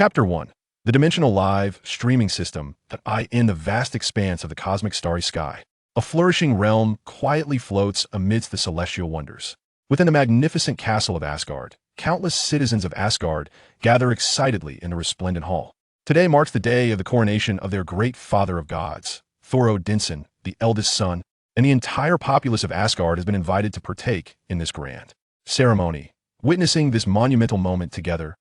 Chapter 1. The dimensional live streaming system that in the vast expanse of the cosmic starry sky. A flourishing realm quietly floats amidst the celestial wonders. Within the magnificent castle of Asgard, countless citizens of Asgard gather excitedly in the resplendent hall. Today marks the day of the coronation of their great father of gods, Thor Odinson, the eldest son, and the entire populace of Asgard has been invited to partake in this grand ceremony. Witnessing this monumental moment together,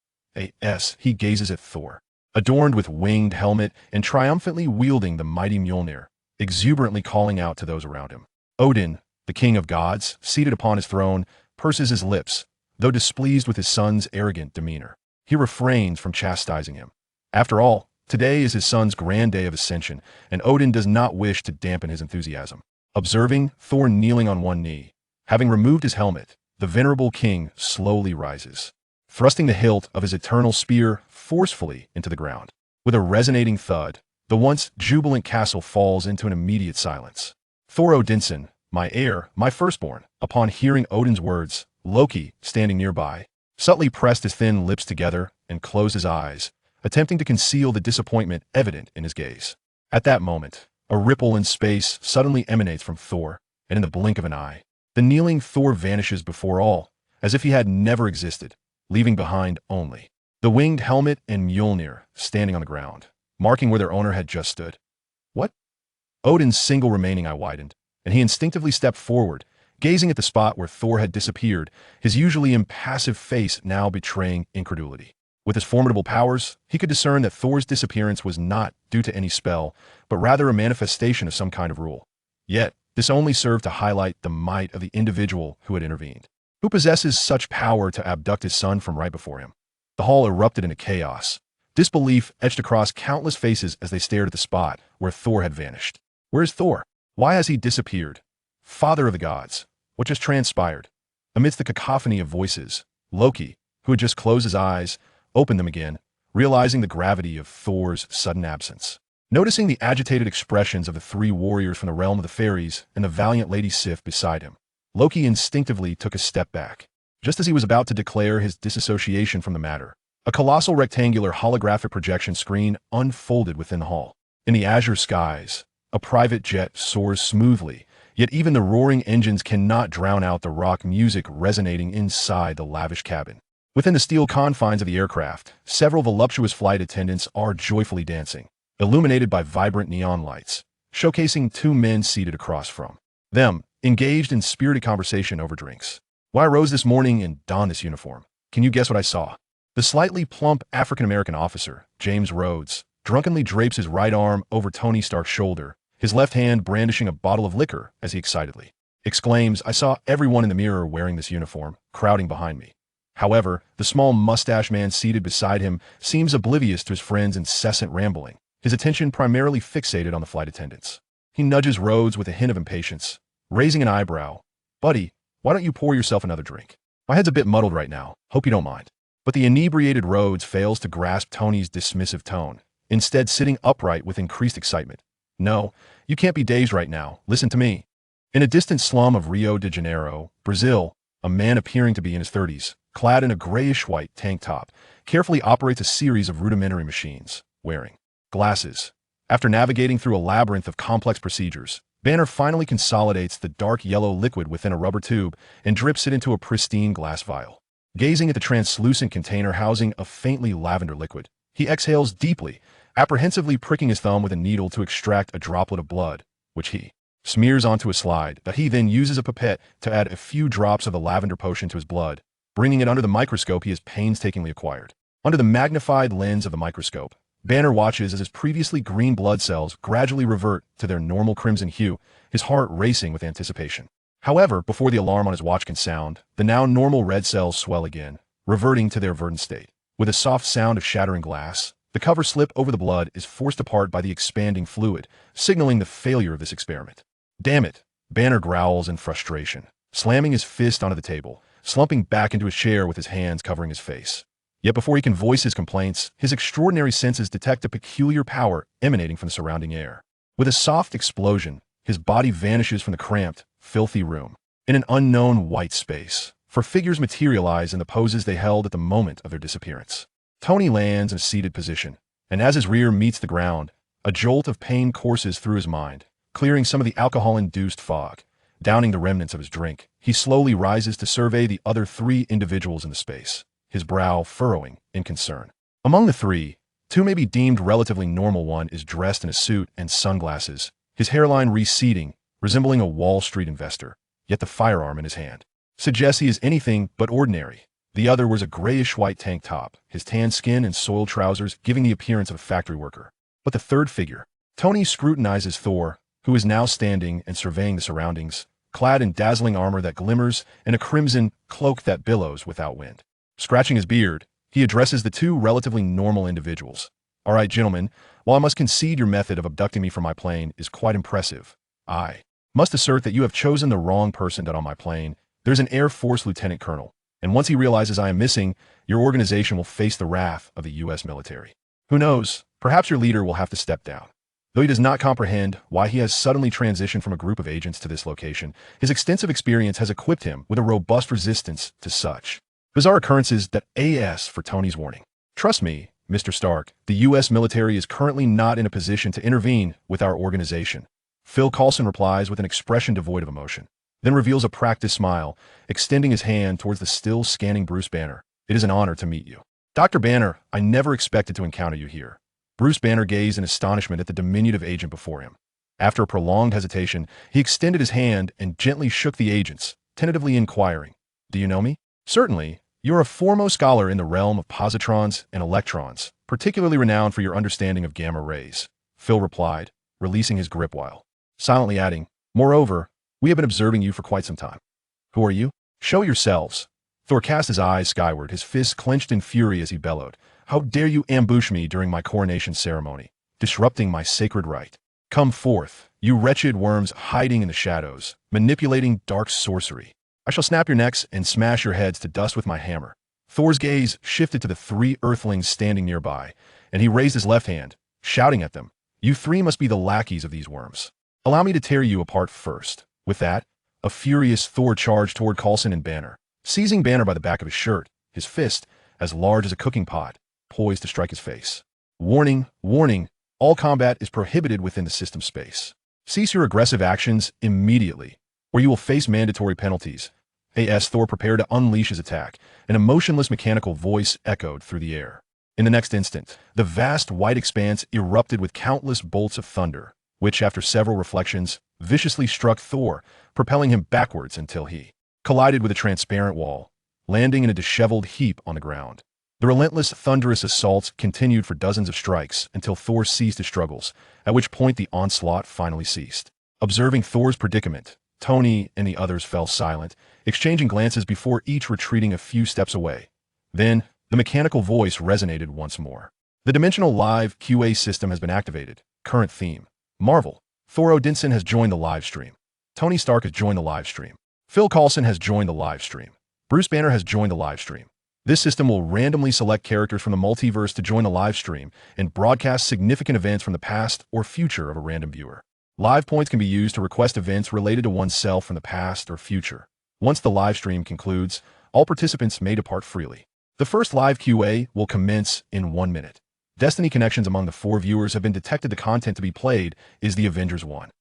he gazes at Thor, adorned with winged helmet and triumphantly wielding the mighty Mjolnir, exuberantly calling out to those around him. Odin, the king of gods, seated upon his throne, purses his lips, though displeased with his son's arrogant demeanor. He refrains from chastising him. After all, today is his son's grand day of ascension, and Odin does not wish to dampen his enthusiasm. Observing Thor kneeling on one knee, having removed his helmet, the venerable king slowly rises, thrusting the hilt of his eternal spear forcefully into the ground. With a resonating thud, the once jubilant castle falls into an immediate silence. Thor Odinson, my heir, my firstborn, upon hearing Odin's words, Loki, standing nearby, subtly pressed his thin lips together and closed his eyes, attempting to conceal the disappointment evident in his gaze. At that moment, a ripple in space suddenly emanates from Thor, and in the blink of an eye, the kneeling Thor vanishes before all, as if he had never existed, leaving behind only the winged helmet and Mjolnir standing on the ground, marking where their owner had just stood. What? Odin's single remaining eye widened, and he instinctively stepped forward, gazing at the spot where Thor had disappeared, his usually impassive face now betraying incredulity. With his formidable powers, he could discern that Thor's disappearance was not due to any spell, but rather a manifestation of some kind of rule. Yet, this only served to highlight the might of the individual who had intervened. Who possesses such power to abduct his son from right before him? The hall erupted into chaos. Disbelief etched across countless faces as they stared at the spot where Thor had vanished. Where is Thor? Why has he disappeared? Father of the gods, what just transpired? Amidst the cacophony of voices, Loki, who had just closed his eyes, opened them again, realizing the gravity of Thor's sudden absence. Noticing the agitated expressions of the three warriors from the realm of the fairies and the valiant Lady Sif beside him, Loki instinctively took a step back. Just as he was about to declare his disassociation from the matter, a colossal rectangular holographic projection screen unfolded within the hall. In the azure skies, a private jet soars smoothly, yet even the roaring engines cannot drown out the rock music resonating inside the lavish cabin. Within the steel confines of the aircraft, several voluptuous flight attendants are joyfully dancing, illuminated by vibrant neon lights, showcasing two men seated across from them, engaged in spirited conversation over drinks. Why I rose this morning and donned this uniform? Can you guess what I saw? The slightly plump African-American officer, James Rhodes, drunkenly drapes his right arm over Tony Stark's shoulder, his left hand brandishing a bottle of liquor as he excitedly exclaims, I saw everyone in the mirror wearing this uniform, crowding behind me. However, the small mustache man seated beside him seems oblivious to his friend's incessant rambling, his attention primarily fixated on the flight attendants. He nudges Rhodes with a hint of impatience, raising an eyebrow. Buddy, why don't you pour yourself another drink? My head's a bit muddled right now, hope you don't mind. But the inebriated Rhodes fails to grasp Tony's dismissive tone, instead sitting upright with increased excitement. No, you can't be dazed right now, listen to me. In a distant slum of Rio de Janeiro, Brazil, a man appearing to be in his 30s, clad in a grayish-white tank top, carefully operates a series of rudimentary machines, wearing glasses. After navigating through a labyrinth of complex procedures, Banner finally consolidates the dark yellow liquid within a rubber tube and drips it into a pristine glass vial. Gazing at the translucent container housing a faintly lavender liquid, he exhales deeply, apprehensively pricking his thumb with a needle to extract a droplet of blood, which he smears onto a slide that he then uses a pipette to add a few drops of the lavender potion to his blood, bringing it under the microscope he has painstakingly acquired. Under the magnified lens of the microscope, Banner watches as his previously green blood cells gradually revert to their normal crimson hue, his heart racing with anticipation. However, before the alarm on his watch can sound, the now normal red cells swell again, reverting to their verdant state. With a soft sound of shattering glass, the cover slip over the blood is forced apart by the expanding fluid, signaling the failure of this experiment. Damn it, Banner growls in frustration, slamming his fist onto the table, slumping back into his chair with his hands covering his face. Yet before he can voice his complaints, his extraordinary senses detect a peculiar power emanating from the surrounding air. With a soft explosion, his body vanishes from the cramped, filthy room, in an unknown white space, for figures materialize in the poses they held at the moment of their disappearance. Tony lands in a seated position, and as his rear meets the ground, a jolt of pain courses through his mind, clearing some of the alcohol-induced fog. Downing the remnants of his drink, he slowly rises to survey the other 3 individuals in the space, his brow furrowing in concern. Among the 3, 2 may be deemed relatively normal. One is dressed in a suit and sunglasses, his hairline receding, resembling a Wall Street investor, yet the firearm in his hand suggests he is anything but ordinary. The other wears a grayish-white tank top, his tan skin and soiled trousers giving the appearance of a factory worker. But the third figure, Tony scrutinizes Thor, who is now standing and surveying the surroundings, clad in dazzling armor that glimmers and a crimson cloak that billows without wind. Scratching his beard, he addresses the 2 relatively normal individuals. "All right, gentlemen, while I must concede your method of abducting me from my plane is quite impressive, I must assert that you have chosen the wrong person to get on my plane. There's an Air Force lieutenant colonel, and once he realizes I am missing, your organization will face the wrath of the U.S. military. Who knows, perhaps your leader will have to step down." Though he does not comprehend why he has suddenly transitioned from a group of agents to this location, his extensive experience has equipped him with a robust resistance to such bizarre occurrences that AS for Tony's warning. "Trust me, Mr. Stark, the U.S. military is currently not in a position to intervene with our organization." Phil Coulson replies with an expression devoid of emotion, then reveals a practiced smile, extending his hand towards the still scanning Bruce Banner. "It is an honor to meet you. Dr. Banner, I never expected to encounter you here." Bruce Banner gazed in astonishment at the diminutive agent before him. After a prolonged hesitation, he extended his hand and gently shook the agent's, tentatively inquiring, "Do you know me?" "Certainly. You're a foremost scholar in the realm of positrons and electrons, particularly renowned for your understanding of gamma rays," Phil replied, releasing his grip while silently adding, "Moreover, we have been observing you for quite some time." "Who are you?" "Show yourselves." Thor cast his eyes skyward, his fists clenched in fury as he bellowed, "How dare you ambush me during my coronation ceremony, disrupting my sacred rite? Come forth, you wretched worms hiding in the shadows, manipulating dark sorcery. I shall snap your necks and smash your heads to dust with my hammer." Thor's gaze shifted to the 3 earthlings standing nearby, and he raised his left hand, shouting at them, "You 3 must be the lackeys of these worms. Allow me to tear you apart first." With that, a furious Thor charged toward Coulson and Banner, seizing Banner by the back of his shirt, his fist, as large as a cooking pot, poised to strike his face. "Warning, warning, all combat is prohibited within the system space. Cease your aggressive actions immediately, or you will face mandatory penalties." As Thor prepared to unleash his attack, an emotionless mechanical voice echoed through the air. In the next instant, the vast white expanse erupted with countless bolts of thunder, which, after several reflections, viciously struck Thor, propelling him backwards until he collided with a transparent wall, landing in a disheveled heap on the ground. The relentless, thunderous assaults continued for dozens of strikes until Thor ceased his struggles, at which point the onslaught finally ceased. Observing Thor's predicament, Tony and the others fell silent, exchanging glances before each retreating a few steps away. Then, the mechanical voice resonated once more. "The Dimensional Live QA system has been activated. Current theme: Marvel. Thor Odinson has joined the live stream. Tony Stark has joined the live stream. Phil Coulson has joined the live stream. Bruce Banner has joined the live stream. This system will randomly select characters from the multiverse to join the live stream and broadcast significant events from the past or future of a random viewer. Live points can be used to request events related to oneself from the past or future. Once the live stream concludes, all participants may depart freely. The first live QA will commence in 1 minute. Destiny connections among the 4 viewers have been detected. The content to be played is the Avengers 1.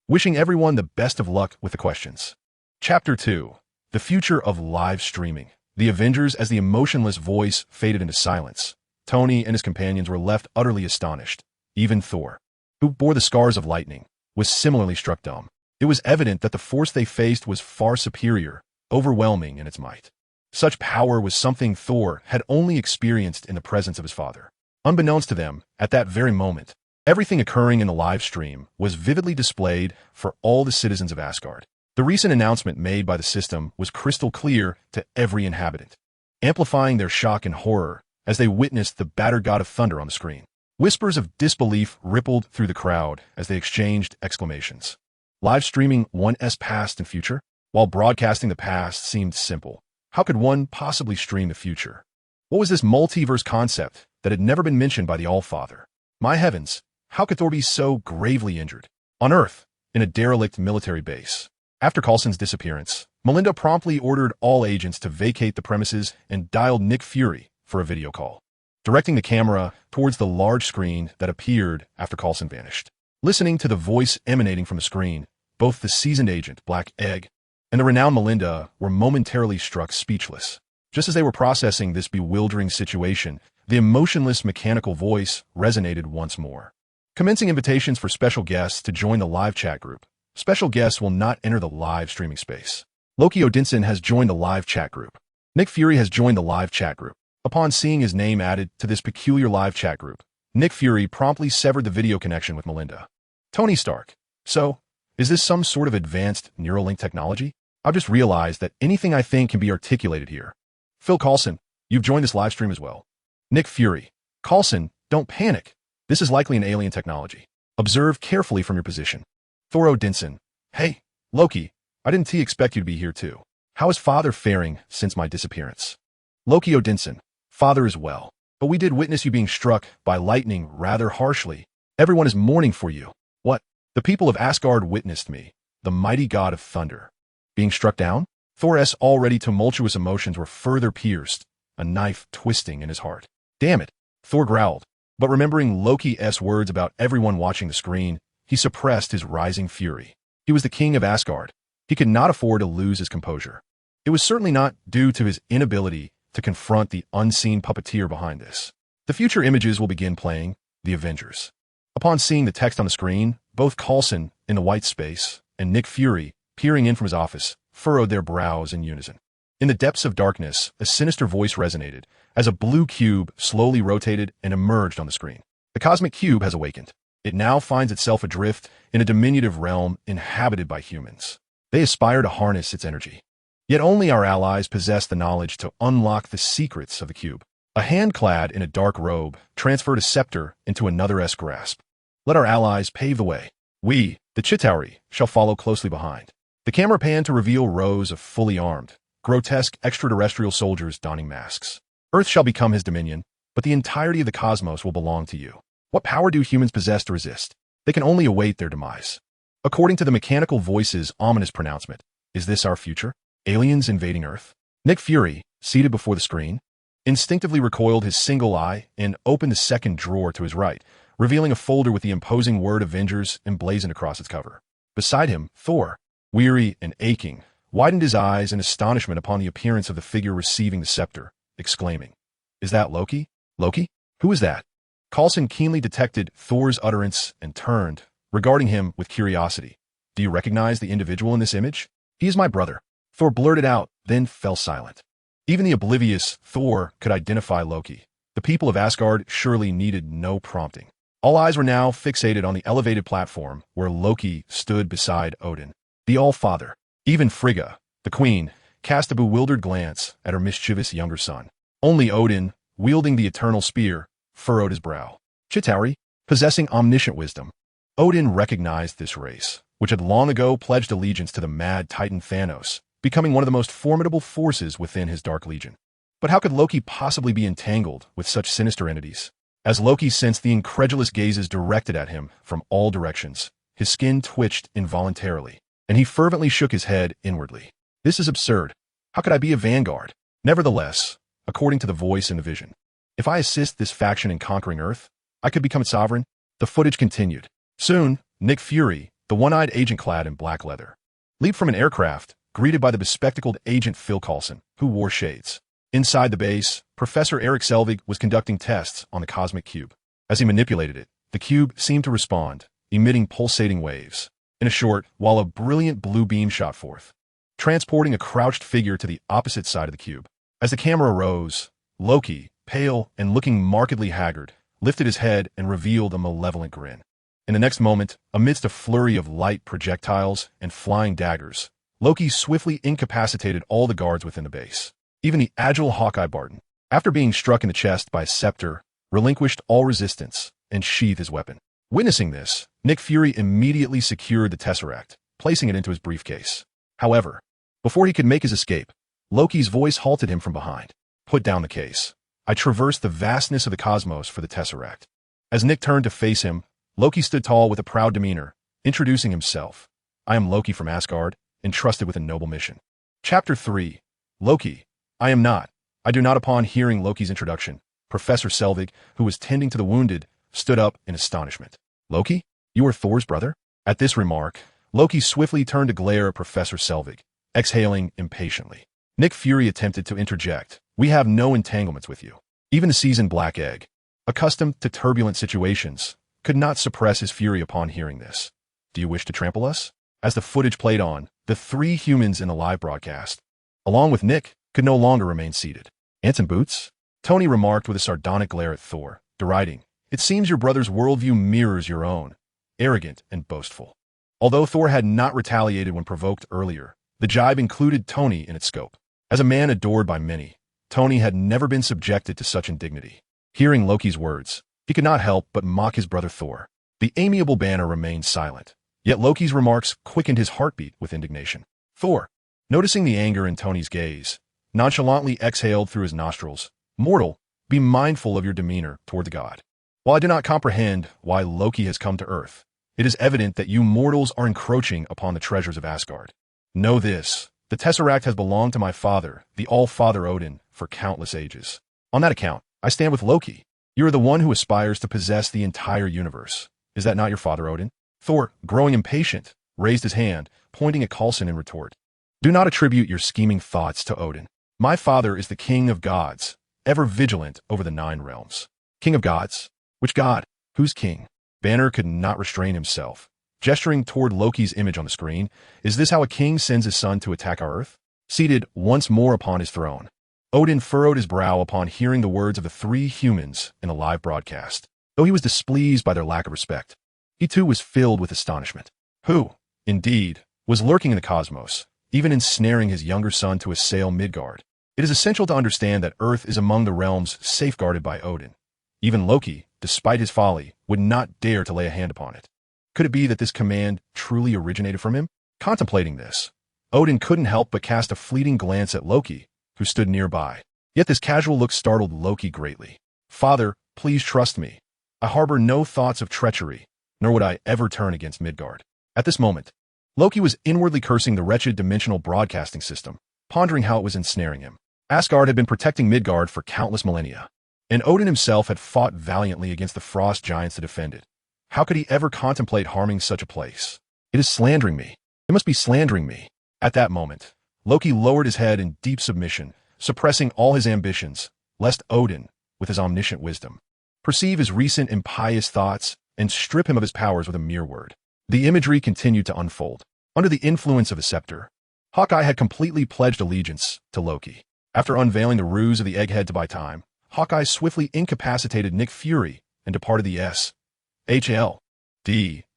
Wishing everyone the best of luck with the questions. Chapter 2. The Future of Live Streaming. The Avengers. As the emotionless voice faded into silence, Tony and his companions were left utterly astonished. Even Thor, who bore the scars of lightning, was similarly struck dumb. It was evident that the force they faced was far superior, overwhelming in its might. Such power was something Thor had only experienced in the presence of his father. Unbeknownst to them, at that very moment, everything occurring in the live stream was vividly displayed for all the citizens of Asgard. The recent announcement made by the system was crystal clear to every inhabitant, amplifying their shock and horror as they witnessed the battered god of thunder on the screen. Whispers of disbelief rippled through the crowd as they exchanged exclamations. Live streaming one's past and future? While broadcasting the past seemed simple, how could one possibly stream the future? What was this multiverse concept that had never been mentioned by the Allfather? My heavens, how could Thor be so gravely injured? On Earth, in a derelict military base. After Coulson's disappearance, Melinda promptly ordered all agents to vacate the premises and dialed Nick Fury for a video call. directing the camera towards the large screen that appeared after Coulson vanished. Listening to the voice emanating from the screen, both the seasoned agent, Black Egg, and the renowned Melinda were momentarily struck speechless. Just as they were processing this bewildering situation, the emotionless mechanical voice resonated once more. Commencing invitations for special guests to join the live chat group. Special guests will not enter the live streaming space. Loki Odinson has joined the live chat group. Nick Fury has joined the live chat group. Upon seeing his name added to this peculiar live chat group, Nick Fury promptly severed the video connection with Melinda. Tony Stark. So, is this some sort of advanced Neuralink technology? I've just realized that anything I think can be articulated here. Phil Coulson, you've joined this live stream as well. Nick Fury. Coulson, don't panic. This is likely an alien technology. Observe carefully from your position. Thor Odinson. Hey, Loki, I didn't expect you to be here too. How is Father faring since my disappearance? Loki Odinson. Father is well, but we did witness you being struck by lightning rather harshly. Everyone is mourning for you. What? The people of Asgard witnessed me, the mighty god of thunder, being struck down? Thor's already tumultuous emotions were further pierced, a knife twisting in his heart. Damn it, Thor growled. But remembering Loki's words about everyone watching the screen, he suppressed his rising fury. He was the king of Asgard. He could not afford to lose his composure. It was certainly not due to his inability to confront the unseen puppeteer behind this. The future images will begin playing the Avengers. Upon seeing the text on the screen, both Coulson, in the white space, and Nick Fury, peering in from his office, furrowed their brows in unison. In the depths of darkness, a sinister voice resonated as a blue cube slowly rotated and emerged on the screen. The cosmic cube has awakened. It now finds itself adrift in a diminutive realm inhabited by humans. They aspire to harness its energy. Yet only our allies possess the knowledge to unlock the secrets of the cube. A hand clad in a dark robe transferred a scepter into another's grasp. Let our allies pave the way. We, the Chitauri, shall follow closely behind. The camera panned to reveal rows of fully armed, grotesque extraterrestrial soldiers donning masks. Earth shall become his dominion, but the entirety of the cosmos will belong to you. What power do humans possess to resist? They can only await their demise. According to the mechanical voice's ominous pronouncement, is this our future? Aliens invading Earth? Nick Fury, seated before the screen, instinctively recoiled his single eye and opened the second drawer to his right, revealing a folder with the imposing word Avengers emblazoned across its cover. Beside him, Thor, weary and aching, widened his eyes in astonishment upon the appearance of the figure receiving the scepter, exclaiming, "Is that Loki? Loki? Who is that?" Coulson keenly detected Thor's utterance and turned, regarding him with curiosity. "Do you recognize the individual in this image?" "He is my brother," Thor blurted out, then fell silent. Even the oblivious Thor could identify Loki. The people of Asgard surely needed no prompting. All eyes were now fixated on the elevated platform where Loki stood beside Odin, the All-Father. Even Frigga, the queen, cast a bewildered glance at her mischievous younger son. Only Odin, wielding the eternal spear, furrowed his brow. Chitauri, possessing omniscient wisdom. Odin recognized this race, which had long ago pledged allegiance to the mad titan Thanos, becoming one of the most formidable forces within his Dark Legion. But how could Loki possibly be entangled with such sinister entities? As Loki sensed the incredulous gazes directed at him from all directions, his skin twitched involuntarily, and he fervently shook his head inwardly. This is absurd. How could I be a vanguard? Nevertheless, according to the voice in the vision, if I assist this faction in conquering Earth, I could become its sovereign. The footage continued. Soon, Nick Fury, the one-eyed agent clad in black leather, leaped from an aircraft, greeted by the bespectacled agent Phil Coulson, who wore shades. Inside the base, Professor Eric Selvig was conducting tests on the cosmic cube. As he manipulated it, the cube seemed to respond, emitting pulsating waves. In a short, while a brilliant blue beam shot forth, transporting a crouched figure to the opposite side of the cube. As the camera rose, Loki, pale and looking markedly haggard, lifted his head and revealed a malevolent grin. In the next moment, amidst a flurry of light projectiles and flying daggers, Loki swiftly incapacitated all the guards within the base. Even the agile Hawkeye Barton, after being struck in the chest by a scepter, relinquished all resistance and sheathed his weapon. Witnessing this, Nick Fury immediately secured the Tesseract, placing it into his briefcase. However, before he could make his escape, Loki's voice halted him from behind. "Put down the case. I traversed the vastness of the cosmos for the Tesseract." As Nick turned to face him, Loki stood tall with a proud demeanor, introducing himself. "I am Loki from Asgard, entrusted with a noble mission." Chapter 3. Loki. I do not. Upon hearing Loki's introduction, Professor Selvig, who was tending to the wounded, stood up in astonishment. Loki? You are Thor's brother? At this remark, Loki swiftly turned to glare at Professor Selvig, exhaling impatiently. Nick Fury attempted to interject. We have no entanglements with you. Even the seasoned Black Egg, accustomed to turbulent situations, could not suppress his fury upon hearing this. Do you wish to trample us? As the footage played on, the three humans in the live broadcast, along with Nick, could no longer remain seated. Ants and boots? Tony remarked with a sardonic glare at Thor, deriding. It seems your brother's worldview mirrors your own, arrogant and boastful. Although Thor had not retaliated when provoked earlier, the jibe included Tony in its scope. As a man adored by many, Tony had never been subjected to such indignity. Hearing Loki's words, he could not help but mock his brother Thor. The amiable Banner remained silent, yet Loki's remarks quickened his heartbeat with indignation. Thor, noticing the anger in Tony's gaze, nonchalantly exhaled through his nostrils. Mortal, be mindful of your demeanor toward the god. While I do not comprehend why Loki has come to Earth, it is evident that you mortals are encroaching upon the treasures of Asgard. Know this, the Tesseract has belonged to my father, the All-Father Odin, for countless ages. On that account, I stand with Loki. You are the one who aspires to possess the entire universe. Is that not your father, Odin? Thor, growing impatient, raised his hand, pointing at Coulson in retort. Do not attribute your scheming thoughts to Odin. My father is the king of gods, ever vigilant over the 9 realms. King of gods? Which god? Who's king? Banner could not restrain himself. Gesturing toward Loki's image on the screen, is this how a king sends his son to attack our Earth? Seated once more upon his throne, Odin furrowed his brow upon hearing the words of the 3 humans in the live broadcast. Though he was displeased by their lack of respect, he too was filled with astonishment. Who, indeed, was lurking in the cosmos, even ensnaring his younger son to assail Midgard? It is essential to understand that Earth is among the realms safeguarded by Odin. Even Loki, despite his folly, would not dare to lay a hand upon it. Could it be that this command truly originated from him? Contemplating this, Odin couldn't help but cast a fleeting glance at Loki, who stood nearby. Yet this casual look startled Loki greatly. Father, please trust me. I harbor no thoughts of treachery, nor would I ever turn against Midgard. At this moment, Loki was inwardly cursing the wretched dimensional broadcasting system, pondering how it was ensnaring him. Asgard had been protecting Midgard for countless millennia, and Odin himself had fought valiantly against the frost giants to defend it. How could he ever contemplate harming such a place? It is slandering me. It must be slandering me. At that moment, Loki lowered his head in deep submission, suppressing all his ambitions, lest Odin, with his omniscient wisdom, perceive his recent impious thoughts and strip him of his powers with a mere word. The imagery continued to unfold. Under the influence of a scepter, Hawkeye had completely pledged allegiance to Loki. After unveiling the ruse of the egghead to buy time, Hawkeye swiftly incapacitated Nick Fury and departed the S.H.L.D.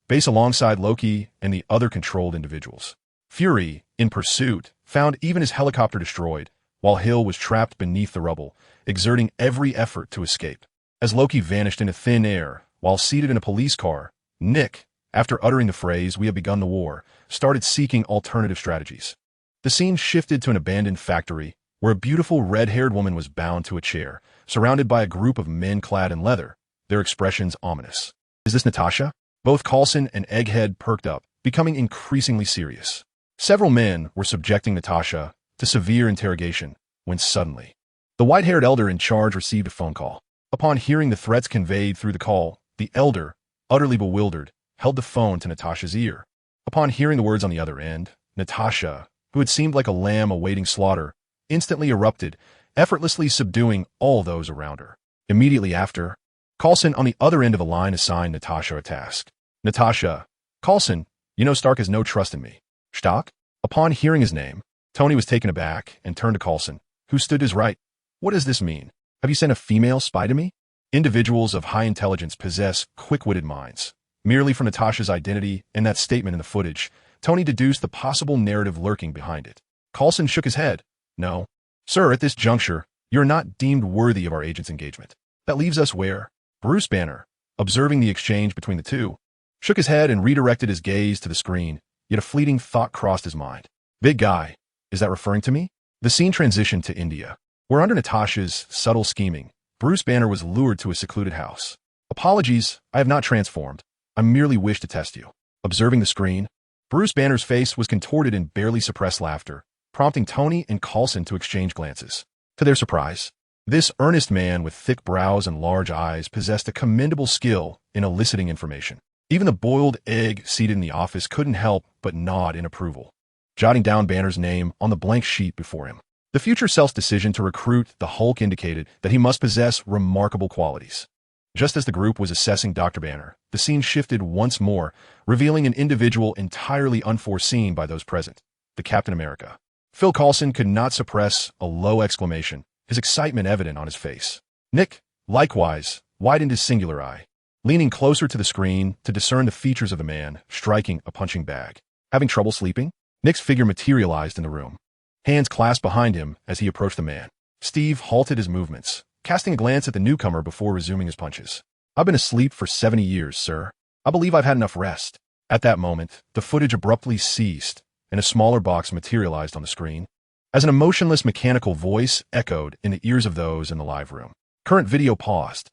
base alongside Loki and the other controlled individuals. Fury, in pursuit, found even his helicopter destroyed, while Hill was trapped beneath the rubble, exerting every effort to escape. As Loki vanished into thin air, while seated in a police car, Nick, after uttering the phrase, "We have begun the war," started seeking alternative strategies. The scene shifted to an abandoned factory, where a beautiful red-haired woman was bound to a chair, surrounded by a group of men clad in leather, their expressions ominous. Is this Natasha? Both Coulson and Egghead perked up, becoming increasingly serious. Several men were subjecting Natasha to severe interrogation, when suddenly, the white-haired elder in charge received a phone call. Upon hearing the threats conveyed through the call, the elder, utterly bewildered, held the phone to Natasha's ear. Upon hearing the words on the other end, Natasha, who had seemed like a lamb awaiting slaughter, instantly erupted, effortlessly subduing all those around her. Immediately after, Coulson on the other end of the line assigned Natasha a task. Natasha, Coulson, you know Stark has no trust in me. Stark? Upon hearing his name, Tony was taken aback and turned to Coulson, who stood to his right. What does this mean? Have you sent a female spy to me? Individuals of high intelligence possess quick-witted minds. Merely from Natasha's identity and that statement in the footage, Tony deduced the possible narrative lurking behind it. Coulson shook his head. No. Sir, at this juncture, you're not deemed worthy of our agent's engagement. That leaves us where? Bruce Banner, observing the exchange between the two, shook his head and redirected his gaze to the screen, yet a fleeting thought crossed his mind. Big guy, is that referring to me? The scene transitioned to India, where under Natasha's subtle scheming, Bruce Banner was lured to a secluded house. Apologies, I have not transformed. I merely wish to test you. Observing the screen, Bruce Banner's face was contorted in barely suppressed laughter, prompting Tony and Coulson to exchange glances. To their surprise, This earnest man with thick brows and large eyes possessed a commendable skill in eliciting information. Even the boiled egg seated in the office couldn't help but nod in approval, jotting down Banner's name on the blank sheet before him. The future self's decision to recruit the Hulk indicated that he must possess remarkable qualities. Just as the group was assessing Dr. Banner, the scene shifted once more, revealing an individual entirely unforeseen by those present, the Captain America. Phil Coulson could not suppress a low exclamation, his excitement evident on his face. Nick, likewise, widened his singular eye, leaning closer to the screen to discern the features of the man striking a punching bag. Having trouble sleeping? Nick's figure materialized in the room, hands clasped behind him as he approached the man. Steve halted his movements, casting a glance at the newcomer before resuming his punches. I've been asleep for 70 years, sir. I believe I've had enough rest. At that moment, the footage abruptly ceased, and a smaller box materialized on the screen, as an emotionless mechanical voice echoed in the ears of those in the live room. Current video paused.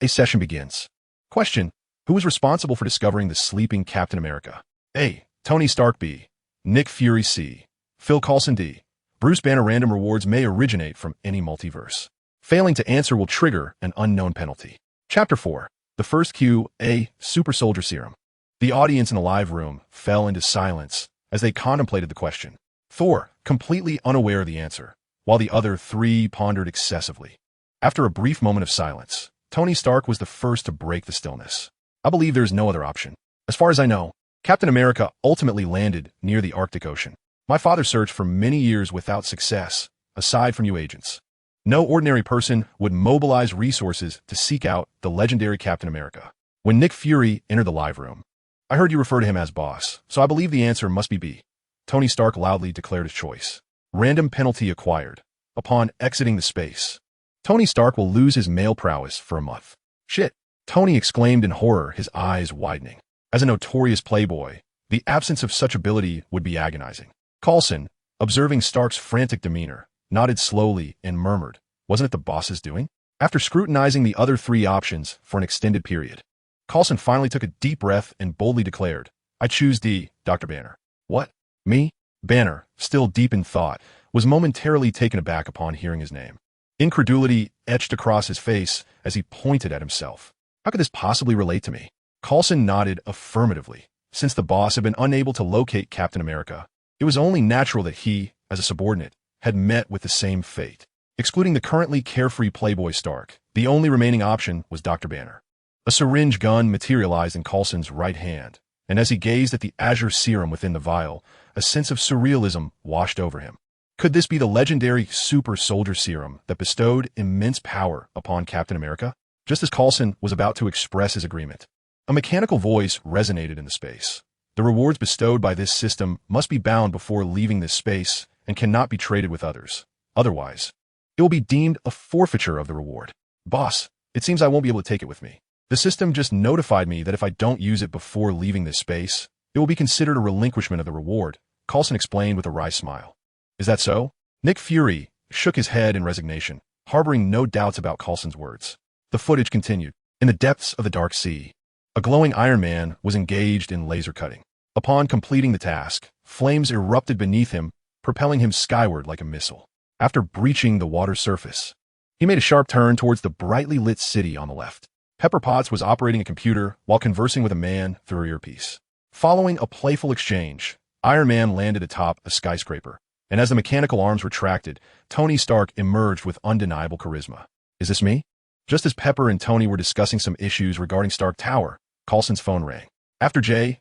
A session begins. Question: who was responsible for discovering the sleeping Captain America? A. Tony Stark. B. Nick Fury. C. Phil Coulson. D. Bruce Banner. Random rewards may originate from any multiverse. Failing to answer will trigger an unknown penalty. Chapter 4. The first A. Super Soldier Serum. The audience in the live room fell into silence as they contemplated the question. Thor, completely unaware of the answer, while the other three pondered excessively. After a brief moment of silence, Tony Stark was the first to break the stillness. I believe there is no other option. As far as I know, Captain America ultimately landed near the Arctic Ocean. My father searched for many years without success, aside from you agents. No ordinary person would mobilize resources to seek out the legendary Captain America. When Nick Fury entered the live room, I heard you refer to him as boss, so I believe the answer must be B. Tony Stark loudly declared his choice. Random penalty acquired. Upon exiting the space, Tony Stark will lose his male prowess for a month. Shit, Tony exclaimed in horror, his eyes widening. As a notorious playboy, the absence of such ability would be agonizing. Coulson, observing Stark's frantic demeanor, nodded slowly and murmured, wasn't it the boss's doing? After scrutinizing the other three options for an extended period, Coulson finally took a deep breath and boldly declared, I choose D, Dr. Banner. What? Me? Banner, still deep in thought, was momentarily taken aback upon hearing his name. Incredulity etched across his face as he pointed at himself. How could this possibly relate to me? Coulson nodded affirmatively. Since the boss had been unable to locate Captain America, it was only natural that he, as a subordinate, had met with the same fate. Excluding the currently carefree playboy Stark, the only remaining option was Dr. Banner. A syringe gun materialized in Coulson's right hand, and as he gazed at the azure serum within the vial, a sense of surrealism washed over him. Could this be the legendary Super Soldier Serum that bestowed immense power upon Captain America? Just as Coulson was about to express his agreement, a mechanical voice resonated in the space. The rewards bestowed by this system must be bound before leaving this space and cannot be traded with others. Otherwise, it will be deemed a forfeiture of the reward. Boss, it seems I won't be able to take it with me. The system just notified me that if I don't use it before leaving this space, it will be considered a relinquishment of the reward, Coulson explained with a wry smile. Is that so? Nick Fury shook his head in resignation, harboring no doubts about Coulson's words. The footage continued. In the depths of the dark sea, a glowing Iron Man was engaged in laser cutting. Upon completing the task, flames erupted beneath him, propelling him skyward like a missile. After breaching the water surface, he made a sharp turn towards the brightly lit city on the left. Pepper Potts was operating a computer while conversing with a man through a earpiece. Following a playful exchange, Iron Man landed atop a skyscraper, and as the mechanical arms retracted, Tony Stark emerged with undeniable charisma. Is this me? Just as Pepper and Tony were discussing some issues regarding Stark Tower, Coulson's phone rang. After J.A.R.V.I.S.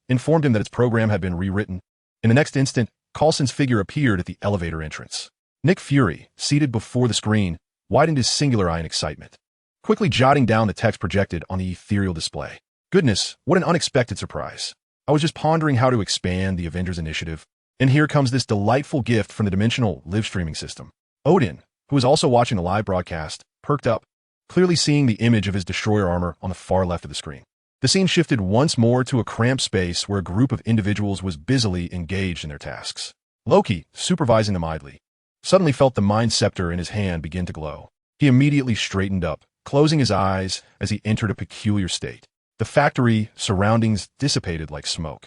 informed him that its program had been rewritten, in the next instant, Coulson's figure appeared at the elevator entrance. Nick Fury, seated before the screen, widened his singular eye in excitement, quickly jotting down the text projected on the ethereal display. Goodness, what an unexpected surprise. I was just pondering how to expand the Avengers initiative, and here comes this delightful gift from the dimensional live streaming system. Odin, who was also watching the live broadcast, perked up, clearly seeing the image of his destroyer armor on the far left of the screen. The scene shifted once more to a cramped space where a group of individuals was busily engaged in their tasks. Loki, supervising them idly, suddenly felt the mind scepter in his hand begin to glow. He immediately straightened up, closing his eyes as he entered a peculiar state. The factory surroundings dissipated like smoke,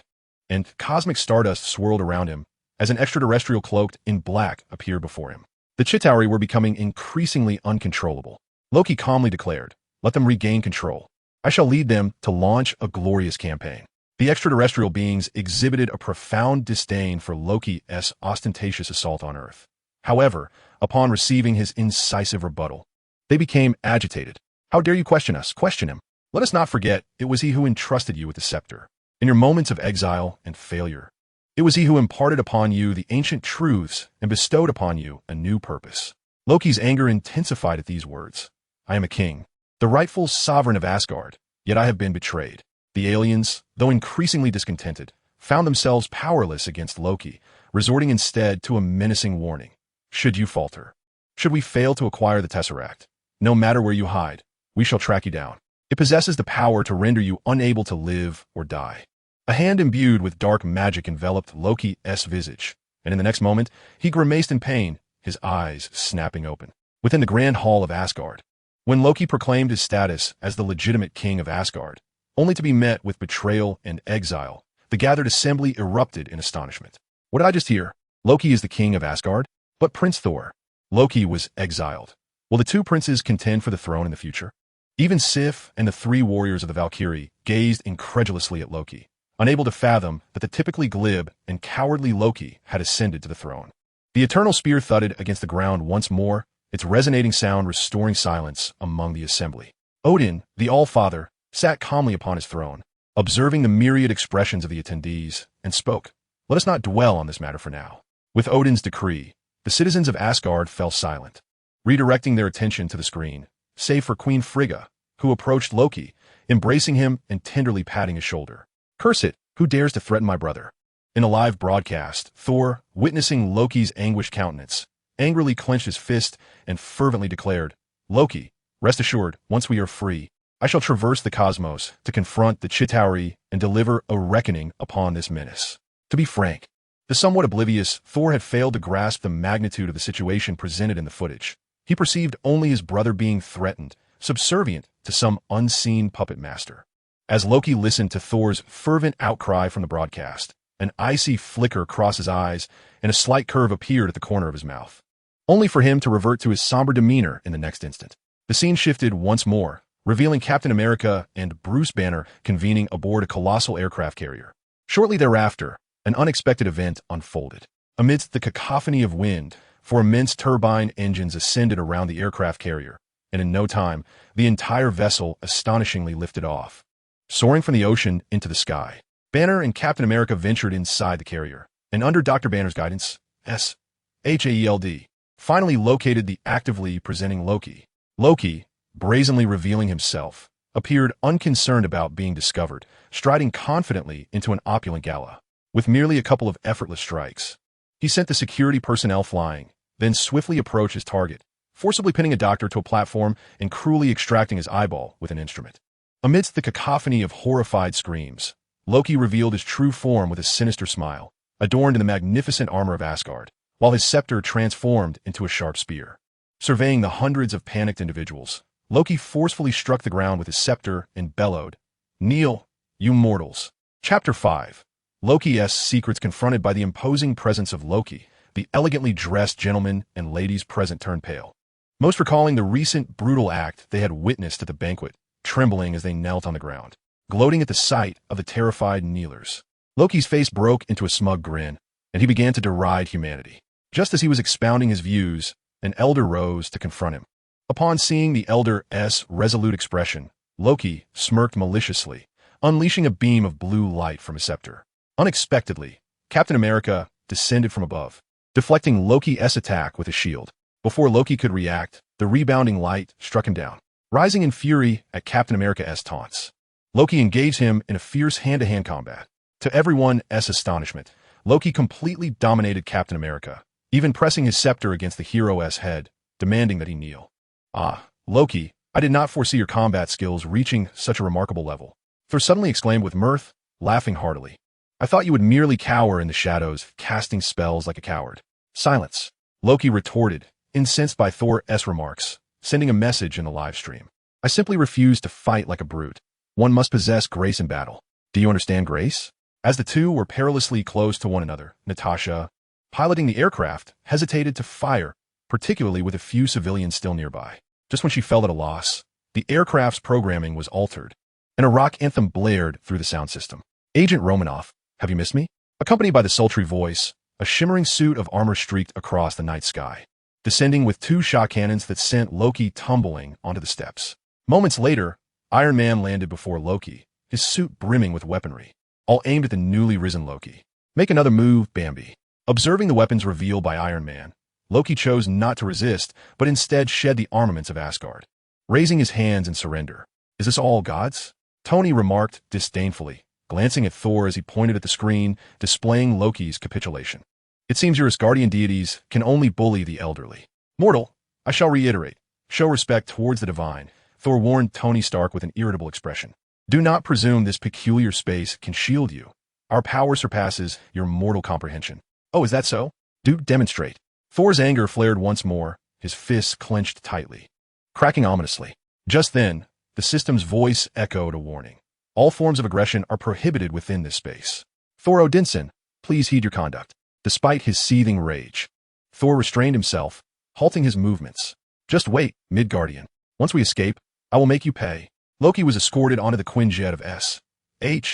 and cosmic stardust swirled around him, as an extraterrestrial cloaked in black appeared before him. The Chitauri were becoming increasingly uncontrollable. Loki calmly declared, "Let them regain control. I shall lead them to launch a glorious campaign." The extraterrestrial beings exhibited a profound disdain for Loki's ostentatious assault on Earth. However, upon receiving his incisive rebuttal, they became agitated. "How dare you question us? Question him. Let us not forget it was he who entrusted you with the scepter. In your moments of exile and failure, it was he who imparted upon you the ancient truths and bestowed upon you a new purpose." Loki's anger intensified at these words. "I am a king, the rightful sovereign of Asgard, yet I have been betrayed." The aliens, though increasingly discontented, found themselves powerless against Loki, resorting instead to a menacing warning. "Should you falter, should we fail to acquire the Tesseract, no matter where you hide, we shall track you down. It possesses the power to render you unable to live or die." A hand imbued with dark magic enveloped Loki's visage, and in the next moment, he grimaced in pain, his eyes snapping open. Within the grand hall of Asgard, when Loki proclaimed his status as the legitimate king of Asgard, only to be met with betrayal and exile, the gathered assembly erupted in astonishment. "What did I just hear? Loki is the king of Asgard? But Prince Thor, Loki was exiled. Will the two princes contend for the throne in the future?" Even Sif and the three warriors of the Valkyrie gazed incredulously at Loki, unable to fathom that the typically glib and cowardly Loki had ascended to the throne. The eternal spear thudded against the ground once more, its resonating sound restoring silence among the assembly. Odin, the All-Father, sat calmly upon his throne, observing the myriad expressions of the attendees, and spoke. "Let us not dwell on this matter for now." With Odin's decree, the citizens of Asgard fell silent, redirecting their attention to the screen, save for Queen Frigga, who approached Loki, embracing him and tenderly patting his shoulder. "Curse it, who dares to threaten my brother?" In a live broadcast, Thor, witnessing Loki's anguished countenance, angrily clenched his fist and fervently declared, "Loki, rest assured, once we are free, I shall traverse the cosmos to confront the Chitauri and deliver a reckoning upon this menace." To be frank, the somewhat oblivious Thor had failed to grasp the magnitude of the situation presented in the footage. He perceived only his brother being threatened, subservient to some unseen puppet master. As Loki listened to Thor's fervent outcry from the broadcast, an icy flicker crossed his eyes and a slight curve appeared at the corner of his mouth, only for him to revert to his somber demeanor in the next instant. The scene shifted once more, revealing Captain America and Bruce Banner convening aboard a colossal aircraft carrier. Shortly thereafter, an unexpected event unfolded. Amidst the cacophony of wind, four immense turbine engines ascended around the aircraft carrier, and in no time, the entire vessel astonishingly lifted off, soaring from the ocean into the sky. Banner and Captain America ventured inside the carrier, and under Dr. Banner's guidance, SHAELD, finally located the actively presenting Loki. Loki, brazenly revealing himself, appeared unconcerned about being discovered, striding confidently into an opulent gala. With merely a couple of effortless strikes, he sent the security personnel flying, then swiftly approached his target, forcibly pinning a doctor to a platform and cruelly extracting his eyeball with an instrument. Amidst the cacophony of horrified screams, Loki revealed his true form with a sinister smile, adorned in the magnificent armor of Asgard, while his scepter transformed into a sharp spear. Surveying the hundreds of panicked individuals, Loki forcefully struck the ground with his scepter and bellowed, "Kneel, you mortals." Chapter 5. Loki's secrets. Confronted by the imposing presence of Loki, the elegantly dressed gentlemen and ladies present turned pale, most recalling the recent brutal act they had witnessed at the banquet, trembling as they knelt on the ground, gloating at the sight of the terrified kneelers. Loki's face broke into a smug grin, and he began to deride humanity. Just as he was expounding his views, an elder rose to confront him. Upon seeing the elder's resolute expression, Loki smirked maliciously, unleashing a beam of blue light from his scepter. Unexpectedly, Captain America descended from above, deflecting Loki's attack with his shield. Before Loki could react, the rebounding light struck him down. Rising in fury at Captain America's taunts, Loki engaged him in a fierce hand-to-hand combat. To everyone's astonishment, Loki completely dominated Captain America, even pressing his scepter against the hero's head, demanding that he kneel. "Ah, Loki, I did not foresee your combat skills reaching such a remarkable level," Thor suddenly exclaimed with mirth, laughing heartily. "I thought you would merely cower in the shadows, casting spells like a coward." "Silence," Loki retorted, incensed by Thor's remarks, sending a message in the live stream. "I simply refuse to fight like a brute. One must possess grace in battle. Do you understand grace?" As the two were perilously close to one another, Natasha, piloting the aircraft, hesitated to fire, particularly with a few civilians still nearby. Just when she felt at a loss, the aircraft's programming was altered, and a rock anthem blared through the sound system. Agent Romanoff, have you missed me? Accompanied by the sultry voice, a shimmering suit of armor streaked across the night sky, descending with 2 shot cannons that sent Loki tumbling onto the steps. Moments later, Iron Man landed before Loki, his suit brimming with weaponry, all aimed at the newly risen Loki. Make another move, Bambi. Observing the weapons revealed by Iron Man, Loki chose not to resist, but instead shed the armaments of Asgard, raising his hands in surrender. Is this all gods? Tony remarked disdainfully, glancing at Thor as he pointed at the screen, displaying Loki's capitulation. It seems your Asgardian deities can only bully the elderly. Mortal, I shall reiterate, show respect towards the divine, Thor warned Tony Stark with an irritable expression. Do not presume this peculiar space can shield you. Our power surpasses your mortal comprehension. Oh, is that so? Do demonstrate. Thor's anger flared once more, his fists clenched tightly, cracking ominously. Just then, the system's voice echoed a warning. All forms of aggression are prohibited within this space. Thor Odinson, please heed your conduct. Despite his seething rage, Thor restrained himself, halting his movements. Just wait, Midgardian. Once we escape, I will make you pay. Loki was escorted onto the Quinjet of S.H.I.E.L.D.,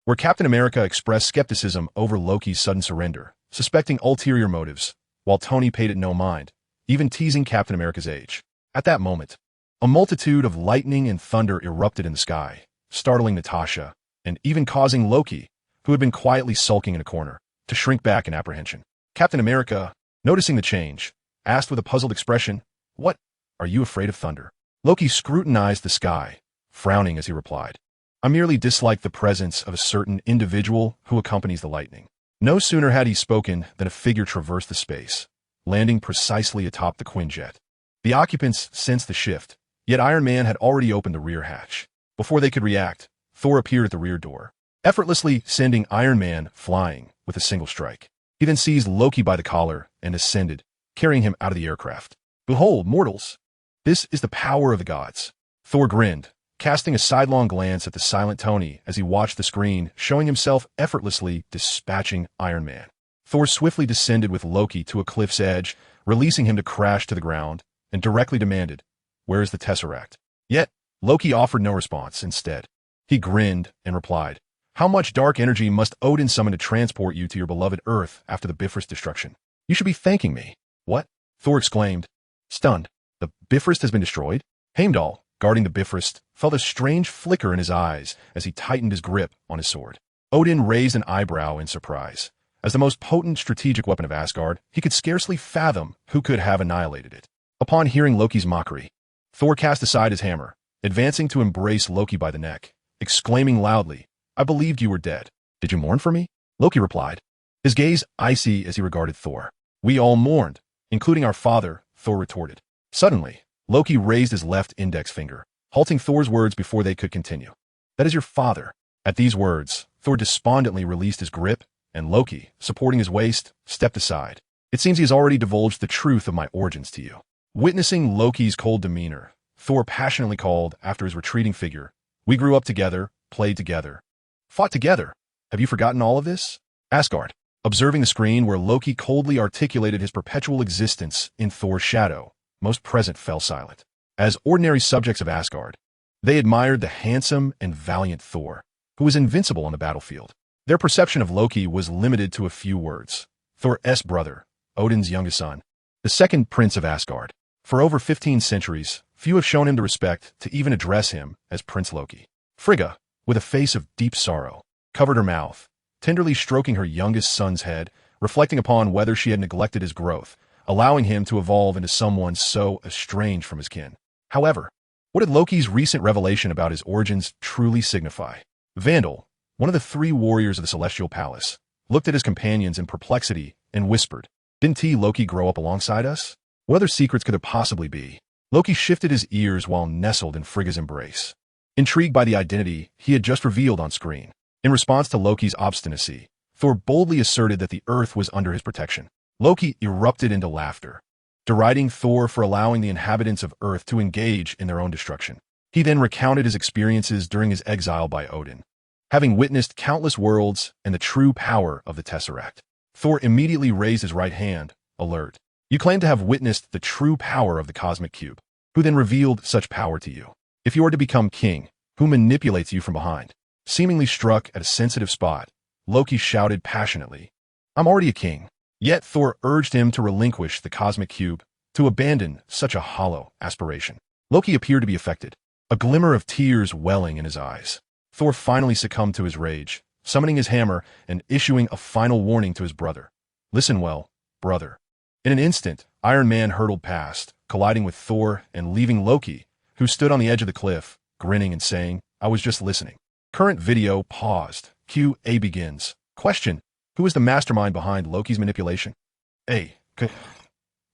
where Captain America expressed skepticism over Loki's sudden surrender, suspecting ulterior motives, while Tony paid it no mind, even teasing Captain America's age. At that moment, a multitude of lightning and thunder erupted in the sky, startling Natasha, and even causing Loki, who had been quietly sulking in a corner, to shrink back in apprehension. Captain America, noticing the change, asked with a puzzled expression, "What? Are you afraid of thunder?" Loki scrutinized the sky, frowning as he replied, "I merely dislike the presence of a certain individual who accompanies the lightning." No sooner had he spoken than a figure traversed the space, landing precisely atop the Quinjet. The occupants sensed the shift, yet Iron Man had already opened the rear hatch. Before they could react, Thor appeared at the rear door, effortlessly sending Iron Man flying with a single strike. He then seized Loki by the collar and ascended, carrying him out of the aircraft. "Behold, mortals! This is the power of the gods." Thor grinned, casting a sidelong glance at the silent Tony as he watched the screen, showing himself effortlessly dispatching Iron Man. Thor swiftly descended with Loki to a cliff's edge, releasing him to crash to the ground, and directly demanded, "Where is the Tesseract?" Yet, Loki offered no response. Instead, he grinned and replied, "How much dark energy must Odin summon to transport you to your beloved Earth after the Bifrost destruction? You should be thanking me." "What?" Thor exclaimed, stunned. "The Bifrost has been destroyed?" Heimdall, guarding the Bifrost, felt a strange flicker in his eyes as he tightened his grip on his sword. Odin raised an eyebrow in surprise. As the most potent strategic weapon of Asgard, he could scarcely fathom who could have annihilated it. Upon hearing Loki's mockery, Thor cast aside his hammer, advancing to embrace Loki by the neck, exclaiming loudly, "I believed you were dead. Did you mourn for me?" Loki replied, his gaze icy as he regarded Thor. "We all mourned, including our father," Thor retorted. Suddenly, Loki raised his left index finger, halting Thor's words before they could continue. "That is your father." At these words, Thor despondently released his grip, and Loki, supporting his waist, stepped aside. "It seems he has already divulged the truth of my origins to you." Witnessing Loki's cold demeanor, Thor passionately called after his retreating figure, "We grew up together, played together, fought together. Have you forgotten all of this?" Asgard, observing the screen where Loki coldly articulated his perpetual existence in Thor's shadow, most present fell silent. As ordinary subjects of Asgard, they admired the handsome and valiant Thor, who was invincible on the battlefield. Their perception of Loki was limited to a few words. Thor's brother, Odin's youngest son, the second prince of Asgard. For over 15 centuries, few have shown him the respect to even address him as Prince Loki. Frigga, with a face of deep sorrow, covered her mouth, tenderly stroking her youngest son's head, reflecting upon whether she had neglected his growth, allowing him to evolve into someone so estranged from his kin. However, what did Loki's recent revelation about his origins truly signify? Vandal, one of the 3 warriors of the Celestial Palace, looked at his companions in perplexity and whispered, "Didn't Loki grow up alongside us? What other secrets could there possibly be?" Loki shifted his ears while nestled in Frigga's embrace, intrigued by the identity he had just revealed on screen. In response to Loki's obstinacy, Thor boldly asserted that the Earth was under his protection. Loki erupted into laughter, deriding Thor for allowing the inhabitants of Earth to engage in their own destruction. He then recounted his experiences during his exile by Odin, having witnessed countless worlds and the true power of the Tesseract. Thor immediately raised his right hand, alert. You claim to have witnessed the true power of the cosmic cube. Who then revealed such power to you? If you are to become king, who manipulates you from behind? Seemingly struck at a sensitive spot, Loki shouted passionately, I'm already a king. Yet Thor urged him to relinquish the cosmic cube, to abandon such a hollow aspiration. Loki appeared to be affected, a glimmer of tears welling in his eyes. Thor finally succumbed to his rage, summoning his hammer and issuing a final warning to his brother. Listen well, brother. In an instant, Iron Man hurtled past, colliding with Thor and leaving Loki, who stood on the edge of the cliff, grinning and saying, I was just listening. Current video paused. Q&A begins. Question. Who is the mastermind behind Loki's manipulation? A.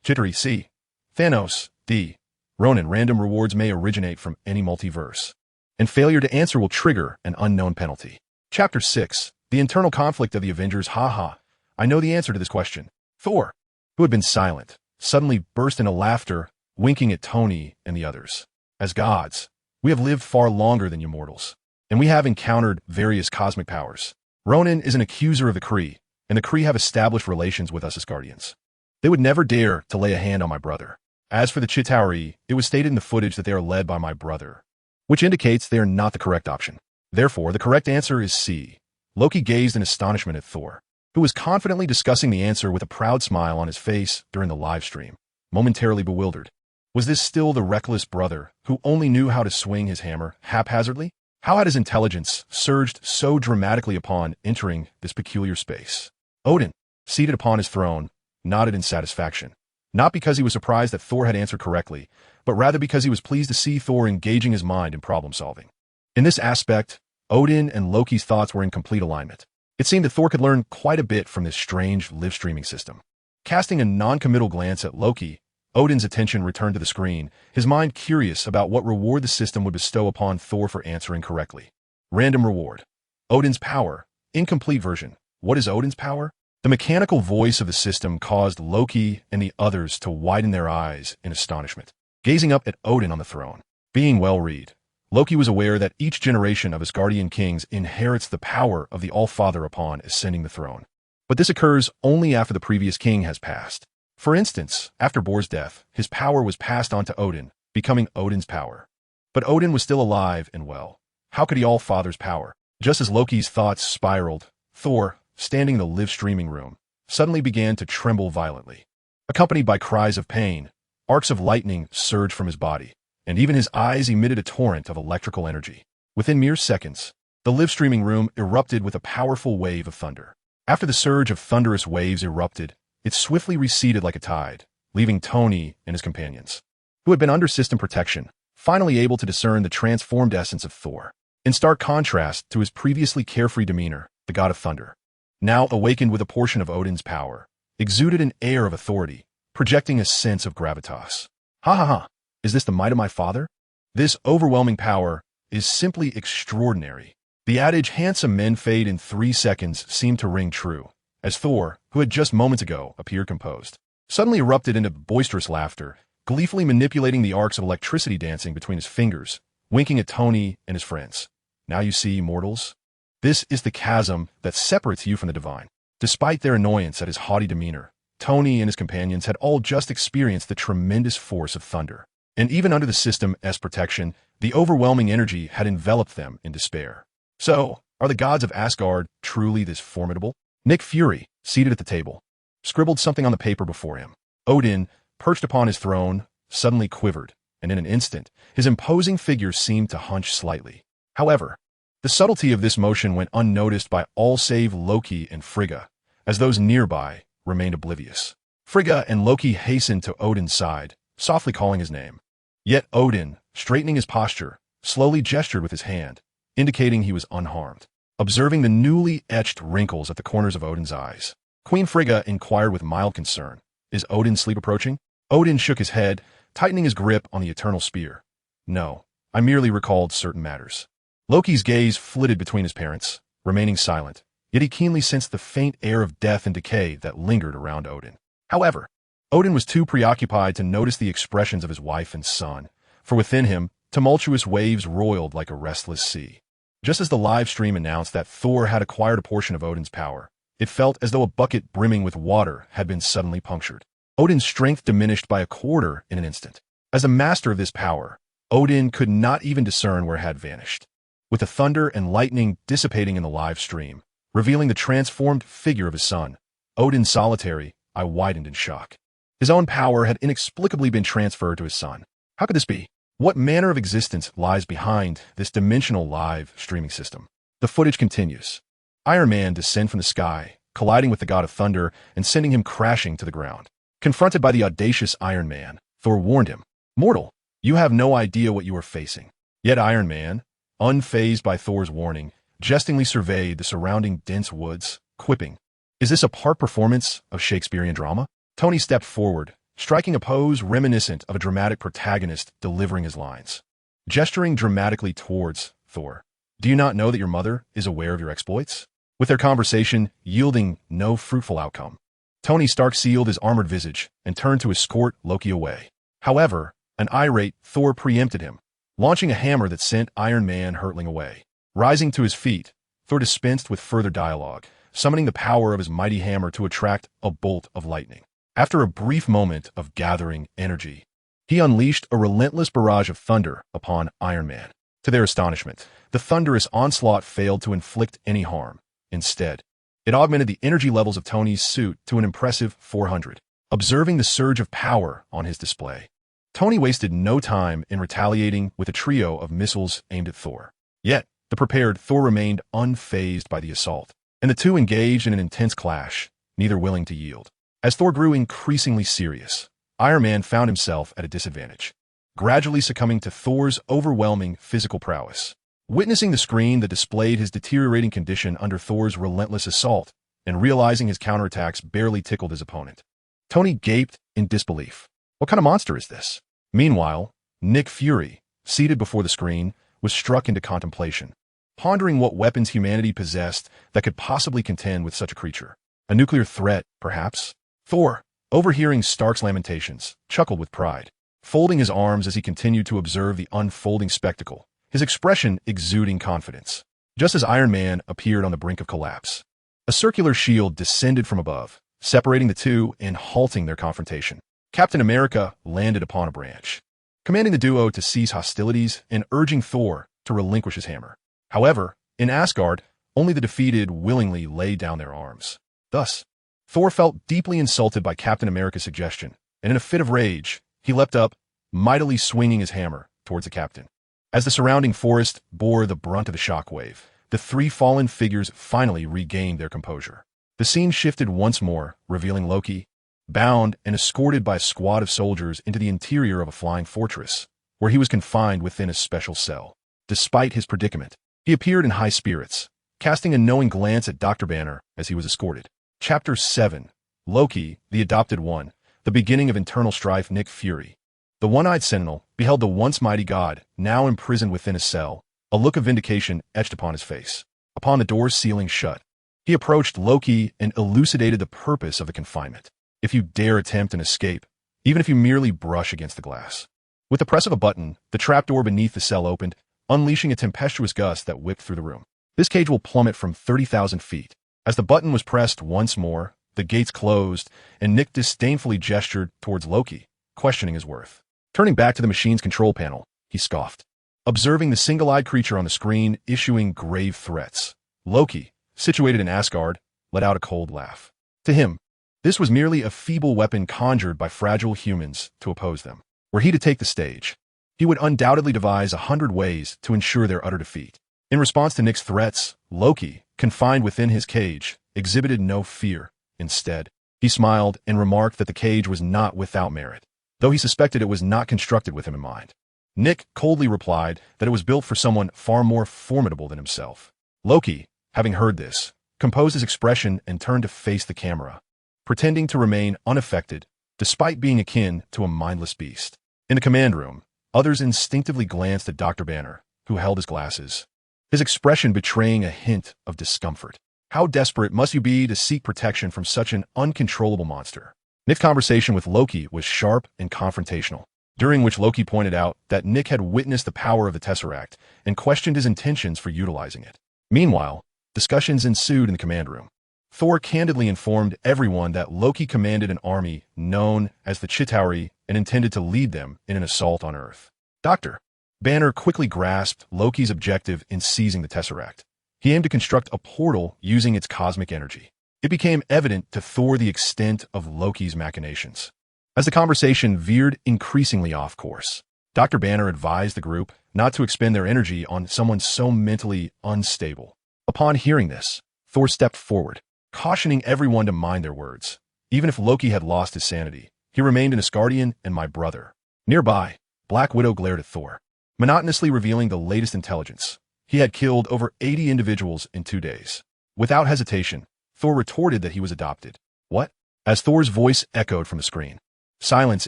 Chittery. C. Thanos. D. Ronan. Random rewards may originate from any multiverse, and failure to answer will trigger an unknown penalty. Chapter 6. The internal conflict of the Avengers. Haha. I know the answer to this question. Thor, who had been silent, suddenly burst into laughter, winking at Tony and the others. As gods, we have lived far longer than you mortals, and we have encountered various cosmic powers. Ronan is an accuser of the Kree, and the Kree have established relations with us as guardians. They would never dare to lay a hand on my brother. As for the Chitauri, it was stated in the footage that they are led by my brother, which indicates they are not the correct option. Therefore, the correct answer is C. Loki gazed in astonishment at Thor, who was confidently discussing the answer with a proud smile on his face during the live stream, momentarily bewildered. Was this still the reckless brother who only knew how to swing his hammer haphazardly? How had his intelligence surged so dramatically upon entering this peculiar space? Odin, seated upon his throne, nodded in satisfaction, not because he was surprised that Thor had answered correctly, but rather because he was pleased to see Thor engaging his mind in problem-solving. In this aspect, Odin and Loki's thoughts were in complete alignment. It seemed that Thor could learn quite a bit from this strange live-streaming system. Casting a non-committal glance at Loki, Odin's attention returned to the screen, his mind curious about what reward the system would bestow upon Thor for answering correctly. Random reward. Odin's power. Incomplete version. What is Odin's power? The mechanical voice of the system caused Loki and the others to widen their eyes in astonishment, gazing up at Odin on the throne. Being well-read, Loki was aware that each generation of his guardian kings inherits the power of the All-Father upon ascending the throne. But this occurs only after the previous king has passed. For instance, after Bor's death, his power was passed on to Odin, becoming Odin's power. But Odin was still alive and well. How could he All-Father's power? Just as Loki's thoughts spiraled, Thor, standing in the live-streaming room, suddenly began to tremble violently. Accompanied by cries of pain, arcs of lightning surged from his body, and even his eyes emitted a torrent of electrical energy. Within mere seconds, the live-streaming room erupted with a powerful wave of thunder. After the surge of thunderous waves erupted, it swiftly receded like a tide, leaving Tony and his companions, who had been under system protection, finally able to discern the transformed essence of Thor. In stark contrast to his previously carefree demeanor, the god of thunder, now awakened with a portion of Odin's power, exuded an air of authority, projecting a sense of gravitas. Ha ha ha! Is this the might of my father? This overwhelming power is simply extraordinary. The adage, handsome men fade in 3 seconds, seemed to ring true, as Thor, who had just moments ago appeared composed, suddenly erupted into boisterous laughter, gleefully manipulating the arcs of electricity dancing between his fingers, winking at Tony and his friends. Now you see, mortals, this is the chasm that separates you from the divine. Despite their annoyance at his haughty demeanor, Tony and his companions had all just experienced the tremendous force of thunder. And even under the system's protection, the overwhelming energy had enveloped them in despair. So, are the gods of Asgard truly this formidable? Nick Fury, seated at the table, scribbled something on the paper before him. Odin, perched upon his throne, suddenly quivered, and in an instant, his imposing figure seemed to hunch slightly. However, the subtlety of this motion went unnoticed by all save Loki and Frigga, as those nearby remained oblivious. Frigga and Loki hastened to Odin's side, softly calling his name. Yet Odin, straightening his posture, slowly gestured with his hand, indicating he was unharmed. Observing the newly etched wrinkles at the corners of Odin's eyes, Queen Frigga inquired with mild concern, Is Odin's sleep approaching? Odin shook his head, tightening his grip on the eternal spear. No, I merely recalled certain matters. Loki's gaze flitted between his parents, remaining silent, yet he keenly sensed the faint air of death and decay that lingered around Odin. However, Odin was too preoccupied to notice the expressions of his wife and son, for within him, tumultuous waves roiled like a restless sea. Just as the live stream announced that Thor had acquired a portion of Odin's power, It felt as though a bucket brimming with water had been suddenly punctured. Odin's strength diminished by a quarter in an instant. As a master of this power, Odin could not even discern where it had vanished. With the thunder and lightning dissipating in the live stream, revealing the transformed figure of his son, Odin's solitary eye widened in shock. His own power had inexplicably been transferred to his son. How could this be? What manner of existence lies behind this dimensional live streaming system? The footage continues. Iron Man descends from the sky, colliding with the god of thunder and sending him crashing to the ground. Confronted by the audacious Iron Man, Thor warned him, "Mortal, you have no idea what you are facing." Yet Iron Man, unfazed by Thor's warning, jestingly surveyed the surrounding dense woods, quipping, "Is this a part performance of Shakespearean drama?" Tony stepped forward, striking a pose reminiscent of a dramatic protagonist delivering his lines. Gesturing dramatically towards Thor, "Do you not know that your mother is aware of your exploits?" With their conversation yielding no fruitful outcome, Tony Stark sealed his armored visage and turned to escort Loki away. However, an irate Thor preempted him, launching a hammer that sent Iron Man hurtling away. Rising to his feet, Thor dispensed with further dialogue, summoning the power of his mighty hammer to attract a bolt of lightning. After a brief moment of gathering energy, he unleashed a relentless barrage of thunder upon Iron Man. To their astonishment, the thunderous onslaught failed to inflict any harm. Instead, it augmented the energy levels of Tony's suit to an impressive 400. Observing the surge of power on his display, Tony wasted no time in retaliating with a trio of missiles aimed at Thor. Yet, the prepared Thor remained unfazed by the assault, and the two engaged in an intense clash, neither willing to yield. As Thor grew increasingly serious, Iron Man found himself at a disadvantage, gradually succumbing to Thor's overwhelming physical prowess. Witnessing the screen that displayed his deteriorating condition under Thor's relentless assault, and realizing his counterattacks barely tickled his opponent, Tony gaped in disbelief. What kind of monster is this? Meanwhile, Nick Fury, seated before the screen, was struck into contemplation, pondering what weapons humanity possessed that could possibly contend with such a creature. A nuclear threat, perhaps? Thor, overhearing Stark's lamentations, chuckled with pride, folding his arms as he continued to observe the unfolding spectacle, his expression exuding confidence. Just as Iron Man appeared on the brink of collapse, a circular shield descended from above, separating the two and halting their confrontation. Captain America landed upon a branch, commanding the duo to cease hostilities and urging Thor to relinquish his hammer. However, in Asgard, only the defeated willingly laid down their arms. Thus, Thor felt deeply insulted by Captain America's suggestion, and in a fit of rage, he leapt up, mightily swinging his hammer towards the captain. As the surrounding forest bore the brunt of the shockwave, the three fallen figures finally regained their composure. The scene shifted once more, revealing Loki, bound and escorted by a squad of soldiers into the interior of a flying fortress, where he was confined within a special cell. Despite his predicament, he appeared in high spirits, casting a knowing glance at Dr. Banner as he was escorted. Chapter 7. Loki, the Adopted One, the beginning of internal strife. Nick Fury, the one-eyed sentinel, beheld the once mighty god, now imprisoned within a cell, a look of vindication etched upon his face. Upon the door's sealing shut, he approached Loki and elucidated the purpose of the confinement. "If you dare attempt an escape, even if you merely brush against the glass." With the press of a button, the trapdoor beneath the cell opened, unleashing a tempestuous gust that whipped through the room. "This cage will plummet from 30,000 feet. As the button was pressed once more, the gates closed, and Nick disdainfully gestured towards Loki, questioning his worth. Turning back to the machine's control panel, he scoffed, observing the single-eyed creature on the screen issuing grave threats. Loki, situated in Asgard, let out a cold laugh. To him, this was merely a feeble weapon conjured by fragile humans to oppose them. Were he to take the stage, he would undoubtedly devise 100 ways to ensure their utter defeat. In response to Nick's threats, Loki, confined within his cage, exhibited no fear. Instead, he smiled and remarked that the cage was not without merit, though he suspected it was not constructed with him in mind. Nick coldly replied that it was built for someone far more formidable than himself. Loki, having heard this, composed his expression and turned to face the camera, pretending to remain unaffected, despite being akin to a mindless beast. In the command room, others instinctively glanced at Dr. Banner, who held his glasses, his expression betraying a hint of discomfort. How desperate must you be to seek protection from such an uncontrollable monster? Nick's conversation with Loki was sharp and confrontational, during which Loki pointed out that Nick had witnessed the power of the Tesseract and questioned his intentions for utilizing it. Meanwhile, discussions ensued in the command room. Thor candidly informed everyone that Loki commanded an army known as the Chitauri and intended to lead them in an assault on Earth. Dr. Banner quickly grasped Loki's objective in seizing the Tesseract. He aimed to construct a portal using its cosmic energy. It became evident to Thor the extent of Loki's machinations. As the conversation veered increasingly off course, Dr. Banner advised the group not to expend their energy on someone so mentally unstable. Upon hearing this, Thor stepped forward, cautioning everyone to mind their words. Even if Loki had lost his sanity, he remained an Asgardian and my brother. Nearby, Black Widow glared at Thor, monotonously revealing the latest intelligence. He had killed over 80 individuals in 2 days. Without hesitation, Thor retorted that he was adopted. What? As Thor's voice echoed from the screen, silence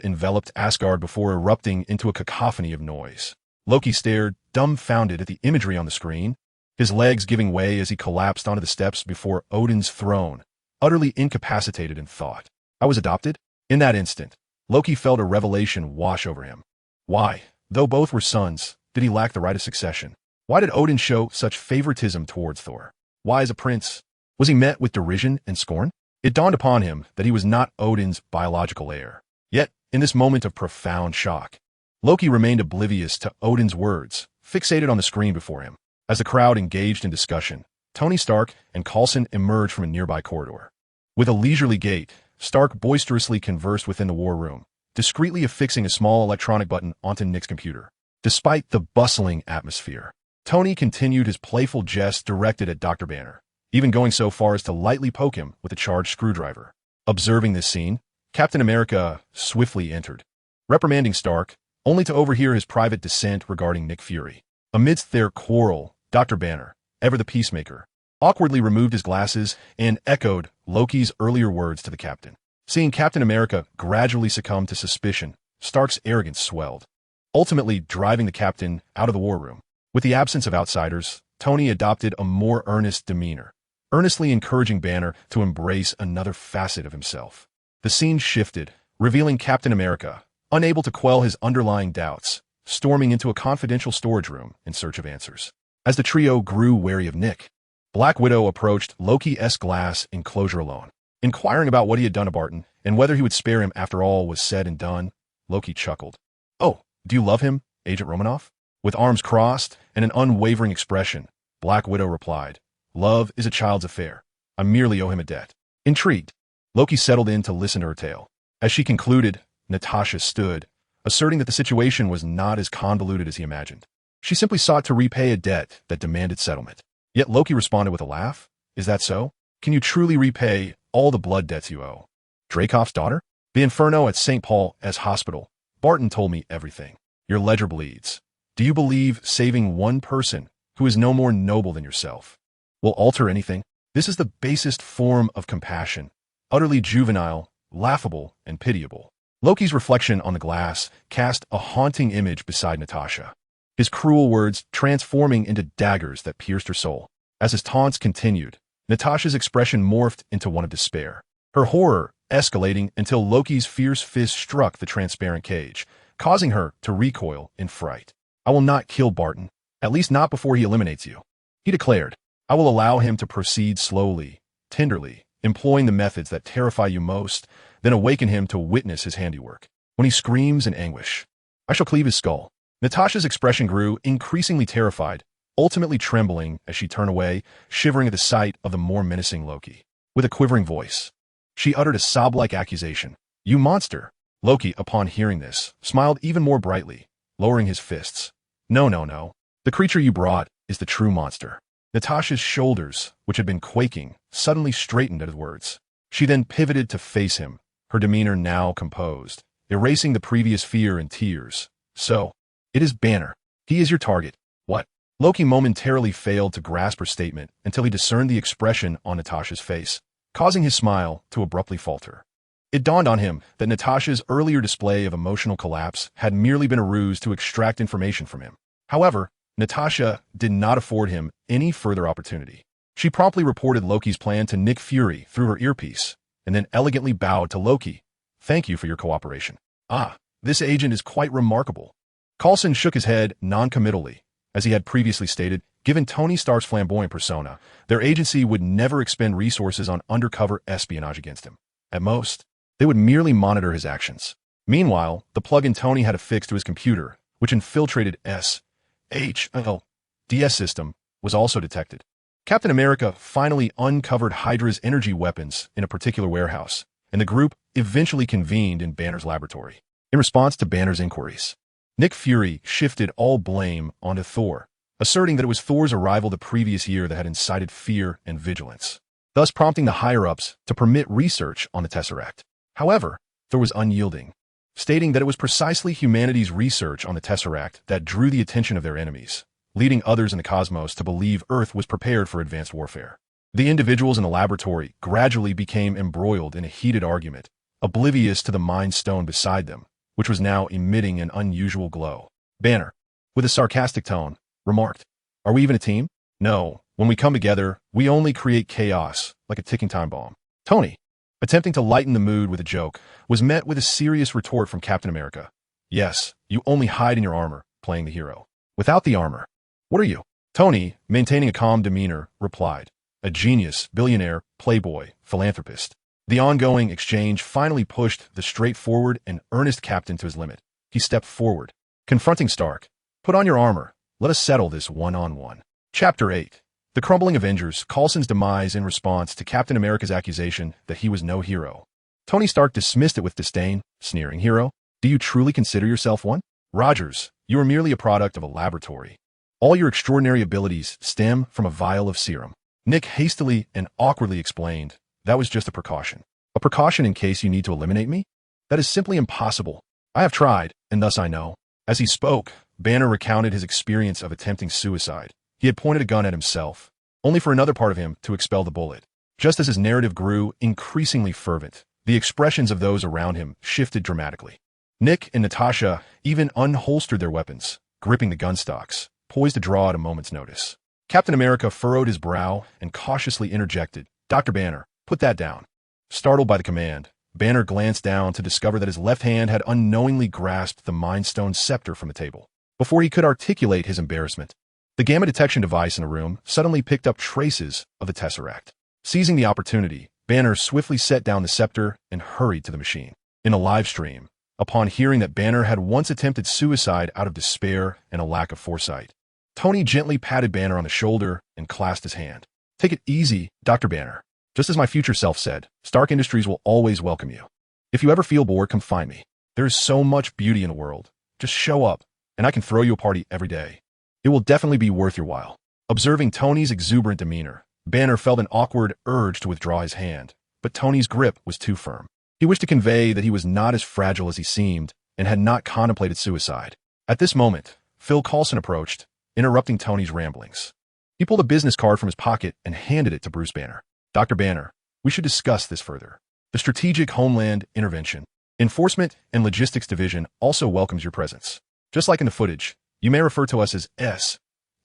enveloped Asgard before erupting into a cacophony of noise. Loki stared, dumbfounded at the imagery on the screen, his legs giving way as he collapsed onto the steps before Odin's throne, utterly incapacitated in thought. I was adopted? In that instant, Loki felt a revelation wash over him. Why, though both were sons, did he lack the right of succession? Why did Odin show such favoritism towards Thor? Why, as a prince, was he met with derision and scorn? It dawned upon him that he was not Odin's biological heir. Yet, in this moment of profound shock, Loki remained oblivious to Odin's words, fixated on the screen before him. As the crowd engaged in discussion, Tony Stark and Coulson emerged from a nearby corridor. With a leisurely gait, Stark boisterously conversed within the war room, discreetly affixing a small electronic button onto Nick's computer. Despite the bustling atmosphere, Tony continued his playful jest directed at Dr. Banner, even going so far as to lightly poke him with a charged screwdriver. Observing this scene, Captain America swiftly entered, reprimanding Stark, only to overhear his private dissent regarding Nick Fury. Amidst their quarrel, Dr. Banner, ever the peacemaker, awkwardly removed his glasses and echoed Loki's earlier words to the captain. Seeing Captain America gradually succumb to suspicion, Stark's arrogance swelled, ultimately driving the captain out of the war room. With the absence of outsiders, Tony adopted a more earnest demeanor, earnestly encouraging Banner to embrace another facet of himself. The scene shifted, revealing Captain America, unable to quell his underlying doubts, storming into a confidential storage room in search of answers. As the trio grew wary of Nick, Black Widow approached Loki's glass enclosure alone, inquiring about what he had done to Barton and whether he would spare him after all was said and done. Loki chuckled. Oh, do you love him, Agent Romanoff? With arms crossed and an unwavering expression, Black Widow replied, Love is a child's affair. I merely owe him a debt. Intrigued, Loki settled in to listen to her tale. As she concluded, Natasha stood, asserting that the situation was not as convoluted as he imagined. She simply sought to repay a debt that demanded settlement. Yet Loki responded with a laugh. Is that so? Can you truly repay all the blood debts you owe? Dracov's daughter? The Inferno at St. Paul's Hospital. Barton told me everything. Your ledger bleeds. Do you believe saving one person who is no more noble than yourself will alter anything? This is the basest form of compassion, utterly juvenile, laughable, and pitiable. Loki's reflection on the glass cast a haunting image beside Natasha, his cruel words transforming into daggers that pierced her soul. As his taunts continued, Natasha's expression morphed into one of despair, her horror escalating until Loki's fierce fist struck the transparent cage, causing her to recoil in fright. I will not kill Barton, at least not before he eliminates you, he declared. I will allow him to proceed slowly, tenderly, employing the methods that terrify you most, then awaken him to witness his handiwork. When he screams in anguish, I shall cleave his skull. Natasha's expression grew increasingly terrified, ultimately trembling as she turned away, shivering at the sight of the more menacing Loki. With a quivering voice, she uttered a sob-like accusation. You monster! Loki, upon hearing this, smiled even more brightly, lowering his fists. No, no, no. The creature you brought is the true monster. Natasha's shoulders, which had been quaking, suddenly straightened at his words. She then pivoted to face him, her demeanor now composed, erasing the previous fear and tears. So, it is Banner. He is your target. What? Loki momentarily failed to grasp her statement until he discerned the expression on Natasha's face, causing his smile to abruptly falter. It dawned on him that Natasha's earlier display of emotional collapse had merely been a ruse to extract information from him. However, Natasha did not afford him any further opportunity. She promptly reported Loki's plan to Nick Fury through her earpiece, and then elegantly bowed to Loki. Thank you for your cooperation. Ah, this agent is quite remarkable. Coulson shook his head non-committally. As he had previously stated, Given Tony Stark's flamboyant persona, their agency would never expend resources on undercover espionage against him. At most, they would merely monitor his actions. Meanwhile, the plug-in Tony had affixed to his computer, which infiltrated DS system, was also detected. Captain America finally uncovered Hydra's energy weapons in a particular warehouse, and the group eventually convened in Banner's laboratory. In response to Banner's inquiries, Nick Fury shifted all blame onto Thor, asserting that it was Thor's arrival the previous year that had incited fear and vigilance, thus prompting the higher-ups to permit research on the Tesseract. However, Thor was unyielding, stating that it was precisely humanity's research on the Tesseract that drew the attention of their enemies, leading others in the cosmos to believe Earth was prepared for advanced warfare. The individuals in the laboratory gradually became embroiled in a heated argument, oblivious to the Mind Stone beside them, which was now emitting an unusual glow. Banner, with a sarcastic tone, remarked, "Are we even a team? No, when we come together, we only create chaos, like a ticking time bomb." Tony, attempting to lighten the mood with a joke, was met with a serious retort from Captain America. "Yes, you only hide in your armor, playing the hero. Without the armor, what are you?" Tony, maintaining a calm demeanor, replied, "A genius, billionaire, playboy, philanthropist." The ongoing exchange finally pushed the straightforward and earnest captain to his limit. He stepped forward, confronting Stark. "Put on your armor. Let us settle this one-on-one." Chapter 8. The Crumbling Avengers, Coulson's demise in response to Captain America's accusation that he was no hero. Tony Stark dismissed it with disdain, sneering, "Hero? Do you truly consider yourself one? Rogers, you are merely a product of a laboratory. All your extraordinary abilities stem from a vial of serum." Nick hastily and awkwardly explained, "That was just a precaution. A precaution in case you need to eliminate me? That is simply impossible. I have tried, and thus I know." As he spoke, Banner recounted his experience of attempting suicide. He had pointed a gun at himself, only for another part of him to expel the bullet. Just as his narrative grew increasingly fervent, the expressions of those around him shifted dramatically. Nick and Natasha even unholstered their weapons, gripping the gun stocks, poised to draw at a moment's notice. Captain America furrowed his brow and cautiously interjected, "Dr. Banner, put that down." Startled by the command, Banner glanced down to discover that his left hand had unknowingly grasped the Mind Stone scepter from the table. Before he could articulate his embarrassment, the gamma detection device in the room suddenly picked up traces of the Tesseract. Seizing the opportunity, Banner swiftly set down the scepter and hurried to the machine. In a live stream, upon hearing that Banner had once attempted suicide out of despair and a lack of foresight, Tony gently patted Banner on the shoulder and clasped his hand. "Take it easy, Dr. Banner. Just as my future self said, Stark Industries will always welcome you. If you ever feel bored, come find me. There is so much beauty in the world. Just show up, and I can throw you a party every day. It will definitely be worth your while." Observing Tony's exuberant demeanor, Banner felt an awkward urge to withdraw his hand, but Tony's grip was too firm. He wished to convey that he was not as fragile as he seemed and had not contemplated suicide. At this moment, Phil Coulson approached, interrupting Tony's ramblings. He pulled a business card from his pocket and handed it to Bruce Banner. "Dr. Banner, we should discuss this further. The Strategic Homeland Intervention, Enforcement and Logistics Division also welcomes your presence. Just like in the footage, you may refer to us as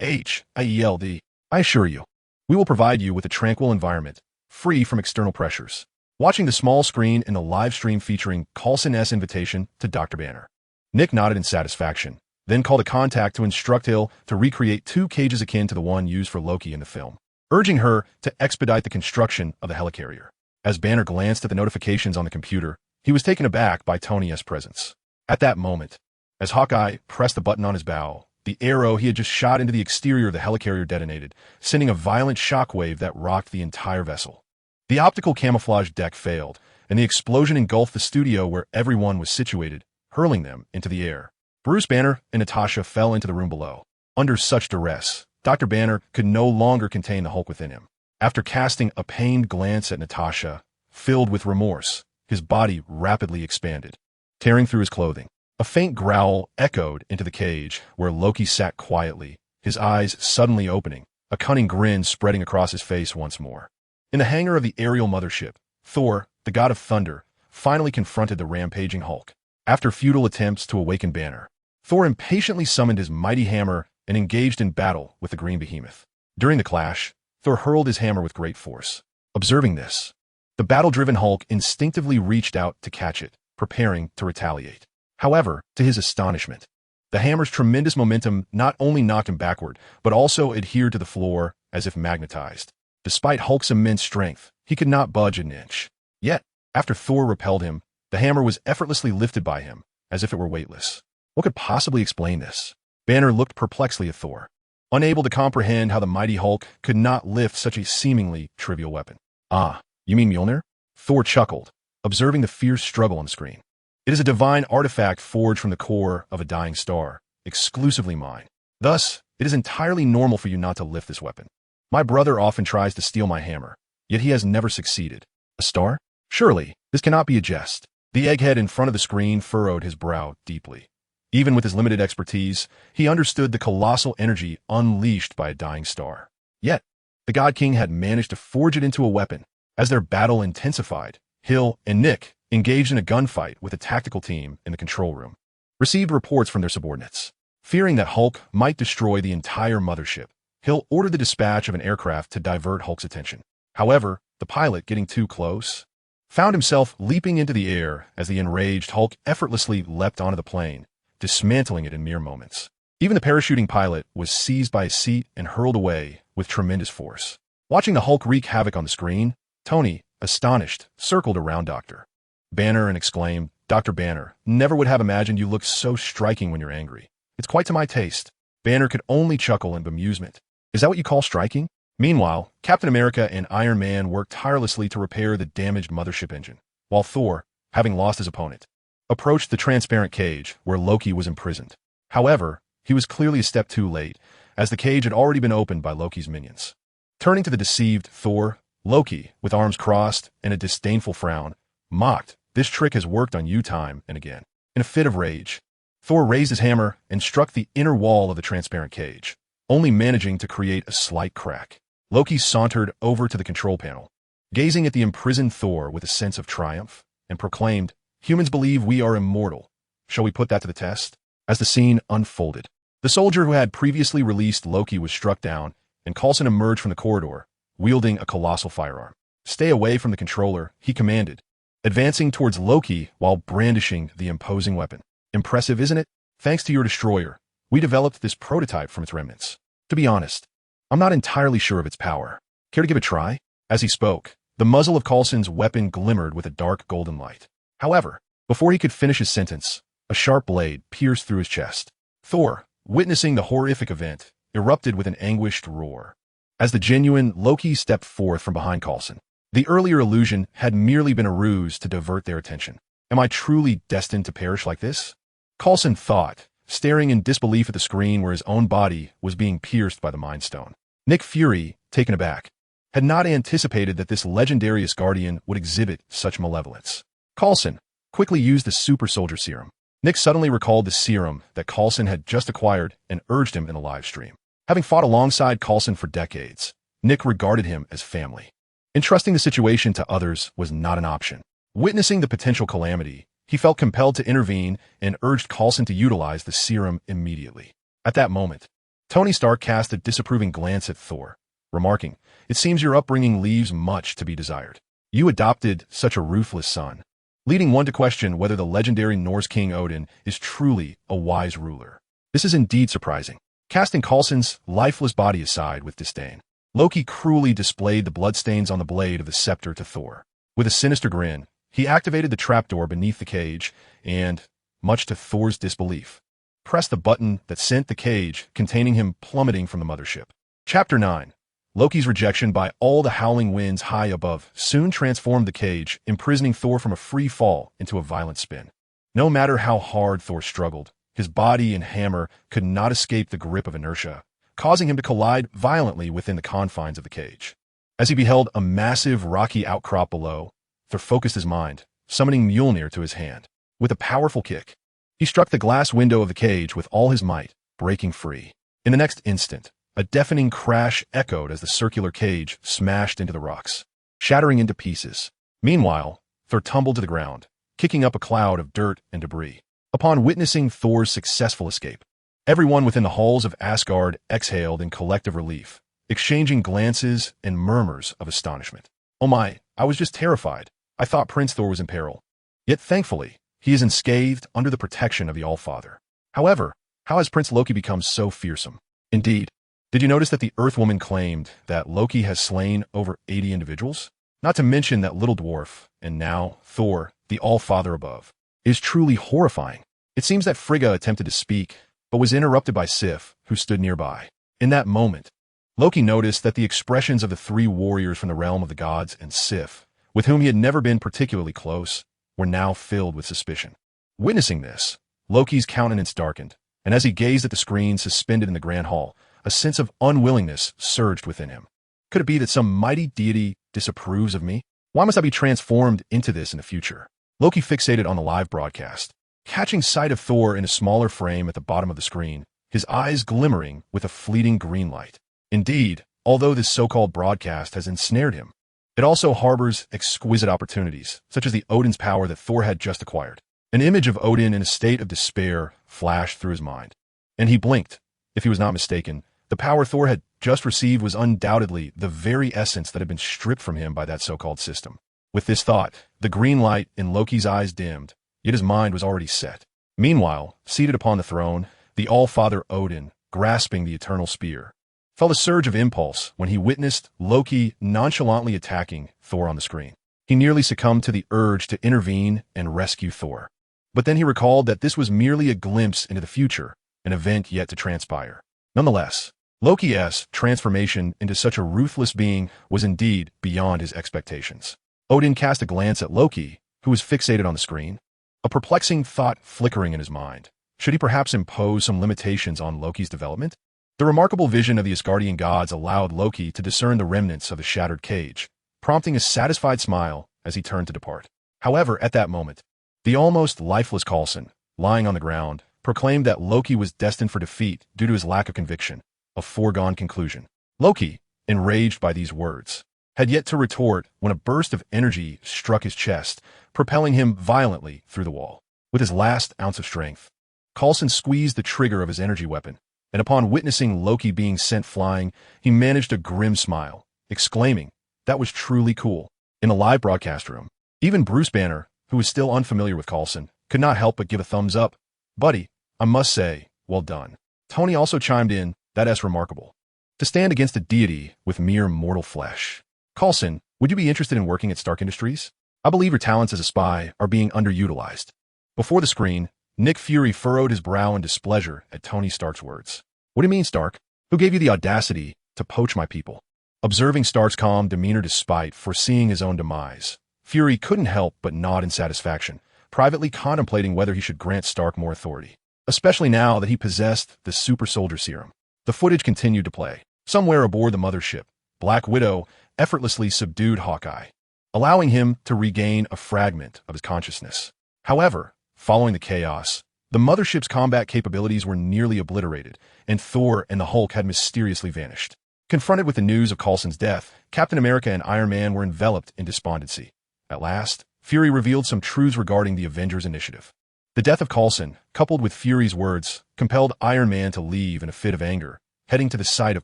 SHIELD. I assure you, we will provide you with a tranquil environment, free from external pressures." Watching the small screen in the live stream featuring Coulson's invitation to Dr. Banner, Nick nodded in satisfaction, then called a contact to instruct Hill to recreate 2 cages akin to the one used for Loki in the film, urging her to expedite the construction of the helicarrier. As Banner glanced at the notifications on the computer, he was taken aback by Tony's presence. At that moment, as Hawkeye pressed the button on his bow, the arrow he had just shot into the exterior of the helicarrier detonated, sending a violent shockwave that rocked the entire vessel. The optical camouflage deck failed, and the explosion engulfed the studio where everyone was situated, hurling them into the air. Bruce Banner and Natasha fell into the room below. Under such duress, Dr. Banner could no longer contain the Hulk within him. After casting a pained glance at Natasha, filled with remorse, his body rapidly expanded, tearing through his clothing. A faint growl echoed into the cage where Loki sat quietly, his eyes suddenly opening, a cunning grin spreading across his face once more. In the hangar of the aerial mothership, Thor, the god of thunder, finally confronted the rampaging Hulk. After futile attempts to awaken Banner, Thor impatiently summoned his mighty hammer and engaged in battle with the green behemoth. During the clash, Thor hurled his hammer with great force. Observing this, the battle-driven Hulk instinctively reached out to catch it, preparing to retaliate. However, to his astonishment, The hammer's tremendous momentum not only knocked him backward, but also adhered to the floor as if magnetized. Despite Hulk's immense strength, he could not budge an inch. Yet, after Thor repelled him, the hammer was effortlessly lifted by him, as if it were weightless. What could possibly explain this? Banner looked perplexedly at Thor, unable to comprehend how the mighty Hulk could not lift such a seemingly trivial weapon. Ah, you mean Mjolnir? Thor chuckled, observing the fierce struggle on the screen. It is a divine artifact forged from the core of a dying star, exclusively mine. Thus, it is entirely normal for you not to lift this weapon. My brother often tries to steal my hammer, yet he has never succeeded. A star? Surely, this cannot be a jest. The egghead in front of the screen furrowed his brow deeply. Even with his limited expertise, he understood the colossal energy unleashed by a dying star. Yet, the God King had managed to forge it into a weapon. As their battle intensified, Hill and Nick engaged in a gunfight with a tactical team in the control room, received reports from their subordinates. Fearing that Hulk might destroy the entire mothership, Hill ordered the dispatch of an aircraft to divert Hulk's attention. However, the pilot, getting too close, found himself leaping into the air as the enraged Hulk effortlessly leapt onto the plane, dismantling it in mere moments. Even the parachuting pilot was seized by his seat and hurled away with tremendous force. Watching the Hulk wreak havoc on the screen, Tony, astonished, circled around Dr. Banner and exclaimed, "Dr. Banner, never would have imagined you look so striking when you're angry. It's quite to my taste." Banner could only chuckle in bemusement. "Is that what you call striking?" Meanwhile, Captain America and Iron Man worked tirelessly to repair the damaged mothership engine, while Thor, having lost his opponent, approached the transparent cage where Loki was imprisoned. However, he was clearly a step too late, as the cage had already been opened by Loki's minions. Turning to the deceived Thor, Loki, with arms crossed and a disdainful frown, mocked, "This trick has worked on you time and again." In a fit of rage, Thor raised his hammer and struck the inner wall of the transparent cage, only managing to create a slight crack. Loki sauntered over to the control panel, gazing at the imprisoned Thor with a sense of triumph, and proclaimed, "Humans believe we are immortal. Shall we put that to the test?" As the scene unfolded, the soldier who had previously released Loki was struck down, and Coulson emerged from the corridor, wielding a colossal firearm. "Stay away from the controller," he commanded, advancing towards Loki while brandishing the imposing weapon. "Impressive, isn't it? Thanks to your destroyer, we developed this prototype from its remnants. To be honest, I'm not entirely sure of its power. Care to give it a try?" As he spoke, the muzzle of Coulson's weapon glimmered with a dark golden light. However, before he could finish his sentence, a sharp blade pierced through his chest. Thor, witnessing the horrific event, erupted with an anguished roar. As the genuine Loki stepped forth from behind Coulson, the earlier illusion had merely been a ruse to divert their attention. "Am I truly destined to perish like this?" Coulson thought, staring in disbelief at the screen where his own body was being pierced by the Mind Stone. Nick Fury, taken aback, had not anticipated that this legendary Asgardian would exhibit such malevolence. Coulson quickly used the super soldier serum. Nick suddenly recalled the serum that Coulson had just acquired and urged him in a live stream. Having fought alongside Coulson for decades, Nick regarded him as family. Entrusting the situation to others was not an option. Witnessing the potential calamity, he felt compelled to intervene and urged Coulson to utilize the serum immediately. At that moment, Tony Stark cast a disapproving glance at Thor, remarking, "It seems your upbringing leaves much to be desired. You adopted such a ruthless son," leading one to question whether the legendary Norse king Odin is truly a wise ruler. This is indeed surprising. Casting Coulson's lifeless body aside with disdain, Loki cruelly displayed the bloodstains on the blade of the scepter to Thor. With a sinister grin, he activated the trapdoor beneath the cage and, much to Thor's disbelief, pressed the button that sent the cage containing him plummeting from the mothership. Chapter 9. Loki's rejection by all the howling winds high above soon transformed the cage, imprisoning Thor from a free fall into a violent spin. No matter how hard Thor struggled, his body and hammer could not escape the grip of inertia, causing him to collide violently within the confines of the cage. As he beheld a massive rocky outcrop below, Thor focused his mind, summoning Mjolnir to his hand. With a powerful kick, he struck the glass window of the cage with all his might, breaking free. In the next instant, a deafening crash echoed as the circular cage smashed into the rocks, shattering into pieces. Meanwhile, Thor tumbled to the ground, kicking up a cloud of dirt and debris. Upon witnessing Thor's successful escape, everyone within the halls of Asgard exhaled in collective relief, exchanging glances and murmurs of astonishment. "Oh my, I was just terrified. I thought Prince Thor was in peril. Yet thankfully, he is unscathed under the protection of the All-Father." However, How has Prince Loki become so fearsome? Indeed. Did you notice that the Earthwoman claimed that Loki has slain over 80 individuals? Not to mention that little dwarf, and now Thor, the All-Father above, is truly horrifying. It seems that Frigga attempted to speak, but was interrupted by Sif, who stood nearby. In that moment, Loki noticed that the expressions of the three warriors from the realm of the gods and Sif, with whom he had never been particularly close, were now filled with suspicion. Witnessing this, Loki's countenance darkened, and as he gazed at the screen suspended in the grand hall, a sense of unwillingness surged within him. Could it be that some mighty deity disapproves of me? Why must I be transformed into this in the future? Loki fixated on the live broadcast, catching sight of Thor in a smaller frame at the bottom of the screen, his eyes glimmering with a fleeting green light. Indeed, although this so-called broadcast has ensnared him, it also harbors exquisite opportunities, such as the Odin's power that Thor had just acquired. An image of Odin in a state of despair flashed through his mind, and he blinked. If he was not mistaken, the power Thor had just received was undoubtedly the very essence that had been stripped from him by that so-called system. With this thought, the green light in Loki's eyes dimmed, yet his mind was already set. Meanwhile, seated upon the throne, the All-Father Odin, grasping the eternal spear, felt a surge of impulse when he witnessed Loki nonchalantly attacking Thor on the screen. He nearly succumbed to the urge to intervene and rescue Thor. But then he recalled that this was merely a glimpse into the future, an event yet to transpire. Nonetheless, Loki's transformation into such a ruthless being was indeed beyond his expectations. Odin cast a glance at Loki, who was fixated on the screen, a perplexing thought flickering in his mind. Should he perhaps impose some limitations on Loki's development? The remarkable vision of the Asgardian gods allowed Loki to discern the remnants of the shattered cage, prompting a satisfied smile as he turned to depart. However, at that moment, the almost lifeless Coulson, lying on the ground, proclaimed that Loki was destined for defeat due to his lack of conviction, a foregone conclusion. Loki, enraged by these words, had yet to retort when a burst of energy struck his chest, propelling him violently through the wall. With his last ounce of strength, Coulson squeezed the trigger of his energy weapon, and upon witnessing Loki being sent flying, he managed a grim smile, exclaiming, "That was truly cool." In the live broadcast room, even Bruce Banner, who was still unfamiliar with Coulson, could not help but give a thumbs up. "Buddy, I must say, well done." Tony also chimed in, "That's remarkable. To stand against a deity with mere mortal flesh. Coulson, would you be interested in working at Stark Industries? I believe your talents as a spy are being underutilized." Before the screen, Nick Fury furrowed his brow in displeasure at Tony Stark's words. "What do you mean, Stark? Who gave you the audacity to poach my people?" Observing Stark's calm demeanor despite foreseeing his own demise, Fury couldn't help but nod in satisfaction, privately contemplating whether he should grant Stark more authority, especially now that he possessed the super soldier serum. The footage continued to play. Somewhere aboard the mothership, Black Widow effortlessly subdued Hawkeye, allowing him to regain a fragment of his consciousness. However, following the chaos, the mothership's combat capabilities were nearly obliterated, and Thor and the Hulk had mysteriously vanished. Confronted with the news of Coulson's death, Captain America and Iron Man were enveloped in despondency. At last, Fury revealed some truths regarding the Avengers initiative. The death of Coulson, coupled with Fury's words, compelled Iron Man to leave in a fit of anger, heading to the site of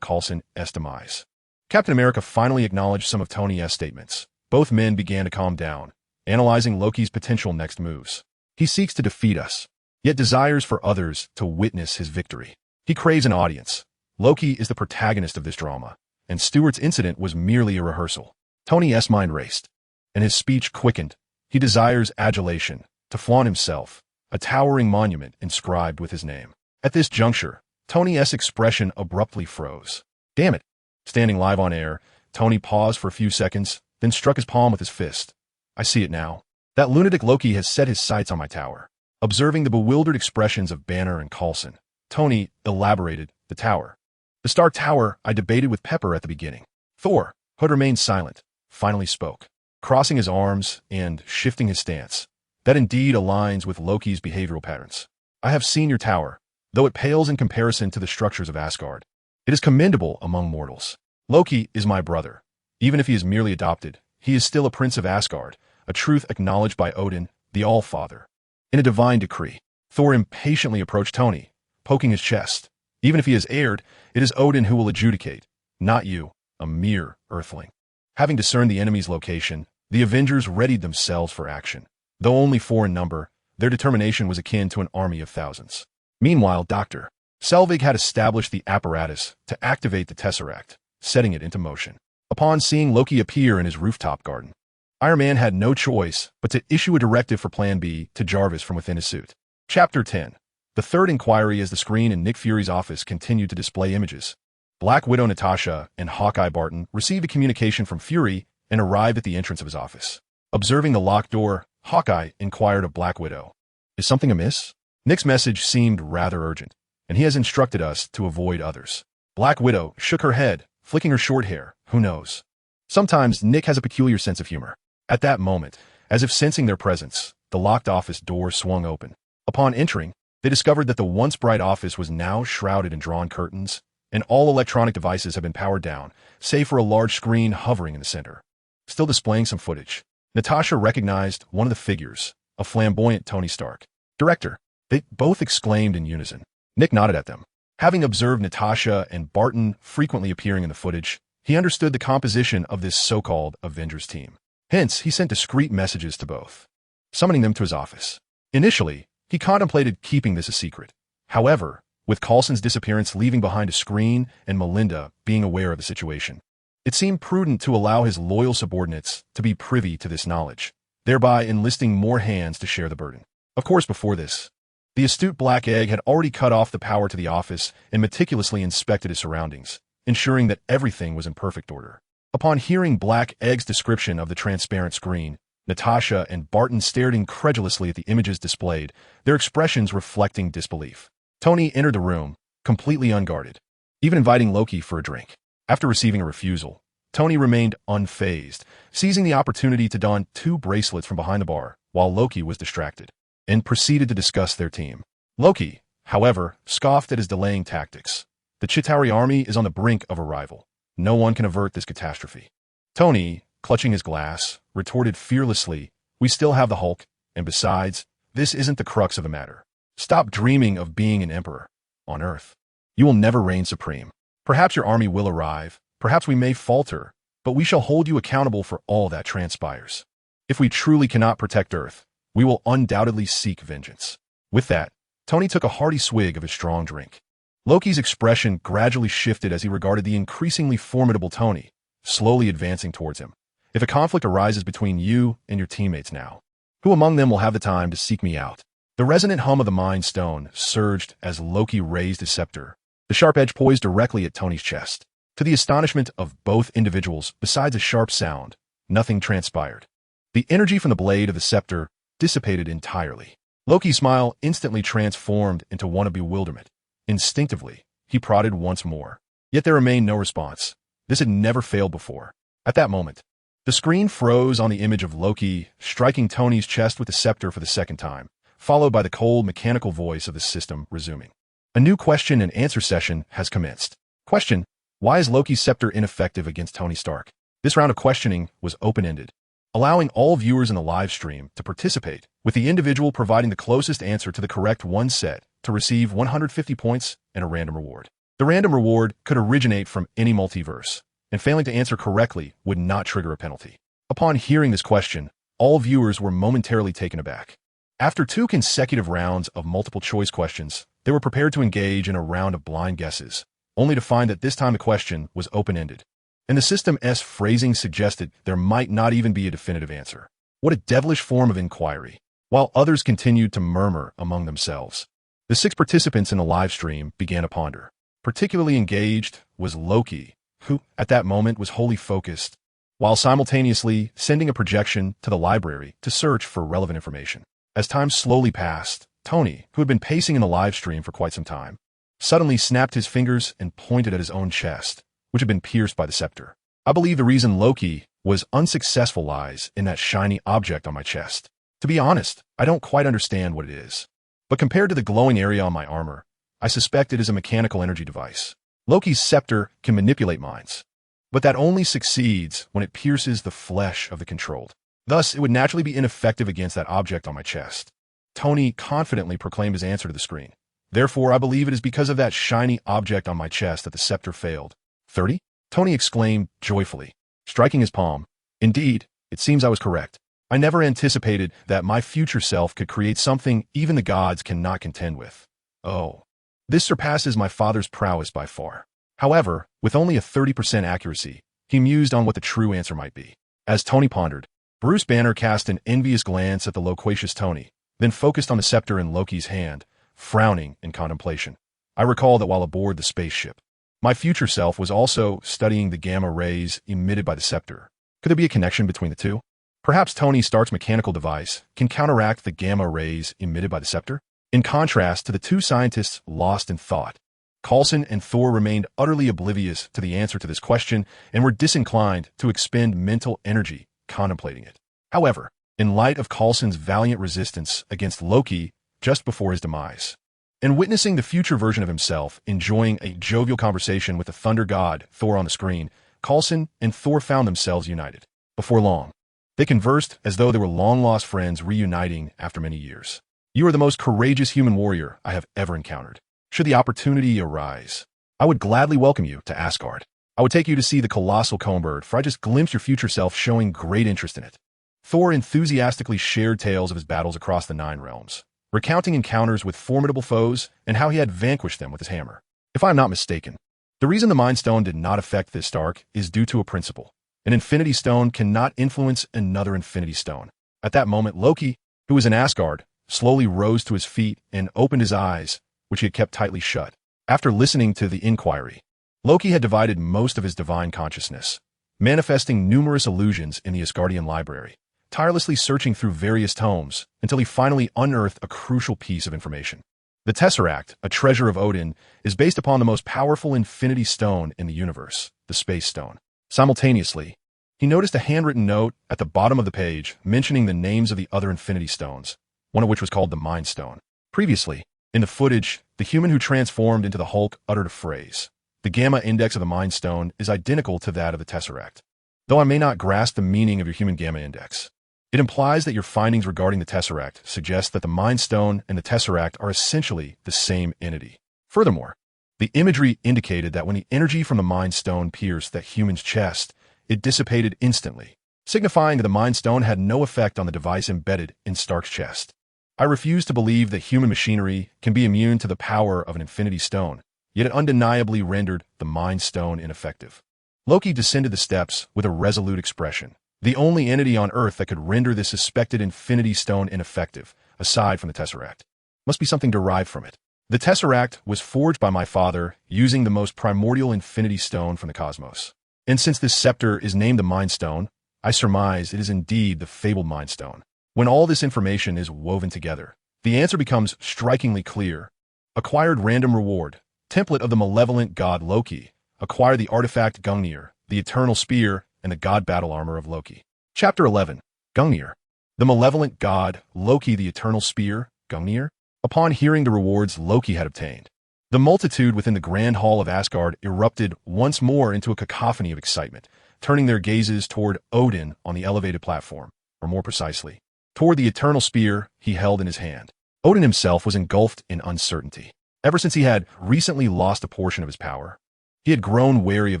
Coulson's demise. Captain America finally acknowledged some of Tony's statements. Both men began to calm down, analyzing Loki's potential next moves. He seeks to defeat us, yet desires for others to witness his victory. He craves an audience. Loki is the protagonist of this drama, and Stewart's incident was merely a rehearsal. Tony's mind raced, and his speech quickened. He desires adulation, to flaunt himself, a towering monument inscribed with his name. At this juncture, Tony's expression abruptly froze. "Damn it." Standing live on air, Tony paused for a few seconds, then struck his palm with his fist. "I see it now. That lunatic Loki has set his sights on my tower." Observing the bewildered expressions of Banner and Coulson, Tony elaborated, "The tower. The Stark Tower I debated with Pepper at the beginning." Thor, who had remained silent, finally spoke, crossing his arms and shifting his stance. "That indeed aligns with Loki's behavioral patterns. I have seen your tower, though it pales in comparison to the structures of Asgard. It is commendable among mortals. Loki is my brother. Even if he is merely adopted, he is still a prince of Asgard, a truth acknowledged by Odin, the All-Father. In a divine decree." Thor impatiently approached Tony, poking his chest. "Even if he has erred, it is Odin who will adjudicate, not you, a mere earthling." Having discerned the enemy's location, the Avengers readied themselves for action. Though only 4 in number, their determination was akin to an army of thousands. Meanwhile, Dr. Selvig had established the apparatus to activate the Tesseract, setting it into motion. Upon seeing Loki appear in his rooftop garden, Iron Man had no choice but to issue a directive for Plan B to Jarvis from within his suit. Chapter 10. The third inquiry. As the screen in Nick Fury's office continued to display images, Black Widow Natasha and Hawkeye Barton received a communication from Fury and arrived at the entrance of his office. Observing the locked door, Hawkeye inquired of Black Widow, "Is something amiss?" Nick's message seemed rather urgent, and he has instructed us to avoid others. Black Widow shook her head, flicking her short hair. Who knows? Sometimes Nick has a peculiar sense of humor. At that moment, as if sensing their presence, the locked office door swung open. Upon entering, they discovered that the once bright office was now shrouded in drawn curtains, and all electronic devices had been powered down, save for a large screen hovering in the center, still displaying some footage. Natasha recognized one of the figures, a flamboyant Tony Stark. "Director," they both exclaimed in unison. Nick nodded at them. Having observed Natasha and Barton frequently appearing in the footage, he understood the composition of this so-called Avengers team. Hence, he sent discreet messages to both, summoning them to his office. Initially, he contemplated keeping this a secret. However, with Coulson's disappearance leaving behind a screen and Melinda being aware of the situation, it seemed prudent to allow his loyal subordinates to be privy to this knowledge, thereby enlisting more hands to share the burden. Of course, before this, the astute Black Egg had already cut off the power to the office and meticulously inspected his surroundings, ensuring that everything was in perfect order. Upon hearing Black Egg's description of the transparent screen, Natasha and Barton stared incredulously at the images displayed, their expressions reflecting disbelief. Tony entered the room, completely unguarded, even inviting Loki for a drink. After receiving a refusal, Tony remained unfazed, seizing the opportunity to don 2 bracelets from behind the bar while Loki was distracted, and proceeded to discuss their team. Loki, however, scoffed at his delaying tactics. The Chitauri army is on the brink of arrival. No one can avert this catastrophe. Tony, clutching his glass, retorted fearlessly, "We still have the Hulk, and besides, this isn't the crux of the matter. Stop dreaming of being an emperor on Earth. You will never reign supreme. Perhaps your army will arrive, perhaps we may falter, but we shall hold you accountable for all that transpires. If we truly cannot protect Earth, we will undoubtedly seek vengeance." With that, Tony took a hearty swig of his strong drink. Loki's expression gradually shifted as he regarded the increasingly formidable Tony, slowly advancing towards him. "If a conflict arises between you and your teammates now, who among them will have the time to seek me out?" The resonant hum of the Mind Stone surged as Loki raised his scepter, the sharp edge poised directly at Tony's chest. To the astonishment of both individuals, besides a sharp sound, nothing transpired. The energy from the blade of the scepter dissipated entirely. Loki's smile instantly transformed into one of bewilderment. Instinctively, he prodded once more. Yet there remained no response. This had never failed before. At that moment, the screen froze on the image of Loki striking Tony's chest with the scepter for the second time, followed by the cold, mechanical voice of the system resuming. "A new question and answer session has commenced. Question: Why is Loki's scepter ineffective against Tony Stark?" This round of questioning was open-ended, allowing all viewers in the live stream to participate, with the individual providing the closest answer to the correct one set to receive 150 points and a random reward. The random reward could originate from any multiverse, and failing to answer correctly would not trigger a penalty. Upon hearing this question, all viewers were momentarily taken aback. After 2 consecutive rounds of multiple-choice questions, they were prepared to engage in a round of blind guesses, only to find that this time the question was open-ended, and the system's phrasing suggested there might not even be a definitive answer. What a devilish form of inquiry! While others continued to murmur among themselves, the 6 participants in the live stream began to ponder. Particularly engaged was Loki, who, at that moment, was wholly focused, while simultaneously sending a projection to the library to search for relevant information. As time slowly passed, Tony, who had been pacing in the live stream for quite some time, suddenly snapped his fingers and pointed at his own chest, which had been pierced by the scepter. "I believe the reason Loki was unsuccessful lies in that shiny object on my chest. To be honest, I don't quite understand what it is. But compared to the glowing area on my armor, I suspect it is a mechanical energy device. Loki's scepter can manipulate minds, but that only succeeds when it pierces the flesh of the controlled. Thus, it would naturally be ineffective against that object on my chest." Tony confidently proclaimed his answer to the screen. "Therefore, I believe it is because of that shiny object on my chest that the scepter failed." 30? Tony exclaimed joyfully, striking his palm. "Indeed, it seems I was correct. I never anticipated that my future self could create something even the gods cannot contend with. Oh, This surpasses my father's prowess by far. However, with only a 30% accuracy, he mused on what the true answer might be. As Tony pondered, Bruce Banner cast an envious glance at the loquacious Tony, then focused on the scepter in Loki's hand, frowning in contemplation. I recall that while aboard the spaceship, my future self was also studying the gamma rays emitted by the scepter. Could there be a connection between the two? Perhaps Tony Stark's mechanical device can counteract the gamma rays emitted by the scepter? In contrast to the two scientists lost in thought, Coulson and Thor remained utterly oblivious to the answer to this question and were disinclined to expend mental energy contemplating it. However, in light of Coulson's valiant resistance against Loki just before his demise, and witnessing the future version of himself enjoying a jovial conversation with the thunder god Thor on the screen, Coulson and Thor found themselves united. Before long, they conversed as though they were long-lost friends reuniting after many years. "You are the most courageous human warrior I have ever encountered. Should the opportunity arise, I would gladly welcome you to Asgard. I would take you to see the colossal comb bird, for I just glimpsed your future self showing great interest in it." Thor enthusiastically shared tales of his battles across the 9 realms, recounting encounters with formidable foes and how he had vanquished them with his hammer. If I am not mistaken, the reason the Mind Stone did not affect this Stark is due to a principle. An Infinity Stone cannot influence another Infinity Stone. At that moment, Loki, who was in Asgard, slowly rose to his feet and opened his eyes, which he had kept tightly shut. After listening to the inquiry, Loki had divided most of his divine consciousness, manifesting numerous illusions in the Asgardian library, tirelessly searching through various tomes until he finally unearthed a crucial piece of information. The Tesseract, a treasure of Odin, is based upon the most powerful Infinity Stone in the universe, the Space Stone. Simultaneously, he noticed a handwritten note at the bottom of the page mentioning the names of the other Infinity Stones, one of which was called the Mind Stone. Previously, in the footage, the human who transformed into the Hulk uttered a phrase. The gamma index of the Mind Stone is identical to that of the Tesseract. Though I may not grasp the meaning of your human gamma index, it implies that your findings regarding the Tesseract suggest that the Mind Stone and the Tesseract are essentially the same entity. Furthermore, the imagery indicated that when the energy from the Mind Stone pierced that human's chest, it dissipated instantly, signifying that the Mind Stone had no effect on the device embedded in Stark's chest. I refuse to believe that human machinery can be immune to the power of an Infinity Stone, yet it undeniably rendered the Mind Stone ineffective. Loki descended the steps with a resolute expression. The only entity on Earth that could render this suspected Infinity Stone ineffective, aside from the Tesseract, must be something derived from it. The Tesseract was forged by my father using the most primordial Infinity Stone from the cosmos. And since this scepter is named the Mind Stone, I surmise it is indeed the fabled Mind Stone. When all this information is woven together, the answer becomes strikingly clear. Acquired random reward. Template of the malevolent god Loki. Acquire the artifact Gungnir, the eternal spear, and the god battle armor of Loki. Chapter 11. Gungnir. The malevolent god, Loki the eternal spear, Gungnir. Upon hearing the rewards Loki had obtained, the multitude within the grand hall of Asgard erupted once more into a cacophony of excitement, turning their gazes toward Odin on the elevated platform, or more precisely, toward the eternal spear he held in his hand. Odin himself was engulfed in uncertainty. Ever since he had recently lost a portion of his power, he had grown wary of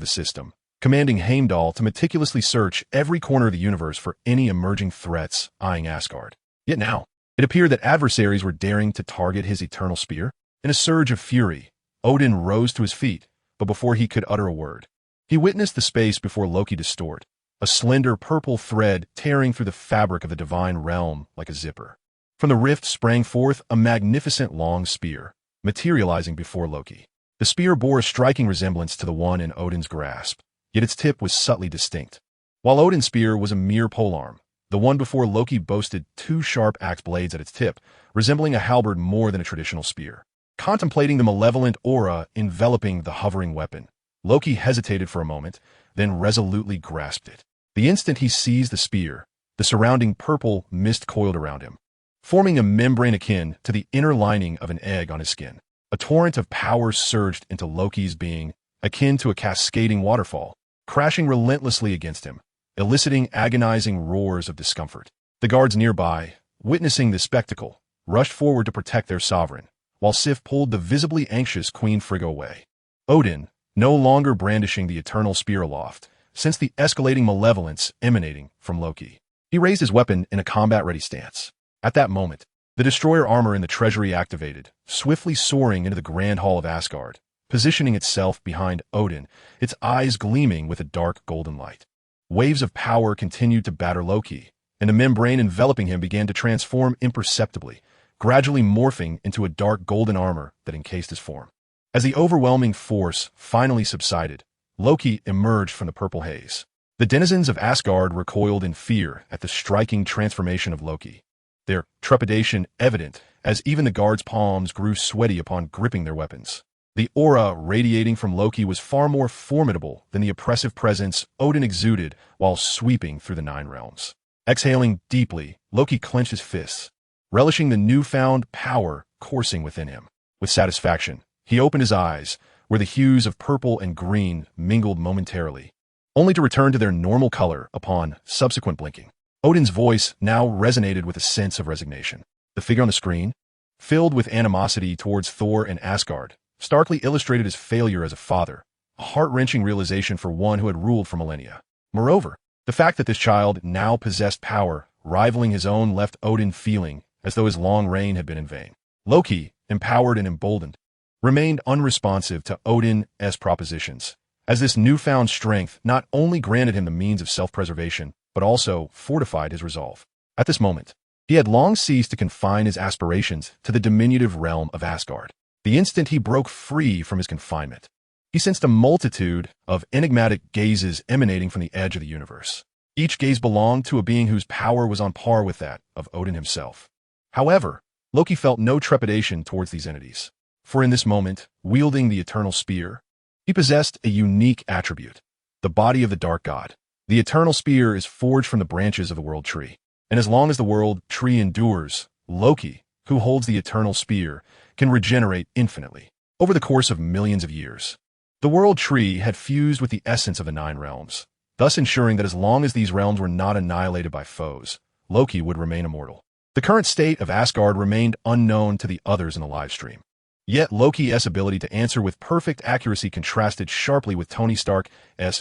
the system, commanding Heimdall to meticulously search every corner of the universe for any emerging threats eyeing Asgard. Yet now, it appeared that adversaries were daring to target his eternal spear. In a surge of fury, Odin rose to his feet, but before he could utter a word, he witnessed the space before Loki distort, a slender purple thread tearing through the fabric of the divine realm like a zipper. From the rift sprang forth a magnificent long spear, materializing before Loki. The spear bore a striking resemblance to the one in Odin's grasp, yet its tip was subtly distinct. While Odin's spear was a mere polearm, the one before Loki boasted 2 sharp axe blades at its tip, resembling a halberd more than a traditional spear. Contemplating the malevolent aura enveloping the hovering weapon, Loki hesitated for a moment, then resolutely grasped it. The instant he seized the spear, the surrounding purple mist coiled around him, forming a membrane akin to the inner lining of an egg on his skin. A torrent of power surged into Loki's being, akin to a cascading waterfall, crashing relentlessly against him, eliciting agonizing roars of discomfort. The guards nearby, witnessing this spectacle, rushed forward to protect their sovereign, while Sif pulled the visibly anxious Queen Frigga away. Odin, no longer brandishing the eternal spear aloft, sensed the escalating malevolence emanating from Loki. He raised his weapon in a combat-ready stance. At that moment, The destroyer armor in the treasury activated, swiftly soaring into the grand hall of Asgard, positioning itself behind Odin, its eyes gleaming with a dark golden light. Waves of power continued to batter Loki, and the membrane enveloping him began to transform imperceptibly, gradually morphing into a dark golden armor that encased his form. As the overwhelming force finally subsided, Loki emerged from the purple haze. The denizens of Asgard recoiled in fear at the striking transformation of Loki, their trepidation evident as even the guards' palms grew sweaty upon gripping their weapons. The aura radiating from Loki was far more formidable than the oppressive presence Odin exuded while sweeping through the Nine Realms. Exhaling deeply, Loki clenched his fists, relishing the newfound power coursing within him. With satisfaction, he opened his eyes, where the hues of purple and green mingled momentarily, only to return to their normal color upon subsequent blinking. Odin's voice now resonated with a sense of resignation. The figure on the screen, filled with animosity towards Thor and Asgard, starkly illustrated his failure as a father, a heart-wrenching realization for one who had ruled for millennia. Moreover, the fact that this child now possessed power rivaling his own left Odin feeling as though his long reign had been in vain. Loki, empowered and emboldened, remained unresponsive to Odin's propositions, as this newfound strength not only granted him the means of self-preservation, but also fortified his resolve. At this moment, he had long ceased to confine his aspirations to the diminutive realm of Asgard. The instant he broke free from his confinement, he sensed a multitude of enigmatic gazes emanating from the edge of the universe. Each gaze belonged to a being whose power was on par with that of Odin himself. However, Loki felt no trepidation towards these entities, for in this moment, wielding the eternal spear, he possessed a unique attribute, the body of the dark god. The eternal spear is forged from the branches of the world tree, and as long as the world tree endures, Loki, who holds the eternal spear, can regenerate infinitely. Over the course of millions of years, the world tree had fused with the essence of the Nine Realms, thus ensuring that as long as these realms were not annihilated by foes, Loki would remain immortal. The current state of Asgard remained unknown to the others in the live stream. Yet Loki's ability to answer with perfect accuracy contrasted sharply with Tony Stark's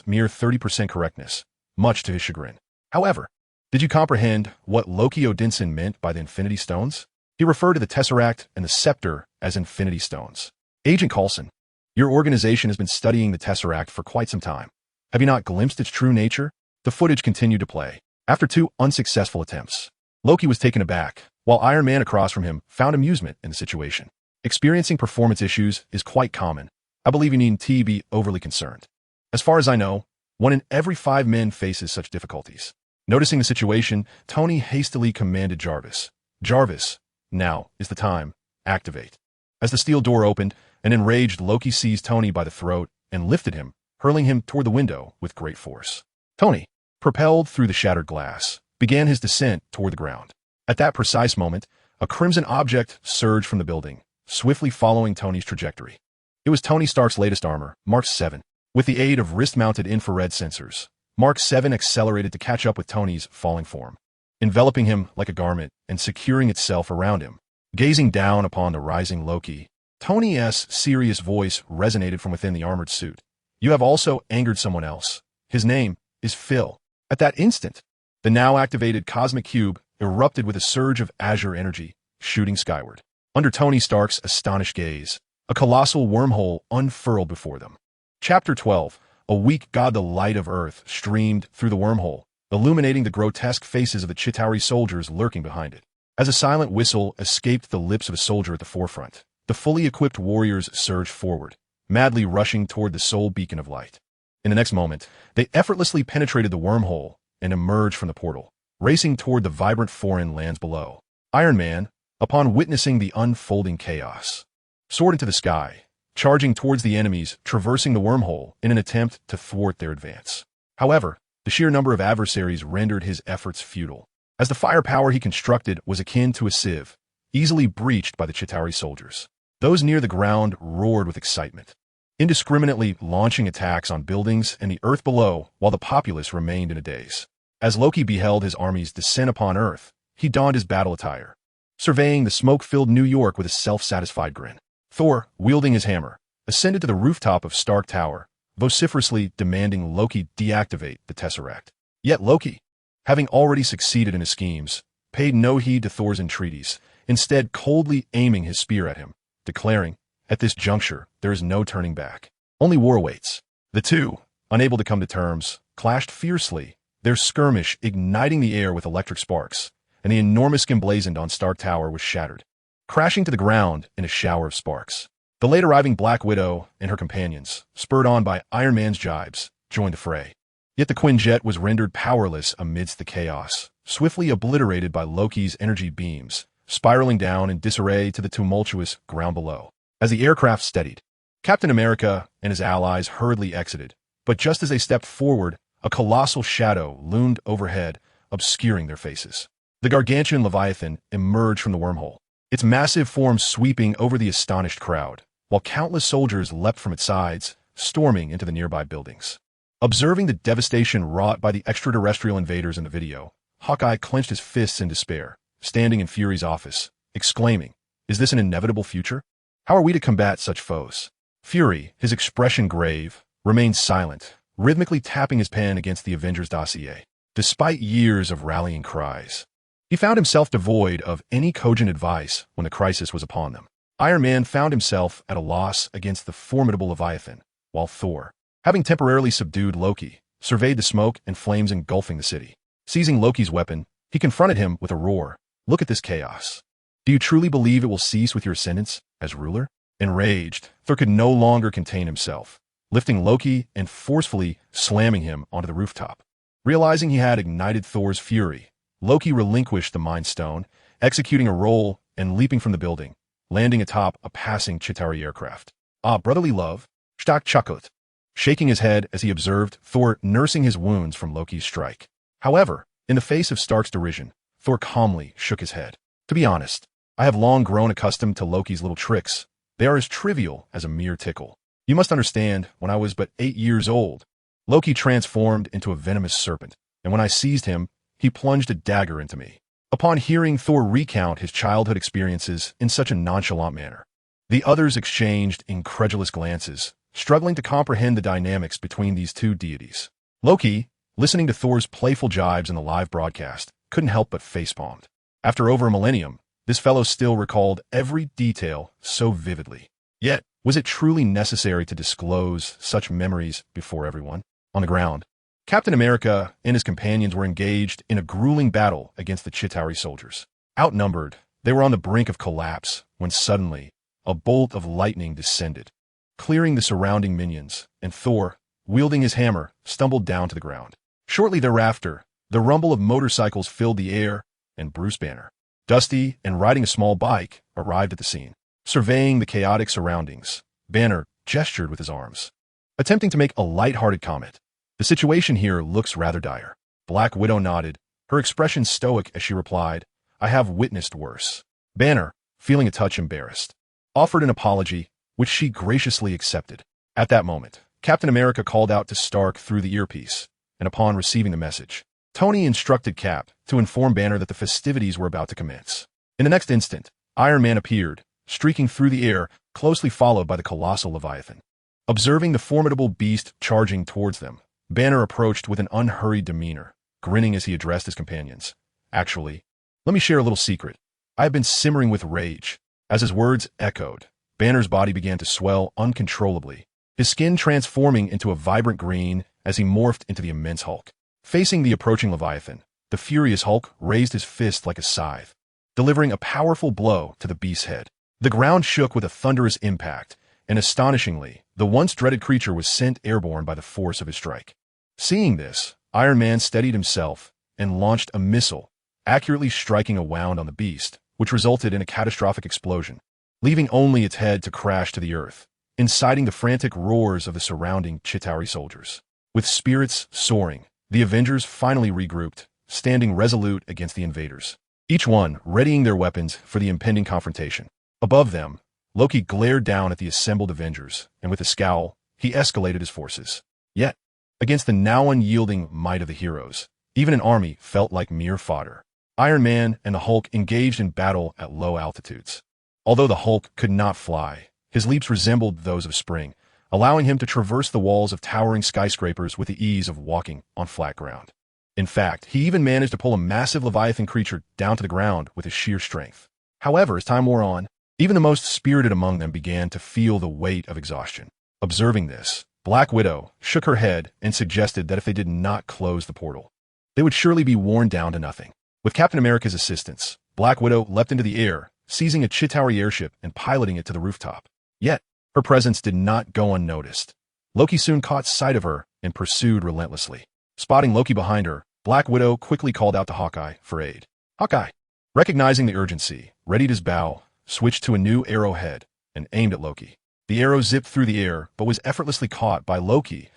mere 30% correctness, much to his chagrin. However, did you comprehend what Loki Odinson meant by the Infinity Stones? He referred to the Tesseract and the Scepter as Infinity Stones. Agent Coulson, your organization has been studying the Tesseract for quite some time. Have you not glimpsed its true nature? The footage continued to play. After 2 unsuccessful attempts, Loki was taken aback, while Iron Man across from him found amusement in the situation. Experiencing performance issues is quite common. I believe you needn't be overly concerned. As far as I know, 1 in every 5 men faces such difficulties. Noticing the situation, Tony hastily commanded Jarvis. Jarvis, now is the time. Activate. As the steel door opened, an enraged Loki seized Tony by the throat and lifted him, hurling him toward the window with great force. Tony, propelled through the shattered glass, began his descent toward the ground. At that precise moment, a crimson object surged from the building, swiftly following Tony's trajectory. It was Tony Stark's latest armor, Mark 7. With the aid of wrist-mounted infrared sensors, Mark 7 accelerated to catch up with Tony's falling form, enveloping him like a garment and securing itself around him. Gazing down upon the rising Loki, Tony's serious voice resonated from within the armored suit. You have also angered someone else. His name is Phil. At that instant, the now-activated cosmic cube erupted with a surge of azure energy, shooting skyward. Under Tony Stark's astonished gaze, a colossal wormhole unfurled before them. Chapter 12. A weak god, the light of Earth, streamed through the wormhole, illuminating the grotesque faces of the Chitauri soldiers lurking behind it. As a silent whistle escaped the lips of a soldier at the forefront, the fully equipped warriors surged forward, madly rushing toward the sole beacon of light. In the next moment, they effortlessly penetrated the wormhole and emerged from the portal, racing toward the vibrant foreign lands below. Iron Man, upon witnessing the unfolding chaos, soared into the sky, charging towards the enemies traversing the wormhole in an attempt to thwart their advance. However, the sheer number of adversaries rendered his efforts futile, as the firepower he constructed was akin to a sieve, easily breached by the Chitauri soldiers. Those near the ground roared with excitement, indiscriminately launching attacks on buildings and the earth below while the populace remained in a daze. As Loki beheld his armies descend upon Earth, he donned his battle attire, surveying the smoke-filled New York with a self-satisfied grin. Thor, wielding his hammer, ascended to the rooftop of Stark Tower, vociferously demanding Loki deactivate the Tesseract. Yet Loki, having already succeeded in his schemes, paid no heed to Thor's entreaties, instead coldly aiming his spear at him, declaring, "At this juncture, there is no turning back. Only war awaits." The two, unable to come to terms, clashed fiercely, their skirmish igniting the air with electric sparks, and the enormous emblazoned on Stark Tower was shattered, crashing to the ground in a shower of sparks. The late-arriving Black Widow and her companions, spurred on by Iron Man's jibes, joined the fray. Yet the Quinjet was rendered powerless amidst the chaos, swiftly obliterated by Loki's energy beams, spiraling down in disarray to the tumultuous ground below. As the aircraft steadied, Captain America and his allies hurriedly exited, but just as they stepped forward, a colossal shadow loomed overhead, obscuring their faces. The gargantuan Leviathan emerged from the wormhole, its massive form sweeping over the astonished crowd, while countless soldiers leapt from its sides, storming into the nearby buildings. Observing the devastation wrought by the extraterrestrial invaders in the video, Hawkeye clenched his fists in despair, standing in Fury's office, exclaiming, "Is this an inevitable future? How are we to combat such foes?" Fury, his expression grave, remained silent, rhythmically tapping his pen against the Avengers dossier. Despite years of rallying cries, he found himself devoid of any cogent advice when the crisis was upon them. Iron Man found himself at a loss against the formidable Leviathan, while Thor, having temporarily subdued Loki, surveyed the smoke and flames engulfing the city. Seizing Loki's weapon, he confronted him with a roar. "Look at this chaos. Do you truly believe it will cease with your ascendance as ruler?" Enraged, Thor could no longer contain himself, lifting Loki and forcefully slamming him onto the rooftop. Realizing he had ignited Thor's fury, Loki relinquished the Mind Stone, executing a roll and leaping from the building, landing atop a passing Chitauri aircraft. "Ah, brotherly love," Stark chuckled, shaking his head as he observed Thor nursing his wounds from Loki's strike. However, in the face of Stark's derision, Thor calmly shook his head. "To be honest, I have long grown accustomed to Loki's little tricks. They are as trivial as a mere tickle. You must understand, when I was but 8 years old, Loki transformed into a venomous serpent, and when I seized him, he plunged a dagger into me." Upon hearing Thor recount his childhood experiences in such a nonchalant manner, the others exchanged incredulous glances, struggling to comprehend the dynamics between these two deities. Loki, listening to Thor's playful jibes in the live broadcast, couldn't help but facepalmed. After over a millennium, this fellow still recalled every detail so vividly. Yet, was it truly necessary to disclose such memories before everyone? On the ground, Captain America and his companions were engaged in a grueling battle against the Chitauri soldiers. Outnumbered, they were on the brink of collapse when suddenly, a bolt of lightning descended, clearing the surrounding minions, and Thor, wielding his hammer, stumbled down to the ground. Shortly thereafter, the rumble of motorcycles filled the air, and Bruce Banner, dusty and riding a small bike, arrived at the scene. Surveying the chaotic surroundings, Banner gestured with his arms, attempting to make a light-hearted comment. "The situation here looks rather dire." Black Widow nodded, her expression stoic as she replied, "I have witnessed worse." Banner, feeling a touch embarrassed, offered an apology, which she graciously accepted. At that moment, Captain America called out to Stark through the earpiece, and upon receiving the message, Tony instructed Cap to inform Banner that the festivities were about to commence. In the next instant, Iron Man appeared, streaking through the air, closely followed by the colossal Leviathan. Observing the formidable beast charging towards them, Banner approached with an unhurried demeanor, grinning as he addressed his companions. "Actually, let me share a little secret. I have been simmering with rage." As his words echoed, Banner's body began to swell uncontrollably, his skin transforming into a vibrant green as he morphed into the immense Hulk. Facing the approaching Leviathan, the furious Hulk raised his fist like a scythe, delivering a powerful blow to the beast's head. The ground shook with a thunderous impact, and astonishingly, the once dreaded creature was sent airborne by the force of his strike. Seeing this, Iron Man steadied himself and launched a missile, accurately striking a wound on the beast, which resulted in a catastrophic explosion, leaving only its head to crash to the earth, inciting the frantic roars of the surrounding Chitauri soldiers. With spirits soaring, the Avengers finally regrouped, standing resolute against the invaders, each one readying their weapons for the impending confrontation. Above them, Loki glared down at the assembled Avengers, and with a scowl, he escalated his forces. Yet, against the now unyielding might of the heroes, even an army felt like mere fodder. Iron Man and the Hulk engaged in battle at low altitudes. Although the Hulk could not fly, his leaps resembled those of spring, allowing him to traverse the walls of towering skyscrapers with the ease of walking on flat ground. In fact, he even managed to pull a massive Leviathan creature down to the ground with his sheer strength. However, as time wore on, even the most spirited among them began to feel the weight of exhaustion. Observing this, Black Widow shook her head and suggested that if they did not close the portal, they would surely be worn down to nothing. With Captain America's assistance, Black Widow leapt into the air, seizing a Chitauri airship and piloting it to the rooftop. Yet, her presence did not go unnoticed. Loki soon caught sight of her and pursued relentlessly. Spotting Loki behind her, Black Widow quickly called out to Hawkeye for aid. Hawkeye, recognizing the urgency, readied his bow, switched to a new arrowhead, and aimed at Loki. The arrow zipped through the air, but was effortlessly caught by Loki.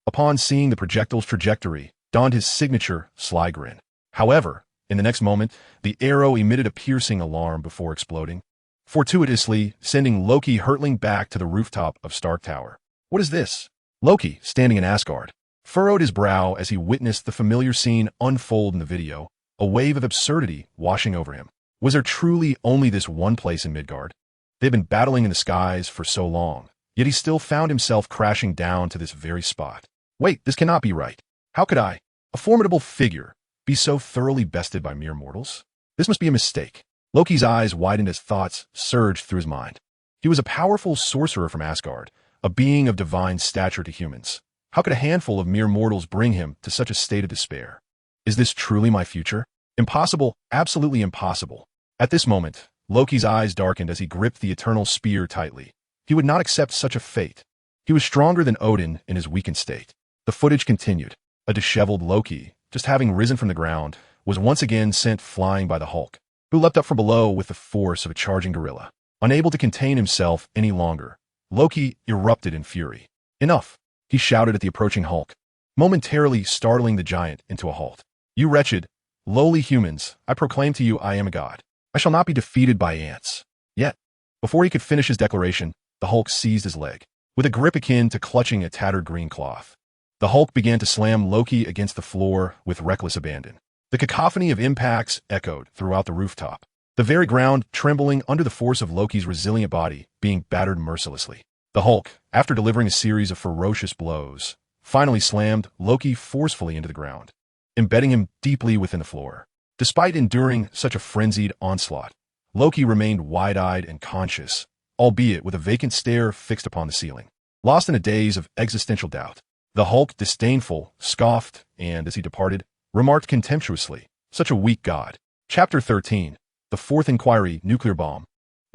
Upon seeing the projectile's trajectory, donned his signature sly grin. However, in the next moment, the arrow emitted a piercing alarm before exploding, fortuitously sending Loki hurtling back to the rooftop of Stark Tower. What is this? Loki, standing in Asgard, furrowed his brow as he witnessed the familiar scene unfold in the video, a wave of absurdity washing over him. Was there truly only this one place in Midgard? They had been battling in the skies for so long, yet he still found himself crashing down to this very spot. Wait, this cannot be right. How could I, a formidable figure, be so thoroughly bested by mere mortals? This must be a mistake. Loki's eyes widened as thoughts surged through his mind. He was a powerful sorcerer from Asgard, a being of divine stature to humans. How could a handful of mere mortals bring him to such a state of despair? Is this truly my future? Impossible, absolutely impossible. At this moment, Loki's eyes darkened as he gripped the eternal spear tightly. He would not accept such a fate. He was stronger than Odin in his weakened state. The footage continued. A disheveled Loki, just having risen from the ground, was once again sent flying by the Hulk, who leapt up from below with the force of a charging gorilla. Unable to contain himself any longer, Loki erupted in fury. Enough, he shouted at the approaching Hulk, momentarily startling the giant into a halt. You wretched, lowly humans, I proclaim to you I am a god. I shall not be defeated by ants. Yet, before he could finish his declaration, the Hulk seized his leg, with a grip akin to clutching a tattered green cloth. The Hulk began to slam Loki against the floor with reckless abandon. The cacophony of impacts echoed throughout the rooftop, the very ground trembling under the force of Loki's resilient body being battered mercilessly. The Hulk, after delivering a series of ferocious blows, finally slammed Loki forcefully into the ground, embedding him deeply within the floor. Despite enduring such a frenzied onslaught, Loki remained wide-eyed and conscious, albeit with a vacant stare fixed upon the ceiling. Lost in a daze of existential doubt, the Hulk, disdainful, scoffed, and, as he departed, remarked contemptuously, "Such a weak god." Chapter 13. The Fourth Inquiry, Nuclear Bomb.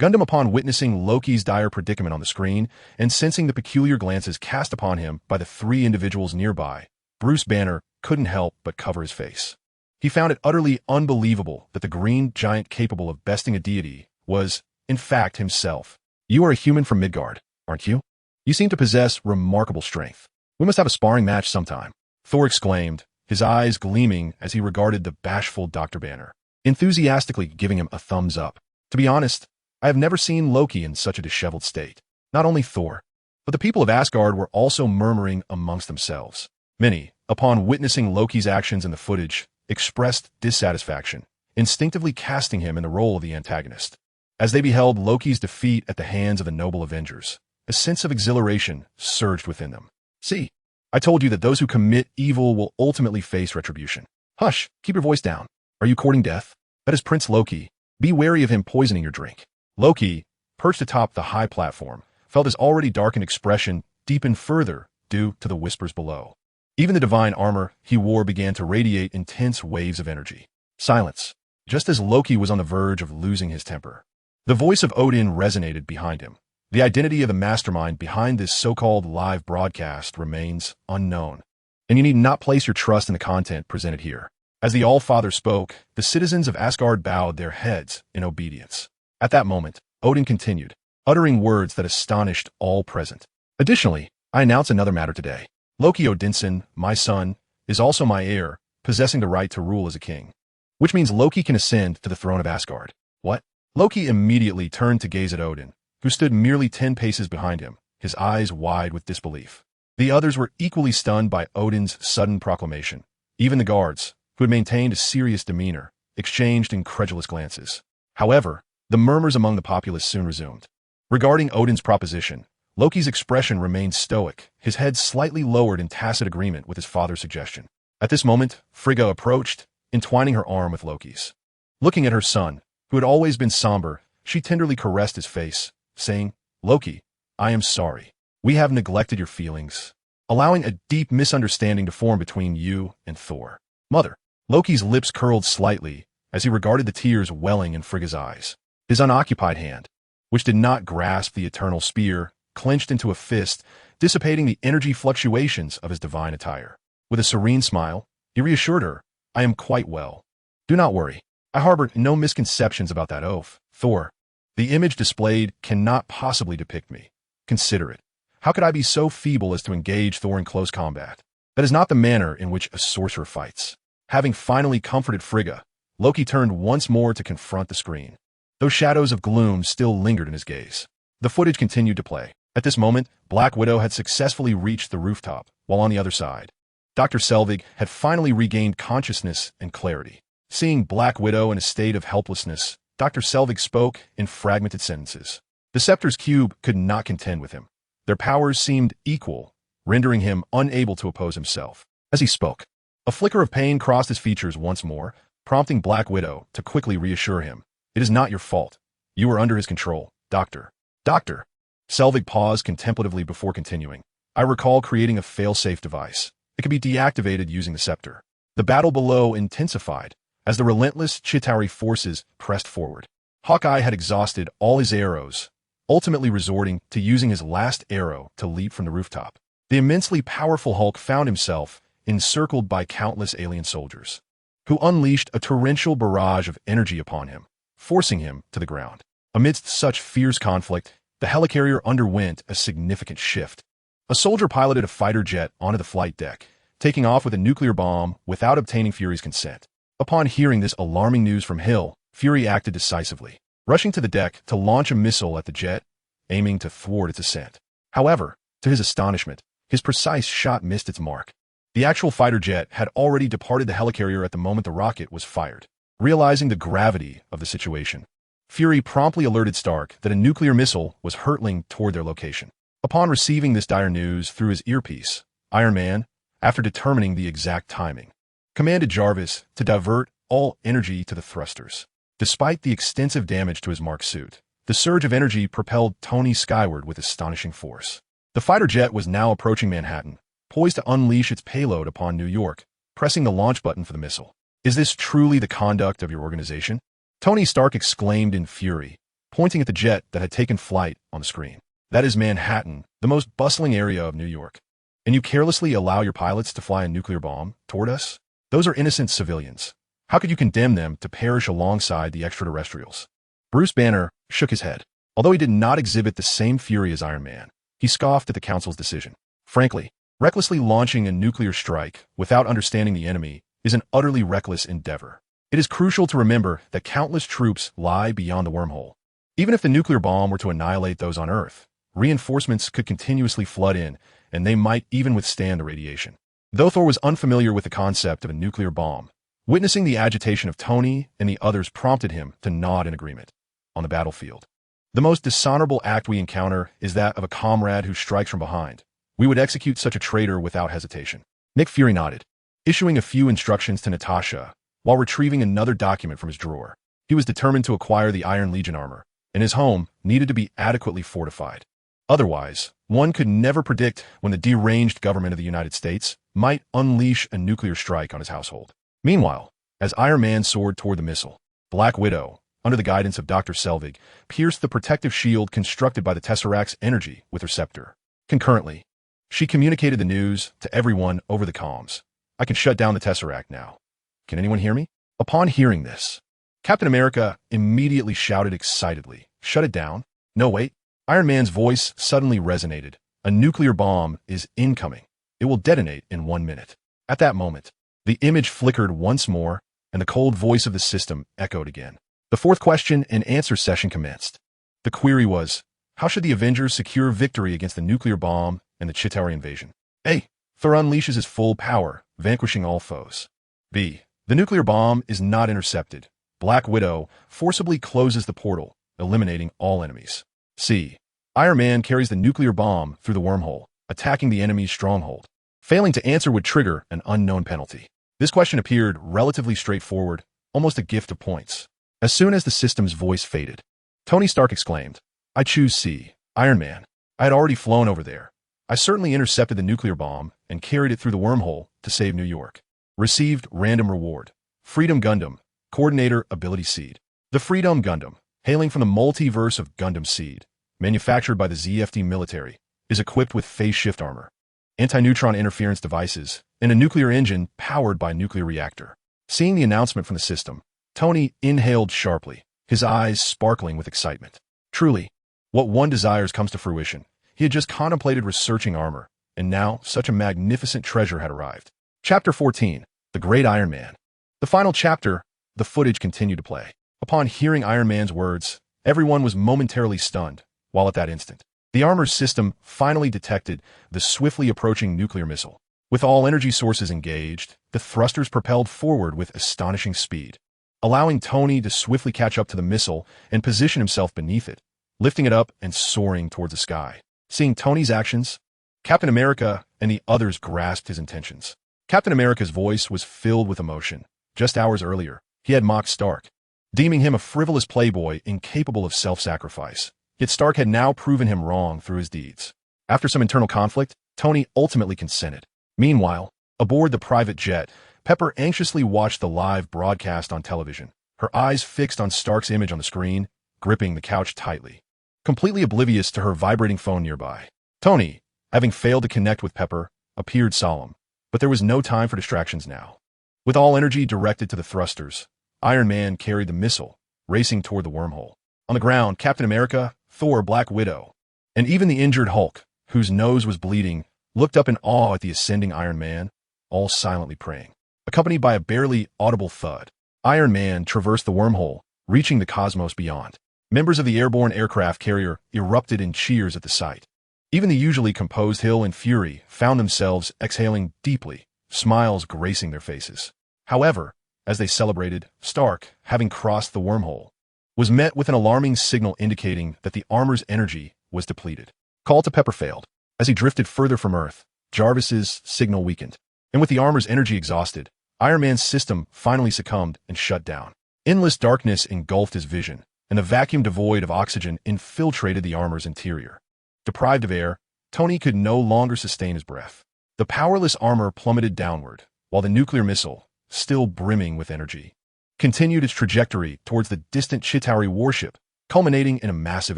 Gundam, upon witnessing Loki's dire predicament on the screen and sensing the peculiar glances cast upon him by the three individuals nearby, Bruce Banner couldn't help but cover his face. He found it utterly unbelievable that the green giant capable of besting a deity was, in fact, himself. You are a human from Midgard, aren't you? You seem to possess remarkable strength. We must have a sparring match sometime, Thor exclaimed, his eyes gleaming as he regarded the bashful Dr. Banner, enthusiastically giving him a thumbs up. To be honest, I have never seen Loki in such a disheveled state. Not only Thor, but the people of Asgard were also murmuring amongst themselves. Many, upon witnessing Loki's actions in the footage, expressed dissatisfaction, instinctively casting him in the role of the antagonist. As they beheld Loki's defeat at the hands of the noble Avengers, a sense of exhilaration surged within them. See, I told you that those who commit evil will ultimately face retribution. Hush, keep your voice down. Are you courting death? That is Prince Loki. Be wary of him poisoning your drink. Loki, perched atop the high platform, felt his already darkened expression deepen further due to the whispers below. Even the divine armor he wore began to radiate intense waves of energy. Silence, just as Loki was on the verge of losing his temper. The voice of Odin resonated behind him. The identity of the mastermind behind this so-called live broadcast remains unknown, and you need not place your trust in the content presented here. As the All-Father spoke, the citizens of Asgard bowed their heads in obedience. At that moment, Odin continued, uttering words that astonished all present. Additionally, I announce another matter today. Loki Odinson, my son, is also my heir, possessing the right to rule as a king. Which means Loki can ascend to the throne of Asgard. What? Loki immediately turned to gaze at Odin, who stood merely 10 paces behind him, his eyes wide with disbelief. The others were equally stunned by Odin's sudden proclamation. Even the guards, who had maintained a serious demeanor, exchanged incredulous glances. However, the murmurs among the populace soon resumed. Regarding Odin's proposition, Loki's expression remained stoic, his head slightly lowered in tacit agreement with his father's suggestion. At this moment, Frigga approached, entwining her arm with Loki's. Looking at her son, who had always been somber, she tenderly caressed his face, saying, "Loki, I am sorry. We have neglected your feelings, allowing a deep misunderstanding to form between you and Thor." Mother. Loki's lips curled slightly as he regarded the tears welling in Frigga's eyes. His unoccupied hand, which did not grasp the eternal spear, clenched into a fist, dissipating the energy fluctuations of his divine attire. With a serene smile, he reassured her, "I am quite well. Do not worry. I harbor no misconceptions about that oath, Thor. The image displayed cannot possibly depict me. Consider it. How could I be so feeble as to engage Thor in close combat? That is not the manner in which a sorcerer fights." Having finally comforted Frigga, Loki turned once more to confront the screen. Those shadows of gloom still lingered in his gaze. The footage continued to play. At this moment, Black Widow had successfully reached the rooftop, while on the other side, Dr. Selvig had finally regained consciousness and clarity. Seeing Black Widow in a state of helplessness, Dr. Selvig spoke in fragmented sentences. The Scepter's cube could not contend with him. Their powers seemed equal, rendering him unable to oppose himself. As he spoke, a flicker of pain crossed his features once more, prompting Black Widow to quickly reassure him. "It is not your fault. You are under his control, Doctor." "Doctor." Selvig paused contemplatively before continuing. "I recall creating a fail-safe device. It could be deactivated using the scepter." The battle below intensified as the relentless Chitauri forces pressed forward. Hawkeye had exhausted all his arrows, ultimately resorting to using his last arrow to leap from the rooftop. The immensely powerful Hulk found himself encircled by countless alien soldiers, who unleashed a torrential barrage of energy upon him, forcing him to the ground. Amidst such fierce conflict, the helicarrier underwent a significant shift. A soldier piloted a fighter jet onto the flight deck, taking off with a nuclear bomb without obtaining Fury's consent. Upon hearing this alarming news from Hill, Fury acted decisively, rushing to the deck to launch a missile at the jet, aiming to thwart its ascent. However, to his astonishment, his precise shot missed its mark. The actual fighter jet had already departed the helicarrier at the moment the rocket was fired. Realizing the gravity of the situation, Fury promptly alerted Stark that a nuclear missile was hurtling toward their location. Upon receiving this dire news through his earpiece, Iron Man, after determining the exact timing, commanded Jarvis to divert all energy to the thrusters. Despite the extensive damage to his Mark suit, the surge of energy propelled Tony skyward with astonishing force. The fighter jet was now approaching Manhattan, poised to unleash its payload upon New York, pressing the launch button for the missile. "Is this truly the conduct of your organization?" Tony Stark exclaimed in fury, pointing at the jet that had taken flight on the screen. "That is Manhattan, the most bustling area of New York. And you carelessly allow your pilots to fly a nuclear bomb toward us? Those are innocent civilians. How could you condemn them to perish alongside the extraterrestrials?" Bruce Banner shook his head. Although he did not exhibit the same fury as Iron Man, he scoffed at the Council's decision. Frankly, recklessly launching a nuclear strike without understanding the enemy is an utterly reckless endeavor. It is crucial to remember that countless troops lie beyond the wormhole. Even if the nuclear bomb were to annihilate those on Earth, reinforcements could continuously flood in, and they might even withstand the radiation. Though Thor was unfamiliar with the concept of a nuclear bomb, witnessing the agitation of Tony and the others prompted him to nod in agreement. On the battlefield, the most dishonorable act we encounter is that of a comrade who strikes from behind. We would execute such a traitor without hesitation. Nick Fury nodded, issuing a few instructions to Natasha while retrieving another document from his drawer. He was determined to acquire the Iron Legion armor, and his home needed to be adequately fortified. Otherwise, one could never predict when the deranged government of the United States might unleash a nuclear strike on his household. Meanwhile, as Iron Man soared toward the missile, Black Widow, under the guidance of Dr. Selvig, pierced the protective shield constructed by the Tesseract's energy with her scepter. Concurrently, she communicated the news to everyone over the comms. "I can shut down the Tesseract now. Can anyone hear me?" Upon hearing this, Captain America immediately shouted excitedly, "Shut it down? No, wait." Iron Man's voice suddenly resonated. "A nuclear bomb is incoming. It will detonate in 1 minute." At that moment, the image flickered once more, and the cold voice of the system echoed again. The fourth question and answer session commenced. The query was, how should the Avengers secure victory against the nuclear bomb and the Chitauri invasion? A. Thor unleashes his full power, vanquishing all foes. B. The nuclear bomb is not intercepted. Black Widow forcibly closes the portal, eliminating all enemies. C. Iron Man carries the nuclear bomb through the wormhole, attacking the enemy's stronghold. Failing to answer would trigger an unknown penalty. This question appeared relatively straightforward, almost a gift of points. As soon as the system's voice faded, Tony Stark exclaimed, "I choose C, Iron Man. I had already flown over there. I certainly intercepted the nuclear bomb and carried it through the wormhole to save New York. Received random reward. Freedom Gundam, Coordinator Ability Seed. The Freedom Gundam, hailing from the multiverse of Gundam Seed, manufactured by the ZFD military, is equipped with phase shift armor, anti-neutron interference devices, and a nuclear engine powered by a nuclear reactor." Seeing the announcement from the system, Tony inhaled sharply, his eyes sparkling with excitement. Truly, what one desires comes to fruition. He had just contemplated researching armor, and now such a magnificent treasure had arrived. Chapter 14, The Great Iron Man. The final chapter, the footage continued to play. Upon hearing Iron Man's words, everyone was momentarily stunned, while at that instant, the armor's system finally detected the swiftly approaching nuclear missile. With all energy sources engaged, the thrusters propelled forward with astonishing speed, allowing Tony to swiftly catch up to the missile and position himself beneath it, lifting it up and soaring towards the sky. Seeing Tony's actions, Captain America and the others grasped his intentions. Captain America's voice was filled with emotion. Just hours earlier, he had mocked Stark, deeming him a frivolous playboy incapable of self-sacrifice. Yet Stark had now proven him wrong through his deeds. After some internal conflict, Tony ultimately consented. Meanwhile, aboard the private jet, Pepper anxiously watched the live broadcast on television, her eyes fixed on Stark's image on the screen, gripping the couch tightly, completely oblivious to her vibrating phone nearby. Tony, having failed to connect with Pepper, appeared solemn, but there was no time for distractions now. With all energy directed to the thrusters, Iron Man carried the missile, racing toward the wormhole. On the ground, Captain America, Thor, Black Widow, and even the injured Hulk, whose nose was bleeding, looked up in awe at the ascending Iron Man, all silently praying. Accompanied by a barely audible thud, Iron Man traversed the wormhole, reaching the cosmos beyond. Members of the airborne aircraft carrier erupted in cheers at the sight. Even the usually composed Hill and Fury found themselves exhaling deeply, smiles gracing their faces. However, as they celebrated, Stark, having crossed the wormhole, was met with an alarming signal indicating that the armor's energy was depleted. Call to Pepper failed. As he drifted further from Earth, Jarvis's signal weakened, and with the armor's energy exhausted, Iron Man's system finally succumbed and shut down. Endless darkness engulfed his vision, and a vacuum devoid of oxygen infiltrated the armor's interior. Deprived of air, Tony could no longer sustain his breath. The powerless armor plummeted downward, while the nuclear missile, still brimming with energy, continued its trajectory towards the distant Chitauri warship, culminating in a massive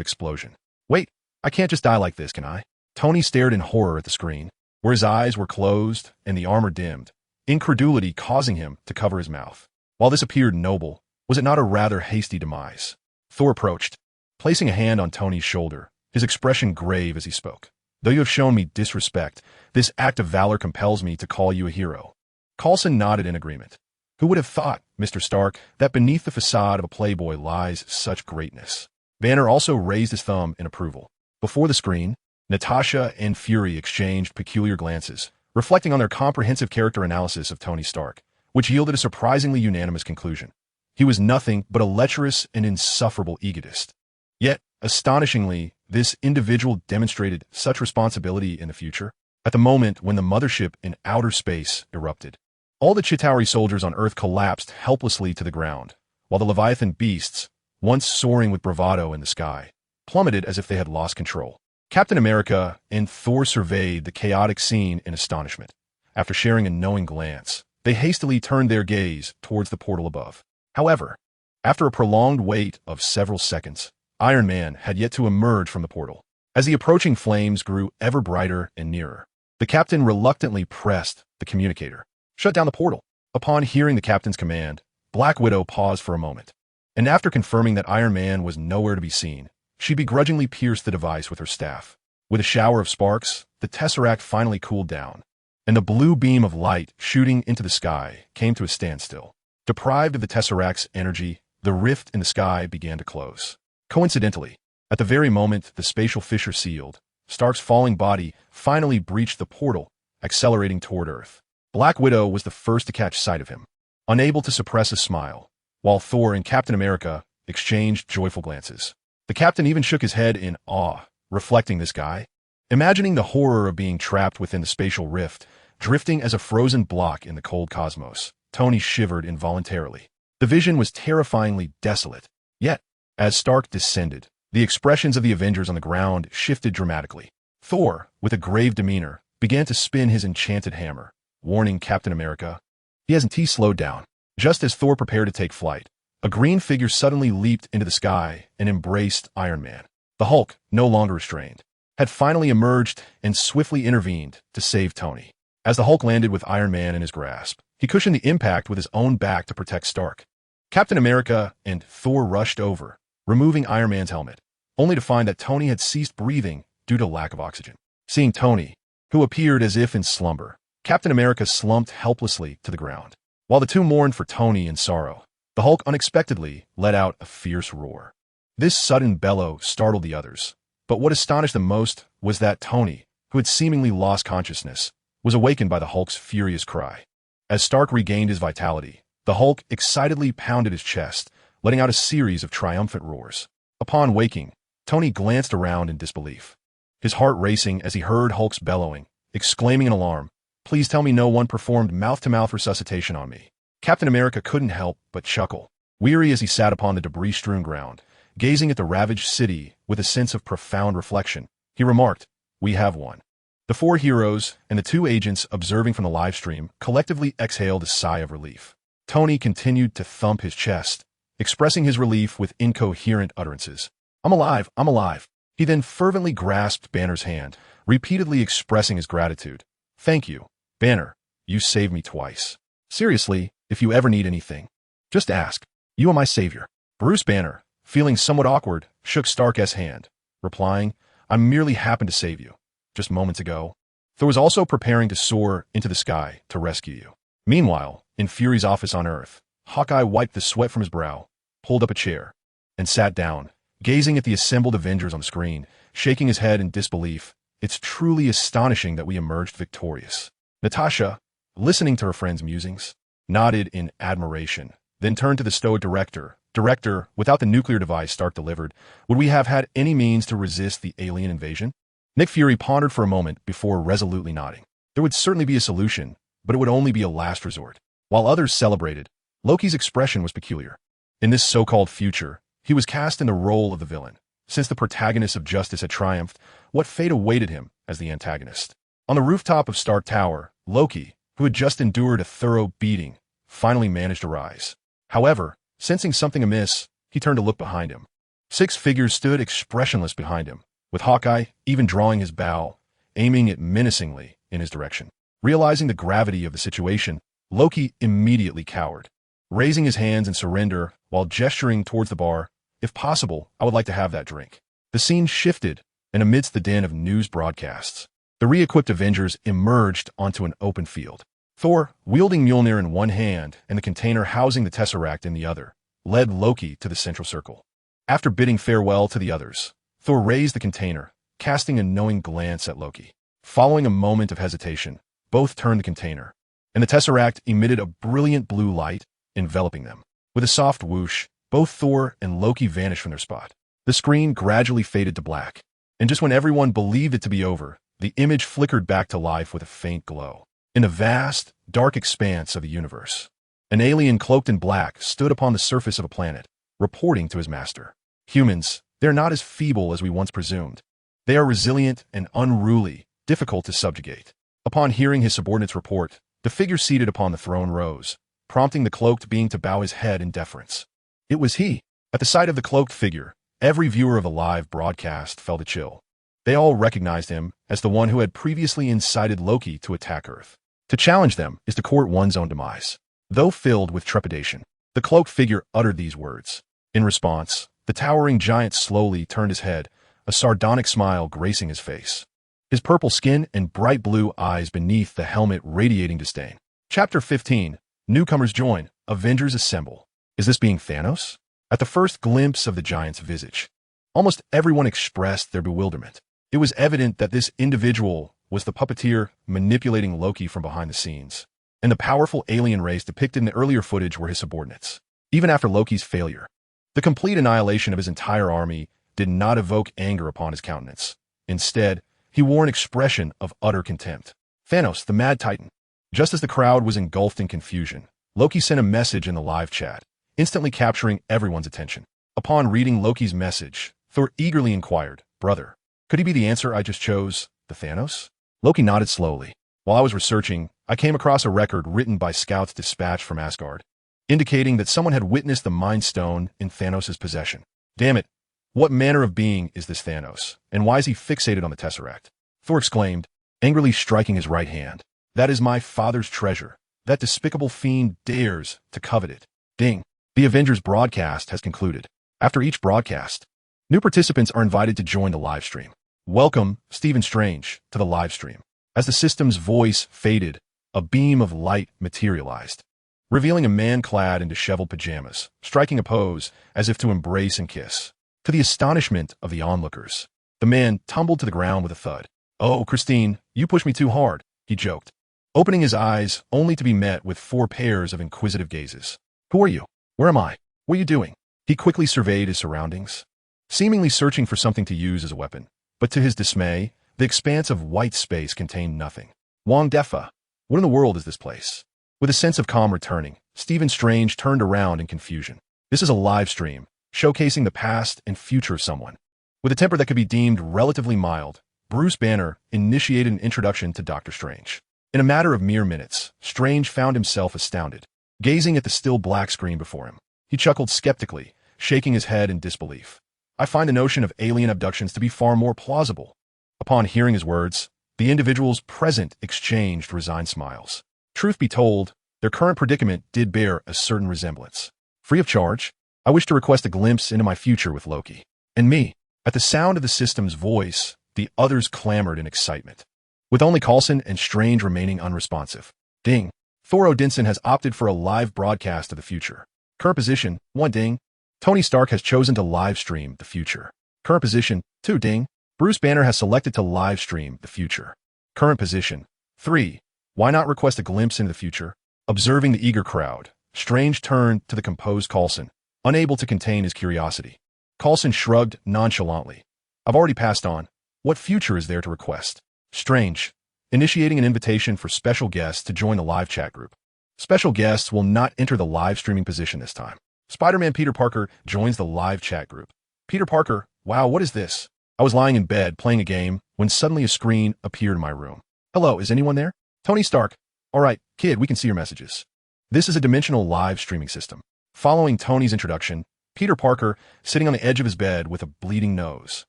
explosion. Wait, I can't just die like this, can I? Tony stared in horror at the screen, where his eyes were closed and the armor dimmed, incredulity causing him to cover his mouth. While this appeared noble, was it not a rather hasty demise? Thor approached, placing a hand on Tony's shoulder, his expression grave as he spoke. Though you have shown me disrespect, this act of valor compels me to call you a hero. Coulson nodded in agreement. Who would have thought, Mr. Stark, that beneath the facade of a playboy lies such greatness? Banner also raised his thumb in approval. Before the screen, Natasha and Fury exchanged peculiar glances, reflecting on their comprehensive character analysis of Tony Stark, which yielded a surprisingly unanimous conclusion. He was nothing but a lecherous and insufferable egotist. Yet, astonishingly, this individual demonstrated such responsibility in the future. At the moment when the mothership in outer space erupted, all the Chitauri soldiers on Earth collapsed helplessly to the ground, while the Leviathan beasts, once soaring with bravado in the sky, plummeted as if they had lost control. Captain America and Thor surveyed the chaotic scene in astonishment. After sharing a knowing glance, they hastily turned their gaze towards the portal above. However, after a prolonged wait of several seconds, Iron Man had yet to emerge from the portal. As the approaching flames grew ever brighter and nearer, the captain reluctantly pressed the communicator. Shut down the portal. Upon hearing the captain's command, Black Widow paused for a moment, and after confirming that Iron Man was nowhere to be seen, she begrudgingly pierced the device with her staff. With a shower of sparks, the Tesseract finally cooled down, and the blue beam of light shooting into the sky came to a standstill. Deprived of the Tesseract's energy, the rift in the sky began to close. Coincidentally, at the very moment the spatial fissure sealed, Stark's falling body finally breached the portal, accelerating toward Earth. Black Widow was the first to catch sight of him, unable to suppress a smile, while Thor and Captain America exchanged joyful glances. The captain even shook his head in awe, reflecting this guy. Imagining the horror of being trapped within the spatial rift, drifting as a frozen block in the cold cosmos, Tony shivered involuntarily. The vision was terrifyingly desolate. Yet, as Stark descended, the expressions of the Avengers on the ground shifted dramatically. Thor, with a grave demeanor, began to spin his enchanted hammer, warning Captain America. He slowed down. Just as Thor prepared to take flight, a green figure suddenly leaped into the sky and embraced Iron Man. The Hulk, no longer restrained, had finally emerged and swiftly intervened to save Tony. As the Hulk landed with Iron Man in his grasp, he cushioned the impact with his own back to protect Stark. Captain America and Thor rushed over, removing Iron Man's helmet, only to find that Tony had ceased breathing due to lack of oxygen. Seeing Tony, who appeared as if in slumber, Captain America slumped helplessly to the ground. While the two mourned for Tony in sorrow, the Hulk unexpectedly let out a fierce roar. This sudden bellow startled the others, but what astonished them most was that Tony, who had seemingly lost consciousness, was awakened by the Hulk's furious cry. As Stark regained his vitality, the Hulk excitedly pounded his chest, letting out a series of triumphant roars. Upon waking, Tony glanced around in disbelief, his heart racing as he heard Hulk's bellowing, exclaiming in alarm, "Please tell me no one performed mouth-to-mouth resuscitation on me." Captain America couldn't help but chuckle, weary as he sat upon the debris-strewn ground, gazing at the ravaged city with a sense of profound reflection. He remarked, "We have won." The four heroes and the two agents observing from the live stream collectively exhaled a sigh of relief. Tony continued to thump his chest, expressing his relief with incoherent utterances. "I'm alive, I'm alive." He then fervently grasped Banner's hand, repeatedly expressing his gratitude. "Thank you, Banner. You saved me twice. Seriously, if you ever need anything, just ask. You are my savior." Bruce Banner, feeling somewhat awkward, shook Stark's hand, replying, "I merely happened to save you just moments ago." Thor was also preparing to soar into the sky to rescue you. Meanwhile, in Fury's office on Earth, Hawkeye wiped the sweat from his brow, pulled up a chair, and sat down, gazing at the assembled Avengers on the screen, shaking his head in disbelief. "It's truly astonishing that we emerged victorious." Natasha, listening to her friend's musings, nodded in admiration, then turned to the stoic director. "Director, without the nuclear device Stark delivered, would we have had any means to resist the alien invasion?" Nick Fury pondered for a moment before resolutely nodding. There would certainly be a solution, but it would only be a last resort. While others celebrated, Loki's expression was peculiar. In this so-called future, he was cast in the role of the villain. Since the protagonist of justice had triumphed, what fate awaited him as the antagonist? On the rooftop of Stark Tower, Loki, who had just endured a thorough beating, finally managed to rise. However, sensing something amiss, he turned to look behind him. 6 figures stood expressionless behind him, with Hawkeye even drawing his bow, aiming it menacingly in his direction. Realizing the gravity of the situation, Loki immediately cowered, raising his hands in surrender while gesturing towards the bar. "If possible, I would like to have that drink." The scene shifted, and amidst the din of news broadcasts, the re-equipped Avengers emerged onto an open field. Thor, wielding Mjolnir in one hand and the container housing the Tesseract in the other, led Loki to the central circle. After bidding farewell to the others, Thor raised the container, casting a knowing glance at Loki. Following a moment of hesitation, both turned the container, and the Tesseract emitted a brilliant blue light, enveloping them. With a soft whoosh, both Thor and Loki vanished from their spot. The screen gradually faded to black, and just when everyone believed it to be over, the image flickered back to life with a faint glow. In the vast, dark expanse of the universe, an alien cloaked in black stood upon the surface of a planet, reporting to his master. "Humans, they're not as feeble as we once presumed. They are resilient and unruly, difficult to subjugate." Upon hearing his subordinate's report, the figure seated upon the throne rose, prompting the cloaked being to bow his head in deference. It was he. At the sight of the cloaked figure, every viewer of the live broadcast felt a chill. They all recognized him as the one who had previously incited Loki to attack Earth. To challenge them is to court one's own demise. Though filled with trepidation, the cloaked figure uttered these words. In response, the towering giant slowly turned his head, a sardonic smile gracing his face. His purple skin and bright blue eyes beneath the helmet radiating disdain. Chapter 15. Newcomers join. Avengers assemble. Is this being Thanos? At the first glimpse of the giant's visage, almost everyone expressed their bewilderment. It was evident that this individual was the puppeteer manipulating Loki from behind the scenes, and the powerful alien race depicted in the earlier footage were his subordinates. Even after Loki's failure, the complete annihilation of his entire army did not evoke anger upon his countenance. Instead, he wore an expression of utter contempt. Thanos, the Mad Titan. Just as the crowd was engulfed in confusion, Loki sent a message in the live chat, instantly capturing everyone's attention. Upon reading Loki's message, Thor eagerly inquired, "Brother, could he be the answer I just chose, the Thanos?" Loki nodded slowly. "While I was researching, I came across a record written by scouts dispatched from Asgard, indicating that someone had witnessed the Mind Stone in Thanos' possession. Damn it, what manner of being is this Thanos, and why is he fixated on the Tesseract?" Thor exclaimed, angrily striking his right hand. "That is my father's treasure. That despicable fiend dares to covet it." Ding. The Avengers broadcast has concluded. After each broadcast, new participants are invited to join the live stream. Welcome, Stephen Strange, to the live stream. As the system's voice faded, a beam of light materialized, revealing a man clad in disheveled pajamas, striking a pose as if to embrace and kiss. To the astonishment of the onlookers, the man tumbled to the ground with a thud. "Oh, Christine, you pushed me too hard," he joked, opening his eyes only to be met with 4 pairs of inquisitive gazes. "Who are you? Where am I? What are you doing?" He quickly surveyed his surroundings, seemingly searching for something to use as a weapon. But to his dismay, the expanse of white space contained nothing. Wong Defa, what in the world is this place? With a sense of calm returning, Stephen Strange turned around in confusion. This is a live stream, showcasing the past and future of someone. With a temper that could be deemed relatively mild, Bruce Banner initiated an introduction to Doctor Strange. In a matter of mere minutes, Strange found himself astounded, gazing at the still black screen before him. He chuckled skeptically, shaking his head in disbelief. "I find the notion of alien abductions to be far more plausible." Upon hearing his words, the individuals present exchanged resigned smiles. Truth be told, their current predicament did bear a certain resemblance. "Free of charge, I wish to request a glimpse into my future with Loki." And me. At the sound of the system's voice, the others clamored in excitement, with only Coulson and Strange remaining unresponsive. Ding. Thor Odinson has opted for a live broadcast of the future. Current position, 1 ding. Tony Stark has chosen to live stream the future. Current position, 2 ding. Bruce Banner has selected to live stream the future. Current position, 3. Why not request a glimpse into the future? Observing the eager crowd, Strange turned to the composed Coulson, unable to contain his curiosity. Coulson shrugged nonchalantly. "I've already passed on. What future is there to request?" Strange, initiating an invitation for special guests to join the live chat group. Special guests will not enter the live streaming position this time. Spider-Man Peter Parker joins the live chat group. "Peter Parker, wow, what is this? I was lying in bed playing a game when suddenly a screen appeared in my room. Hello, is anyone there? Tony Stark. All right, kid, we can see your messages." This is a dimensional live streaming system. Following Tony's introduction, Peter Parker, sitting on the edge of his bed with a bleeding nose,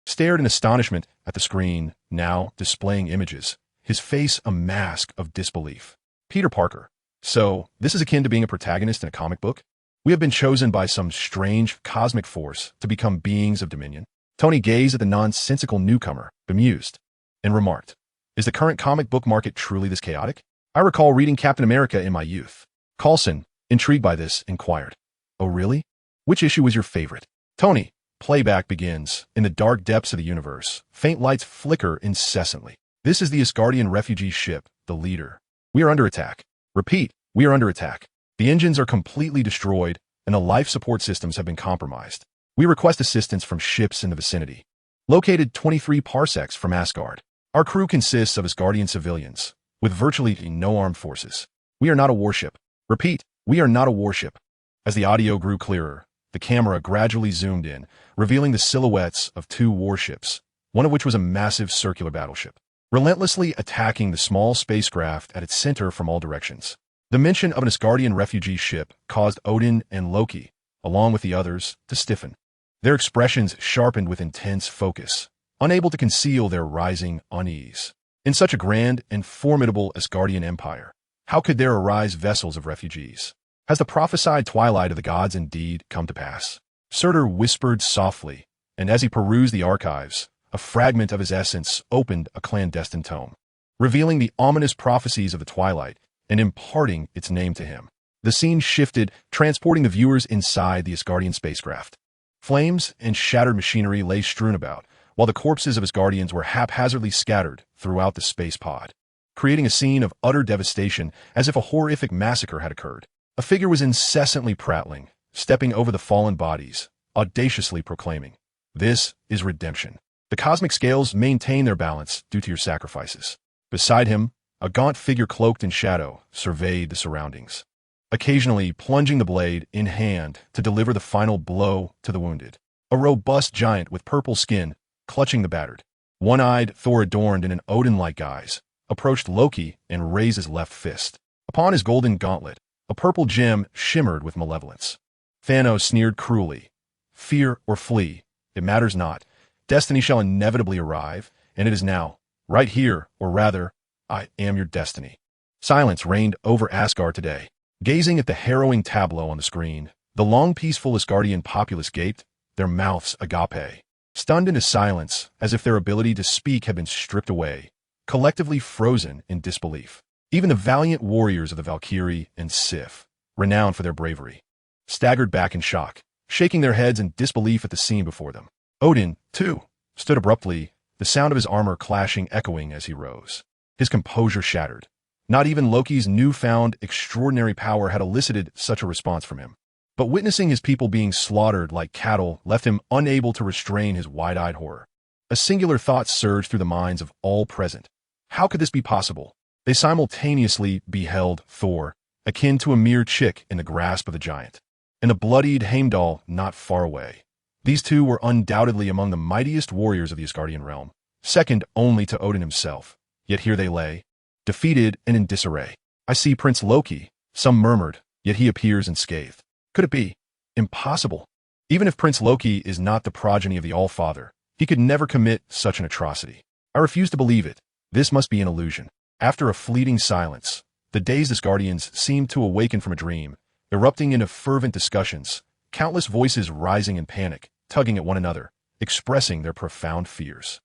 stared in astonishment at the screen, now displaying images, his face a mask of disbelief. Peter Parker. "So, this is akin to being a protagonist in a comic book? We have been chosen by some strange cosmic force to become beings of dominion." Tony gazed at the nonsensical newcomer, bemused, and remarked, "Is the current comic book market truly this chaotic? I recall reading Captain America in my youth." Coulson, intrigued by this, inquired, "Oh really? Which issue was your favorite?" Tony. Playback begins. In the dark depths of the universe, faint lights flicker incessantly. This is the Asgardian refugee ship, the Leader. We are under attack. Repeat, we are under attack. The engines are completely destroyed, and the life support systems have been compromised. We request assistance from ships in the vicinity. Located 23 parsecs from Asgard. Our crew consists of Asgardian civilians, with virtually no armed forces. We are not a warship. Repeat, we are not a warship. As the audio grew clearer, the camera gradually zoomed in, revealing the silhouettes of 2 warships, one of which was a massive circular battleship, relentlessly attacking the small spacecraft at its center from all directions. The mention of an Asgardian refugee ship caused Odin and Loki, along with the others, to stiffen. Their expressions sharpened with intense focus, unable to conceal their rising unease. In such a grand and formidable Asgardian empire, how could there arise vessels of refugees? Has the prophesied twilight of the gods indeed come to pass? Surtur whispered softly, and as he perused the archives, a fragment of his essence opened a clandestine tome, revealing the ominous prophecies of the twilight and imparting its name to him. The scene shifted, transporting the viewers inside the Asgardian spacecraft. Flames and shattered machinery lay strewn about, while the corpses of Asgardians were haphazardly scattered throughout the space pod, creating a scene of utter devastation as if a horrific massacre had occurred. A figure was incessantly prattling, stepping over the fallen bodies, audaciously proclaiming, "This is redemption. The cosmic scales maintain their balance due to your sacrifices." Beside him, a gaunt figure cloaked in shadow surveyed the surroundings. occasionally plunging the blade in hand to deliver the final blow to the wounded. A robust giant with purple skin, clutching the battered. One-eyed Thor adorned in an Odin-like guise, approached Loki and raised his left fist. Upon his golden gauntlet, a purple gem shimmered with malevolence. Thanos sneered cruelly. Fear or flee, it matters not. Destiny shall inevitably arrive, and it is now, right here, or rather, I am your destiny. Silence reigned over Asgard today. Gazing at the harrowing tableau on the screen, the long peaceful Asgardian populace gaped, their mouths agape. Stunned into silence, as if their ability to speak had been stripped away, collectively frozen in disbelief. Even the valiant warriors of the Valkyrie and Sif, renowned for their bravery, staggered back in shock, shaking their heads in disbelief at the scene before them. Odin, too, stood abruptly, the sound of his armor clashing echoing as he rose. His composure shattered. Not even Loki's newfound extraordinary power had elicited such a response from him. But witnessing his people being slaughtered like cattle left him unable to restrain his wide-eyed horror. A singular thought surged through the minds of all present. How could this be possible? They simultaneously beheld Thor, akin to a mere chick in the grasp of the giant, and the bloodied Heimdall not far away. These two were undoubtedly among the mightiest warriors of the Asgardian realm, second only to Odin himself. Yet here they lay, defeated and in disarray. I see Prince Loki, some murmured, yet he appears unscathed. Could it be? Impossible. Even if Prince Loki is not the progeny of the All-Father, he could never commit such an atrocity. I refuse to believe it. This must be an illusion. After a fleeting silence, the dazed Asgardians seemed to awaken from a dream, erupting into fervent discussions, countless voices rising in panic, tugging at one another, expressing their profound fears.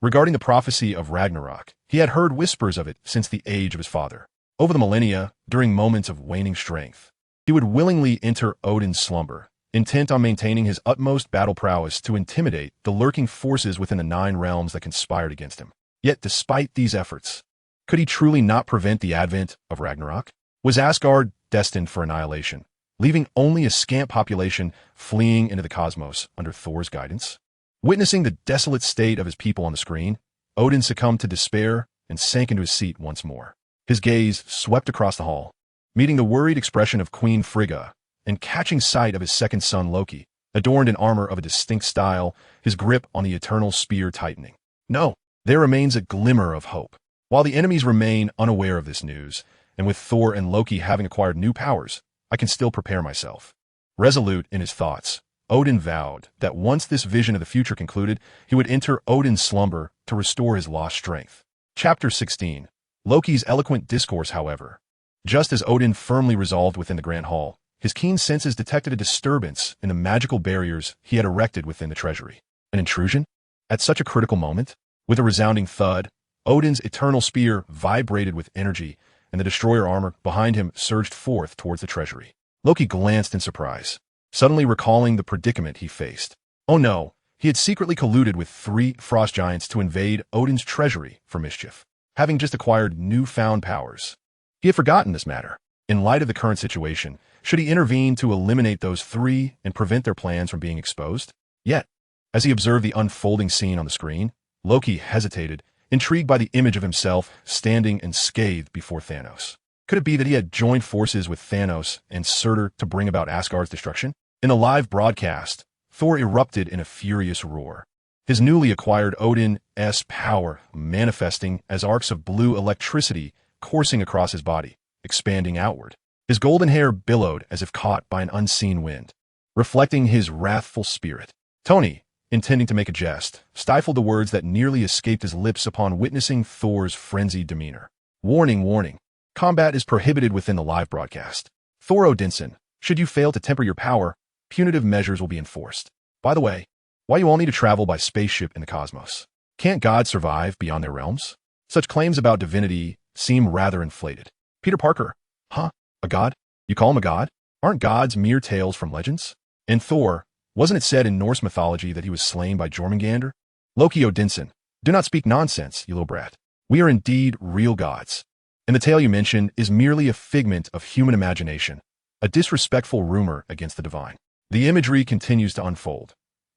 Regarding the prophecy of Ragnarok, he had heard whispers of it since the age of his father. Over the millennia, during moments of waning strength, he would willingly enter Odin's slumber, intent on maintaining his utmost battle prowess to intimidate the lurking forces within the 9 realms that conspired against him. Yet despite these efforts, could he truly not prevent the advent of Ragnarok? Was Asgard destined for annihilation, leaving only a scant population fleeing into the cosmos under Thor's guidance? Witnessing the desolate state of his people on the screen, Odin succumbed to despair and sank into his seat once more. His gaze swept across the hall, meeting the worried expression of Queen Frigga, and catching sight of his second son Loki, adorned in armor of a distinct style, his grip on the eternal spear tightening. No, there remains a glimmer of hope. While the enemies remain unaware of this news, and with Thor and Loki having acquired new powers, I can still prepare myself. Resolute in his thoughts, Odin vowed that once this vision of the future concluded, he would enter Odin's slumber to restore his lost strength. Chapter 16. Loki's eloquent discourse, however. Just as Odin firmly resolved within the Grand Hall, his keen senses detected a disturbance in the magical barriers he had erected within the treasury. An intrusion? At such a critical moment? With a resounding thud, Odin's eternal spear vibrated with energy, and the destroyer armor behind him surged forth towards the treasury. Loki glanced in surprise, suddenly recalling the predicament he faced. Oh no, he had secretly colluded with 3 frost giants to invade Odin's treasury for mischief, having just acquired newfound powers. He had forgotten this matter. In light of the current situation, should he intervene to eliminate those 3 and prevent their plans from being exposed? Yet, as he observed the unfolding scene on the screen, Loki hesitated, intrigued by the image of himself standing unscathed before Thanos. Could it be that he had joined forces with Thanos and Surtur to bring about Asgard's destruction? In the live broadcast, Thor erupted in a furious roar, his newly acquired Odin's power manifesting as arcs of blue electricity coursing across his body, expanding outward. His golden hair billowed as if caught by an unseen wind, reflecting his wrathful spirit. Tony, intending to make a jest, stifled the words that nearly escaped his lips upon witnessing Thor's frenzied demeanor. Warning, warning. Combat is prohibited within the live broadcast. Thor Odinson, should you fail to temper your power, punitive measures will be enforced. By the way, why you all need to travel by spaceship in the cosmos? Can't gods survive beyond their realms? Such claims about divinity seem rather inflated. Peter Parker, huh? A god? You call him a god? Aren't gods mere tales from legends? And Thor, wasn't it said in Norse mythology that he was slain by Jormungandr? Loki Odinson, do not speak nonsense, you little brat. We are indeed real gods. And the tale you mention is merely a figment of human imagination, a disrespectful rumor against the divine. The imagery continues to unfold.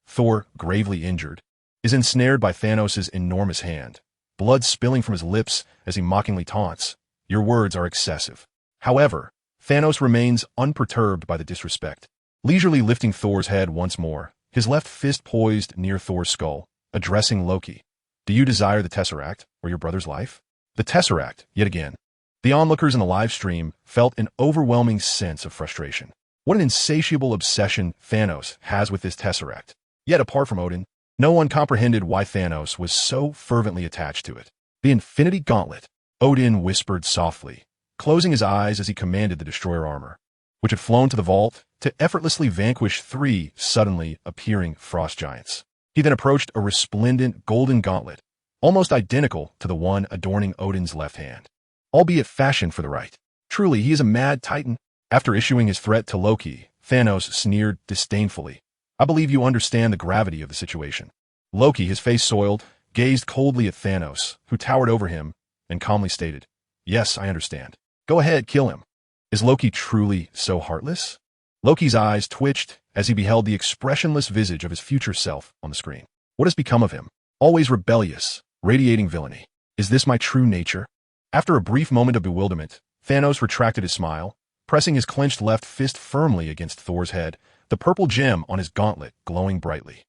Thor, gravely injured, is ensnared by Thanos' enormous hand, blood spilling from his lips as he mockingly taunts. Your words are excessive. However, Thanos remains unperturbed by the disrespect, leisurely lifting Thor's head once more, his left fist poised near Thor's skull, addressing Loki. Do you desire the Tesseract or your brother's life? The Tesseract, yet again. The onlookers in the live stream felt an overwhelming sense of frustration. What an insatiable obsession Thanos has with this Tesseract. Yet apart from Odin, no one comprehended why Thanos was so fervently attached to it. The Infinity Gauntlet, Odin whispered softly, closing his eyes as he commanded the destroyer armor, which had flown to the vault to effortlessly vanquish 3 suddenly appearing frost giants. He then approached a resplendent golden gauntlet, almost identical to the one adorning Odin's left hand, albeit fashioned for the right. Truly, he is a mad titan. After issuing his threat to Loki, Thanos sneered disdainfully. I believe you understand the gravity of the situation. Loki, his face soiled, gazed coldly at Thanos, who towered over him, and calmly stated, Yes, I understand. Go ahead, kill him. Is Loki truly so heartless? Loki's eyes twitched as he beheld the expressionless visage of his future self on the screen. What has become of him? Always rebellious, radiating villainy. Is this my true nature? After a brief moment of bewilderment, Thanos retracted his smile, pressing his clenched left fist firmly against Thor's head, the purple gem on his gauntlet glowing brightly.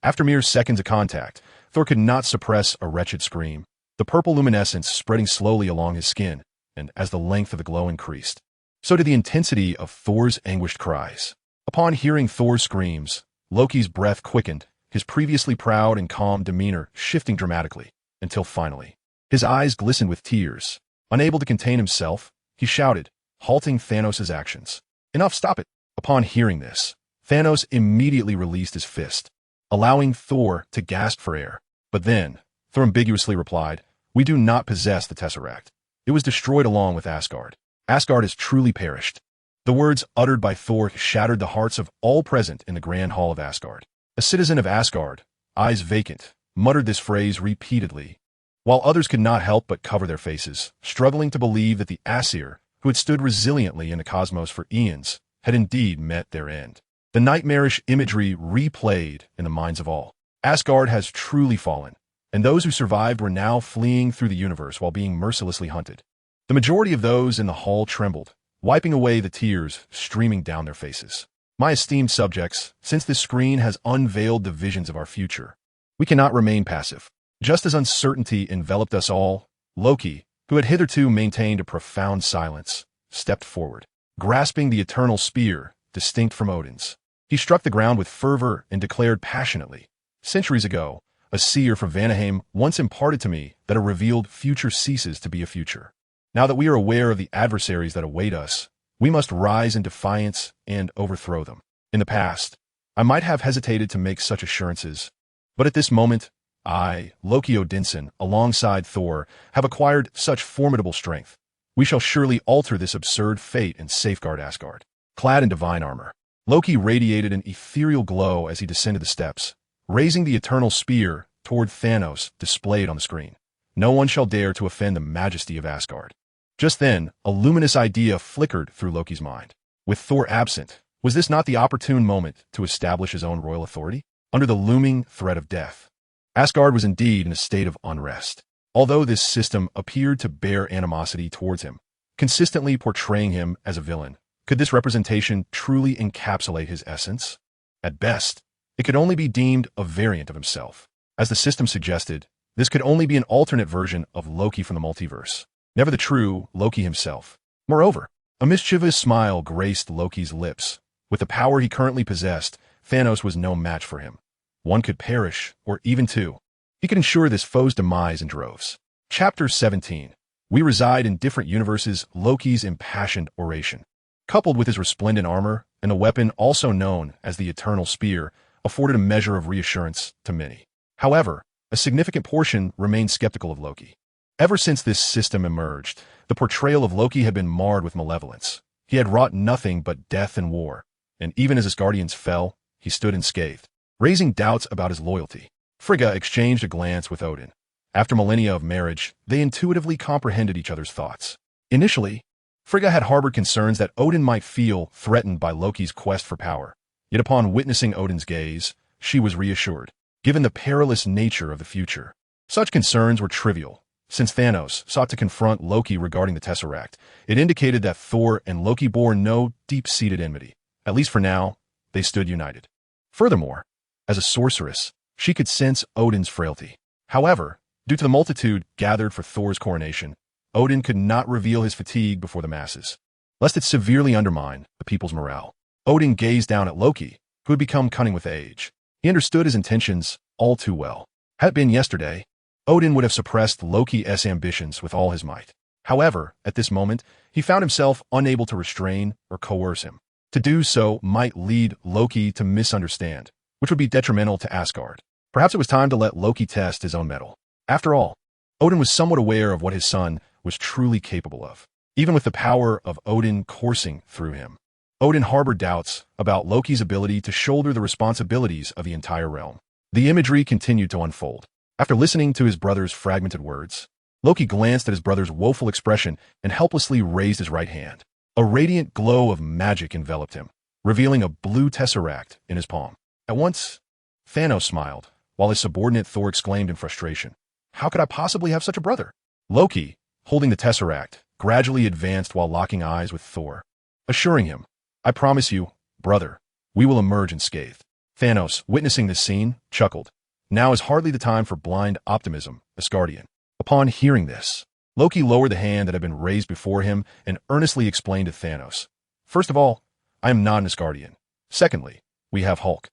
After mere seconds of contact, Thor could not suppress a wretched scream, the purple luminescence spreading slowly along his skin, and as the length of the glow increased, so did the intensity of Thor's anguished cries. Upon hearing Thor's screams, Loki's breath quickened, his previously proud and calm demeanor shifting dramatically, until finally, his eyes glistened with tears. Unable to contain himself, he shouted, halting Thanos' actions. Enough, stop it! Upon hearing this, Thanos immediately released his fist, allowing Thor to gasp for air. But then, Thor ambiguously replied, We do not possess the Tesseract. It was destroyed along with Asgard. Asgard has truly perished. The words uttered by Thor shattered the hearts of all present in the Grand Hall of Asgard. A citizen of Asgard, eyes vacant, muttered this phrase repeatedly, while others could not help but cover their faces, struggling to believe that the Aesir, who had stood resiliently in the cosmos for eons, had indeed met their end. The nightmarish imagery replayed in the minds of all. Asgard has truly fallen, and those who survived were now fleeing through the universe while being mercilessly hunted. The majority of those in the hall trembled, wiping away the tears streaming down their faces. My esteemed subjects, since this screen has unveiled the visions of our future, we cannot remain passive. Just as uncertainty enveloped us all, Loki, who had hitherto maintained a profound silence, stepped forward, grasping the eternal spear, distinct from Odin's. He struck the ground with fervor and declared passionately, Centuries ago, a seer from Vanaheim once imparted to me that a revealed future ceases to be a future. Now that we are aware of the adversaries that await us, we must rise in defiance and overthrow them. In the past, I might have hesitated to make such assurances, but at this moment, I, Loki Odinson, alongside Thor, have acquired such formidable strength. We shall surely alter this absurd fate and safeguard Asgard. Clad in divine armor, Loki radiated an ethereal glow as he descended the steps, raising the eternal spear toward Thanos displayed on the screen. No one shall dare to offend the majesty of Asgard. Just then, a luminous idea flickered through Loki's mind. With Thor absent, was this not the opportune moment to establish his own royal authority? Under the looming threat of death, Asgard was indeed in a state of unrest. Although this system appeared to bear animosity towards him, consistently portraying him as a villain, could this representation truly encapsulate his essence? At best, it could only be deemed a variant of himself. As the system suggested, this could only be an alternate version of Loki from the multiverse, never the true Loki himself. Moreover, a mischievous smile graced Loki's lips. With the power he currently possessed, Thanos was no match for him. One could perish, or even two. He could ensure this foe's demise in droves. Chapter 17. We reside in different universes. Loki's impassioned oration, coupled with his resplendent armor and a weapon also known as the Eternal Spear, afforded a measure of reassurance to many. However, a significant portion remained skeptical of Loki. Ever since this system emerged, the portrayal of Loki had been marred with malevolence. He had wrought nothing but death and war, and even as his guardians fell, he stood unscathed, raising doubts about his loyalty. Frigga exchanged a glance with Odin. After millennia of marriage, they intuitively comprehended each other's thoughts. Initially, Frigga had harbored concerns that Odin might feel threatened by Loki's quest for power. Yet upon witnessing Odin's gaze, she was reassured, given the perilous nature of the future. Such concerns were trivial, Since Thanos sought to confront Loki regarding the Tesseract, it indicated that Thor and Loki bore no deep-seated enmity. At least for now, they stood united. Furthermore, as a sorceress, she could sense Odin's frailty. However, due to the multitude gathered for Thor's coronation, Odin could not reveal his fatigue before the masses, lest it severely undermine the people's morale. Odin gazed down at Loki, who had become cunning with age. He understood his intentions all too well. Had it been yesterday, Odin would have suppressed Loki's ambitions with all his might. However, at this moment, he found himself unable to restrain or coerce him. To do so might lead Loki to misunderstand, which would be detrimental to Asgard. Perhaps it was time to let Loki test his own mettle. After all, Odin was somewhat aware of what his son was truly capable of, even with the power of Odin coursing through him. Odin harbored doubts about Loki's ability to shoulder the responsibilities of the entire realm. The imagery continued to unfold. After listening to his brother's fragmented words, Loki glanced at his brother's woeful expression and helplessly raised his right hand. A radiant glow of magic enveloped him, revealing a blue tesseract in his palm. At once, Thanos smiled, while his subordinate Thor exclaimed in frustration, "How could I possibly have such a brother?" Loki, holding the tesseract, gradually advanced while locking eyes with Thor, assuring him, "I promise you, brother, we will emerge unscathed." Thanos, witnessing this scene, chuckled. Now is hardly the time for blind optimism, Asgardian. Upon hearing this, Loki lowered the hand that had been raised before him and earnestly explained to Thanos, "First of all, I am not an Asgardian. Secondly, we have Hulk."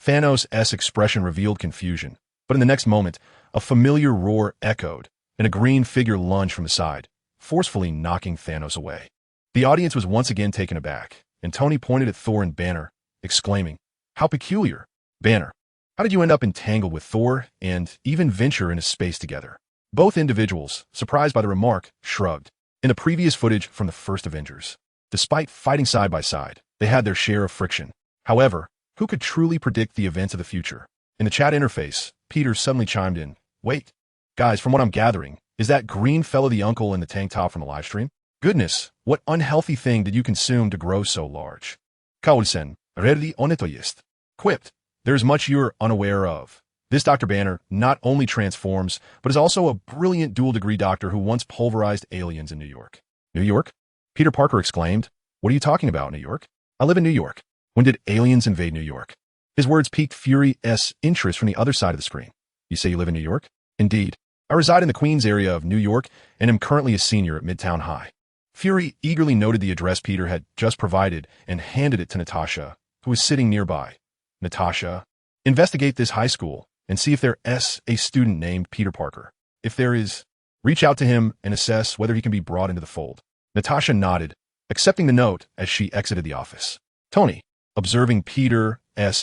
Thanos' expression revealed confusion, but in the next moment, a familiar roar echoed, and a green figure lunged from the side, forcefully knocking Thanos away. The audience was once again taken aback, and Tony pointed at Thor and Banner, exclaiming, "How peculiar! Banner, how did you end up entangled with Thor and even venture into space together?" Both individuals, surprised by the remark, shrugged. In the previous footage from the first Avengers, despite fighting side by side, they had their share of friction. However, who could truly predict the events of the future? In the chat interface, Peter suddenly chimed in, "Wait, guys, from what I'm gathering, is that green fellow the uncle in the tank top from the livestream? Goodness, what unhealthy thing did you consume to grow so large?" Kaulsen, rarely oneto jest. Quipped, "There's much you're unaware of. This Dr. Banner not only transforms, but is also a brilliant dual-degree doctor who once pulverized aliens in New York." New York? Peter Parker exclaimed, "What are you talking about, New York? I live in New York. When did aliens invade New York?" His words piqued Fury's interest from the other side of the screen. "You say you live in New York?" "Indeed. I reside in the Queens area of New York and am currently a senior at Midtown High." Fury eagerly noted the address Peter had just provided and handed it to Natasha, who was sitting nearby. "Natasha, investigate this high school and see if there is a student named Peter Parker. If there is, reach out to him and assess whether he can be brought into the fold." Natasha nodded, accepting the note as she exited the office. Tony, observing Peter's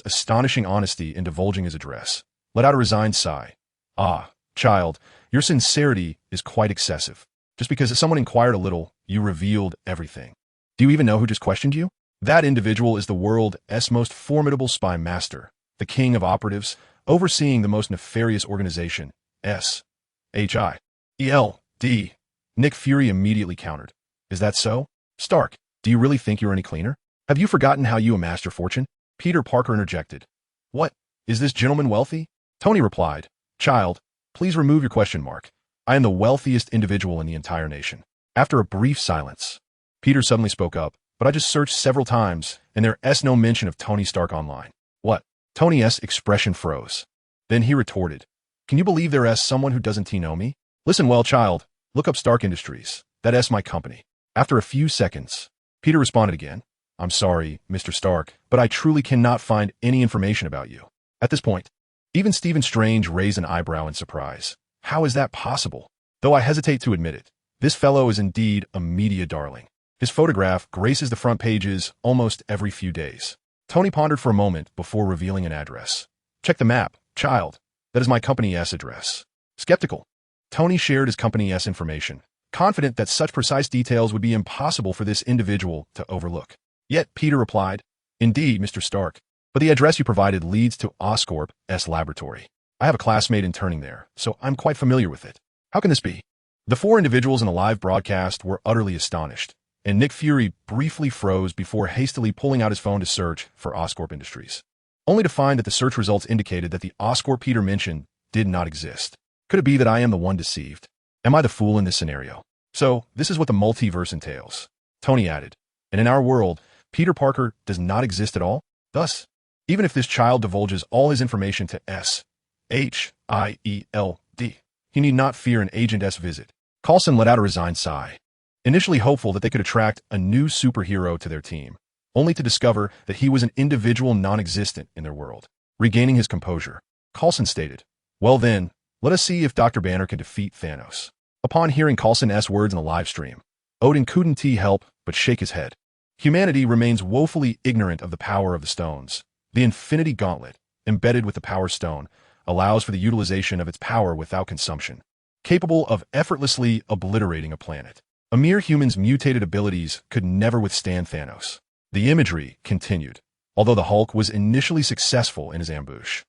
astonishing honesty in divulging his address, let out a resigned sigh. "Ah, child, your sincerity is quite excessive. Just because someone inquired a little, you revealed everything. Do you even know who just questioned you? That individual is the world's most formidable spy master, the king of operatives, overseeing the most nefarious organization, S.H.I.E.L.D. Nick Fury immediately countered. "Is that so? Stark, do you really think you're any cleaner? Have you forgotten how you amassed your fortune?" Peter Parker interjected. "What? Is this gentleman wealthy?" Tony replied, "Child, please remove your question mark. I am the wealthiest individual in the entire nation." After a brief silence, Peter suddenly spoke up, "But I just searched several times, and there's no mention of Tony Stark online." "What?" Tony's expression froze. Then he retorted, "Can you believe there is someone who doesn't know me? Listen well, child. Look up Stark Industries. That's my company." After a few seconds, Peter responded again, "I'm sorry, Mr. Stark, but I truly cannot find any information about you." At this point, even Stephen Strange raised an eyebrow in surprise. How is that possible? Though I hesitate to admit it, this fellow is indeed a media darling. His photograph graces the front pages almost every few days. Tony pondered for a moment before revealing an address. "Check the map, child. That is my company's address." Skeptical, Tony shared his company's information, confident that such precise details would be impossible for this individual to overlook. Yet Peter replied, "Indeed, Mr. Stark, but the address you provided leads to Oscorp's laboratory. I have a classmate interning there, so I'm quite familiar with it. How can this be?" The four individuals in the live broadcast were utterly astonished, and Nick Fury briefly froze before hastily pulling out his phone to search for Oscorp Industries, only to find that the search results indicated that the Oscorp Peter mentioned did not exist. Could it be that I am the one deceived? Am I the fool in this scenario? So, this is what the multiverse entails. Tony added. And in our world, Peter Parker does not exist at all? Thus, even if this child divulges all his information to S.H.I.E.L.D., he need not fear an Agent S visit. Coulson let out a resigned sigh, initially hopeful that they could attract a new superhero to their team, only to discover that he was an individual non-existent in their world. Regaining his composure, Coulson stated, "Well then, let us see if Dr. Banner can defeat Thanos." Upon hearing Coulson's words in the live stream, Odin couldn't help but shake his head. Humanity remains woefully ignorant of the power of the stones. The Infinity Gauntlet, embedded with the Power Stone, allows for the utilization of its power without consumption, capable of effortlessly obliterating a planet. A mere human's mutated abilities could never withstand Thanos. The imagery continued. Although the Hulk was initially successful in his ambush,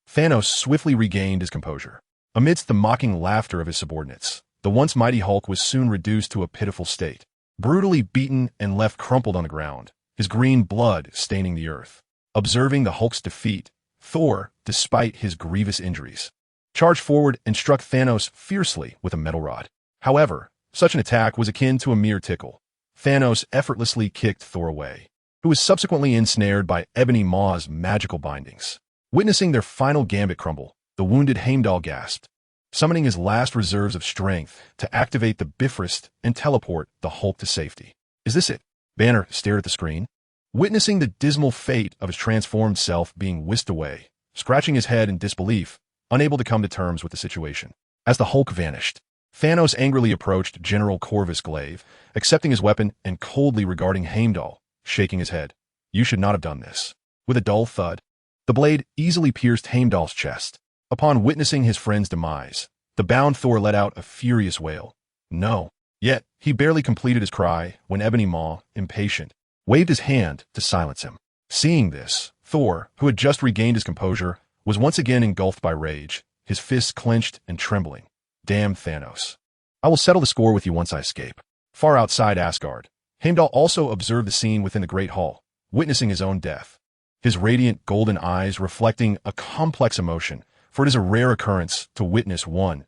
Thanos swiftly regained his composure. Amidst the mocking laughter of his subordinates, the once mighty Hulk was soon reduced to a pitiful state, brutally beaten and left crumpled on the ground, his green blood staining the earth. Observing the Hulk's defeat, Thor, despite his grievous injuries, charged forward and struck Thanos fiercely with a metal rod. However, such an attack was akin to a mere tickle. Thanos effortlessly kicked Thor away, who was subsequently ensnared by Ebony Maw's magical bindings. Witnessing their final gambit crumble, the wounded Heimdall gasped, summoning his last reserves of strength to activate the Bifrost and teleport the Hulk to safety. "Is this it?" Banner stared at the screen, witnessing the dismal fate of his transformed self being whisked away, scratching his head in disbelief, unable to come to terms with the situation. As the Hulk vanished, Thanos angrily approached General Corvus Glaive, accepting his weapon and coldly regarding Heimdall, shaking his head. "You should not have done this." With a dull thud, the blade easily pierced Heimdall's chest. Upon witnessing his friend's demise, the bound Thor let out a furious wail. "No." Yet, he barely completed his cry when Ebony Maw, impatient, waved his hand to silence him. Seeing this, Thor, who had just regained his composure, was once again engulfed by rage, his fists clenched and trembling. "Damn Thanos. I will settle the score with you once I escape." Far outside Asgard, Heimdall also observed the scene within the Great Hall, witnessing his own death. His radiant golden eyes reflecting a complex emotion, for it is a rare occurrence to witness one's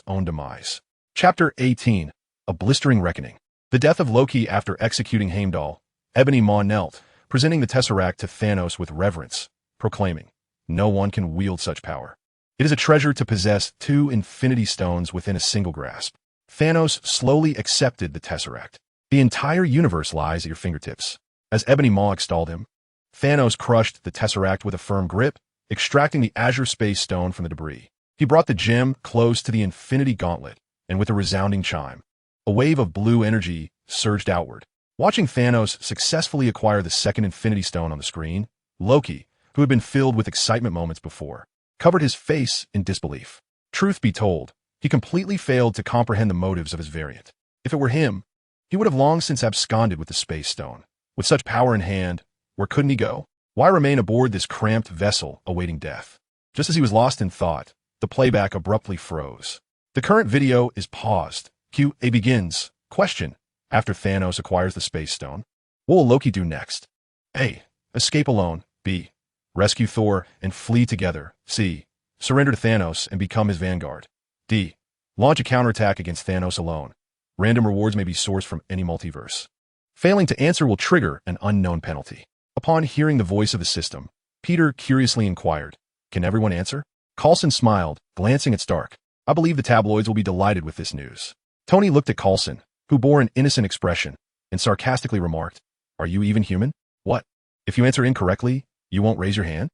own demise. Chapter 18. A Blistering Reckoning. The death of Loki after executing Heimdall, Ebony Maw knelt, presenting the Tesseract to Thanos with reverence, proclaiming, "No one can wield such power. It is a treasure to possess 2 Infinity Stones within a single grasp." Thanos slowly accepted the Tesseract. "The entire universe lies at your fingertips." As Ebony Maw extolled him, Thanos crushed the Tesseract with a firm grip, extracting the Azure Space Stone from the debris. He brought the gem close to the Infinity Gauntlet, and with a resounding chime, a wave of blue energy surged outward. Watching Thanos successfully acquire the second Infinity Stone on the screen, Loki, who had been filled with excitement moments before, covered his face in disbelief. Truth be told, he completely failed to comprehend the motives of his variant. If it were him, he would have long since absconded with the Space Stone. With such power in hand, where couldn't he go? Why remain aboard this cramped vessel awaiting death? Just as he was lost in thought, the playback abruptly froze. The current video is paused. Q&A begins. Question. After Thanos acquires the Space Stone, what will Loki do next? A. Escape alone. B. Rescue Thor and flee together. C. Surrender to Thanos and become his vanguard. D. Launch a counterattack against Thanos alone. Random rewards may be sourced from any multiverse. Failing to answer will trigger an unknown penalty. Upon hearing the voice of the system, Peter curiously inquired, "Can everyone answer?" Coulson smiled, glancing at Stark. "I believe the tabloids will be delighted with this news." Tony looked at Coulson, who bore an innocent expression, and sarcastically remarked, "Are you even human? What? If you answer incorrectly, you won't raise your hand?"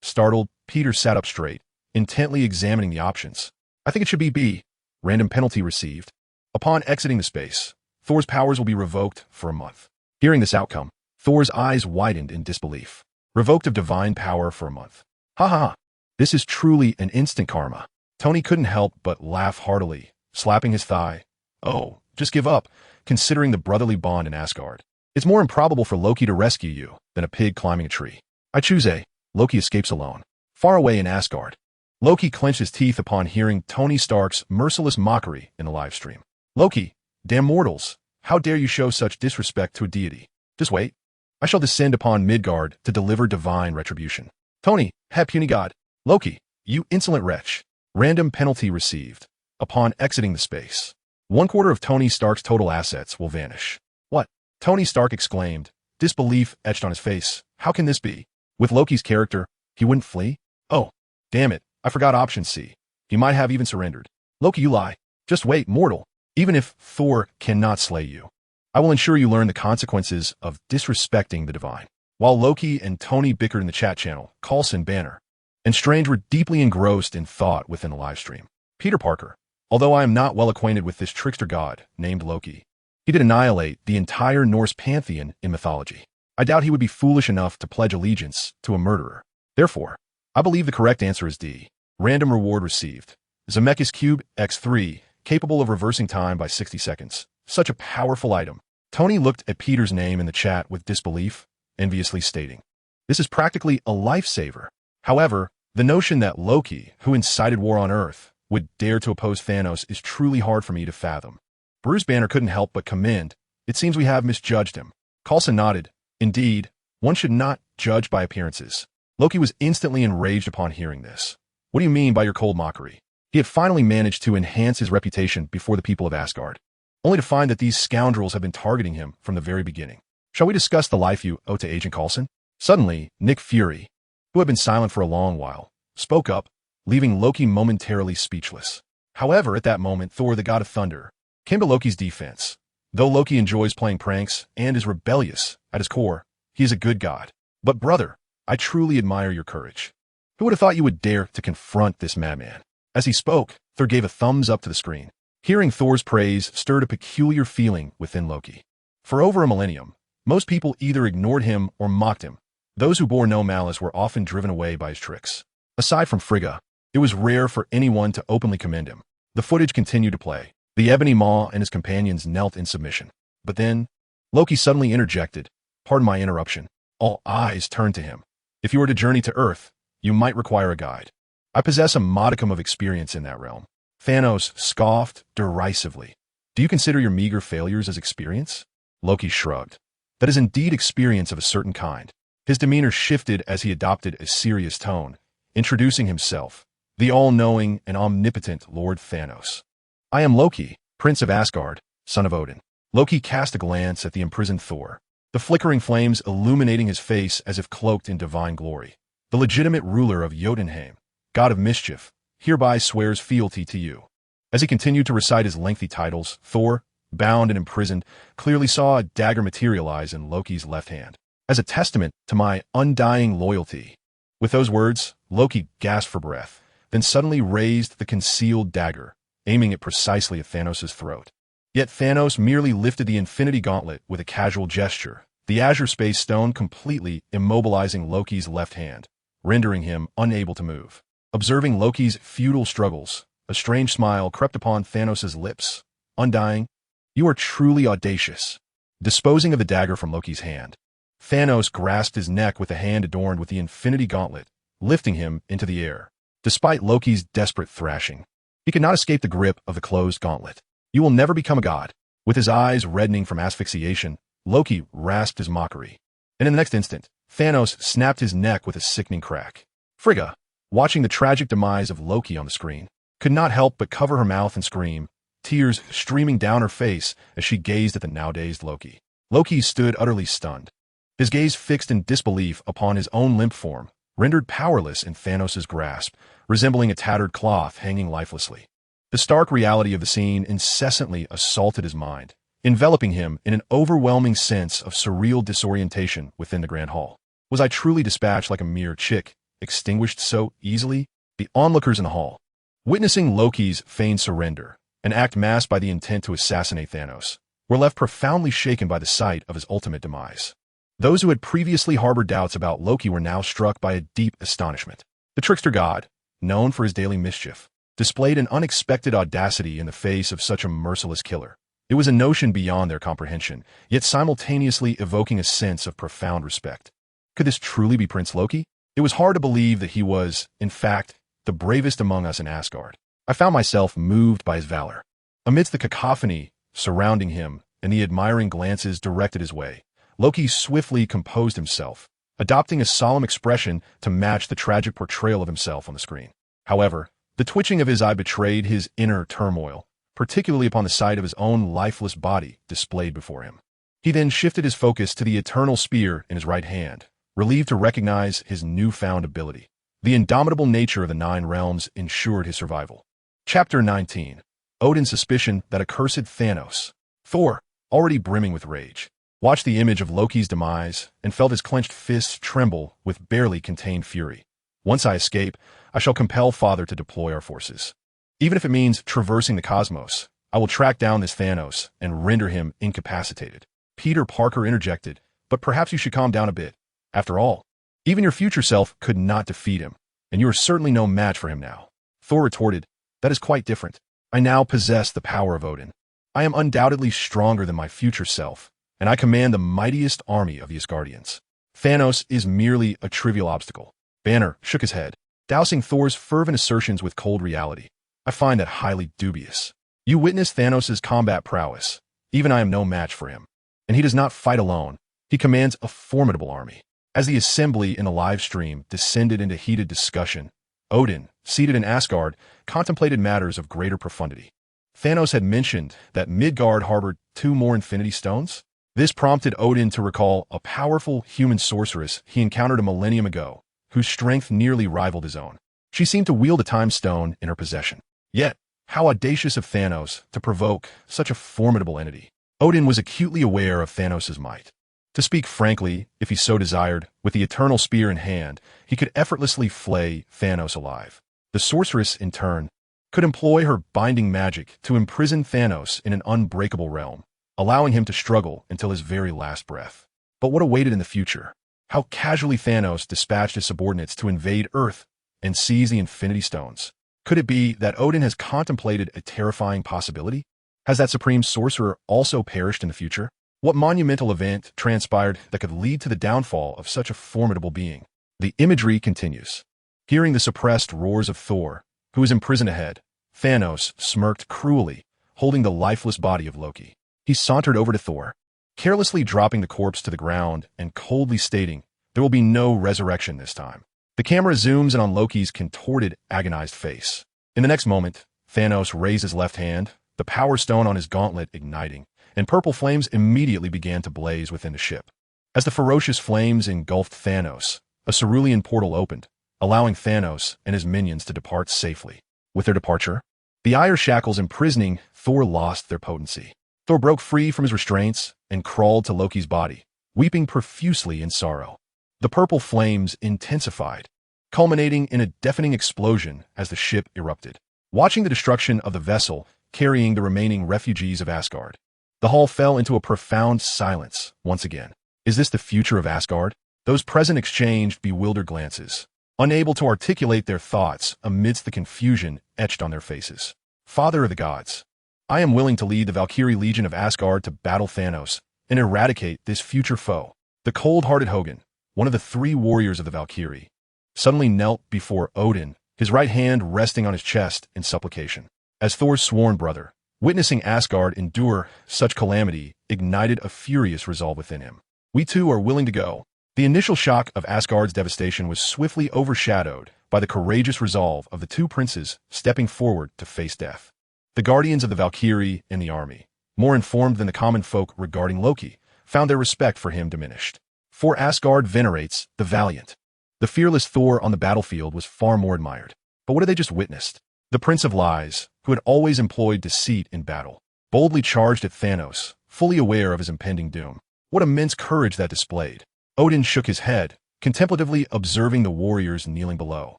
Startled, Peter sat up straight, intently examining the options. "I think it should be B. Random penalty received. Upon exiting the space, Thor's powers will be revoked for a month." Hearing this outcome, Thor's eyes widened in disbelief. Revoked of divine power for a month. Ha ha ha. This is truly an instant karma. Tony couldn't help but laugh heartily, slapping his thigh. "Oh, just give up, considering the brotherly bond in Asgard. It's more improbable for Loki to rescue you than a pig climbing a tree. I choose A. Loki escapes alone." Far away in Asgard, Loki clenched his teeth upon hearing Tony Stark's merciless mockery in the live stream. "Loki, damn mortals, how dare you show such disrespect to a deity? Just wait. I shall descend upon Midgard to deliver divine retribution." Tony, puny god. "Loki, you insolent wretch. Random penalty received. upon exiting the space. 1/4 of Tony Stark's total assets will vanish. What? Tony Stark exclaimed, disbelief etched on his face. How can this be? With Loki's character, he wouldn't flee? Oh, damn it, I forgot option C. He might have even surrendered. Loki, you lie. Just wait, mortal. Even if Thor cannot slay you, I will ensure you learn the consequences of disrespecting the divine. While Loki and Tony bickered in the chat channel, Coulson, Banner, and Strange were deeply engrossed in thought within the livestream. Peter Parker, although I am not well acquainted with this trickster god named Loki, he did annihilate the entire Norse pantheon in mythology. I doubt he would be foolish enough to pledge allegiance to a murderer. Therefore, I believe the correct answer is D. Random reward received. Zemeckis Cube X3, capable of reversing time by 60 seconds. Such a powerful item. Tony looked at Peter's name in the chat with disbelief, enviously stating, this is practically a lifesaver. However, the notion that Loki, who incited war on Earth, would dare to oppose Thanos is truly hard for me to fathom. Bruce Banner couldn't help but commend, it seems we have misjudged him. Coulson nodded, indeed, one should not judge by appearances. Loki was instantly enraged upon hearing this. What do you mean by your cold mockery? He had finally managed to enhance his reputation before the people of Asgard, only to find that these scoundrels have been targeting him from the very beginning. Shall we discuss the life you owe to Agent Coulson? Suddenly, Nick Fury, who had been silent for a long while, spoke up, leaving Loki momentarily speechless. However, at that moment, Thor, the god of thunder, came to Loki's defense. Though Loki enjoys playing pranks and is rebellious at his core, he is a good god. But brother, I truly admire your courage. Who would have thought you would dare to confront this madman? As he spoke, Thor gave a thumbs up to the screen. Hearing Thor's praise stirred a peculiar feeling within Loki. For over a millennium, most people either ignored him or mocked him. Those who bore no malice were often driven away by his tricks. Aside from Frigga, it was rare for anyone to openly commend him. The footage continued to play. The Ebony Maw and his companions knelt in submission. But then, Loki suddenly interjected, pardon my interruption. All eyes turned to him. If you were to journey to Earth, you might require a guide. I possess a modicum of experience in that realm. Thanos scoffed derisively. Do you consider your meager failures as experience? Loki shrugged. That is indeed experience of a certain kind. His demeanor shifted as he adopted a serious tone, introducing himself, the all-knowing and omnipotent Lord Thanos. I am Loki, Prince of Asgard, son of Odin. Loki cast a glance at the imprisoned Thor, the flickering flames illuminating his face as if cloaked in divine glory. The legitimate ruler of Jotunheim, god of mischief, hereby swears fealty to you. As he continued to recite his lengthy titles, Thor, bound and imprisoned, clearly saw a dagger materialize in Loki's left hand. As a testament to my undying loyalty. With those words, Loki gasped for breath, then suddenly raised the concealed dagger, aiming it precisely at Thanos' throat. Yet Thanos merely lifted the Infinity Gauntlet with a casual gesture, the Azure Space Stone completely immobilizing Loki's left hand, rendering him unable to move. Observing Loki's futile struggles, a strange smile crept upon Thanos' lips. Undying, you are truly audacious. Disposing of the dagger from Loki's hand, Thanos grasped his neck with a hand adorned with the Infinity Gauntlet, lifting him into the air. Despite Loki's desperate thrashing, he could not escape the grip of the closed gauntlet. You will never become a god. With his eyes reddening from asphyxiation, Loki rasped his mockery. And in the next instant, Thanos snapped his neck with a sickening crack. Frigga, watching the tragic demise of Loki on the screen, could not help but cover her mouth and scream, tears streaming down her face as she gazed at the now-dazed Loki. Loki stood utterly stunned, his gaze fixed in disbelief upon his own limp form, rendered powerless in Thanos' grasp, resembling a tattered cloth hanging lifelessly. The stark reality of the scene incessantly assaulted his mind, enveloping him in an overwhelming sense of surreal disorientation within the Grand Hall. Was I truly dispatched like a mere chick, extinguished so easily? The onlookers in the hall, witnessing Loki's feigned surrender, an act masked by the intent to assassinate Thanos, were left profoundly shaken by the sight of his ultimate demise. Those who had previously harbored doubts about Loki were now struck by a deep astonishment. The trickster god, known for his daily mischief, displayed an unexpected audacity in the face of such a merciless killer. It was a notion beyond their comprehension, yet simultaneously evoking a sense of profound respect. Could this truly be Prince Loki? It was hard to believe that he was, in fact, the bravest among us in Asgard. I found myself moved by his valor. Amidst the cacophony surrounding him and the admiring glances directed his way, Loki swiftly composed himself, adopting a solemn expression to match the tragic portrayal of himself on the screen. However, The twitching of his eye betrayed his inner turmoil, particularly upon the sight of his own lifeless body displayed before him. He then shifted his focus to the eternal spear in his right hand, relieved to recognize his newfound ability. The indomitable nature of the Nine Realms ensured his survival. Chapter 19. Odin's suspicion that accursed Thanos. Thor, already brimming with rage, watched the image of Loki's demise and felt his clenched fists tremble with barely contained fury. Once I escape, I shall compel Father to deploy our forces. Even if it means traversing the cosmos, I will track down this Thanos and render him incapacitated. Peter Parker interjected, but perhaps you should calm down a bit. After all, even your future self could not defeat him, and you are certainly no match for him now. Thor retorted, that is quite different. I now possess the power of Odin. I am undoubtedly stronger than my future self, and I command the mightiest army of the Asgardians. Thanos is merely a trivial obstacle. Banner shook his head, dousing Thor's fervent assertions with cold reality. I find that highly dubious. You witness Thanos' combat prowess. Even I am no match for him. And he does not fight alone. He commands a formidable army. As the assembly in the live stream descended into heated discussion, Odin, seated in Asgard, contemplated matters of greater profundity. Thanos had mentioned that Midgard harbored 2 more Infinity Stones. This prompted Odin to recall a powerful human sorceress he encountered a millennium ago, whose strength nearly rivaled his own. She seemed to wield a time stone in her possession. Yet, how audacious of Thanos to provoke such a formidable entity. Odin was acutely aware of Thanos' might. To speak frankly, if he so desired, with the eternal spear in hand, he could effortlessly flay Thanos alive. The sorceress, in turn, could employ her binding magic to imprison Thanos in an unbreakable realm, allowing him to struggle until his very last breath. But what awaited in the future? How casually Thanos dispatched his subordinates to invade Earth and seize the Infinity Stones. Could it be that Odin has contemplated a terrifying possibility? Has that supreme sorcerer also perished in the future? What monumental event transpired that could lead to the downfall of such a formidable being? The imagery continues. Hearing the suppressed roars of Thor, who is imprisoned ahead, Thanos smirked cruelly, holding the lifeless body of Loki. He sauntered over to Thor, carelessly dropping the corpse to the ground and coldly stating, there will be no resurrection this time. The camera zooms in on Loki's contorted, agonized face. In the next moment, Thanos raised his left hand, the power stone on his gauntlet igniting, and purple flames immediately began to blaze within the ship. As the ferocious flames engulfed Thanos, a cerulean portal opened, allowing Thanos and his minions to depart safely. With their departure, the iron shackles imprisoning Thor lost their potency. Thor broke free from his restraints and crawled to Loki's body, weeping profusely in sorrow. The purple flames intensified, culminating in a deafening explosion as the ship erupted. Watching the destruction of the vessel carrying the remaining refugees of Asgard, the hall fell into a profound silence once again. Is this the future of Asgard? Those present exchanged bewildered glances, unable to articulate their thoughts amidst the confusion etched on their faces. Father of the gods, I am willing to lead the Valkyrie Legion of Asgard to battle Thanos and eradicate this future foe. The cold-hearted Hogun, one of the 3 warriors of the Valkyrie, suddenly knelt before Odin, his right hand resting on his chest in supplication. As Thor's sworn brother, witnessing Asgard endure such calamity ignited a furious resolve within him. We too are willing to go. The initial shock of Asgard's devastation was swiftly overshadowed by the courageous resolve of the 2 princes stepping forward to face death. The guardians of the Valkyrie in the army, more informed than the common folk regarding Loki, found their respect for him diminished. For Asgard venerates the valiant. The fearless Thor on the battlefield was far more admired. But what had they just witnessed? The Prince of Lies, who had always employed deceit in battle, boldly charged at Thanos, fully aware of his impending doom. What immense courage that displayed! Odin shook his head, contemplatively observing the warriors kneeling below.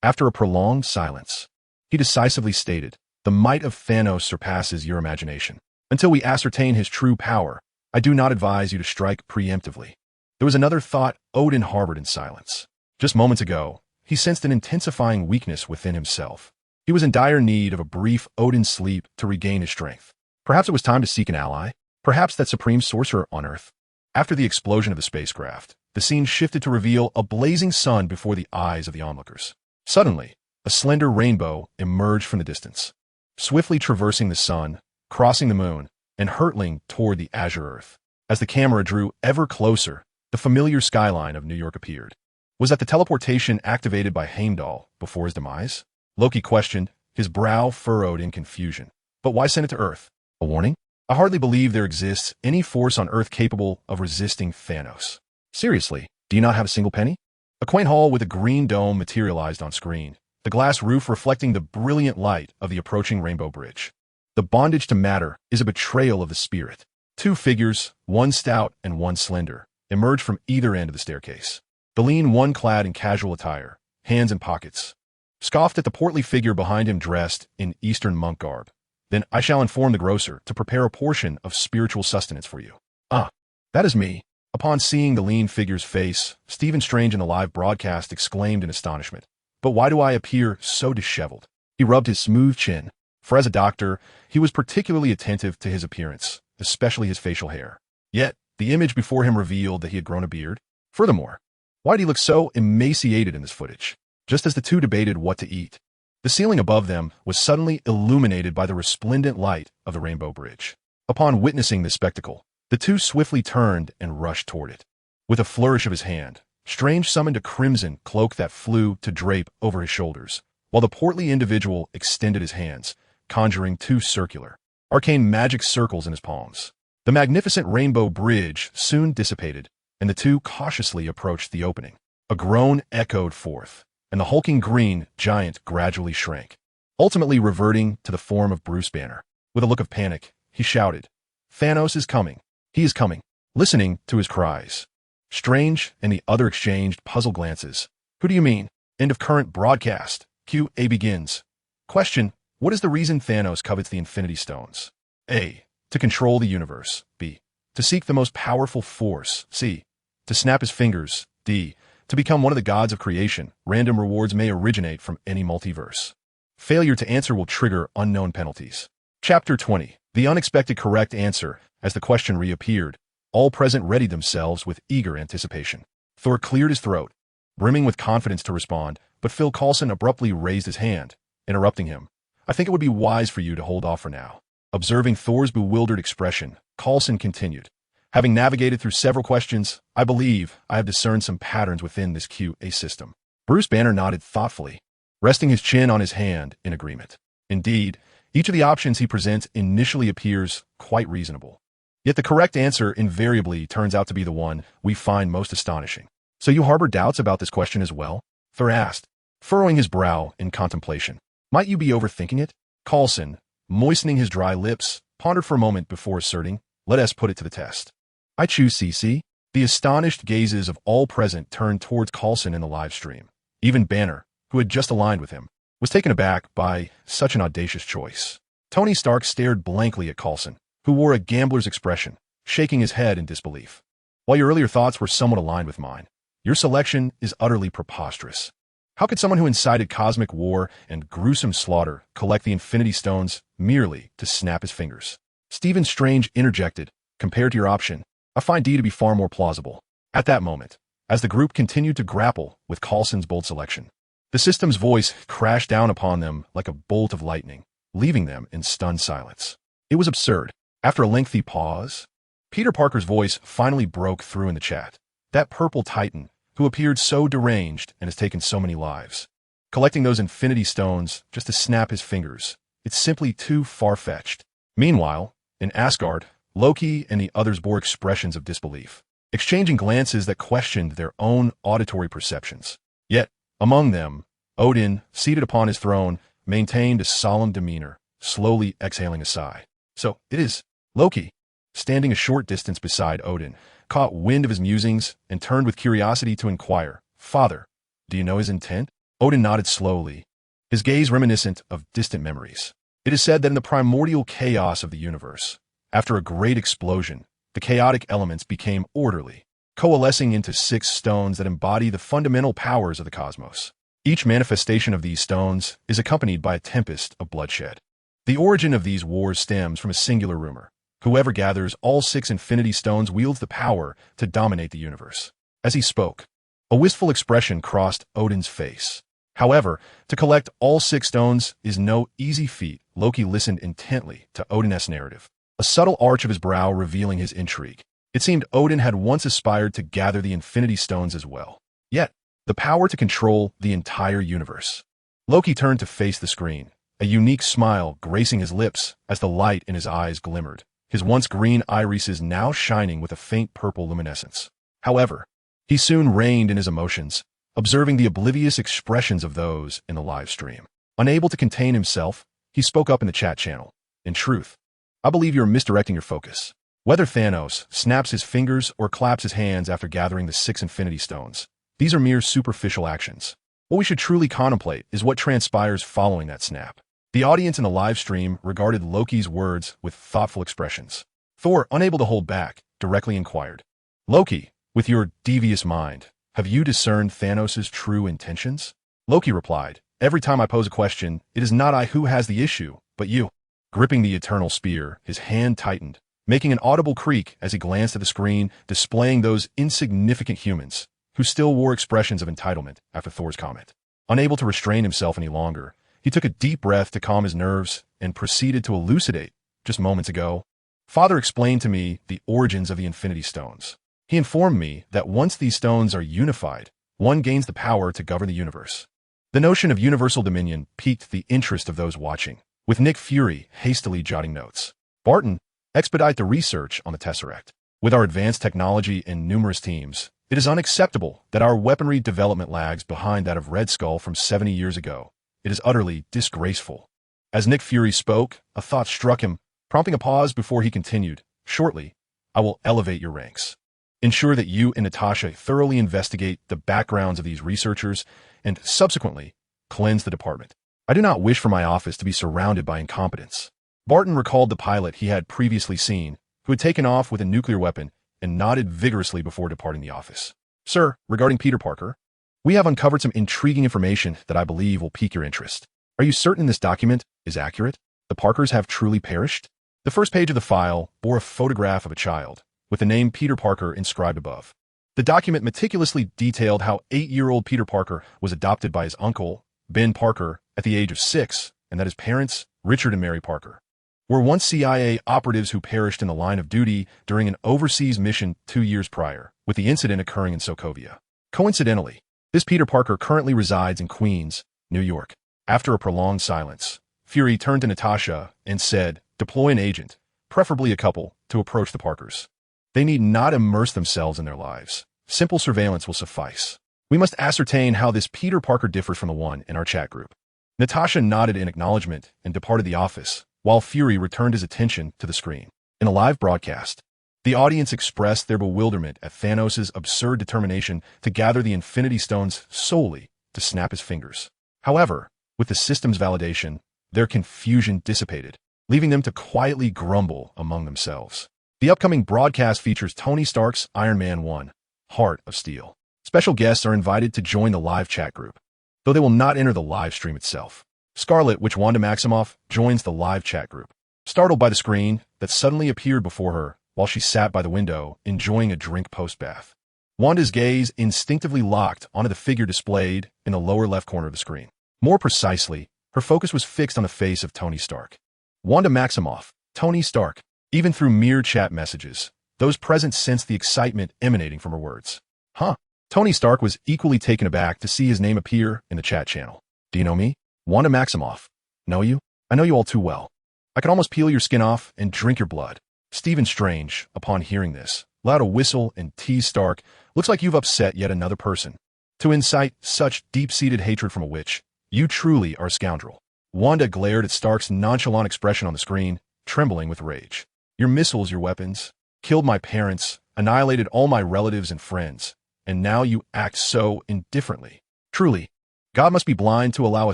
After a prolonged silence, he decisively stated, the might of Thanos surpasses your imagination. Until we ascertain his true power, I do not advise you to strike preemptively. There was another thought Odin harbored in silence. Just moments ago, he sensed an intensifying weakness within himself. He was in dire need of a brief Odin sleep to regain his strength. Perhaps it was time to seek an ally. Perhaps that supreme sorcerer on Earth. After the explosion of the spacecraft, the scene shifted to reveal a blazing sun before the eyes of the onlookers. Suddenly, a slender rainbow emerged from the distance, swiftly traversing the sun, crossing the moon, and hurtling toward the azure Earth. As the camera drew ever closer, the familiar skyline of New York appeared. Was that the teleportation activated by Heimdall before his demise? Loki questioned, his brow furrowed in confusion. But why send it to Earth? A warning? I hardly believe there exists any force on Earth capable of resisting Thanos. Seriously, do you not have a single penny? A quaint hall with a green dome materialized on screen, the glass roof reflecting the brilliant light of the approaching Rainbow Bridge. The bondage to matter is a betrayal of the spirit. Two figures, one stout and one slender, emerged from either end of the staircase. The lean one clad in casual attire, hands in pockets, scoffed at the portly figure behind him dressed in Eastern monk garb. Then I shall inform the grocer to prepare a portion of spiritual sustenance for you. Ah, that is me. Upon seeing the lean figure's face, Stephen Strange in the live broadcast exclaimed in astonishment. But why do I appear so disheveled? He rubbed his smooth chin, for as a doctor, he was particularly attentive to his appearance, especially his facial hair. Yet, the image before him revealed that he had grown a beard. Furthermore, why did he look so emaciated in this footage? Just as the two debated what to eat, the ceiling above them was suddenly illuminated by the resplendent light of the Rainbow Bridge. Upon witnessing this spectacle, the two swiftly turned and rushed toward it. With a flourish of his hand, Strange summoned a crimson cloak that flew to drape over his shoulders, while the portly individual extended his hands, conjuring two circular, arcane magic circles in his palms. The magnificent Rainbow Bridge soon dissipated, and the two cautiously approached the opening. A groan echoed forth, and the hulking green giant gradually shrank, ultimately reverting to the form of Bruce Banner. With a look of panic, he shouted, "Thanos is coming! He is coming!" Listening to his cries, Strange and the other exchanged puzzled glances. Who do you mean? End of current broadcast. Q&A begins. Question: what is the reason Thanos covets the Infinity Stones? A. To control the universe. B. To seek the most powerful force. C. To snap his fingers. D. To become one of the gods of creation. Random rewards may originate from any multiverse. Failure to answer will trigger unknown penalties. Chapter 20. The unexpected correct answer. As the question reappeared, all present readied themselves with eager anticipation. Thor cleared his throat, brimming with confidence to respond, but Phil Coulson abruptly raised his hand, interrupting him. I think it would be wise for you to hold off for now. Observing Thor's bewildered expression, Coulson continued. Having navigated through several questions, I believe I have discerned some patterns within this Q&A system. Bruce Banner nodded thoughtfully, resting his chin on his hand in agreement. Indeed, each of the options he presents initially appears quite reasonable. Yet the correct answer invariably turns out to be the one we find most astonishing. So you harbor doubts about this question as well? Thor asked, furrowing his brow in contemplation. Might you be overthinking it? Coulson, moistening his dry lips, pondered for a moment before asserting, let us put it to the test. I choose CC. The astonished gazes of all present turned towards Coulson in the live stream. Even Banner, who had just aligned with him, was taken aback by such an audacious choice. Tony Stark stared blankly at Coulson, who wore a gambler's expression, shaking his head in disbelief. While your earlier thoughts were somewhat aligned with mine, your selection is utterly preposterous. How could someone who incited cosmic war and gruesome slaughter collect the Infinity Stones merely to snap his fingers? Stephen Strange interjected, compared to your option, I find D to be far more plausible. At that moment, as the group continued to grapple with Coulson's bold selection, the system's voice crashed down upon them like a bolt of lightning, leaving them in stunned silence. It was absurd. After a lengthy pause, Peter Parker's voice finally broke through in the chat. That purple titan, who appeared so deranged and has taken so many lives. Collecting those Infinity Stones just to snap his fingers, it's simply too far-fetched. Meanwhile, in Asgard, Loki and the others bore expressions of disbelief, exchanging glances that questioned their own auditory perceptions. Yet, among them, Odin, seated upon his throne, maintained a solemn demeanor, slowly exhaling a sigh. So, it is Loki, standing a short distance beside Odin, caught wind of his musings and turned with curiosity to inquire, Father, do you know his intent? Odin nodded slowly, his gaze reminiscent of distant memories. It is said that in the primordial chaos of the universe, after a great explosion, the chaotic elements became orderly, coalescing into 6 stones that embody the fundamental powers of the cosmos. Each manifestation of these stones is accompanied by a tempest of bloodshed. The origin of these wars stems from a singular rumor. Whoever gathers all 6 Infinity Stones wields the power to dominate the universe. As he spoke, a wistful expression crossed Odin's face. However, to collect all 6 stones is no easy feat. Loki listened intently to Odin's narrative, a subtle arch of his brow revealing his intrigue. It seemed Odin had once aspired to gather the Infinity Stones as well. Yet, the power to control the entire universe. Loki turned to face the screen, a unique smile gracing his lips as the light in his eyes glimmered, his once green irises now shining with a faint purple luminescence. However, he soon reined in his emotions, observing the oblivious expressions of those in the live stream. Unable to contain himself, he spoke up in the chat channel. In truth, I believe you're misdirecting your focus. Whether Thanos snaps his fingers or claps his hands after gathering the 6 Infinity Stones, these are mere superficial actions. What we should truly contemplate is what transpires following that snap. The audience in the live stream regarded Loki's words with thoughtful expressions. Thor, unable to hold back, directly inquired, "Loki, with your devious mind, have you discerned Thanos' true intentions?" Loki replied, "Every time I pose a question, it is not I who has the issue, but you." Gripping the eternal spear, his hand tightened, making an audible creak as he glanced at the screen, displaying those insignificant humans who still wore expressions of entitlement after Thor's comment. Unable to restrain himself any longer, he took a deep breath to calm his nerves and proceeded to elucidate. Just moments ago, Father explained to me the origins of the Infinity Stones. He informed me that once these stones are unified, one gains the power to govern the universe. The notion of universal dominion piqued the interest of those watching, with Nick Fury hastily jotting notes. "Barton, expedite the research on the Tesseract. With our advanced technology and numerous teams, it is unacceptable that our weaponry development lags behind that of Red Skull from 70 years ago. It is utterly disgraceful." As Nick Fury spoke, a thought struck him, prompting a pause before he continued, "Shortly, I will elevate your ranks. Ensure that you and Natasha thoroughly investigate the backgrounds of these researchers and subsequently cleanse the department. I do not wish for my office to be surrounded by incompetence." Barton recalled the pilot he had previously seen, who had taken off with a nuclear weapon, and nodded vigorously before departing the office. "Sir, regarding Peter Parker, we have uncovered some intriguing information that I believe will pique your interest. Are you certain this document is accurate? The Parkers have truly perished?" The first page of the file bore a photograph of a child, with the name Peter Parker inscribed above. The document meticulously detailed how 8-year-old Peter Parker was adopted by his uncle, Ben Parker, at the age of 6, and that his parents, Richard and Mary Parker, were once CIA operatives who perished in the line of duty during an overseas mission 2 years prior, with the incident occurring in Sokovia. Coincidentally, this Peter Parker currently resides in Queens, New York. After a prolonged silence, Fury turned to Natasha and said, "Deploy an agent, preferably a couple, to approach the Parkers. They need not immerse themselves in their lives. Simple surveillance will suffice. We must ascertain how this Peter Parker differs from the one in our chat group." Natasha nodded in acknowledgement and departed the office, while Fury returned his attention to the screen. In a live broadcast, the audience expressed their bewilderment at Thanos' absurd determination to gather the Infinity Stones solely to snap his fingers. However, with the system's validation, their confusion dissipated, leaving them to quietly grumble among themselves. The upcoming broadcast features Tony Stark's Iron Man 1, Heart of Steel. Special guests are invited to join the live chat group, though they will not enter the live stream itself. Scarlet Witch Wanda Maximoff joins the live chat group, startled by the screen that suddenly appeared before her while she sat by the window enjoying a drink post-bath. Wanda's gaze instinctively locked onto the figure displayed in the lower left corner of the screen. More precisely, her focus was fixed on the face of Tony Stark. Wanda Maximoff, Tony Stark. Even through mere chat messages, those present sensed the excitement emanating from her words. "Huh?" Tony Stark was equally taken aback to see his name appear in the chat channel. "Do you know me? Wanda Maximoff. Know you? I know you all too well. I could almost peel your skin off and drink your blood." Stephen Strange, upon hearing this, let out a whistle and teased Stark, "Looks like you've upset yet another person. To incite such deep-seated hatred from a witch, you truly are a scoundrel." Wanda glared at Stark's nonchalant expression on the screen, trembling with rage. "Your missiles, your weapons, killed my parents, annihilated all my relatives and friends, and now you act so indifferently. Truly, God must be blind to allow a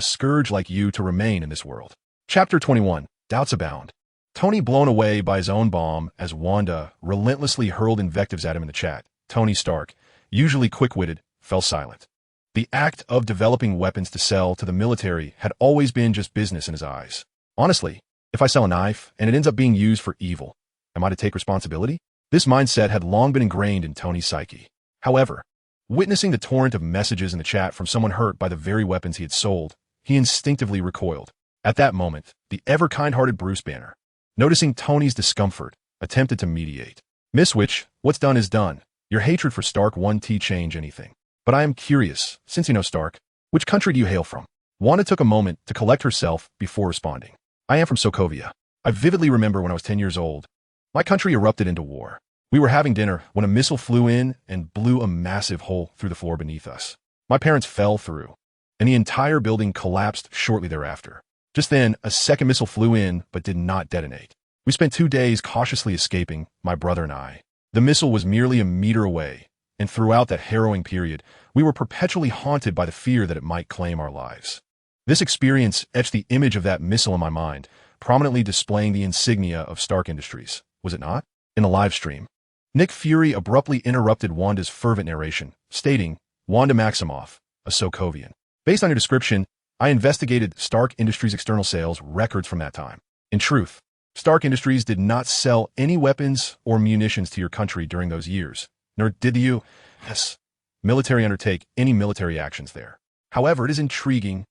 scourge like you to remain in this world." Chapter 21, Doubts Abound. Tony blown away by his own bomb as Wanda relentlessly hurled invectives at him in the chat. Tony Stark, usually quick-witted, fell silent. The act of developing weapons to sell to the military had always been just business in his eyes. "Honestly, if I sell a knife and it ends up being used for evil, am I to take responsibility?" This mindset had long been ingrained in Tony's psyche. However, witnessing the torrent of messages in the chat from someone hurt by the very weapons he had sold, he instinctively recoiled. At that moment, the ever-kind-hearted Bruce Banner, noticing Tony's discomfort, attempted to mediate. "Miss Witch, what's done is done. Your hatred for Stark won't change anything. But I am curious, since you know Stark, which country do you hail from?" Wanda took a moment to collect herself before responding. I am from Sokovia. I vividly remember when I was 10 years old. My country erupted into war. We were having dinner when a missile flew in and blew a massive hole through the floor beneath us. My parents fell through, and the entire building collapsed shortly thereafter. Just then, a second missile flew in but did not detonate. We spent 2 days cautiously escaping, my brother and I. The missile was merely a meter away, and throughout that harrowing period, we were perpetually haunted by the fear that it might claim our lives. This experience etched the image of that missile in my mind, prominently displaying the insignia of Stark Industries, was it not? In the live stream, Nick Fury abruptly interrupted Wanda's fervent narration, stating, Wanda Maximoff, a Sokovian. Based on your description, I investigated Stark Industries' external sales records from that time. In truth, Stark Industries did not sell any weapons or munitions to your country during those years, nor did the U.S. military undertake any military actions there. However, it is intriguing.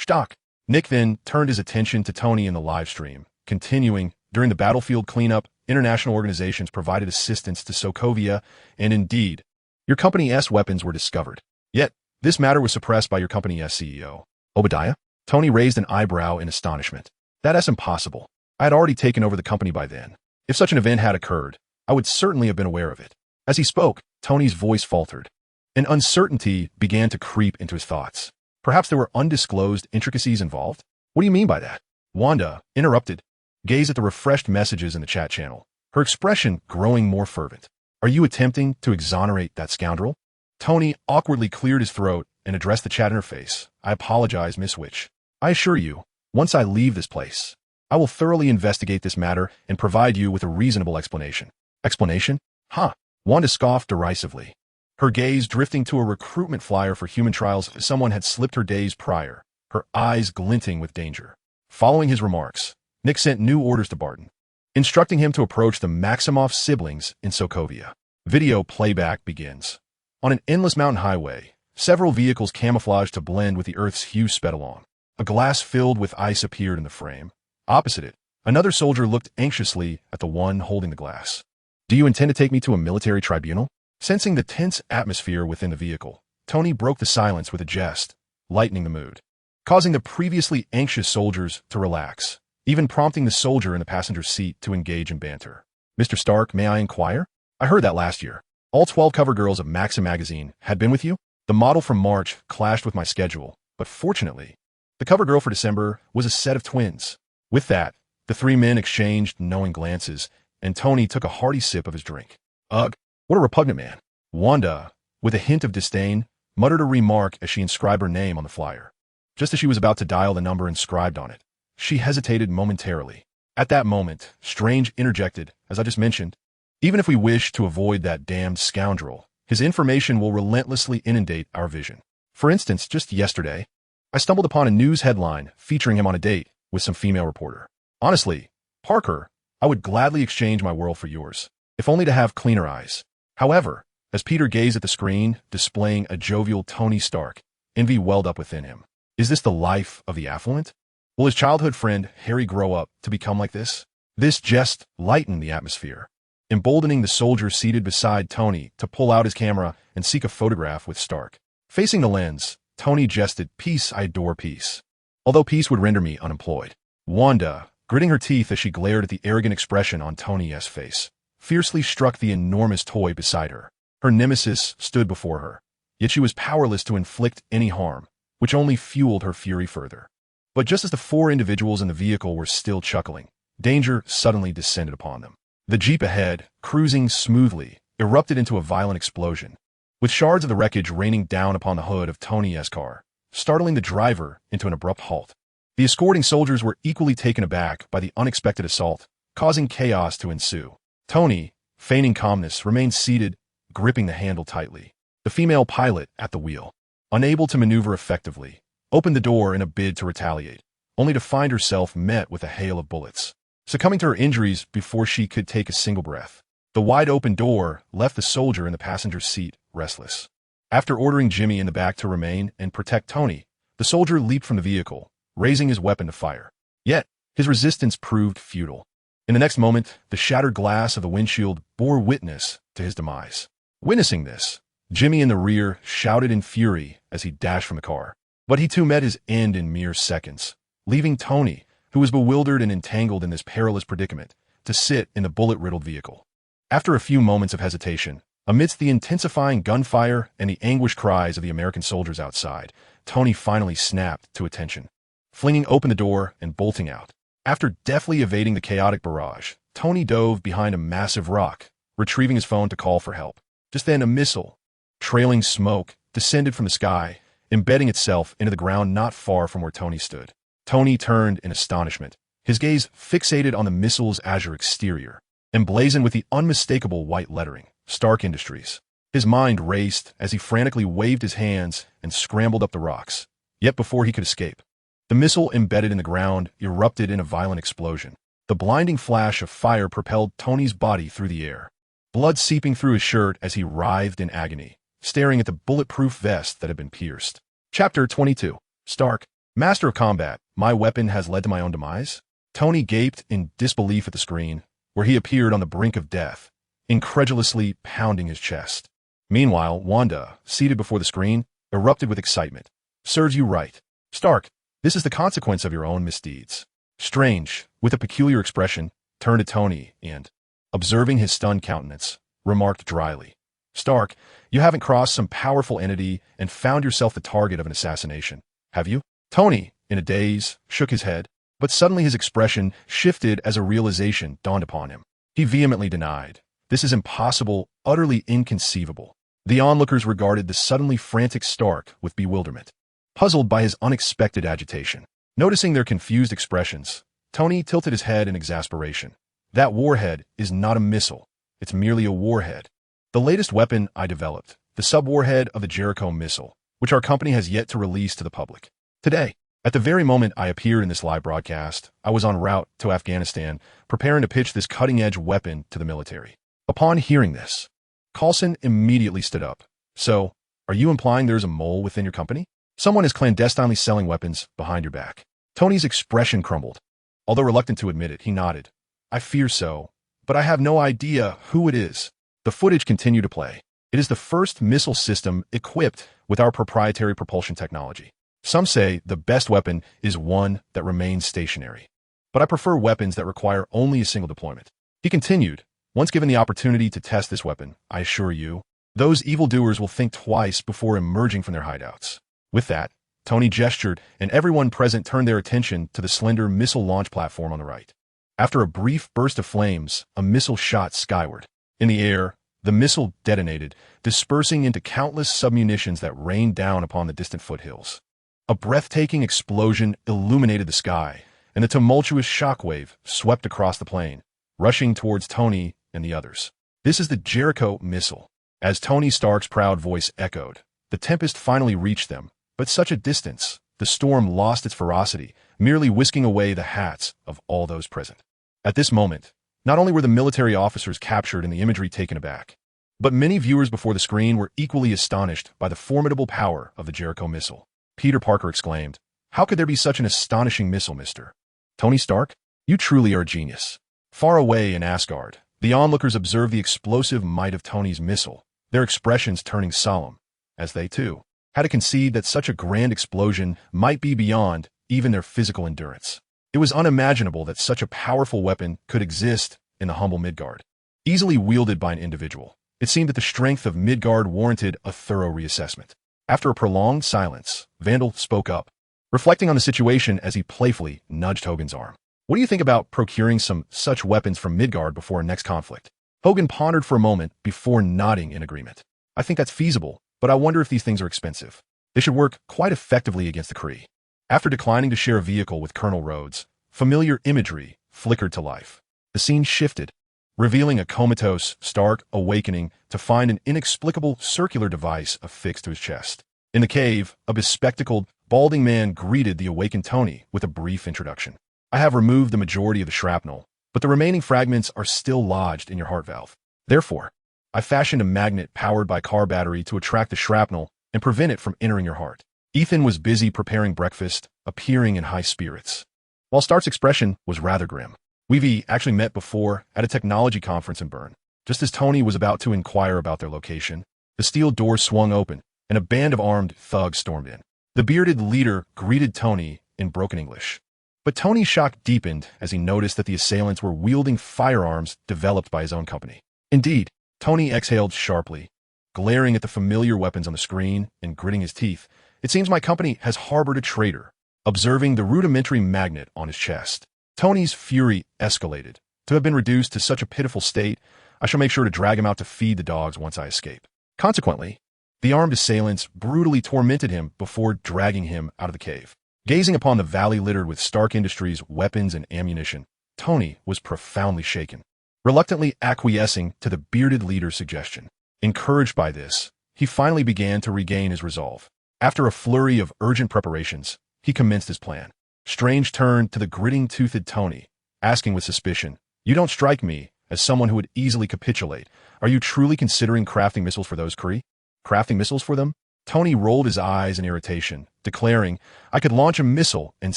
Stock. Nick then turned his attention to Tony in the live stream, continuing, during the battlefield cleanup, international organizations provided assistance to Sokovia, and indeed, your company's weapons were discovered. Yet, this matter was suppressed by your company's CEO. Obadiah? Tony raised an eyebrow in astonishment. That's impossible. I had already taken over the company by then. If such an event had occurred, I would certainly have been aware of it. As he spoke, Tony's voice faltered. An uncertainty began to creep into his thoughts. Perhaps there were undisclosed intricacies involved? What do you mean by that? Wanda interrupted, gazed at the refreshed messages in the chat channel, her expression growing more fervent. Are you attempting to exonerate that scoundrel? Tony awkwardly cleared his throat and addressed the chat interface. I apologize, Miss Witch. I assure you, once I leave this place, I will thoroughly investigate this matter and provide you with a reasonable explanation. Explanation? Huh? Wanda scoffed derisively, her gaze drifting to a recruitment flyer for human trials someone had slipped her days prior, her eyes glinting with danger. Following his remarks, Nick sent new orders to Barton, instructing him to approach the Maximoff siblings in Sokovia. Video playback begins. On an endless mountain highway, several vehicles camouflaged to blend with the Earth's hue sped along. A glass filled with ice appeared in the frame. Opposite it, another soldier looked anxiously at the one holding the glass. Do you intend to take me to a military tribunal? Sensing the tense atmosphere within the vehicle, Tony broke the silence with a jest, lightening the mood, causing the previously anxious soldiers to relax, even prompting the soldier in the passenger seat to engage in banter. Mr. Stark, may I inquire? I heard that last year. All 12 cover girls of Maxim magazine had been with you? The model from March clashed with my schedule, but fortunately, the cover girl for December was a set of twins. With that, the 3 men exchanged knowing glances, and Tony took a hearty sip of his drink. Ugh, what a repugnant man. Wanda, with a hint of disdain, muttered a remark as she inscribed her name on the flyer. Just as she was about to dial the number inscribed on it, she hesitated momentarily. At that moment, Strange interjected, as I just mentioned, even if we wish to avoid that damned scoundrel, his information will relentlessly inundate our vision. For instance, just yesterday, I stumbled upon a news headline featuring him on a date with some female reporter. Honestly, Parker, I would gladly exchange my world for yours, if only to have cleaner eyes. However, as Peter gazed at the screen, displaying a jovial Tony Stark, envy welled up within him. Is this the life of the affluent? Will his childhood friend Harry grow up to become like this? This jest lightened the atmosphere, emboldening the soldier seated beside Tony to pull out his camera and seek a photograph with Stark. Facing the lens, Tony jested, "Peace, I adore peace. Although peace would render me unemployed." Wanda, gritting her teeth as she glared at the arrogant expression on Tony's face, fiercely struck the enormous toy beside her. Her nemesis stood before her, yet she was powerless to inflict any harm, which only fueled her fury further. But just as the 4 individuals in the vehicle were still chuckling, danger suddenly descended upon them. The Jeep ahead, cruising smoothly, erupted into a violent explosion, with shards of the wreckage raining down upon the hood of Tony's car, startling the driver into an abrupt halt. The escorting soldiers were equally taken aback by the unexpected assault, causing chaos to ensue. Tony, feigning calmness, remained seated, gripping the handle tightly. The female pilot, at the wheel, unable to maneuver effectively, opened the door in a bid to retaliate, only to find herself met with a hail of bullets, succumbing to her injuries before she could take a single breath. The wide-open door left the soldier in the passenger seat restless. After ordering Jimmy in the back to remain and protect Tony, the soldier leaped from the vehicle, raising his weapon to fire. Yet, his resistance proved futile. In the next moment, the shattered glass of the windshield bore witness to his demise. Witnessing this, Jimmy in the rear shouted in fury as he dashed from the car. But he too met his end in mere seconds, leaving Tony, who was bewildered and entangled in this perilous predicament, to sit in the bullet-riddled vehicle. After a few moments of hesitation, amidst the intensifying gunfire and the anguished cries of the American soldiers outside, Tony finally snapped to attention, flinging open the door and bolting out. After deftly evading the chaotic barrage, Tony dove behind a massive rock, retrieving his phone to call for help. Just then, a missile, trailing smoke, descended from the sky, embedding itself into the ground not far from where Tony stood. Tony turned in astonishment, his gaze fixated on the missile's azure exterior, emblazoned with the unmistakable white lettering, Stark Industries. His mind raced as he frantically waved his hands and scrambled up the rocks. Yet before he could escape, the missile embedded in the ground erupted in a violent explosion. The blinding flash of fire propelled Tony's body through the air, blood seeping through his shirt as he writhed in agony, staring at the bulletproof vest that had been pierced. Chapter 22. Stark, Master of Combat, my weapon has led to my own demise? Tony gaped in disbelief at the screen, where he appeared on the brink of death, incredulously pounding his chest. Meanwhile, Wanda, seated before the screen, erupted with excitement. Serves you right. Stark, this is the consequence of your own misdeeds. Strange, with a peculiar expression, turned to Tony and, observing his stunned countenance, remarked dryly, Stark, you haven't crossed some powerful entity and found yourself the target of an assassination, have you? Tony, in a daze, shook his head, but suddenly his expression shifted as a realization dawned upon him. He vehemently denied. This is impossible, utterly inconceivable. The onlookers regarded the suddenly frantic Stark with bewilderment, puzzled by his unexpected agitation. Noticing their confused expressions, Tony tilted his head in exasperation. That warhead is not a missile. It's merely a warhead. The latest weapon I developed, the subwarhead of the Jericho missile, which our company has yet to release to the public. Today, at the very moment I appeared in this live broadcast, I was en route to Afghanistan, preparing to pitch this cutting-edge weapon to the military. Upon hearing this, Coulson immediately stood up. So, are you implying there's a mole within your company? Someone is clandestinely selling weapons behind your back. Tony's expression crumbled. Although reluctant to admit it, he nodded. I fear so, but I have no idea who it is. The footage continued to play. It is the first missile system equipped with our proprietary propulsion technology. Some say the best weapon is one that remains stationary. But I prefer weapons that require only a single deployment. He continued, once given the opportunity to test this weapon, I assure you, those evildoers will think twice before emerging from their hideouts. With that, Tony gestured, and everyone present turned their attention to the slender missile launch platform on the right. After a brief burst of flames, a missile shot skyward. In the air, the missile detonated, dispersing into countless submunitions that rained down upon the distant foothills. A breathtaking explosion illuminated the sky, and a tumultuous shockwave swept across the plain, rushing towards Tony and the others. This is the Jericho missile. As Tony Stark's proud voice echoed, the tempest finally reached them, but such a distance, the storm lost its ferocity, merely whisking away the hats of all those present. At this moment, not only were the military officers captured and the imagery taken aback, but many viewers before the screen were equally astonished by the formidable power of the Jericho missile. Peter Parker exclaimed, How could there be such an astonishing missile, Mr. Tony Stark? You truly are a genius. Far away in Asgard, the onlookers observed the explosive might of Tony's missile, their expressions turning solemn, as they, too, had to concede that such a grand explosion might be beyond even their physical endurance. It was unimaginable that such a powerful weapon could exist in the humble Midgard. Easily wielded by an individual, it seemed that the strength of Midgard warranted a thorough reassessment. After a prolonged silence, Vandal spoke up, reflecting on the situation as he playfully nudged Hogan's arm. What do you think about procuring some such weapons from Midgard before our next conflict? Hogan pondered for a moment before nodding in agreement. I think that's feasible, but I wonder if these things are expensive. They should work quite effectively against the Kree. After declining to share a vehicle with Colonel Rhodes, familiar imagery flickered to life. The scene shifted, revealing a comatose Stark awakening to find an inexplicable circular device affixed to his chest. In the cave, a bespectacled, balding man greeted the awakened Tony with a brief introduction. I have removed the majority of the shrapnel, but the remaining fragments are still lodged in your heart valve. Therefore, I fashioned a magnet powered by car battery to attract the shrapnel and prevent it from entering your heart. Ethan was busy preparing breakfast, appearing in high spirits, while Stark's expression was rather grim. We've actually met before at a technology conference in Bern. Just as Tony was about to inquire about their location, the steel door swung open, and a band of armed thugs stormed in. The bearded leader greeted Tony in broken English. But Tony's shock deepened as he noticed that the assailants were wielding firearms developed by his own company. Indeed, Tony exhaled sharply, glaring at the familiar weapons on the screen and gritting his teeth. It seems my company has harbored a traitor. Observing the rudimentary magnet on his chest, Tony's fury escalated. To have been reduced to such a pitiful state, I shall make sure to drag him out to feed the dogs once I escape. Consequently, the armed assailants brutally tormented him before dragging him out of the cave. Gazing upon the valley littered with Stark Industries' weapons and ammunition, Tony was profoundly shaken, reluctantly acquiescing to the bearded leader's suggestion. Encouraged by this, he finally began to regain his resolve. After a flurry of urgent preparations, he commenced his plan. Strange turned to the gritting-toothed Tony, asking with suspicion, "You don't strike me as someone who would easily capitulate. Are you truly considering crafting missiles for those Kree?" "Crafting missiles for them?" Tony rolled his eyes in irritation, declaring, "I could launch a missile and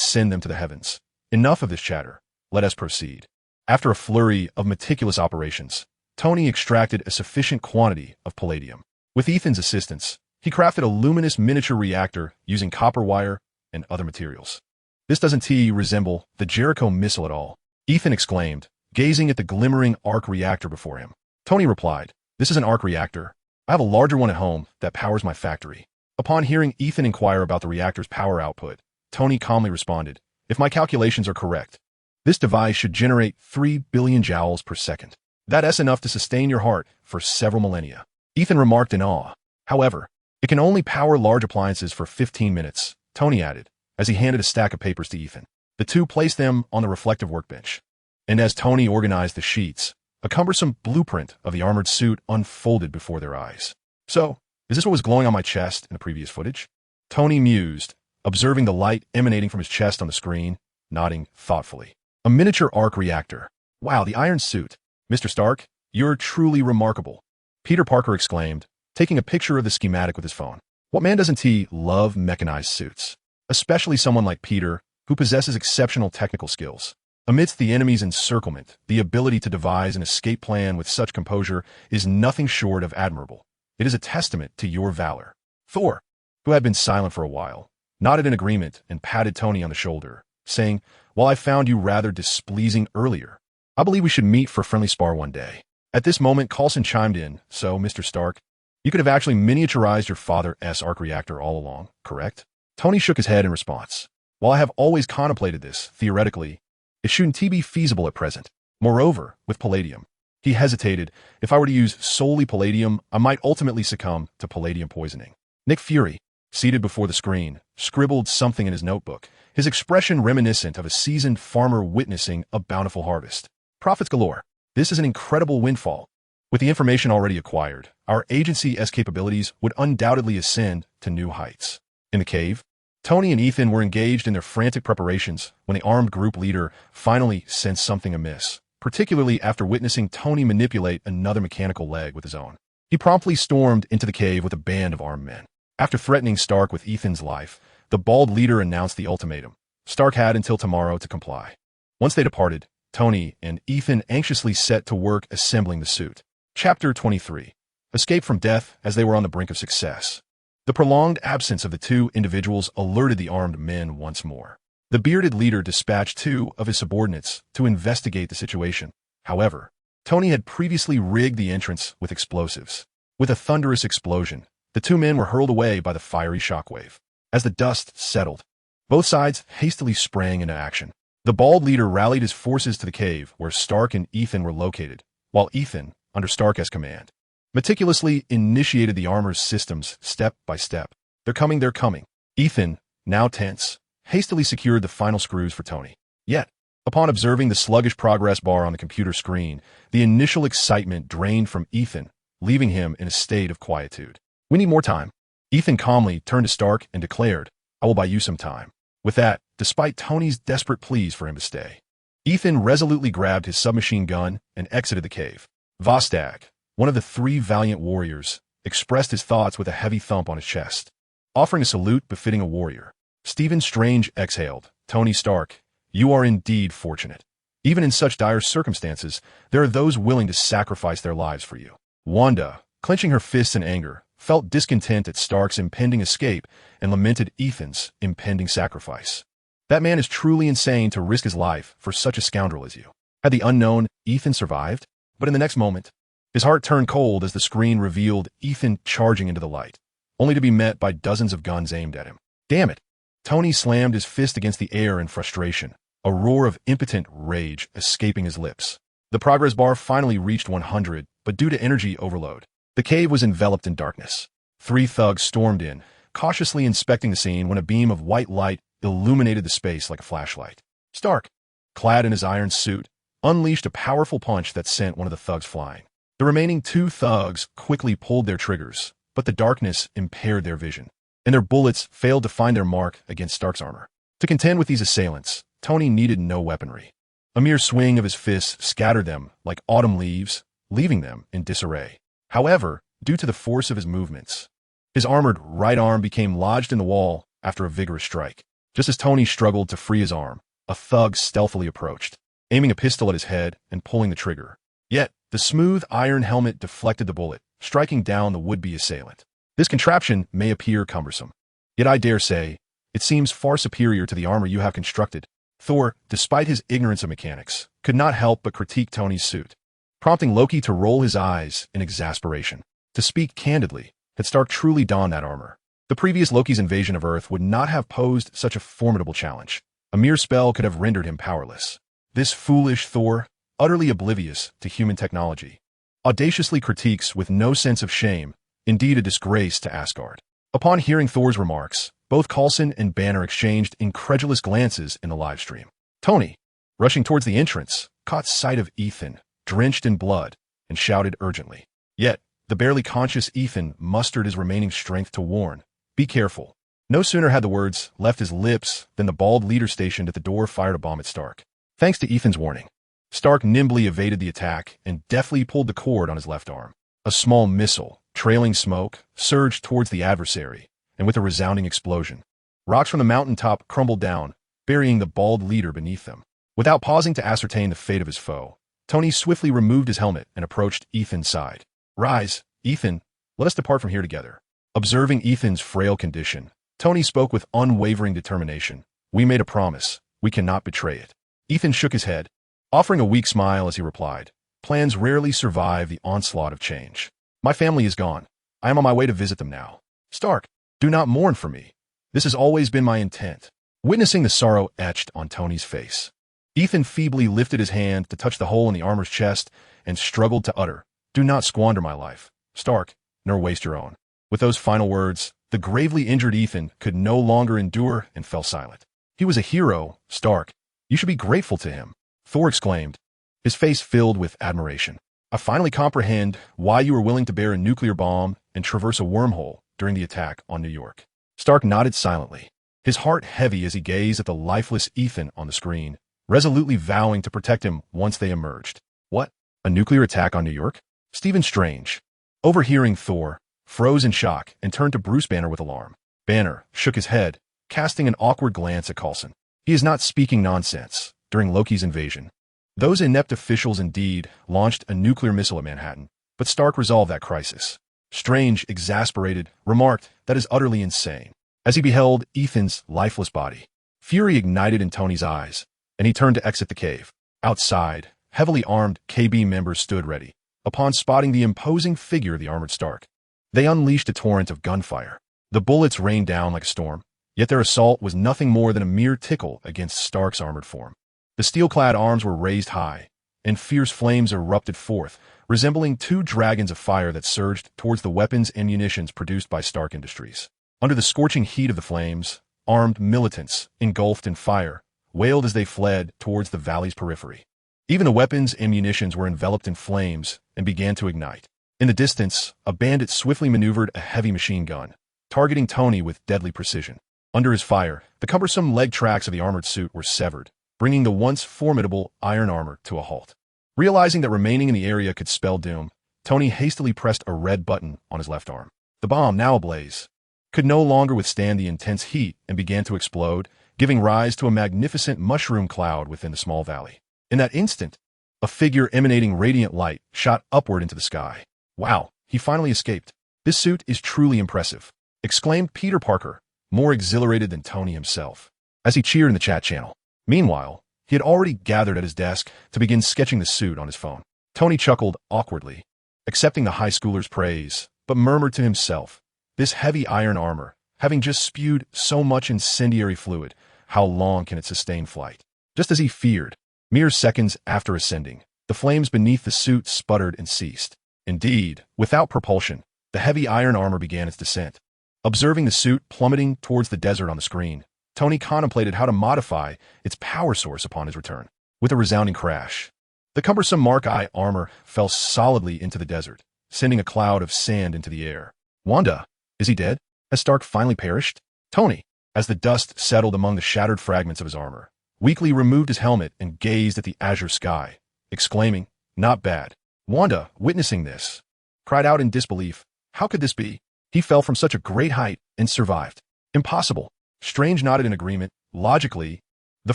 send them to the heavens. Enough of this chatter. Let us proceed." After a flurry of meticulous operations, Tony extracted a sufficient quantity of palladium. With Ethan's assistance, he crafted a luminous miniature reactor using copper wire and other materials. "This doesn't resemble the Jericho missile at all," Ethan exclaimed, gazing at the glimmering arc reactor before him. Tony replied, "This is an arc reactor. I have a larger one at home that powers my factory." Upon hearing Ethan inquire about the reactor's power output, Tony calmly responded, "If my calculations are correct, this device should generate 3 billion joules per second. That's enough to sustain your heart for several millennia." Ethan remarked in awe. "However, it can only power large appliances for 15 minutes, Tony added, as he handed a stack of papers to Ethan. The two placed them on the reflective workbench. And as Tony organized the sheets, a cumbersome blueprint of the armored suit unfolded before their eyes. "So, is this what was glowing on my chest in the previous footage?" Tony mused, observing the light emanating from his chest on the screen, nodding thoughtfully. "A miniature arc reactor. Wow, the iron suit. Mr. Stark, you're truly remarkable," Peter Parker exclaimed, taking a picture of the schematic with his phone. What man doesn't he love mechanized suits? Especially someone like Peter, who possesses exceptional technical skills. Amidst the enemy's encirclement, the ability to devise an escape plan with such composure is nothing short of admirable. It is a testament to your valor. Thor, who had been silent for a while, nodded in agreement and patted Tony on the shoulder, saying, "While I found you rather displeasing earlier, I believe we should meet for a friendly spar one day." At this moment, Coulson chimed in, "So, Mr. Stark, you could have actually miniaturized your father's arc reactor all along, correct?" Tony shook his head in response. "While I have always contemplated this, theoretically, it shouldn't be feasible at present. Moreover, with palladium." He hesitated. "If I were to use solely palladium, I might ultimately succumb to palladium poisoning." Nick Fury, seated before the screen, scribbled something in his notebook, his expression reminiscent of a seasoned farmer witnessing a bountiful harvest. "Profits galore. This is an incredible windfall. With the information already acquired, our agency's capabilities would undoubtedly ascend to new heights." In the cave, Tony and Ethan were engaged in their frantic preparations when the armed group leader finally sensed something amiss, particularly after witnessing Tony manipulate another mechanical leg with his own. He promptly stormed into the cave with a band of armed men. After threatening Stark with Ethan's life, the bald leader announced the ultimatum. Stark had until tomorrow to comply. Once they departed, Tony and Ethan anxiously set to work assembling the suit. Chapter 23. Escape from death as they were on the brink of success. The prolonged absence of the two individuals alerted the armed men once more. The bearded leader dispatched two of his subordinates to investigate the situation. However, Tony had previously rigged the entrance with explosives. With a thunderous explosion, the two men were hurled away by the fiery shockwave. As the dust settled, both sides hastily sprang into action. The bald leader rallied his forces to the cave where Stark and Ethan were located, while Ethan, under Stark's command, meticulously initiated the armor's systems step by step. They're coming. Ethan, now tense, hastily secured the final screws for Tony. Yet, upon observing the sluggish progress bar on the computer screen, the initial excitement drained from Ethan, leaving him in a state of quietude. "We need more time." Ethan calmly turned to Stark and declared, "I will buy you some time." With that, despite Tony's desperate pleas for him to stay, Ethan resolutely grabbed his submachine gun and exited the cave. Vostag, one of the three valiant warriors, expressed his thoughts with a heavy thump on his chest, offering a salute befitting a warrior. Stephen Strange exhaled, "Tony Stark, you are indeed fortunate. Even in such dire circumstances, there are those willing to sacrifice their lives for you." Wanda, clenching her fists in anger, felt discontent at Stark's impending escape and lamented Ethan's impending sacrifice. That man is truly insane to risk his life for such a scoundrel as you. Had the unknown Ethan survived? But in the next moment, his heart turned cold as the screen revealed Ethan charging into the light, only to be met by dozens of guns aimed at him. Damn it! Tony slammed his fist against the air in frustration, a roar of impotent rage escaping his lips. The progress bar finally reached 100, but due to energy overload, the cave was enveloped in darkness. 3 thugs stormed in, cautiously inspecting the scene when a beam of white light illuminated the space like a flashlight. Stark, clad in his iron suit, unleashed a powerful punch that sent one of the thugs flying. The remaining 2 thugs quickly pulled their triggers, but the darkness impaired their vision, and their bullets failed to find their mark against Stark's armor. To contend with these assailants, Tony needed no weaponry. A mere swing of his fists scattered them like autumn leaves, leaving them in disarray. However, due to the force of his movements, his armored right arm became lodged in the wall after a vigorous strike. Just as Tony struggled to free his arm, a thug stealthily approached, aiming a pistol at his head and pulling the trigger. Yet, the smooth iron helmet deflected the bullet, striking down the would-be assailant. This contraption may appear cumbersome, yet I dare say, it seems far superior to the armor you have constructed. Thor, despite his ignorance of mechanics, could not help but critique Tony's suit, prompting Loki to roll his eyes in exasperation. To speak candidly, had Stark truly donned that armor, the previous Loki's invasion of Earth would not have posed such a formidable challenge. A mere spell could have rendered him powerless. This foolish Thor, utterly oblivious to human technology, audaciously critiques with no sense of shame, indeed a disgrace to Asgard. Upon hearing Thor's remarks, both Coulson and Banner exchanged incredulous glances in the livestream. Tony, rushing towards the entrance, caught sight of Ethan, drenched in blood, and shouted urgently. Yet, the barely conscious Ethan mustered his remaining strength to warn, "Be careful." No sooner had the words left his lips than the bald leader stationed at the door fired a bomb at Stark. Thanks to Ethan's warning, Stark nimbly evaded the attack and deftly pulled the cord on his left arm. A small missile, trailing smoke, surged towards the adversary, and with a resounding explosion, rocks from the mountaintop crumbled down, burying the bald leader beneath them. Without pausing to ascertain the fate of his foe, Tony swiftly removed his helmet and approached Ethan's side. "Rise, Ethan, let us depart from here together." Observing Ethan's frail condition, Tony spoke with unwavering determination. "We made a promise. We cannot betray it." Ethan shook his head, offering a weak smile as he replied, "Plans rarely survive the onslaught of change. My family is gone. I am on my way to visit them now. Stark, do not mourn for me. This has always been my intent." Witnessing the sorrow etched on Tony's face, Ethan feebly lifted his hand to touch the hole in the armor's chest and struggled to utter, "Do not squander my life, Stark, nor waste your own." With those final words, the gravely injured Ethan could no longer endure and fell silent. "He was a hero, Stark. You should be grateful to him," Thor exclaimed, his face filled with admiration. "I finally comprehend why you were willing to bear a nuclear bomb and traverse a wormhole during the attack on New York." Stark nodded silently, his heart heavy as he gazed at the lifeless Ethan on the screen, resolutely vowing to protect him once they emerged. "What? A nuclear attack on New York?" Stephen Strange, overhearing Thor, froze in shock and turned to Bruce Banner with alarm. Banner shook his head, casting an awkward glance at Coulson. He is not speaking nonsense. During Loki's invasion, those inept officials indeed launched a nuclear missile at Manhattan, but Stark resolved that crisis. Strange, exasperated, remarked, "That is utterly insane." As he beheld Ethan's lifeless body, fury ignited in Tony's eyes, and he turned to exit the cave. Outside, heavily armed KB members stood ready. Upon spotting the imposing figure of the armored Stark, they unleashed a torrent of gunfire. The bullets rained down like a storm, yet their assault was nothing more than a mere tickle against Stark's armored form. The steel-clad arms were raised high, and fierce flames erupted forth, resembling 2 dragons of fire that surged towards the weapons and munitions produced by Stark Industries. Under the scorching heat of the flames, armed militants, engulfed in fire, wailed as they fled towards the valley's periphery. Even the weapons and munitions were enveloped in flames and began to ignite. In the distance, a bandit swiftly maneuvered a heavy machine gun, targeting Tony with deadly precision. Under his fire, the cumbersome leg tracks of the armored suit were severed, bringing the once formidable iron armor to a halt. Realizing that remaining in the area could spell doom, Tony hastily pressed a red button on his left arm. The bomb, now ablaze, could no longer withstand the intense heat and began to explode, giving rise to a magnificent mushroom cloud within the small valley. In that instant, a figure emanating radiant light shot upward into the sky. Wow, he finally escaped. "This suit is truly impressive," exclaimed Peter Parker, more exhilarated than Tony himself, as he cheered in the chat channel. Meanwhile, he had already gathered at his desk to begin sketching the suit on his phone. Tony chuckled awkwardly, accepting the high schooler's praise, but murmured to himself, "This heavy iron armor, having just spewed so much incendiary fluid, how long can it sustain flight?" Just as he feared, mere seconds after ascending, the flames beneath the suit sputtered and ceased. Indeed, without propulsion, the heavy iron armor began its descent. Observing the suit plummeting towards the desert on the screen, Tony contemplated how to modify its power source upon his return. With a resounding crash, the cumbersome Mark I armor fell solidly into the desert, sending a cloud of sand into the air. "Wanda, is he dead? Has Stark finally perished?" Tony, as the dust settled among the shattered fragments of his armor, weakly removed his helmet and gazed at the azure sky, exclaiming, "Not bad." Wanda, witnessing this, cried out in disbelief, "How could this be? He fell from such a great height and survived." "Impossible." Strange nodded in agreement. "Logically, the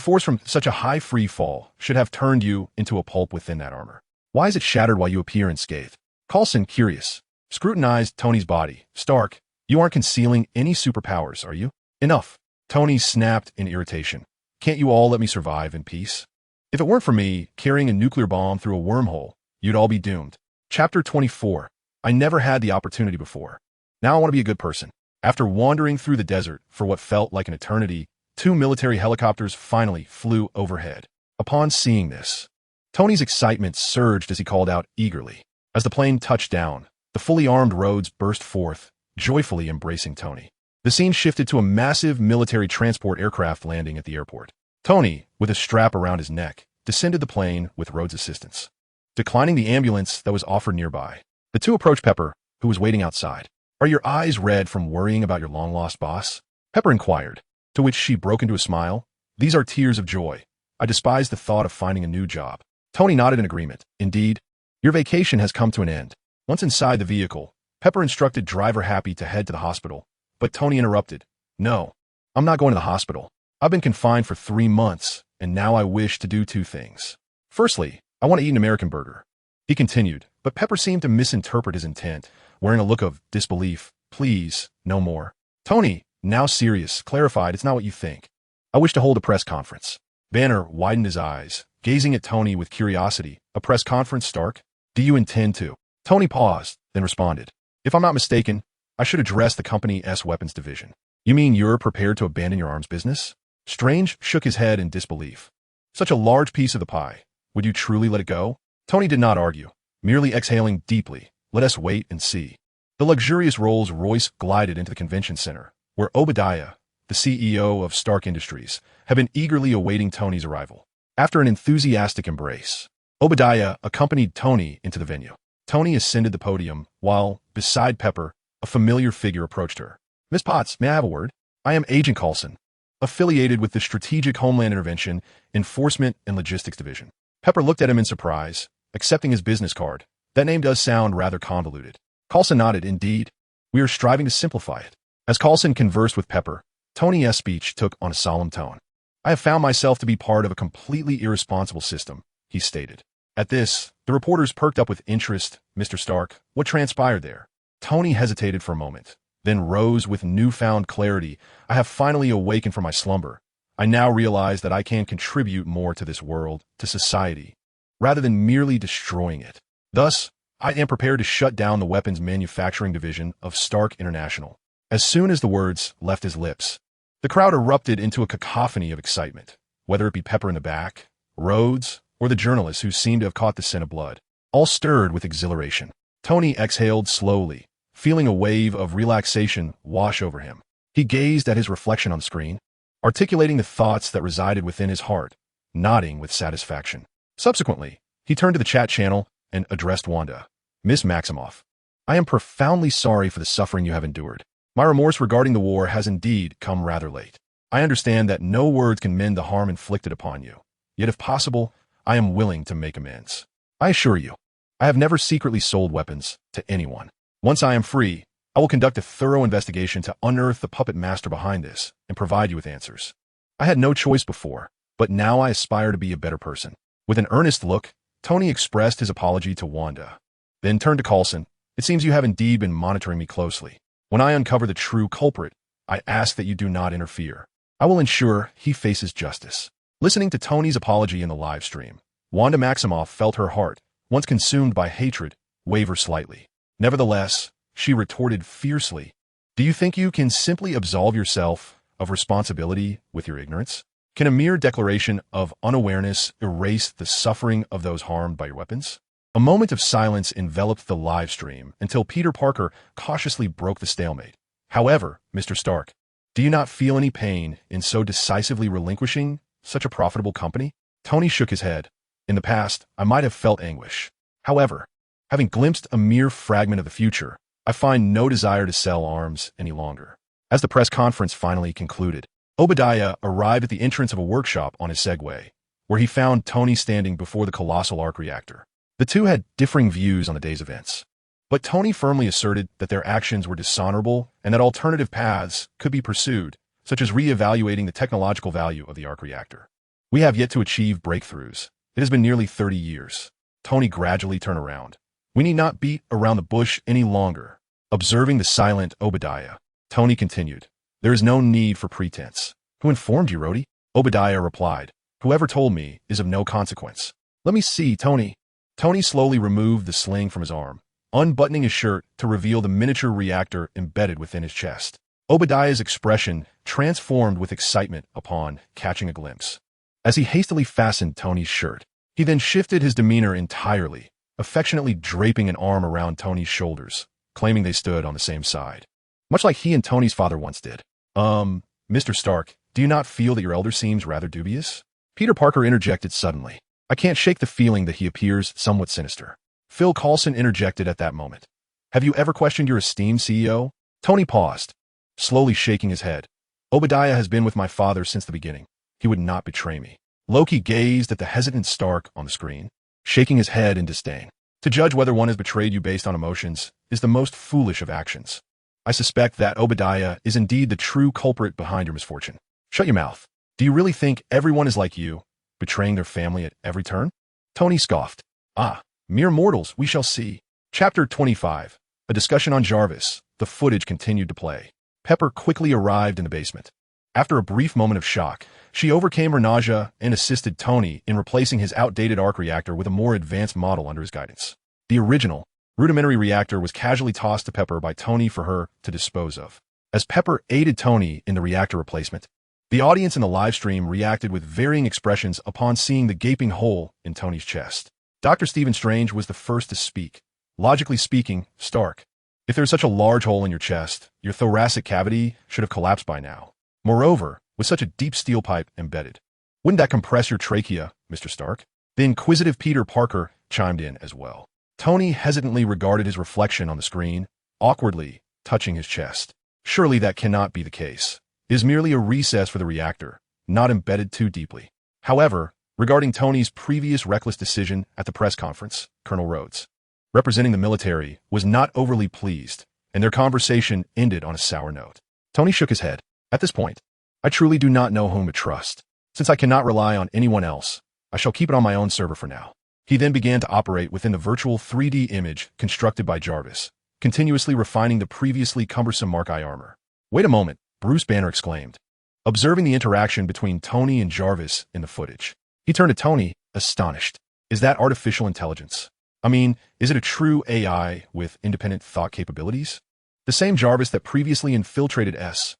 force from such a high free fall should have turned you into a pulp within that armor. Why is it shattered while you appear unscathed?" Coulson, curious, scrutinized Tony's body. "Stark, you aren't concealing any superpowers, are you?" "Enough." Tony snapped in irritation. "Can't you all let me survive in peace? If it weren't for me carrying a nuclear bomb through a wormhole, you'd all be doomed." Chapter 24. I never had the opportunity before. Now I want to be a good person. After wandering through the desert for what felt like an eternity, 2 military helicopters finally flew overhead. Upon seeing this, Tony's excitement surged as he called out eagerly. As the plane touched down, the fully armed Rhodes burst forth, joyfully embracing Tony. The scene shifted to a massive military transport aircraft landing at the airport. Tony, with a strap around his neck, descended the plane with Rhodes' assistance. Declining the ambulance that was offered nearby, the two approached Pepper, who was waiting outside. "Are your eyes red from worrying about your long-lost boss?" Pepper inquired, to which she broke into a smile. "These are tears of joy. I despise the thought of finding a new job." Tony nodded in agreement. "Indeed, your vacation has come to an end." Once inside the vehicle, Pepper instructed driver Happy to head to the hospital, but Tony interrupted. "No, I'm not going to the hospital. I've been confined for 3 months, and now I wish to do 2 things. Firstly, I want to eat an American burger." He continued, but Pepper seemed to misinterpret his intent, wearing a look of disbelief. "Please, no more." Tony, now serious, clarified, "It's not what you think. I wish to hold a press conference." Banner widened his eyes, gazing at Tony with curiosity. "A press conference, Stark? Do you intend to?" Tony paused, then responded, "If I'm not mistaken, I should address the company's weapons division." "You mean you're prepared to abandon your arms business?" Strange shook his head in disbelief. "Such a large piece of the pie. Would you truly let it go?" Tony did not argue, merely exhaling deeply. "Let us wait and see." The luxurious Rolls Royce glided into the convention center, where Obadiah, the CEO of Stark Industries, had been eagerly awaiting Tony's arrival. After an enthusiastic embrace, Obadiah accompanied Tony into the venue. Tony ascended the podium, while, beside Pepper, a familiar figure approached her. "Miss Potts, may I have a word? I am Agent Coulson, affiliated with the Strategic Homeland Intervention, Enforcement, and Logistics Division." Pepper looked at him in surprise, accepting his business card. That name does sound rather convoluted. Coulson nodded. "Indeed, we are striving to simplify it." As Coulson conversed with Pepper, Tony's speech took on a solemn tone. "I have found myself to be part of a completely irresponsible system," he stated. At this, the reporters perked up with interest. "Mr. Stark, what transpired there?" Tony hesitated for a moment, then rose with newfound clarity. "I have finally awakened from my slumber. I now realize that I can contribute more to this world, to society, rather than merely destroying it. Thus, I am prepared to shut down the weapons manufacturing division of Stark International." As soon as the words left his lips, the crowd erupted into a cacophony of excitement, whether it be Pepper in the back, Rhodes, or the journalists who seemed to have caught the scent of blood, all stirred with exhilaration. Tony exhaled slowly, feeling a wave of relaxation wash over him. He gazed at his reflection on the screen, articulating the thoughts that resided within his heart, nodding with satisfaction. Subsequently, he turned to the chat channel and addressed Wanda. "Miss Maximoff, I am profoundly sorry for the suffering you have endured. My remorse regarding the war has indeed come rather late. I understand that no words can mend the harm inflicted upon you. Yet if possible, I am willing to make amends. I assure you, I have never secretly sold weapons to anyone. Once I am free, I will conduct a thorough investigation to unearth the puppet master behind this and provide you with answers. I had no choice before, but now I aspire to be a better person." With an earnest look, Tony expressed his apology to Wanda, then turned to Coulson. It seems you have indeed been monitoring me closely. When I uncover the true culprit, I ask that you do not interfere. I will ensure he faces justice." Listening to Tony's apology in the live stream, Wanda Maximoff felt her heart, once consumed by hatred, waver slightly. Nevertheless, she retorted fiercely, "Do you think you can simply absolve yourself of responsibility with your ignorance? Can a mere declaration of unawareness erase the suffering of those harmed by your weapons?" A moment of silence enveloped the live stream until Peter Parker cautiously broke the stalemate. "However, Mr. Stark, do you not feel any pain in so decisively relinquishing such a profitable company?" Tony shook his head. "In the past, I might have felt anguish. However, having glimpsed a mere fragment of the future, I find no desire to sell arms any longer." As the press conference finally concluded, Obadiah arrived at the entrance of a workshop on his Segway, where he found Tony standing before the colossal arc reactor. The two had differing views on the day's events, but Tony firmly asserted that their actions were dishonorable and that alternative paths could be pursued, such as re-evaluating the technological value of the arc reactor. "We have yet to achieve breakthroughs. It has been nearly 30 years. Tony gradually turned around. "We need not beat around the bush any longer." Observing the silent Obadiah, Tony continued, "There is no need for pretense." "Who informed you, Rhodey?" Obadiah replied, "Whoever told me is of no consequence." "Let me see, Tony." Tony slowly removed the sling from his arm, unbuttoning his shirt to reveal the miniature reactor embedded within his chest. Obadiah's expression transformed with excitement upon catching a glimpse. As he hastily fastened Tony's shirt, he then shifted his demeanor entirely, affectionately draping an arm around Tony's shoulders, claiming they stood on the same side. Much like he and Tony's father once did. Mr. Stark, do you not feel that your elder seems rather dubious?" Peter Parker interjected suddenly. "I can't shake the feeling that he appears somewhat sinister." Phil Coulson interjected at that moment. "Have you ever questioned your esteemed CEO?" Tony paused, slowly shaking his head. "Obadiah has been with my father since the beginning. He would not betray me." Loki gazed at the hesitant Stark on the screen, shaking his head in disdain. "To judge whether one has betrayed you based on emotions is the most foolish of actions. I suspect that Obadiah is indeed the true culprit behind your misfortune." "Shut your mouth. Do you really think everyone is like you, betraying their family at every turn?" Tony scoffed. "Ah, mere mortals, we shall see." Chapter 25. A discussion on Jarvis. The footage continued to play. Pepper quickly arrived in the basement. After a brief moment of shock, she overcame her nausea and assisted Tony in replacing his outdated arc reactor with a more advanced model under his guidance. The original, rudimentary reactor was casually tossed to Pepper by Tony for her to dispose of. As Pepper aided Tony in the reactor replacement, the audience in the live stream reacted with varying expressions upon seeing the gaping hole in Tony's chest. Dr. Stephen Strange was the first to speak. "Logically speaking, Stark, if there's such a large hole in your chest, your thoracic cavity should have collapsed by now. Moreover, with such a deep steel pipe embedded, wouldn't that compress your trachea, Mr. Stark?" The inquisitive Peter Parker chimed in as well. Tony hesitantly regarded his reflection on the screen, awkwardly touching his chest. "Surely that cannot be the case. It is merely a recess for the reactor, not embedded too deeply." However, regarding Tony's previous reckless decision at the press conference, Colonel Rhodes, representing the military, was not overly pleased, and their conversation ended on a sour note. Tony shook his head. "At this point, I truly do not know whom to trust. Since I cannot rely on anyone else, I shall keep it on my own server for now." He then began to operate within the virtual 3D image constructed by Jarvis, continuously refining the previously cumbersome Mark I armor. "Wait a moment," Bruce Banner exclaimed, observing the interaction between Tony and Jarvis in the footage. He turned to Tony, astonished. "Is that artificial intelligence? I mean, is it a true AI with independent thought capabilities? The same Jarvis that previously infiltrated S.H.I.E.L.D.S.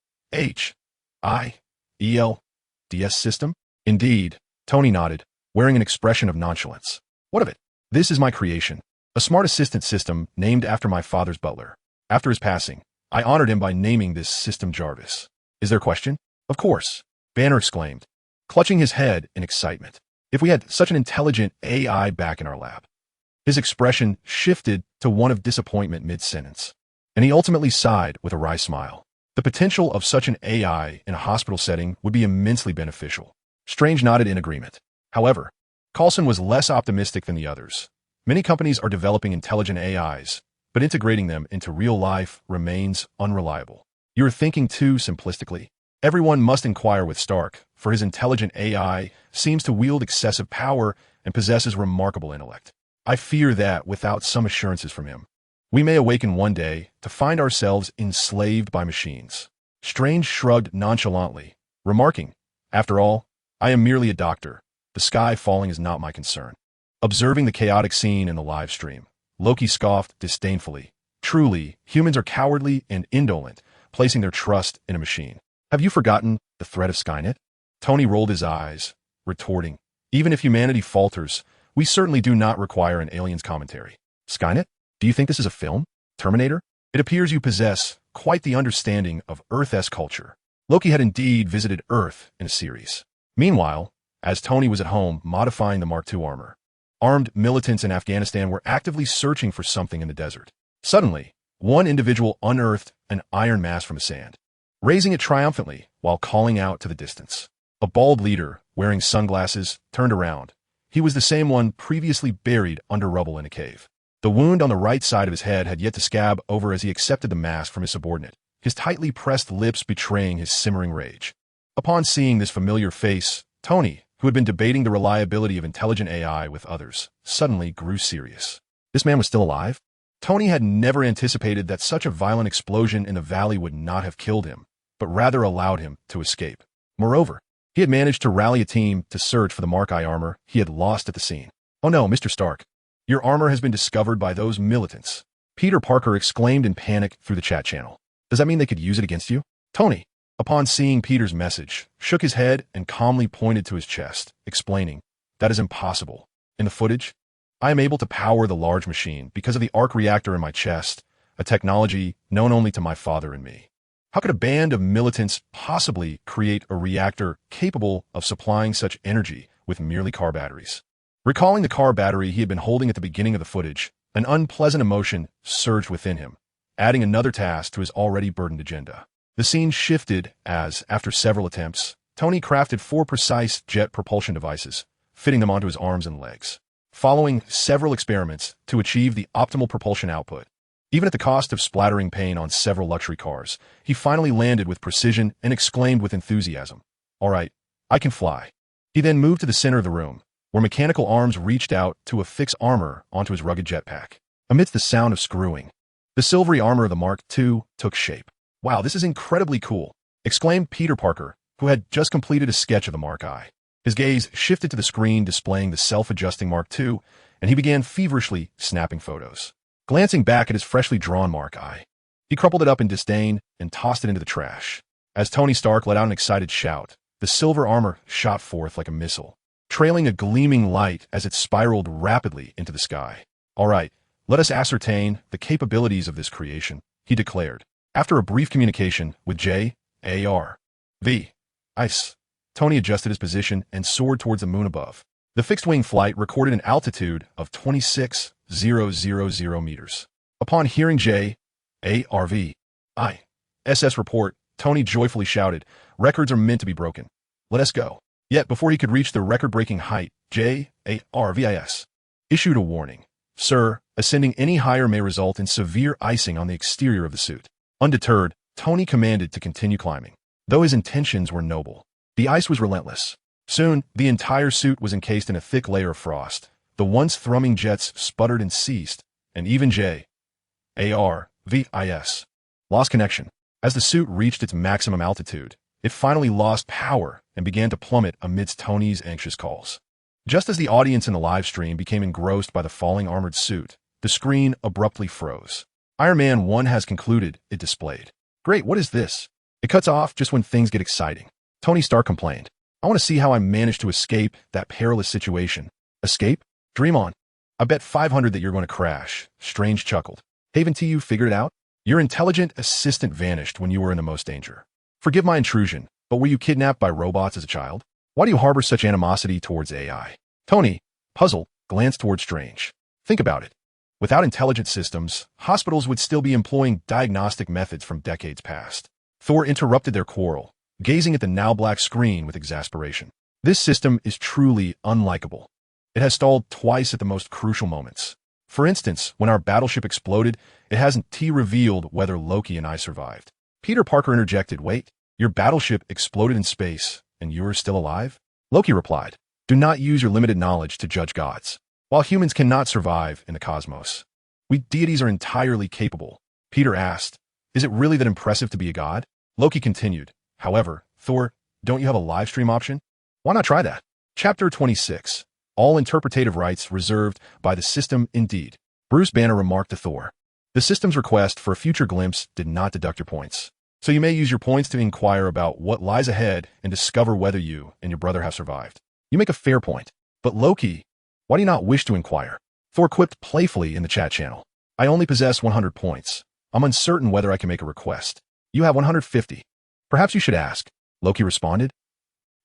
system?" "Indeed," Tony nodded, wearing an expression of nonchalance. "What of it? This is my creation, a smart assistant system named after my father's butler. After his passing, I honored him by naming this system Jarvis. Is there a question?" "Of course," Banner exclaimed, clutching his head in excitement. "If we had such an intelligent AI back in our lab." His expression shifted to one of disappointment mid-sentence, and he ultimately sighed with a wry smile. The potential of such an AI in a hospital setting would be immensely beneficial. Strange nodded in agreement. However, Coulson was less optimistic than the others. Many companies are developing intelligent AIs, but integrating them into real life remains unreliable. "You are thinking too simplistically. Everyone must inquire with Stark, for his intelligent AI seems to wield excessive power and possesses remarkable intellect. I fear that, without some assurances from him, We may awaken one day to find ourselves enslaved by machines. Strange shrugged nonchalantly, remarking, "After all, I am merely a doctor. The sky falling is not my concern." Observing the chaotic scene in the live stream, Loki scoffed disdainfully. "Truly, humans are cowardly and indolent, placing their trust in a machine. Have you forgotten the threat of Skynet?" Tony rolled his eyes, retorting, "Even if humanity falters, we certainly do not require an alien's commentary." "Skynet? Do you think this is a film? Terminator? It appears you possess quite the understanding of Earth's culture." Loki had indeed visited Earth in a series. Meanwhile, as Tony was at home modifying the Mark II armor, armed militants in Afghanistan were actively searching for something in the desert. Suddenly, one individual unearthed an iron mass from the sand, raising it triumphantly while calling out to the distance. A bald leader, wearing sunglasses, turned around. He was the same one previously buried under rubble in a cave. The wound on the right side of his head had yet to scab over as he accepted the mask from his subordinate, his tightly pressed lips betraying his simmering rage. Upon seeing this familiar face, Tony, who had been debating the reliability of intelligent AI with others, suddenly grew serious. This man was still alive? Tony had never anticipated that such a violent explosion in the valley would not have killed him, but rather allowed him to escape. Moreover, he had managed to rally a team to search for the Mark I armor he had lost at the scene. "Oh no, Mr. Stark. Your armor has been discovered by those militants," Peter Parker exclaimed in panic through the chat channel. "Does that mean they could use it against you?" Tony, upon seeing Peter's message, shook his head and calmly pointed to his chest, explaining, "That is impossible. In the footage, I am able to power the large machine because of the arc reactor in my chest, a technology known only to my father and me. How could a band of militants possibly create a reactor capable of supplying such energy with merely car batteries?" Recalling the car battery he had been holding at the beginning of the footage, an unpleasant emotion surged within him, adding another task to his already burdened agenda. The scene shifted as, after several attempts, Tony crafted 4 precise jet propulsion devices, fitting them onto his arms and legs. Following several experiments to achieve the optimal propulsion output, even at the cost of splattering pain on several luxury cars, he finally landed with precision and exclaimed with enthusiasm, "All right, I can fly." He then moved to the center of the room, where mechanical arms reached out to affix armor onto his rugged jetpack. Amidst the sound of screwing, the silvery armor of the Mark II took shape. "Wow, this is incredibly cool," exclaimed Peter Parker, who had just completed a sketch of the Mark I. His gaze shifted to the screen displaying the self-adjusting Mark II, and he began feverishly snapping photos. Glancing back at his freshly drawn Mark I, he crumpled it up in disdain and tossed it into the trash. As Tony Stark let out an excited shout, the silver armor shot forth like a missile, trailing a gleaming light as it spiraled rapidly into the sky. "All right, let us ascertain the capabilities of this creation," he declared. After a brief communication with J.A.R.V. Ice, Tony adjusted his position and soared towards the moon above. The fixed-wing flight recorded an altitude of 26,000 meters. Upon hearing J.A.R.V. ISS report, Tony joyfully shouted, "Records are meant to be broken. Let us go." Yet before he could reach the record-breaking height, J.A.R.V.I.S. issued a warning. "Sir, ascending any higher may result in severe icing on the exterior of the suit." Undeterred, Tony commanded to continue climbing. Though his intentions were noble, the ice was relentless. Soon, the entire suit was encased in a thick layer of frost. The once thrumming jets sputtered and ceased, and even J.A.R.V.I.S. lost connection. As the suit reached its maximum altitude, it finally lost power and began to plummet amidst Tony's anxious calls. Just as the audience in the live stream became engrossed by the falling armored suit, the screen abruptly froze. "Iron Man 1 has concluded," it displayed. "Great, what is this?" It cuts off just when things get exciting. Tony Stark complained, "I want to see how I managed to escape that perilous situation." "Escape? Dream on. I bet 500 that you're going to crash." Strange chuckled. "Haven't you figured it out? Your intelligent assistant vanished when you were in the most danger. Forgive my intrusion, but were you kidnapped by robots as a child? Why do you harbor such animosity towards AI?" Tony, puzzled, glanced towards Strange. "Think about it. Without intelligent systems, hospitals would still be employing diagnostic methods from decades past." Thor interrupted their quarrel, gazing at the now-black screen with exasperation. "This system is truly unlikable. It has stalled twice at the most crucial moments. For instance, when our battleship exploded, it hasn't revealed whether Loki and I survived." Peter Parker interjected, "Wait, your battleship exploded in space, and you're still alive?" Loki replied, "Do not use your limited knowledge to judge gods. While humans cannot survive in the cosmos, We deities are entirely capable. Peter asked, is it really that impressive to be a god? Loki continued, however, Thor, don't you have a live stream option? Why not try that? Chapter 26. All interpretative rights reserved by the system indeed. Bruce Banner remarked to Thor. The system's request for a future glimpse did not deduct your points. So you may use your points to inquire about what lies ahead and discover whether you and your brother have survived. You make a fair point. But Loki, why do you not wish to inquire? Thor quipped playfully in the chat channel. I only possess 100 points. I'm uncertain whether I can make a request. You have 150. Perhaps you should ask. Loki responded.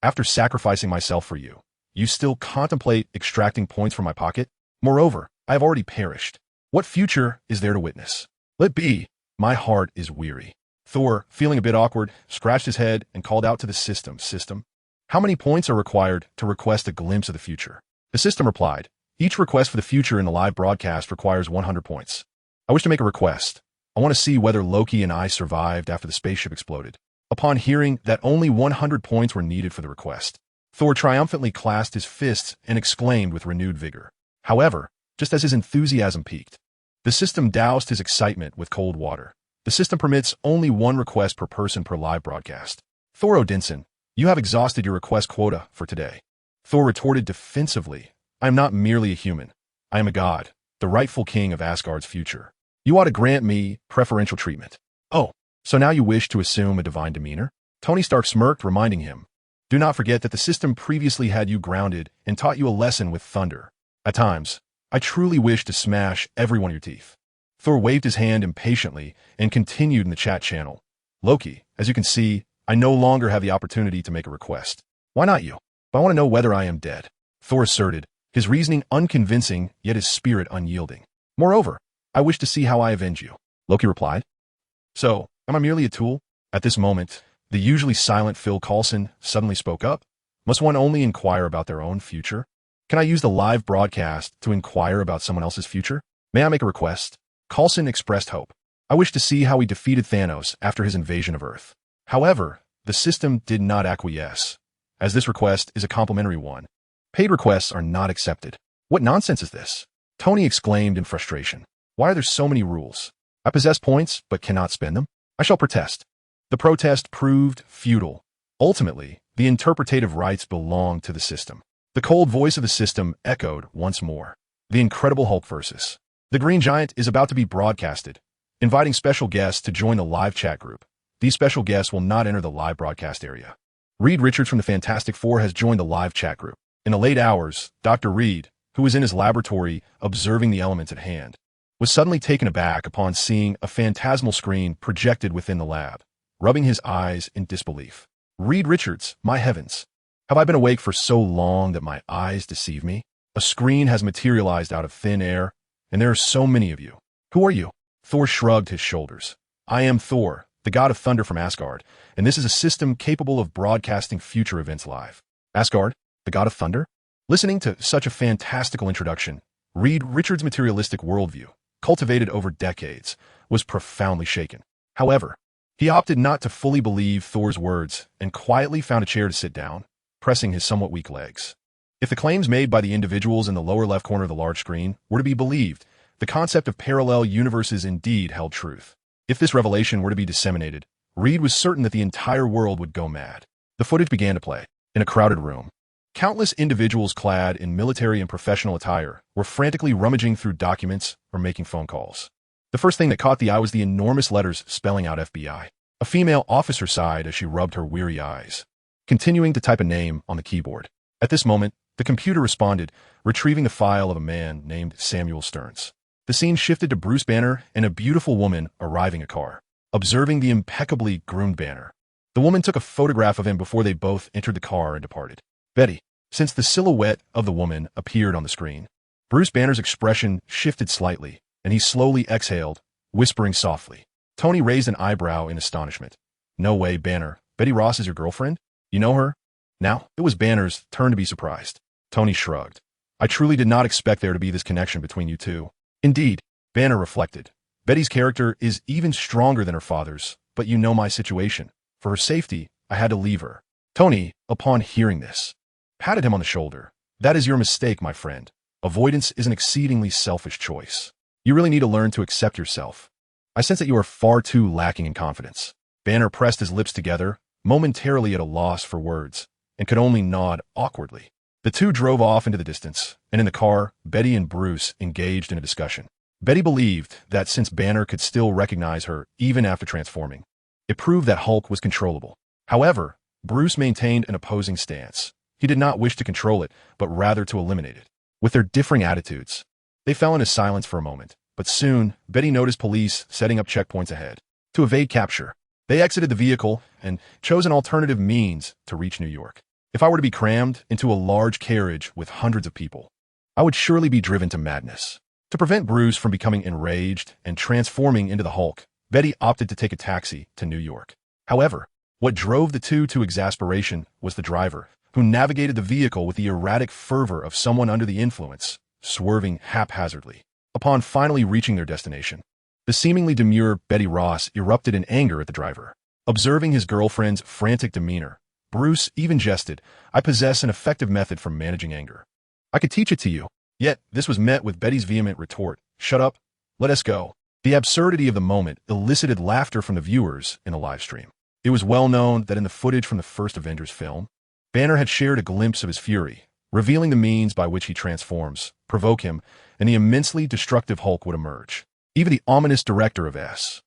After sacrificing myself for you, you still contemplate extracting points from my pocket? Moreover, I have already perished. What future is there to witness? Let be. My heart is weary. Thor, feeling a bit awkward, scratched his head and called out to the system. System, how many points are required to request a glimpse of the future? The system replied, each request for the future in the live broadcast requires 100 points. I wish to make a request. I want to see whether Loki and I survived after the spaceship exploded. Upon hearing that only 100 points were needed for the request, Thor triumphantly clasped his fists and exclaimed with renewed vigor. However, just as his enthusiasm peaked, the system doused his excitement with cold water. The system permits only one request per person per live broadcast. Thor Odinson, you have exhausted your request quota for today. Thor retorted defensively, I am not merely a human. I am a god, the rightful king of Asgard's future. You ought to grant me preferential treatment. Oh, so now you wish to assume a divine demeanor? Tony Stark smirked, reminding him. Do not forget that the system previously had you grounded and taught you a lesson with thunder. At times, I truly wish to smash every one of your teeth. Thor waved his hand impatiently and continued in the chat channel. Loki, as you can see, I no longer have the opportunity to make a request. Why not you? But I want to know whether I am dead. Thor asserted, his reasoning unconvincing, yet his spirit unyielding. Moreover, I wish to see how I avenge you. Loki replied. So, am I merely a tool? At this moment, the usually silent Phil Coulson suddenly spoke up. Must one only inquire about their own future? Can I use the live broadcast to inquire about someone else's future? May I make a request? Coulson expressed hope. I wish to see how he defeated Thanos after his invasion of Earth. However, the system did not acquiesce, as this request is a complimentary one. Paid requests are not accepted. What nonsense is this? Tony exclaimed in frustration. Why are there so many rules? I possess points, but cannot spend them. I shall protest. The protest proved futile. Ultimately, the interpretative rights belonged to the system. The cold voice of the system echoed once more. The Incredible Hulk versus the Green Giant is about to be broadcasted, inviting special guests to join the live chat group. These special guests will not enter the live broadcast area. Reed Richards from the Fantastic Four has joined the live chat group. In the late hours, Dr. Reed, who was in his laboratory observing the elements at hand, was suddenly taken aback upon seeing a phantasmal screen projected within the lab, rubbing his eyes in disbelief. Reed Richards, my heavens! Have I been awake for so long that my eyes deceive me? A screen has materialized out of thin air, and there are so many of you. Who are you? Thor shrugged his shoulders. I am Thor, the god of thunder from Asgard, and this is a system capable of broadcasting future events live. Asgard, the god of thunder? Listening to such a fantastical introduction, Reed Richards' materialistic worldview, cultivated over decades, was profoundly shaken. However, he opted not to fully believe Thor's words and quietly found a chair to sit down, pressing his somewhat weak legs. If the claims made by the individuals in the lower left corner of the large screen were to be believed, the concept of parallel universes indeed held truth. If this revelation were to be disseminated, Reed was certain that the entire world would go mad. The footage began to play. In a crowded room, countless individuals clad in military and professional attire were frantically rummaging through documents or making phone calls. The first thing that caught the eye was the enormous letters spelling out FBI. A female officer sighed as she rubbed her weary eyes, continuing to type a name on the keyboard. At this moment, the computer responded, retrieving the file of a man named Samuel Stearns. The scene shifted to Bruce Banner and a beautiful woman arriving a car. Observing the impeccably groomed Banner, the woman took a photograph of him before they both entered the car and departed. Betty, since the silhouette of the woman appeared on the screen, Bruce Banner's expression shifted slightly, and he slowly exhaled, whispering softly. Tony raised an eyebrow in astonishment. No way, Banner. Betty Ross is your girlfriend? You know her? Now, it was Banner's turn to be surprised. Tony shrugged. I truly did not expect there to be this connection between you two. Indeed, Banner reflected. Betty's character is even stronger than her father's, but you know my situation. For her safety, I had to leave her. Tony, upon hearing this, patted him on the shoulder. That is your mistake, my friend. Avoidance is an exceedingly selfish choice. You really need to learn to accept yourself. I sense that you are far too lacking in confidence. Banner pressed his lips together, momentarily at a loss for words, and could only nod awkwardly. The two drove off into the distance, and in the car, Betty and Bruce engaged in a discussion. Betty believed that since Banner could still recognize her even after transforming, it proved that Hulk was controllable. However, Bruce maintained an opposing stance. He did not wish to control it, but rather to eliminate it. With their differing attitudes, they fell into silence for a moment, but soon, Betty noticed police setting up checkpoints ahead. To evade capture, they exited the vehicle and chose an alternative means to reach New York. If I were to be crammed into a large carriage with hundreds of people, I would surely be driven to madness. To prevent Bruce from becoming enraged and transforming into the Hulk, Betty opted to take a taxi to New York. However, what drove the two to exasperation was the driver, who navigated the vehicle with the erratic fervor of someone under the influence, swerving haphazardly. Upon finally reaching their destination, the seemingly demure Betty Ross erupted in anger at the driver. Observing his girlfriend's frantic demeanor, Bruce even jested, "I possess an effective method for managing anger. I could teach it to you." Yet, this was met with Betty's vehement retort, "Shut up, let us go." The absurdity of the moment elicited laughter from the viewers in the live stream. It was well known that in the footage from the first Avengers film, Banner had shared a glimpse of his fury, revealing the means by which he transforms, provoke him, and the immensely destructive Hulk would emerge. Even the ominous director of S.H.I.L.D.,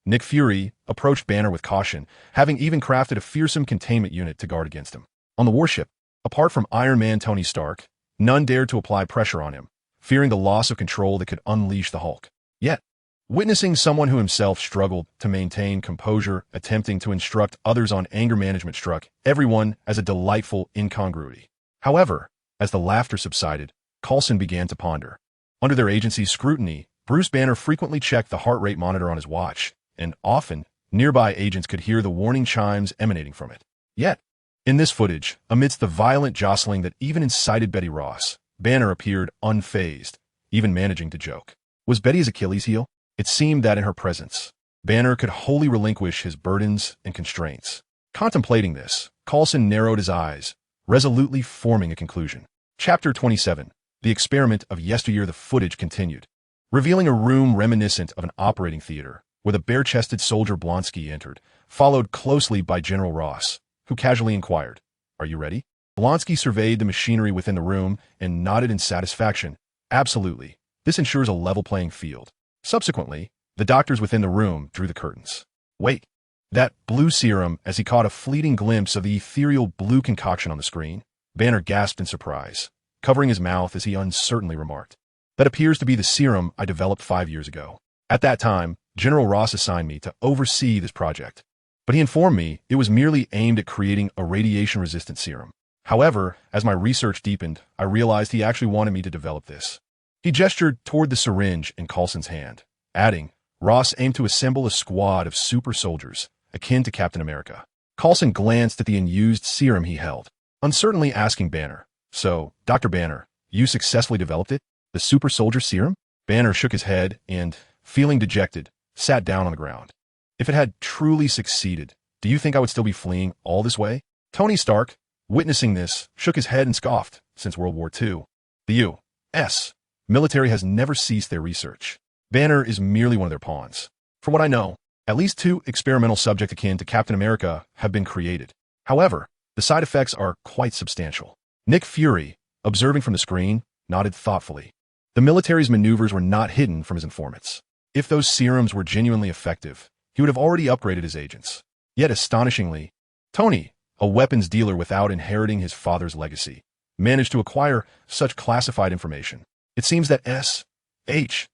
Nick Fury, approached Banner with caution, having even crafted a fearsome containment unit to guard against him. On the warship, apart from Iron Man Tony Stark, none dared to apply pressure on him, fearing the loss of control that could unleash the Hulk. Yet, witnessing someone who himself struggled to maintain composure, attempting to instruct others on anger management struck everyone as a delightful incongruity. However, as the laughter subsided, Coulson began to ponder. Under their agency's scrutiny, Bruce Banner frequently checked the heart rate monitor on his watch, and often, nearby agents could hear the warning chimes emanating from it. Yet, in this footage, amidst the violent jostling that even incited Betty Ross, Banner appeared unfazed, even managing to joke. Was Betty his Achilles heel? It seemed that in her presence, Banner could wholly relinquish his burdens and constraints. Contemplating this, Coulson narrowed his eyes, resolutely forming a conclusion. Chapter 27. The experiment of yesteryear. The footage continued, revealing a room reminiscent of an operating theater, where the bare-chested soldier Blonsky entered, followed closely by General Ross, who casually inquired, "Are you ready?" Blonsky surveyed the machinery within the room and nodded in satisfaction. "Absolutely. This ensures a level playing field." Subsequently, the doctors within the room drew the curtains. "Wait, that blue serum," as he caught a fleeting glimpse of the ethereal blue concoction on the screen. Banner gasped in surprise, covering his mouth as he uncertainly remarked, "That appears to be the serum I developed 5 years ago. At that time, General Ross assigned me to oversee this project, but he informed me it was merely aimed at creating a radiation-resistant serum. However, as my research deepened, I realized he actually wanted me to develop this." He gestured toward the syringe in Coulson's hand, adding, "Ross aimed to assemble a squad of super soldiers, akin to Captain America." Coulson glanced at the unused serum he held, uncertainly asking Banner, "So, Dr. Banner, you successfully developed it? The super soldier serum?" Banner shook his head and, feeling dejected, sat down on the ground. "If it had truly succeeded, do you think I would still be fleeing all this way?" Tony Stark, witnessing this, shook his head and scoffed. "Since World War II, the U.S. military has never ceased their research. Banner is merely one of their pawns. For what I know, at least 2 experimental subjects akin to Captain America have been created. However, the side effects are quite substantial." Nick Fury, observing from the screen, nodded thoughtfully. The military's maneuvers were not hidden from his informants. If those serums were genuinely effective, he would have already upgraded his agents. Yet astonishingly, Tony, a weapons dealer without inheriting his father's legacy, managed to acquire such classified information. It seems that S.H.I.E.L.D.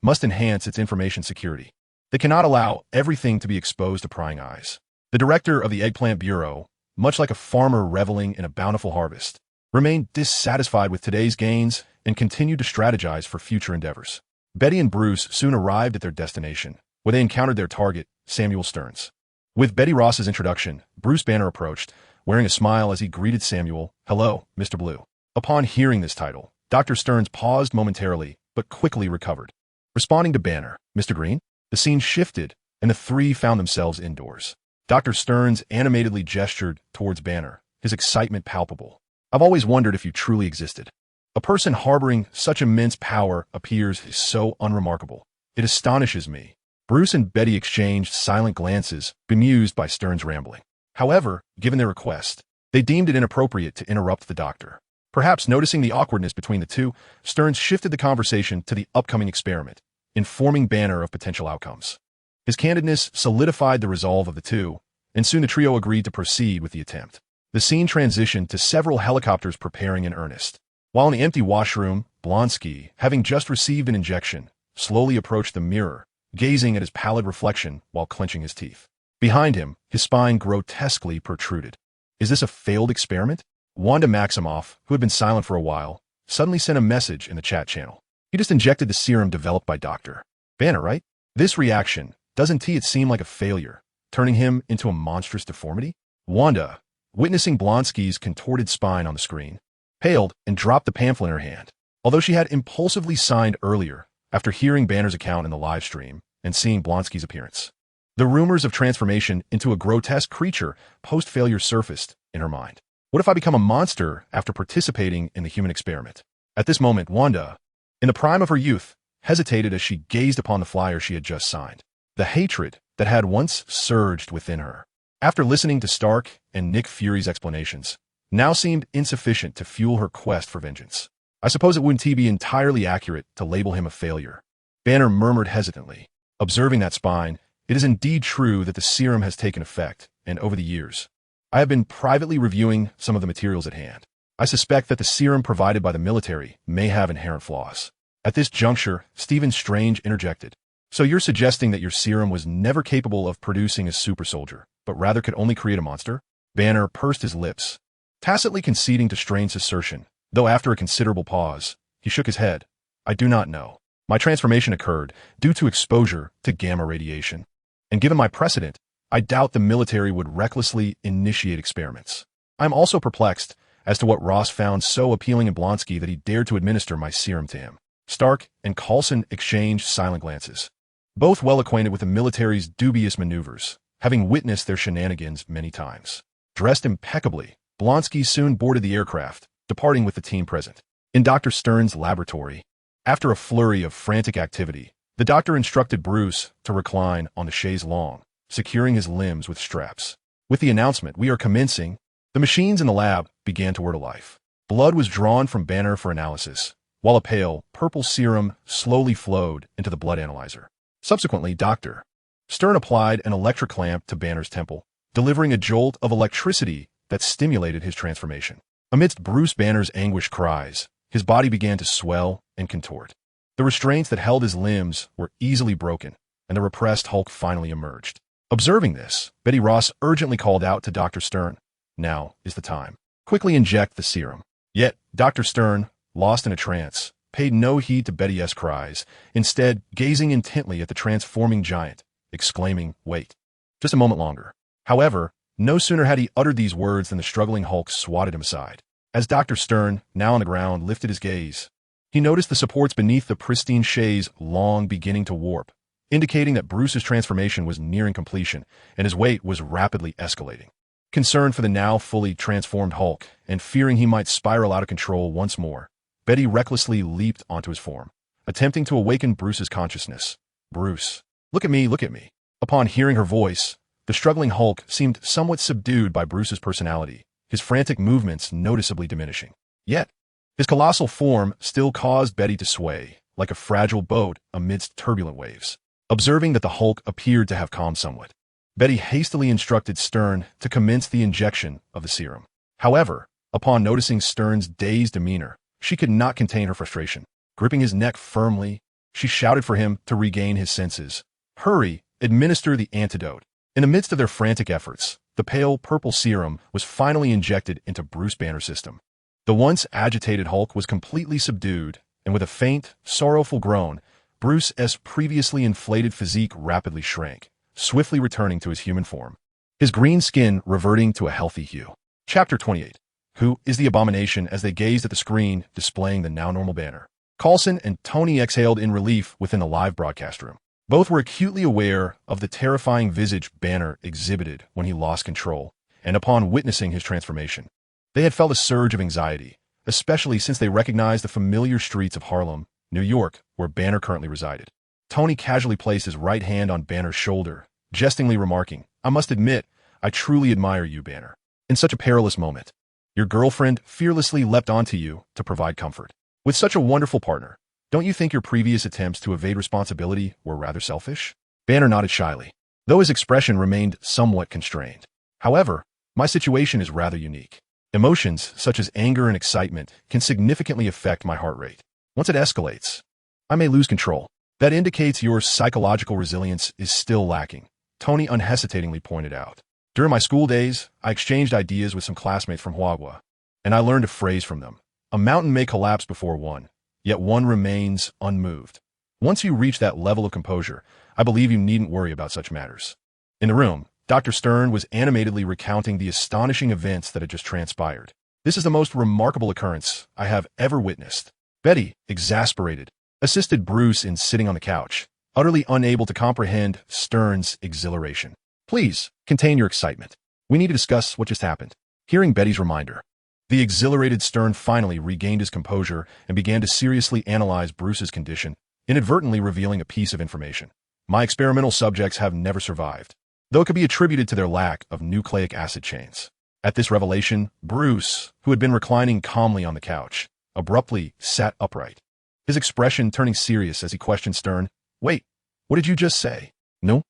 must enhance its information security. They cannot allow everything to be exposed to prying eyes. The director of the Eggplant Bureau, much like a farmer reveling in a bountiful harvest, remained dissatisfied with today's gains and continued to strategize for future endeavors. Betty and Bruce soon arrived at their destination, where they encountered their target, Samuel Stearns. With Betty Ross's introduction, Bruce Banner approached, wearing a smile as he greeted Samuel, "Hello, Mr. Blue." Upon hearing this title, Dr. Stearns paused momentarily, but quickly recovered. Responding to Banner, "Mr. Green?" The scene shifted, and the three found themselves indoors. Dr. Stearns animatedly gestured towards Banner, his excitement palpable. I've always wondered if you truly existed. A person harboring such immense power appears so unremarkable. It astonishes me. Bruce and Betty exchanged silent glances, bemused by Stern's rambling. However, given their request, they deemed it inappropriate to interrupt the doctor. Perhaps noticing the awkwardness between the two, Stearns shifted the conversation to the upcoming experiment, informing Banner of potential outcomes. His candidness solidified the resolve of the two, and soon the trio agreed to proceed with the attempt. The scene transitioned to several helicopters preparing in earnest. While in the empty washroom, Blonsky, having just received an injection, slowly approached the mirror, gazing at his pallid reflection while clenching his teeth. Behind him, his spine grotesquely protruded. Is this a failed experiment? Wanda Maximoff, who had been silent for a while, suddenly sent a message in the chat channel. He just injected the serum developed by Dr. Banner, right? This reaction, doesn't it seem like a failure, turning him into a monstrous deformity? Wanda, witnessing Blonsky's contorted spine on the screen, paled and dropped the pamphlet in her hand. Although she had impulsively signed earlier, after hearing Banner's account in the live stream and seeing Blonsky's appearance, the rumors of transformation into a grotesque creature post-failure surfaced in her mind. What if I become a monster after participating in the human experiment? At this moment, Wanda, in the prime of her youth, hesitated as she gazed upon the flyer she had just signed. The hatred that had once surged within her, after listening to Stark and Nick Fury's explanations, now seemed insufficient to fuel her quest for vengeance. I suppose it wouldn't be entirely accurate to label him a failure. Banner murmured hesitantly. Observing that spine, it is indeed true that the serum has taken effect, and over the years, I have been privately reviewing some of the materials at hand. I suspect that the serum provided by the military may have inherent flaws. At this juncture, Stephen Strange interjected. So you're suggesting that your serum was never capable of producing a super soldier, but rather could only create a monster? Banner pursed his lips, tacitly conceding to Strange's assertion, though after a considerable pause, he shook his head. I do not know. My transformation occurred due to exposure to gamma radiation. And given my precedent, I doubt the military would recklessly initiate experiments. I'm also perplexed as to what Ross found so appealing in Blonsky that he dared to administer my serum to him. Stark and Coulson exchanged silent glances, both well acquainted with the military's dubious maneuvers, having witnessed their shenanigans many times. Dressed impeccably, Blonsky soon boarded the aircraft, departing with the team present. In Dr. Stern's laboratory, after a flurry of frantic activity, the doctor instructed Bruce to recline on the chaise longue, securing his limbs with straps. With the announcement, "We are commencing," the machines in the lab began to whir to life. Blood was drawn from Banner for analysis, while a pale, purple serum slowly flowed into the blood analyzer. Subsequently, Dr. Stern applied an electric clamp to Banner's temple, delivering a jolt of electricity that stimulated his transformation. Amidst Bruce Banner's anguished cries, his body began to swell and contort. The restraints that held his limbs were easily broken, and the repressed Hulk finally emerged. Observing this, Betty Ross urgently called out to Dr. Stern, "Now is the time. Quickly inject the serum." Yet, Dr. Stern, lost in a trance, paid no heed to Betty's cries, instead gazing intently at the transforming giant, exclaiming, "Wait, just a moment longer." However, no sooner had he uttered these words than the struggling Hulk swatted him aside. As Dr. Stern, now on the ground, lifted his gaze, he noticed the supports beneath the pristine chaise long beginning to warp, indicating that Bruce's transformation was nearing completion and his weight was rapidly escalating. Concerned for the now fully transformed Hulk and fearing he might spiral out of control once more, Betty recklessly leaped onto his form, attempting to awaken Bruce's consciousness. "Bruce, look at me, look at me." Upon hearing her voice, the struggling Hulk seemed somewhat subdued by Bruce's personality, his frantic movements noticeably diminishing. Yet, his colossal form still caused Betty to sway, like a fragile boat amidst turbulent waves. Observing that the Hulk appeared to have calmed somewhat, Betty hastily instructed Stern to commence the injection of the serum. However, upon noticing Stern's dazed demeanor, she could not contain her frustration. Gripping his neck firmly, she shouted for him to regain his senses. "Hurry, administer the antidote." In the midst of their frantic efforts, the pale purple serum was finally injected into Bruce Banner's system. The once agitated Hulk was completely subdued, and with a faint, sorrowful groan, Bruce's previously inflated physique rapidly shrank, swiftly returning to his human form, his green skin reverting to a healthy hue. Chapter 28. Who is the abomination? As they gazed at the screen displaying the now normal Banner, Coulson and Tony exhaled in relief within the live broadcast room. Both were acutely aware of the terrifying visage Banner exhibited when he lost control, and upon witnessing his transformation, They had felt a surge of anxiety, especially since they recognized the familiar streets of Harlem, New York, where Banner currently resided. Tony casually placed his right hand on Banner's shoulder, jestingly remarking, "I must admit, I truly admire you, Banner. In such a perilous moment, your girlfriend fearlessly leapt onto you to provide comfort. With such a wonderful partner, don't you think your previous attempts to evade responsibility were rather selfish?" Banner nodded shyly, though his expression remained somewhat constrained. "However, my situation is rather unique. Emotions, such as anger and excitement, can significantly affect my heart rate. Once it escalates, I may lose control. That indicates your psychological resilience is still lacking," Tony unhesitatingly pointed out. "During my school days, I exchanged ideas with some classmates from Huagua, and I learned a phrase from them. A mountain may collapse before one, yet one remains unmoved. Once you reach that level of composure, I believe you needn't worry about such matters." In the room, Dr. Stern was animatedly recounting the astonishing events that had just transpired. "This is the most remarkable occurrence I have ever witnessed." Betty, exasperated, assisted Bruce in sitting on the couch, utterly unable to comprehend Stern's exhilaration. "Please, contain your excitement. We need to discuss what just happened." Hearing Betty's reminder, the exhilarated Stern finally regained his composure and began to seriously analyze Bruce's condition, inadvertently revealing a piece of information. "My experimental subjects have never survived, though it could be attributed to their lack of nucleic acid chains." At this revelation, Bruce, who had been reclining calmly on the couch, abruptly sat upright, his expression turning serious as he questioned Stern. "Wait, what did you just say?" No.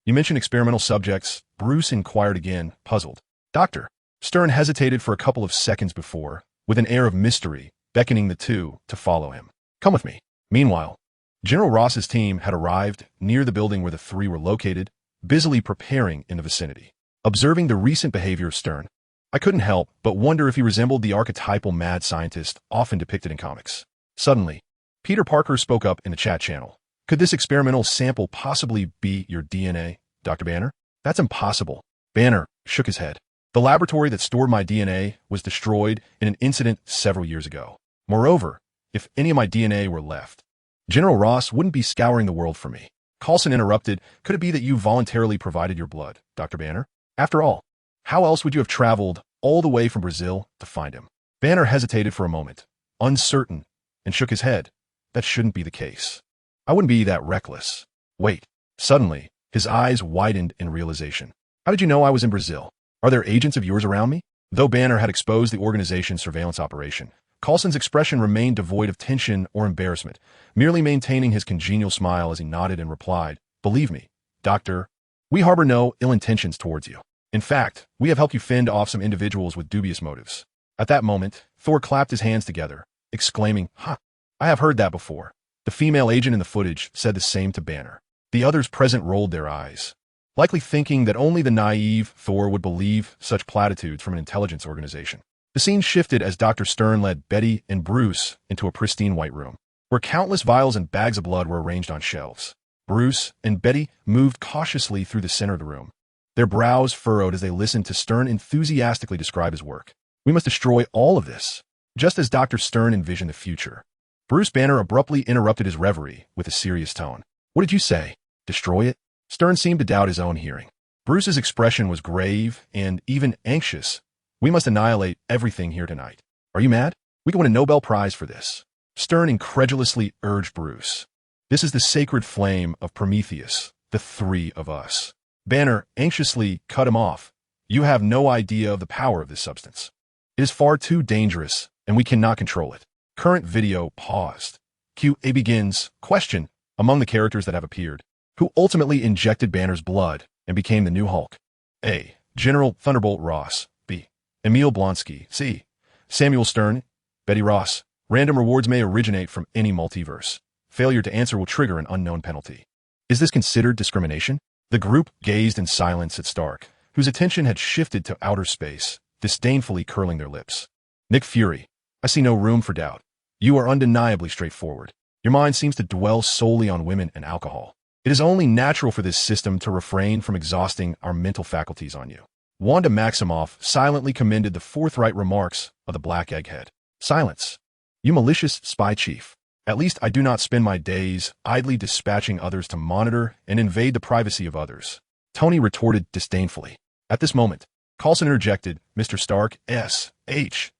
"You mentioned experimental subjects," Bruce inquired again, puzzled. "Doctor." Stern hesitated for a couple of seconds before, with an air of mystery, beckoning the two to follow him. "Come with me." Meanwhile, General Ross's team had arrived near the building where the three were located, busily preparing in the vicinity. Observing the recent behavior of Stern, I couldn't help but wonder if he resembled the archetypal mad scientist often depicted in comics. Suddenly, Peter Parker spoke up in the chat channel. "Could this experimental sample possibly be your DNA, Dr. Banner?" "That's impossible." Banner shook his head. "The laboratory that stored my DNA was destroyed in an incident several years ago. Moreover, if any of my DNA were left, General Ross wouldn't be scouring the world for me." Coulson interrupted. "Could it be that you voluntarily provided your blood, Dr. Banner? After all, how else would you have traveled all the way from Brazil to find him?" Banner hesitated for a moment, uncertain, and shook his head. "That shouldn't be the case. I wouldn't be that reckless." "Wait." Suddenly, his eyes widened in realization. "How did you know I was in Brazil? Are there agents of yours around me?" Though Banner had exposed the organization's surveillance operation, Coulson's expression remained devoid of tension or embarrassment, merely maintaining his congenial smile as he nodded and replied, "Believe me, Doctor, we harbor no ill intentions towards you. In fact, we have helped you fend off some individuals with dubious motives." At that moment, Thor clapped his hands together, exclaiming, "Ha! I have heard that before." The female agent in the footage said the same to Banner. The others present rolled their eyes, likely thinking that only the naive Thor would believe such platitudes from an intelligence organization. The scene shifted as Dr. Stern led Betty and Bruce into a pristine white room, where countless vials and bags of blood were arranged on shelves. Bruce and Betty moved cautiously through the center of the room, their brows furrowed as they listened to Stern enthusiastically describe his work. "We must destroy all of this, just as Dr. Stern envisioned the future." Bruce Banner abruptly interrupted his reverie with a serious tone. "What did you say? Destroy it?" Stern seemed to doubt his own hearing. Bruce's expression was grave and even anxious. "We must annihilate everything here tonight. Are you mad? We could win a Nobel Prize for this." Stern incredulously urged Bruce. "This is the sacred flame of Prometheus, the three of us." Banner anxiously cut him off. "You have no idea of the power of this substance. It is far too dangerous, and we cannot control it." Current video paused. QA begins. Question: among the characters that have appeared, who ultimately injected Banner's blood and became the new Hulk? A. General Thunderbolt Ross. B. Emil Blonsky. C. Samuel Stern. Betty Ross. Random rewards may originate from any multiverse. Failure to answer will trigger an unknown penalty. Is this considered discrimination? The group gazed in silence at Stark, whose attention had shifted to outer space, disdainfully curling their lips. Nick Fury. I see no room for doubt. You are undeniably straightforward. Your mind seems to dwell solely on women and alcohol. It is only natural for this system to refrain from exhausting our mental faculties on you. Wanda Maximoff silently commended the forthright remarks of the Black Egghead. Silence. You malicious spy chief. At least I do not spend my days idly dispatching others to monitor and invade the privacy of others. Tony retorted disdainfully. At this moment, Coulson interjected, Mr. Stark, S.H.I.L.D.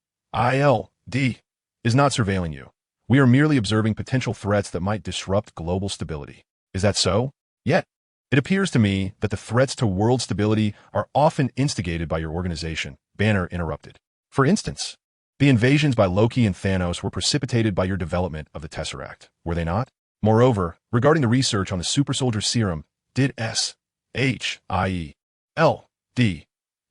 is not surveilling you. We are merely observing potential threats that might disrupt global stability. Is that so? Yet, it appears to me that the threats to world stability are often instigated by your organization, Banner interrupted. For instance, the invasions by Loki and Thanos were precipitated by your development of the Tesseract, were they not? Moreover, regarding the research on the super soldier serum, did S.H.I.E.L.D.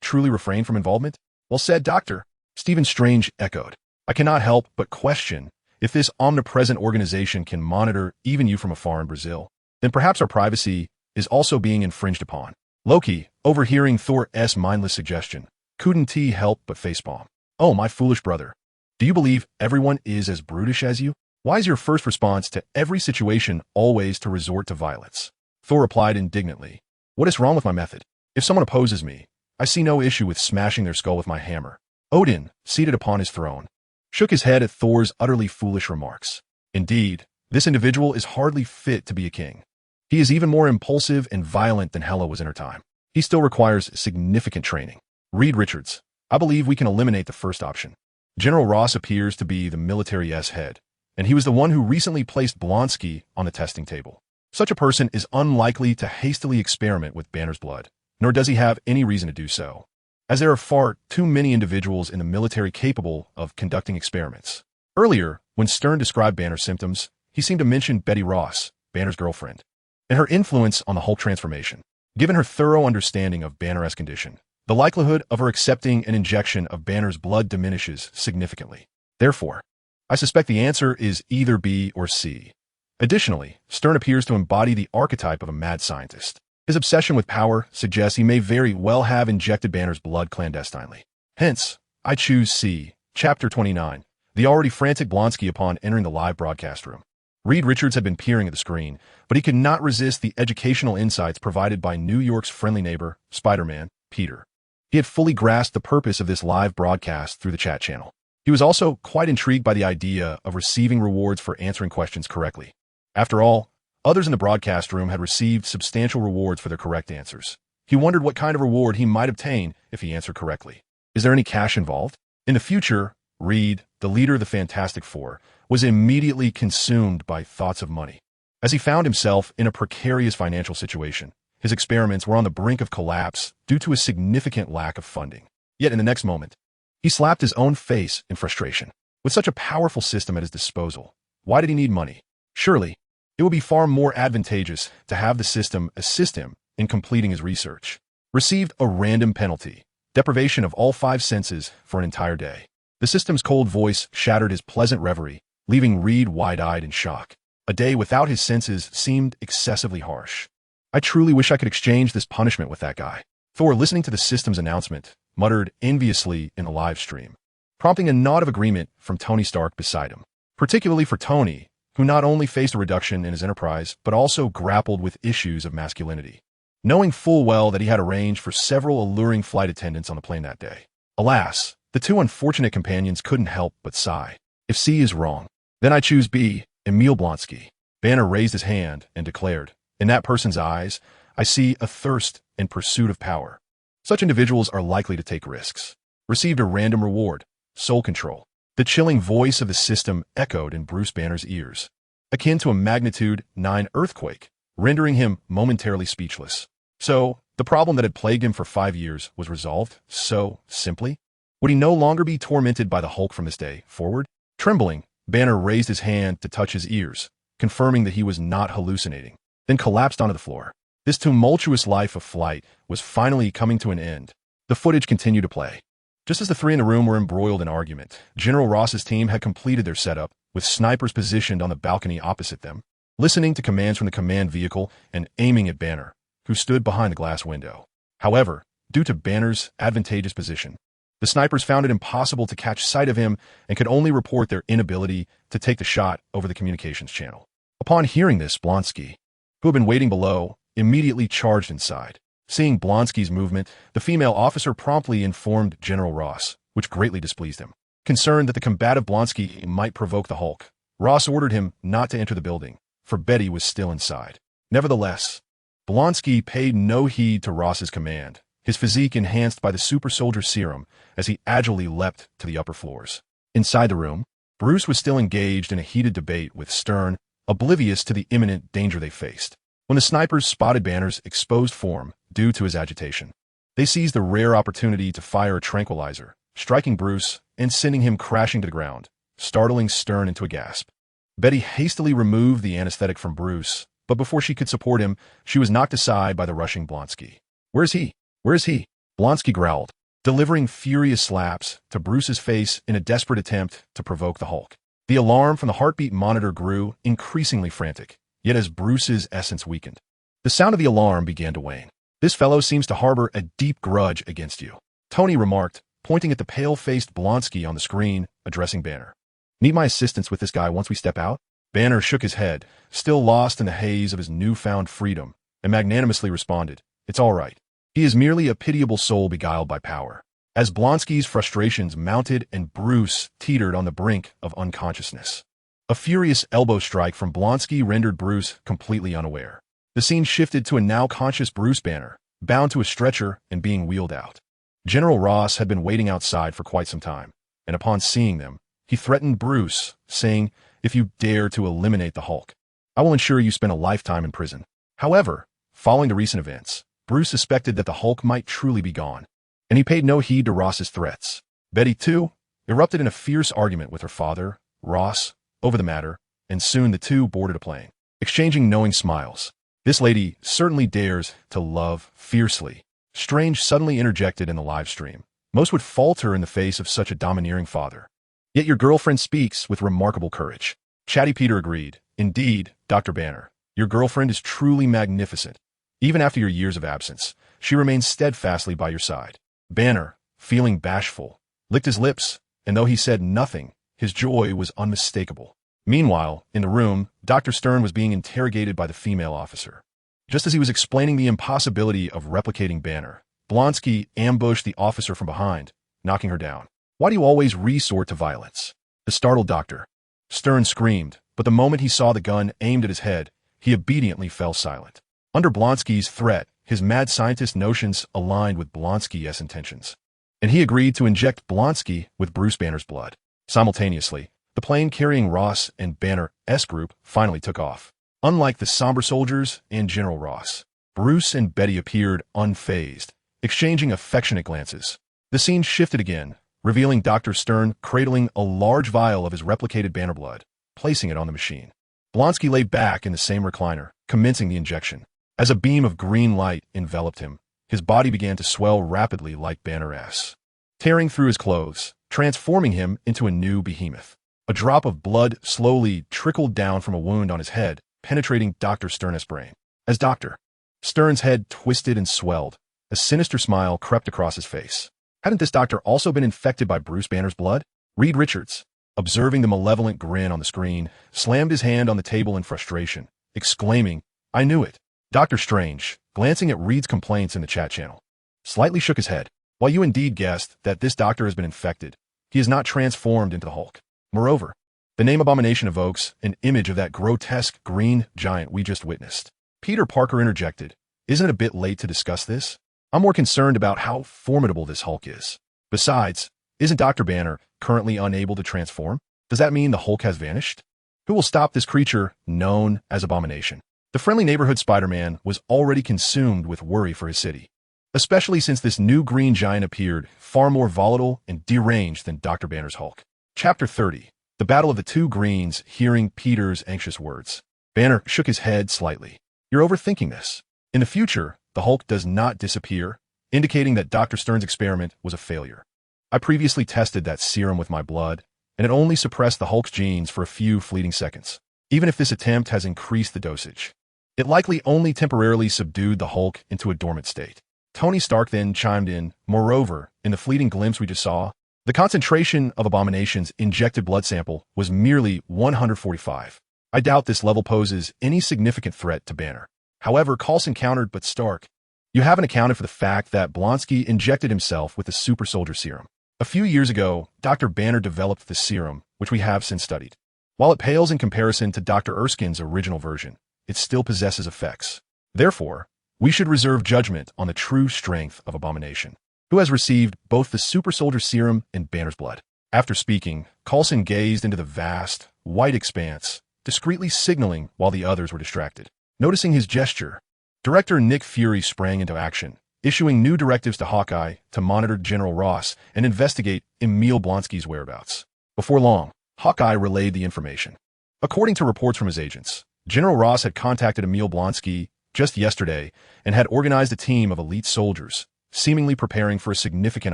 truly refrain from involvement? Well said, Doctor. Stephen Strange echoed. I cannot help but question if this omnipresent organization can monitor even you from afar in Brazil, then perhaps our privacy is also being infringed upon. Loki, overhearing Thor's mindless suggestion, couldn't he help but facepalm. Oh, my foolish brother. Do you believe everyone is as brutish as you? Why is your first response to every situation always to resort to violence? Thor replied indignantly. What is wrong with my method? If someone opposes me, I see no issue with smashing their skull with my hammer. Odin, seated upon his throne, shook his head at Thor's utterly foolish remarks. Indeed, this individual is hardly fit to be a king. He is even more impulsive and violent than Hela was in her time. He still requires significant training. Reed Richards, I believe we can eliminate the first option. General Ross appears to be the military's head, and he was the one who recently placed Blonsky on the testing table. Such a person is unlikely to hastily experiment with Banner's blood, nor does he have any reason to do so, as there are far too many individuals in the military capable of conducting experiments. Earlier, when Stern described Banner's symptoms, he seemed to mention Betty Ross, Banner's girlfriend, and her influence on the Hulk transformation. Given her thorough understanding of Banner's condition, the likelihood of her accepting an injection of Banner's blood diminishes significantly. Therefore, I suspect the answer is either B or C. Additionally, Stern appears to embody the archetype of a mad scientist. His obsession with power suggests he may very well have injected Banner's blood clandestinely. Hence, I choose C. Chapter 29, the already frantic Blonsky upon entering the live broadcast room. Reed Richards had been peering at the screen, but he could not resist the educational insights provided by New York's friendly neighbor, Spider-Man, Peter. He had fully grasped the purpose of this live broadcast through the chat channel. He was also quite intrigued by the idea of receiving rewards for answering questions correctly. After all, others in the broadcast room had received substantial rewards for their correct answers. He wondered what kind of reward he might obtain if he answered correctly. Is there any cash involved? In the future, Reed, the leader of the Fantastic Four, was immediately consumed by thoughts of money. As he found himself in a precarious financial situation, his experiments were on the brink of collapse due to a significant lack of funding. Yet in the next moment, he slapped his own face in frustration. With such a powerful system at his disposal, why did he need money? Surely, it would be far more advantageous to have the system assist him in completing his research. Received a random penalty, deprivation of all 5 senses for an entire day. The system's cold voice shattered his pleasant reverie, leaving Reed wide-eyed in shock. A day without his senses seemed excessively harsh. I truly wish I could exchange this punishment with that guy. Thor, listening to the system's announcement, muttered enviously in the live stream, prompting a nod of agreement from Tony Stark beside him. Particularly for Tony, who not only faced a reduction in his enterprise, but also grappled with issues of masculinity, knowing full well that he had arranged for several alluring flight attendants on the plane that day. Alas, the 2 unfortunate companions couldn't help but sigh. If C is wrong, then I choose B, Emil Blonsky. Banner raised his hand and declared, in that person's eyes, I see a thirst in pursuit of power. Such individuals are likely to take risks. Received a random reward, soul control. The chilling voice of the system echoed in Bruce Banner's ears, akin to a magnitude 9 earthquake, rendering him momentarily speechless. So, the problem that had plagued him for 5 years was resolved so simply? Would he no longer be tormented by the Hulk from this day forward? Trembling, Banner raised his hand to touch his ears, confirming that he was not hallucinating, then collapsed onto the floor. This tumultuous life of flight was finally coming to an end. The footage continued to play. Just as the 3 in the room were embroiled in argument, General Ross's team had completed their setup, with snipers positioned on the balcony opposite them, listening to commands from the command vehicle and aiming at Banner, who stood behind the glass window. However, due to Banner's advantageous position, the snipers found it impossible to catch sight of him and could only report their inability to take the shot over the communications channel. Upon hearing this, Blonsky, who had been waiting below, immediately charged inside. Seeing Blonsky's movement, the female officer promptly informed General Ross, which greatly displeased him. Concerned that the combative Blonsky might provoke the Hulk, Ross ordered him not to enter the building, for Betty was still inside. Nevertheless, Blonsky paid no heed to Ross's command, his physique enhanced by the super soldier serum as he agilely leapt to the upper floors. Inside the room, Bruce was still engaged in a heated debate with Stern, oblivious to the imminent danger they faced. When the snipers spotted Banner's exposed form due to his agitation, they seized the rare opportunity to fire a tranquilizer, striking Bruce and sending him crashing to the ground, startling Stern into a gasp. Betty hastily removed the anesthetic from Bruce, but before she could support him, she was knocked aside by the rushing Blonsky. "Where is he? Where is he?" Blonsky growled, delivering furious slaps to Bruce's face in a desperate attempt to provoke the Hulk. The alarm from the heartbeat monitor grew increasingly frantic, yet as Bruce's essence weakened, the sound of the alarm began to wane. "This fellow seems to harbor a deep grudge against you," Tony remarked, pointing at the pale-faced Blonsky on the screen, addressing Banner. "Need my assistance with this guy once we step out?" Banner shook his head, still lost in the haze of his newfound freedom, and magnanimously responded, "It's all right. He is merely a pitiable soul beguiled by power." As Blonsky's frustrations mounted and Bruce teetered on the brink of unconsciousness, a furious elbow strike from Blonsky rendered Bruce completely unaware. The scene shifted to a now conscious Bruce Banner, bound to a stretcher and being wheeled out. General Ross had been waiting outside for quite some time, and upon seeing them, he threatened Bruce, saying, "If you dare to eliminate the Hulk, I will ensure you spend a lifetime in prison." However, following the recent events, Bruce suspected that the Hulk might truly be gone, and he paid no heed to Ross's threats. Betty, too, erupted in a fierce argument with her father, Ross, over the matter, and soon the two boarded a plane, exchanging knowing smiles. "This lady certainly dares to love fiercely," Strange suddenly interjected in the live stream. "Most would falter in the face of such a domineering father. Yet your girlfriend speaks with remarkable courage." Chatty Peter agreed. "Indeed, Dr. Banner, your girlfriend is truly magnificent. Even after your years of absence, she remains steadfastly by your side." Banner, feeling bashful, licked his lips, and though he said nothing, his joy was unmistakable. Meanwhile, in the room, Dr. Stern was being interrogated by the female officer. Just as he was explaining the impossibility of replicating Banner, Blonsky ambushed the officer from behind, knocking her down. "Why do you always resort to violence?" The startled doctor. Stern screamed, but the moment he saw the gun aimed at his head, he obediently fell silent. Under Blonsky's threat, his mad scientist notions aligned with Blonsky's intentions, and he agreed to inject Blonsky with Bruce Banner's blood. Simultaneously, the plane carrying Ross and Banner's group finally took off. Unlike the somber soldiers and General Ross, Bruce and Betty appeared unfazed, exchanging affectionate glances. The scene shifted again, revealing Dr. Stern cradling a large vial of his replicated Banner blood, placing it on the machine. Blonsky lay back in the same recliner, commencing the injection. As a beam of green light enveloped him, his body began to swell rapidly like Banner's, tearing through his clothes, transforming him into a new behemoth. A drop of blood slowly trickled down from a wound on his head, penetrating Dr. Stern's brain. As Dr. Stern's head twisted and swelled, a sinister smile crept across his face. Hadn't this doctor also been infected by Bruce Banner's blood? Reed Richards, observing the malevolent grin on the screen, slammed his hand on the table in frustration, exclaiming, "I knew it." Dr. Strange, glancing at Reed's complaints in the chat channel, slightly shook his head. "While you indeed guessed that this doctor has been infected, he is not transformed into the Hulk. Moreover, the name Abomination evokes an image of that grotesque green giant we just witnessed." Peter Parker interjected, "Isn't it a bit late to discuss this? I'm more concerned about how formidable this Hulk is. Besides, isn't Dr. Banner currently unable to transform? Does that mean the Hulk has vanished? Who will stop this creature known as Abomination?" The friendly neighborhood Spider-Man was already consumed with worry for his city, especially since this new green giant appeared far more volatile and deranged than Dr. Banner's Hulk. Chapter 30. The Battle of the Two Greens. Hearing Peter's anxious words, Banner shook his head slightly. "You're overthinking this. In the future, the Hulk does not disappear, indicating that Dr. Stern's experiment was a failure. I previously tested that serum with my blood, and it only suppressed the Hulk's genes for a few fleeting seconds. Even if this attempt has increased the dosage, it likely only temporarily subdued the Hulk into a dormant state." Tony Stark then chimed in, "Moreover, in the fleeting glimpse we just saw, the concentration of Abomination's injected blood sample was merely 145. I doubt this level poses any significant threat to Banner." However, Coulson countered, "But Stark, you haven't accounted for the fact that Blonsky injected himself with the super soldier serum. A few years ago, Dr. Banner developed the serum, which we have since studied. While it pales in comparison to Dr. Erskine's original version, it still possesses effects. Therefore, We should reserve judgment on the true strength of Abomination, who has received both the Super Soldier Serum and Banner's blood. After speaking, Coulson gazed into the vast, white expanse, discreetly signaling while the others were distracted. Noticing his gesture, Director Nick Fury sprang into action, issuing new directives to Hawkeye to monitor General Ross and investigate Emil Blonsky's whereabouts. Before long, Hawkeye relayed the information. According to reports from his agents, General Ross had contacted Emil Blonsky just yesterday and had organized a team of elite soldiers, seemingly preparing for a significant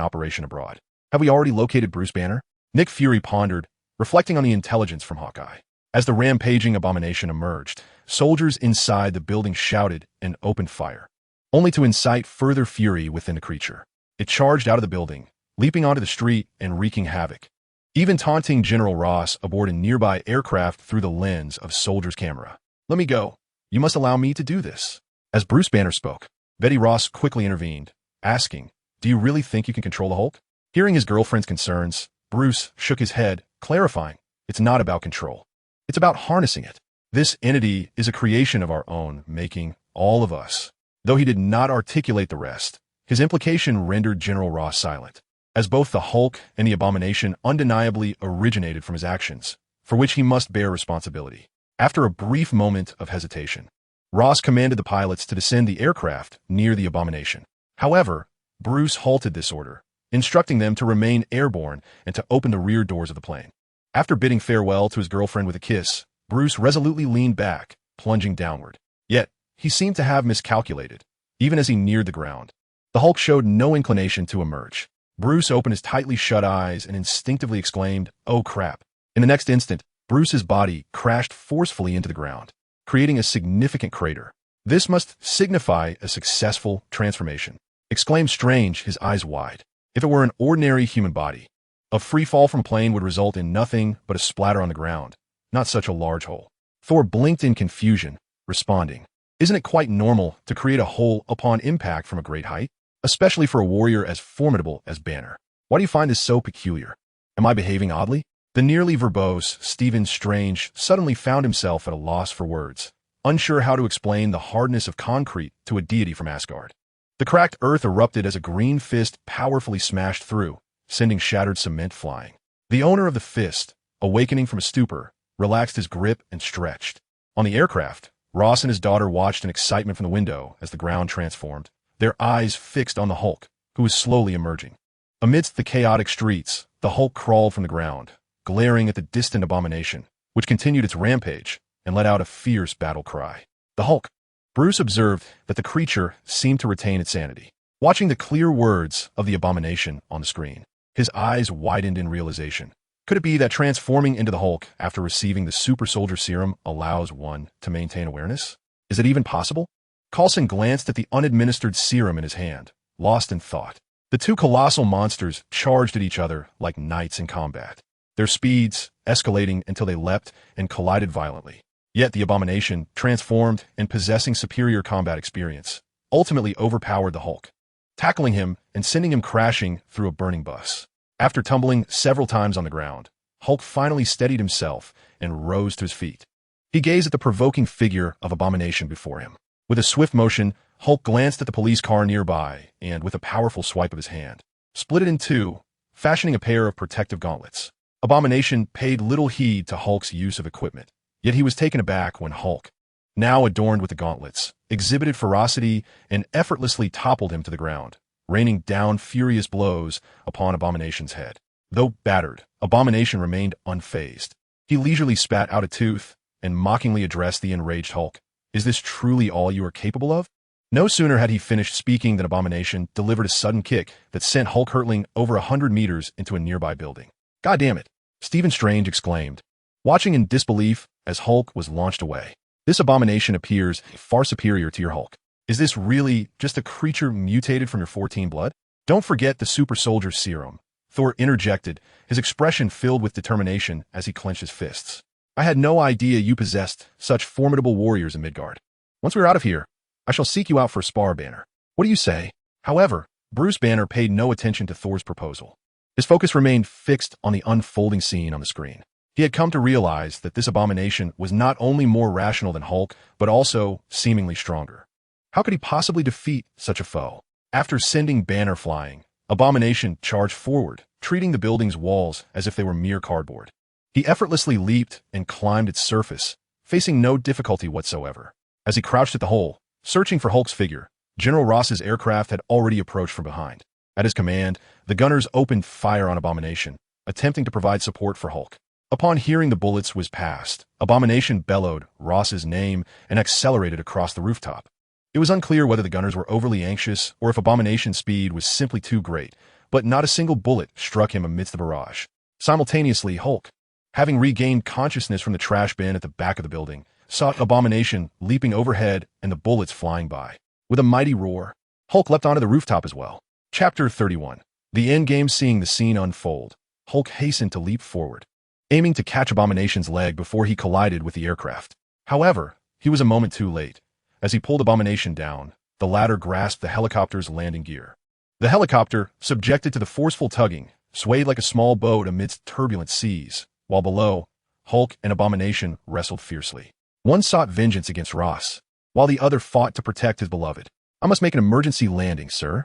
operation abroad. Have we already located Bruce Banner? Nick Fury pondered, reflecting on the intelligence from Hawkeye. As the rampaging Abomination emerged, soldiers inside the building shouted and opened fire, only to incite further fury within the creature. It charged out of the building, leaping onto the street and wreaking havoc, even taunting General Ross aboard a nearby aircraft through the lens of Soldier's camera. "Let me go. You must allow me to do this." As Bruce Banner spoke, Betty Ross quickly intervened, asking, "Do you really think you can control the Hulk?" Hearing his girlfriend's concerns, Bruce shook his head, clarifying, "It's not about control. It's about harnessing it. This entity is a creation of our own making, all of us." Though he did not articulate the rest, his implication rendered General Ross silent, as both the Hulk and the Abomination undeniably originated from his actions, for which he must bear responsibility. After a brief moment of hesitation, Ross commanded the pilots to descend the aircraft near the Abomination. However, Bruce halted this order, instructing them to remain airborne and to open the rear doors of the plane. After bidding farewell to his girlfriend with a kiss, Bruce resolutely leaned back, plunging downward. Yet, he seemed to have miscalculated, even as he neared the ground. The Hulk showed no inclination to emerge. Bruce opened his tightly shut eyes and instinctively exclaimed, "Oh crap." In the next instant, Bruce's body crashed forcefully into the ground, creating a significant crater. "This must signify a successful transformation," exclaimed Strange, his eyes wide. If it were an ordinary human body, a free fall from plane would result in nothing but a splatter on the ground, not such a large hole. Thor blinked in confusion, responding, "Isn't it quite normal to create a hole upon impact from a great height? Especially for a warrior as formidable as Banner. Why do you find this so peculiar? Am I behaving oddly?" The nearly verbose Stephen Strange suddenly found himself at a loss for words, unsure how to explain the hardness of concrete to a deity from Asgard. The cracked earth erupted as a green fist powerfully smashed through, sending shattered cement flying. The owner of the fist, awakening from a stupor, relaxed his grip and stretched. On the aircraft, Ross and his daughter watched in excitement from the window as the ground transformed, their eyes fixed on the Hulk, who was slowly emerging. Amidst the chaotic streets, the Hulk crawled from the ground, glaring at the distant Abomination, which continued its rampage and let out a fierce battle cry. The Hulk. Bruce observed that the creature seemed to retain its sanity. Watching the clear words of the Abomination on the screen, his eyes widened in realization. Could it be that transforming into the Hulk after receiving the Super Soldier Serum allows one to maintain awareness? Is it even possible? Coulson glanced at the unadministered serum in his hand, lost in thought. The two colossal monsters charged at each other like knights in combat, their speeds escalating until they leapt and collided violently. Yet the Abomination, transformed and possessing superior combat experience, ultimately overpowered the Hulk, tackling him and sending him crashing through a burning bus. After tumbling several times on the ground, Hulk finally steadied himself and rose to his feet. He gazed at the provoking figure of Abomination before him. With a swift motion, Hulk glanced at the police car nearby and, with a powerful swipe of his hand, split it in two, fashioning a pair of protective gauntlets. Abomination paid little heed to Hulk's use of equipment, yet he was taken aback when Hulk, now adorned with the gauntlets, exhibited ferocity and effortlessly toppled him to the ground, raining down furious blows upon Abomination's head. Though battered, Abomination remained unfazed. He leisurely spat out a tooth and mockingly addressed the enraged Hulk. "Is this truly all you are capable of?" No sooner had he finished speaking than Abomination delivered a sudden kick that sent Hulk hurtling over 100 meters into a nearby building. "God damn it!" Stephen Strange exclaimed, watching in disbelief as Hulk was launched away. "This Abomination appears far superior to your Hulk. Is this really just a creature mutated from your 14 blood? Don't forget the Super Soldier Serum," Thor interjected, his expression filled with determination as he clenched his fists. "I had no idea you possessed such formidable warriors in Midgard. Once we are out of here, I shall seek you out for a spar, Banner. What do you say?" However, Bruce Banner paid no attention to Thor's proposal. His focus remained fixed on the unfolding scene on the screen. He had come to realize that this Abomination was not only more rational than Hulk, but also seemingly stronger. How could he possibly defeat such a foe? After sending Banner flying, Abomination charged forward, treating the building's walls as if they were mere cardboard. He effortlessly leaped and climbed its surface, facing no difficulty whatsoever. As he crouched at the hole, searching for Hulk's figure, General Ross's aircraft had already approached from behind. At his command, the gunners opened fire on Abomination, attempting to provide support for Hulk. Upon hearing the bullets whiz past, Abomination bellowed Ross's name and accelerated across the rooftop. It was unclear whether the gunners were overly anxious or if Abomination's speed was simply too great, but not a single bullet struck him amidst the barrage. Simultaneously, Hulk, having regained consciousness from the trash bin at the back of the building, saw Abomination leaping overhead and the bullets flying by. With a mighty roar, Hulk leapt onto the rooftop as well. Chapter 31. The Endgame. Seeing the scene unfold, Hulk hastened to leap forward, aiming to catch Abomination's leg before he collided with the aircraft. However, he was a moment too late. As he pulled Abomination down, the latter grasped the helicopter's landing gear. The helicopter, subjected to the forceful tugging, swayed like a small boat amidst turbulent seas, while below, Hulk and Abomination wrestled fiercely. One sought vengeance against Ross, while the other fought to protect his beloved. "I must make an emergency landing, sir."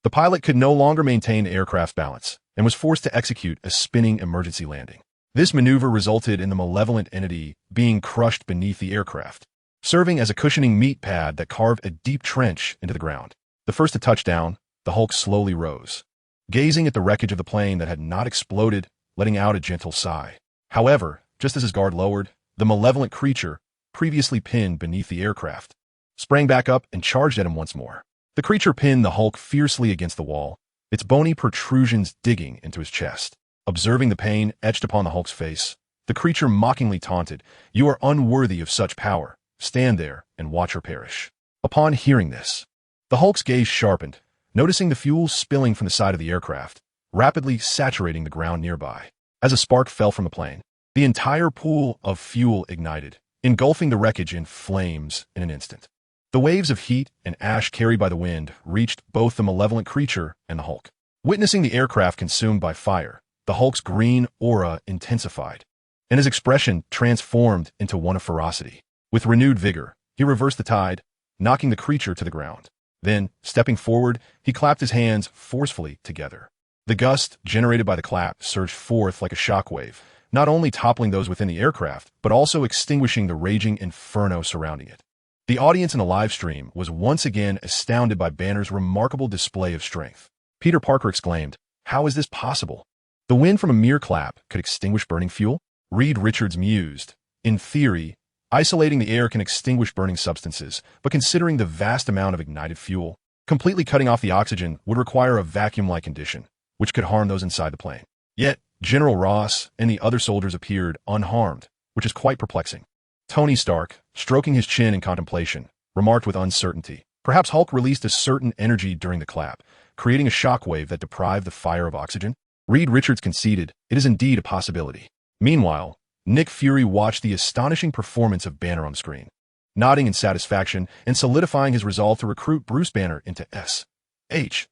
The pilot could no longer maintain the aircraft's balance and was forced to execute a spinning emergency landing. This maneuver resulted in the malevolent entity being crushed beneath the aircraft, serving as a cushioning meat pad that carved a deep trench into the ground. The first to touch down, the Hulk slowly rose, gazing at the wreckage of the plane that had not exploded, letting out a gentle sigh. However, just as his guard lowered, the malevolent creature, previously pinned beneath the aircraft, sprang back up and charged at him once more. The creature pinned the Hulk fiercely against the wall, its bony protrusions digging into his chest. Observing the pain etched upon the Hulk's face, the creature mockingly taunted, "You are unworthy of such power. Stand there and watch her perish." Upon hearing this, the Hulk's gaze sharpened, noticing the fuel spilling from the side of the aircraft, rapidly saturating the ground nearby. As a spark fell from the plane, the entire pool of fuel ignited, engulfing the wreckage in flames in an instant. The waves of heat and ash carried by the wind reached both the malevolent creature and the Hulk. Witnessing the aircraft consumed by fire, the Hulk's green aura intensified, and his expression transformed into one of ferocity. With renewed vigor, he reversed the tide, knocking the creature to the ground. Then, stepping forward, he clapped his hands forcefully together. The gust generated by the clap surged forth like a shockwave, not only toppling those within the aircraft, but also extinguishing the raging inferno surrounding it. The audience in the live stream was once again astounded by Banner's remarkable display of strength. Peter Parker exclaimed, "How is this possible? The wind from a mere clap could extinguish burning fuel?" Reed Richards mused, "In theory, isolating the air can extinguish burning substances, but considering the vast amount of ignited fuel, completely cutting off the oxygen would require a vacuum-like condition, which could harm those inside the plane." Yet, General Ross and the other soldiers appeared unharmed, which is quite perplexing. Tony Stark, stroking his chin in contemplation, remarked with uncertainty, "Perhaps Hulk released a certain energy during the clap, creating a shockwave that deprived the fire of oxygen?" Reed Richards conceded, "It is indeed a possibility." Meanwhile, Nick Fury watched the astonishing performance of Banner on the screen, nodding in satisfaction and solidifying his resolve to recruit Bruce Banner into SHIELD.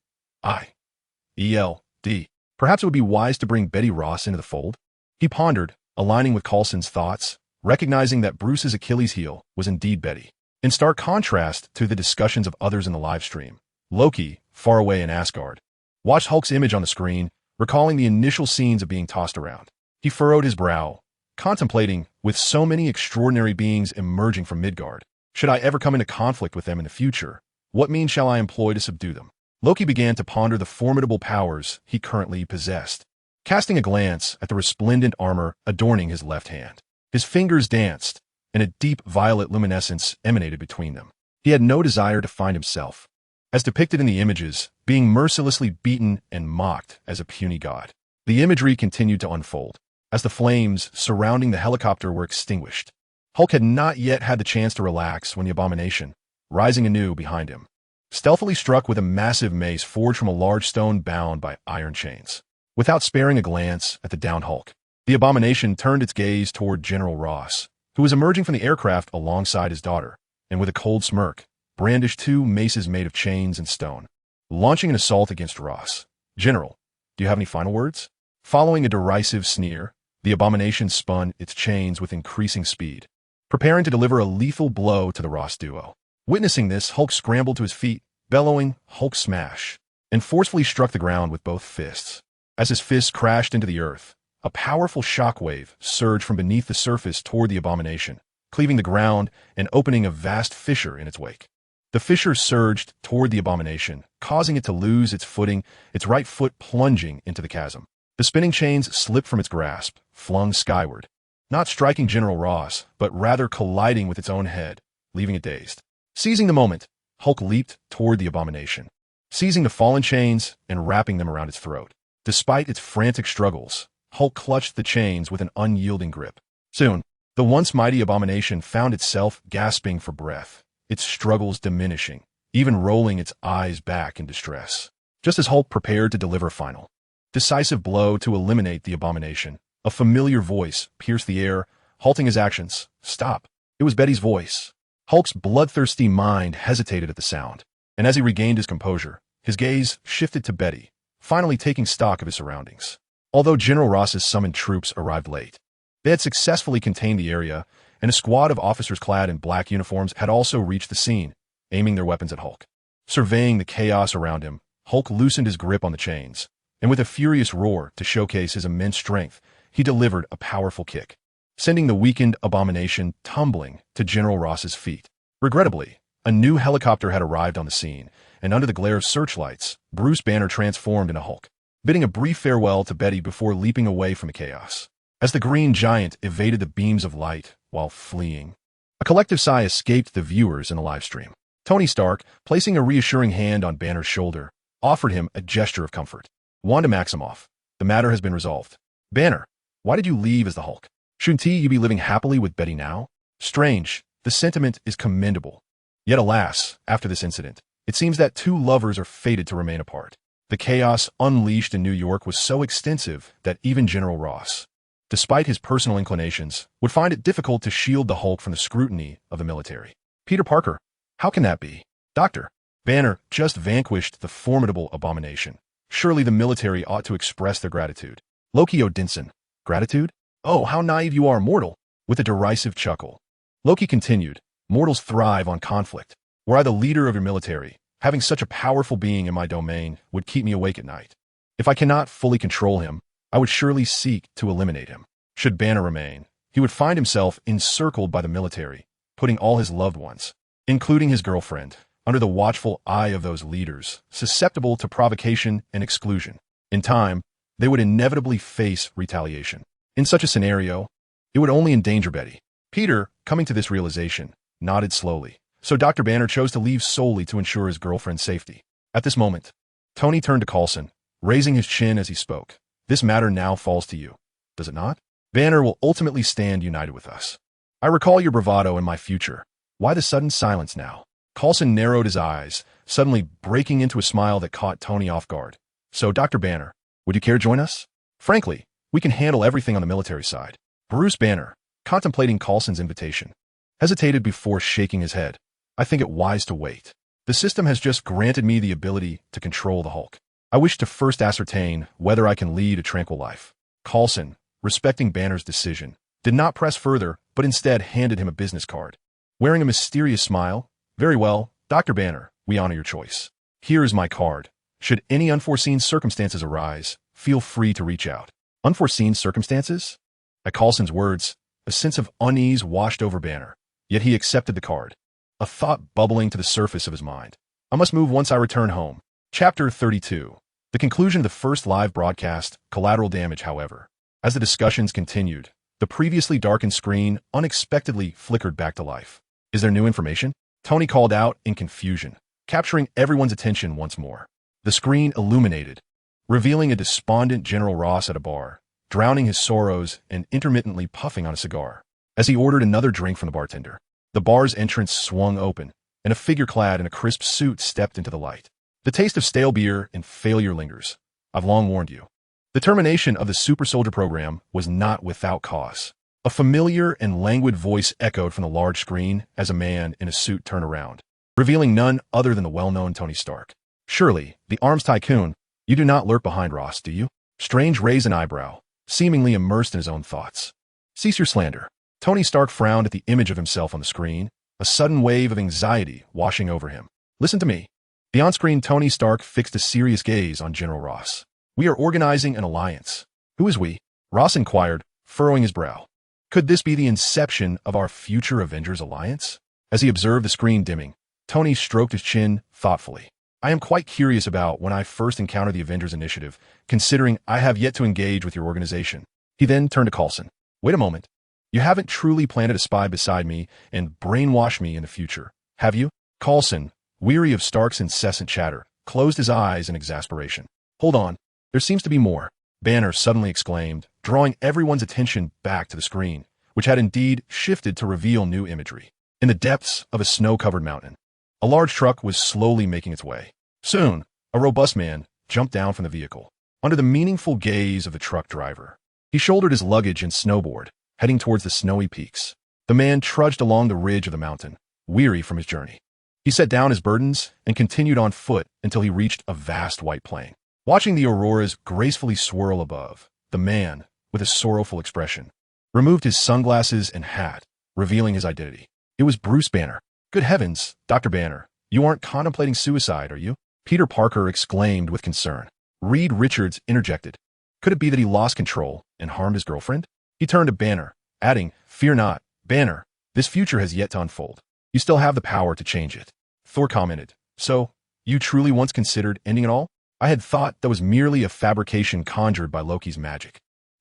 Perhaps it would be wise to bring Betty Ross into the fold? He pondered, aligning with Coulson's thoughts, recognizing that Bruce's Achilles heel was indeed Betty. In stark contrast to the discussions of others in the live stream, Loki, far away in Asgard, watched Hulk's image on the screen, recalling the initial scenes of being tossed around. He furrowed his brow, contemplating, with so many extraordinary beings emerging from Midgard, should I ever come into conflict with them in the future, what means shall I employ to subdue them? Loki began to ponder the formidable powers he currently possessed, casting a glance at the resplendent armor adorning his left hand. His fingers danced, and a deep violet luminescence emanated between them. He had no desire to find himself, as depicted in the images, being mercilessly beaten and mocked as a puny god. The imagery continued to unfold, as the flames surrounding the helicopter were extinguished. Hulk had not yet had the chance to relax when the Abomination, rising anew behind him, stealthily struck with a massive mace forged from a large stone bound by iron chains. Without sparing a glance at the downed Hulk, the Abomination turned its gaze toward General Ross, who was emerging from the aircraft alongside his daughter, and with a cold smirk, brandished two maces made of chains and stone, launching an assault against Ross. "General, do you have any final words?" Following a derisive sneer, the Abomination spun its chains with increasing speed, preparing to deliver a lethal blow to the Ross duo. Witnessing this, Hulk scrambled to his feet, bellowing, "Hulk smash," and forcefully struck the ground with both fists. As his fists crashed into the earth, a powerful shockwave surged from beneath the surface toward the abomination, cleaving the ground and opening a vast fissure in its wake. The fissure surged toward the abomination, causing it to lose its footing, its right foot plunging into the chasm. The spinning chains slipped from its grasp, flung skyward, not striking General Ross, but rather colliding with its own head, leaving it dazed. Seizing the moment, Hulk leaped toward the abomination, seizing the fallen chains and wrapping them around its throat. Despite its frantic struggles, Hulk clutched the chains with an unyielding grip. Soon, the once mighty abomination found itself gasping for breath, its struggles diminishing, even rolling its eyes back in distress. Just as Hulk prepared to deliver a final, decisive blow to eliminate the abomination, a familiar voice pierced the air, halting his actions. "Stop." It was Betty's voice. Hulk's bloodthirsty mind hesitated at the sound, and as he regained his composure, his gaze shifted to Betty, finally taking stock of his surroundings. Although General Ross's summoned troops arrived late, they had successfully contained the area, and a squad of officers clad in black uniforms had also reached the scene, aiming their weapons at Hulk. Surveying the chaos around him, Hulk loosened his grip on the chains, and with a furious roar to showcase his immense strength, he delivered a powerful kick, sending the weakened abomination tumbling to General Ross's feet. Regrettably, a new helicopter had arrived on the scene, and under the glare of searchlights, Bruce Banner transformed into Hulk, bidding a brief farewell to Betty before leaping away from the chaos. As the green giant evaded the beams of light while fleeing, a collective sigh escaped the viewers in the live stream. Tony Stark, placing a reassuring hand on Banner's shoulder, offered him a gesture of comfort. "Wanda Maximoff, the matter has been resolved. Banner, why did you leave as the Hulk? Shouldn't you be living happily with Betty now?" Strange, the sentiment is commendable. Yet alas, after this incident, it seems that two lovers are fated to remain apart. The chaos unleashed in New York was so extensive that even General Ross, despite his personal inclinations, would find it difficult to shield the Hulk from the scrutiny of the military. "Peter Parker, how can that be? Doctor, Banner just vanquished the formidable abomination. Surely the military ought to express their gratitude." Loki Odinson, "Gratitude? Oh, how naive you are, mortal," with a derisive chuckle. Loki continued, "Mortals thrive on conflict. Were I the leader of your military, having such a powerful being in my domain would keep me awake at night. If I cannot fully control him, I would surely seek to eliminate him. Should Banner remain, he would find himself encircled by the military, putting all his loved ones, including his girlfriend, under the watchful eye of those leaders, susceptible to provocation and exclusion. In time, they would inevitably face retaliation. In such a scenario, it would only endanger Betty." Peter, coming to this realization, nodded slowly. So Dr. Banner chose to leave solely to ensure his girlfriend's safety. At this moment, Tony turned to Coulson, raising his chin as he spoke. "This matter now falls to you, does it not? Banner will ultimately stand united with us. I recall your bravado in my future. Why the sudden silence now?" Coulson narrowed his eyes, suddenly breaking into a smile that caught Tony off guard. "So, Dr. Banner, would you care to join us? Frankly, we can handle everything on the military side." Bruce Banner, contemplating Coulson's invitation, hesitated before shaking his head. "I think it wise to wait. The system has just granted me the ability to control the Hulk. I wish to first ascertain whether I can lead a tranquil life." Coulson, respecting Banner's decision, did not press further, but instead handed him a business card. Wearing a mysterious smile, "Very well, Dr. Banner, we honor your choice. Here is my card. Should any unforeseen circumstances arise, feel free to reach out." Unforeseen circumstances? At Coulson's words, a sense of unease washed over Banner, yet he accepted the card, a thought bubbling to the surface of his mind. "I must move once I return home." Chapter 32. The conclusion of the first live broadcast, Collateral Damage, however. As the discussions continued, the previously darkened screen unexpectedly flickered back to life. "Is there new information?" Tony called out in confusion, capturing everyone's attention once more. The screen illuminated, revealing a despondent General Ross at a bar, drowning his sorrows and intermittently puffing on a cigar. As he ordered another drink from the bartender, the bar's entrance swung open, and a figure clad in a crisp suit stepped into the light. "The taste of stale beer and failure lingers. I've long warned you." The termination of the Super Soldier program was not without cause. A familiar and languid voice echoed from the large screen as a man in a suit turned around, revealing none other than the well-known Tony Stark. "Surely, the arms tycoon, you do not lurk behind Ross, do you?" Strange raised an eyebrow, seemingly immersed in his own thoughts. "Cease your slander." Tony Stark frowned at the image of himself on the screen, a sudden wave of anxiety washing over him. Listen to me. The on-screen Tony Stark fixed a serious gaze on General Ross. We are organizing an alliance. Who is we? Ross inquired, furrowing his brow. Could this be the inception of our future Avengers alliance? As he observed the screen dimming, Tony stroked his chin thoughtfully. I am quite curious about when I first encountered the Avengers initiative, considering I have yet to engage with your organization. He then turned to Coulson. Wait a moment. You haven't truly planted a spy beside me and brainwashed me in the future, have you? Coulson, weary of Stark's incessant chatter, closed his eyes in exasperation. Hold on. There seems to be more. Banner suddenly exclaimed, drawing everyone's attention back to the screen, which had indeed shifted to reveal new imagery. In the depths of a snow-covered mountain, a large truck was slowly making its way. Soon, a robust man jumped down from the vehicle. Under the meaningful gaze of the truck driver, he shouldered his luggage and snowboard, heading towards the snowy peaks. The man trudged along the ridge of the mountain, weary from his journey. He set down his burdens and continued on foot until he reached a vast white plain. Watching the auroras gracefully swirl above, the man, with a sorrowful expression, removed his sunglasses and hat, revealing his identity. It was Bruce Banner. Good heavens, Dr. Banner, you aren't contemplating suicide, are you? Peter Parker exclaimed with concern. Reed Richards interjected. Could it be that he lost control and harmed his girlfriend? He turned to Banner, adding, Fear not, Banner, this future has yet to unfold. You still have the power to change it. Thor commented. So, you truly once considered ending it all? I had thought that was merely a fabrication conjured by Loki's magic.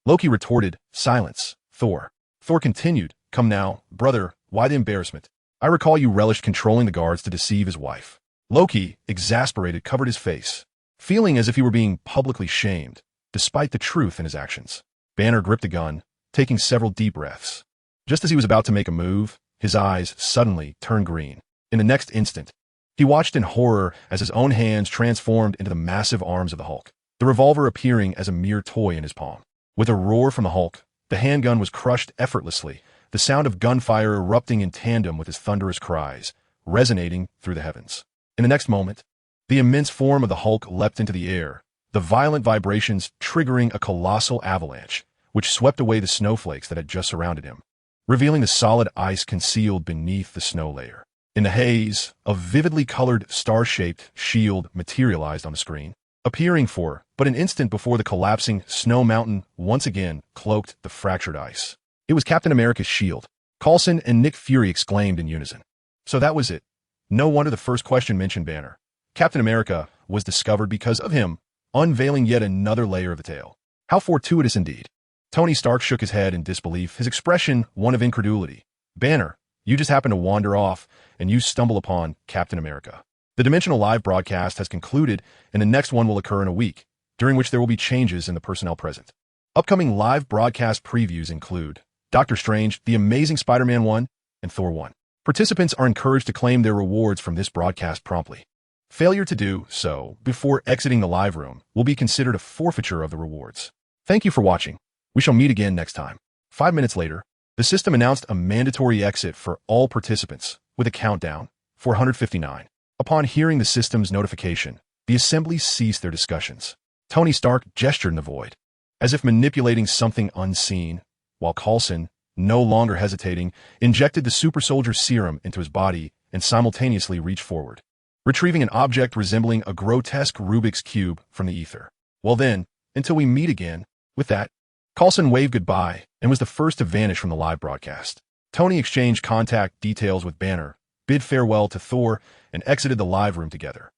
Loki retorted, Silence, Thor. Thor continued, Come now, brother, why the embarrassment? I recall you relished controlling the guards to deceive his wife. Loki, exasperated, covered his face, feeling as if he were being publicly shamed, despite the truth in his actions. Banner gripped a gun, taking several deep breaths. Just as he was about to make a move, his eyes suddenly turned green. In the next instant, he watched in horror as his own hands transformed into the massive arms of the Hulk, the revolver appearing as a mere toy in his palm. With a roar from the Hulk, the handgun was crushed effortlessly, the sound of gunfire erupting in tandem with his thunderous cries, resonating through the heavens. In the next moment, the immense form of the Hulk leapt into the air, the violent vibrations triggering a colossal avalanche, which swept away the snowflakes that had just surrounded him, revealing the solid ice concealed beneath the snow layer. In the haze, a vividly colored star-shaped shield materialized on the screen, appearing for but an instant before the collapsing snow mountain once again cloaked the fractured ice. It was Captain America's shield. Coulson and Nick Fury exclaimed in unison. So that was it. No wonder the first question mentioned Banner. Captain America was discovered because of him, unveiling yet another layer of the tale. How fortuitous indeed. Tony Stark shook his head in disbelief, his expression one of incredulity. Banner, you just happen to wander off, and you stumble upon Captain America. The Dimensional Live broadcast has concluded, and the next one will occur in a week, during which there will be changes in the personnel present. Upcoming live broadcast previews include Doctor Strange, The Amazing Spider-Man 1, and Thor 1. Participants are encouraged to claim their rewards from this broadcast promptly. Failure to do so before exiting the live room will be considered a forfeiture of the rewards. Thank you for watching. We shall meet again next time. 5 minutes later, the system announced a mandatory exit for all participants, with a countdown, 459. Upon hearing the system's notification, the assembly ceased their discussions. Tony Stark gestured in the void, as if manipulating something unseen, while Coulson, no longer hesitating, injected the super soldier serum into his body and simultaneously reached forward, retrieving an object resembling a grotesque Rubik's Cube from the ether. Well then, until we meet again. With that, Coulson waved goodbye and was the first to vanish from the live broadcast. Tony exchanged contact details with Banner, bid farewell to Thor, and exited the live room together.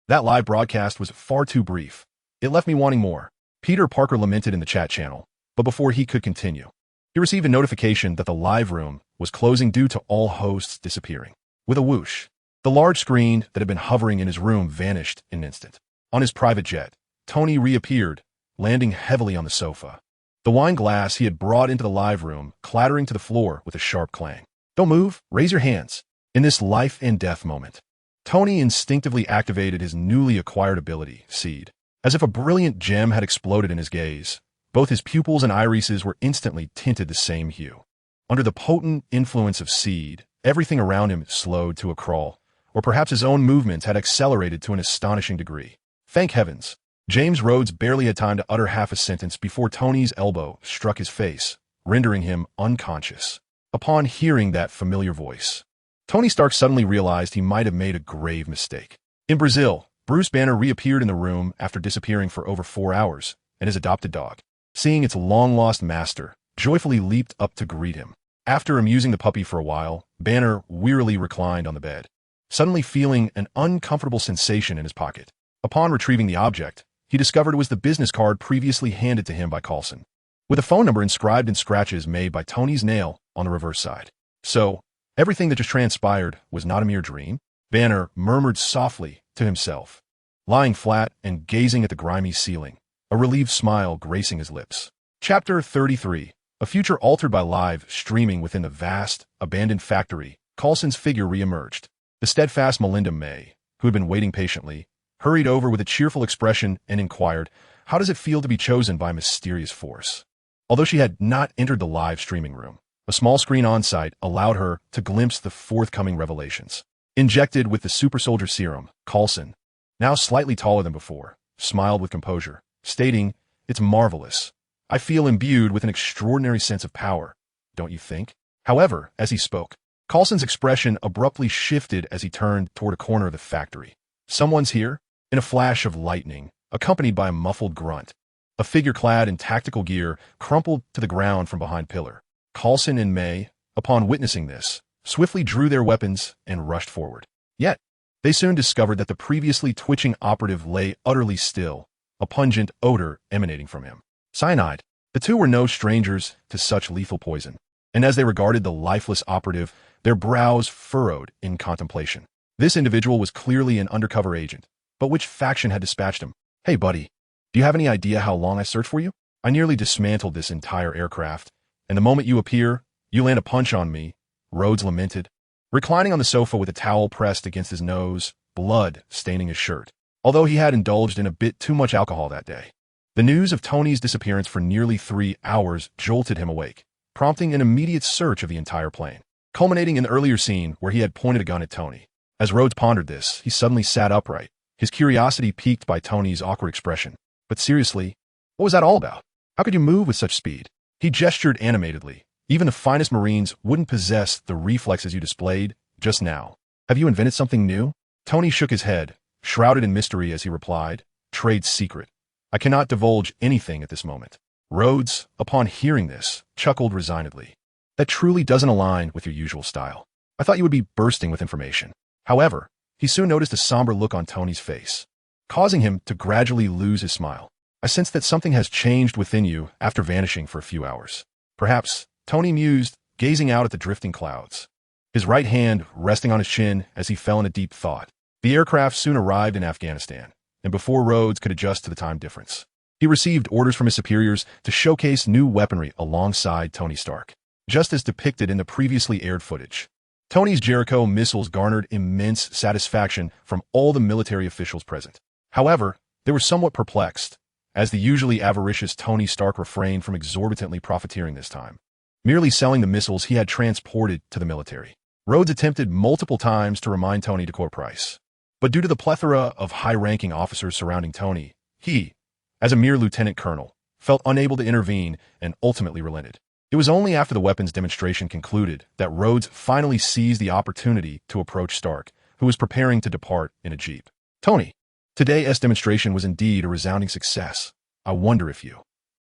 That live broadcast was far too brief. It left me wanting more. Peter Parker lamented in the chat channel, but before he could continue, he received a notification that the live room was closing due to all hosts disappearing. With a whoosh, the large screen that had been hovering in his room vanished in an instant. On his private jet, Tony reappeared, landing heavily on the sofa, the wine glass he had brought into the live room clattering to the floor with a sharp clang. Don't move, raise your hands. In this life and death moment, Tony instinctively activated his newly acquired ability, Seed. As if a brilliant gem had exploded in his gaze, both his pupils and irises were instantly tinted the same hue. Under the potent influence of Seed, everything around him slowed to a crawl, or perhaps his own movements had accelerated to an astonishing degree. Thank heavens, James Rhodes barely had time to utter half a sentence before Tony's elbow struck his face, rendering him unconscious. Upon hearing that familiar voice, Tony Stark suddenly realized he might have made a grave mistake. In Brazil, Bruce Banner reappeared in the room after disappearing for over 4 hours, and his adopted dog, seeing its long-lost master, joyfully leaped up to greet him. After amusing the puppy for a while, Banner wearily reclined on the bed, suddenly feeling an uncomfortable sensation in his pocket. Upon retrieving the object, he discovered it was the business card previously handed to him by Coulson, with a phone number inscribed in scratches made by Tony's nail on the reverse side. So, everything that just transpired was not a mere dream? Banner murmured softly to himself, lying flat and gazing at the grimy ceiling, a relieved smile gracing his lips. Chapter 33. A future altered by live streaming within the vast, abandoned factory. Coulson's figure re-emerged. The steadfast Melinda May, who had been waiting patiently, hurried over with a cheerful expression and inquired, "How does it feel to be chosen by a mysterious force?" Although she had not entered the live streaming room, a small screen on-site allowed her to glimpse the forthcoming revelations. Injected with the super soldier serum, Coulson, now slightly taller than before, smiled with composure, stating, "It's marvelous. I feel imbued with an extraordinary sense of power, don't you think?" However, as he spoke, Coulson's expression abruptly shifted as he turned toward a corner of the factory. "Someone's here?" In a flash of lightning, accompanied by a muffled grunt, a figure clad in tactical gear crumpled to the ground from behind pillar. Coulson and May, upon witnessing this, swiftly drew their weapons and rushed forward. Yet, they soon discovered that the previously twitching operative lay utterly still, a pungent odor emanating from him. Cyanide. The two were no strangers to such lethal poison, and as they regarded the lifeless operative, their brows furrowed in contemplation. This individual was clearly an undercover agent, but which faction had dispatched him? "Hey, buddy, do you have any idea how long I searched for you? I nearly dismantled this entire aircraft, and the moment you appear, you land a punch on me," Rhodes lamented, reclining on the sofa with a towel pressed against his nose, blood staining his shirt, although he had indulged in a bit too much alcohol that day. The news of Tony's disappearance for nearly 3 hours jolted him awake, prompting an immediate search of the entire plane, culminating in the earlier scene where he had pointed a gun at Tony. As Rhodes pondered this, he suddenly sat upright, his curiosity piqued by Tony's awkward expression. "But seriously, what was that all about? How could you move with such speed?" He gestured animatedly. "Even the finest Marines wouldn't possess the reflexes you displayed just now. Have you invented something new?" Tony shook his head, shrouded in mystery as he replied, "Trade secret. I cannot divulge anything at this moment." Rhodes, upon hearing this, chuckled resignedly. "That truly doesn't align with your usual style. I thought you would be bursting with information." However, he soon noticed a somber look on Tony's face, causing him to gradually lose his smile. "I sense that something has changed within you after vanishing for a few hours." "Perhaps," Tony mused, gazing out at the drifting clouds, his right hand resting on his chin as he fell into deep thought. The aircraft soon arrived in Afghanistan, and before Rhodes could adjust to the time difference, he received orders from his superiors to showcase new weaponry alongside Tony Stark, just as depicted in the previously aired footage. Tony's Jericho missiles garnered immense satisfaction from all the military officials present. However, they were somewhat perplexed, as the usually avaricious Tony Stark refrained from exorbitantly profiteering this time, merely selling the missiles he had transported to the military. Rhodes attempted multiple times to remind Tony to quote price, but due to the plethora of high-ranking officers surrounding Tony, he, as a mere lieutenant colonel, felt unable to intervene and ultimately relented. It was only after the weapons demonstration concluded that Rhodes finally seized the opportunity to approach Stark, who was preparing to depart in a jeep. "Tony, today's demonstration was indeed a resounding success. I wonder if you..."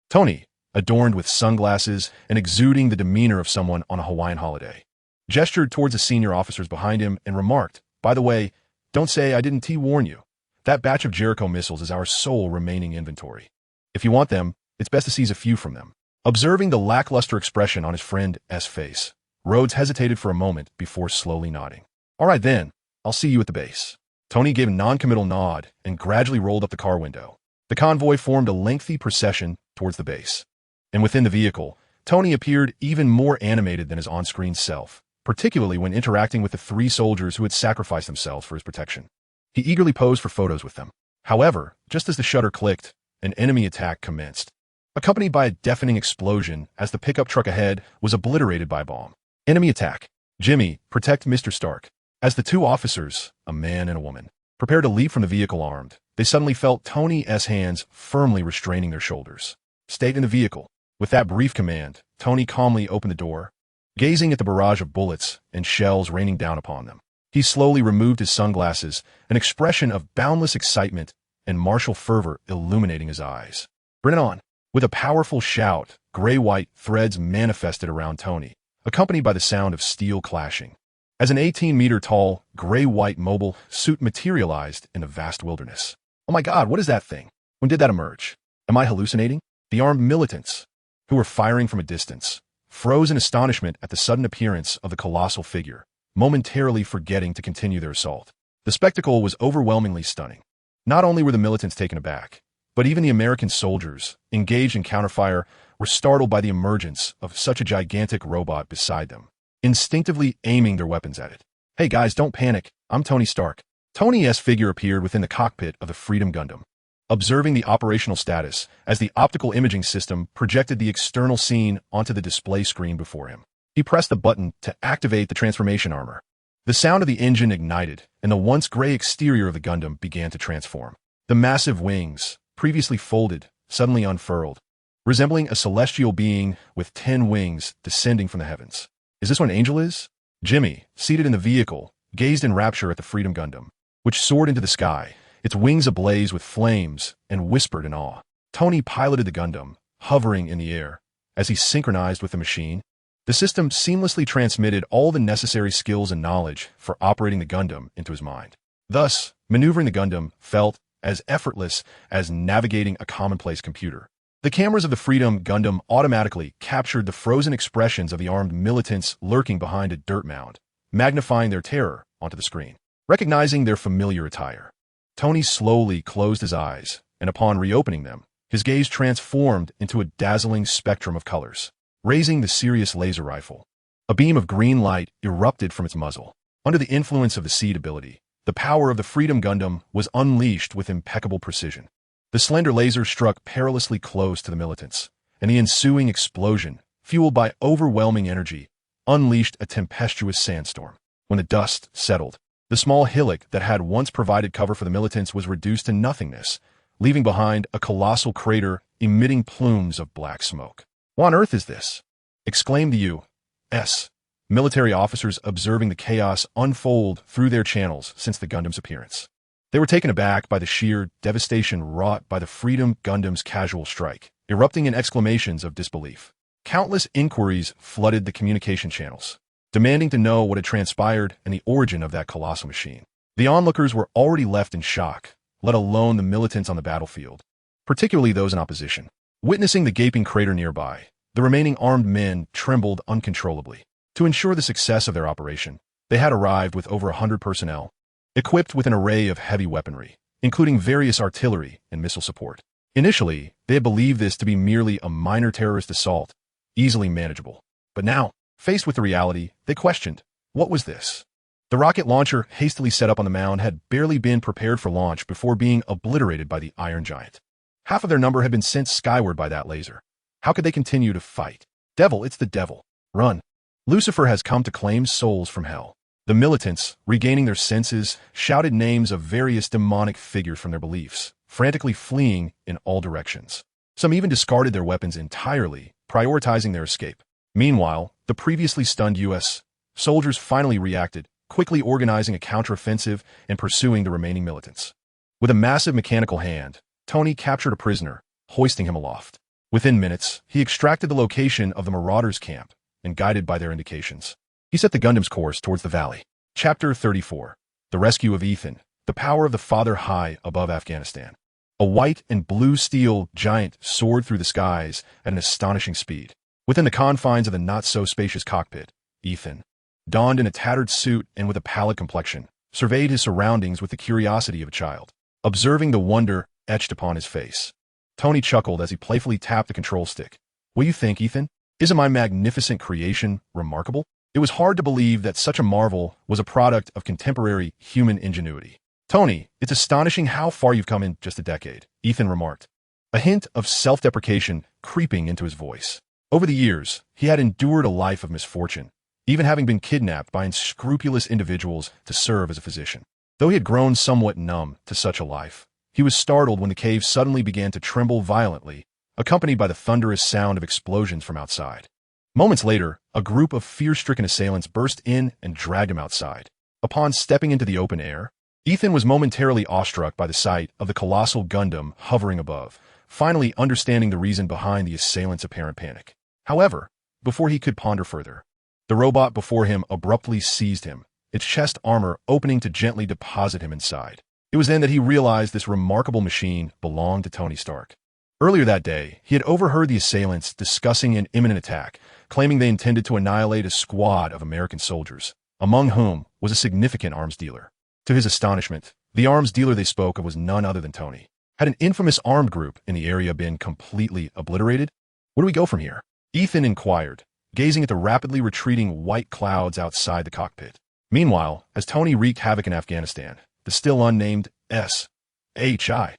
Tony, adorned with sunglasses and exuding the demeanor of someone on a Hawaiian holiday, gestured towards the senior officers behind him and remarked, "By the way, don't say I didn't T-warn you. That batch of Jericho missiles is our sole remaining inventory. If you want them, it's best to seize a few from them." Observing the lackluster expression on his friend's face, Rhodes hesitated for a moment before slowly nodding. "All right then, I'll see you at the base." Tony gave a non-committal nod and gradually rolled up the car window. The convoy formed a lengthy procession towards the base, and within the vehicle, Tony appeared even more animated than his on-screen self, particularly when interacting with the 3 soldiers who had sacrificed themselves for his protection. He eagerly posed for photos with them. However, just as the shutter clicked, an enemy attack commenced, accompanied by a deafening explosion as the pickup truck ahead was obliterated by a bomb. Enemy attack. "Jimmy, protect Mr. Stark." As the 2 officers, a man and a woman, prepared to leap from the vehicle armed, they suddenly felt Tony's hands firmly restraining their shoulders. "Stay in the vehicle." With that brief command, Tony calmly opened the door, gazing at the barrage of bullets and shells raining down upon them. He slowly removed his sunglasses, an expression of boundless excitement and martial fervor illuminating his eyes. "Bring it on." With a powerful shout, gray-white threads manifested around Tony, accompanied by the sound of steel clashing. As an 18-meter-tall, gray-white mobile suit materialized in the vast wilderness. "Oh my God, what is that thing? When did that emerge? Am I hallucinating?" The armed militants, who were firing from a distance, froze in astonishment at the sudden appearance of the colossal figure, momentarily forgetting to continue their assault. The spectacle was overwhelmingly stunning. Not only were the militants taken aback, but even the American soldiers, engaged in counterfire, were startled by the emergence of such a gigantic robot beside them, instinctively aiming their weapons at it. "Hey guys, don't panic. I'm Tony Stark." Tony's figure appeared within the cockpit of the Freedom Gundam, observing the operational status as the optical imaging system projected the external scene onto the display screen before him. He pressed the button to activate the transformation armor. The sound of the engine ignited, and the once gray exterior of the Gundam began to transform. The massive wings, previously folded, suddenly unfurled, resembling a celestial being with 10 wings descending from the heavens. "Is this what an angel is?" Jimmy, seated in the vehicle, gazed in rapture at the Freedom Gundam, which soared into the sky, its wings ablaze with flames, and whispered in awe. Tony piloted the Gundam, hovering in the air. As he synchronized with the machine, the system seamlessly transmitted all the necessary skills and knowledge for operating the Gundam into his mind. Thus, maneuvering the Gundam felt as effortless as navigating a commonplace computer. The cameras of the Freedom Gundam automatically captured the frozen expressions of the armed militants lurking behind a dirt mound, magnifying their terror onto the screen. Recognizing their familiar attire, Tony slowly closed his eyes, and upon reopening them, his gaze transformed into a dazzling spectrum of colors. Raising the Sirius laser rifle, a beam of green light erupted from its muzzle. Under the influence of the seed ability, the power of the Freedom Gundam was unleashed with impeccable precision. The slender laser struck perilously close to the militants, and the ensuing explosion, fueled by overwhelming energy, unleashed a tempestuous sandstorm. When the dust settled, the small hillock that had once provided cover for the militants was reduced to nothingness, leaving behind a colossal crater emitting plumes of black smoke. "What on earth is this?" exclaimed the U.S. military officers observing the chaos unfold through their channels since the Gundam's appearance. They were taken aback by the sheer devastation wrought by the Freedom Gundam's casual strike, erupting in exclamations of disbelief. Countless inquiries flooded the communication channels, demanding to know what had transpired and the origin of that colossal machine. The onlookers were already left in shock, let alone the militants on the battlefield, particularly those in opposition. Witnessing the gaping crater nearby, the remaining armed men trembled uncontrollably. To ensure the success of their operation, they had arrived with over 100 personnel, equipped with an array of heavy weaponry, including various artillery and missile support. Initially, they had believed this to be merely a minor terrorist assault, easily manageable. But now, faced with the reality, they questioned, what was this? The rocket launcher hastily set up on the mound had barely been prepared for launch before being obliterated by the Iron Giant. Half of their number had been sent skyward by that laser. How could they continue to fight? "Devil, it's the devil. Run. Lucifer has come to claim souls from hell." The militants, regaining their senses, shouted names of various demonic figures from their beliefs, frantically fleeing in all directions. Some even discarded their weapons entirely, prioritizing their escape. Meanwhile, the previously stunned U.S. soldiers finally reacted, quickly organizing a counteroffensive and pursuing the remaining militants. With a massive mechanical hand, Tony captured a prisoner, hoisting him aloft. Within minutes, he extracted the location of the Marauders' camp, and guided by their indications, he set the Gundam's course towards the valley. Chapter 34. The Rescue of Ethan, the power of the father high above Afghanistan. A white and blue steel giant soared through the skies at an astonishing speed. Within the confines of the not-so-spacious cockpit, Ethan, donned in a tattered suit and with a pallid complexion, surveyed his surroundings with the curiosity of a child. Observing the wonder etched upon his face, Tony chuckled as he playfully tapped the control stick. "What do you think, Ethan? Isn't my magnificent creation remarkable?" It was hard to believe that such a marvel was a product of contemporary human ingenuity. "Tony, it's astonishing how far you've come in just a decade," Ethan remarked, a hint of self-deprecation creeping into his voice. Over the years, he had endured a life of misfortune, even having been kidnapped by unscrupulous individuals to serve as a physician. Though he had grown somewhat numb to such a life, he was startled when the cave suddenly began to tremble violently, accompanied by the thunderous sound of explosions from outside. Moments later, a group of fear-stricken assailants burst in and dragged him outside. Upon stepping into the open air, Ethan was momentarily awestruck by the sight of the colossal Gundam hovering above, finally understanding the reason behind the assailants' apparent panic. However, before he could ponder further, the robot before him abruptly seized him, its chest armor opening to gently deposit him inside. It was then that he realized this remarkable machine belonged to Tony Stark. Earlier that day, he had overheard the assailants discussing an imminent attack, claiming they intended to annihilate a squad of American soldiers, among whom was a significant arms dealer. To his astonishment, the arms dealer they spoke of was none other than Tony. Had an infamous armed group in the area been completely obliterated? Where do we go from here? Ethan inquired, gazing at the rapidly retreating white clouds outside the cockpit. Meanwhile, as Tony wreaked havoc in Afghanistan, the still unnamed SHIELD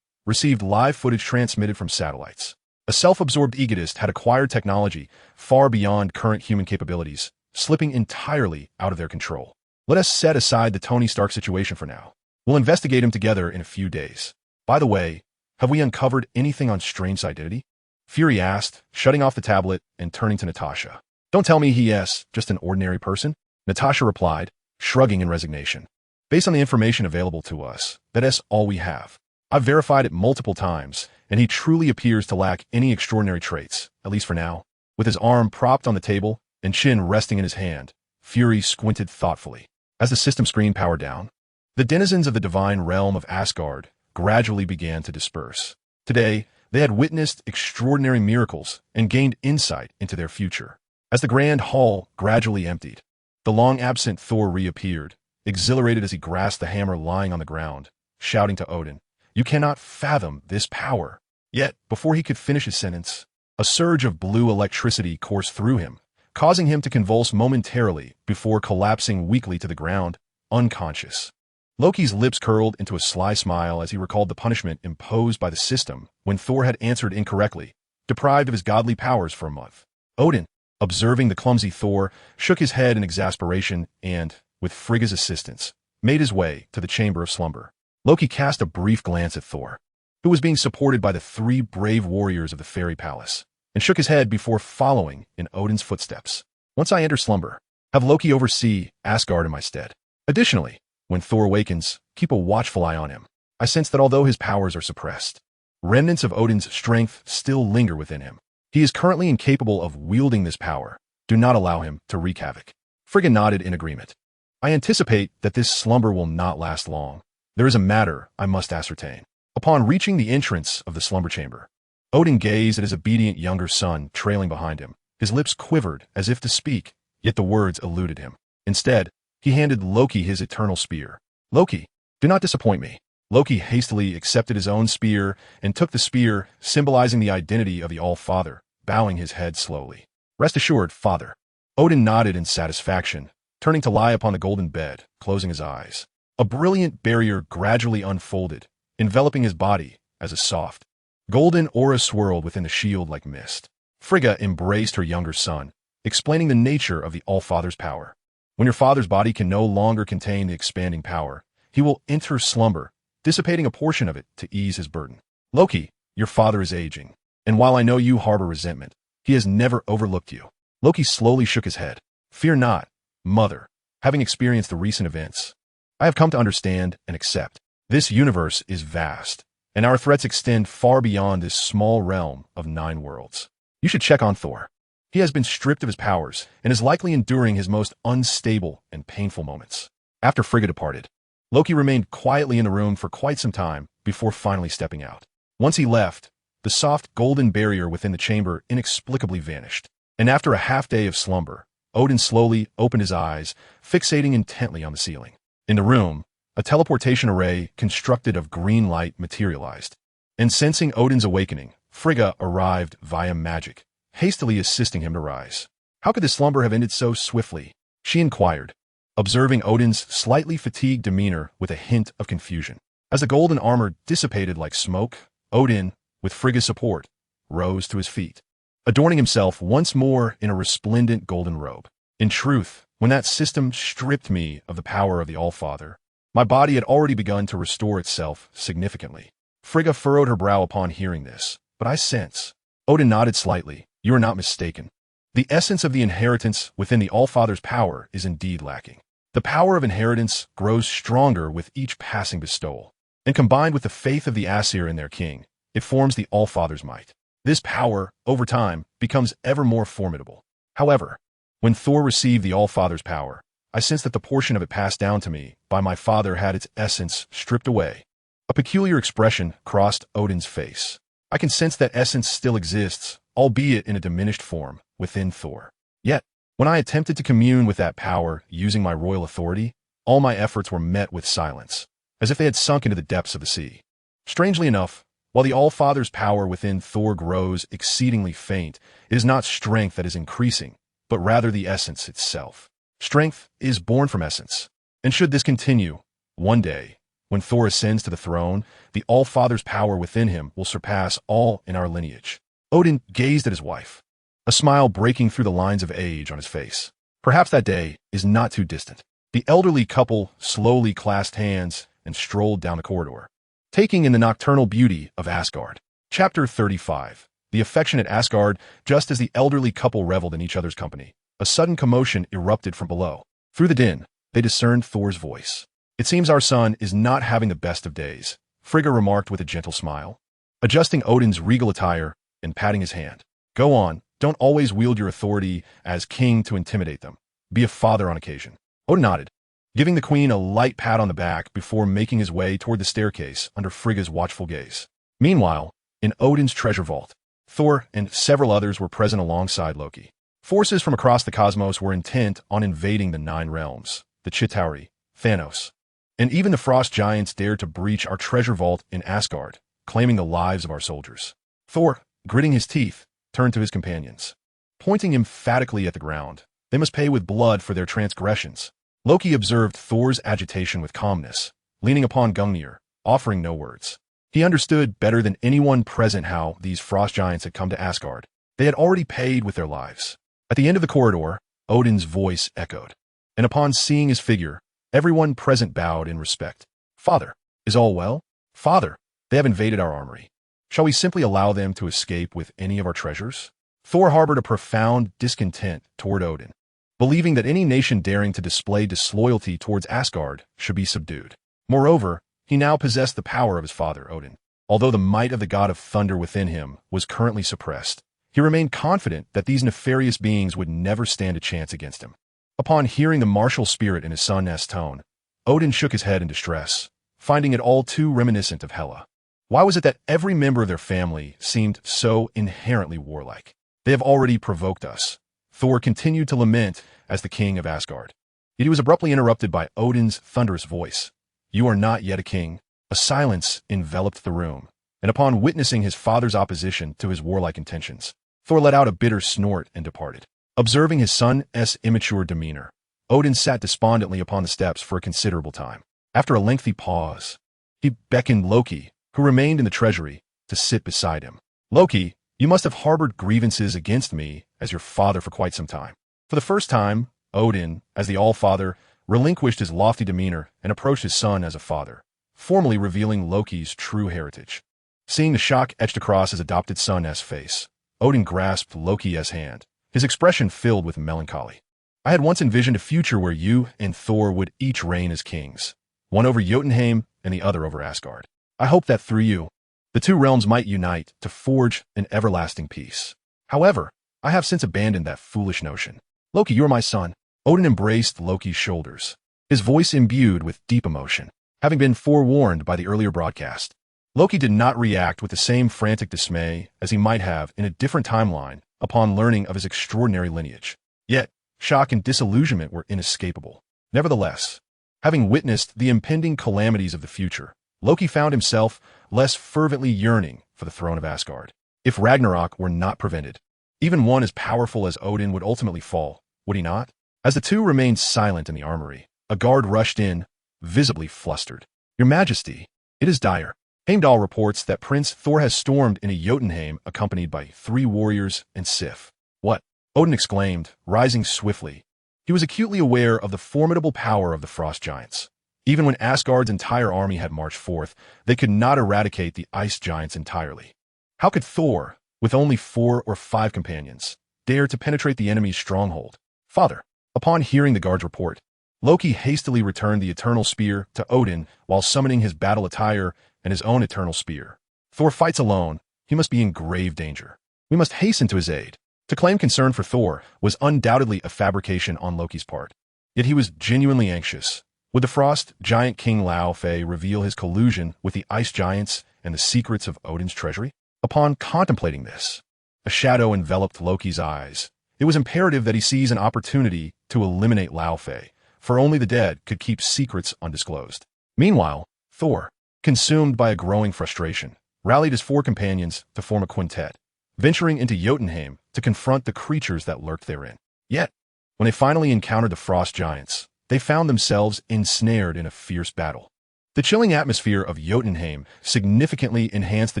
received live footage transmitted from satellites. A self-absorbed egotist had acquired technology far beyond current human capabilities, slipping entirely out of their control. Let us set aside the Tony Stark situation for now. We'll investigate him together in a few days. By the way, have we uncovered anything on Strange's identity? Fury asked, shutting off the tablet and turning to Natasha. Don't tell me he's just an ordinary person? Natasha replied, shrugging in resignation. Based on the information available to us, that's all we have. I've verified it multiple times, and he truly appears to lack any extraordinary traits, at least for now. With his arm propped on the table and chin resting in his hand, Fury squinted thoughtfully. As the system screen powered down, the denizens of the divine realm of Asgard gradually began to disperse. Today, they had witnessed extraordinary miracles and gained insight into their future. As the grand hall gradually emptied, the long-absent Thor reappeared, exhilarated as he grasped the hammer lying on the ground, shouting to Odin, "You cannot fathom this power." Yet, before he could finish his sentence, a surge of blue electricity coursed through him, causing him to convulse momentarily before collapsing weakly to the ground, unconscious. Loki's lips curled into a sly smile as he recalled the punishment imposed by the system when Thor had answered incorrectly, deprived of his godly powers for a month. Odin, observing the clumsy Thor, shook his head in exasperation and, with Frigga's assistance, made his way to the Chamber of Slumber. Loki cast a brief glance at Thor, who was being supported by the three brave warriors of the fairy palace, and shook his head before following in Odin's footsteps. Once I enter slumber, have Loki oversee Asgard in my stead. Additionally, when Thor awakens, keep a watchful eye on him. I sense that although his powers are suppressed, remnants of Odin's strength still linger within him. He is currently incapable of wielding this power. Do not allow him to wreak havoc. Frigga nodded in agreement. I anticipate that this slumber will not last long. There is a matter I must ascertain. Upon reaching the entrance of the slumber chamber, Odin gazed at his obedient younger son trailing behind him. His lips quivered as if to speak, yet the words eluded him. Instead, he handed Loki his eternal spear. Loki, do not disappoint me. Loki hastily accepted his own spear and took the spear, symbolizing the identity of the All-Father, bowing his head slowly. Rest assured, Father. Odin nodded in satisfaction, turning to lie upon the golden bed, closing his eyes. A brilliant barrier gradually unfolded, enveloping his body as a soft, golden aura swirled within the shield like mist. Frigga embraced her younger son, explaining the nature of the All-Father's power. When your father's body can no longer contain the expanding power, he will enter slumber, dissipating a portion of it to ease his burden. Loki, your father is aging, and while I know you harbor resentment, he has never overlooked you. Loki slowly shook his head. Fear not, mother, having experienced the recent events. I have come to understand and accept. This universe is vast, and our threats extend far beyond this small realm of 9 worlds. You should check on Thor. He has been stripped of his powers and is likely enduring his most unstable and painful moments. After Frigga departed, Loki remained quietly in the room for quite some time before finally stepping out. Once he left, the soft golden barrier within the chamber inexplicably vanished, and after a half-day of slumber, Odin slowly opened his eyes, fixating intently on the ceiling. In the room, a teleportation array constructed of green light materialized, and sensing Odin's awakening, Frigga arrived via magic, hastily assisting him to rise. How could the slumber have ended so swiftly? She inquired, observing Odin's slightly fatigued demeanor with a hint of confusion. As the golden armor dissipated like smoke, Odin, with Frigga's support, rose to his feet, adorning himself once more in a resplendent golden robe. In truth, when that system stripped me of the power of the All-Father, my body had already begun to restore itself significantly. Frigga furrowed her brow upon hearing this, but I sense. Odin nodded slightly, You are not mistaken. The essence of the inheritance within the All-Father's power is indeed lacking. The power of inheritance grows stronger with each passing bestowal, and combined with the faith of the Aesir in their king, it forms the All-Father's might. This power, over time, becomes ever more formidable. However, when Thor received the All-Father's power, I sensed that the portion of it passed down to me by my father had its essence stripped away. A peculiar expression crossed Odin's face. I can sense that essence still exists, albeit in a diminished form, within Thor. Yet, when I attempted to commune with that power using my royal authority, all my efforts were met with silence, as if they had sunk into the depths of the sea. Strangely enough, while the All-Father's power within Thor grows exceedingly faint, it is not strength that is increasing, but rather the essence itself. Strength is born from essence, and should this continue, one day, when Thor ascends to the throne, the All-Father's power within him will surpass all in our lineage. Odin gazed at his wife, a smile breaking through the lines of age on his face. Perhaps that day is not too distant. The elderly couple slowly clasped hands and strolled down the corridor, taking in the nocturnal beauty of Asgard. Chapter 35. The affectionate Asgard. Just as the elderly couple reveled in each other's company, a sudden commotion erupted from below. Through the din, they discerned Thor's voice. "It seems our son is not having the best of days," Frigga remarked with a gentle smile, adjusting Odin's regal attire and patting his hand. "Go on, don't always wield your authority as king to intimidate them. Be a father on occasion." Odin nodded, giving the queen a light pat on the back before making his way toward the staircase under Frigga's watchful gaze. Meanwhile, in Odin's treasure vault, Thor and several others were present alongside Loki. Forces from across the cosmos were intent on invading the Nine Realms, the Chitauri, Thanos, and even the Frost Giants dared to breach our treasure vault in Asgard, claiming the lives of our soldiers. Thor, gritting his teeth, turned to his companions, pointing emphatically at the ground. They must pay with blood for their transgressions. Loki observed Thor's agitation with calmness, leaning upon Gungnir, offering no words. He understood better than anyone present how these Frost Giants had come to Asgard. They had already paid with their lives. At the end of the corridor, Odin's voice echoed, and upon seeing his figure, everyone present bowed in respect. "Father, is all well?" "Father, they have invaded our armory. Shall we simply allow them to escape with any of our treasures?" Thor harbored a profound discontent toward Odin, believing that any nation daring to display disloyalty towards Asgard should be subdued. Moreover, he now possessed the power of his father, Odin. Although the might of the god of thunder within him was currently suppressed, he remained confident that these nefarious beings would never stand a chance against him. Upon hearing the martial spirit in his son's tone, Odin shook his head in distress, finding it all too reminiscent of Hela. Why was it that every member of their family seemed so inherently warlike? "They have already provoked us," Thor continued to lament as the king of Asgard. Yet he was abruptly interrupted by Odin's thunderous voice. "You are not yet a king." A silence enveloped the room, and upon witnessing his father's opposition to his warlike intentions, Thor let out a bitter snort and departed. Observing his son's immature demeanor, Odin sat despondently upon the steps for a considerable time. After a lengthy pause, he beckoned Loki, who remained in the treasury, to sit beside him. "Loki, you must have harbored grievances against me as your father for quite some time." For the first time, Odin, as the All-Father, relinquished his lofty demeanor and approached his son as a father, formally revealing Loki's true heritage. Seeing the shock etched across his adopted son's face, Odin grasped Loki's hand, his expression filled with melancholy. "I had once envisioned a future where you and Thor would each reign as kings, one over Jotunheim and the other over Asgard. I hope that through you, the two realms might unite to forge an everlasting peace. However, I have since abandoned that foolish notion. Loki, you are my son." Odin embraced Loki's shoulders, his voice imbued with deep emotion. Having been forewarned by the earlier broadcast, Loki did not react with the same frantic dismay as he might have in a different timeline upon learning of his extraordinary lineage. Yet, shock and disillusionment were inescapable. Nevertheless, having witnessed the impending calamities of the future, Loki found himself less fervently yearning for the throne of Asgard. If Ragnarok were not prevented, even one as powerful as Odin would ultimately fall, would he not? As the two remained silent in the armory, a guard rushed in, visibly flustered. "Your Majesty, it is dire. Heimdall reports that Prince Thor has stormed into Jotunheim accompanied by 3 warriors and Sif." "What?" Odin exclaimed, rising swiftly. He was acutely aware of the formidable power of the Frost Giants. Even when Asgard's entire army had marched forth, they could not eradicate the Ice Giants entirely. How could Thor, with only 4 or 5 companions, dare to penetrate the enemy's stronghold. Father, upon hearing the guard's report, Loki hastily returned the eternal spear to Odin while summoning his battle attire and his own eternal spear. Thor fights alone. He must be in grave danger. We must hasten to his aid. To claim concern for Thor was undoubtedly a fabrication on Loki's part. Yet he was genuinely anxious. Would the frost giant King Laufey reveal his collusion with the ice giants and the secrets of Odin's treasury? Upon contemplating this, a shadow enveloped Loki's eyes. It was imperative that he seize an opportunity to eliminate Laufey, for only the dead could keep secrets undisclosed. Meanwhile, Thor, consumed by a growing frustration, rallied his 4 companions to form a quintet, venturing into Jotunheim to confront the creatures that lurked therein. Yet, when they finally encountered the frost giants, they found themselves ensnared in a fierce battle. The chilling atmosphere of Jotunheim significantly enhanced the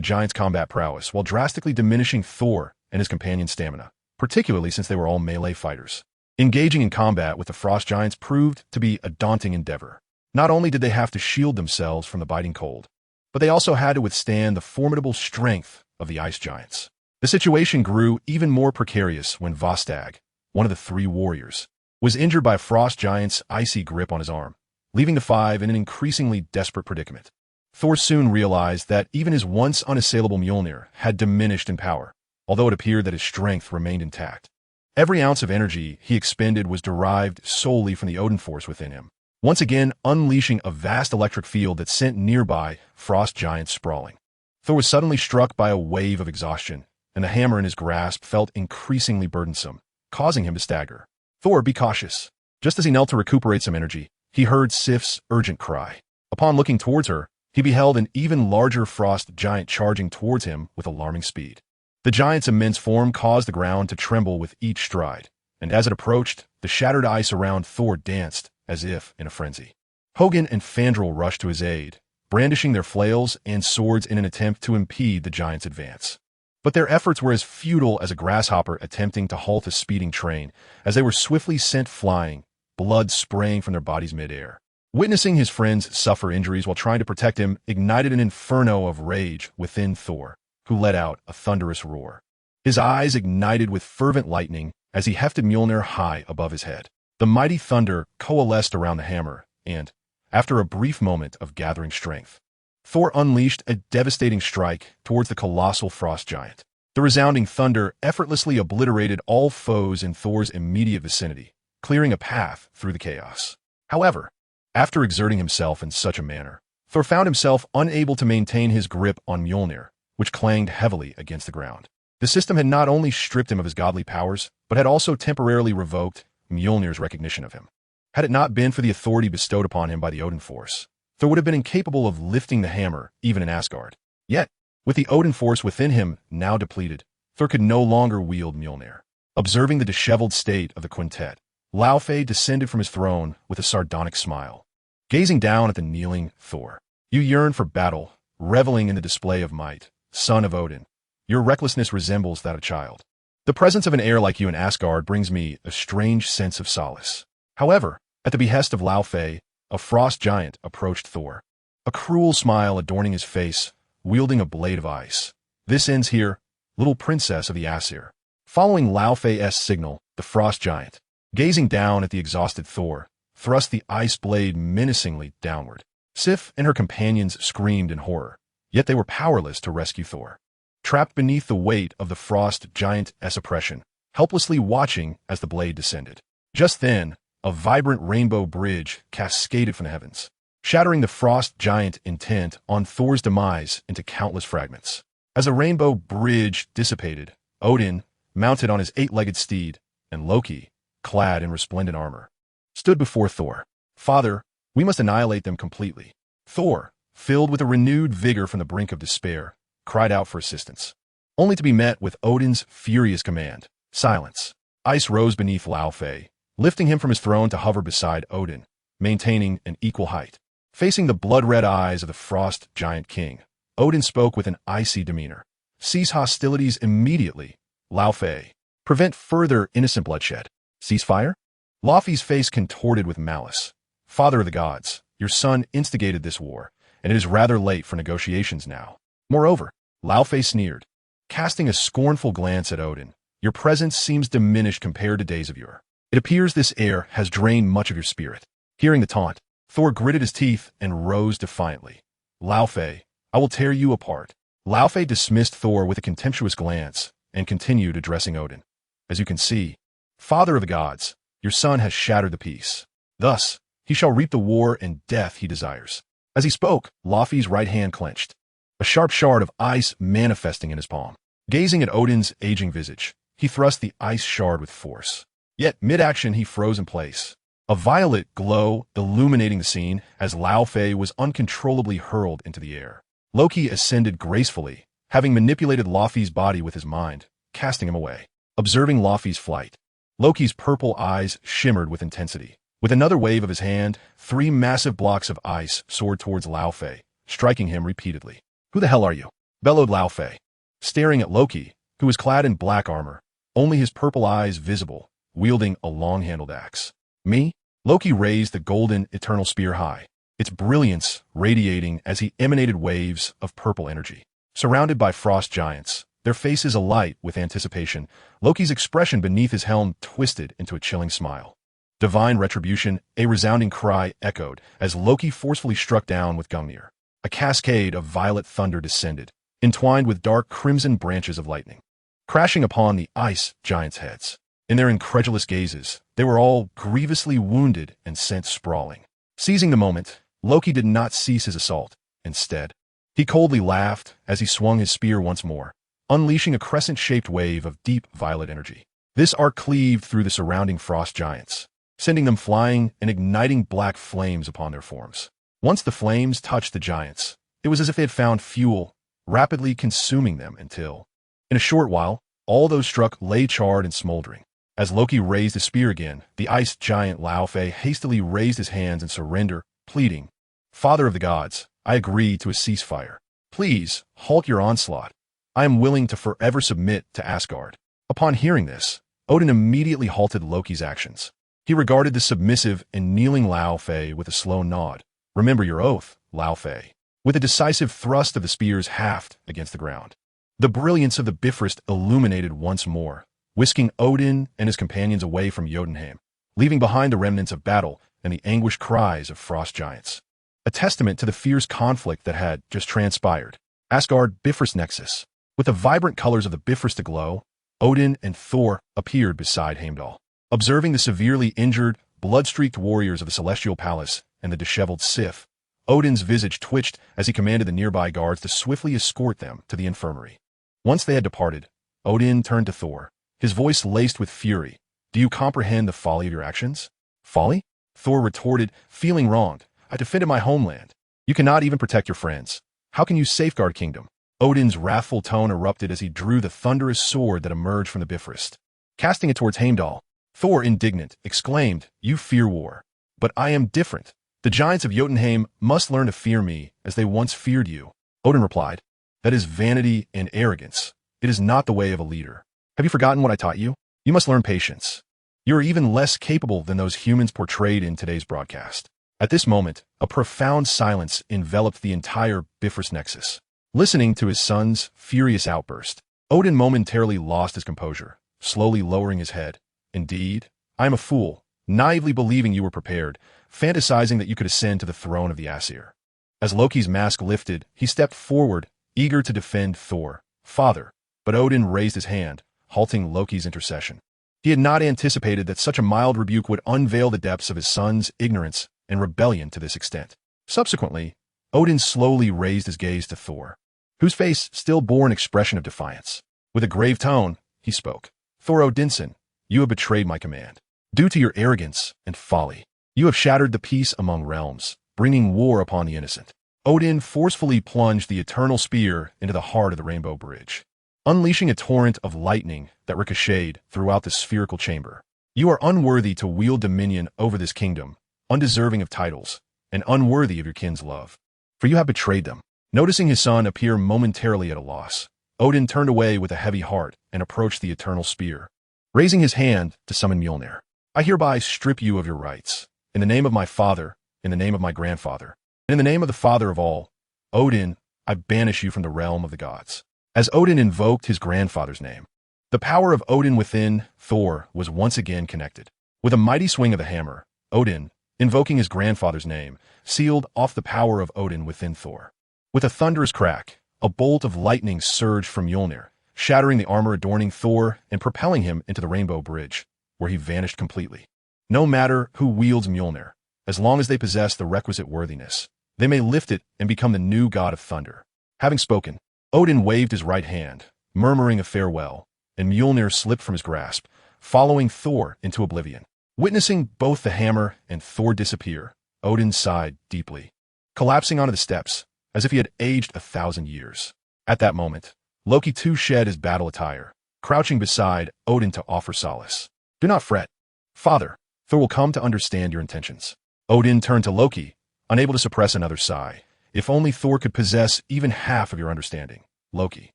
giants' combat prowess while drastically diminishing Thor and his companions' stamina, particularly since they were all melee fighters. Engaging in combat with the frost giants proved to be a daunting endeavor. Not only did they have to shield themselves from the biting cold, but they also had to withstand the formidable strength of the ice giants. The situation grew even more precarious when Vostag, one of the 3 warriors, was injured by a frost giant's icy grip on his arm, leaving the 5 in an increasingly desperate predicament. Thor soon realized that even his once unassailable Mjolnir had diminished in power, although it appeared that his strength remained intact. Every ounce of energy he expended was derived solely from the Odin force within him, once again unleashing a vast electric field that sent nearby frost giants sprawling. Thor was suddenly struck by a wave of exhaustion, and the hammer in his grasp felt increasingly burdensome, causing him to stagger. Thor, be cautious. Just as he knelt to recuperate some energy, he heard Sif's urgent cry. Upon looking towards her, he beheld an even larger frost giant charging towards him with alarming speed. The giant's immense form caused the ground to tremble with each stride, and as it approached, the shattered ice around Thor danced as if in a frenzy. Hogun and Fandral rushed to his aid, brandishing their flails and swords in an attempt to impede the giant's advance. But their efforts were as futile as a grasshopper attempting to halt a speeding train, as they were swiftly sent flying, blood spraying from their bodies midair. Witnessing his friends suffer injuries while trying to protect him ignited an inferno of rage within Thor, who let out a thunderous roar. His eyes ignited with fervent lightning as he hefted Mjolnir high above his head. The mighty thunder coalesced around the hammer, and, after a brief moment of gathering strength, Thor unleashed a devastating strike towards the colossal frost giant. The resounding thunder effortlessly obliterated all foes in Thor's immediate vicinity, clearing a path through the chaos. However, after exerting himself in such a manner, Thor found himself unable to maintain his grip on Mjolnir, which clanged heavily against the ground. The system had not only stripped him of his godly powers, but had also temporarily revoked Mjolnir's recognition of him. Had it not been for the authority bestowed upon him by the Odin force, Thor would have been incapable of lifting the hammer, even in Asgard. Yet, with the Odin force within him now depleted, Thor could no longer wield Mjolnir. Observing the disheveled state of the quintet, Laufey descended from his throne with a sardonic smile. Gazing down at the kneeling Thor, "You yearn for battle, reveling in the display of might, son of Odin. Your recklessness resembles that of a child. The presence of an heir like you in Asgard brings me a strange sense of solace." However, at the behest of Laufey, a frost giant approached Thor, a cruel smile adorning his face, wielding a blade of ice. "This ends here, little princess of the Aesir." Following Laufey's signal, the frost giant, gazing down at the exhausted Thor, thrust the ice blade menacingly downward. Sif and her companions screamed in horror, yet they were powerless to rescue Thor. Trapped beneath the weight of the frost giant's oppression, helplessly watching as the blade descended. Just then, a vibrant rainbow bridge cascaded from the heavens, shattering the frost giant intent on Thor's demise into countless fragments. As the rainbow bridge dissipated, Odin, mounted on his 8-legged steed, and Loki, clad in resplendent armor, stood before Thor. "Father, we must annihilate them completely." Thor, filled with a renewed vigor from the brink of despair, cried out for assistance, only to be met with Odin's furious command, "Silence." Ice rose beneath Laufey, lifting him from his throne to hover beside Odin, maintaining an equal height. Facing the blood-red eyes of the frost giant king, Odin spoke with an icy demeanor. "Cease hostilities immediately, Laufey. Prevent further innocent bloodshed." "Ceasefire?" Laufey's face contorted with malice. "Father of the gods, your son instigated this war, and it is rather late for negotiations now." Moreover, Laufey sneered, casting a scornful glance at Odin. Your presence seems diminished compared to days of yore. It appears this air has drained much of your spirit. Hearing the taunt, Thor gritted his teeth and rose defiantly. Laufey, I will tear you apart. Laufey dismissed Thor with a contemptuous glance and continued addressing Odin. As you can see, Father of the gods, your son has shattered the peace. Thus, he shall reap the war and death he desires. As he spoke, Laufey's right hand clenched, a sharp shard of ice manifesting in his palm. Gazing at Odin's aging visage, he thrust the ice shard with force. Yet, mid-action, he froze in place. A violet glow illuminating the scene as Laufey was uncontrollably hurled into the air. Loki ascended gracefully, having manipulated Laufey's body with his mind, casting him away. Observing Laufey's flight, Loki's purple eyes shimmered with intensity. With another wave of his hand, 3 massive blocks of ice soared towards Laufey, striking him repeatedly. Who the hell are you? Bellowed Laufey, staring at Loki, who was clad in black armor, only his purple eyes visible, wielding a long-handled axe. Me? Loki raised the golden eternal spear high, its brilliance radiating as he emanated waves of purple energy. Surrounded by frost giants, their faces alight with anticipation, Loki's expression beneath his helm twisted into a chilling smile. Divine retribution, a resounding cry echoed as Loki forcefully struck down with Gungnir. A cascade of violet thunder descended, entwined with dark crimson branches of lightning, crashing upon the ice giants' heads. In their incredulous gazes, they were all grievously wounded and sent sprawling. Seizing the moment, Loki did not cease his assault. Instead, he coldly laughed as he swung his spear once more, unleashing a crescent-shaped wave of deep violet energy. This arc cleaved through the surrounding frost giants, sending them flying and igniting black flames upon their forms. Once the flames touched the giants, it was as if they had found fuel, rapidly consuming them until, in a short while, all those struck lay charred and smoldering. As Loki raised his spear again, the ice giant Laufey hastily raised his hands in surrender, pleading, Father of the gods, I agree to a ceasefire. Please, halt your onslaught. I am willing to forever submit to Asgard. Upon hearing this, Odin immediately halted Loki's actions. He regarded the submissive and kneeling Laufey with a slow nod. Remember your oath, Laufey. With a decisive thrust of the spear's haft against the ground, the brilliance of the Bifrost illuminated once more, whisking Odin and his companions away from Jotunheim, leaving behind the remnants of battle and the anguished cries of frost giants. A testament to the fierce conflict that had just transpired. Asgard-Bifrost nexus. With the vibrant colors of the Bifrost aglow, Odin and Thor appeared beside Heimdall. Observing the severely injured, blood-streaked warriors of the Celestial Palace and the disheveled Sif, Odin's visage twitched as he commanded the nearby guards to swiftly escort them to the infirmary. Once they had departed, Odin turned to Thor, his voice laced with fury. Do you comprehend the folly of your actions? Folly? Thor retorted, feeling wronged. I defended my homeland. You cannot even protect your friends. How can you safeguard kingdom? Odin's wrathful tone erupted as he drew the thunderous sword that emerged from the Bifrost. Casting it towards Heimdall, Thor, indignant, exclaimed, You fear war. But I am different. The giants of Jotunheim must learn to fear me as they once feared you. Odin replied, That is vanity and arrogance. It is not the way of a leader. Have you forgotten what I taught you? You must learn patience. You are even less capable than those humans portrayed in today's broadcast. At this moment, a profound silence enveloped the entire Bifrost nexus. Listening to his son's furious outburst, Odin momentarily lost his composure, slowly lowering his head. Indeed, I am a fool, naively believing you were prepared, fantasizing that you could ascend to the throne of the Aesir. As Loki's mask lifted, he stepped forward, eager to defend Thor. Father, but Odin raised his hand, halting Loki's intercession. He had not anticipated that such a mild rebuke would unveil the depths of his son's ignorance and rebellion to this extent. Subsequently, Odin slowly raised his gaze to Thor, whose face still bore an expression of defiance. With a grave tone, he spoke. Thor Odinson, you have betrayed my command. Due to your arrogance and folly, you have shattered the peace among realms, bringing war upon the innocent. Odin forcefully plunged the eternal spear into the heart of the Rainbow Bridge, unleashing a torrent of lightning that ricocheted throughout the spherical chamber. You are unworthy to wield dominion over this kingdom, undeserving of titles, and unworthy of your kin's love. For you have betrayed them. Noticing his son appear momentarily at a loss, Odin turned away with a heavy heart and approached the eternal spear. Raising his hand to summon Mjolnir, I hereby strip you of your rights. In the name of my father, in the name of my grandfather, and in the name of the father of all, Odin, I banish you from the realm of the gods. as Odin invoked his grandfather's name. The power of Odin within Thor was once again connected. With a mighty swing of the hammer, Odin, invoking his grandfather's name, sealed off the power of Odin within Thor. With a thunderous crack, a bolt of lightning surged from Mjolnir, shattering the armor adorning Thor and propelling him into the Rainbow Bridge, where he vanished completely. No matter who wields Mjolnir, as long as they possess the requisite worthiness, they may lift it and become the new god of thunder. Having spoken, Odin waved his right hand, murmuring a farewell, and Mjolnir slipped from his grasp, following Thor into oblivion. Witnessing both the hammer and Thor disappear, Odin sighed deeply, collapsing onto the steps, as if he had aged 1,000 years. At that moment, Loki too shed his battle attire, crouching beside Odin to offer solace. "Do not fret, Father. Thor will come to understand your intentions." Odin turned to Loki, unable to suppress another sigh. "If only Thor could possess even half of your understanding, Loki."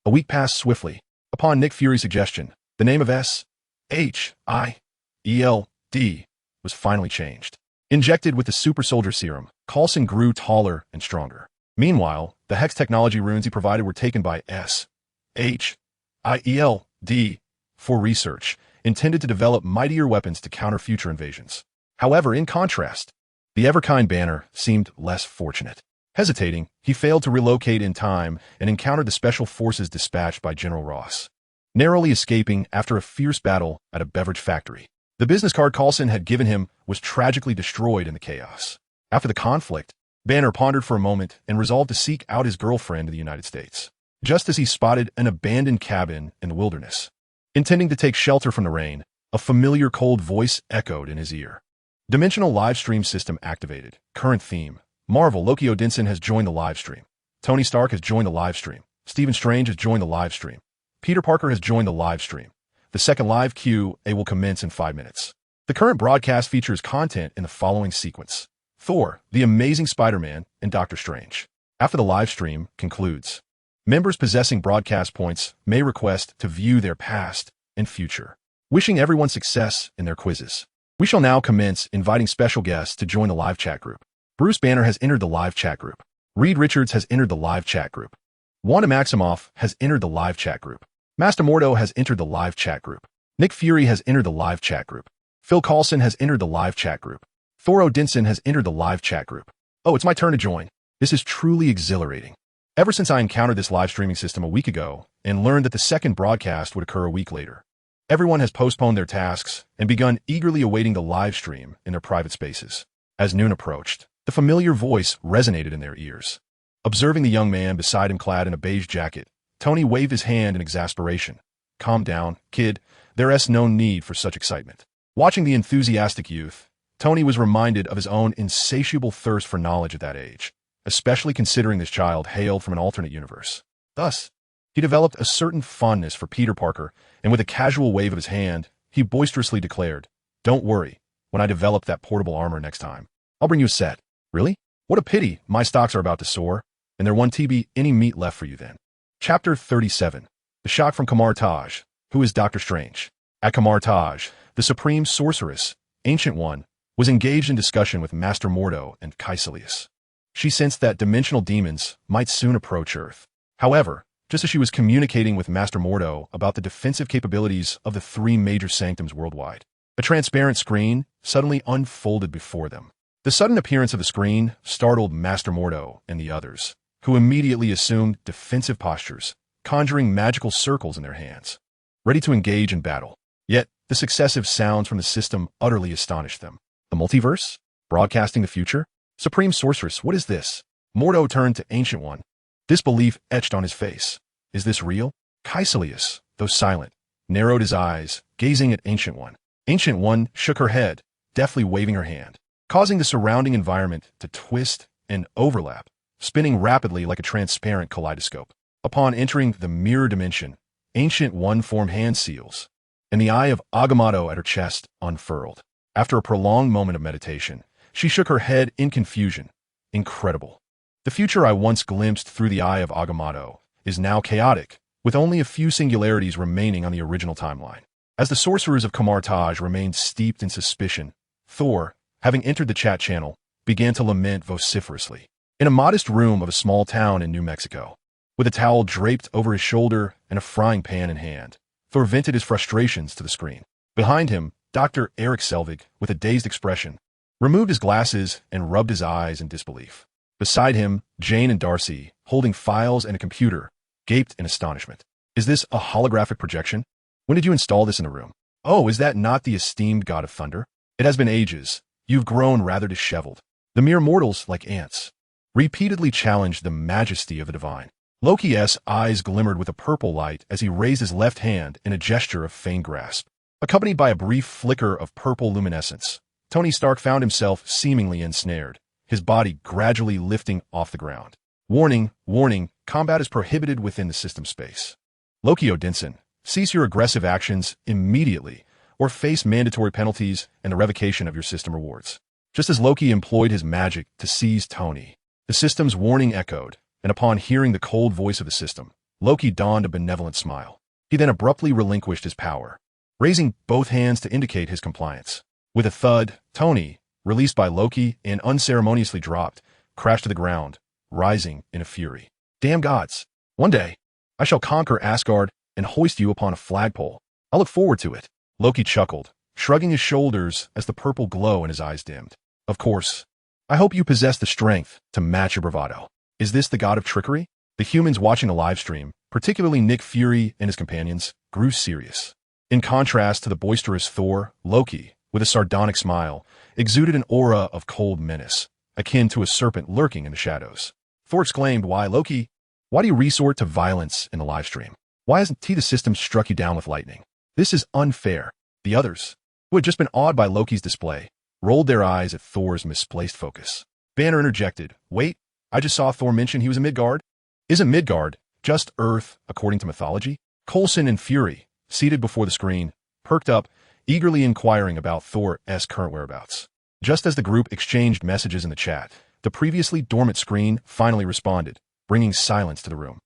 A week passed swiftly. Upon Nick Fury's suggestion, the name of S.H.I.E.L.D. was finally changed. Injected with the super soldier serum, Coulson grew taller and stronger. Meanwhile, the hex technology runes he provided were taken by S.H.I.E.L.D. for research, intended to develop mightier weapons to counter future invasions. However, in contrast, the Everkind banner seemed less fortunate. Hesitating, he failed to relocate in time and encountered the special forces dispatched by General Ross, narrowly escaping after a fierce battle at a beverage factory. The business card Coulson had given him was tragically destroyed in the chaos. After the conflict, Banner pondered for a moment and resolved to seek out his girlfriend in the United States, just as he spotted an abandoned cabin in the wilderness. Intending to take shelter from the rain, a familiar cold voice echoed in his ear. Dimensional live stream system activated. Current theme: Marvel. Loki Odinson has joined the live stream. Tony Stark has joined the live stream. Stephen Strange has joined the live stream. Peter Parker has joined the live stream. The second live Q&A will commence in 5 minutes. The current broadcast features content in the following sequence: Thor, The Amazing Spider-Man, and Doctor Strange. After the live stream concludes, members possessing broadcast points may request to view their past and future. Wishing everyone success in their quizzes. We shall now commence inviting special guests to join the live chat group. Bruce Banner has entered the live chat group. Reed Richards has entered the live chat group. Wanda Maximoff has entered the live chat group. Master Mordo has entered the live chat group. Nick Fury has entered the live chat group. Phil Coulson has entered the live chat group. Thor Odinson has entered the live chat group. Oh, it's my turn to join. This is truly exhilarating. Ever since I encountered this live streaming system a week ago and learned that the second broadcast would occur a week later, everyone has postponed their tasks and begun eagerly awaiting the live stream in their private spaces. As noon approached, the familiar voice resonated in their ears. Observing the young man beside him clad in a beige jacket, Tony waved his hand in exasperation. "Calm down, kid. There's no need for such excitement." Watching the enthusiastic youth, Tony was reminded of his own insatiable thirst for knowledge at that age, especially considering this child hailed from an alternate universe. Thus, he developed a certain fondness for Peter Parker, and with a casual wave of his hand, he boisterously declared, "Don't worry, when I develop that portable armor next time, I'll bring you a set." "Really? What a pity, my stocks are about to soar, and there won't be any meat left for you then." Chapter 37. The Shock from Kamar Taj. Who is Doctor Strange? At Kamar Taj, the supreme sorceress, Ancient One, was engaged in discussion with Master Mordo and Caecilius. She sensed that dimensional demons might soon approach Earth. However, just as she was communicating with Master Mordo about the defensive capabilities of the 3 major sanctums worldwide, a transparent screen suddenly unfolded before them. The sudden appearance of the screen startled Master Mordo and the others, who immediately assumed defensive postures, conjuring magical circles in their hands, ready to engage in battle. Yet, the successive sounds from the system utterly astonished them. The multiverse? Broadcasting the future? Supreme Sorceress, what is this? Mordo turned to Ancient One, disbelief etched on his face. Is this real? Caecilius, though silent, narrowed his eyes, gazing at Ancient One. Ancient One shook her head, deftly waving her hand, causing the surrounding environment to twist and overlap, spinning rapidly like a transparent kaleidoscope. Upon entering the mirror dimension, Ancient One formed hand seals, and the eye of Agamotto at her chest unfurled. After a prolonged moment of meditation, she shook her head in confusion. Incredible. The future I once glimpsed through the eye of Agamotto is now chaotic, with only a few singularities remaining on the original timeline. As the sorcerers of Kamar Taj remained steeped in suspicion, Thor, having entered the chat channel, began to lament vociferously. In a modest room of a small town in New Mexico, With a towel draped over his shoulder and a frying pan in hand, Thor vented his frustrations to the screen. Behind him, Dr. Eric Selvig, with a dazed expression, removed his glasses and rubbed his eyes in disbelief. Beside him, Jane and Darcy, holding files and a computer, gaped in astonishment. Is this a holographic projection? When did you install this in the room? Oh, is that not the esteemed god of thunder? It has been ages. You've grown rather disheveled. The mere mortals, like ants, repeatedly challenged the majesty of the divine. Loki's eyes glimmered with a purple light as he raised his left hand in a gesture of feigned grasp. Accompanied by a brief flicker of purple luminescence, Tony Stark found himself seemingly ensnared, his body gradually lifting off the ground. Warning, warning, combat is prohibited within the system space. Loki Odinson, cease your aggressive actions immediately, or face mandatory penalties and the revocation of your system rewards. Just as Loki employed his magic to seize Tony, the system's warning echoed, and upon hearing the cold voice of the system, Loki donned a benevolent smile. He then abruptly relinquished his power, raising both hands to indicate his compliance. With a thud, Tony, released by Loki and unceremoniously dropped, crashed to the ground, rising in a fury. Damn gods! One day, I shall conquer Asgard and hoist you upon a flagpole. I look forward to it. Loki chuckled, shrugging his shoulders as the purple glow in his eyes dimmed. Of course. I hope you possess the strength to match your bravado. Is this the god of trickery? The humans watching the live stream, particularly Nick Fury and his companions, grew serious. In contrast to the boisterous Thor, Loki, with a sardonic smile, exuded an aura of cold menace, akin to a serpent lurking in the shadows. Thor exclaimed, Why, Loki? Why do you resort to violence in the live stream? Why hasn't the system struck you down with lightning? This is unfair. The others, who had just been awed by Loki's display, rolled their eyes at Thor's misplaced focus. Banner interjected, Wait, I just saw Thor mention he was a Midgard. Isn't Midgard just Earth, according to mythology? Coulson and Fury, seated before the screen, perked up, eagerly inquiring about Thor's current whereabouts. Just as the group exchanged messages in the chat, the previously dormant screen finally responded, bringing silence to the room.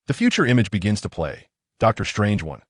The future image begins to play. Doctor Strange one.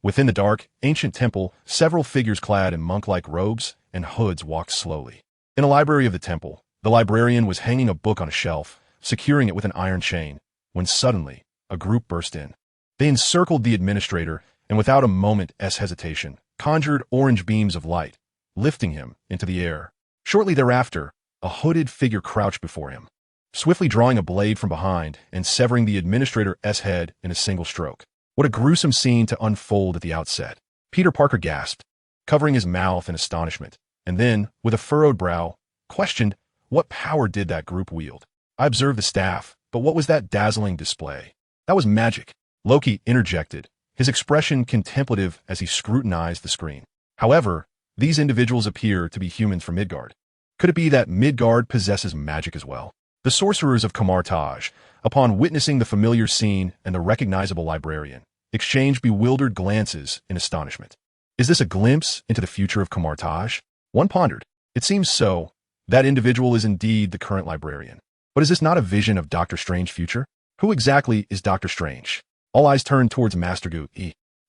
Within the dark, ancient temple, several figures clad in monk-like robes and hoods walked slowly. In a library of the temple, the librarian was hanging a book on a shelf, securing it with an iron chain, when suddenly, a group burst in. They encircled the administrator and without a moment's hesitation, conjured orange beams of light, lifting him into the air. Shortly thereafter, a hooded figure crouched before him, swiftly drawing a blade from behind and severing the administrator's head in a single stroke. What a gruesome scene to unfold at the outset. Peter Parker gasped, covering his mouth in astonishment, and then, with a furrowed brow, questioned, what power did that group wield? I observed the staff, but what was that dazzling display? That was magic. Loki interjected, his expression contemplative as he scrutinized the screen. However, these individuals appear to be humans from Midgard. Could it be that Midgard possesses magic as well? The sorcerers of Kamar-Taj, upon witnessing the familiar scene and the recognizable librarian, exchanged bewildered glances in astonishment. Is this a glimpse into the future of Kamar-Taj? One pondered. It seems so. That individual is indeed the current librarian. But is this not a vision of Doctor Strange's future? Who exactly is Doctor Strange? All eyes turned towards Master Gu,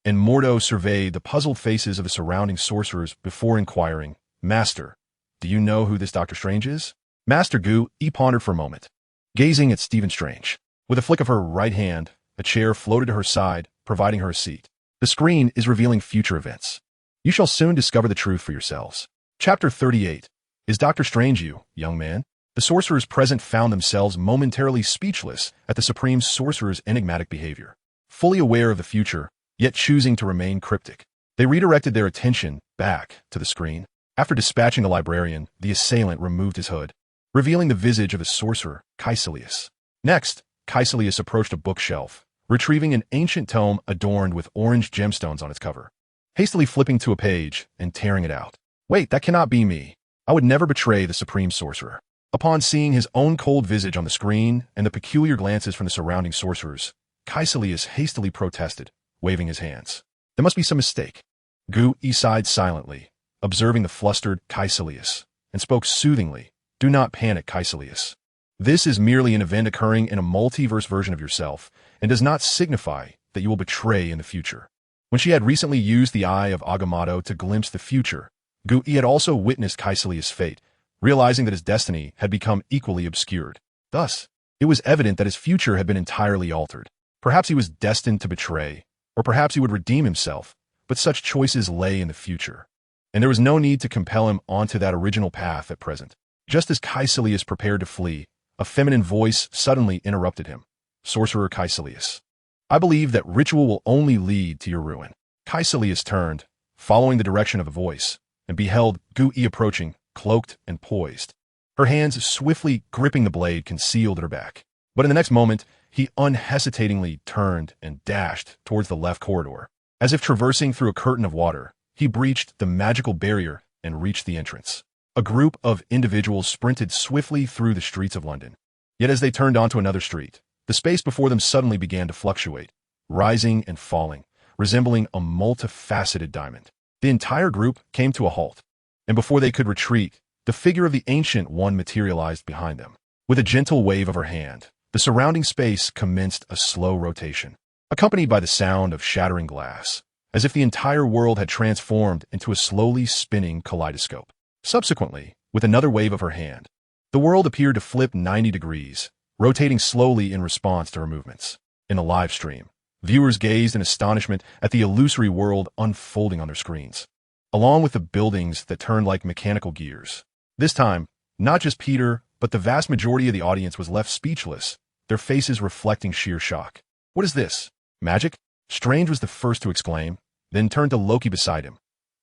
and Mordo surveyed the puzzled faces of the surrounding sorcerers before inquiring, Master, do you know who this Doctor Strange is? Master Gu pondered for a moment, gazing at Stephen Strange. With a flick of her right hand, a chair floated to her side, providing her a seat. The screen is revealing future events. You shall soon discover the truth for yourselves. Chapter 38. Is Doctor Strange you, young man? The sorcerers present found themselves momentarily speechless at the Supreme Sorcerer's enigmatic behavior. Fully aware of the future, yet choosing to remain cryptic, they redirected their attention back to the screen. After dispatching the librarian, the assailant removed his hood, revealing the visage of the sorcerer, Caecilius. Next, Caecilius approached a bookshelf, retrieving an ancient tome adorned with orange gemstones on its cover, hastily flipping to a page and tearing it out. Wait, that cannot be me. I would never betray the Supreme Sorcerer. Upon seeing his own cold visage on the screen and the peculiar glances from the surrounding sorcerers, Caecilius hastily protested, waving his hands. There must be some mistake. Gu sighed silently, observing the flustered Caecilius, and spoke soothingly. Do not panic, Caecilius. This is merely an event occurring in a multiverse version of yourself, and does not signify that you will betray in the future. When she had recently used the eye of Agamotto to glimpse the future, Gu had also witnessed Caecilius' fate, realizing that his destiny had become equally obscured. Thus, it was evident that his future had been entirely altered. Perhaps he was destined to betray, or perhaps he would redeem himself, but such choices lay in the future. And there was no need to compel him onto that original path at present. Just as Caecilius prepared to flee, a feminine voice suddenly interrupted him. Sorcerer Caecilius, I believe that ritual will only lead to your ruin. Caecilius turned, following the direction of the voice, and beheld Gu-E approaching, cloaked and poised. Her hands swiftly gripping the blade concealed at her back. But in the next moment, he unhesitatingly turned and dashed towards the left corridor. As if traversing through a curtain of water, he breached the magical barrier and reached the entrance. A group of individuals sprinted swiftly through the streets of London. Yet as they turned onto another street, the space before them suddenly began to fluctuate, rising and falling, resembling a multifaceted diamond. The entire group came to a halt, and before they could retreat, the figure of the Ancient One materialized behind them. With a gentle wave of her hand, the surrounding space commenced a slow rotation, accompanied by the sound of shattering glass, as if the entire world had transformed into a slowly spinning kaleidoscope. Subsequently, with another wave of her hand, the world appeared to flip 90 degrees, rotating slowly in response to her movements. In the live stream, viewers gazed in astonishment at the illusory world unfolding on their screens, along with the buildings that turned like mechanical gears. This time, not just Peter, but the vast majority of the audience was left speechless, their faces reflecting sheer shock. What is this? Magic? Strange was the first to exclaim, then turned to Loki beside him.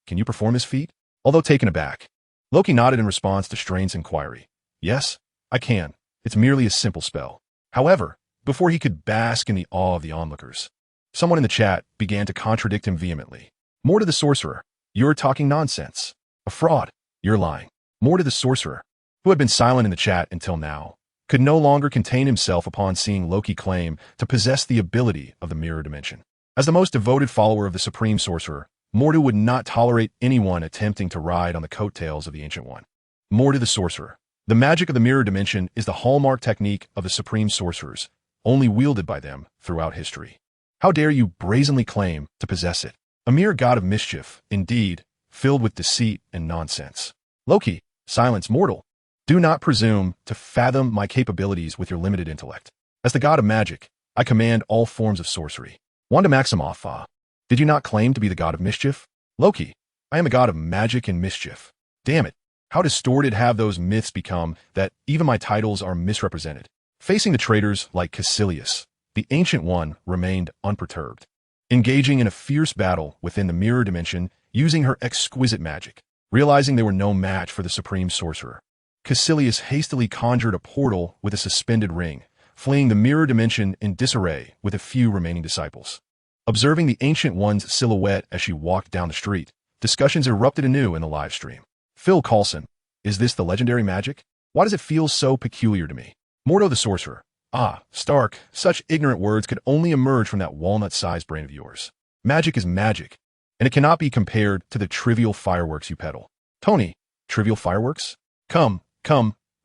Can you perform this feat? Although taken aback, Loki nodded in response to Strange's inquiry. Yes, I can. It's merely a simple spell. However, before he could bask in the awe of the onlookers, someone in the chat began to contradict him vehemently. More to the sorcerer. You're talking nonsense. A fraud. You're lying. More to the sorcerer, who had been silent in the chat until now, could no longer contain himself upon seeing Loki claim to possess the ability of the mirror dimension. As the most devoted follower of the Supreme Sorcerer, Mordu would not tolerate anyone attempting to ride on the coattails of the Ancient One. More to the sorcerer. The magic of the mirror dimension is the hallmark technique of the Supreme Sorcerers, only wielded by them throughout history. How dare you brazenly claim to possess it? A mere god of mischief, indeed, filled with deceit and nonsense. Loki, silence, mortal. Do not presume to fathom my capabilities with your limited intellect. As the god of magic, I command all forms of sorcery. Wanda Maximoff, did you not claim to be the god of mischief? Loki, I am a god of magic and mischief. Damn it, how distorted have those myths become that even my titles are misrepresented. Facing the traitors like Caecilius, the Ancient One remained unperturbed, engaging in a fierce battle within the mirror dimension using her exquisite magic. Realizing they were no match for the Supreme Sorcerer, Caecilius hastily conjured a portal with a suspended ring, fleeing the mirror dimension in disarray with a few remaining disciples. Observing the Ancient One's silhouette as she walked down the street, discussions erupted anew in the live stream. Phil Coulson, is this the legendary magic? Why does it feel so peculiar to me? Mordo the Sorcerer. Ah, Stark, such ignorant words could only emerge from that walnut-sized brain of yours. Magic is magic, and it cannot be compared to the trivial fireworks you peddle. Tony, trivial fireworks? Come,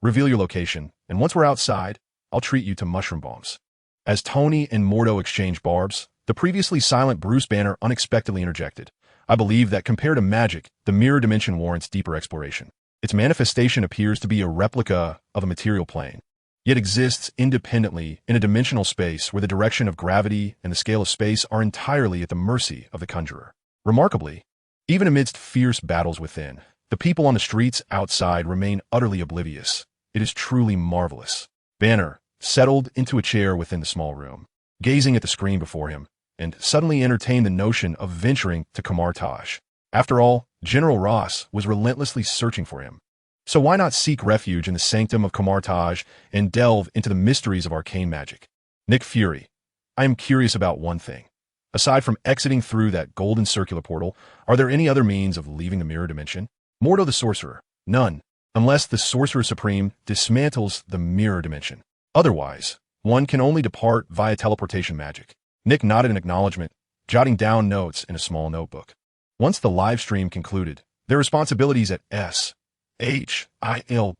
reveal your location, and once we're outside, I'll treat you to mushroom bombs. As Tony and Mordo exchanged barbs, the previously silent Bruce Banner unexpectedly interjected. I believe that compared to magic, the mirror dimension warrants deeper exploration. Its manifestation appears to be a replica of a material plane, yet exists independently in a dimensional space where the direction of gravity and the scale of space are entirely at the mercy of the conjurer. Remarkably, even amidst fierce battles within, the people on the streets outside remain utterly oblivious. It is truly marvelous. Banner settled into a chair within the small room, gazing at the screen before him, and suddenly entertained the notion of venturing to Kamartaj. After all, General Ross was relentlessly searching for him. So why not seek refuge in the sanctum of Kamartaj and delve into the mysteries of arcane magic? Nick Fury, I am curious about one thing. Aside from exiting through that golden circular portal, are there any other means of leaving the mirror dimension? Mordo the Sorcerer, none, unless the Sorcerer Supreme dismantles the mirror dimension. Otherwise, one can only depart via teleportation magic. Nick nodded in acknowledgement, jotting down notes in a small notebook. Once the live stream concluded, their responsibilities at SHILD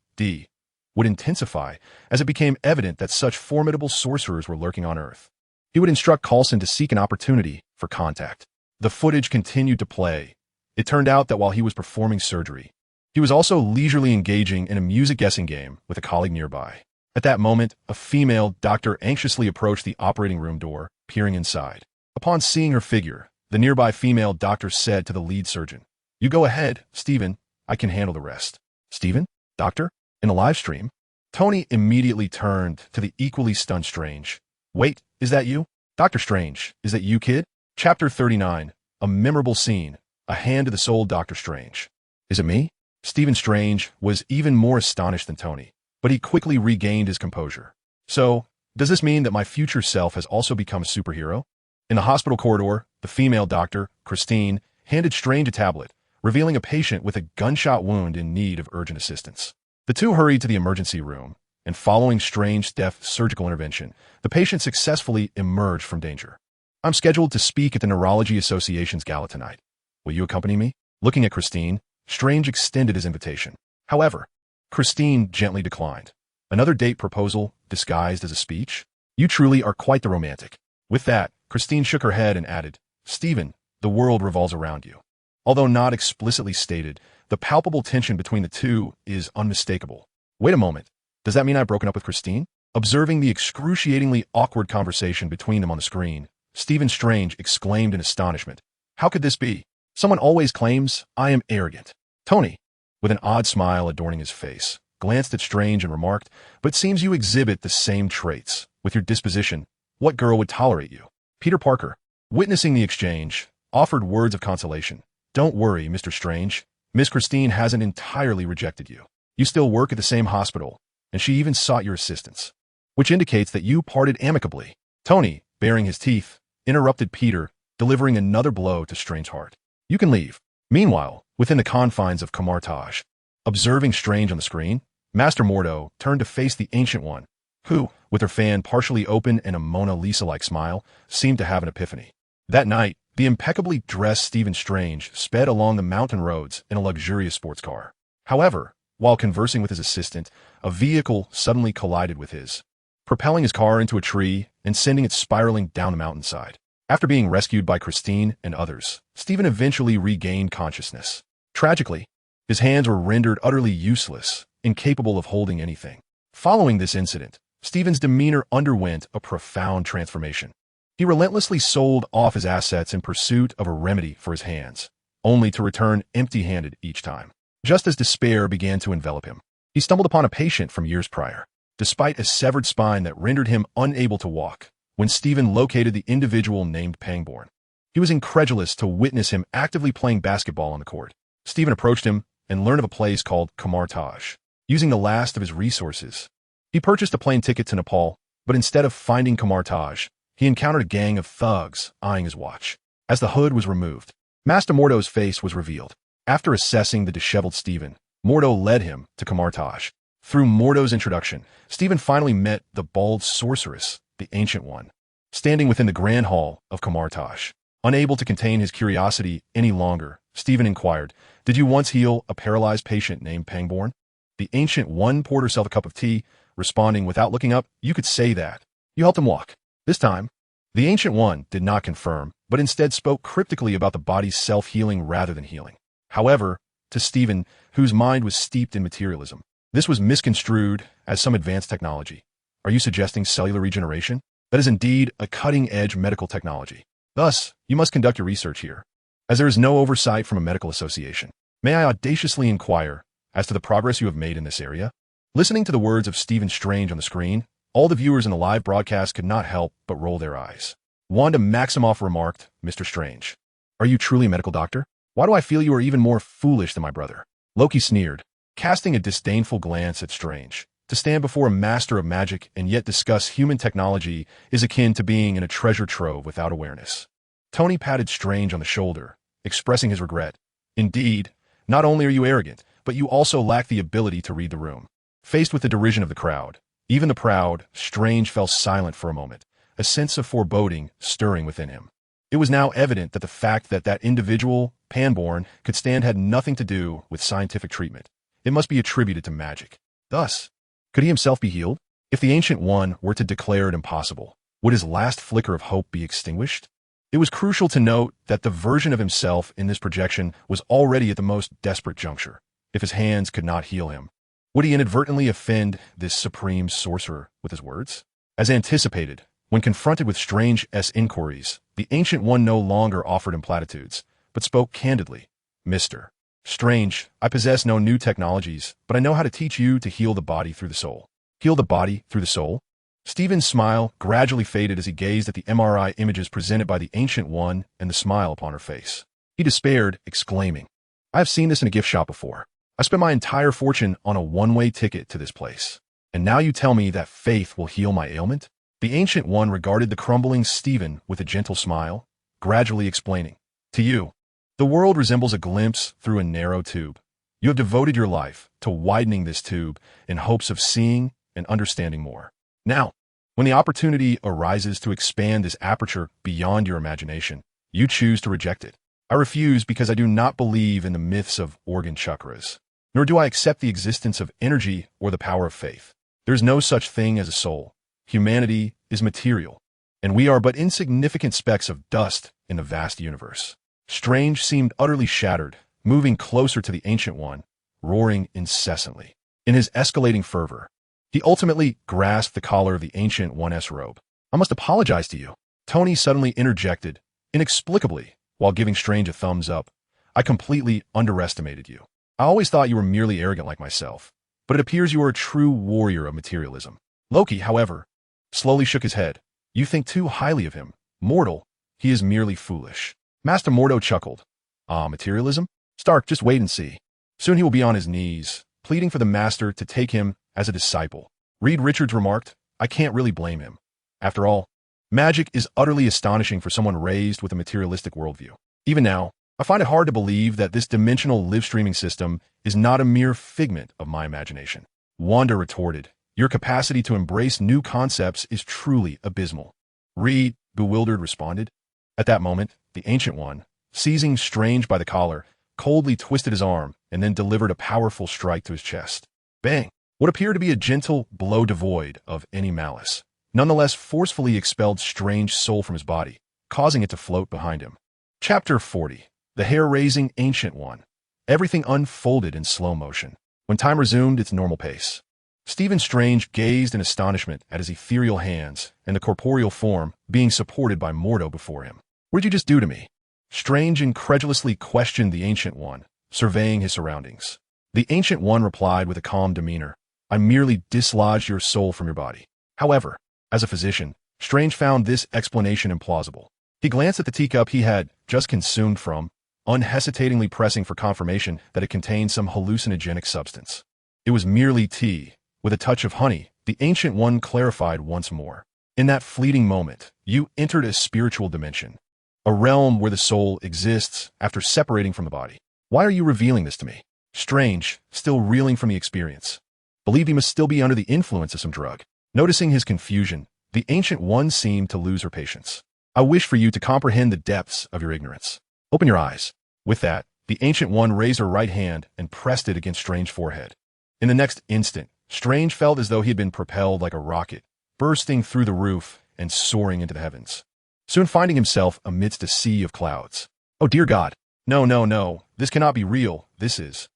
would intensify as it became evident that such formidable sorcerers were lurking on Earth. He would instruct Coulson to seek an opportunity for contact. The footage continued to play. It turned out that while he was performing surgery, he was also leisurely engaging in a music guessing game with a colleague nearby. At that moment, a female doctor anxiously approached the operating room door, peering inside. Upon seeing her figure, the nearby female doctor said to the lead surgeon, "You go ahead, Stephen. I can handle the rest." "Stephen? Doctor? In the live stream?" Tony immediately turned to the equally stunned Strange. "Wait, is that you? Dr. Strange, is that you, kid?" Chapter 39, a memorable scene, a hand to the soul Dr. Strange. "Is it me?" Stephen Strange was even more astonished than Tony, but he quickly regained his composure. "So, does this mean that my future self has also become a superhero?" In the hospital corridor, the female doctor, Christine, handed Strange a tablet, revealing a patient with a gunshot wound in need of urgent assistance. The two hurried to the emergency room, and following Strange's deft surgical intervention, the patient successfully emerged from danger. "I'm scheduled to speak at the Neurology Association's gala tonight. Will you accompany me?" Looking at Christine, Strange extended his invitation. However, Christine gently declined. "Another date proposal disguised as a speech? You truly are quite the romantic." With that, Christine shook her head and added, "Stephen, the world revolves around you." Although not explicitly stated, the palpable tension between the two is unmistakable. "Wait a moment. Does that mean I've broken up with Christine?" Observing the excruciatingly awkward conversation between them on the screen, Stephen Strange exclaimed in astonishment. "How could this be? Someone always claims I am arrogant." Tony, with an odd smile adorning his face, glanced at Strange and remarked, "But it seems you exhibit the same traits. With your disposition, what girl would tolerate you?" Peter Parker, witnessing the exchange, offered words of consolation. "Don't worry, Mr. Strange. Miss Christine hasn't entirely rejected you. You still work at the same hospital, and she even sought your assistance, which indicates that you parted amicably." Tony, baring his teeth, interrupted Peter, delivering another blow to Strange's heart. "You can leave." Meanwhile, within the confines of Camartage, observing Strange on the screen, Master Mordo turned to face the Ancient One, who, with her fan partially open and a Mona Lisa-like smile, seemed to have an epiphany. That night, the impeccably dressed Stephen Strange sped along the mountain roads in a luxurious sports car. However, while conversing with his assistant, a vehicle suddenly collided with his, propelling his car into a tree and sending it spiraling down the mountainside. After being rescued by Christine and others, Stephen eventually regained consciousness. Tragically, his hands were rendered utterly useless, incapable of holding anything. Following this incident, Stephen's demeanor underwent a profound transformation. He relentlessly sold off his assets in pursuit of a remedy for his hands, only to return empty-handed each time. Just as despair began to envelop him, he stumbled upon a patient from years prior. Despite a severed spine that rendered him unable to walk, when Stephen located the individual named Pangborn, he was incredulous to witness him actively playing basketball on the court. Stephen approached him and learned of a place called Camartage. Using the last of his resources, he purchased a plane ticket to Nepal, but instead of finding Camartage, he encountered a gang of thugs eyeing his watch. As the hood was removed, Master Mordo's face was revealed. After assessing the disheveled Stephen, Mordo led him to Camartage. Through Mordo's introduction, Stephen finally met the bald sorceress, the Ancient One, standing within the grand hall of Camartage. Unable to contain his curiosity any longer, Stephen inquired, "Did you once heal a paralyzed patient named Pangborn?" The Ancient One poured herself a cup of tea, responding without looking up, "You could say that. You helped him walk." This time, the Ancient One did not confirm, but instead spoke cryptically about the body's self-healing rather than healing. However, to Stephen, whose mind was steeped in materialism, this was misconstrued as some advanced technology. "Are you suggesting cellular regeneration? That is indeed a cutting-edge medical technology. Thus, you must conduct your research here, as there is no oversight from a medical association. May I audaciously inquire as to the progress you have made in this area?" Listening to the words of Stephen Strange on the screen, all the viewers in the live broadcast could not help but roll their eyes. Wanda Maximoff remarked, "Mr. Strange, are you truly a medical doctor? Why do I feel you are even more foolish than my brother?" Loki sneered, casting a disdainful glance at Strange. To stand before a master of magic and yet discuss human technology is akin to being in a treasure trove without awareness. Tony patted Strange on the shoulder, expressing his regret. "Indeed, not only are you arrogant, but you also lack the ability to read the room." Faced with the derision of the crowd, even the proud, Strange fell silent for a moment, a sense of foreboding stirring within him. It was now evident that the fact that that individual, Pangborn, could stand had nothing to do with scientific treatment. It must be attributed to magic. Thus, could he himself be healed? If the Ancient One were to declare it impossible, would his last flicker of hope be extinguished? It was crucial to note that the version of himself in this projection was already at the most desperate juncture. If his hands could not heal him, would he inadvertently offend this supreme sorcerer with his words? As anticipated, When confronted with strange inquiries, the Ancient One no longer offered him platitudes, but spoke candidly. Mr. Strange, I possess no new technologies, but I know how to teach you to heal the body through the soul. Heal the body through the soul? Stephen's smile gradually faded as he gazed at the MRI images presented by the Ancient One and the smile upon her face. He despaired, exclaiming, I have seen this in a gift shop before. I spent my entire fortune on a one-way ticket to this place. And now you tell me that faith will heal my ailment? The Ancient One regarded the crumbling Stephen with a gentle smile, gradually explaining, To you, the world resembles a glimpse through a narrow tube. You have devoted your life to widening this tube in hopes of seeing and understanding more. Now, when the opportunity arises to expand this aperture beyond your imagination, you choose to reject it. I refuse because I do not believe in the myths of organ chakras, nor do I accept the existence of energy or the power of faith. There is no such thing as a soul. Humanity is material, and we are but insignificant specks of dust in the vast universe. Strange seemed utterly shattered, moving closer to the Ancient One, roaring incessantly. In his escalating fervor, he ultimately grasped the collar of the Ancient One's robe. I must apologize to you. Tony suddenly interjected, inexplicably, while giving Strange a thumbs up. I completely underestimated you. I always thought you were merely arrogant like myself, but it appears you are a true warrior of materialism. Loki, however, slowly shook his head. You think too highly of him. Mortal, he is merely foolish. Master Mordo chuckled. Materialism? Stark, just wait and see. Soon he will be on his knees, pleading for the Master to take him as a disciple. Reed Richards remarked, I can't really blame him. After all, magic is utterly astonishing for someone raised with a materialistic worldview. Even now, I find it hard to believe that this dimensional live-streaming system is not a mere figment of my imagination. Wanda retorted, Your capacity to embrace new concepts is truly abysmal. Reed, bewildered, responded. At that moment, the Ancient One, seizing Strange by the collar, coldly twisted his arm and then delivered a powerful strike to his chest. Bang! What appeared to be a gentle blow devoid of any malice, nonetheless forcefully expelled Strange's soul from his body, causing it to float behind him. Chapter 40. The Hair-Raising Ancient One. Everything unfolded in slow motion. When time resumed its normal pace, Stephen Strange gazed in astonishment at his ethereal hands and the corporeal form being supported by Mordo before him. What'd you just do to me? Strange incredulously questioned the Ancient One, surveying his surroundings. The Ancient One replied with a calm demeanor, I merely dislodged your soul from your body. However, as a physician, Strange found this explanation implausible. He glanced at the teacup he had just consumed from, unhesitatingly pressing for confirmation that it contained some hallucinogenic substance. It was merely tea, with a touch of honey, the Ancient One clarified once more. In that fleeting moment, you entered a spiritual dimension, a realm where the soul exists after separating from the body. Why are you revealing this to me? Strange, still reeling from the experience, believed he must still be under the influence of some drug. Noticing his confusion, the Ancient One seemed to lose her patience. I wish for you to comprehend the depths of your ignorance. Open your eyes. With that, the Ancient One raised her right hand and pressed it against Strange's forehead. In the next instant, Strange felt as though he had been propelled like a rocket, bursting through the roof and soaring into the heavens, soon finding himself amidst a sea of clouds. Oh dear God! No, this cannot be real, this is.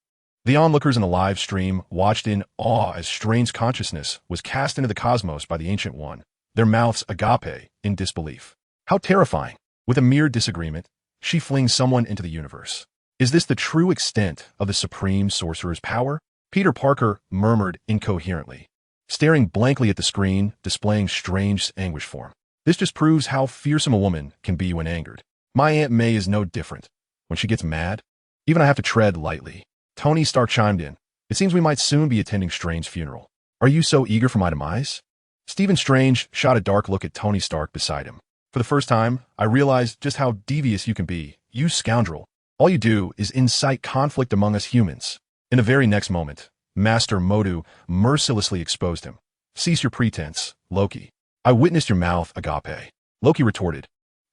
The onlookers in the live stream watched in awe as Strange's consciousness was cast into the cosmos by the Ancient One, their mouths agape in disbelief. How terrifying! With a mere disagreement, she flings someone into the universe. Is this the true extent of the Supreme Sorcerer's power? Peter Parker murmured incoherently, staring blankly at the screen displaying Strange's anguish form. This just proves how fearsome a woman can be when angered. My Aunt May is no different. When she gets mad, even I have to tread lightly. Tony Stark chimed in. It seems we might soon be attending Strange's funeral. Are you so eager for my demise? Stephen Strange shot a dark look at Tony Stark beside him. For the first time, I realized just how devious you can be. You scoundrel. All you do is incite conflict among us humans. In the very next moment, Master Modu mercilessly exposed him. Cease your pretense, Loki. I witnessed your mouth agape. Loki retorted.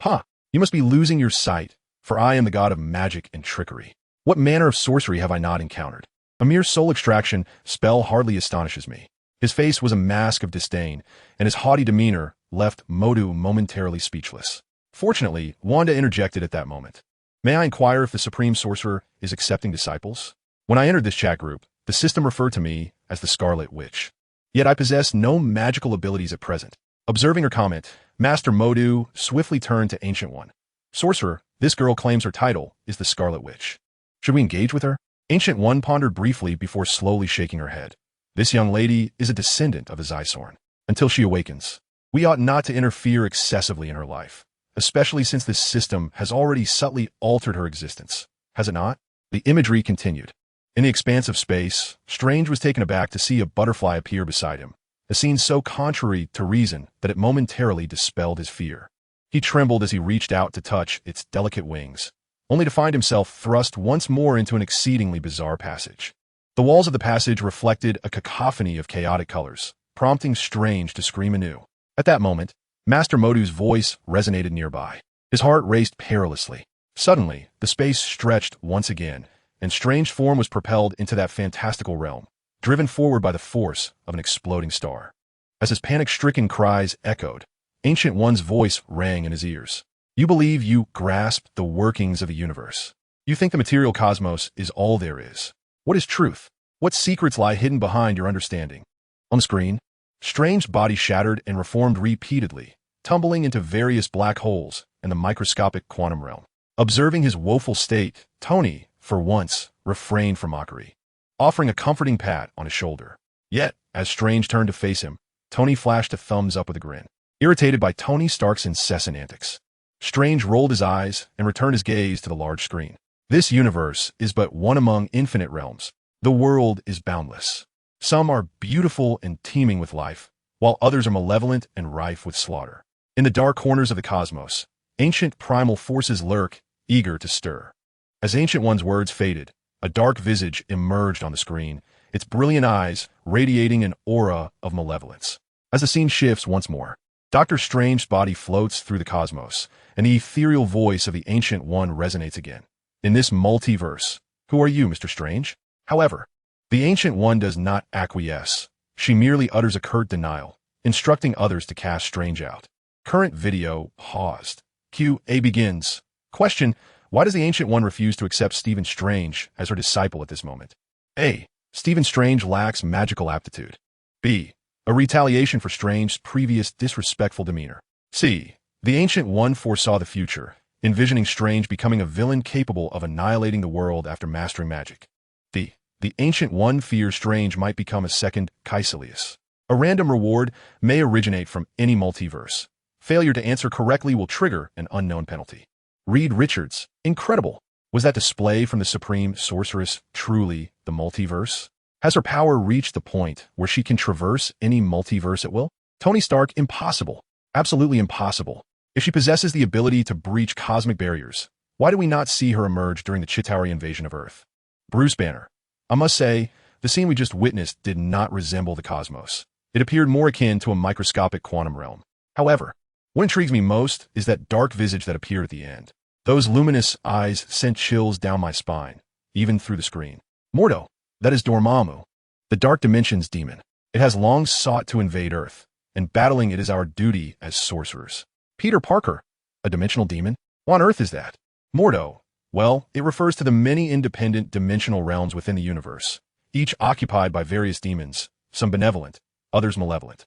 You must be losing your sight, for I am the god of magic and trickery. What manner of sorcery have I not encountered? A mere soul extraction spell hardly astonishes me. His face was a mask of disdain, and his haughty demeanor left Modu momentarily speechless. Fortunately, Wanda interjected at that moment. May I inquire if the Supreme Sorcerer is accepting disciples? When I entered this chat group, the system referred to me as the Scarlet Witch. Yet I possess no magical abilities at present. Observing her comment, Master Modu swiftly turned to Ancient One. Sorcerer, this girl claims her title is the Scarlet Witch. Should we engage with her? Ancient One pondered briefly before slowly shaking her head. This young lady is a descendant of Azizorn. Until she awakens, we ought not to interfere excessively in her life, especially since this system has already subtly altered her existence. Has it not? The imagery continued. In the expanse of space, Strange was taken aback to see a butterfly appear beside him, a scene so contrary to reason that it momentarily dispelled his fear. He trembled as he reached out to touch its delicate wings, only to find himself thrust once more into an exceedingly bizarre passage. The walls of the passage reflected a cacophony of chaotic colors, prompting Strange to scream anew. At that moment, Master Modu's voice resonated nearby. His heart raced perilously. Suddenly, the space stretched once again, and Strange's form was propelled into that fantastical realm, driven forward by the force of an exploding star. As his panic-stricken cries echoed, Ancient One's voice rang in his ears. You believe you grasp the workings of the universe. You think the material cosmos is all there is. What is truth? What secrets lie hidden behind your understanding? On the screen, Strange's body shattered and reformed repeatedly, tumbling into various black holes in the microscopic quantum realm. Observing his woeful state, Tony, for once, refrained from mockery, offering a comforting pat on his shoulder. Yet, as Strange turned to face him, Tony flashed a thumbs up with a grin. Irritated by Tony Stark's incessant antics, Strange rolled his eyes and returned his gaze to the large screen. This universe is but one among infinite realms. The world is boundless. Some are beautiful and teeming with life, while others are malevolent and rife with slaughter. In the dark corners of the cosmos, ancient primal forces lurk, eager to stir. As Ancient One's words faded, a dark visage emerged on the screen, its brilliant eyes radiating an aura of malevolence. As the scene shifts once more, Dr. Strange's body floats through the cosmos, and the ethereal voice of the Ancient One resonates again. In this multiverse, who are you, Mr. Strange? However, the Ancient One does not acquiesce. She merely utters a curt denial, instructing others to cast Strange out. Current video paused. Q&A begins. Question: why does the Ancient One refuse to accept Stephen Strange as her disciple at this moment? A. Stephen Strange lacks magical aptitude. B. A retaliation for Strange's previous disrespectful demeanor. C. The Ancient One foresaw the future, envisioning Strange becoming a villain capable of annihilating the world after mastering magic. D. The Ancient One fears Strange might become a second Caecilius. A random reward may originate from any multiverse. Failure to answer correctly will trigger an unknown penalty. Reed Richards. Incredible. Was that display from the Supreme Sorceress truly the multiverse? Has her power reached the point where she can traverse any multiverse at will? Tony Stark. Impossible. Absolutely impossible. If she possesses the ability to breach cosmic barriers, why do we not see her emerge during the Chitauri invasion of Earth? Bruce Banner. I must say, the scene we just witnessed did not resemble the cosmos. It appeared more akin to a microscopic quantum realm. However, what intrigues me most is that dark visage that appeared at the end. Those luminous eyes sent chills down my spine, even through the screen. Mordo. That is Dormammu, the Dark Dimension's demon. It has long sought to invade Earth, and battling it is our duty as sorcerers. Peter Parker. A dimensional demon? What on earth is that? Mordo. Well, it refers to the many independent dimensional realms within the universe, each occupied by various demons, some benevolent, others malevolent.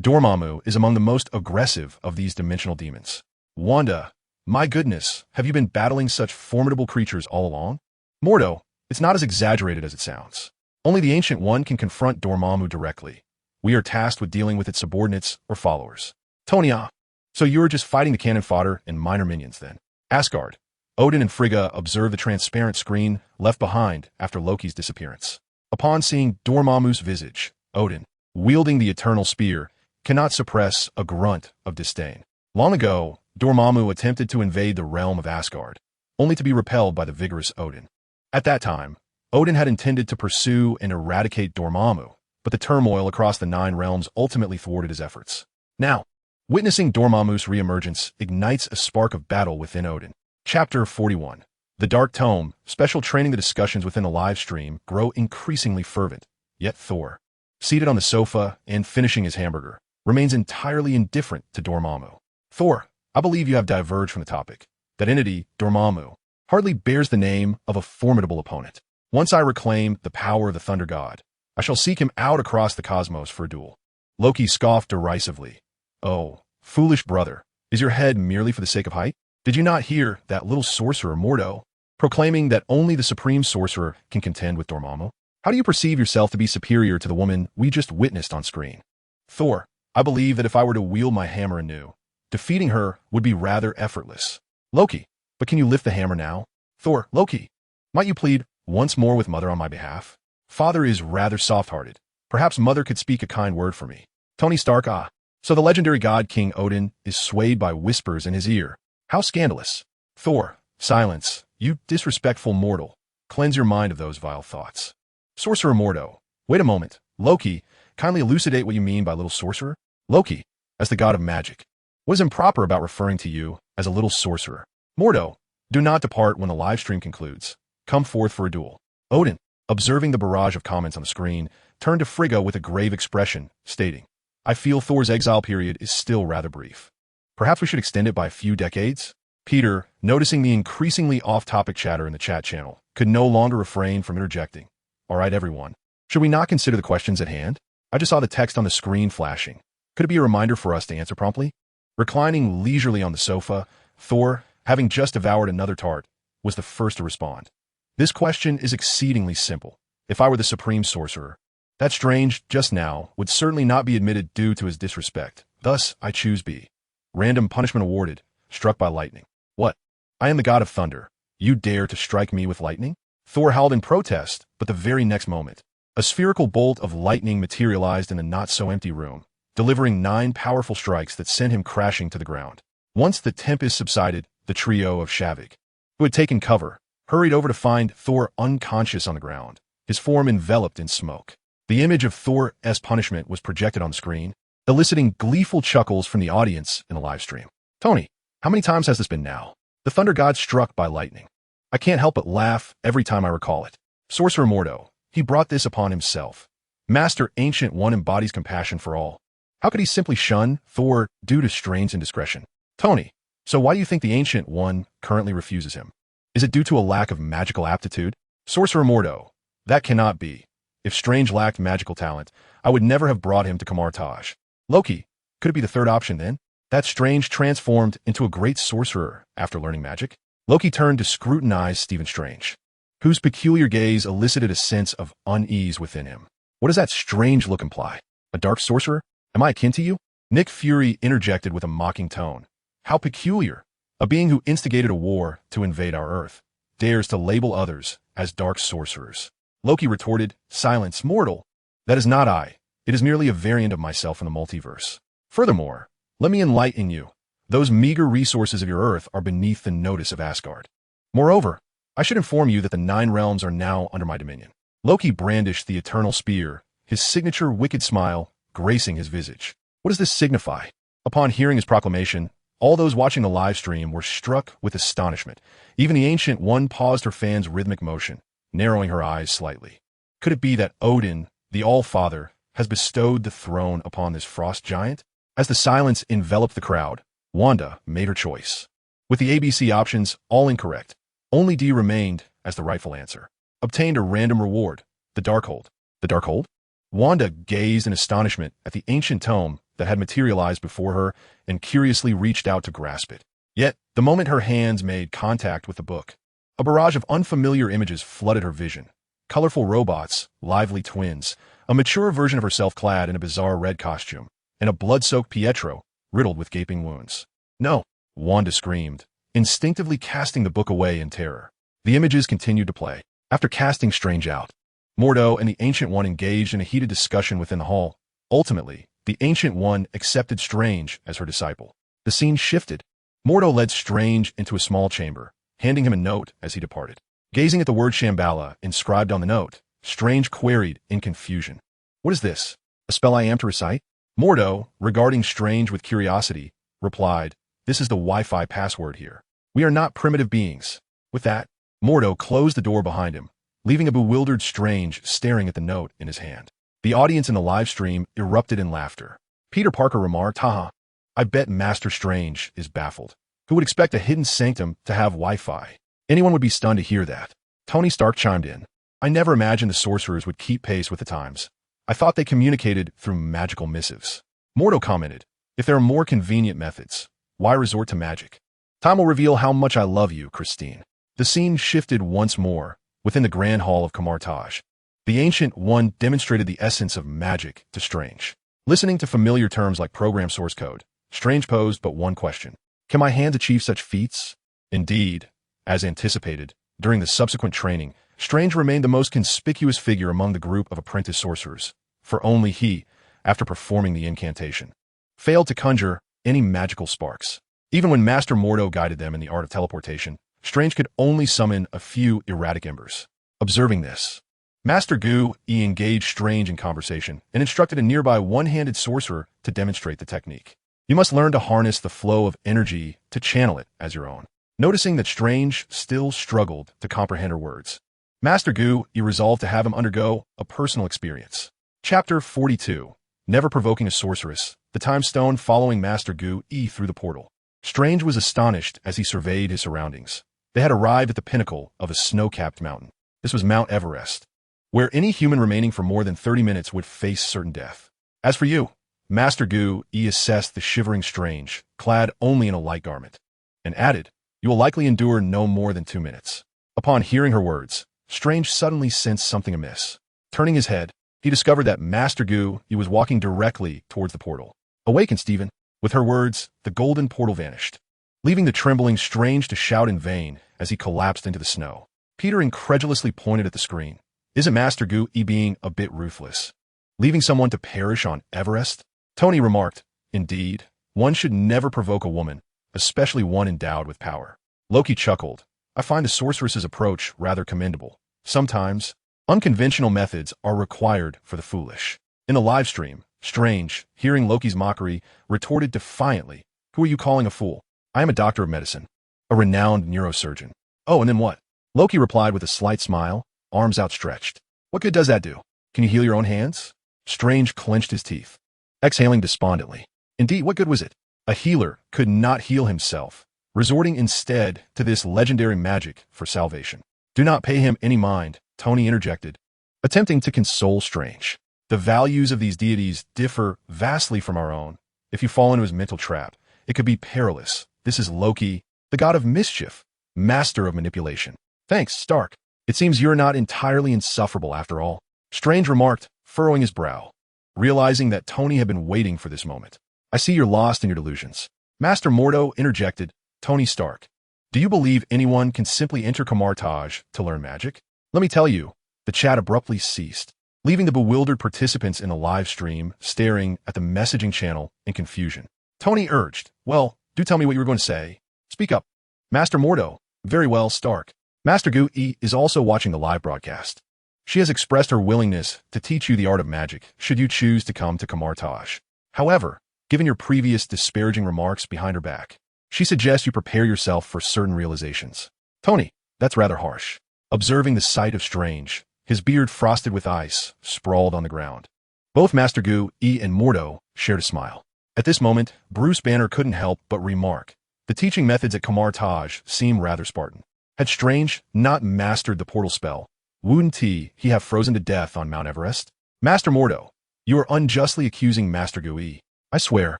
Dormammu is among the most aggressive of these dimensional demons. Wanda. My goodness, have you been battling such formidable creatures all along? Mordo. It's not as exaggerated as it sounds. Only the Ancient One can confront Dormammu directly. We are tasked with dealing with its subordinates or followers. Tonya. So you are just fighting the cannon fodder and minor minions then. Asgard. Odin and Frigga observe the transparent screen left behind after Loki's disappearance. Upon seeing Dormammu's visage, Odin, wielding the eternal spear, cannot suppress a grunt of disdain. Long ago, Dormammu attempted to invade the realm of Asgard, only to be repelled by the vigorous Odin. At that time, Odin had intended to pursue and eradicate Dormammu, but the turmoil across the 9 realms ultimately thwarted his efforts. Now, witnessing Dormammu's reemergence ignites a spark of battle within Odin. Chapter 41. The Dark Tome, special training. The discussions within the live stream grow increasingly fervent, yet Thor, seated on the sofa and finishing his hamburger, remains entirely indifferent to Dormammu. Thor, I believe you have diverged from the topic. That entity, Dormammu, hardly bears the name of a formidable opponent. Once I reclaim the power of the Thunder God, I shall seek him out across the cosmos for a duel. Loki scoffed derisively. Oh, foolish brother, is your head merely for the sake of height? Did you not hear that little sorcerer Mordo proclaiming that only the supreme sorcerer can contend with Dormammu? How do you perceive yourself to be superior to the woman we just witnessed on screen? Thor, I believe that if I were to wield my hammer anew, defeating her would be rather effortless. Loki, but can you lift the hammer now? Thor, Loki, might you plead once more with Mother on my behalf? Father is rather soft-hearted. Perhaps Mother could speak a kind word for me. Tony Stark, ah. So the legendary god King Odin is swayed by whispers in his ear. How scandalous. Thor, silence, you disrespectful mortal. Cleanse your mind of those vile thoughts. Sorcerer Mordo, wait a moment. Loki, kindly elucidate what you mean by little sorcerer? Loki, as the god of magic. What is improper about referring to you as a little sorcerer? Mordo, do not depart when the live stream concludes. Come forth for a duel. Odin, observing the barrage of comments on the screen, turned to Frigga with a grave expression, stating, I feel Thor's exile period is still rather brief. Perhaps we should extend it by a few decades? Peter, noticing the increasingly off-topic chatter in the chat channel, could no longer refrain from interjecting. All right, everyone. Should we not consider the questions at hand? I just saw the text on the screen flashing. Could it be a reminder for us to answer promptly? Reclining leisurely on the sofa, Thor, having just devoured another tart, was the first to respond. This question is exceedingly simple. If I were the supreme sorcerer, that Strange, just now, would certainly not be admitted due to his disrespect. Thus, I choose B. Random punishment awarded, struck by lightning. What? I am the god of thunder. You dare to strike me with lightning? Thor howled in protest, but the very next moment, a spherical bolt of lightning materialized in the not-so-empty room, delivering 9 powerful strikes that sent him crashing to the ground. Once the tempest subsided, the trio of Shavik, who had taken cover, hurried over to find Thor unconscious on the ground, his form enveloped in smoke. The image of Thor's punishment was projected on the screen, eliciting gleeful chuckles from the audience in the live stream. Tony, how many times has this been now? The thunder god struck by lightning. I can't help but laugh every time I recall it. Sorcerer Mordo, he brought this upon himself. Master Ancient One embodies compassion for all. How could he simply shun Thor due to Strange's indiscretion? Tony, so why do you think the Ancient One currently refuses him? Is it due to a lack of magical aptitude? Sorcerer Mordo, that cannot be. If Strange lacked magical talent, I would never have brought him to Kamartaj. Loki, could it be the third option then? That Strange transformed into a great sorcerer after learning magic? Loki turned to scrutinize Stephen Strange, whose peculiar gaze elicited a sense of unease within him. What does that strange look imply? A dark sorcerer? Am I akin to you? Nick Fury interjected with a mocking tone. How peculiar. A being who instigated a war to invade our Earth dares to label others as dark sorcerers. Loki retorted, Silence, mortal. That is not I. It is merely a variant of myself in the multiverse. Furthermore, let me enlighten you. Those meager resources of your Earth are beneath the notice of Asgard. Moreover, I should inform you that the 9 realms are now under my dominion. Loki brandished the eternal spear, his signature wicked smile gracing his visage. What does this signify? Upon hearing his proclamation, all those watching the live stream were struck with astonishment. Even the Ancient One paused her fan's rhythmic motion, narrowing her eyes slightly. Could it be that Odin, the All-Father, has bestowed the throne upon this frost giant? As the silence enveloped the crowd, Wanda made her choice. With the ABC options all incorrect, only D remained as the rightful answer. Obtained a random reward, the Darkhold. The Darkhold? Wanda gazed in astonishment at the ancient tome that had materialized before her and curiously reached out to grasp it. Yet, the moment her hands made contact with the book, a barrage of unfamiliar images flooded her vision. Colorful robots, lively twins, a mature version of herself clad in a bizarre red costume, and a blood-soaked Pietro, riddled with gaping wounds. No, Wanda screamed, instinctively casting the book away in terror. The images continued to play. After casting Strange out, Mordo and the Ancient One engaged in a heated discussion within the hall. Ultimately, the Ancient One accepted Strange as her disciple. The scene shifted. Mordo led Strange into a small chamber, handing him a note as he departed. Gazing at the word Shambhala inscribed on the note, Strange queried in confusion. What is this? A spell I am to recite? Mordo, regarding Strange with curiosity, replied, This is the Wi-Fi password here. We are not primitive beings. With that, Mordo closed the door behind him, leaving a bewildered Strange staring at the note in his hand. The audience in the live stream erupted in laughter. Peter Parker remarked, Haha, I bet Master Strange is baffled. Who would expect a hidden sanctum to have Wi-Fi? Anyone would be stunned to hear that. Tony Stark chimed in. I never imagined the sorcerers would keep pace with the times. I thought they communicated through magical missives. Mordo commented, If there are more convenient methods, why resort to magic? Time will reveal how much I love you, Christine. The scene shifted once more within the grand hall of Camartage. The Ancient One demonstrated the essence of magic to Strange. Listening to familiar terms like program source code, Strange posed but one question. Can my hands achieve such feats? Indeed, as anticipated, during the subsequent training, Strange remained the most conspicuous figure among the group of apprentice sorcerers, for only he, after performing the incantation, failed to conjure any magical sparks. Even when Master Mordo guided them in the art of teleportation, Strange could only summon a few erratic embers. Observing this, Master Gu engaged Strange in conversation and instructed a nearby one-handed sorcerer to demonstrate the technique. You must learn to harness the flow of energy to channel it as your own. Noticing that Strange still struggled to comprehend her words, Master Gu resolved to have him undergo a personal experience. Chapter 42. Never provoking a sorceress, the time stone following Master Gu through the portal. Strange was astonished as he surveyed his surroundings. They had arrived at the pinnacle of a snow-capped mountain. This was Mount Everest, where any human remaining for more than 30 minutes would face certain death. As for you, Master Gu assessed the shivering Strange, clad only in a light garment, and added, you will likely endure no more than 2 minutes. Upon hearing her words, Strange suddenly sensed something amiss. Turning his head, he discovered that Master Gu was walking directly towards the portal. Awaken, Stephen. With her words, the golden portal vanished, leaving the trembling Strange to shout in vain as he collapsed into the snow. Peter incredulously pointed at the screen. Isn't Master Gu being a bit ruthless, leaving someone to perish on Everest? Tony remarked, indeed, one should never provoke a woman, especially one endowed with power. Loki chuckled. I find the sorceress's approach rather commendable. Sometimes, unconventional methods are required for the foolish. In the live stream, Strange, hearing Loki's mockery, retorted defiantly, who are you calling a fool? I am a doctor of medicine, a renowned neurosurgeon. Oh, and then what? Loki replied with a slight smile, arms outstretched. What good does that do? Can you heal your own hands? Strange clenched his teeth, exhaling despondently. Indeed, what good was it? A healer could not heal himself, resorting instead to this legendary magic for salvation. Do not pay him any mind, Tony interjected, attempting to console Strange. The values of these deities differ vastly from our own. If you fall into his mental trap, it could be perilous. This is Loki, the god of mischief, master of manipulation. Thanks, Stark. It seems you're not entirely insufferable after all. Strange remarked, furrowing his brow, realizing that Tony had been waiting for this moment. I see you're lost in your delusions. Master Mordo interjected, Tony Stark. Do you believe anyone can simply enter Camartage to learn magic? Let me tell you, the chat abruptly ceased, leaving the bewildered participants in the live stream staring at the messaging channel in confusion. Tony urged, well, do tell me what you were going to say. Speak up. Master Mordo. Very well, Stark. Master Gu is also watching the live broadcast. She has expressed her willingness to teach you the art of magic, should you choose to come to Camartage. However, given your previous disparaging remarks behind her back, she suggests you prepare yourself for certain realizations. Tony, that's rather harsh. Observing the sight of Strange, his beard frosted with ice, sprawled on the ground. Both Master Gu and Mordo shared a smile. At this moment, Bruce Banner couldn't help but remark, the teaching methods at Camartage seem rather Spartan. Had Strange not mastered the portal spell, wouldn't he have frozen to death on Mount Everest? Master Mordo, you are unjustly accusing Master Gu. I swear,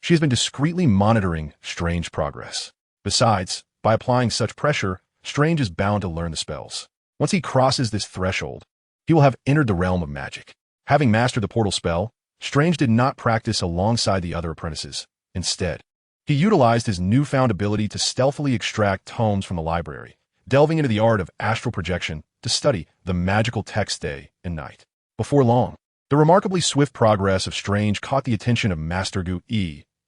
she has been discreetly monitoring Strange's progress. Besides, by applying such pressure, Strange is bound to learn the spells. Once he crosses this threshold, he will have entered the realm of magic. Having mastered the portal spell, Strange did not practice alongside the other apprentices. Instead, he utilized his newfound ability to stealthily extract tomes from the library, delving into the art of astral projection to study the magical text day and night. Before long, the remarkably swift progress of Strange caught the attention of Master Gu,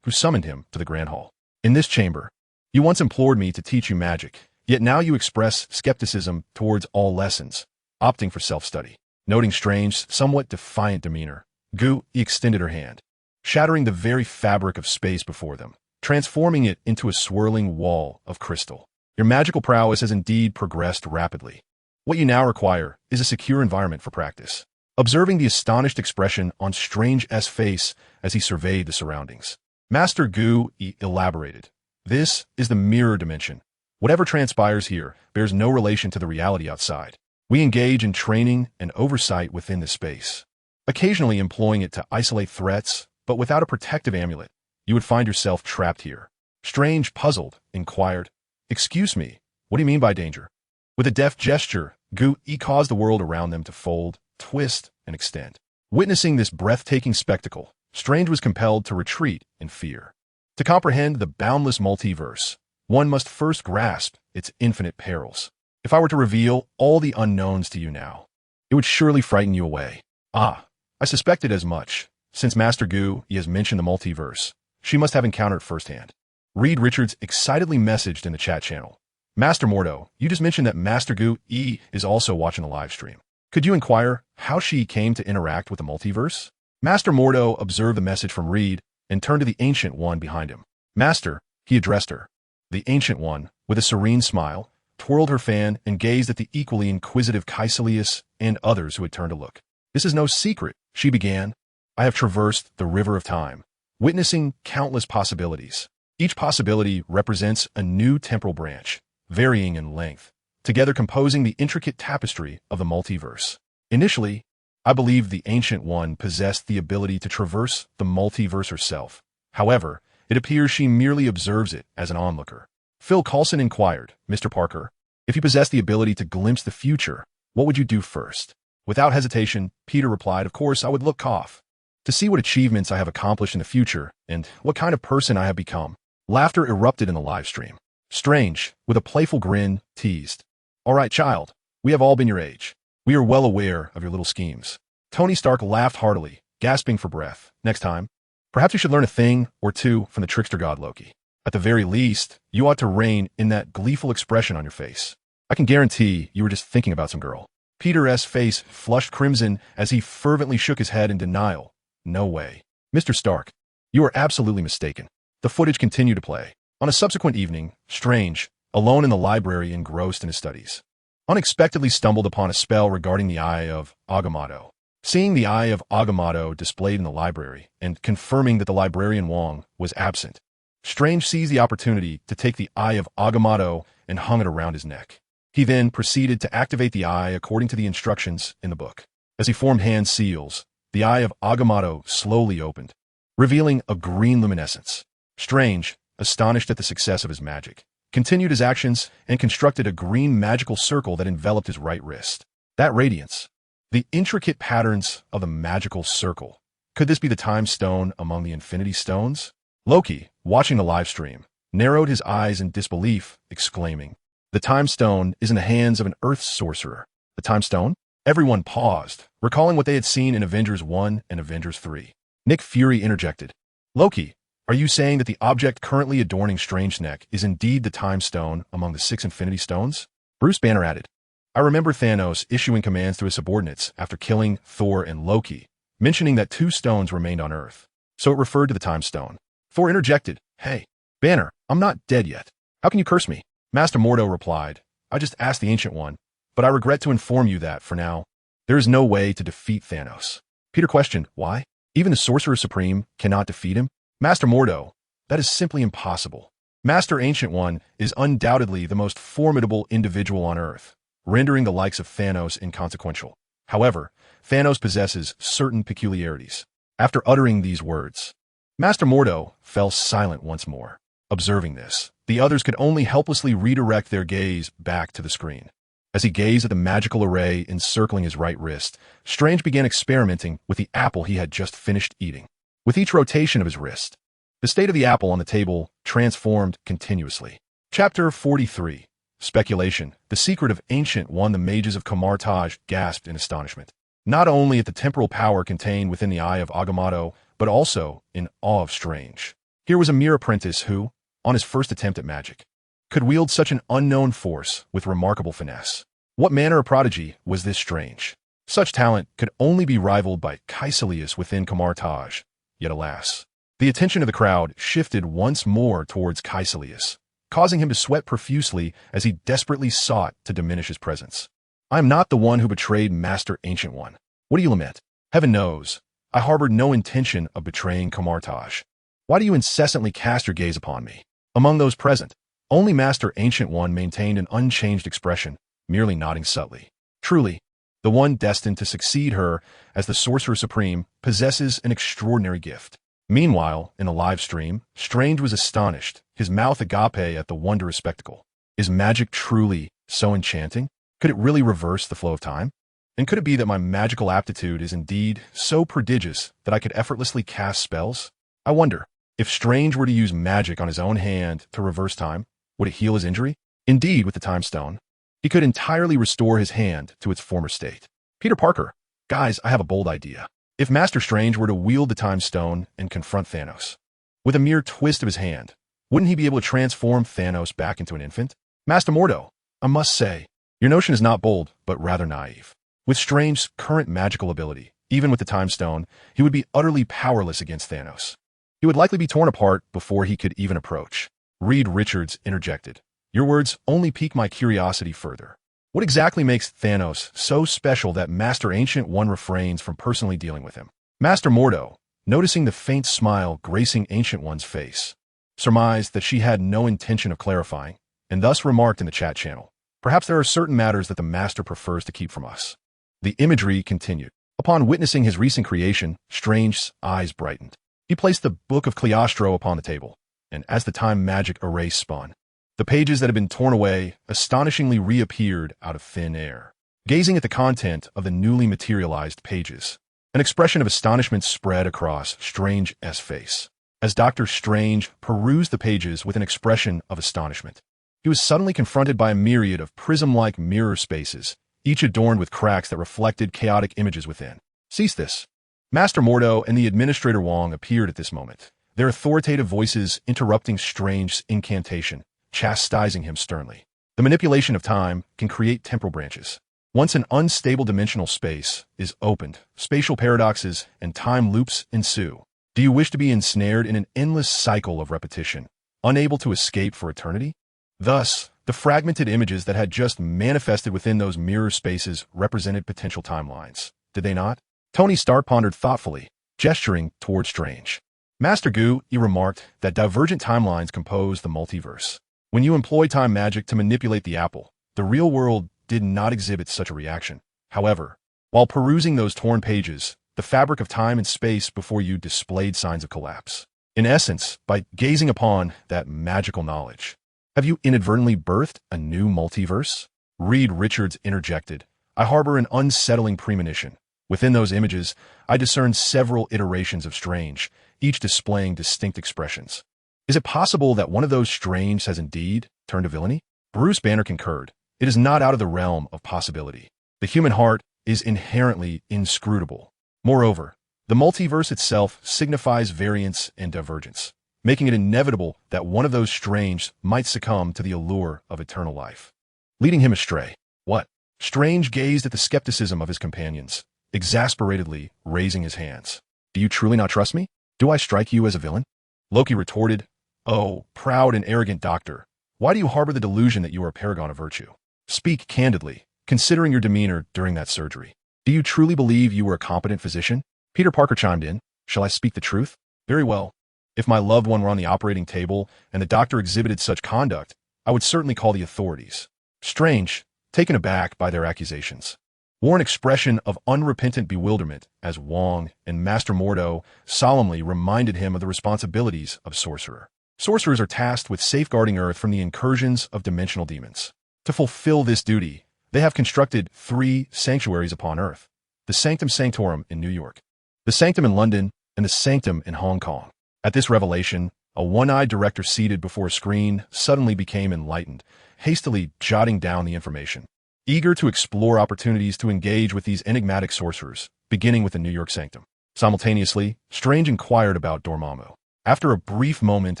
who summoned him to the Grand Hall. In this chamber, you once implored me to teach you magic, yet now you express skepticism towards all lessons, opting for self-study. Noting Strange's somewhat defiant demeanor, Gu extended her hand, shattering the very fabric of space before them, transforming it into a swirling wall of crystal. Your magical prowess has indeed progressed rapidly. What you now require is a secure environment for practice. Observing the astonished expression on Strange's face as he surveyed the surroundings, Master Gu elaborated. This is the mirror dimension. Whatever transpires here bears no relation to the reality outside. We engage in training and oversight within this space, occasionally employing it to isolate threats, but without a protective amulet, you would find yourself trapped here. Strange, puzzled, inquired, "Excuse me, what do you mean by danger?" With a deft gesture, Gu-Yi caused the world around them to fold, twist, and extend. Witnessing this breathtaking spectacle, Strange was compelled to retreat in fear. To comprehend the boundless multiverse, one must first grasp its infinite perils. If I were to reveal all the unknowns to you now, it would surely frighten you away. Ah, I suspected as much. Since Master Gu-Yi has mentioned the multiverse, she must have encountered it firsthand. Reed Richards excitedly messaged in the chat channel, "Master Mordo, you just mentioned that Master Gu-Yi is also watching the live stream. Could you inquire how she came to interact with the multiverse?" Master Mordo observed the message from Reed and turned to the Ancient One behind him. "Master," he addressed her. The Ancient One, with a serene smile, twirled her fan and gazed at the equally inquisitive Caecilius and others who had turned to look. "This is no secret," she began. "I have traversed the river of time, witnessing countless possibilities. Each possibility represents a new temporal branch, varying in length, together composing the intricate tapestry of the multiverse. Initially, I believed the Ancient One possessed the ability to traverse the multiverse herself. However, it appears she merely observes it as an onlooker." Phil Coulson inquired, "Mr. Parker, if you possess the ability to glimpse the future, what would you do first?" Without hesitation, Peter replied, "Of course, I would look off to see what achievements I have accomplished in the future and what kind of person I have become." Laughter erupted in the live stream. Strange, with a playful grin, teased, "All right, child, we have all been your age. We are well aware of your little schemes." Tony Stark laughed heartily, gasping for breath. "Next time, perhaps you should learn a thing or two from the trickster god Loki. At the very least, you ought to rein in that gleeful expression on your face. I can guarantee you were just thinking about some girl." Peter's face flushed crimson as he fervently shook his head in denial. "No way. Mr. Stark, you are absolutely mistaken." The footage continued to play. On a subsequent evening, Strange, alone in the library engrossed in his studies, unexpectedly stumbled upon a spell regarding the Eye of Agamotto. Seeing the Eye of Agamotto displayed in the library and confirming that the librarian Wong was absent, Strange seized the opportunity to take the Eye of Agamotto and hung it around his neck. He then proceeded to activate the eye according to the instructions in the book. As he formed hand seals, the Eye of Agamotto slowly opened, revealing a green luminescence. Strange, astonished at the success of his magic, continued his actions and constructed a green magical circle that enveloped his right wrist. That radiance, the intricate patterns of the magical circle. Could this be the time stone among the infinity stones? Loki, watching the live stream, narrowed his eyes in disbelief, exclaiming, "The time stone is in the hands of an earth sorcerer." The time stone? Everyone paused, recalling what they had seen in Avengers 1 and Avengers 3. Nick Fury interjected, "Loki, are you saying that the object currently adorning Strange's neck is indeed the time stone among the 6 infinity stones?" Bruce Banner added, "I remember Thanos issuing commands to his subordinates after killing Thor and Loki, mentioning that 2 stones remained on Earth, so it referred to the time stone." Thor interjected, "Hey, Banner, I'm not dead yet. How can you curse me?" Master Mordo replied, "I just asked the Ancient One, but I regret to inform you that, for now, there is no way to defeat Thanos." Peter questioned, "Why? Even the Sorcerer Supreme cannot defeat him?" Master Mordo, "That is simply impossible. Master Ancient One is undoubtedly the most formidable individual on Earth, rendering the likes of Thanos inconsequential. However, Thanos possesses certain peculiarities." After uttering these words, Master Mordo fell silent once more. Observing this, the others could only helplessly redirect their gaze back to the screen. As he gazed at the magical array encircling his right wrist, Strange began experimenting with the apple he had just finished eating. With each rotation of his wrist, the state of the apple on the table transformed continuously. Chapter 43. Speculation. The secret of Ancient One. The mages of Kamartaj gasped in astonishment, not only at the temporal power contained within the Eye of Agamotto, but also in awe of Strange. Here was a mere apprentice who, on his first attempt at magic, could wield such an unknown force with remarkable finesse. What manner of prodigy was this Strange? Such talent could only be rivaled by Caecilius within Kamartaj. Yet alas, the attention of the crowd shifted once more towards Caecilius, causing him to sweat profusely as he desperately sought to diminish his presence. "I am not the one who betrayed Master Ancient One. What do you lament? Heaven knows, I harbored no intention of betraying Kamartaj. Why do you incessantly cast your gaze upon me?" Among those present, only Master Ancient One maintained an unchanged expression, merely nodding subtly. Truly, the one destined to succeed her as the Sorcerer Supreme possesses an extraordinary gift. Meanwhile, in the live stream, Strange was astonished, his mouth agape at the wondrous spectacle. Is magic truly so enchanting? Could it really reverse the flow of time? And could it be that my magical aptitude is indeed so prodigious that I could effortlessly cast spells? I wonder, if Strange were to use magic on his own hand to reverse time, would it heal his injury? Indeed, with the Time Stone, he could entirely restore his hand to its former state. Peter Parker, guys, I have a bold idea. If Master Strange were to wield the Time Stone and confront Thanos, with a mere twist of his hand, wouldn't he be able to transform Thanos back into an infant? Master Mordo, I must say, your notion is not bold, but rather naive. With Strange's current magical ability, even with the Time Stone, he would be utterly powerless against Thanos. He would likely be torn apart before he could even approach. Reed Richards interjected. Your words only pique my curiosity further. What exactly makes Thanos so special that Master Ancient One refrains from personally dealing with him? Master Mordo, noticing the faint smile gracing Ancient One's face, surmised that she had no intention of clarifying, and thus remarked in the chat channel, perhaps there are certain matters that the Master prefers to keep from us. The imagery continued. Upon witnessing his recent creation, Strange's eyes brightened. He placed the Book of Cagliostro upon the table, and as the time magic array spun, the pages that had been torn away astonishingly reappeared out of thin air. Gazing at the content of the newly materialized pages, an expression of astonishment spread across Strange's face. As Dr. Strange perused the pages with an expression of astonishment, he was suddenly confronted by a myriad of prism-like mirror spaces, each adorned with cracks that reflected chaotic images within. Cease this. Master Mordo and the Administrator Wong appeared at this moment, their authoritative voices interrupting Strange's incantation, chastising him sternly. The manipulation of time can create temporal branches. Once an unstable dimensional space is opened, spatial paradoxes and time loops ensue. Do you wish to be ensnared in an endless cycle of repetition, unable to escape for eternity? Thus, the fragmented images that had just manifested within those mirror spaces represented potential timelines, did they not? Tony Stark pondered thoughtfully, gesturing toward Strange. Master Gu, he remarked that divergent timelines compose the multiverse. When you employ time magic to manipulate the apple, the real world did not exhibit such a reaction. However, while perusing those torn pages, the fabric of time and space before you displayed signs of collapse. In essence, by gazing upon that magical knowledge, have you inadvertently birthed a new multiverse? Reed Richards interjected. I harbor an unsettling premonition. Within those images, I discern several iterations of Strange, each displaying distinct expressions. Is it possible that one of those Strange has indeed turned to villainy? Bruce Banner concurred. It is not out of the realm of possibility. The human heart is inherently inscrutable. Moreover, the multiverse itself signifies variance and divergence, making it inevitable that one of those Strange might succumb to the allure of eternal life, leading him astray. What? Strange gazed at the skepticism of his companions, exasperatedly raising his hands. Do you truly not trust me? Do I strike you as a villain? Loki retorted, Oh, proud and arrogant doctor, why do you harbor the delusion that you are a paragon of virtue? Speak candidly, considering your demeanor during that surgery. Do you truly believe you were a competent physician? Peter Parker chimed in. Shall I speak the truth? Very well. If my loved one were on the operating table and the doctor exhibited such conduct, I would certainly call the authorities. Strange, taken aback by their accusations, wore an expression of unrepentant bewilderment as Wong and Master Mordo solemnly reminded him of the responsibilities of sorcerer. Sorcerers are tasked with safeguarding Earth from the incursions of dimensional demons. To fulfill this duty, they have constructed 3 sanctuaries upon Earth, the Sanctum Sanctorum in New York, the Sanctum in London, and the Sanctum in Hong Kong. At this revelation, a one-eyed director seated before a screen suddenly became enlightened, hastily jotting down the information, eager to explore opportunities to engage with these enigmatic sorcerers, beginning with the New York Sanctum. Simultaneously, Strange inquired about Dormammu. After a brief moment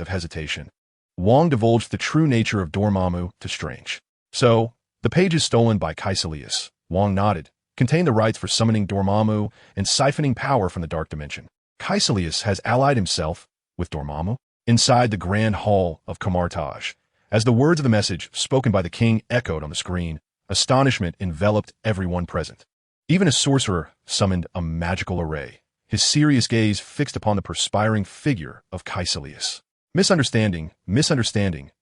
of hesitation, Wong divulged the true nature of Dormammu to Strange. So, the pages stolen by Caecilius, Wong nodded, contain the rites for summoning Dormammu and siphoning power from the dark dimension. Caecilius has allied himself with Dormammu inside the Grand Hall of Camartage. As the words of the message spoken by the king echoed on the screen, astonishment enveloped everyone present. Even a sorcerer summoned a magical array, his serious gaze fixed upon the perspiring figure of Caecilius. Misunderstanding,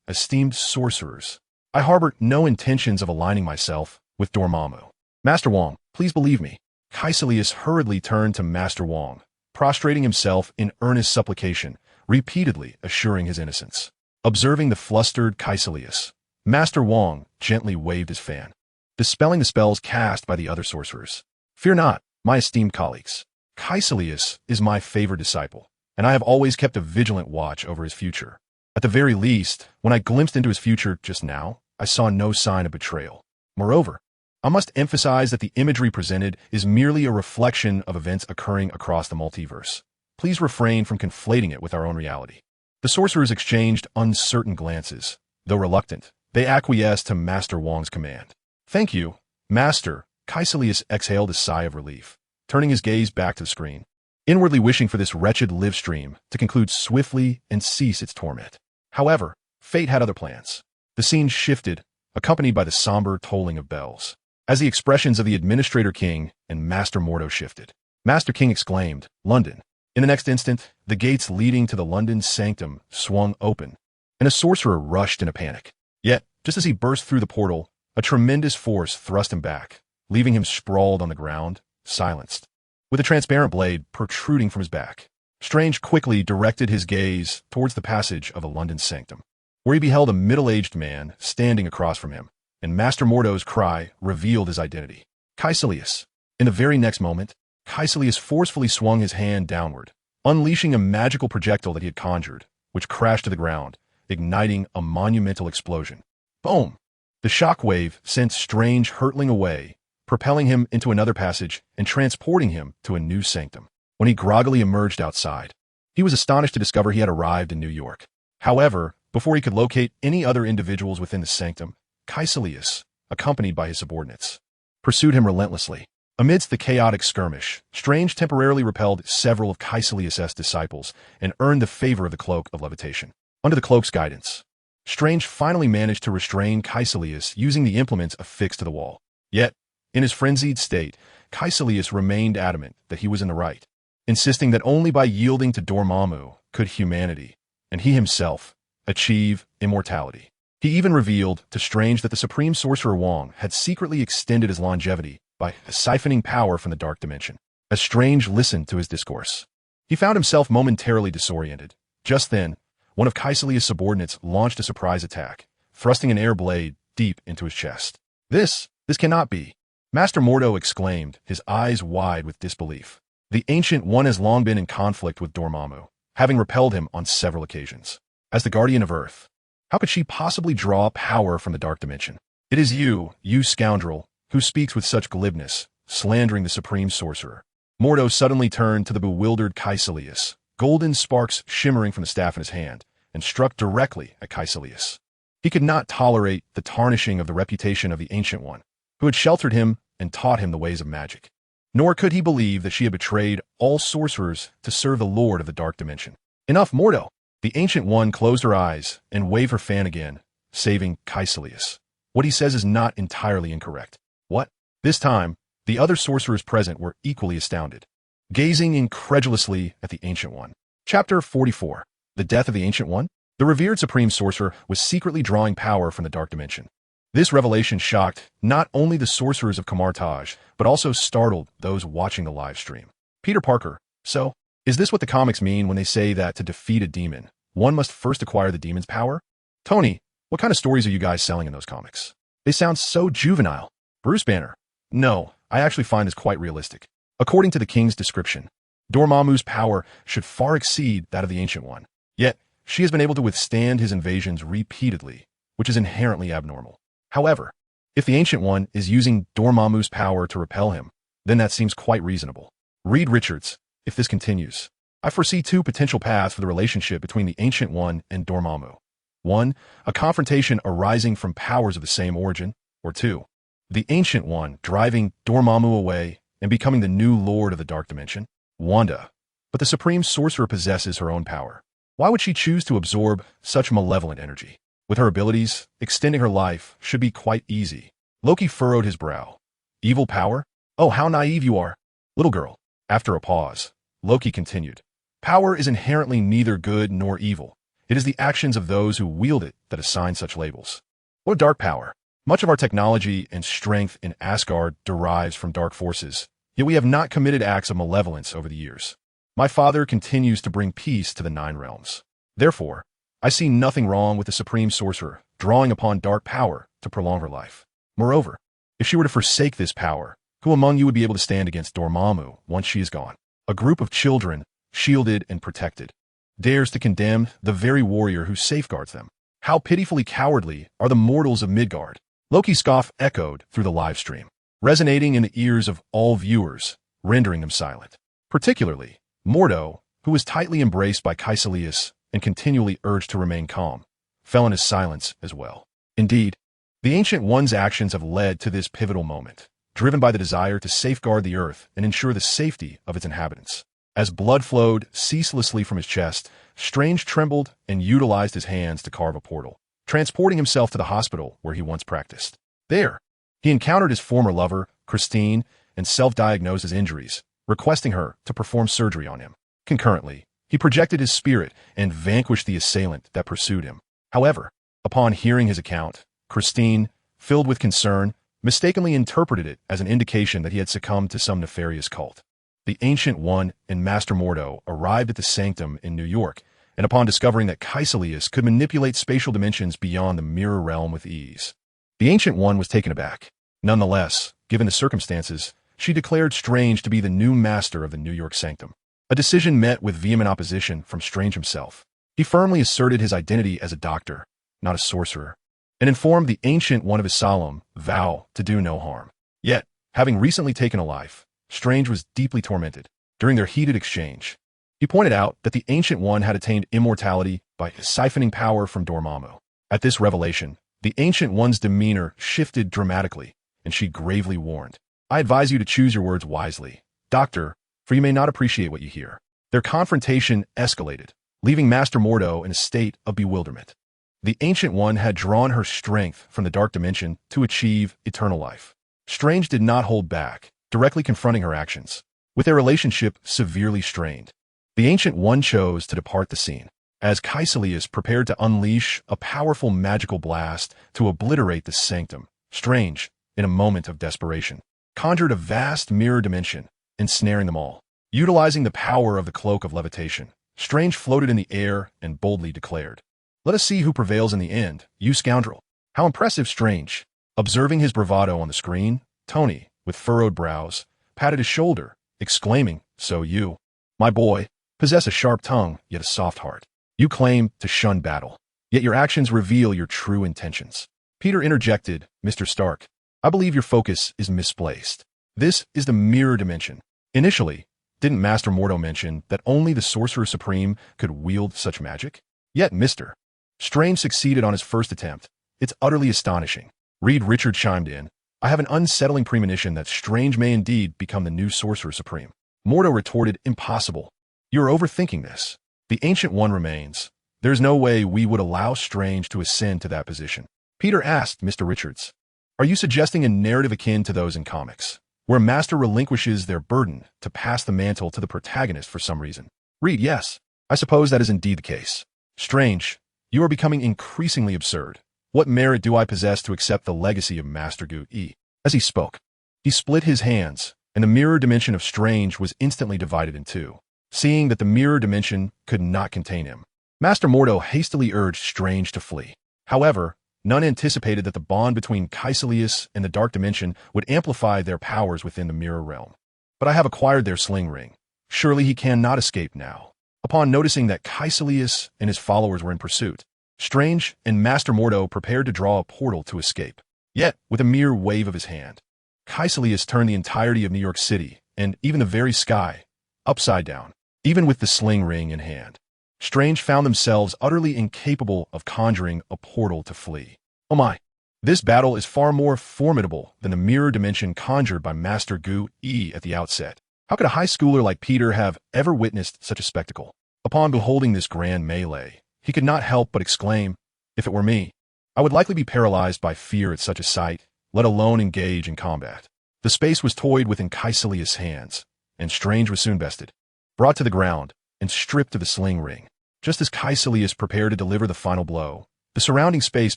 esteemed sorcerers. I harbor no intentions of aligning myself with Dormammu. Master Wong, please believe me. Caecilius hurriedly turned to Master Wong, prostrating himself in earnest supplication, repeatedly assuring his innocence. Observing the flustered Caecilius, Master Wong gently waved his fan, dispelling the spells cast by the other sorcerers. "Fear not, my esteemed colleagues. Caecilius is my favored disciple, and I have always kept a vigilant watch over his future. At the very least, when I glimpsed into his future just now, I saw no sign of betrayal. Moreover, I must emphasize that the imagery presented is merely a reflection of events occurring across the multiverse. Please refrain from conflating it with our own reality." The sorcerers exchanged uncertain glances. Though reluctant, they acquiesced to Master Wong's command. "Thank you, Master." Caecilius exhaled a sigh of relief, turning his gaze back to the screen, inwardly wishing for this wretched live stream to conclude swiftly and cease its torment. However, fate had other plans. The scene shifted, accompanied by the somber tolling of bells, as the expressions of the Administrator King and Master Mordo shifted. Master King exclaimed, "London." In the next instant, the gates leading to the London sanctum swung open, and a sorcerer rushed in a panic. Yet, just as he burst through the portal, a tremendous force thrust him back, leaving him sprawled on the ground, silenced, with a transparent blade protruding from his back. Strange quickly directed his gaze towards the passage of the London sanctum, where he beheld a middle-aged man standing across from him, and Master Mordo's cry revealed his identity. Caecilius. In the very next moment, Caecilius forcefully swung his hand downward, unleashing a magical projectile that he had conjured, which crashed to the ground, igniting a monumental explosion. Boom! The shockwave sent Strange hurtling away, propelling him into another passage and transporting him to a new sanctum. When he groggily emerged outside, he was astonished to discover he had arrived in New York. However, before he could locate any other individuals within the sanctum, Caecilius, accompanied by his subordinates, pursued him relentlessly. Amidst the chaotic skirmish, Strange temporarily repelled several of Caecilius' disciples and earned the favor of the Cloak of Levitation. Under the cloak's guidance, Strange finally managed to restrain Caecilius using the implements affixed to the wall. Yet, in his frenzied state, Caecilius remained adamant that he was in the right, insisting that only by yielding to Dormammu could humanity, and he himself, achieve immortality. He even revealed to Strange that the Supreme Sorcerer Wong had secretly extended his longevity by siphoning power from the Dark Dimension. As Strange listened to his discourse, he found himself momentarily disoriented. Just then, one of Caecilius' subordinates launched a surprise attack, thrusting an air blade deep into his chest. This cannot be," Master Mordo exclaimed, his eyes wide with disbelief. "The Ancient One has long been in conflict with Dormammu, having repelled him on several occasions. As the Guardian of Earth, how could she possibly draw power from the Dark Dimension? It is you scoundrel, who speaks with such glibness, slandering the Supreme Sorcerer." Mordo suddenly turned to the bewildered Caecilius, golden sparks shimmering from the staff in his hand, and struck directly at Caecilius. He could not tolerate the tarnishing of the reputation of the Ancient One, who had sheltered him and taught him the ways of magic. Nor could he believe that she had betrayed all sorcerers to serve the Lord of the Dark Dimension. "Enough, Mordo!" The Ancient One closed her eyes and waved her fan again, saving Caecilius. "What he says is not entirely incorrect." "What?" This time, the other sorcerers present were equally astounded, gazing incredulously at the Ancient One. Chapter 44. The Death of the Ancient One? The revered Supreme Sorcerer was secretly drawing power from the Dark Dimension. This revelation shocked not only the sorcerers of Camartage, but also startled those watching the live stream. Peter Parker, so, is this what the comics mean when they say that to defeat a demon, one must first acquire the demon's power? Tony, what kind of stories are you guys selling in those comics? They sound so juvenile. Bruce Banner. No, I actually find this quite realistic. According to the King's description, Dormammu's power should far exceed that of the Ancient One. Yet, she has been able to withstand his invasions repeatedly, which is inherently abnormal. However, if the Ancient One is using Dormammu's power to repel him, then that seems quite reasonable. Reed Richards, if this continues, I foresee two potential paths for the relationship between the Ancient One and Dormammu. 1. A confrontation arising from powers of the same origin, or 2. The Ancient One driving Dormammu away and becoming the new Lord of the Dark Dimension. Wanda. But the Supreme Sorcerer possesses her own power. Why would she choose to absorb such malevolent energy? With her abilities, extending her life should be quite easy. Loki furrowed his brow. Evil power? Oh, how naive you are. Little girl. After a pause, Loki continued. Power is inherently neither good nor evil. It is the actions of those who wield it that assign such labels. What dark power? Much of our technology and strength in Asgard derives from dark forces, yet we have not committed acts of malevolence over the years. My father continues to bring peace to the Nine Realms. Therefore, I see nothing wrong with the Supreme Sorcerer drawing upon dark power to prolong her life. Moreover, if she were to forsake this power, who among you would be able to stand against Dormammu once she is gone? A group of children, shielded and protected, dares to condemn the very warrior who safeguards them. How pitifully cowardly are the mortals of Midgard. Loki's scoff echoed through the live stream, resonating in the ears of all viewers, rendering them silent. Particularly, Mordo, who was tightly embraced by Kaecilius and continually urged to remain calm, fell in his silence as well. Indeed, the Ancient One's actions have led to this pivotal moment, driven by the desire to safeguard the Earth and ensure the safety of its inhabitants. As blood flowed ceaselessly from his chest, Strange trembled and utilized his hands to carve a portal, transporting himself to the hospital where he once practiced. There, he encountered his former lover, Christine, and self-diagnosed his injuries, requesting her to perform surgery on him. Concurrently, he projected his spirit and vanquished the assailant that pursued him. However, upon hearing his account, Christine, filled with concern, mistakenly interpreted it as an indication that he had succumbed to some nefarious cult. The Ancient One and Master Mordo arrived at the Sanctum in New York, and upon discovering that Kaecilius could manipulate spatial dimensions beyond the mirror realm with ease, the Ancient One was taken aback. Nonetheless, given the circumstances, she declared Strange to be the new master of the New York Sanctum. A decision met with vehement opposition from Strange himself. He firmly asserted his identity as a doctor, not a sorcerer, and informed the Ancient One of his solemn vow to do no harm. Yet, having recently taken a life, Strange was deeply tormented. During their heated exchange, he pointed out that the Ancient One had attained immortality by siphoning power from Dormammu. At this revelation, the Ancient One's demeanor shifted dramatically, and she gravely warned, "I advise you to choose your words wisely, Doctor, for you may not appreciate what you hear." Their confrontation escalated, leaving Master Mordo in a state of bewilderment. The Ancient One had drawn her strength from the dark dimension to achieve eternal life. Strange did not hold back, directly confronting her actions. With their relationship severely strained, the Ancient One chose to depart the scene, as Kaecilius prepared to unleash a powerful magical blast to obliterate the Sanctum. Strange, in a moment of desperation, conjured a vast mirror dimension, ensnaring them all. Utilizing the power of the Cloak of Levitation, Strange floated in the air and boldly declared, "Let us see who prevails in the end, you scoundrel." How impressive! Strange. Observing his bravado on the screen, Tony, with furrowed brows, patted his shoulder, exclaiming, "So you, my boy, possess a sharp tongue, yet a soft heart. You claim to shun battle, yet your actions reveal your true intentions." Peter interjected, "Mr. Stark, I believe your focus is misplaced. This is the mirror dimension. Initially, didn't Master Mordo mention that only the Sorcerer Supreme could wield such magic? Yet Mr. Strange succeeded on his first attempt. It's utterly astonishing." Reed Richard chimed in, "I have an unsettling premonition that Strange may indeed become the new Sorcerer Supreme." Mordo retorted, "Impossible. You're overthinking this. The Ancient One remains. There's no way we would allow Strange to ascend to that position." Peter asked Mr. Richards, "Are you suggesting a narrative akin to those in comics, where a master relinquishes their burden to pass the mantle to the protagonist for some reason?" Reed, "Yes, I suppose that is indeed the case." Strange, "You are becoming increasingly absurd. What merit do I possess to accept the legacy of Master Gu-E?" As he spoke, he split his hands, and the mirror dimension of Strange was instantly divided in two. Seeing that the mirror dimension could not contain him, Master Mordo hastily urged Strange to flee. However, none anticipated that the bond between Kaecilius and the dark dimension would amplify their powers within the mirror realm. "But I have acquired their sling ring. Surely he cannot escape now." Upon noticing that Kaecilius and his followers were in pursuit, Strange and Master Mordo prepared to draw a portal to escape. Yet, with a mere wave of his hand, Kaecilius turned the entirety of New York City, and even the very sky, upside down. Even with the sling ring in hand, Strange found themselves utterly incapable of conjuring a portal to flee. Oh my! This battle is far more formidable than the mirror dimension conjured by Master Gu-E at the outset. How could a high schooler like Peter have ever witnessed such a spectacle? Upon beholding this grand melee, he could not help but exclaim, "If it were me, I would likely be paralyzed by fear at such a sight, let alone engage in combat." The space was toyed with in Kaecilius' hands, and Strange was soon bested, brought to the ground, and stripped of the sling ring. Just as Kaecilius prepared to deliver the final blow, the surrounding space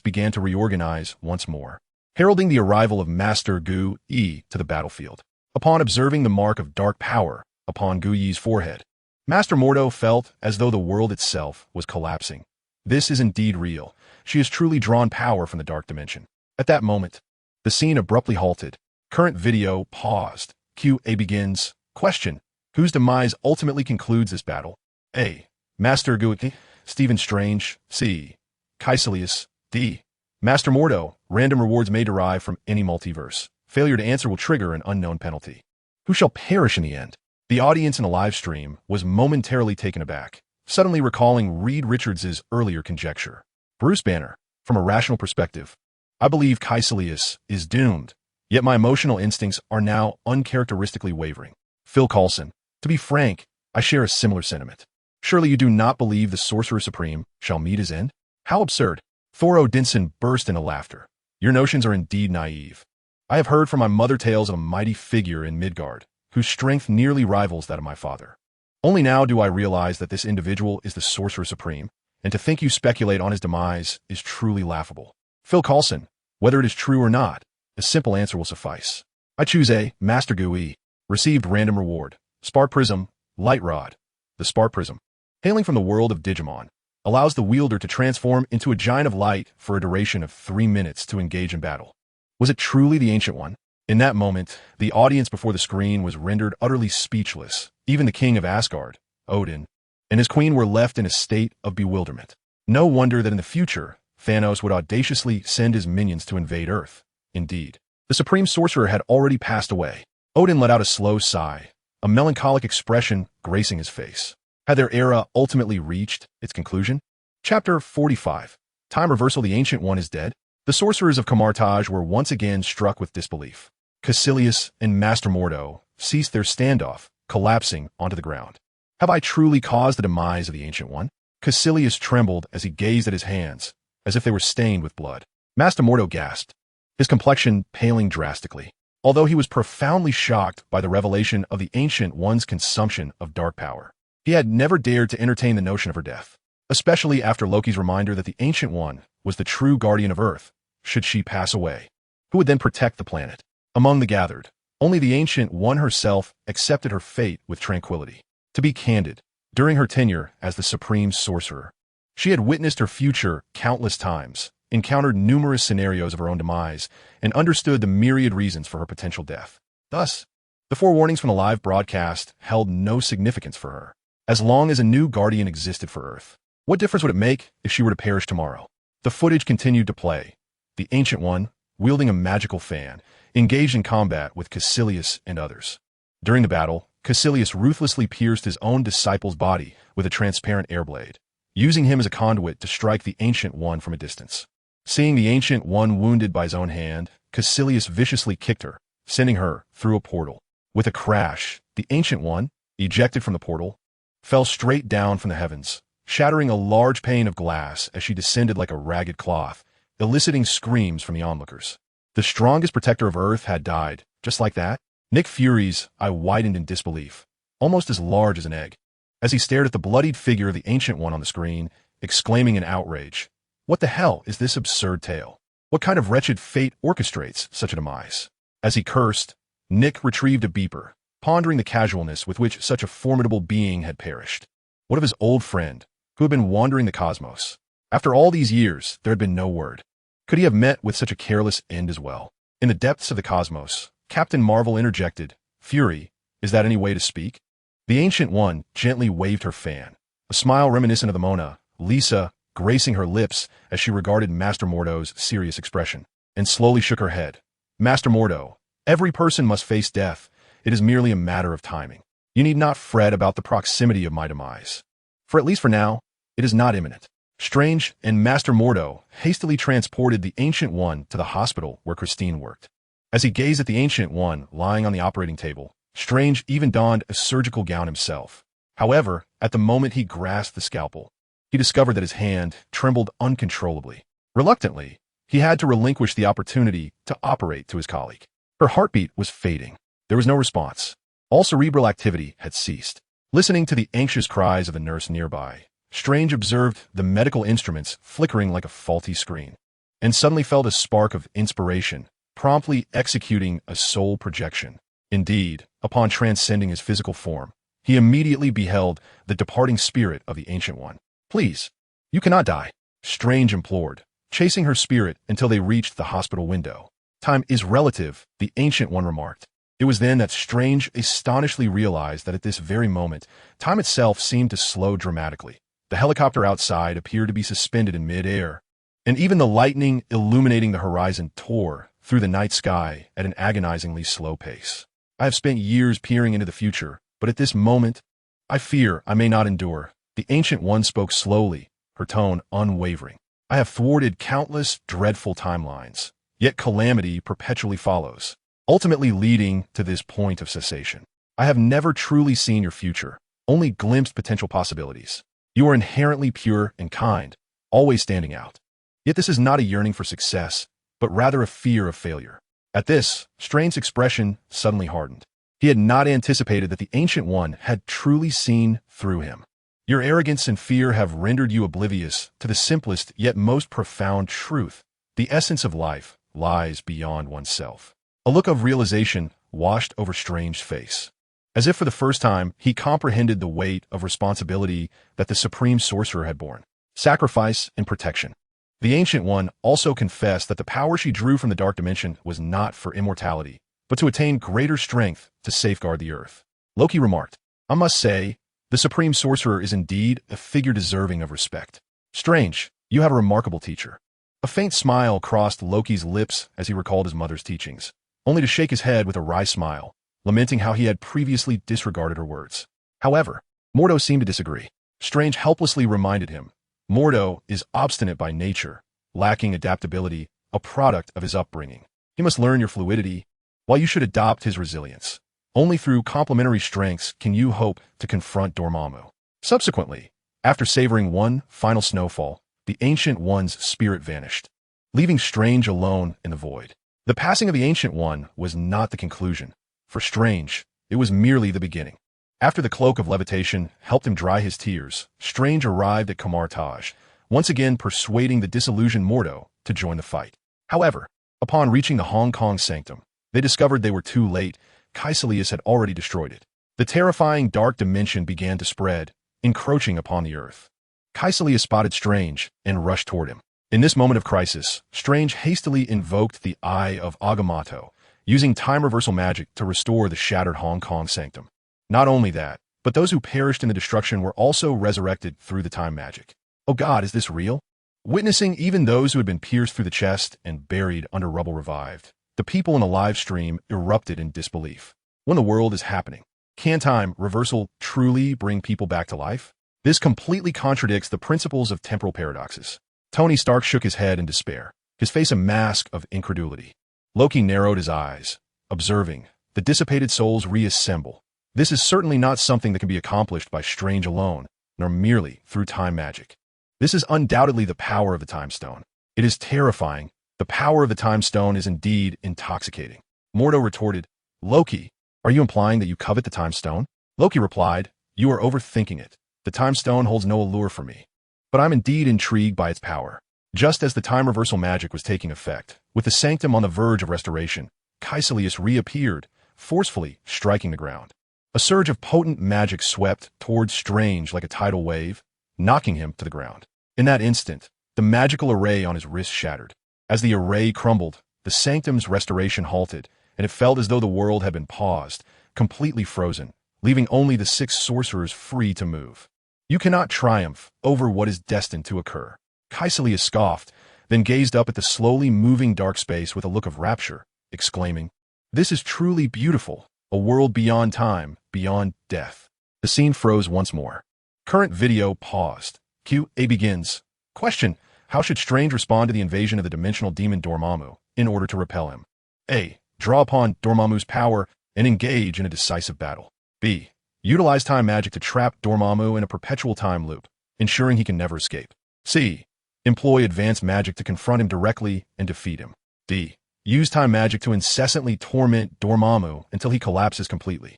began to reorganize once more, heralding the arrival of Master Gu-E to the battlefield. Upon observing the mark of dark power upon Gu-Yi's forehead, Master Mordo felt as though the world itself was collapsing. This is indeed real. She has truly drawn power from the dark dimension. At that moment, the scene abruptly halted. Current video paused. QA begins. Question. Whose demise ultimately concludes this battle? A. Master Guiki, Stephen Strange. C. Caecilius. D. Master Mordo. Random rewards may derive from any multiverse. Failure to answer will trigger an unknown penalty. Who shall perish in the end? The audience in the live stream was momentarily taken aback, suddenly recalling Reed Richards' earlier conjecture. Bruce Banner. From a rational perspective, I believe Caecilius is doomed, yet my emotional instincts are now uncharacteristically wavering. Phil Coulson. To be frank, I share a similar sentiment. Surely you do not believe the Sorcerer Supreme shall meet his end? How absurd. Thor Odinson burst into laughter. Your notions are indeed naive. I have heard from my mother tales of a mighty figure in Midgard, whose strength nearly rivals that of my father. Only now do I realize that this individual is the Sorcerer Supreme, and to think you speculate on his demise is truly laughable. Phil Coulson. Whether it is true or not, a simple answer will suffice. I choose A. Master GUI. Received random reward. Spark Prism, Light Rod. The Spark Prism, hailing from the world of Digimon, allows the wielder to transform into a giant of light for a duration of 3 minutes to engage in battle. Was it truly the Ancient One? In that moment, the audience before the screen was rendered utterly speechless. Even the king of Asgard, Odin, and his queen were left in a state of bewilderment. No wonder that in the future, Thanos would audaciously send his minions to invade Earth. Indeed, the Supreme Sorcerer had already passed away. Odin let out a slow sigh, a melancholic expression gracing his face. Had their era ultimately reached its conclusion? Chapter 45. Time Reversal. The Ancient One is dead. The sorcerers of Camartage were once again struck with disbelief. Caecilius and Master Mordo ceased their standoff, collapsing onto the ground. Have I truly caused the demise of the Ancient One? Caecilius trembled as he gazed at his hands, as if they were stained with blood. Master Mordo gasped, his complexion paling drastically. Although he was profoundly shocked by the revelation of the Ancient One's consumption of dark power, he had never dared to entertain the notion of her death, especially after Loki's reminder that the Ancient One was the true guardian of Earth, should she pass away. Who would then protect the planet? Among the gathered, only the Ancient One herself accepted her fate with tranquility. To be candid, during her tenure as the Supreme Sorcerer, she had witnessed her future countless times, encountered numerous scenarios of her own demise, and understood the myriad reasons for her potential death. Thus, the forewarnings from the live broadcast held no significance for her. As long as a new guardian existed for Earth, what difference would it make if she were to perish tomorrow? The footage continued to play. The Ancient One, wielding a magical fan, engaged in combat with Caecilius and others. During the battle, Caecilius ruthlessly pierced his own disciple's body with a transparent airblade, using him as a conduit to strike the Ancient One from a distance. Seeing the Ancient One wounded by his own hand, Caecilius viciously kicked her, sending her through a portal. With a crash, the Ancient One, ejected from the portal, fell straight down from the heavens, shattering a large pane of glass as she descended like a ragged cloth, eliciting screams from the onlookers. The strongest protector of Earth had died, just like that. Nick Fury's eye widened in disbelief, almost as large as an egg, as he stared at the bloodied figure of the Ancient One on the screen, exclaiming in outrage, "What the hell is this absurd tale? What kind of wretched fate orchestrates such a demise?" As he cursed, Nick retrieved a beeper, pondering the casualness with which such a formidable being had perished. What of his old friend, who had been wandering the cosmos? After all these years, there had been no word. Could he have met with such a careless end as well? In the depths of the cosmos, Captain Marvel interjected, "Fury, is that any way to speak?" The Ancient One gently waved her fan, a smile reminiscent of the Mona Lisa gracing her lips as she regarded Master Mordo's serious expression, and slowly shook her head. "Master Mordo, every person must face death. It is merely a matter of timing. You need not fret about the proximity of my demise. For at least for now, it is not imminent." Strange and Master Mordo hastily transported the Ancient One to the hospital where Christine worked. As he gazed at the Ancient One lying on the operating table, Strange even donned a surgical gown himself. However, at the moment he grasped the scalpel, he discovered that his hand trembled uncontrollably. Reluctantly, he had to relinquish the opportunity to operate to his colleague. Her heartbeat was fading. There was no response. All cerebral activity had ceased. Listening to the anxious cries of the nurse nearby, Strange observed the medical instruments flickering like a faulty screen, and suddenly felt a spark of inspiration, promptly executing a soul projection. Indeed, upon transcending his physical form, he immediately beheld the departing spirit of the Ancient One. "Please, you cannot die," Strange implored, chasing her spirit until they reached the hospital window. "Time is relative," the Ancient One remarked. It was then that Strange astonishingly realized that at this very moment, time itself seemed to slow dramatically. The helicopter outside appeared to be suspended in mid-air, and even the lightning illuminating the horizon tore through the night sky at an agonizingly slow pace. "I have spent years peering into the future, but at this moment, I fear I may not endure." The Ancient One spoke slowly, her tone unwavering. "I have thwarted countless dreadful timelines, yet calamity perpetually follows, ultimately leading to this point of cessation. I have never truly seen your future, only glimpsed potential possibilities. You are inherently pure and kind, always standing out. Yet this is not a yearning for success, but rather a fear of failure." At this, Strange's expression suddenly hardened. He had not anticipated that the Ancient One had truly seen through him. "Your arrogance and fear have rendered you oblivious to the simplest yet most profound truth. The essence of life lies beyond oneself." A look of realization washed over Strange's face. As if for the first time, he comprehended the weight of responsibility that the Supreme Sorcerer had borne. Sacrifice and protection. The Ancient One also confessed that the power she drew from the Dark Dimension was not for immortality, but to attain greater strength to safeguard the Earth. Loki remarked, "I must say, the Supreme Sorcerer is indeed a figure deserving of respect. Strange, you have a remarkable teacher." A faint smile crossed Loki's lips as he recalled his mother's teachings, only to shake his head with a wry smile, lamenting how he had previously disregarded her words. However, Mordo seemed to disagree. Strange helplessly reminded him, "Mordo is obstinate by nature, lacking adaptability, a product of his upbringing. He must learn your fluidity, while you should adopt his resilience. Only through complementary strengths can you hope to confront Dormammu." Subsequently, after savoring one final snowfall, the Ancient One's spirit vanished, leaving Strange alone in the void. The passing of the Ancient One was not the conclusion. For Strange, it was merely the beginning. After the cloak of levitation helped him dry his tears, Strange arrived at Kamar Taj, once again persuading the disillusioned Mordo to join the fight. However, upon reaching the Hong Kong sanctum, they discovered they were too late. Kaecilius had already destroyed it. The terrifying dark dimension began to spread, encroaching upon the Earth. Kaecilius spotted Strange and rushed toward him. In this moment of crisis, Strange hastily invoked the Eye of Agamotto, using time reversal magic to restore the shattered Hong Kong sanctum. Not only that, but those who perished in the destruction were also resurrected through the time magic. Oh God, is this real? Witnessing even those who had been pierced through the chest and buried under rubble revived, the people in the live stream erupted in disbelief. When the world is happening, can time reversal truly bring people back to life? This completely contradicts the principles of temporal paradoxes. Tony Stark shook his head in despair, his face a mask of incredulity. Loki narrowed his eyes, observing the dissipated souls reassemble. This is certainly not something that can be accomplished by Strange alone, nor merely through time magic. This is undoubtedly the power of the Time Stone. It is terrifying. The power of the Time Stone is indeed intoxicating. Mordo retorted, "Loki, are you implying that you covet the Time Stone?" Loki replied, "You are overthinking it. The Time Stone holds no allure for me, but I'm indeed intrigued by its power." Just as the time reversal magic was taking effect, with the sanctum on the verge of restoration, Kaecilius reappeared, forcefully striking the ground. A surge of potent magic swept towards Strange like a tidal wave, knocking him to the ground. In that instant, the magical array on his wrist shattered. As the array crumbled, the sanctum's restoration halted, and it felt as though the world had been paused, completely frozen, leaving only the 6 sorcerers free to move. "You cannot triumph over what is destined to occur." Kaecilius scoffed, then gazed up at the slowly moving dark space with a look of rapture, exclaiming, "This is truly beautiful, a world beyond time, beyond death." The scene froze once more. Current video paused. Q&A begins. Question: how should Strange respond to the invasion of the dimensional demon Dormammu in order to repel him? A. Draw upon Dormammu's power and engage in a decisive battle. B. Utilize time magic to trap Dormammu in a perpetual time loop, ensuring he can never escape. C. Employ advanced magic to confront him directly and defeat him. D. Use time magic to incessantly torment Dormammu until he collapses completely.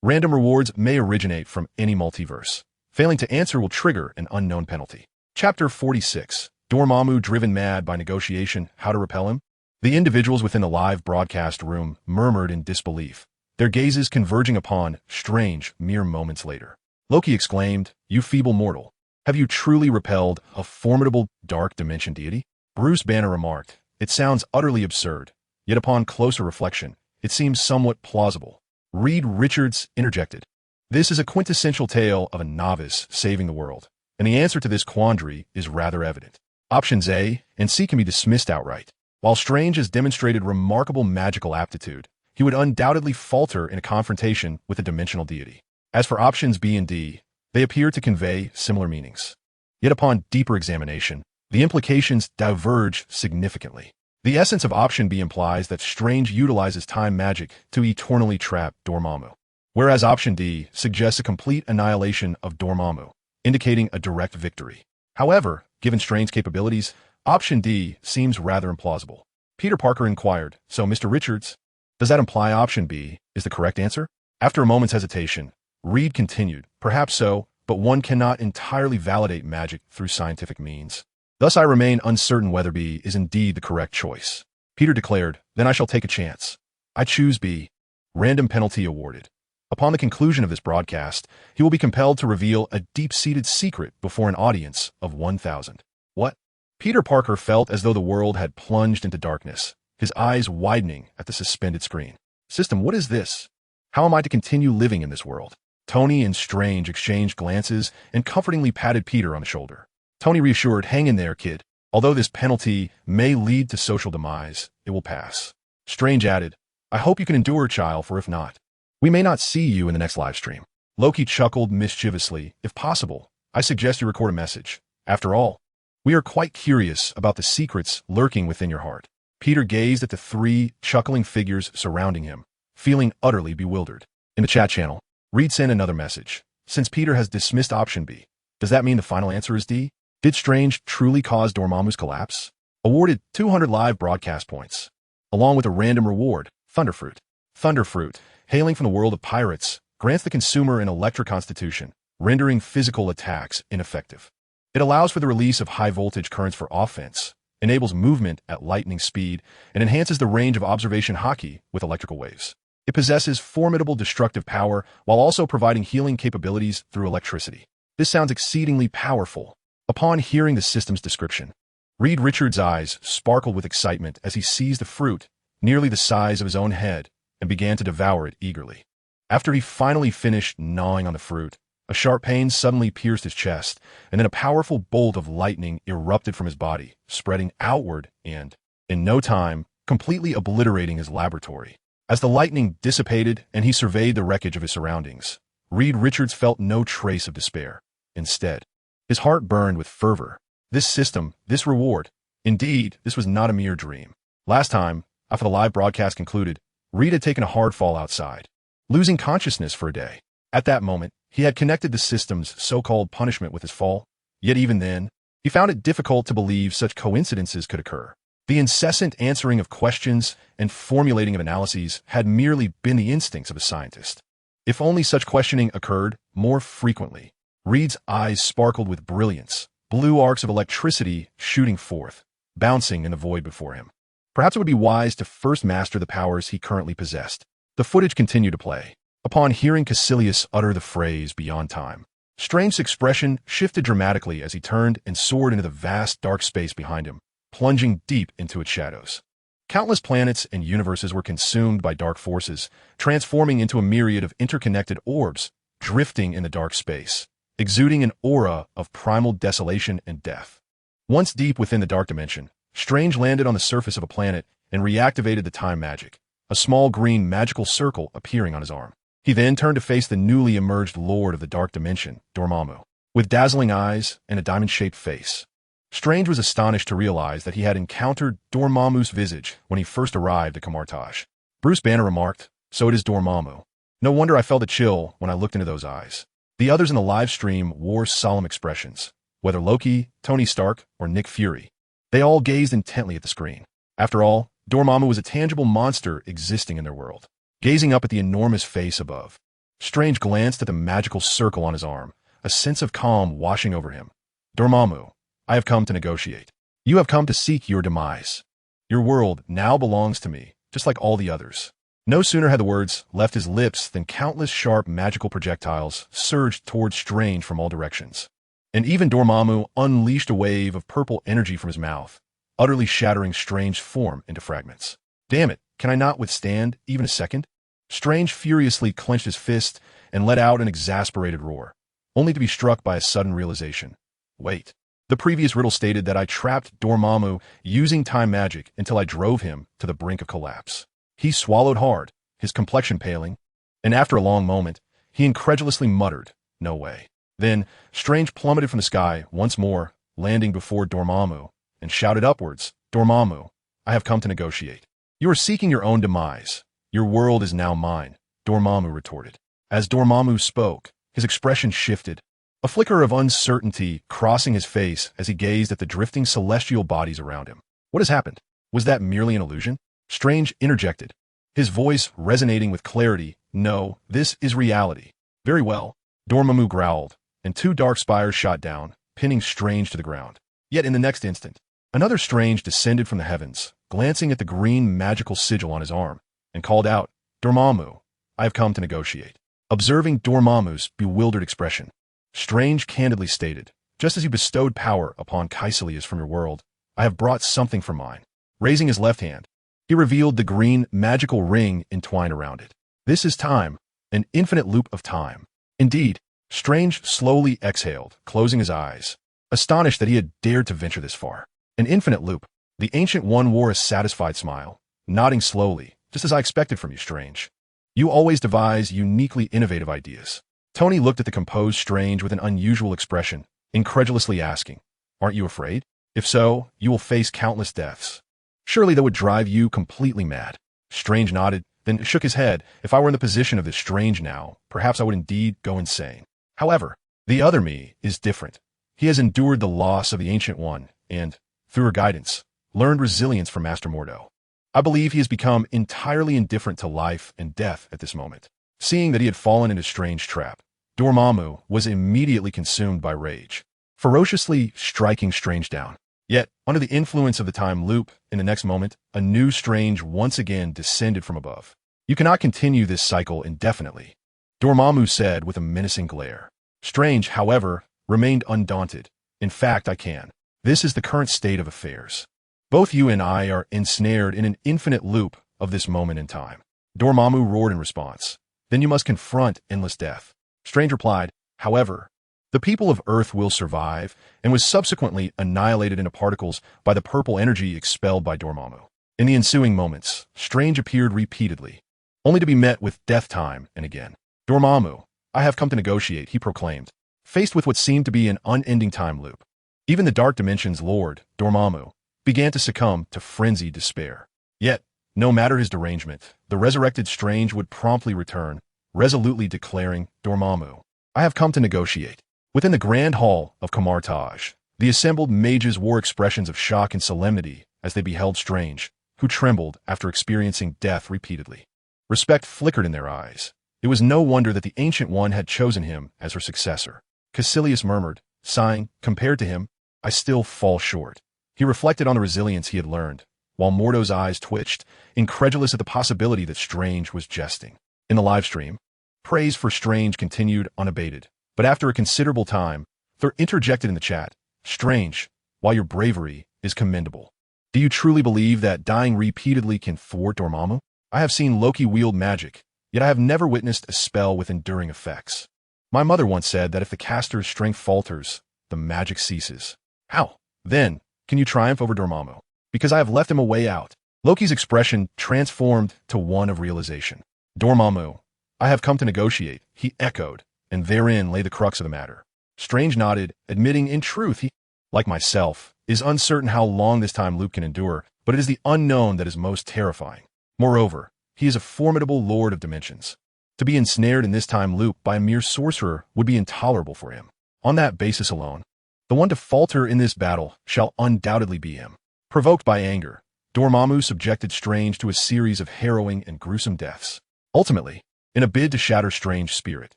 Random rewards may originate from any multiverse. Failing to answer will trigger an unknown penalty. Chapter 46. Dormammu driven mad by negotiation, how to repel him? The individuals within the live broadcast room murmured in disbelief. their gazes converging upon Strange mere moments later. Loki exclaimed, "You feeble mortal, have you truly repelled a formidable dark dimension deity?" Bruce Banner remarked, "It sounds utterly absurd, yet upon closer reflection, it seems somewhat plausible." Reed Richards interjected, "This is a quintessential tale of a novice saving the world, and the answer to this quandary is rather evident. Options A and C can be dismissed outright. While Strange has demonstrated remarkable magical aptitude, he would undoubtedly falter in a confrontation with a dimensional deity. As for options B and D, they appear to convey similar meanings. Yet upon deeper examination, the implications diverge significantly. The essence of option B implies that Strange utilizes time magic to eternally trap Dormammu, whereas option D suggests a complete annihilation of Dormammu, indicating a direct victory. However, given Strange's capabilities, option D seems rather implausible. Peter Parker inquired, "So, Mr. Richards, does that imply option B is the correct answer?" After a moment's hesitation, Reed continued, "Perhaps so, but one cannot entirely validate magic through scientific means. Thus I remain uncertain whether B is indeed the correct choice." Peter declared, "Then I shall take a chance. I choose B." Random penalty awarded. Upon the conclusion of this broadcast, he will be compelled to reveal a deep-seated secret before an audience of 1,000. What? Peter Parker felt as though the world had plunged into darkness, his eyes widening at the suspended screen. "System, what is this? How am I to continue living in this world?" Tony and Strange exchanged glances and comfortingly patted Peter on the shoulder. Tony reassured, "Hang in there, kid. Although this penalty may lead to social demise, it will pass." Strange added, "I hope you can endure, child, for if not, we may not see you in the next live stream." Loki chuckled mischievously. "If possible, I suggest you record a message. After all, we are quite curious about the secrets lurking within your heart." Peter gazed at the three chuckling figures surrounding him, feeling utterly bewildered. In the chat channel, Reed sent another message. "Since Peter has dismissed option B, does that mean the final answer is D? Did Strange truly cause Dormammu's collapse?" Awarded 200 live broadcast points, along with a random reward, Thunderfruit. Thunderfruit, hailing from the world of pirates, grants the consumer an electric constitution, rendering physical attacks ineffective. It allows for the release of high-voltage currents for offense, enables movement at lightning speed, and enhances the range of observation hockey with electrical waves. It possesses formidable destructive power while also providing healing capabilities through electricity. This sounds exceedingly powerful. Upon hearing the system's description, Reed Richards' eyes sparkled with excitement as he seized the fruit, nearly the size of his own head, and began to devour it eagerly. After he finally finished gnawing on the fruit, a sharp pain suddenly pierced his chest, and then a powerful bolt of lightning erupted from his body, spreading outward and, in no time, completely obliterating his laboratory. As the lightning dissipated and he surveyed the wreckage of his surroundings, Reed Richards felt no trace of despair. Instead, his heart burned with fervor. This system, this reward, indeed, this was not a mere dream. Last time, after the live broadcast concluded, Reed had taken a hard fall outside, losing consciousness for a day. At that moment, he had connected the system's so-called punishment with his fall, yet even then, he found it difficult to believe such coincidences could occur. The incessant answering of questions and formulating of analyses had merely been the instincts of a scientist. If only such questioning occurred more frequently. Reed's eyes sparkled with brilliance, blue arcs of electricity shooting forth, bouncing in the void before him. Perhaps it would be wise to first master the powers he currently possessed. The footage continued to play. Upon hearing Caecilius utter the phrase "beyond time," Strange's expression shifted dramatically as he turned and soared into the vast dark space behind him, plunging deep into its shadows. Countless planets and universes were consumed by dark forces, transforming into a myriad of interconnected orbs, drifting in the dark space, exuding an aura of primal desolation and death. Once deep within the dark dimension, Strange landed on the surface of a planet and reactivated the time magic, a small green magical circle appearing on his arm. He then turned to face the newly emerged lord of the dark dimension, Dormammu, with dazzling eyes and a diamond-shaped face. Strange was astonished to realize that he had encountered Dormammu's visage when he first arrived at Camartage. Bruce Banner remarked, "So it is Dormammu. No wonder I felt a chill when I looked into those eyes." The others in the live stream wore solemn expressions, whether Loki, Tony Stark, or Nick Fury. They all gazed intently at the screen. After all, Dormammu was a tangible monster existing in their world. Gazing up at the enormous face above, Strange glanced at the magical circle on his arm, a sense of calm washing over him. "Dormammu, I have come to negotiate. You have come to seek your demise. Your world now belongs to me, just like all the others. No sooner had the words left his lips than countless sharp magical projectiles surged towards Strange from all directions. And even Dormammu unleashed a wave of purple energy from his mouth, utterly shattering Strange's form into fragments. Damn it, can I not withstand even a second? Strange furiously clenched his fist and let out an exasperated roar, only to be struck by a sudden realization. Wait. The previous riddle stated that I trapped Dormammu using time magic until I drove him to the brink of collapse. He swallowed hard, his complexion paling, and after a long moment, he incredulously muttered, "No way." Then, Strange plummeted from the sky once more, landing before Dormammu, and shouted upwards, "Dormammu, I have come to negotiate." "You are seeking your own demise. Your world is now mine," Dormammu retorted. As Dormammu spoke, his expression shifted, a flicker of uncertainty crossing his face as he gazed at the drifting celestial bodies around him. What has happened? Was that merely an illusion? Strange interjected, his voice resonating with clarity. "No, this is reality." "Very well," Dormammu growled, and two dark spires shot down, pinning Strange to the ground. Yet in the next instant, another Strange descended from the heavens, glancing at the green magical sigil on his arm, and called out, "Dormammu, I have come to negotiate." Observing Dormammu's bewildered expression, Strange candidly stated, "Just as you bestowed power upon Caecilius from your world, I have brought something from mine." Raising his left hand, he revealed the green magical ring entwined around it. "This is time, an infinite loop of time." Indeed, Strange slowly exhaled, closing his eyes, astonished that he had dared to venture this far. "An infinite loop." The Ancient One wore a satisfied smile, nodding slowly, "Just as I expected from you, Strange. You always devise uniquely innovative ideas." Tony looked at the composed Strange with an unusual expression, incredulously asking, "Aren't you afraid? If so, you will face countless deaths. Surely that would drive you completely mad." Strange nodded, then shook his head. "If I were in the position of this Strange now, perhaps I would indeed go insane. However, the other me is different. He has endured the loss of the Ancient One and, through her guidance, learned resilience from Master Mordo. I believe he has become entirely indifferent to life and death at this moment." Seeing that he had fallen into Strange's trap, Dormammu was immediately consumed by rage, ferociously striking Strange down. Yet, under the influence of the time loop, in the next moment, a new Strange once again descended from above. "You cannot continue this cycle indefinitely," Dormammu said with a menacing glare. Strange, however, remained undaunted. "In fact, I can. This is the current state of affairs. Both you and I are ensnared in an infinite loop of this moment in time." Dormammu roared in response. "Then you must confront endless death." Strange replied, "However, the people of Earth will survive," and was subsequently annihilated into particles by the purple energy expelled by Dormammu. In the ensuing moments, Strange appeared repeatedly, only to be met with death time and again. "Dormammu, I have come to negotiate," he proclaimed, faced with what seemed to be an unending time loop. Even the Dark Dimension's Lord, Dormammu, began to succumb to frenzied despair. Yet, no matter his derangement, the resurrected Strange would promptly return, resolutely declaring, "Dormammu, I have come to negotiate." Within the grand hall of Camartage, the assembled mages wore expressions of shock and solemnity as they beheld Strange, who trembled after experiencing death repeatedly. Respect flickered in their eyes. It was no wonder that the Ancient One had chosen him as her successor. Caecilius murmured, sighing, "Compared to him, I still fall short." He reflected on the resilience he had learned, while Mordo's eyes twitched, incredulous at the possibility that Strange was jesting. In the live stream, praise for Strange continued unabated, but after a considerable time, Thur interjected in the chat, "Strange, while your bravery is commendable, do you truly believe that dying repeatedly can thwart Dormammu? I have seen Loki wield magic, yet I have never witnessed a spell with enduring effects. My mother once said that if the caster's strength falters, the magic ceases. How, then, can you triumph over Dormammu? Because I have left him a way out." Loki's expression transformed to one of realization. "Dormammu, I have come to negotiate," he echoed, and therein lay the crux of the matter. Strange nodded, admitting in truth he, like myself, is uncertain how long this time loop can endure, but it is the unknown that is most terrifying. Moreover, he is a formidable lord of dimensions. To be ensnared in this time loop by a mere sorcerer would be intolerable for him. On that basis alone, the one to falter in this battle shall undoubtedly be him. Provoked by anger, Dormammu subjected Strange to a series of harrowing and gruesome deaths. Ultimately, in a bid to shatter Strange's spirit,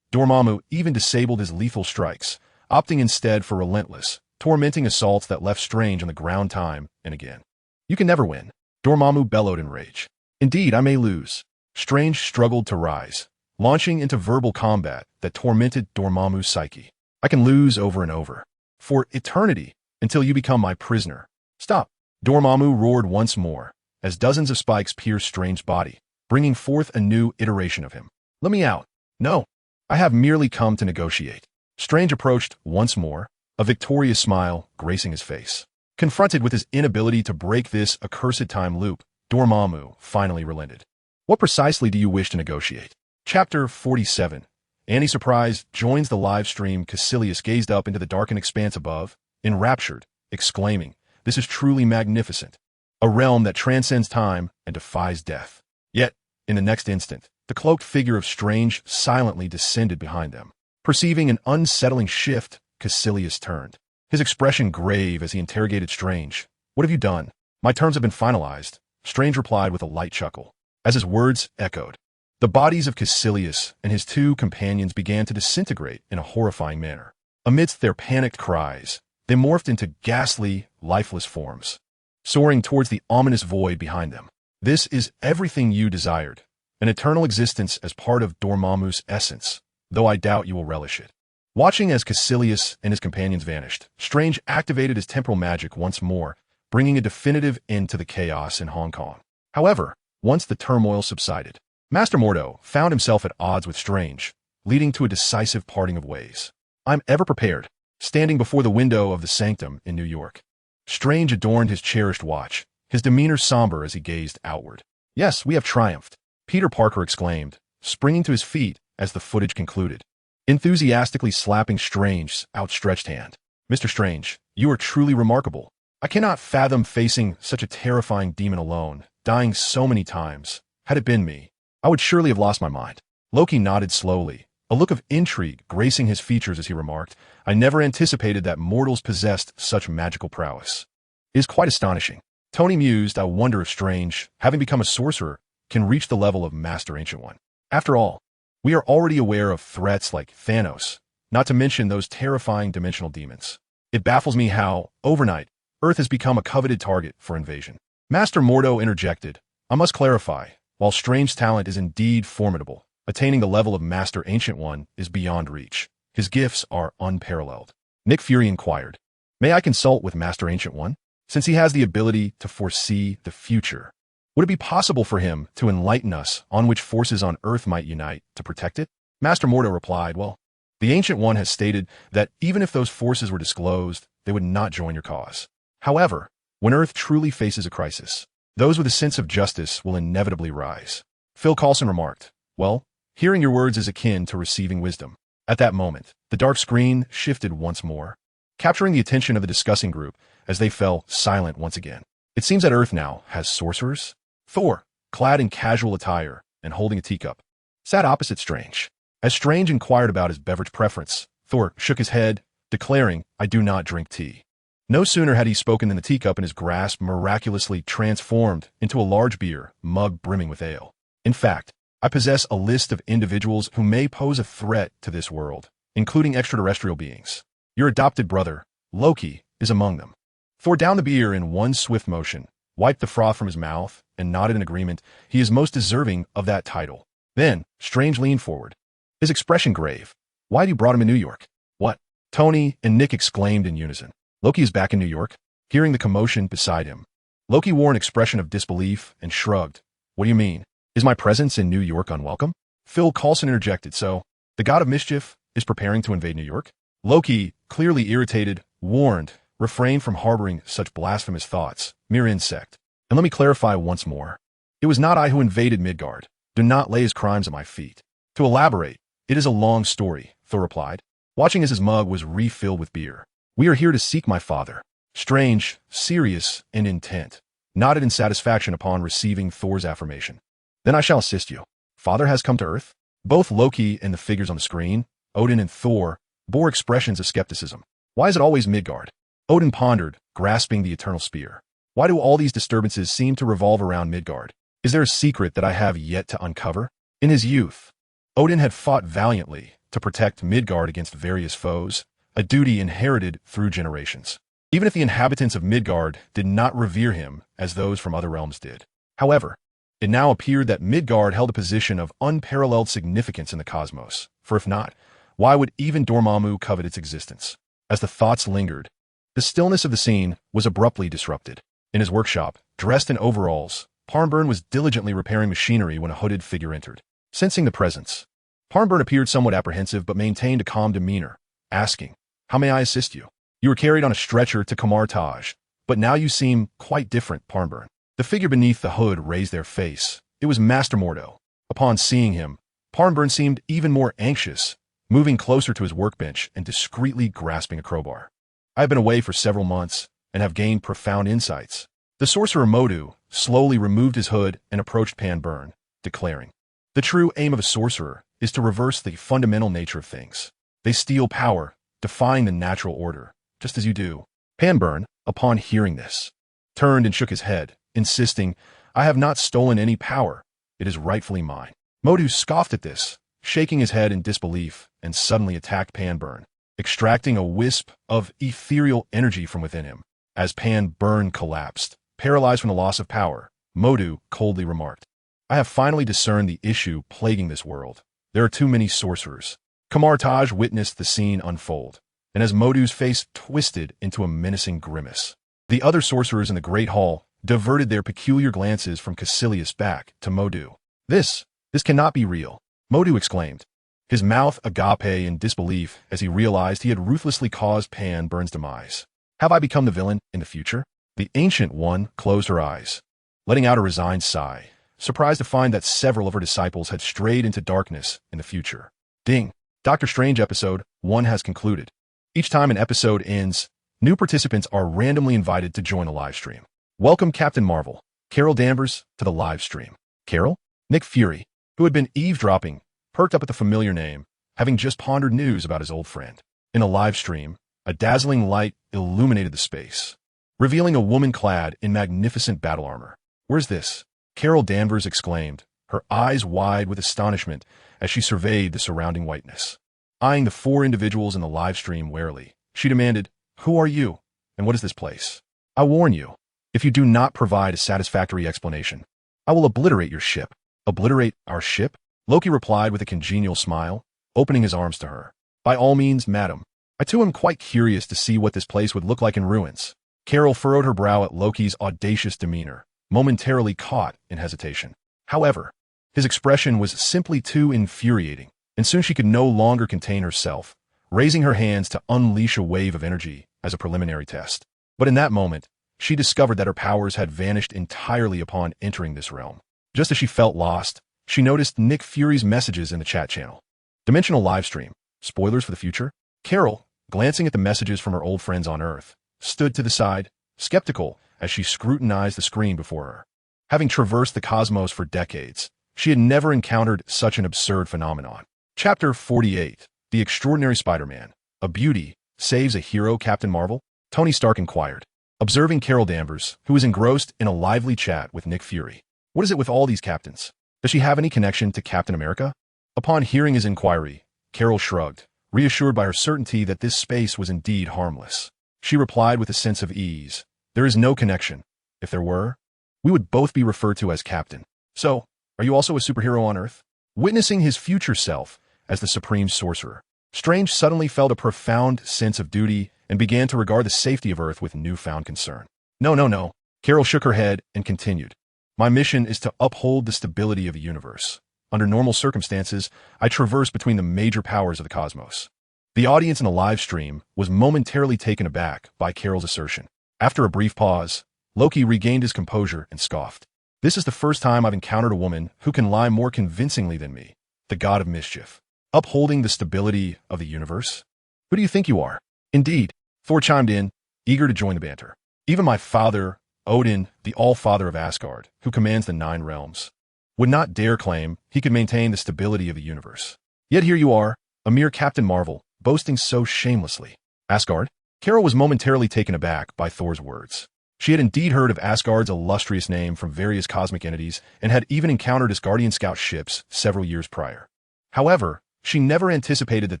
Dormammu even disabled his lethal strikes, opting instead for relentless, tormenting assaults that left Strange on the ground time and again. "You can never win," Dormammu bellowed in rage. "Indeed, I may lose. Strange struggled to rise, launching into verbal combat that tormented Dormammu's psyche. I can lose over and over. For eternity, until you become my prisoner. Stop! Dormammu roared once more, as dozens of spikes pierced Strange's body, bringing forth a new iteration of him. Let me out. No. I have merely come to negotiate. Strange approached once more, a victorious smile gracing his face. Confronted with his inability to break this accursed time loop, Dormammu finally relented. What precisely do you wish to negotiate? Chapter 47. Annie, surprised, joins the live stream. Caecilius gazed up into the darkened expanse above, enraptured, exclaiming, "This is truly magnificent. A realm that transcends time and defies death." Yet, in the next instant, the cloaked figure of Strange silently descended behind them. Perceiving an unsettling shift, Caecilius turned, his expression grave as he interrogated Strange. "What have you done?" "My terms have been finalized," Strange replied with a light chuckle. As his words echoed, the bodies of Caecilius and his two companions began to disintegrate in a horrifying manner. Amidst their panicked cries, they morphed into ghastly, lifeless forms, soaring towards the ominous void behind them. "This is everything you desired, an eternal existence as part of Dormammu's essence, though I doubt you will relish it." Watching as Caecilius and his companions vanished, Strange activated his temporal magic once more, bringing a definitive end to the chaos in Hong Kong. However, once the turmoil subsided, Master Mordo found himself at odds with Strange, leading to a decisive parting of ways. "I'm ever prepared." Standing before the window of the sanctum in New York, Strange adorned his cherished watch, his demeanor somber as he gazed outward. "Yes, we have triumphed," Peter Parker exclaimed, springing to his feet as the footage concluded, enthusiastically slapping Strange's outstretched hand. "Mr. Strange, you are truly remarkable. I cannot fathom facing such a terrifying demon alone, dying so many times. Had it been me, I would surely have lost my mind." Loki nodded slowly, a look of intrigue gracing his features as he remarked, "I never anticipated that mortals possessed such magical prowess. It is quite astonishing." Tony mused, "I wonder if Strange, having become a sorcerer, can reach the level of Master Ancient One. After all, we are already aware of threats like Thanos, not to mention those terrifying dimensional demons. It baffles me how, overnight, Earth has become a coveted target for invasion." Master Mordo interjected, "I must clarify, while Strange's talent is indeed formidable, attaining the level of Master Ancient One is beyond reach. His gifts are unparalleled." Nick Fury inquired, "May I consult with Master Ancient One? Since he has the ability to foresee the future, would it be possible for him to enlighten us on which forces on Earth might unite to protect it?" Master Mordo replied, "Well, the Ancient One has stated that even if those forces were disclosed, they would not join your cause. However, when Earth truly faces a crisis, those with a sense of justice will inevitably rise." Phil Coulson remarked, "Well, hearing your words is akin to receiving wisdom." At that moment, the dark screen shifted once more, capturing the attention of the discussing group as they fell silent once again. It seems that Earth now has sorcerers. Thor, clad in casual attire and holding a teacup, sat opposite Strange. As Strange inquired about his beverage preference, Thor shook his head, declaring, "I do not drink tea." No sooner had he spoken than the teacup in his grasp miraculously transformed into a large beer mug brimming with ale. "In fact, I possess a list of individuals who may pose a threat to this world, including extraterrestrial beings. Your adopted brother, Loki, is among them." Thor downed the beer in one swift motion, wiped the froth from his mouth, and nodded in agreement. "He is most deserving of that title." Then, Strange leaned forward, his expression grave. "Why have you brought him to New York?" "What?" Tony and Nick exclaimed in unison. "Loki is back in New York?" Hearing the commotion beside him, Loki wore an expression of disbelief and shrugged. "What do you mean? Is my presence in New York unwelcome?" Phil Coulson interjected, "So, the god of mischief is preparing to invade New York?" Loki, clearly irritated, warned, "Refrain from harboring such blasphemous thoughts, mere insect. And let me clarify once more. It was not I who invaded Midgard. Do not lay his crimes at my feet." "To elaborate, it is a long story," Thor replied, watching as his mug was refilled with beer. "We are here to seek my father." Strange, serious and intent, nodded in satisfaction upon receiving Thor's affirmation. "Then I shall assist you. Father has come to Earth?" Both Loki and the figures on the screen, Odin and Thor, bore expressions of skepticism. "Why is it always Midgard?" Odin pondered, grasping the eternal spear. "Why do all these disturbances seem to revolve around Midgard? Is there a secret that I have yet to uncover?" In his youth, Odin had fought valiantly to protect Midgard against various foes, a duty inherited through generations, even if the inhabitants of Midgard did not revere him as those from other realms did. However, It now appeared that Midgard held a position of unparalleled significance in the cosmos, for if not, why would even Dormammu covet its existence? As the thoughts lingered, the stillness of the scene was abruptly disrupted. In his workshop, dressed in overalls, Parnburn was diligently repairing machinery when a hooded figure entered. Sensing the presence, Parnburn appeared somewhat apprehensive but maintained a calm demeanor, asking, "How may I assist you? You were carried on a stretcher to Kamar Taj, but now you seem quite different, Parnburn." The figure beneath the hood raised their face. It was Master Mordo. Upon seeing him, Parnburn seemed even more anxious, moving closer to his workbench and discreetly grasping a crowbar. "I have been away for several months and have gained profound insights." The sorcerer Modu slowly removed his hood and approached Parnburn, declaring, "The true aim of a sorcerer is to reverse the fundamental nature of things. They steal power, defying the natural order, just as you do." Parnburn, upon hearing this, turned and shook his head, insisting, "I have not stolen any power. It is rightfully mine." Modu scoffed at this, shaking his head in disbelief, and suddenly attacked Parnburn, extracting a wisp of ethereal energy from within him. As Parnburn collapsed, paralyzed from the loss of power, Modu coldly remarked, "I have finally discerned the issue plaguing this world. There are too many sorcerers." Kamar Taj witnessed the scene unfold, and as Modu's face twisted into a menacing grimace, the other sorcerers in the Great Hall diverted their peculiar glances from Caecilius back to Modu. This cannot be real," Modu exclaimed, his mouth agape in disbelief as he realized he had ruthlessly caused Parnburn's demise. "Have I become the villain in the future?" The Ancient One closed her eyes, letting out a resigned sigh, surprised to find that several of her disciples had strayed into darkness in the future. Ding! Doctor Strange episode 1 has concluded. Each time an episode ends, new participants are randomly invited to join a live stream. Welcome Captain Marvel, Carol Danvers, to the live stream. Carol? Nick Fury, who had been eavesdropping, perked up at the familiar name, having just pondered news about his old friend. In a live stream, a dazzling light illuminated the space, revealing a woman clad in magnificent battle armor. "Where's this?" Carol Danvers exclaimed, her eyes wide with astonishment as she surveyed the surrounding whiteness. Eyeing the 4 individuals in the live stream warily, she demanded, "Who are you, and what is this place? I warn you, if you do not provide a satisfactory explanation, I will obliterate your ship." "Obliterate our ship?" Loki replied with a congenial smile, opening his arms to her. "By all means, madam. I too am quite curious to see what this place would look like in ruins." Carol furrowed her brow at Loki's audacious demeanor, momentarily caught in hesitation. However, his expression was simply too infuriating, and soon she could no longer contain herself, raising her hands to unleash a wave of energy as a preliminary test. But in that moment, she discovered that her powers had vanished entirely upon entering this realm. Just as she felt lost, she noticed Nick Fury's messages in the chat channel. "Dimensional livestream. Spoilers for the future?" Carol, glancing at the messages from her old friends on Earth, stood to the side, skeptical as she scrutinized the screen before her. Having traversed the cosmos for decades, she had never encountered such an absurd phenomenon. Chapter 48, The Extraordinary Spider-Man. "A beauty saves a hero, Captain Marvel?" Tony Stark inquired, observing Carol Danvers, who was engrossed in a lively chat with Nick Fury. "What is it with all these captains? Does she have any connection to Captain America?" Upon hearing his inquiry, Carol shrugged, reassured by her certainty that this space was indeed harmless. She replied with a sense of ease, "There is no connection. If there were, we would both be referred to as Captain. So, are you also a superhero on Earth?" Witnessing his future self as the Supreme Sorcerer, Strange suddenly felt a profound sense of duty and began to regard the safety of Earth with newfound concern. No. Carol shook her head and continued, "My mission is to uphold the stability of the universe. Under normal circumstances, I traverse between the major powers of the cosmos." The audience in the live stream was momentarily taken aback by Carol's assertion. After a brief pause, Loki regained his composure and scoffed. "This is the first time I've encountered a woman who can lie more convincingly than me, the god of mischief. Upholding the stability of the universe? Who do you think you are?" "Indeed," Thor chimed in, eager to join the banter. "Even my father, Odin, the All-Father of Asgard, who commands the 9 realms, would not dare claim he could maintain the stability of the universe. Yet here you are, a mere Captain Marvel, boasting so shamelessly." "Asgard?" Carol was momentarily taken aback by Thor's words. She had indeed heard of Asgard's illustrious name from various cosmic entities and had even encountered Asgardian scout ships several years prior. However, she never anticipated that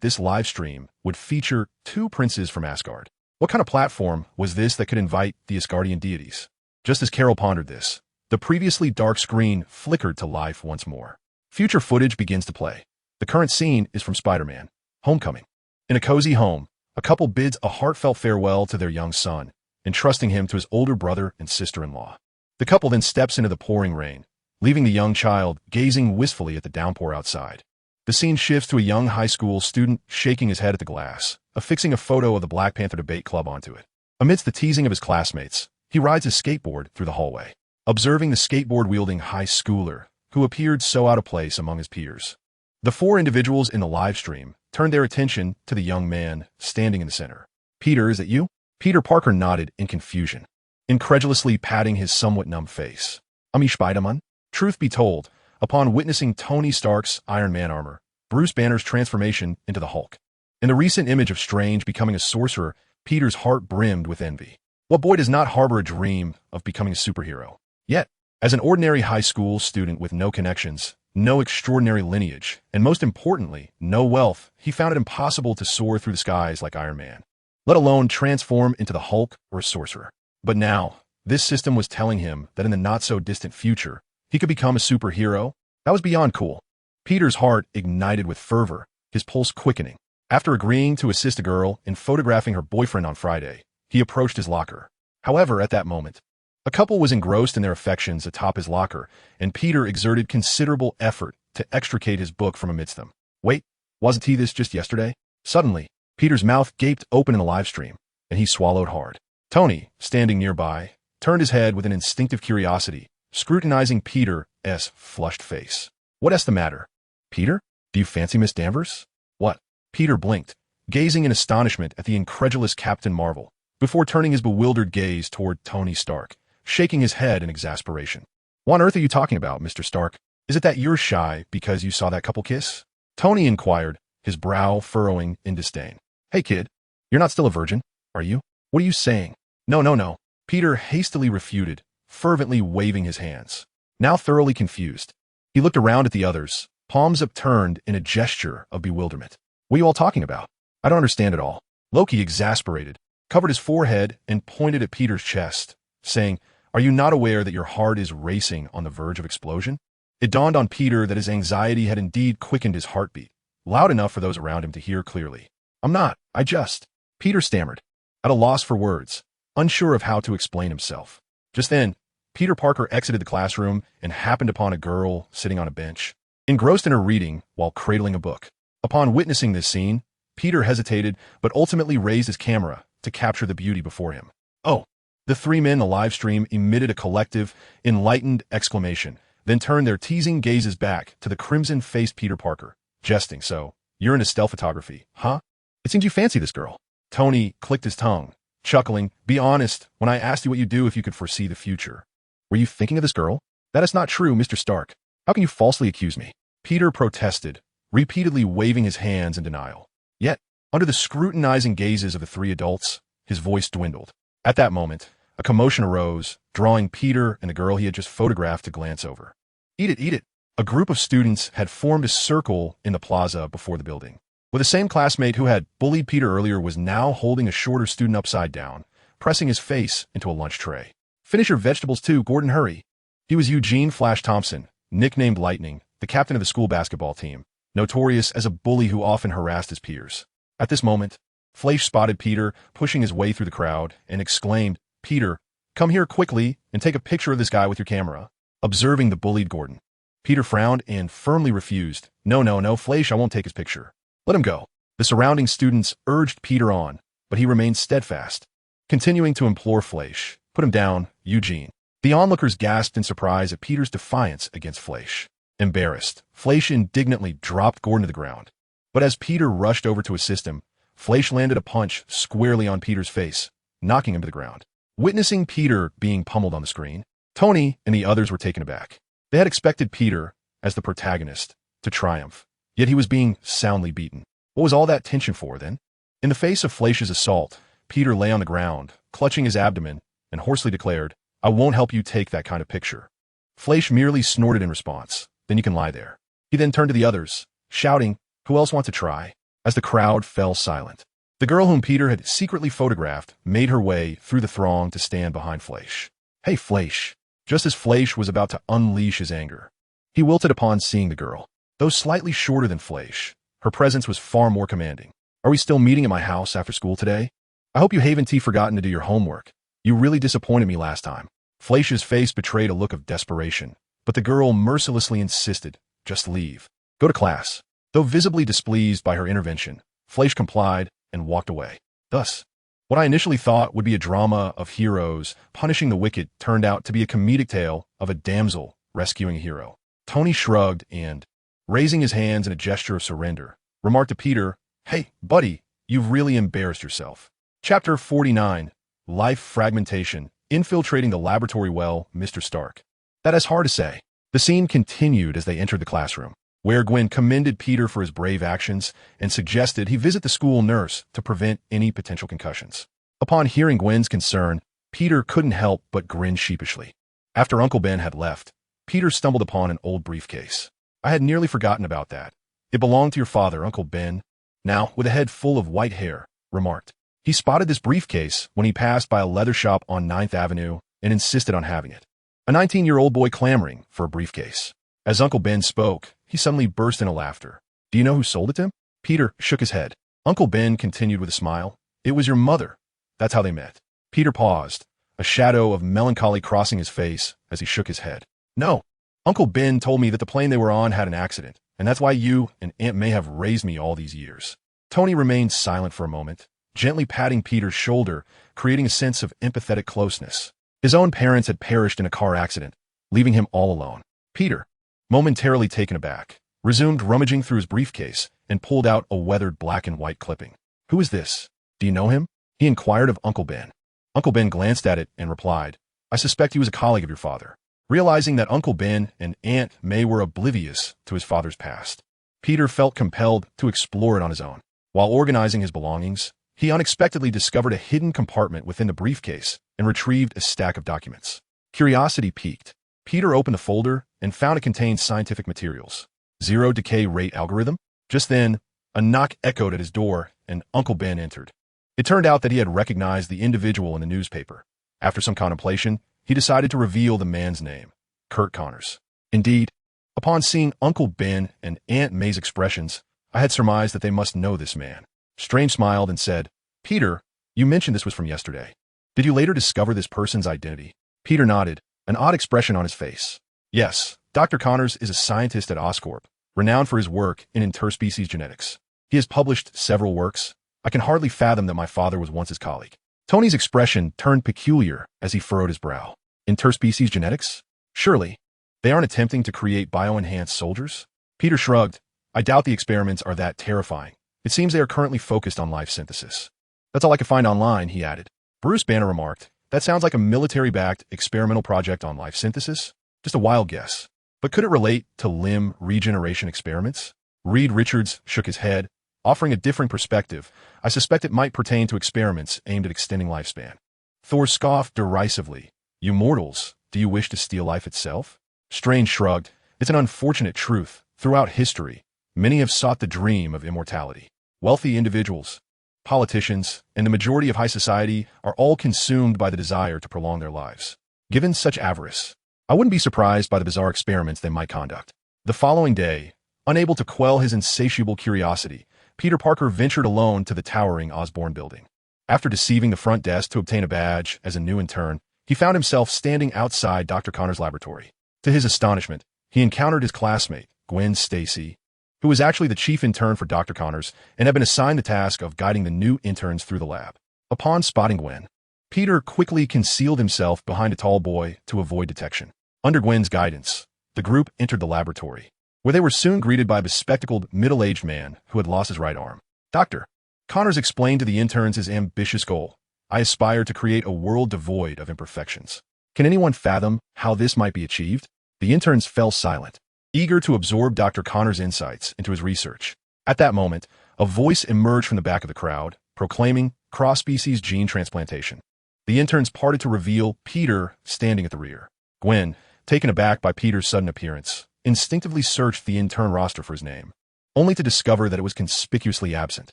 this live stream would feature 2 princes from Asgard. What kind of platform was this that could invite the Asgardian deities? Just as Carol pondered this, The previously dark screen flickered to life once more. Future footage begins to play. The current scene is from Spider-Man: Homecoming. In a cozy home, a couple bids a heartfelt farewell to their young son, entrusting him to his older brother and sister-in-law. The couple then steps into the pouring rain, leaving the young child gazing wistfully at the downpour outside. The scene shifts to a young high school student shaking his head at the glass, affixing a photo of the Black Panther debate club onto it. Amidst the teasing of his classmates, he rides his skateboard through the hallway, observing the skateboard-wielding high schooler, who appeared so out of place among his peers. The four individuals in the live stream turned their attention to the young man standing in the center. "Peter, is it you?" Peter Parker nodded in confusion, incredulously patting his somewhat numb face. "I'm Spider-Man." Truth be told, upon witnessing Tony Stark's Iron Man armor, Bruce Banner's transformation into the Hulk, and the recent image of Strange becoming a sorcerer, Peter's heart brimmed with envy. What boy does not harbor a dream of becoming a superhero? Yet, as an ordinary high school student with no connections, no extraordinary lineage, and most importantly, no wealth, he found it impossible to soar through the skies like Iron Man, let alone transform into the Hulk or a sorcerer. But now, this system was telling him that in the not-so-distant future, he could become a superhero. That was beyond cool. Peter's heart ignited with fervor, his pulse quickening. After agreeing to assist a girl in photographing her boyfriend on Friday, he approached his locker. However, at that moment, a couple was engrossed in their affections atop his locker, and Peter exerted considerable effort to extricate his book from amidst them. Wait, wasn't he this just yesterday? Suddenly, Peter's mouth gaped open in the live stream, and he swallowed hard. Tony, standing nearby, turned his head with an instinctive curiosity, scrutinizing Peter's flushed face. "What's the matter? Peter? Do you fancy Miss Danvers?" "What?" Peter blinked, gazing in astonishment at the incredulous Captain Marvel, before turning his bewildered gaze toward Tony Stark, shaking his head in exasperation. "What on earth are you talking about, Mr. Stark? Is it that you're shy because you saw that couple kiss?" Tony inquired, his brow furrowing in disdain. "Hey kid, you're not still a virgin, are you? What are you saying?" No. Peter hastily refuted, fervently waving his hands. Now thoroughly confused, he looked around at the others, palms upturned in a gesture of bewilderment. "What are you all talking about? I don't understand at all." Loki, exasperated, covered his forehead and pointed at Peter's chest, saying, "Are you not aware that your heart is racing on the verge of explosion?" It dawned on Peter that his anxiety had indeed quickened his heartbeat, loud enough for those around him to hear clearly. "I'm not, I just..." Peter stammered, at a loss for words, unsure of how to explain himself. Just then, Peter Parker exited the classroom and happened upon a girl sitting on a bench, engrossed in her reading while cradling a book. Upon witnessing this scene, Peter hesitated but ultimately raised his camera to capture the beauty before him. "Oh!" The three men in the live stream emitted a collective, enlightened exclamation, then turned their teasing gazes back to the crimson-faced Peter Parker, jesting. "So, you're into stealth photography, huh? It seems you fancy this girl." Tony clicked his tongue, chuckling. "Be honest, when I asked you what you'd do if you could foresee the future. Were you thinking of this girl?" "That is not true, Mr. Stark. How can you falsely accuse me?" Peter protested, repeatedly waving his hands in denial. Yet, under the scrutinizing gazes of the three adults, his voice dwindled. At that moment, a commotion arose, drawing Peter and the girl he had just photographed to glance over. Eat it. A group of students had formed a circle in the plaza before the building, where the same classmate who had bullied Peter earlier was now holding a shorter student upside down, pressing his face into a lunch tray. "Finish your vegetables too, Gordon, hurry." He was Eugene Flash Thompson, nicknamed Lightning, the captain of the school basketball team, notorious as a bully who often harassed his peers. At this moment, Flash spotted Peter pushing his way through the crowd and exclaimed, "Peter, come here quickly and take a picture of this guy with your camera." Observing the bullied Gordon, Peter frowned and firmly refused. No, Flash, I won't take his picture. Let him go." The surrounding students urged Peter on, but he remained steadfast, continuing to implore Flash, "Put him down, Eugene." The onlookers gasped in surprise at Peter's defiance against Flash. Embarrassed, Flash indignantly dropped Gordon to the ground. But as Peter rushed over to assist him, Flash landed a punch squarely on Peter's face, knocking him to the ground. Witnessing Peter being pummeled on the screen, Tony and the others were taken aback. They had expected Peter, as the protagonist, to triumph, yet he was being soundly beaten. What was all that tension for, then? In the face of Flash's assault, Peter lay on the ground, clutching his abdomen, and hoarsely declared, "I won't help you take that kind of picture." Flash merely snorted in response. "Then you can lie there." He then turned to the others, shouting, "Who else wants to try?" As the crowd fell silent, the girl whom Peter had secretly photographed made her way through the throng to stand behind Flash. "Hey, Flash, just as Fleisch was about to unleash his anger. He wilted upon seeing the girl. Though slightly shorter than Fleisch, her presence was far more commanding. "Are we still meeting at my house after school today? I hope you haven't forgotten to do your homework. You really disappointed me last time." Fleisch's face betrayed a look of desperation, but the girl mercilessly insisted, "Just leave. Go to class." Though visibly displeased by her intervention, Fleisch complied and walked away. Thus, what I initially thought would be a drama of heroes punishing the wicked turned out to be a comedic tale of a damsel rescuing a hero. Tony shrugged and, raising his hands in a gesture of surrender, remarked to Peter, "Hey, buddy, you've really embarrassed yourself." Chapter 49, Life Fragmentation, Infiltrating the Laboratory Well, Mr. Stark. That is hard to say. The scene continued as they entered the classroom, where Gwen commended Peter for his brave actions and suggested he visit the school nurse to prevent any potential concussions. Upon hearing Gwen's concern, Peter couldn't help but grin sheepishly. After Uncle Ben had left, Peter stumbled upon an old briefcase. "I had nearly forgotten about that. It belonged to your father, Uncle Ben," now with a head full of white hair, remarked. He spotted this briefcase when he passed by a leather shop on 9th Avenue and insisted on having it. A 19-year-old boy clamoring for a briefcase. As Uncle Ben spoke, he suddenly burst into laughter. "Do you know who sold it to him?" Peter shook his head. Uncle Ben continued with a smile. "It was your mother. That's how they met." Peter paused, a shadow of melancholy crossing his face as he shook his head. "No. Uncle Ben told me that the plane they were on had an accident, and that's why you and Aunt May have raised me all these years." Tony remained silent for a moment, gently patting Peter's shoulder, creating a sense of empathetic closeness. His own parents had perished in a car accident, leaving him all alone. Peter, momentarily taken aback, resumed rummaging through his briefcase and pulled out a weathered black and white clipping. "Who is this? Do you know him?" he inquired of Uncle Ben. Uncle Ben glanced at it and replied, "I suspect he was a colleague of your father." Realizing that Uncle Ben and Aunt May were oblivious to his father's past, Peter felt compelled to explore it on his own. While organizing his belongings, he unexpectedly discovered a hidden compartment within the briefcase and retrieved a stack of documents. Curiosity piqued. Peter opened the folder and found it contained scientific materials. Zero decay rate algorithm? Just then, a knock echoed at his door and Uncle Ben entered. It turned out that he had recognized the individual in the newspaper. After some contemplation, he decided to reveal the man's name, Kurt Connors. Indeed, upon seeing Uncle Ben and Aunt May's expressions, I had surmised that they must know this man. Strange smiled and said, "Peter, you mentioned this was from yesterday. Did you later discover this person's identity?" Peter nodded, an odd expression on his face. "Yes, Dr. Connors is a scientist at Oscorp, renowned for his work in interspecies genetics. He has published several works. I can hardly fathom that my father was once his colleague." Tony's expression turned peculiar as he furrowed his brow. "Interspecies genetics? Surely, they aren't attempting to create bio-enhanced soldiers?" Peter shrugged. "I doubt the experiments are that terrifying. It seems they are currently focused on life synthesis." "That's all I could find online," he added. Bruce Banner remarked, "That sounds like a military-backed experimental project on life synthesis. Just a wild guess. But could it relate to limb regeneration experiments?" Reed Richards shook his head, offering a different perspective. "I suspect it might pertain to experiments aimed at extending lifespan." Thor scoffed derisively. "You mortals, do you wish to steal life itself?" Strange shrugged. "It's an unfortunate truth. Throughout history, many have sought the dream of immortality. Wealthy individuals, politicians, and the majority of high society are all consumed by the desire to prolong their lives. Given such avarice, I wouldn't be surprised by the bizarre experiments they might conduct." The following day, unable to quell his insatiable curiosity, Peter Parker ventured alone to the towering Osborn building. After deceiving the front desk to obtain a badge as a new intern, he found himself standing outside Dr. Connor's laboratory. To his astonishment, he encountered his classmate, Gwen Stacy, who was actually the chief intern for Dr. Connors and had been assigned the task of guiding the new interns through the lab. Upon spotting Gwen, Peter quickly concealed himself behind a tall boy to avoid detection. Under Gwen's guidance, the group entered the laboratory, where they were soon greeted by a bespectacled, middle-aged man who had lost his right arm. "Dr. Connors explained to the interns his ambitious goal. I aspire to create a world devoid of imperfections. Can anyone fathom how this might be achieved?" The interns fell silent, eager to absorb Dr. Connor's insights into his research. At that moment, a voice emerged from the back of the crowd, proclaiming cross-species gene transplantation. The interns parted to reveal Peter standing at the rear. Gwen, taken aback by Peter's sudden appearance, instinctively searched the intern roster for his name, only to discover that it was conspicuously absent.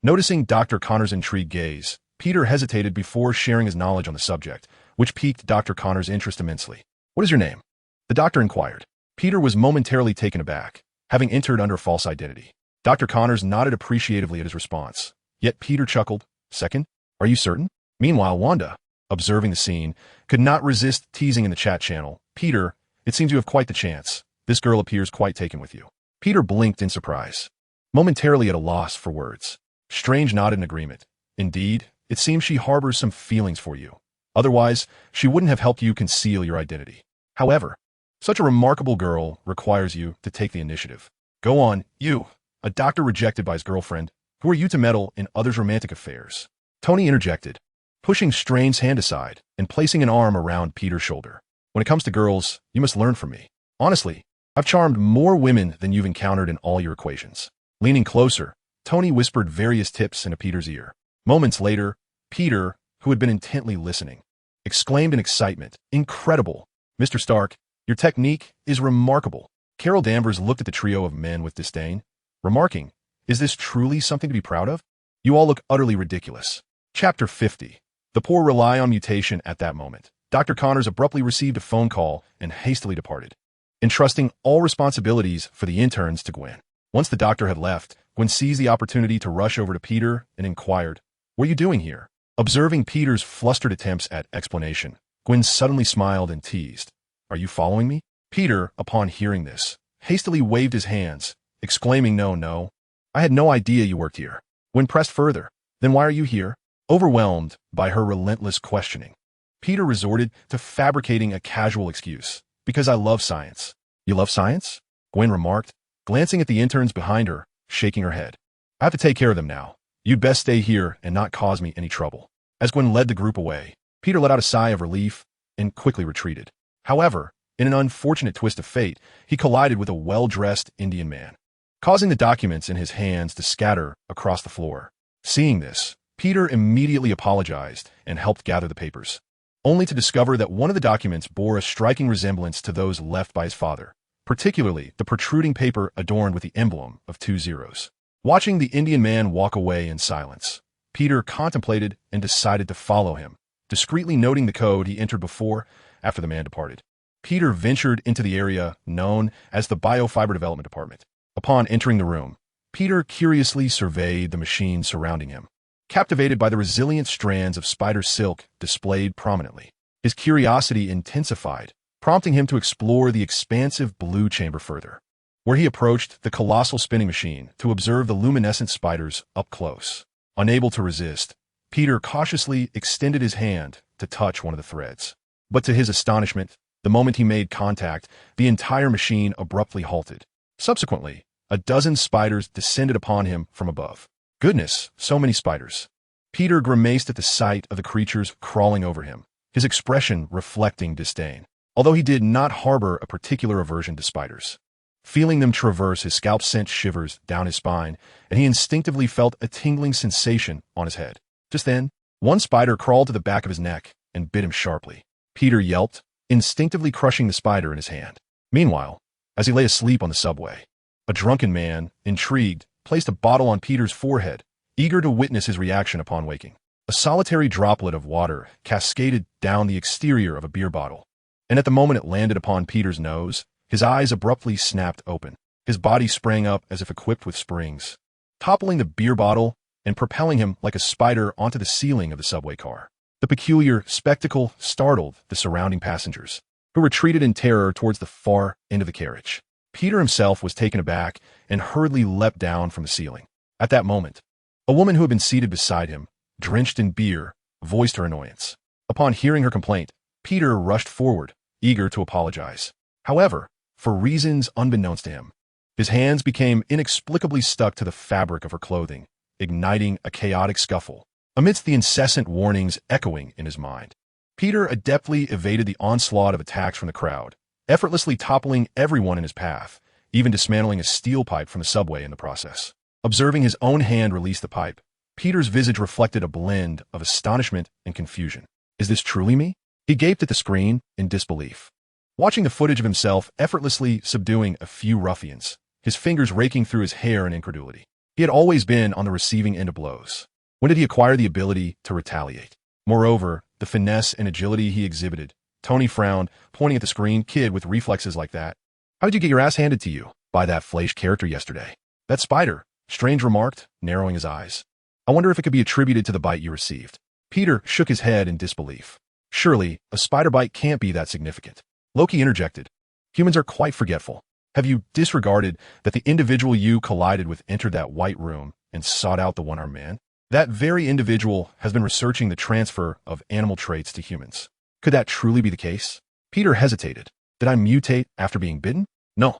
Noticing Dr. Connor's intrigued gaze, Peter hesitated before sharing his knowledge on the subject, which piqued Dr. Connor's interest immensely. What is your name? The doctor inquired. Peter was momentarily taken aback, having entered under a false identity. Dr. Connors nodded appreciatively at his response. Yet Peter chuckled. Second? Are you certain? Meanwhile, Wanda, observing the scene, could not resist teasing in the chat channel. Peter, it seems you have quite the chance. This girl appears quite taken with you. Peter blinked in surprise, momentarily at a loss for words. Strange nodded in agreement. Indeed, it seems she harbors some feelings for you. Otherwise, she wouldn't have helped you conceal your identity. However, such a remarkable girl requires you to take the initiative. Go on, you, a doctor rejected by his girlfriend. Who are you to meddle in others' romantic affairs? Tony interjected, pushing Strain's hand aside and placing an arm around Peter's shoulder. When it comes to girls, you must learn from me. Honestly, I've charmed more women than you've encountered in all your equations. Leaning closer, Tony whispered various tips into Peter's ear. Moments later, Peter, who had been intently listening, exclaimed in excitement, Incredible! Mr. Stark, your technique is remarkable. Carol Danvers looked at the trio of men with disdain, remarking, Is this truly something to be proud of? You all look utterly ridiculous. Chapter 50. The poor rely on mutation at that moment. Dr. Connors abruptly received a phone call and hastily departed, entrusting all responsibilities for the interns to Gwen. Once the doctor had left, Gwen seized the opportunity to rush over to Peter and inquired, What are you doing here? Observing Peter's flustered attempts at explanation, Gwen suddenly smiled and teased, Are you following me? Peter, upon hearing this, hastily waved his hands, exclaiming, No, I had no idea you worked here. Gwen pressed further, Then why are you here? Overwhelmed by her relentless questioning, Peter resorted to fabricating a casual excuse. Because I love science. You love science? Gwen remarked, glancing at the interns behind her, shaking her head. I have to take care of them now. You'd best stay here and not cause me any trouble. As Gwen led the group away, Peter let out a sigh of relief and quickly retreated. However, in an unfortunate twist of fate, he collided with a well-dressed Indian man, causing the documents in his hands to scatter across the floor. Seeing this, Peter immediately apologized and helped gather the papers, only to discover that one of the documents bore a striking resemblance to those left by his father, particularly the protruding paper adorned with the emblem of 2 zeros. Watching the Indian man walk away in silence, Peter contemplated and decided to follow him, discreetly noting the code he entered before after the man departed. Peter ventured into the area known as the Biofiber Development Department. Upon entering the room, Peter curiously surveyed the machines surrounding him, captivated by the resilient strands of spider silk displayed prominently. His curiosity intensified, prompting him to explore the expansive blue chamber further, where he approached the colossal spinning machine to observe the luminescent spiders up close. Unable to resist, Peter cautiously extended his hand to touch one of the threads. But to his astonishment, the moment he made contact, the entire machine abruptly halted. Subsequently, a dozen spiders descended upon him from above. Goodness, so many spiders. Peter grimaced at the sight of the creatures crawling over him, his expression reflecting disdain, although he did not harbor a particular aversion to spiders. Feeling them traverse, his scalp sent shivers down his spine, and he instinctively felt a tingling sensation on his head. Just then, one spider crawled to the back of his neck and bit him sharply. Peter yelped, instinctively crushing the spider in his hand. Meanwhile, as he lay asleep on the subway, a drunken man, intrigued, placed a bottle on Peter's forehead, eager to witness his reaction upon waking. A solitary droplet of water cascaded down the exterior of a beer bottle, and at the moment it landed upon Peter's nose, his eyes abruptly snapped open. His body sprang up as if equipped with springs, toppling the beer bottle and propelling him like a spider onto the ceiling of the subway car. The peculiar spectacle startled the surrounding passengers, who retreated in terror towards the far end of the carriage. Peter himself was taken aback and hurriedly leapt down from the ceiling. At that moment, a woman who had been seated beside him, drenched in beer, voiced her annoyance. Upon hearing her complaint, Peter rushed forward, eager to apologize. However, for reasons unbeknownst to him, his hands became inexplicably stuck to the fabric of her clothing, igniting a chaotic scuffle. Amidst the incessant warnings echoing in his mind, Peter adeptly evaded the onslaught of attacks from the crowd, effortlessly toppling everyone in his path, even dismantling a steel pipe from the subway in the process. Observing his own hand release the pipe, Peter's visage reflected a blend of astonishment and confusion. Is this truly me? He gaped at the screen in disbelief, watching the footage of himself effortlessly subduing a few ruffians, his fingers raking through his hair in incredulity. He had always been on the receiving end of blows. When did he acquire the ability to retaliate? Moreover, the finesse and agility he exhibited, Tony frowned, pointing at the screen. Kid with reflexes like that. How did you get your ass handed to you by that Flash character yesterday? That spider, Strange remarked, narrowing his eyes. I wonder if it could be attributed to the bite you received. Peter shook his head in disbelief. Surely, a spider bite can't be that significant. Loki interjected. Humans are quite forgetful. Have you disregarded that the individual you collided with entered that white room and sought out the one-armed man? That very individual has been researching the transfer of animal traits to humans. Could that truly be the case? Peter hesitated. Did I mutate after being bitten? No.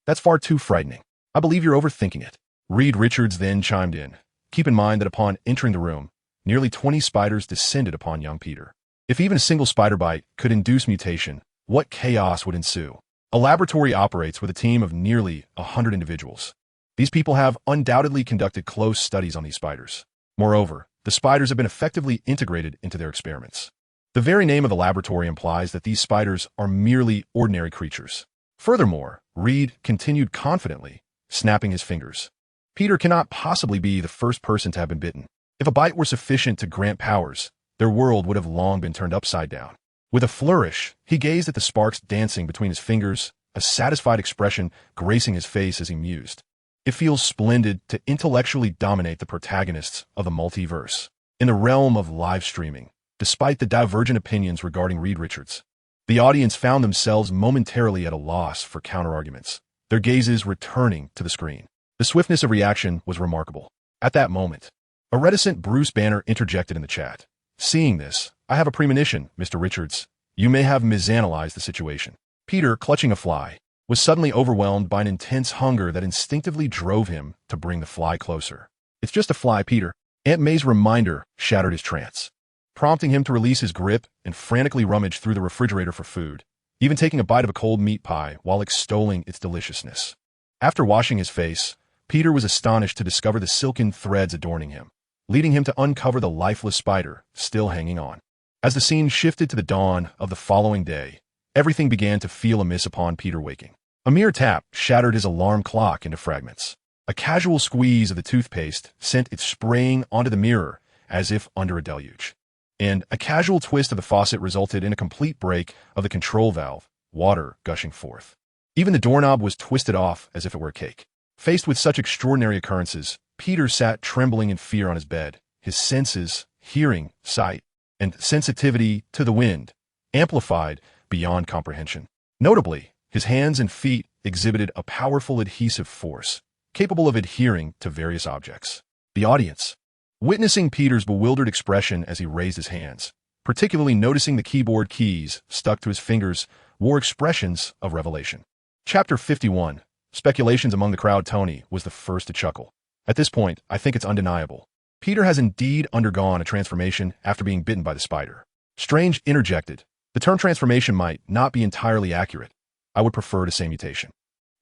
That's far too frightening. I believe you're overthinking it. Reed Richards then chimed in. Keep in mind that upon entering the room, nearly 20 spiders descended upon young Peter. If even a single spider bite could induce mutation, what chaos would ensue? A laboratory operates with a team of nearly 100 individuals. These people have undoubtedly conducted close studies on these spiders. Moreover, the spiders have been effectively integrated into their experiments. The very name of the laboratory implies that these spiders are merely ordinary creatures. Furthermore, Reed continued confidently, snapping his fingers. Peter cannot possibly be the first person to have been bitten. If a bite were sufficient to grant powers, their world would have long been turned upside down. With a flourish, he gazed at the sparks dancing between his fingers, a satisfied expression gracing his face as he mused. It feels splendid to intellectually dominate the protagonists of the multiverse. In the realm of live streaming, despite the divergent opinions regarding Reed Richards, the audience found themselves momentarily at a loss for counterarguments, their gazes returning to the screen. The swiftness of reaction was remarkable. At that moment, a reticent Bruce Banner interjected in the chat. Seeing this, I have a premonition, Mr. Richards. You may have misanalyzed the situation. Peter, clutching a fly, was suddenly overwhelmed by an intense hunger that instinctively drove him to bring the fly closer. It's just a fly, Peter. Aunt May's reminder shattered his trance, prompting him to release his grip and frantically rummage through the refrigerator for food, even taking a bite of a cold meat pie while extolling its deliciousness. After washing his face, Peter was astonished to discover the silken threads adorning him, leading him to uncover the lifeless spider still hanging on. As the scene shifted to the dawn of the following day, everything began to feel amiss upon Peter waking. A mere tap shattered his alarm clock into fragments. A casual squeeze of the toothpaste sent it spraying onto the mirror as if under a deluge. And a casual twist of the faucet resulted in a complete break of the control valve, water gushing forth. Even the doorknob was twisted off as if it were a cake. Faced with such extraordinary occurrences, Peter sat trembling in fear on his bed, his senses, hearing, sight, and sensitivity to the wind, amplified beyond comprehension. Notably, his hands and feet exhibited a powerful adhesive force, capable of adhering to various objects. The audience, witnessing Peter's bewildered expression as he raised his hands, particularly noticing the keyboard keys stuck to his fingers, wore expressions of revelation. Chapter 51. Speculations among the crowd. Tony was the first to chuckle. At this point, I think it's undeniable. Peter has indeed undergone a transformation after being bitten by the spider. Strange interjected. The term transformation might not be entirely accurate. I would prefer to say mutation.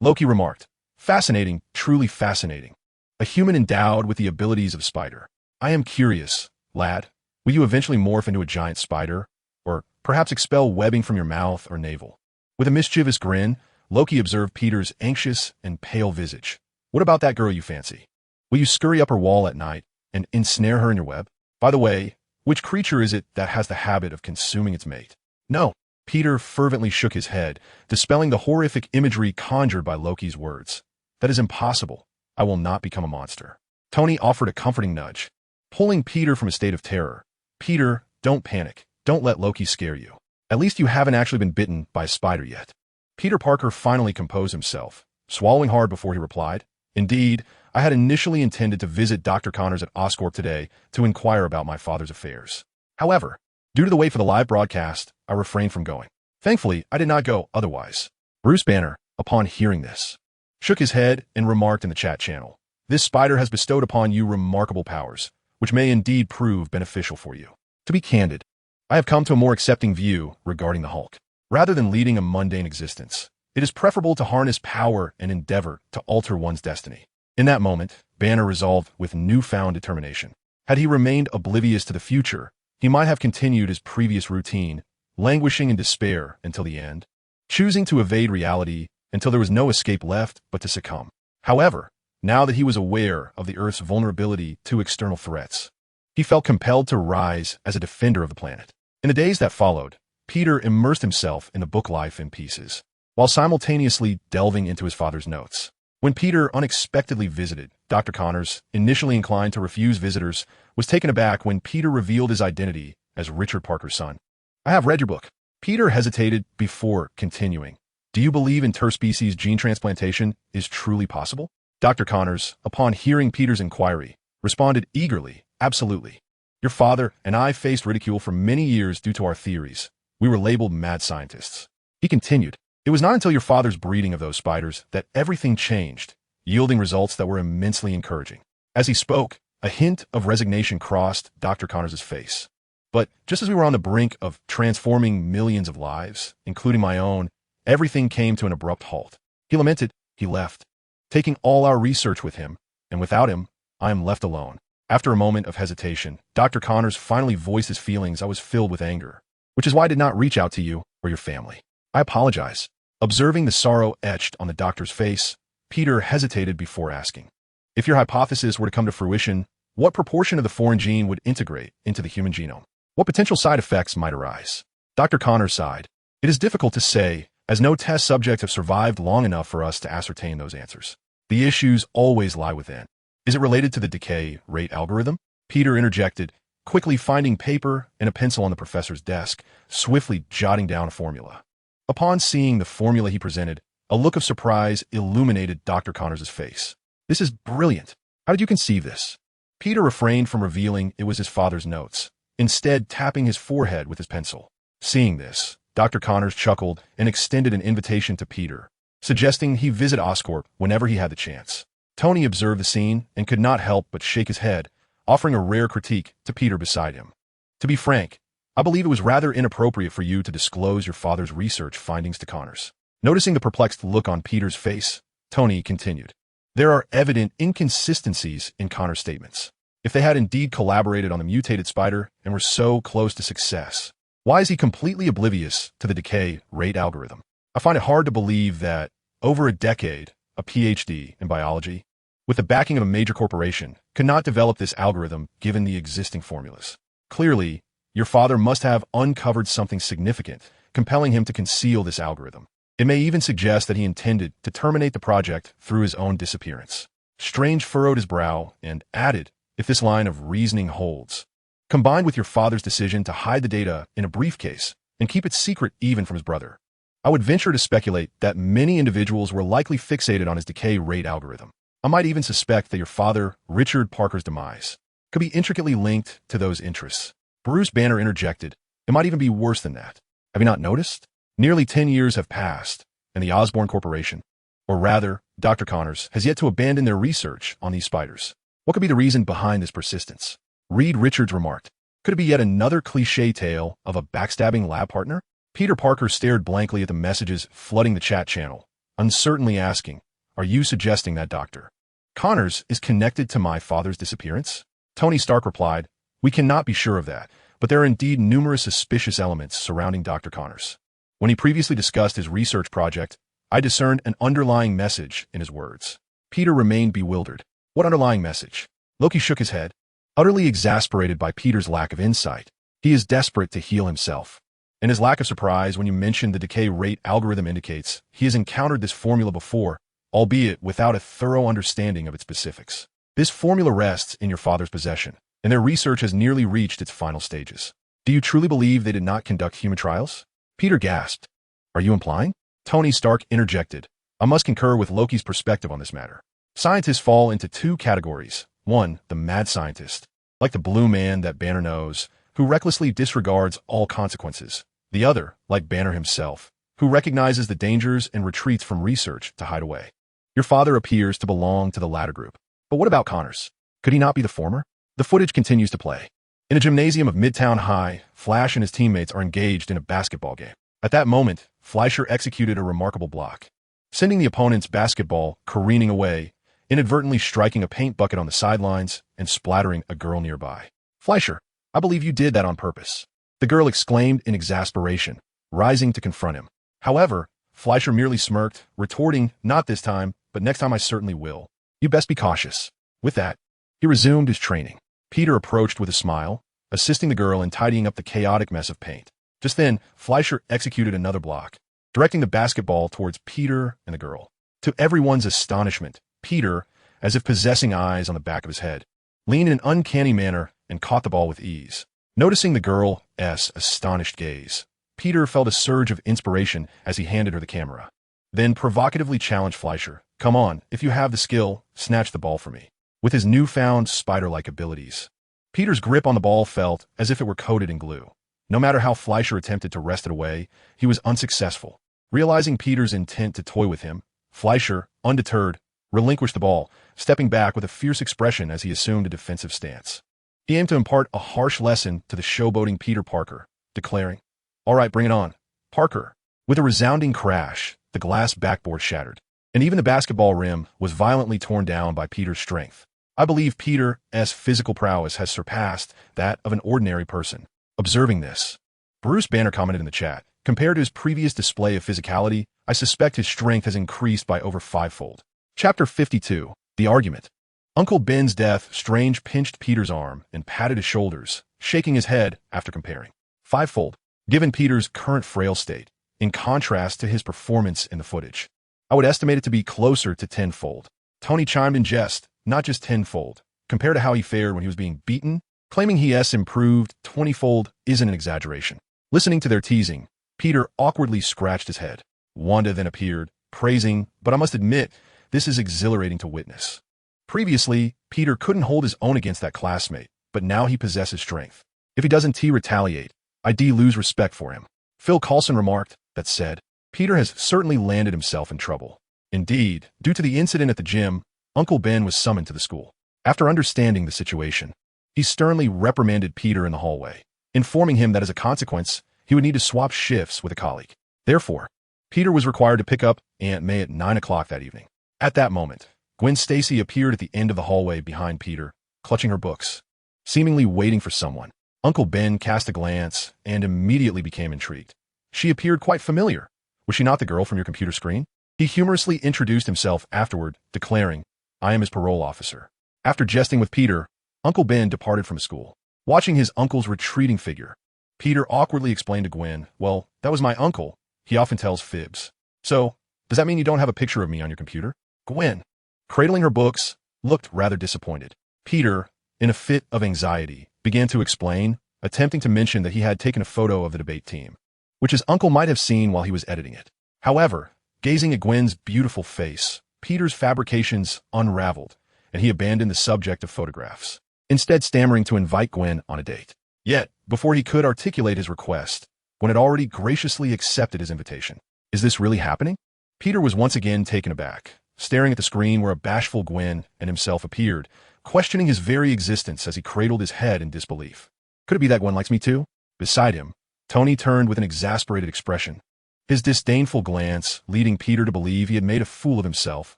Loki remarked. Fascinating, truly fascinating. A human endowed with the abilities of a spider. I am curious, lad. Will you eventually morph into a giant spider? Or perhaps expel webbing from your mouth or navel? With a mischievous grin, Loki observed Peter's anxious and pale visage. What about that girl you fancy? Will you scurry up her wall at night and ensnare her in your web? By the way, which creature is it that has the habit of consuming its mate? No. Peter fervently shook his head, dispelling the horrific imagery conjured by Loki's words. That is impossible. I will not become a monster. Tony offered a comforting nudge, pulling Peter from a state of terror. Peter, don't panic. Don't let Loki scare you. At least you haven't actually been bitten by a spider yet. Peter Parker finally composed himself, swallowing hard before he replied. Indeed, I had initially intended to visit Dr. Connors at Oscorp today to inquire about my father's affairs. However, due to the wait for the live broadcast, I refrained from going. Thankfully, I did not go otherwise. Bruce Banner, upon hearing this, shook his head and remarked in the chat channel, this spider has bestowed upon you remarkable powers, which may indeed prove beneficial for you. To be candid, I have come to a more accepting view regarding the Hulk. Rather than leading a mundane existence, it is preferable to harness power and endeavor to alter one's destiny. In that moment, Banner resolved with newfound determination. Had he remained oblivious to the future, he might have continued his previous routine, languishing in despair until the end, choosing to evade reality until there was no escape left but to succumb. However, now that he was aware of the Earth's vulnerability to external threats, he felt compelled to rise as a defender of the planet. In the days that followed, Peter immersed himself in the book life in pieces, while simultaneously delving into his father's notes. When Peter unexpectedly visited, Dr. Connors, initially inclined to refuse visitors, was taken aback when Peter revealed his identity as Richard Parker's son. "I have read your book." Peter hesitated before continuing. "Do you believe interspecies gene transplantation is truly possible?" Dr. Connors, upon hearing Peter's inquiry, responded eagerly, "Absolutely. Your father and I faced ridicule for many years due to our theories. We were labeled mad scientists." He continued, "It was not until your father's breeding of those spiders that everything changed, yielding results that were immensely encouraging." As he spoke, a hint of resignation crossed Dr. Connors' face. "But just as we were on the brink of transforming millions of lives, including my own, everything came to an abrupt halt." He lamented. "He left, taking all our research with him, and without him, I am left alone." After a moment of hesitation, Dr. Connors finally voiced his feelings. "I was filled with anger, which is why I did not reach out to you or your family. I apologize." Observing the sorrow etched on the doctor's face, Peter hesitated before asking, "If your hypothesis were to come to fruition, what proportion of the foreign gene would integrate into the human genome? What potential side effects might arise?" Dr. Connors sighed. "It is difficult to say, as no test subjects have survived long enough for us to ascertain those answers. The issues always lie within." "Is it related to the decay rate algorithm?" Peter interjected, quickly finding paper and a pencil on the professor's desk, swiftly jotting down a formula. Upon seeing the formula he presented, a look of surprise illuminated Dr. Connors' face. "This is brilliant. How did you conceive this?" Peter refrained from revealing it was his father's notes, instead tapping his forehead with his pencil. Seeing this, Dr. Connors chuckled and extended an invitation to Peter, suggesting he visit Oscorp whenever he had the chance. Tony observed the scene and could not help but shake his head, offering a rare critique to Peter beside him. "To be frank, I believe it was rather inappropriate for you to disclose your father's research findings to Connors." Noticing the perplexed look on Peter's face, Tony continued, "There are evident inconsistencies in Connors' statements. If they had indeed collaborated on the mutated spider and were so close to success, why is he completely oblivious to the decay rate algorithm? I find it hard to believe that, over a decade, a PhD in biology, with the backing of a major corporation, could not develop this algorithm given the existing formulas. Clearly, your father must have uncovered something significant, compelling him to conceal this algorithm. It may even suggest that he intended to terminate the project through his own disappearance." Strange furrowed his brow and added, "If this line of reasoning holds, combined with your father's decision to hide the data in a briefcase and keep it secret even from his brother, I would venture to speculate that many individuals were likely fixated on his decay rate algorithm. I might even suspect that your father, Richard Parker's demise, could be intricately linked to those interests." Bruce Banner interjected, "It might even be worse than that. Have you not noticed? Nearly 10 years have passed, and the Osborne Corporation, or rather, Dr. Connors, has yet to abandon their research on these spiders. What could be the reason behind this persistence?" Reed Richards remarked, "Could it be yet another cliché tale of a backstabbing lab partner?" Peter Parker stared blankly at the messages flooding the chat channel, uncertainly asking, "Are you suggesting that Dr. Connors is connected to my father's disappearance?" Tony Stark replied, "We cannot be sure of that, but there are indeed numerous suspicious elements surrounding Dr. Connors. When he previously discussed his research project, I discerned an underlying message in his words." Peter remained bewildered. "What underlying message?" Loki shook his head, utterly exasperated by Peter's lack of insight. He is desperate to heal himself. And his lack of surprise when you mentioned the decay rate algorithm indicates he has encountered this formula before, albeit without a thorough understanding of its specifics. This formula rests in your father's possession, and their research has nearly reached its final stages. Do you truly believe they did not conduct human trials?" Peter gasped. "Are you implying?" Tony Stark interjected, "I must concur with Loki's perspective on this matter. Scientists fall into two categories. One, the mad scientist, like the blue man that Banner knows, who recklessly disregards all consequences. The other, like Banner himself, who recognizes the dangers and retreats from research to hide away. Your father appears to belong to the latter group. But what about Connors? Could he not be the former?" The footage continues to play. In a gymnasium of Midtown High, Flash and his teammates are engaged in a basketball game. At that moment, Fleischer executed a remarkable block, sending the opponent's basketball careening away, inadvertently striking a paint bucket on the sidelines and splattering a girl nearby. "Fleischer, I believe you did that on purpose," the girl exclaimed in exasperation, rising to confront him. However, Fleischer merely smirked, retorting, "Not this time, but next time I certainly will. You best be cautious." With that, he resumed his training. Peter approached with a smile, assisting the girl in tidying up the chaotic mess of paint. Just then, Fleischer executed another block, directing the basketball towards Peter and the girl. To everyone's astonishment, Peter, as if possessing eyes on the back of his head, leaned in an uncanny manner and caught the ball with ease. Noticing the girl's astonished gaze, Peter felt a surge of inspiration as he handed her the camera. Then provocatively challenged Fleischer, "Come on, if you have the skill, snatch the ball for me." With his newfound spider-like abilities, Peter's grip on the ball felt as if it were coated in glue. No matter how Fleischer attempted to wrest it away, he was unsuccessful. Realizing Peter's intent to toy with him, Fleischer, undeterred, relinquished the ball, stepping back with a fierce expression as he assumed a defensive stance. He aimed to impart a harsh lesson to the showboating Peter Parker, declaring, "All right, bring it on, Parker." With a resounding crash, the glass backboard shattered, and even the basketball rim was violently torn down by Peter's strength. I believe Peter's physical prowess has surpassed that of an ordinary person. Observing this, Bruce Banner commented in the chat, "Compared to his previous display of physicality, I suspect his strength has increased by over 5-fold. Chapter 52, The Argument. Uncle Ben's death. Strange pinched Peter's arm and patted his shoulders, shaking his head after comparing. 5-fold, given Peter's current frail state, in contrast to his performance in the footage. I would estimate it to be closer to 10-fold. Tony chimed in jest, "Not just 10-fold. Compared to how he fared when he was being beaten, claiming he improved 20-fold isn't an exaggeration." Listening to their teasing, Peter awkwardly scratched his head. Wanda then appeared, praising, "But I must admit, this is exhilarating to witness." Previously, Peter couldn't hold his own against that classmate, but now he possesses strength. If he doesn't retaliate, I'd lose respect for him. Phil Coulson remarked. That said, Peter has certainly landed himself in trouble. Indeed, due to the incident at the gym, Uncle Ben was summoned to the school. After understanding the situation, he sternly reprimanded Peter in the hallway, informing him that as a consequence, he would need to swap shifts with a colleague. Therefore, Peter was required to pick up Aunt May at 9 o'clock that evening. At that moment, Gwen Stacy appeared at the end of the hallway behind Peter, clutching her books, seemingly waiting for someone. Uncle Ben cast a glance and immediately became intrigued. She appeared quite familiar. Was she not the girl from your computer screen? He humorously introduced himself afterward, declaring, "I am his parole officer." After jesting with Peter, Uncle Ben departed from school. Watching his uncle's retreating figure, Peter awkwardly explained to Gwen, "Well, that was my uncle. He often tells fibs. So, does that mean you don't have a picture of me on your computer?" Gwen, cradling her books, looked rather disappointed. Peter, in a fit of anxiety, began to explain, attempting to mention that he had taken a photo of the debate team, which his uncle might have seen while he was editing it. However, gazing at Gwen's beautiful face, Peter's fabrications unraveled, and he abandoned the subject of photographs, instead stammering to invite Gwen on a date. Yet, before he could articulate his request, Gwen had already graciously accepted his invitation. Is this really happening? Peter was once again taken aback, staring at the screen where a bashful Gwen and himself appeared, questioning his very existence as he cradled his head in disbelief. Could it be that Gwen likes me too? Beside him, Tony turned with an exasperated expression, his disdainful glance leading Peter to believe he had made a fool of himself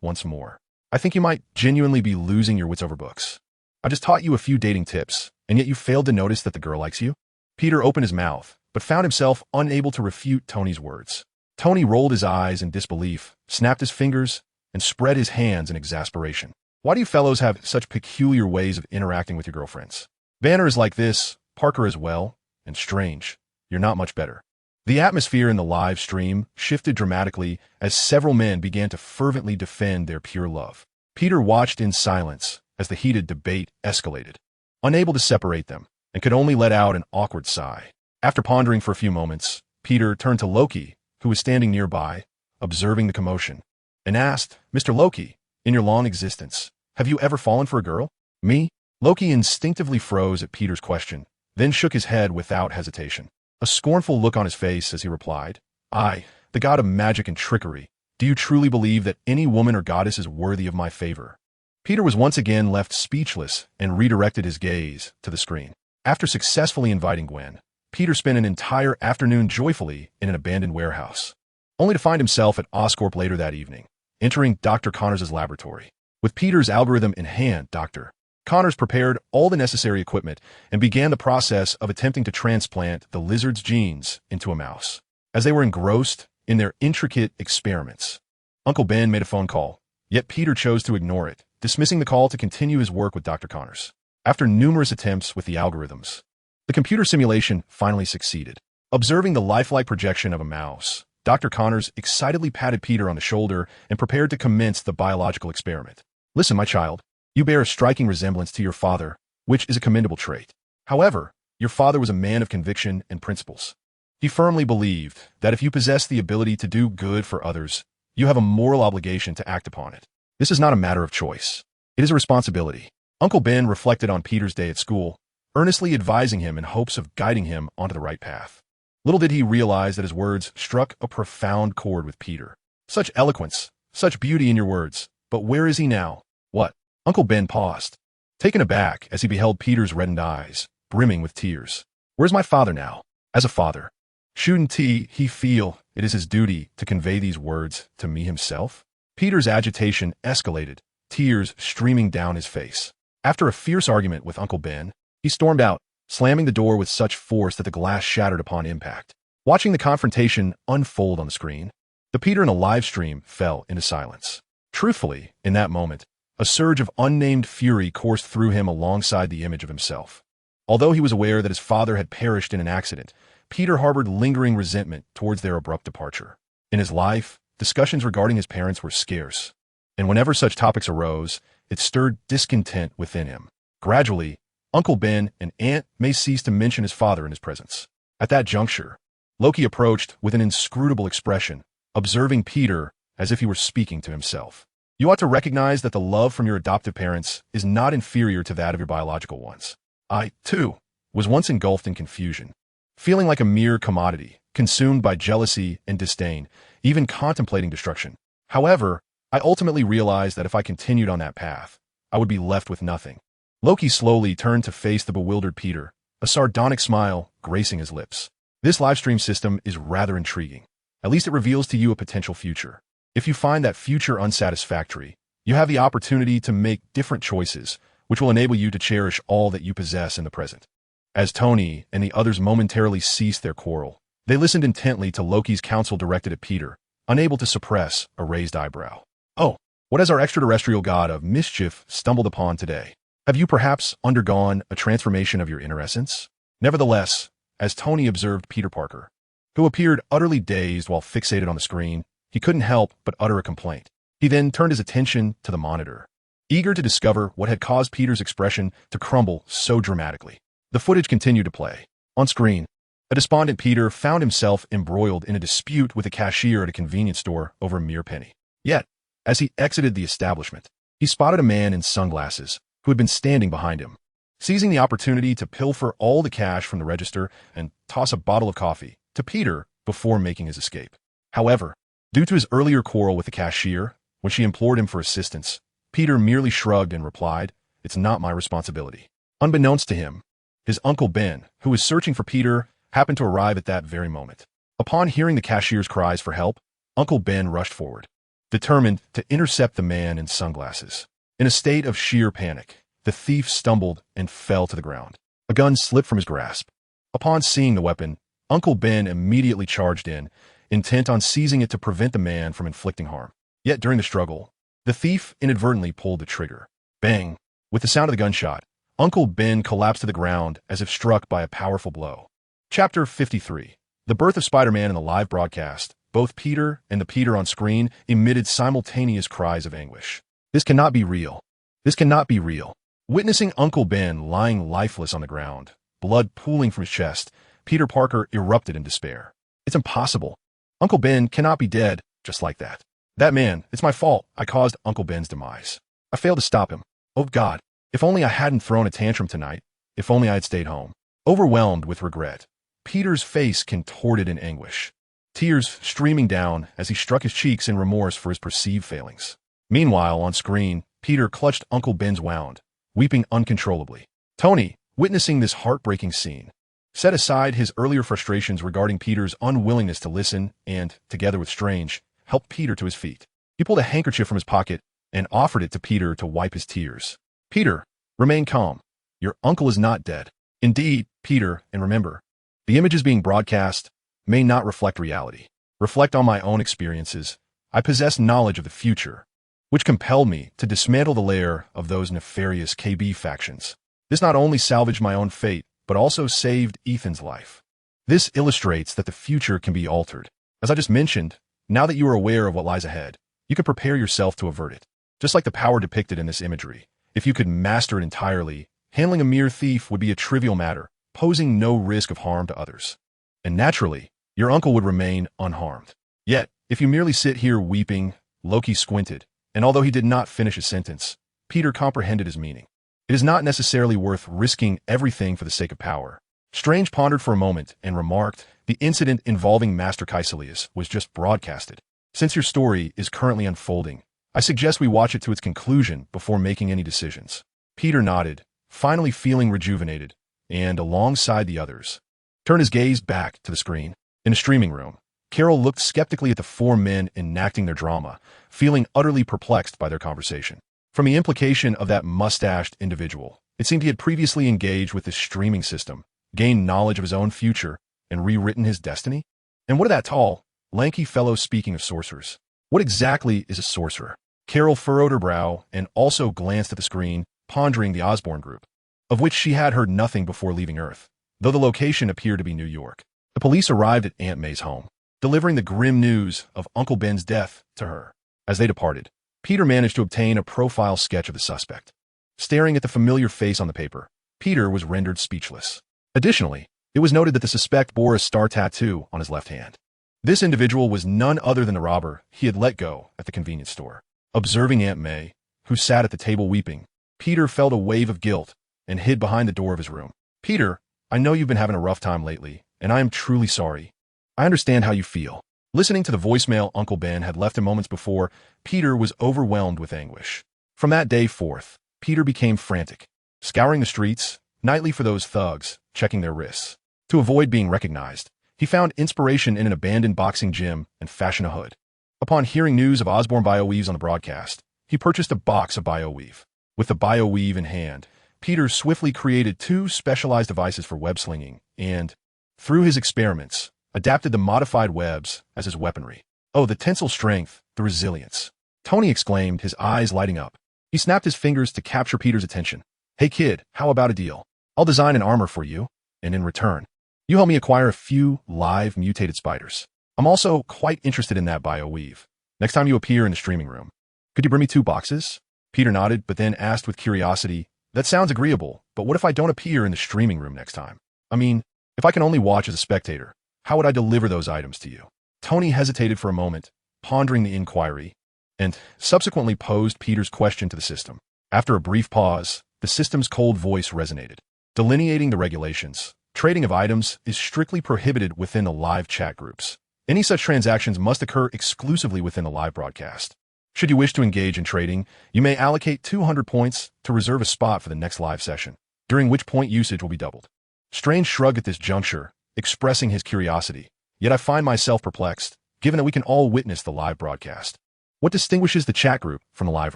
once more. "I think you might genuinely be losing your wits over books. I just taught you a few dating tips, and yet you failed to notice that the girl likes you?" Peter opened his mouth, but found himself unable to refute Tony's words. Tony rolled his eyes in disbelief, snapped his fingers, and spread his hands in exasperation. "Why do you fellows have such peculiar ways of interacting with your girlfriends? Banner is like this, Parker as well, and Strange. You're not much better." The atmosphere in the live stream shifted dramatically as several men began to fervently defend their pure love. Peter watched in silence as the heated debate escalated, unable to separate them, and could only let out an awkward sigh. After pondering for a few moments, Peter turned to Loki, who was standing nearby, observing the commotion, and asked, "Mr. Loki, in your long existence, have you ever fallen for a girl?" "Me?" Loki instinctively froze at Peter's question, then shook his head without hesitation, a scornful look on his face as he replied, "I, the god of magic and trickery. Do you truly believe that any woman or goddess is worthy of my favor?" Peter was once again left speechless and redirected his gaze to the screen. After successfully inviting Gwen, Peter spent an entire afternoon joyfully in an abandoned warehouse, only to find himself at Oscorp later that evening, entering Dr. Connors' laboratory. With Peter's algorithm in hand, Dr. Connors prepared all the necessary equipment and began the process of attempting to transplant the lizard's genes into a mouse. As they were engrossed in their intricate experiments, Uncle Ben made a phone call, yet Peter chose to ignore it, dismissing the call to continue his work with Dr. Connors. After numerous attempts with the algorithms, the computer simulation finally succeeded. Observing the lifelike projection of a mouse, Dr. Connors excitedly patted Peter on the shoulder and prepared to commence the biological experiment. Listen, my child, you bear a striking resemblance to your father, which is a commendable trait. However, your father was a man of conviction and principles. He firmly believed that if you possess the ability to do good for others, you have a moral obligation to act upon it. This is not a matter of choice. It is a responsibility. Uncle Ben reflected on Peter's day at school, earnestly advising him in hopes of guiding him onto the right path. Little did he realize that his words struck a profound chord with Peter. Such eloquence, such beauty in your words, but where is he now? What? Uncle Ben paused, taken aback as he beheld Peter's reddened eyes, brimming with tears. Where's my father now? As a father, shouldn't he feel it is his duty to convey these words to me himself? Peter's agitation escalated, tears streaming down his face. After a fierce argument with Uncle Ben, he stormed out, slamming the door with such force that the glass shattered upon impact. Watching the confrontation unfold on the screen, the Peter in the live stream fell into silence. Truthfully, in that moment, a surge of unnamed fury coursed through him alongside the image of himself. Although he was aware that his father had perished in an accident, Peter harbored lingering resentment towards their abrupt departure. In his life, discussions regarding his parents were scarce, and whenever such topics arose, it stirred discontent within him. Gradually, Uncle Ben and Aunt May ceased to mention his father in his presence. At that juncture, Loki approached with an inscrutable expression, observing Peter as if he were speaking to himself. You ought to recognize that the love from your adoptive parents is not inferior to that of your biological ones. I, too, was once engulfed in confusion, feeling like a mere commodity, consumed by jealousy and disdain, even contemplating destruction. However, I ultimately realized that if I continued on that path, I would be left with nothing. Loki slowly turned to face the bewildered Peter, a sardonic smile gracing his lips. This livestream system is rather intriguing. At least it reveals to you a potential future. If you find that future unsatisfactory, you have the opportunity to make different choices, which will enable you to cherish all that you possess in the present. As Tony and the others momentarily ceased their quarrel, they listened intently to Loki's counsel directed at Peter, unable to suppress a raised eyebrow. Oh, what has our extraterrestrial god of mischief stumbled upon today? Have you perhaps undergone a transformation of your inner essence? Nevertheless, as Tony observed Peter Parker, who appeared utterly dazed while fixated on the screen, he couldn't help but utter a complaint. He then turned his attention to the monitor, eager to discover what had caused Peter's expression to crumble so dramatically. The footage continued to play. On screen, a despondent Peter found himself embroiled in a dispute with a cashier at a convenience store over a mere penny. Yet, as he exited the establishment, he spotted a man in sunglasses who had been standing behind him. Seizing the opportunity to pilfer all the cash from the register and toss a bottle of coffee to Peter before making his escape. However, due to his earlier quarrel with the cashier, when she implored him for assistance, Peter merely shrugged and replied, "It's not my responsibility." Unbeknownst to him, his Uncle Ben, who was searching for Peter, happened to arrive at that very moment. Upon hearing the cashier's cries for help, Uncle Ben rushed forward, determined to intercept the man in sunglasses. In a state of sheer panic, the thief stumbled and fell to the ground. A gun slipped from his grasp. Upon seeing the weapon, Uncle Ben immediately charged in, intent on seizing it to prevent the man from inflicting harm. Yet during the struggle, the thief inadvertently pulled the trigger. Bang! With the sound of the gunshot, Uncle Ben collapsed to the ground as if struck by a powerful blow. Chapter 53. The birth of Spider-Man in the live broadcast. Both Peter and the Peter on screen emitted simultaneous cries of anguish. This cannot be real. This cannot be real. Witnessing Uncle Ben lying lifeless on the ground, blood pooling from his chest, Peter Parker erupted in despair. It's impossible. Uncle Ben cannot be dead just like that. That man, it's my fault. I caused Uncle Ben's demise. I failed to stop him. Oh God, if only I hadn't thrown a tantrum tonight. If only I had stayed home. Overwhelmed with regret, Peter's face contorted in anguish, tears streaming down as he struck his cheeks in remorse for his perceived failings. Meanwhile, on screen, Peter clutched Uncle Ben's wound, weeping uncontrollably. Tony, witnessing this heartbreaking scene, set aside his earlier frustrations regarding Peter's unwillingness to listen and, together with Strange, helped Peter to his feet. He pulled a handkerchief from his pocket and offered it to Peter to wipe his tears. Peter, remain calm. Your uncle is not dead. Indeed, Peter, and remember, the images being broadcast may not reflect reality. Reflect on my own experiences. I possess knowledge of the future, which compelled me to dismantle the lair of those nefarious KB factions. This not only salvaged my own fate, but also saved Ethan's life. This illustrates that the future can be altered. As I just mentioned, now that you are aware of what lies ahead, you can prepare yourself to avert it. Just like the power depicted in this imagery, if you could master it entirely, handling a mere thief would be a trivial matter, posing no risk of harm to others. And naturally, your uncle would remain unharmed. Yet, if you merely sit here weeping, Loki squinted, and although he did not finish his sentence, Peter comprehended his meaning. It is not necessarily worth risking everything for the sake of power. Strange pondered for a moment and remarked, the incident involving Master Caecilius was just broadcasted. Since your story is currently unfolding, I suggest we watch it to its conclusion before making any decisions. Peter nodded, finally feeling rejuvenated, and alongside the others, turned his gaze back to the screen. In a streaming room, Carol looked skeptically at the four men enacting their drama, feeling utterly perplexed by their conversation. From the implication of that mustached individual, it seemed he had previously engaged with this streaming system, gained knowledge of his own future, and rewritten his destiny? And what of that tall, lanky fellow speaking of sorcerers? What exactly is a sorcerer? Carol furrowed her brow and also glanced at the screen, pondering the Osborn group, of which she had heard nothing before leaving Earth, though the location appeared to be New York. The police arrived at Aunt May's home, delivering the grim news of Uncle Ben's death to her. As they departed, Peter managed to obtain a profile sketch of the suspect. Staring at the familiar face on the paper, Peter was rendered speechless. Additionally, it was noted that the suspect bore a star tattoo on his left hand. This individual was none other than the robber he had let go at the convenience store. Observing Aunt May, who sat at the table weeping, Peter felt a wave of guilt and hid behind the door of his room. Peter, I know you've been having a rough time lately, and I am truly sorry. I understand how you feel. Listening to the voicemail Uncle Ben had left him moments before, Peter was overwhelmed with anguish. From that day forth, Peter became frantic, scouring the streets, nightly for those thugs, checking their wrists. To avoid being recognized, he found inspiration in an abandoned boxing gym and fashioned a hood. Upon hearing news of Osborn BioWeaves on the broadcast, he purchased a box of BioWeave. With the BioWeave in hand, Peter swiftly created 2 specialized devices for web slinging and, through his experiments, adapted the modified webs as his weaponry. Oh, the tensile strength, the resilience. Tony exclaimed, his eyes lighting up. He snapped his fingers to capture Peter's attention. Hey kid, how about a deal? I'll design an armor for you, and in return, you help me acquire a few live mutated spiders. I'm also quite interested in that BioWeave. Next time you appear in the streaming room, could you bring me 2 boxes? Peter nodded, but then asked with curiosity, that sounds agreeable, but what if I don't appear in the streaming room next time? I mean, if I can only watch as a spectator, how would I deliver those items to you? Tony hesitated for a moment, pondering the inquiry, and subsequently posed Peter's question to the system. After a brief pause, the system's cold voice resonated, delineating the regulations. Trading of items is strictly prohibited within the live chat groups. Any such transactions must occur exclusively within the live broadcast. Should you wish to engage in trading, you may allocate 200 points to reserve a spot for the next live session, during which point usage will be doubled. Strange shrugged at this juncture, expressing his curiosity. Yet I find myself perplexed, given that we can all witness the live broadcast. What distinguishes the chat group from the live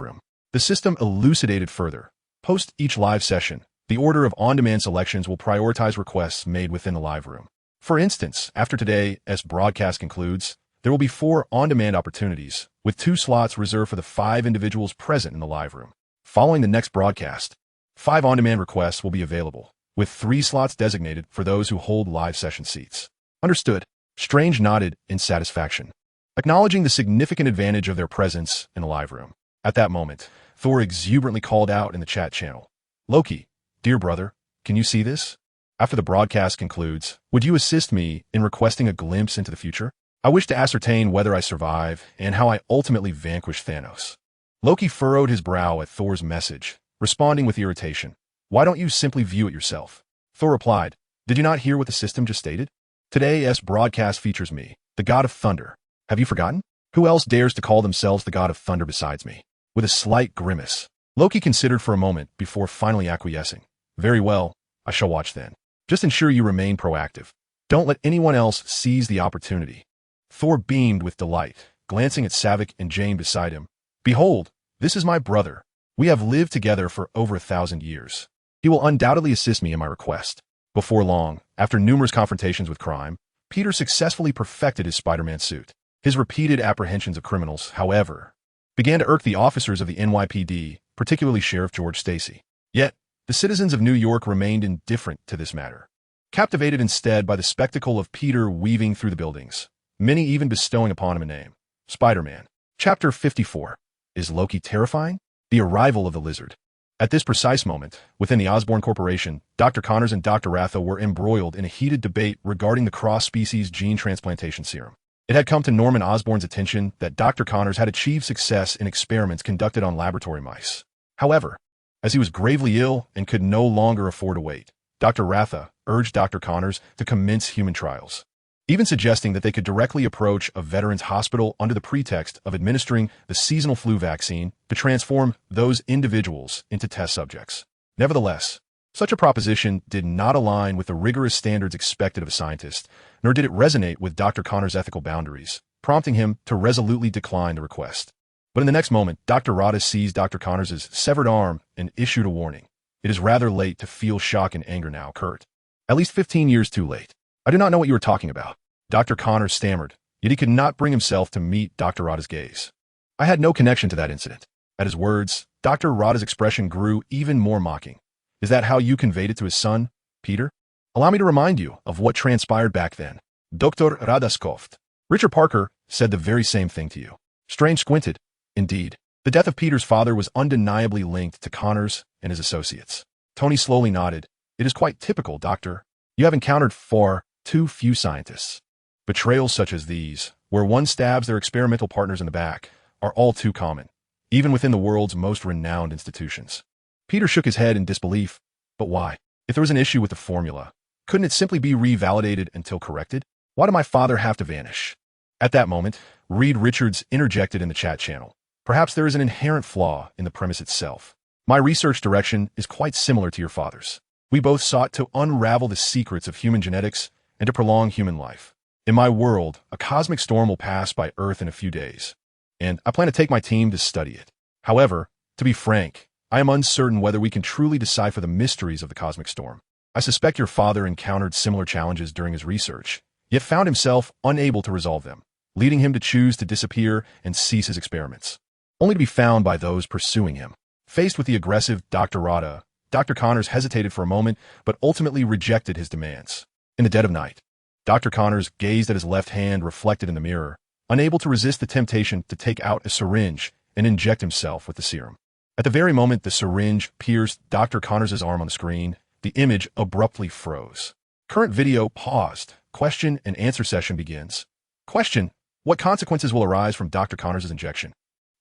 room? The system elucidated further. Post each live session, the order of on-demand selections will prioritize requests made within the live room. For instance, after today's broadcast concludes, there will be 4 on-demand opportunities, with 2 slots reserved for the 5 individuals present in the live room. Following the next broadcast, 5 on-demand requests will be available, with 3 slots designated for those who hold live session seats. Understood. Strange nodded in satisfaction, acknowledging the significant advantage of their presence in the live room. At that moment, Thor exuberantly called out in the chat channel, Loki, dear brother, can you see this? After the broadcast concludes, would you assist me in requesting a glimpse into the future? I wish to ascertain whether I survive and how I ultimately vanquish Thanos. Loki furrowed his brow at Thor's message, responding with irritation. Why don't you simply view it yourself? Thor replied, did you not hear what the system just stated? Today's broadcast features me, the god of thunder. Have you forgotten? Who else dares to call themselves the god of thunder besides me? With a slight grimace, Loki considered for a moment before finally acquiescing. Very well, I shall watch then. Just ensure you remain proactive. Don't let anyone else seize the opportunity. Thor beamed with delight, glancing at Savik and Jane beside him. Behold, this is my brother. We have lived together for over 1,000 years. He will undoubtedly assist me in my request. Before long, after numerous confrontations with crime, Peter successfully perfected his Spider-Man suit. His repeated apprehensions of criminals, however, began to irk the officers of the NYPD, particularly Sheriff George Stacy. Yet, the citizens of New York remained indifferent to this matter. captivated instead by the spectacle of Peter weaving through the buildings, many even bestowing upon him a name, Spider-Man. Chapter 54. Is Loki terrifying? The arrival of the lizard. At this precise moment, within the Osborn Corporation, Dr. Connors and Dr. Ratha were embroiled in a heated debate regarding the cross-species gene transplantation serum. It had come to Norman Osborn's attention that Dr. Connors had achieved success in experiments conducted on laboratory mice. However, as he was gravely ill and could no longer afford to wait, Dr. Ratha urged Dr. Connors to commence human trials, even suggesting that they could directly approach a veterans hospital under the pretext of administering the seasonal flu vaccine to transform those individuals into test subjects. Nevertheless, such a proposition did not align with the rigorous standards expected of a scientist, nor did it resonate with Dr. Connors' ethical boundaries, prompting him to resolutely decline the request. But in the next moment, Dr. Ratha seized Dr. Connors' severed arm and issued a warning. It is rather late to feel shock and anger now, Kurt. At least 15 years too late. I do not know what you are talking about. Dr. Connors stammered, yet he could not bring himself to meet Dr. Ratha's gaze. I had no connection to that incident. At his words, Dr. Ratha's expression grew even more mocking. Is that how you conveyed it to his son, Peter? Allow me to remind you of what transpired back then. Dr. Ratha scoffed. Richard Parker said the very same thing to you. Strange squinted. Indeed, the death of Peter's father was undeniably linked to Connors and his associates. Tony slowly nodded. It is quite typical, Doctor. You have encountered far too few scientists. Betrayals such as these, where one stabs their experimental partners in the back, are all too common, even within the world's most renowned institutions. Peter shook his head in disbelief. But why? If there was an issue with the formula, couldn't it simply be revalidated until corrected? Why did my father have to vanish? At that moment, Reed Richards interjected in the chat channel. Perhaps there is an inherent flaw in the premise itself. My research direction is quite similar to your father's. We both sought to unravel the secrets of human genetics and to prolong human life. In my world, a cosmic storm will pass by Earth in a few days, and I plan to take my team to study it. However, to be frank, I am uncertain whether we can truly decipher the mysteries of the cosmic storm. I suspect your father encountered similar challenges during his research, yet found himself unable to resolve them, leading him to choose to disappear and cease his experiments, only to be found by those pursuing him. Faced with the aggressive Dr. Ratha, Dr. Connors hesitated for a moment, but ultimately rejected his demands. In the dead of night, Dr. Connors gazed at his left hand reflected in the mirror, unable to resist the temptation to take out a syringe and inject himself with the serum. At the very moment the syringe pierced Dr. Connors' arm on the screen, the image abruptly froze. Current video paused. Question and answer session begins. Question: what consequences will arise from Dr. Connors' injection?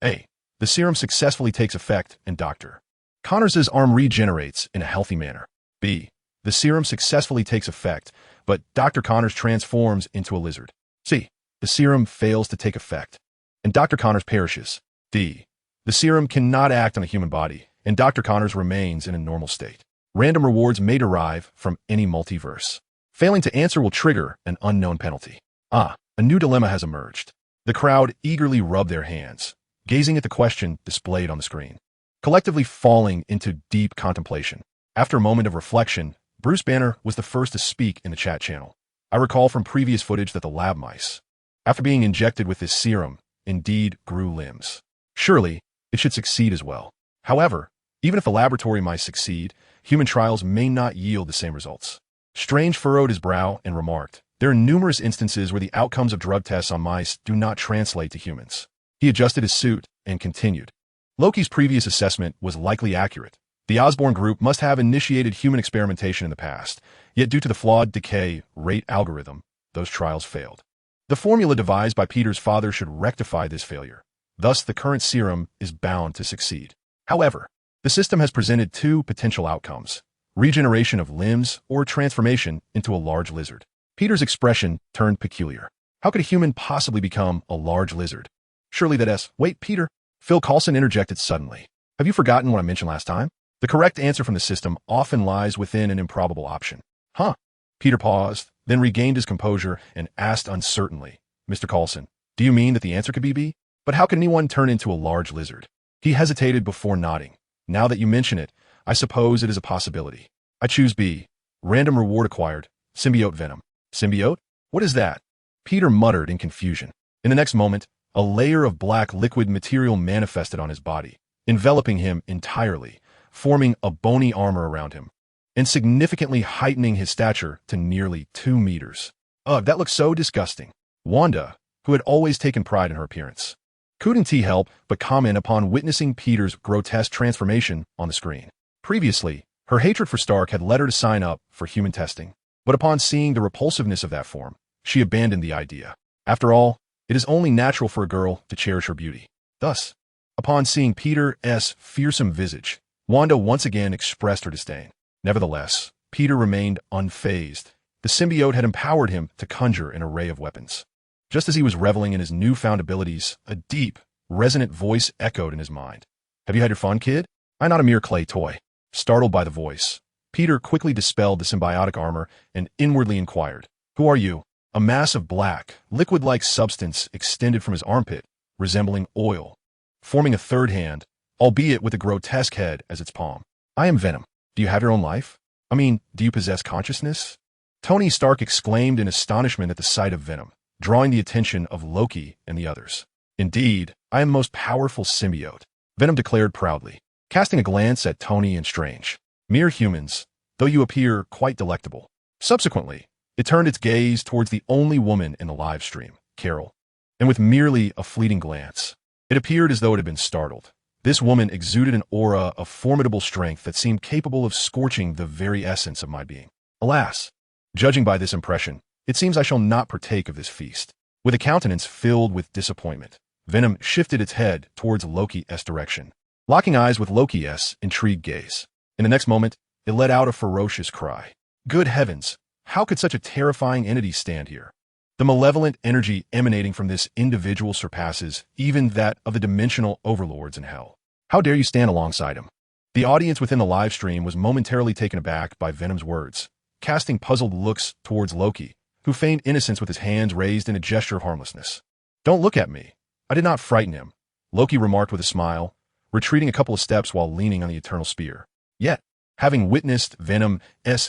A. The serum successfully takes effect and Dr. Connors' arm regenerates in a healthy manner. B. The serum successfully takes effect, but Dr. Connors transforms into a lizard. C. The serum fails to take effect, and Dr. Connors perishes. D. The serum cannot act on a human body, and Dr. Connors remains in a normal state. Random rewards may derive from any multiverse. Failing to answer will trigger an unknown penalty. A new dilemma has emerged. The crowd eagerly rubbed their hands, gazing at the question displayed on the screen, collectively falling into deep contemplation. After a moment of reflection, Bruce Banner was the first to speak in the chat channel. I recall from previous footage that the lab mice, after being injected with this serum, indeed grew limbs. Surely, it should succeed as well. However, even if the laboratory mice succeed, human trials may not yield the same results. Strange furrowed his brow and remarked, there are numerous instances where the outcomes of drug tests on mice do not translate to humans. He adjusted his suit and continued. Loki's previous assessment was likely accurate. The Osborn group must have initiated human experimentation in the past, yet due to the flawed decay rate algorithm, those trials failed. The formula devised by Peter's father should rectify this failure. Thus, the current serum is bound to succeed. However, the system has presented two potential outcomes: regeneration of limbs or transformation into a large lizard. Peter's expression turned peculiar. How could a human possibly become a large lizard? Surely that is— Wait, Peter. Phil Coulson interjected suddenly. Have you forgotten what I mentioned last time? The correct answer from the system often lies within an improbable option. Huh? Peter paused, then regained his composure and asked uncertainly, Mr. Coulson, do you mean that the answer could be B? But how can anyone turn into a large lizard? He hesitated before nodding. Now that you mention it, I suppose it is a possibility. I choose B. Random reward acquired. Symbiote venom. Symbiote? What is that? Peter muttered in confusion. In the next moment, a layer of black liquid material manifested on his body, enveloping him entirely, forming a bony armor around him. and significantly heightening his stature to nearly 2 meters. Ugh, that looks so disgusting. Wanda, who had always taken pride in her appearance, couldn't help but comment upon witnessing Peter's grotesque transformation on the screen. Previously, her hatred for Stark had led her to sign up for human testing, but upon seeing the repulsiveness of that form, she abandoned the idea. After all, it is only natural for a girl to cherish her beauty. Thus, upon seeing Peter's fearsome visage, Wanda once again expressed her disdain. Nevertheless, Peter remained unfazed. The symbiote had empowered him to conjure an array of weapons. Just as he was reveling in his newfound abilities, a deep, resonant voice echoed in his mind. "Have you had your fun, kid? I'm not a mere clay toy." Startled by the voice, Peter quickly dispelled the symbiotic armor and inwardly inquired, "Who are you?" A mass of black, liquid-like substance extended from his armpit, resembling oil, forming a third hand, albeit with a grotesque head as its palm. "I am Venom. Do you have your own life? I mean, do you possess consciousness?" Tony Stark exclaimed in astonishment at the sight of Venom, drawing the attention of Loki and the others. "Indeed, I am the most powerful symbiote," Venom declared proudly, casting a glance at Tony and Strange. "Mere humans, though you appear quite delectable." Subsequently, it turned its gaze towards the only woman in the live stream, Carol, and with merely a fleeting glance, it appeared as though it had been startled. This woman exuded an aura of formidable strength that seemed capable of scorching the very essence of my being. Alas, judging by this impression, it seems I shall not partake of this feast. With a countenance filled with disappointment, Venom shifted its head towards Loki's direction, locking eyes with Loki's intrigued gaze. In the next moment, it let out a ferocious cry. Good heavens, how could such a terrifying entity stand here? The malevolent energy emanating from this individual surpasses even that of the dimensional overlords in hell. How dare you stand alongside him? The audience within the live stream was momentarily taken aback by Venom's words, casting puzzled looks towards Loki, who feigned innocence with his hands raised in a gesture of harmlessness. "Don't look at me. I did not frighten him," Loki remarked with a smile, retreating a couple of steps while leaning on the eternal spear. Yet, having witnessed Venom's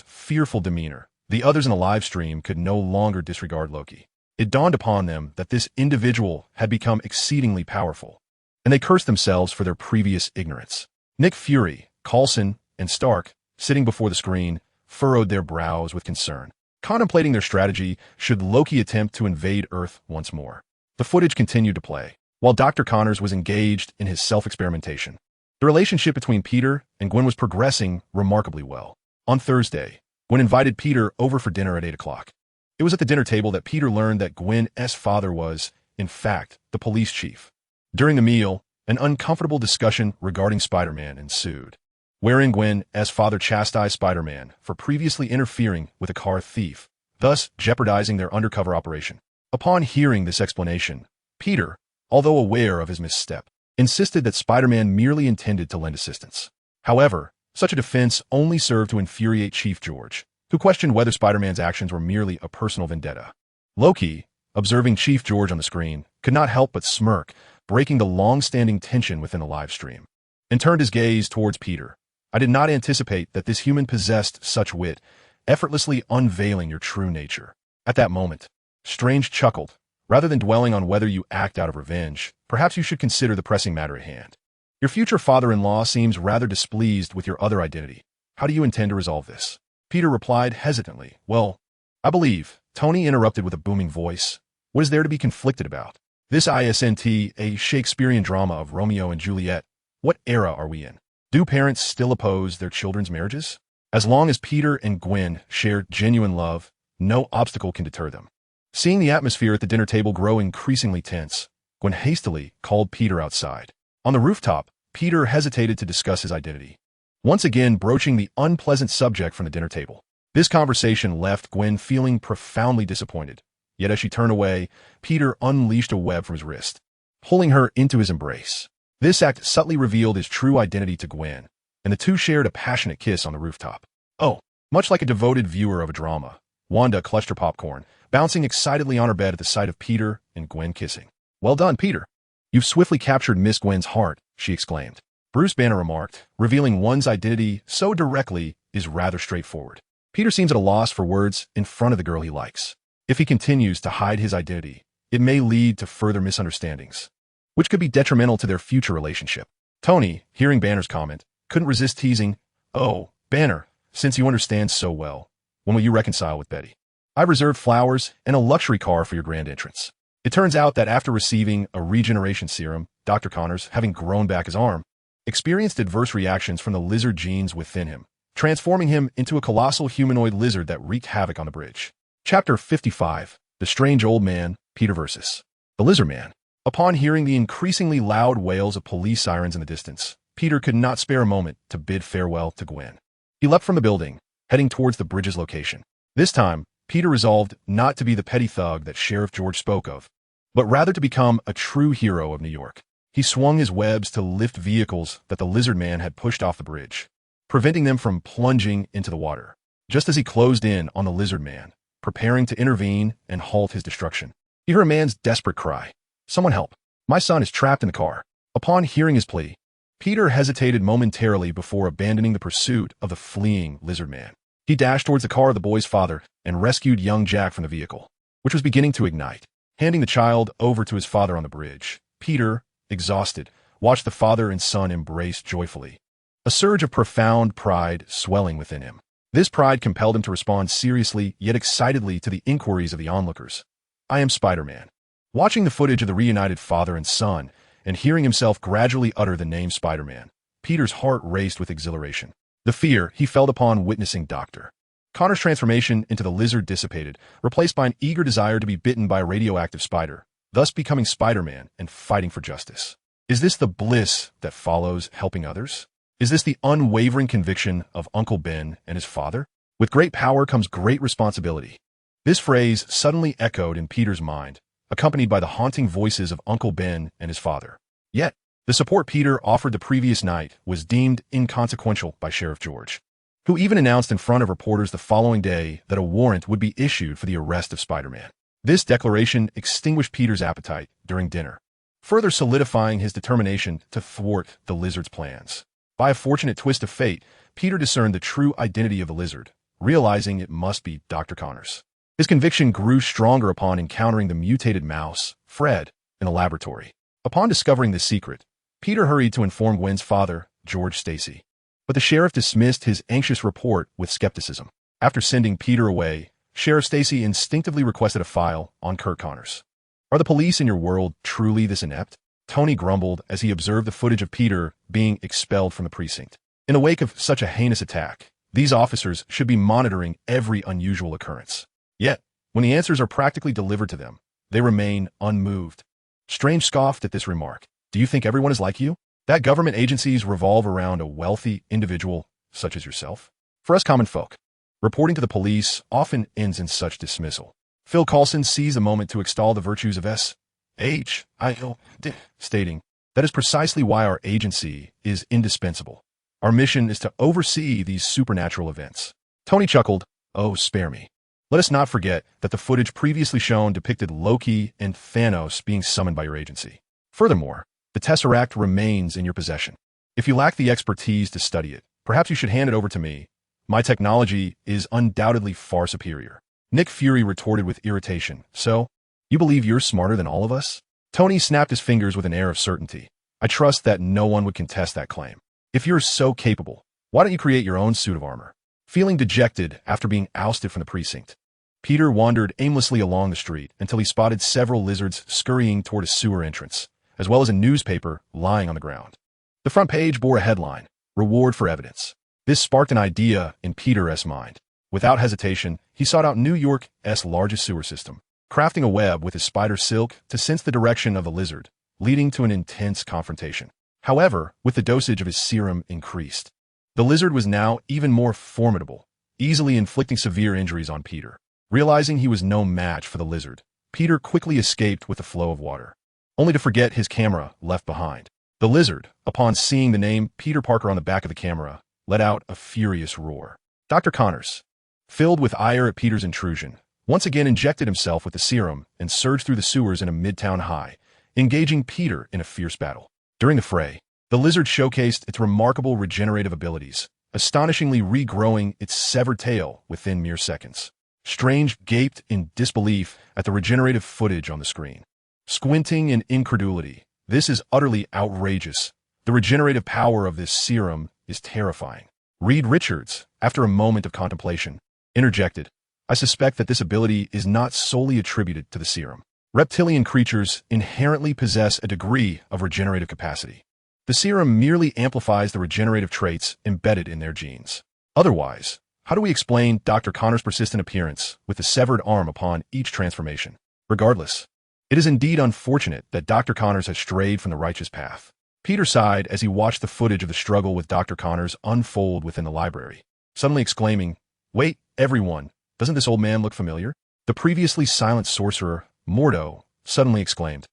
fearful demeanor, the others in the live stream could no longer disregard Loki. It dawned upon them that this individual had become exceedingly powerful, and they cursed themselves for their previous ignorance. Nick Fury, Coulson, and Stark, sitting before the screen, furrowed their brows with concern, contemplating their strategy should Loki attempt to invade Earth once more. The footage continued to play, while Dr. Connors was engaged in his self-experimentation. The relationship between Peter and Gwen was progressing remarkably well. On Thursday, Gwen invited Peter over for dinner at 8 o'clock. It was at the dinner table that Peter learned that Gwen's father was, in fact, the police chief. During the meal, an uncomfortable discussion regarding Spider-Man ensued, wherein Gwen's father chastised Spider-Man for previously interfering with a car thief, thus jeopardizing their undercover operation. Upon hearing this explanation, Peter, although aware of his misstep, insisted that Spider-Man merely intended to lend assistance. However, such a defense only served to infuriate Chief George, who questioned whether Spider-Man's actions were merely a personal vendetta. Loki, observing Chief George on the screen, could not help but smirk, breaking the long-standing tension within the live stream, and turned his gaze towards Peter. "I did not anticipate that this human possessed such wit, effortlessly unveiling your true nature." At that moment, Strange chuckled. "Rather than dwelling on whether you act out of revenge, perhaps you should consider the pressing matter at hand. Your future father-in-law seems rather displeased with your other identity. How do you intend to resolve this?" Peter replied hesitantly, "Well, I believe." Tony interrupted with a booming voice. "What is there to be conflicted about? This isn't a Shakespearean drama of Romeo and Juliet. What era are we in? Do parents still oppose their children's marriages? As long as Peter and Gwen share genuine love, no obstacle can deter them." Seeing the atmosphere at the dinner table grow increasingly tense, Gwen hastily called Peter outside. On the rooftop, Peter hesitated to discuss his identity, once again broaching the unpleasant subject from the dinner table. This conversation left Gwen feeling profoundly disappointed. Yet as she turned away, Peter unleashed a web from his wrist, pulling her into his embrace. This act subtly revealed his true identity to Gwen, and the two shared a passionate kiss on the rooftop. Oh, much like a devoted viewer of a drama, Wanda clutched her popcorn, bouncing excitedly on her bed at the sight of Peter and Gwen kissing. "Well done, Peter. You've swiftly captured Miss Gwen's heart," she exclaimed. Bruce Banner remarked, "Revealing one's identity so directly is rather straightforward." Peter seems at a loss for words in front of the girl he likes. If he continues to hide his identity, it may lead to further misunderstandings, which could be detrimental to their future relationship. Tony, hearing Banner's comment, couldn't resist teasing, "Oh, Banner, Since you understand so well, when will you reconcile with Betty? I've reserved flowers and a luxury car for your grand entrance. It turns out that after receiving a regeneration serum, Dr. Connors, having grown back his arm, experienced adverse reactions from the lizard genes within him, transforming him into a colossal humanoid lizard that wreaked havoc on the bridge. Chapter 55. The Strange Old Man, Peter vs. The Lizard Man. Upon hearing the increasingly loud wails of police sirens in the distance, Peter could not spare a moment to bid farewell to Gwen. He leapt from the building, heading towards the bridge's location. This time, Peter resolved not to be the petty thug that Sheriff George spoke of, but rather to become a true hero of New York. He swung his webs to lift vehicles that the Lizard Man had pushed off the bridge, preventing them from plunging into the water. Just as he closed in on the Lizard Man, preparing to intervene and halt his destruction, he heard a man's desperate cry. "Someone help. My son is trapped in the car." Upon hearing his plea, Peter hesitated momentarily before abandoning the pursuit of the fleeing Lizard Man. He dashed towards the car of the boy's father and rescued young Jack from the vehicle, which was beginning to ignite. Handing the child over to his father on the bridge, Peter, exhausted, watched the father and son embrace joyfully, a surge of profound pride swelling within him. This pride compelled him to respond seriously yet excitedly to the inquiries of the onlookers. "I am Spider-Man." Watching the footage of the reunited father and son, and hearing himself gradually utter the name Spider-Man, Peter's heart raced with exhilaration. The fear he felt upon witnessing Dr. Connor's transformation into the lizard dissipated, replaced by an eager desire to be bitten by a radioactive spider, thus becoming Spider-Man and fighting for justice. Is this the bliss that follows helping others? Is this the unwavering conviction of Uncle Ben and his father? With great power comes great responsibility. This phrase suddenly echoed in Peter's mind, accompanied by the haunting voices of Uncle Ben and his father. Yet, the support Peter offered the previous night was deemed inconsequential by Sheriff George, who even announced in front of reporters the following day that a warrant would be issued for the arrest of Spider-Man. This declaration extinguished Peter's appetite during dinner, further solidifying his determination to thwart the lizard's plans. By a fortunate twist of fate, Peter discerned the true identity of the lizard, realizing it must be Dr. Connors. His conviction grew stronger upon encountering the mutated mouse, Fred, in the laboratory. Upon discovering this secret, Peter hurried to inform Gwen's father, George Stacy. But the sheriff dismissed his anxious report with skepticism. After sending Peter away, Sheriff Stacy instinctively requested a file on Kurt Connors. "Are the police in your world truly this inept?" Tony grumbled as he observed the footage of Peter being expelled from the precinct. In the wake of such a heinous attack, these officers should be monitoring every unusual occurrence. Yet, when the answers are practically delivered to them, they remain unmoved. Strange scoffed at this remark. "Do you think everyone is like you? That government agencies revolve around a wealthy individual such as yourself? For us common folk, reporting to the police often ends in such dismissal." Phil Coulson seized a moment to extol the virtues of S.H.I.O.D., stating, "That is precisely why our agency is indispensable. Our mission is to oversee these supernatural events." Tony chuckled, "Oh, spare me. Let us not forget that the footage previously shown depicted Loki and Thanos being summoned by your agency. Furthermore, the Tesseract remains in your possession. If you lack the expertise to study it, perhaps you should hand it over to me. My technology is undoubtedly far superior." Nick Fury retorted with irritation, "So, you believe you're smarter than all of us?" Tony snapped his fingers with an air of certainty. "I trust that no one would contest that claim. If you're so capable, why don't you create your own suit of armor?" Feeling dejected after being ousted from the precinct, Peter wandered aimlessly along the street until he spotted several lizards scurrying toward a sewer entrance, as well as a newspaper lying on the ground. The front page bore a headline, "Reward for Evidence." This sparked an idea in Peter's mind. Without hesitation, he sought out New York's largest sewer system, crafting a web with his spider silk to sense the direction of the lizard, leading to an intense confrontation. However, with the dosage of his serum increased, the lizard was now even more formidable, easily inflicting severe injuries on Peter. Realizing he was no match for the lizard, Peter quickly escaped with the flow of water, only to forget his camera left behind. The lizard, upon seeing the name Peter Parker on the back of the camera, let out a furious roar. Dr. Connors, filled with ire at Peter's intrusion, once again injected himself with the serum and surged through the sewers in a midtown high, engaging Peter in a fierce battle. During the fray, the lizard showcased its remarkable regenerative abilities, astonishingly regrowing its severed tail within mere seconds. Strange gaped in disbelief at the regenerative footage on the screen. Squinting in incredulity, "This is utterly outrageous. The regenerative power of this serum is terrifying." Reed Richards, after a moment of contemplation, interjected, I suspect that this ability is not solely attributed to the serum. Reptilian creatures inherently possess a degree of regenerative capacity. The serum merely amplifies the regenerative traits embedded in their genes. Otherwise, how do we explain Dr. Connor's persistent appearance with the severed arm upon each transformation? Regardless, it is indeed unfortunate that Dr. Connors has strayed from the righteous path. Peter sighed as he watched the footage of the struggle with Dr. Connors unfold within the library, suddenly exclaiming, Wait, everyone, doesn't this old man look familiar? The previously silent sorcerer, Mordo, suddenly exclaimed,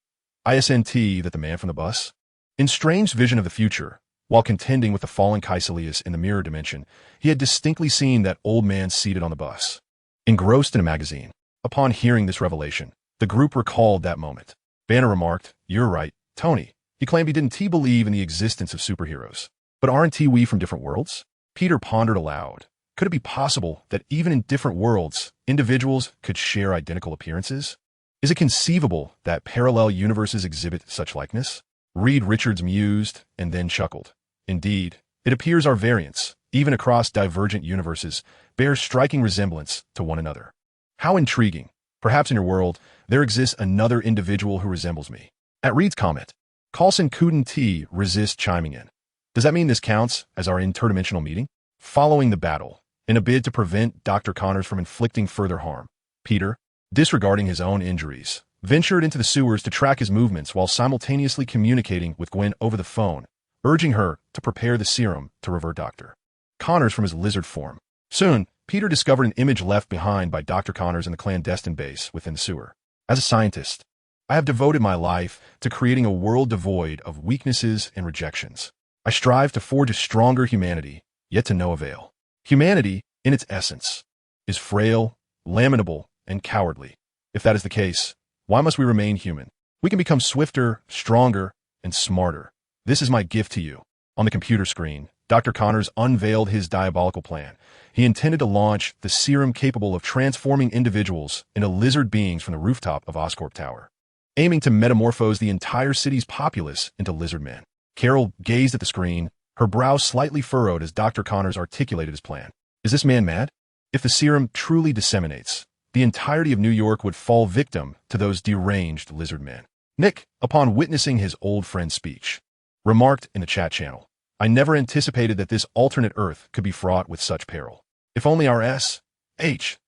ISNT that the man from the bus? In strange vision of the future, while contending with the fallen Caecilius in the mirror dimension, he had distinctly seen that old man seated on the bus, engrossed in a magazine. Upon hearing this revelation, the group recalled that moment. Banner remarked, You're right, Tony. He claimed he didn't believe in the existence of superheroes. But aren't we from different worlds? Peter pondered aloud. Could it be possible that even in different worlds, individuals could share identical appearances? Is it conceivable that parallel universes exhibit such likeness? Reed Richards mused and then chuckled. Indeed, it appears our variants, even across divergent universes, bear striking resemblance to one another. How intriguing. Perhaps in your world, there exists another individual who resembles me. At Reed's comment, Carlson couldn't resist chiming in. Does that mean this counts as our interdimensional meeting? Following the battle, in a bid to prevent Dr. Connors from inflicting further harm, Peter, disregarding his own injuries, ventured into the sewers to track his movements while simultaneously communicating with Gwen over the phone, urging her to prepare the serum to revert Dr. Connors from his lizard form. Soon, Peter discovered an image left behind by Dr. Connors in the clandestine base within the sewer. As a scientist, I have devoted my life to creating a world devoid of weaknesses and rejections. I strive to forge a stronger humanity, yet to no avail. Humanity, in its essence, is frail, lamentable, and cowardly. If that is the case, why must we remain human? We can become swifter, stronger, and smarter. This is my gift to you. On the computer screen, Dr. Connors unveiled his diabolical plan. He intended to launch the serum capable of transforming individuals into lizard beings from the rooftop of Oscorp Tower, aiming to metamorphose the entire city's populace into lizard men. Carol gazed at the screen, her brow slightly furrowed as Dr. Connors articulated his plan. Is this man mad? If the serum truly disseminates, the entirety of New York would fall victim to those deranged lizard men. Nick, upon witnessing his old friend's speech, remarked in the chat channel, I never anticipated that this alternate Earth could be fraught with such peril. If only our S-H-I-E-L-D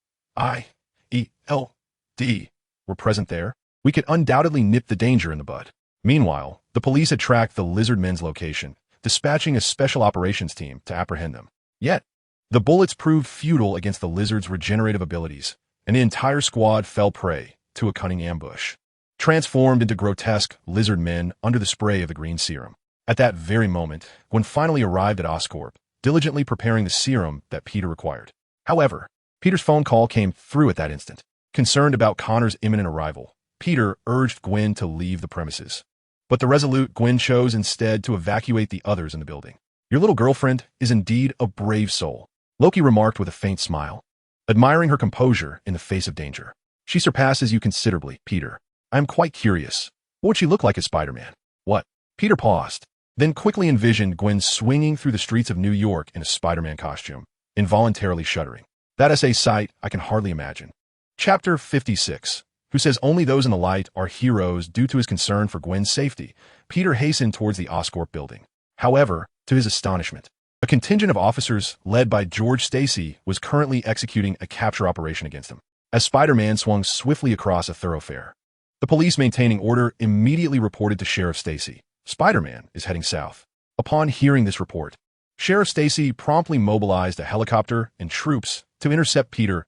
were present there, we could undoubtedly nip the danger in the bud. Meanwhile, the police had tracked the lizard men's location, dispatching a special operations team to apprehend them. Yet, the bullets proved futile against the lizard's regenerative abilities, and the entire squad fell prey to a cunning ambush, transformed into grotesque lizard men under the spray of the green serum. At that very moment, Gwen finally arrived at Oscorp, diligently preparing the serum that Peter required. However, Peter's phone call came through at that instant. Concerned about Connor's imminent arrival, Peter urged Gwen to leave the premises. But the resolute Gwen chose instead to evacuate the others in the building. Your little girlfriend is indeed a brave soul, Loki remarked with a faint smile, admiring her composure in the face of danger. She surpasses you considerably, Peter. I am quite curious. What would she look like as Spider-Man? What? Peter paused, then quickly envisioned Gwen swinging through the streets of New York in a Spider-Man costume, involuntarily shuddering. That is a sight I can hardly imagine. Chapter 56. Who says only those in the light are heroes due to his concern for Gwen's safety. Peter hastened towards the Oscorp building. However, to his astonishment, a contingent of officers led by George Stacy was currently executing a capture operation against him. As Spider-Man swung swiftly across a thoroughfare, the police maintaining order immediately reported to Sheriff Stacy. Spider-Man is heading south. Upon hearing this report, Sheriff Stacy promptly mobilized a helicopter and troops to intercept Peter's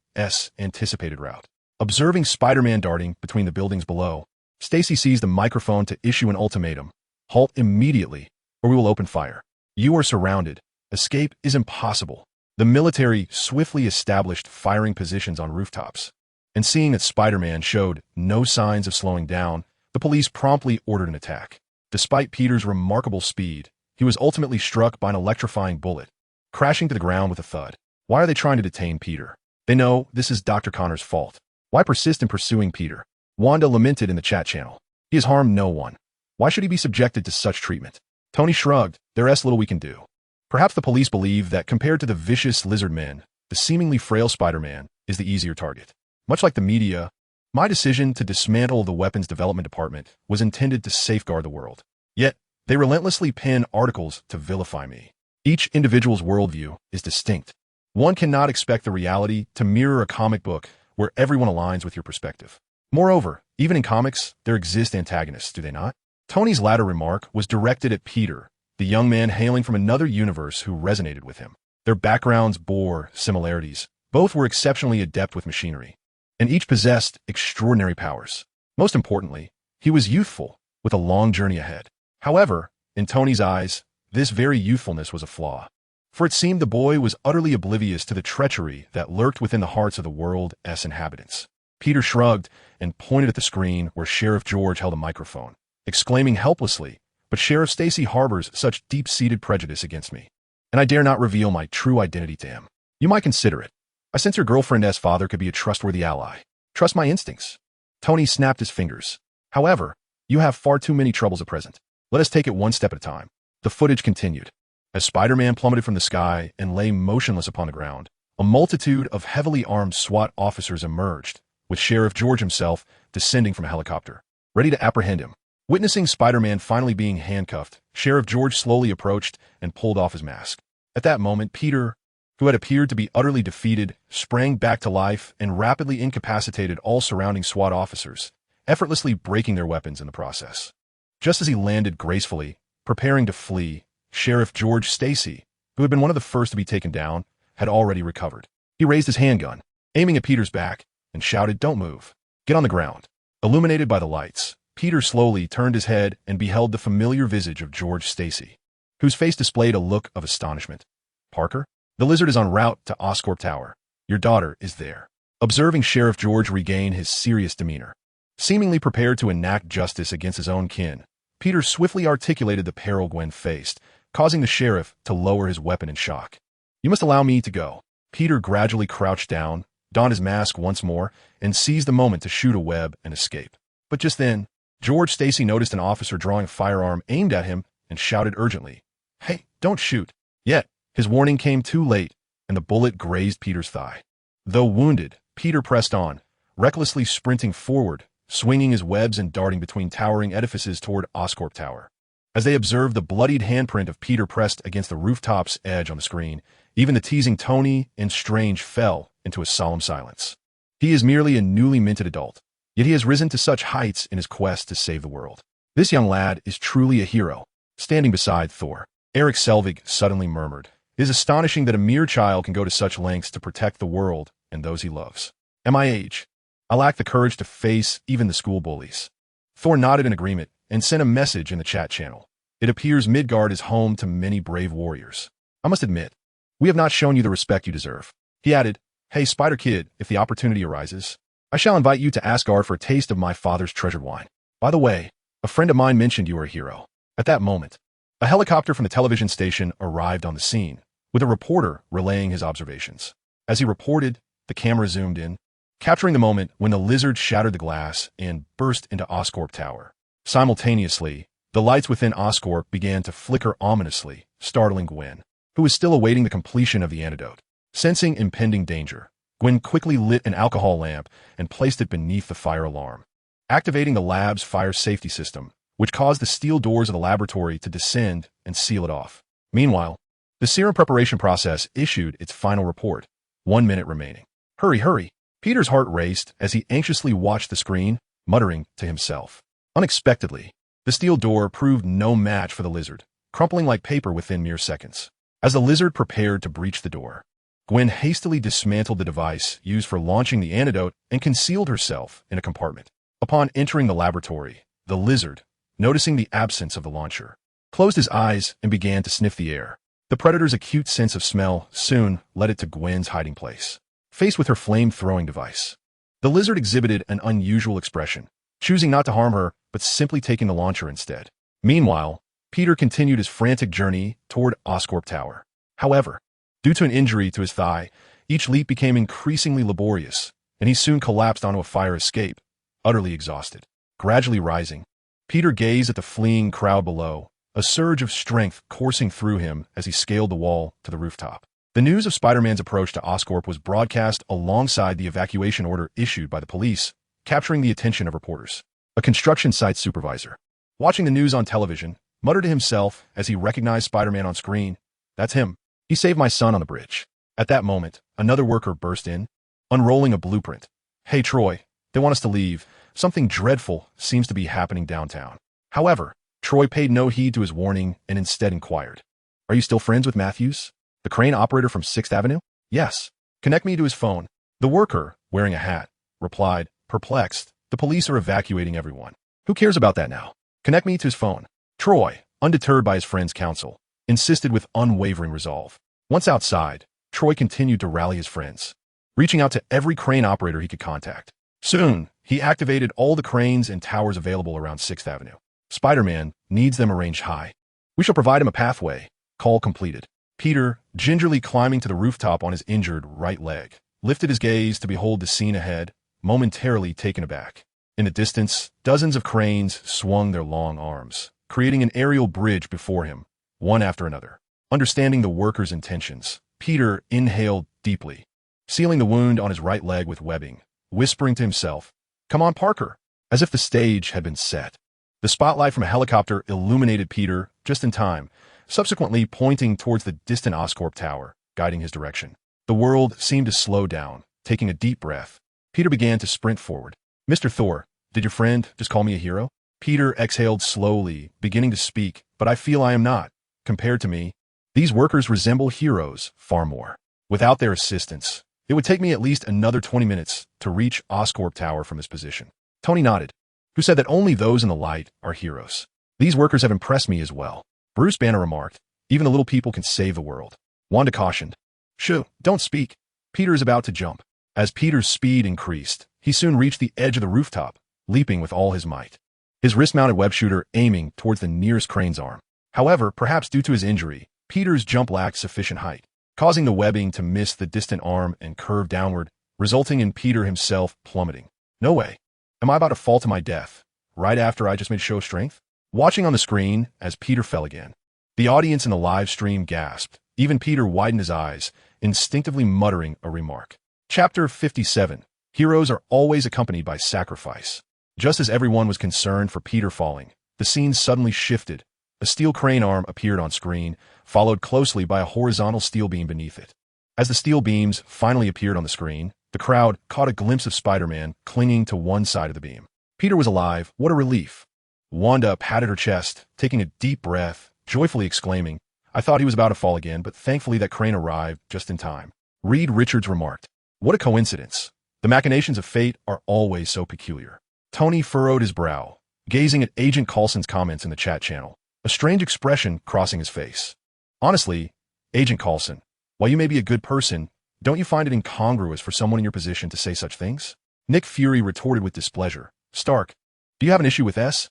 anticipated route. Observing Spider-Man darting between the buildings below, Stacy seized the microphone to issue an ultimatum. Halt immediately, or we will open fire. You are surrounded. Escape is impossible. The military swiftly established firing positions on rooftops, and seeing that Spider-Man showed no signs of slowing down, the police promptly ordered an attack. Despite Peter's remarkable speed, he was ultimately struck by an electrifying bullet, crashing to the ground with a thud. Why are they trying to detain Peter? They know this is Dr. Connor's fault. Why persist in pursuing Peter? Wanda lamented in the chat channel. He has harmed no one. Why should he be subjected to such treatment? Tony shrugged. There is little we can do. Perhaps the police believe that compared to the vicious lizard men, the seemingly frail Spider-Man is the easier target. Much like the media, my decision to dismantle the weapons development department was intended to safeguard the world. Yet, they relentlessly pen articles to vilify me. Each individual's worldview is distinct. One cannot expect the reality to mirror a comic book where everyone aligns with your perspective. Moreover, even in comics, there exist antagonists, do they not? Tony's latter remark was directed at Peter, the young man hailing from another universe who resonated with him. Their backgrounds bore similarities. Both were exceptionally adept with machinery, and each possessed extraordinary powers. Most importantly, he was youthful, with a long journey ahead. However, in Tony's eyes, this very youthfulness was a flaw. For it seemed the boy was utterly oblivious to the treachery that lurked within the hearts of the world's inhabitants. Peter shrugged and pointed at the screen where Sheriff George held a microphone, exclaiming helplessly, "But Sheriff Stacy harbors such deep-seated prejudice against me, and I dare not reveal my true identity to him. You might consider it. I sense your girlfriend's father could be a trustworthy ally. Trust my instincts." Tony snapped his fingers. "However, you have far too many troubles at present. Let us take it one step at a time." The footage continued. As Spider-Man plummeted from the sky and lay motionless upon the ground, a multitude of heavily armed SWAT officers emerged, with Sheriff George himself descending from a helicopter, ready to apprehend him. Witnessing Spider-Man finally being handcuffed, Sheriff George slowly approached and pulled off his mask. At that moment, Peter, who had appeared to be utterly defeated, sprang back to life and rapidly incapacitated all surrounding SWAT officers, effortlessly breaking their weapons in the process. Just as he landed gracefully, preparing to flee, Sheriff George Stacy, who had been one of the first to be taken down, had already recovered. He raised his handgun, aiming at Peter's back, and shouted, "Don't move. Get on the ground." Illuminated by the lights, Peter slowly turned his head and beheld the familiar visage of George Stacy, whose face displayed a look of astonishment. "Parker? The lizard is en route to Oscorp Tower. Your daughter is there." Observing Sheriff George regain his serious demeanor, seemingly prepared to enact justice against his own kin, Peter swiftly articulated the peril Gwen faced, causing the sheriff to lower his weapon in shock. "You must allow me to go." Peter gradually crouched down, donned his mask once more, and seized the moment to shoot a web and escape. But just then, George Stacy noticed an officer drawing a firearm aimed at him and shouted urgently, "Hey, don't shoot." Yet, his warning came too late, and the bullet grazed Peter's thigh. Though wounded, Peter pressed on, recklessly sprinting forward, swinging his webs and darting between towering edifices toward Oscorp Tower. As they observed the bloodied handprint of Peter pressed against the rooftop's edge on the screen, even the teasing Tony and Strange fell into a solemn silence. He is merely a newly minted adult, yet he has risen to such heights in his quest to save the world. This young lad is truly a hero. Standing beside Thor, Eric Selvig suddenly murmured, "It is astonishing that a mere child can go to such lengths to protect the world and those he loves. At my age, I lack the courage to face even the school bullies." Thor nodded in agreement and sent a message in the chat channel. "It appears Midgard is home to many brave warriors. I must admit, we have not shown you the respect you deserve." He added, "Hey, Spider Kid, if the opportunity arises, I shall invite you to Asgard for a taste of my father's treasured wine. By the way, a friend of mine mentioned you were a hero." At that moment, a helicopter from the television station arrived on the scene, with a reporter relaying his observations. As he reported, the camera zoomed in, capturing the moment when the lizard shattered the glass and burst into Oscorp Tower. Simultaneously, the lights within Oscorp began to flicker ominously, startling Gwen, who was still awaiting the completion of the antidote. Sensing impending danger, Gwen quickly lit an alcohol lamp and placed it beneath the fire alarm, activating the lab's fire safety system, which caused the steel doors of the laboratory to descend and seal it off. Meanwhile, the serum preparation process issued its final report, 1 minute remaining. "Hurry, hurry." Peter's heart raced as he anxiously watched the screen, muttering to himself. Unexpectedly, the steel door proved no match for the lizard, crumpling like paper within mere seconds. As the lizard prepared to breach the door, Gwen hastily dismantled the device used for launching the antidote and concealed herself in a compartment. Upon entering the laboratory, the lizard, noticing the absence of the launcher, closed his eyes and began to sniff the air. The predator's acute sense of smell soon led it to Gwen's hiding place. Faced with her flame-throwing device, the lizard exhibited an unusual expression, choosing not to harm her, but simply taking the launcher instead. Meanwhile, Peter continued his frantic journey toward Oscorp Tower. However, due to an injury to his thigh, each leap became increasingly laborious, and he soon collapsed onto a fire escape, utterly exhausted. Gradually rising, Peter gazed at the fleeing crowd below, a surge of strength coursing through him as he scaled the wall to the rooftop. The news of Spider-Man's approach to Oscorp was broadcast alongside the evacuation order issued by the police, capturing the attention of reporters. A construction site supervisor, watching the news on television, muttered to himself as he recognized Spider-Man on screen. "That's him. He saved my son on the bridge." At that moment, another worker burst in, unrolling a blueprint. "Hey, Troy, they want us to leave. Something dreadful seems to be happening downtown." However, Troy paid no heed to his warning and instead inquired, "Are you still friends with Matthews, the crane operator from 6th Avenue? "Yes. Connect me to his phone." The worker, wearing a hat, replied, perplexed. "The police are evacuating everyone. Who cares about that now? Connect me to his phone." Troy, undeterred by his friend's counsel, insisted with unwavering resolve. Once outside, Troy continued to rally his friends, reaching out to every crane operator he could contact. Soon, he activated all the cranes and towers available around 6th Avenue. Spider-Man needs them arranged high. "We shall provide him a pathway." Call completed. Peter, gingerly climbing to the rooftop on his injured right leg, lifted his gaze to behold the scene ahead, momentarily taken aback. In the distance, dozens of cranes swung their long arms, creating an aerial bridge before him, one after another. Understanding the workers' intentions, Peter inhaled deeply, sealing the wound on his right leg with webbing, whispering to himself, "Come on, Parker," as if the stage had been set. The spotlight from a helicopter illuminated Peter just in time, subsequently pointing towards the distant Oscorp tower, guiding his direction. The world seemed to slow down. Taking a deep breath, Peter began to sprint forward. "Mr. Thor, did your friend just call me a hero?" Peter exhaled slowly, beginning to speak, "But I feel I am not. Compared to me, these workers resemble heroes far more. Without their assistance, it would take me at least another 20 minutes to reach Oscorp Tower from this position." Tony nodded, who said that only those in the light are heroes. "These workers have impressed me as well." Bruce Banner remarked, "Even the little people can save the world." Wanda cautioned, "Shoo, don't speak. Peter is about to jump." As Peter's speed increased, he soon reached the edge of the rooftop, leaping with all his might, his wrist-mounted web shooter aiming towards the nearest crane's arm. However, perhaps due to his injury, Peter's jump lacked sufficient height, causing the webbing to miss the distant arm and curve downward, resulting in Peter himself plummeting. "No way. Am I about to fall to my death, right after I just made show strength?" Watching on the screen as Peter fell again, the audience in the live stream gasped. Even Peter widened his eyes, instinctively muttering a remark. Chapter 57. Heroes are always accompanied by sacrifice. Just as everyone was concerned for Peter falling, the scene suddenly shifted. A steel crane arm appeared on screen, followed closely by a horizontal steel beam beneath it. As the steel beams finally appeared on the screen, the crowd caught a glimpse of Spider-Man clinging to one side of the beam. Peter was alive. What a relief. Wanda patted her chest, taking a deep breath, joyfully exclaiming, "I thought he was about to fall again, but thankfully that crane arrived just in time." Reed Richards remarked, "What a coincidence. The machinations of fate are always so peculiar." Tony furrowed his brow, gazing at Agent Coulson's comments in the chat channel, a strange expression crossing his face. "Honestly, Agent Coulson, while you may be a good person, don't you find it incongruous for someone in your position to say such things?" Nick Fury retorted with displeasure, "Stark, do you have an issue with S-H-I-E-L-D?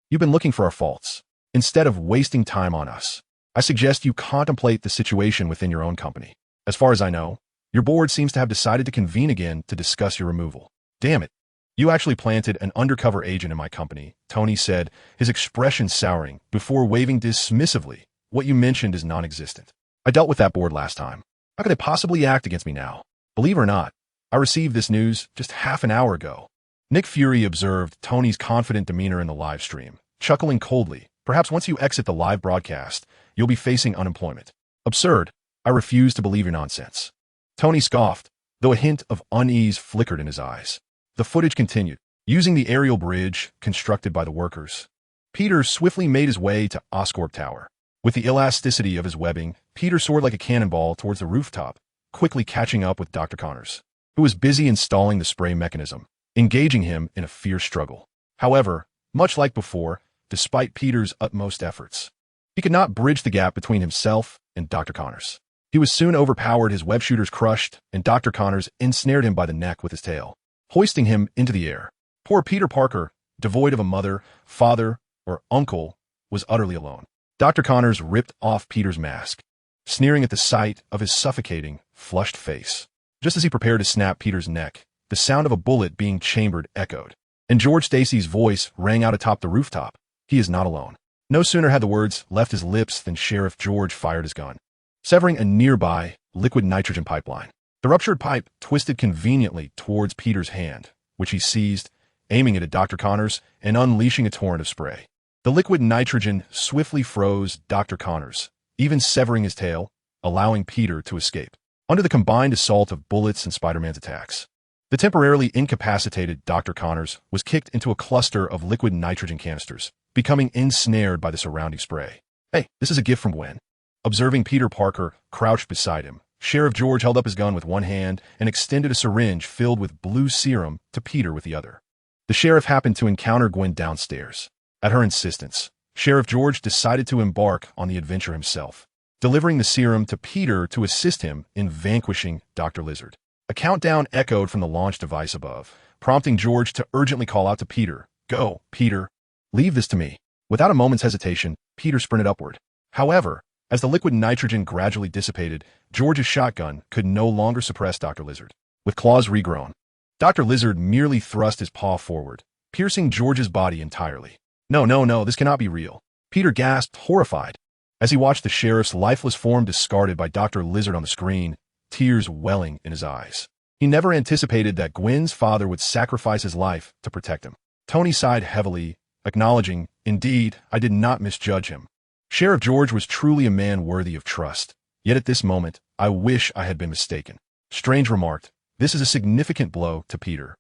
You've been looking for our faults. Instead of wasting time on us, I suggest you contemplate the situation within your own company. As far as I know, your board seems to have decided to convene again to discuss your removal." "Damn it. You actually planted an undercover agent in my company," Tony said, his expression souring, before waving dismissively. "What you mentioned is non-existent. I dealt with that board last time. How could they possibly act against me now? Believe it or not, I received this news just half an hour ago." Nick Fury observed Tony's confident demeanor in the live stream, chuckling coldly. "Perhaps once you exit the live broadcast, you'll be facing unemployment." "Absurd. I refuse to believe your nonsense." Tony scoffed, though a hint of unease flickered in his eyes. The footage continued. Using the aerial bridge constructed by the workers, Peter swiftly made his way to Oscorp Tower. With the elasticity of his webbing, Peter soared like a cannonball towards the rooftop, quickly catching up with Dr. Connors, who was busy installing the spray mechanism, engaging him in a fierce struggle. However, much like before, despite Peter's utmost efforts, he could not bridge the gap between himself and Dr. Connors. He was soon overpowered, his web shooters crushed, and Dr. Connors ensnared him by the neck with his tail, hoisting him into the air. Poor Peter Parker, devoid of a mother, father, or uncle, was utterly alone. Dr. Connors ripped off Peter's mask, sneering at the sight of his suffocating, flushed face. Just as he prepared to snap Peter's neck, the sound of a bullet being chambered echoed, and George Stacy's voice rang out atop the rooftop. He is not alone. No sooner had the words left his lips than Sheriff George fired his gun, severing a nearby liquid nitrogen pipeline. The ruptured pipe twisted conveniently towards Peter's hand, which he seized, aiming it at Dr. Connors and unleashing a torrent of spray. The liquid nitrogen swiftly froze Dr. Connors, even severing his tail, allowing Peter to escape. Under the combined assault of bullets and Spider-Man's attacks, the temporarily incapacitated Dr. Connors was kicked into a cluster of liquid nitrogen canisters, becoming ensnared by the surrounding spray. "Hey, this is a gift from Gwen." Observing Peter Parker crouched beside him, Sheriff George held up his gun with one hand and extended a syringe filled with blue serum to Peter with the other. The sheriff happened to encounter Gwen downstairs. At her insistence, Sheriff George decided to embark on the adventure himself, delivering the serum to Peter to assist him in vanquishing Dr. Lizard. A countdown echoed from the launch device above, prompting George to urgently call out to Peter, "Go, Peter. Leave this to me." Without a moment's hesitation, Peter sprinted upward. However, as the liquid nitrogen gradually dissipated, George's shotgun could no longer suppress Dr. Lizard. With claws regrown, Dr. Lizard merely thrust his paw forward, piercing George's body entirely. No, this cannot be real." Peter gasped, horrified. As he watched the sheriff's lifeless form discarded by Dr. Lizard on the screen, tears welling in his eyes. He never anticipated that Gwen's father would sacrifice his life to protect him. Tony sighed heavily, acknowledging, "Indeed, I did not misjudge him. Sheriff George was truly a man worthy of trust. Yet at this moment, I wish I had been mistaken." Strange remarked, "This is a significant blow to Peter.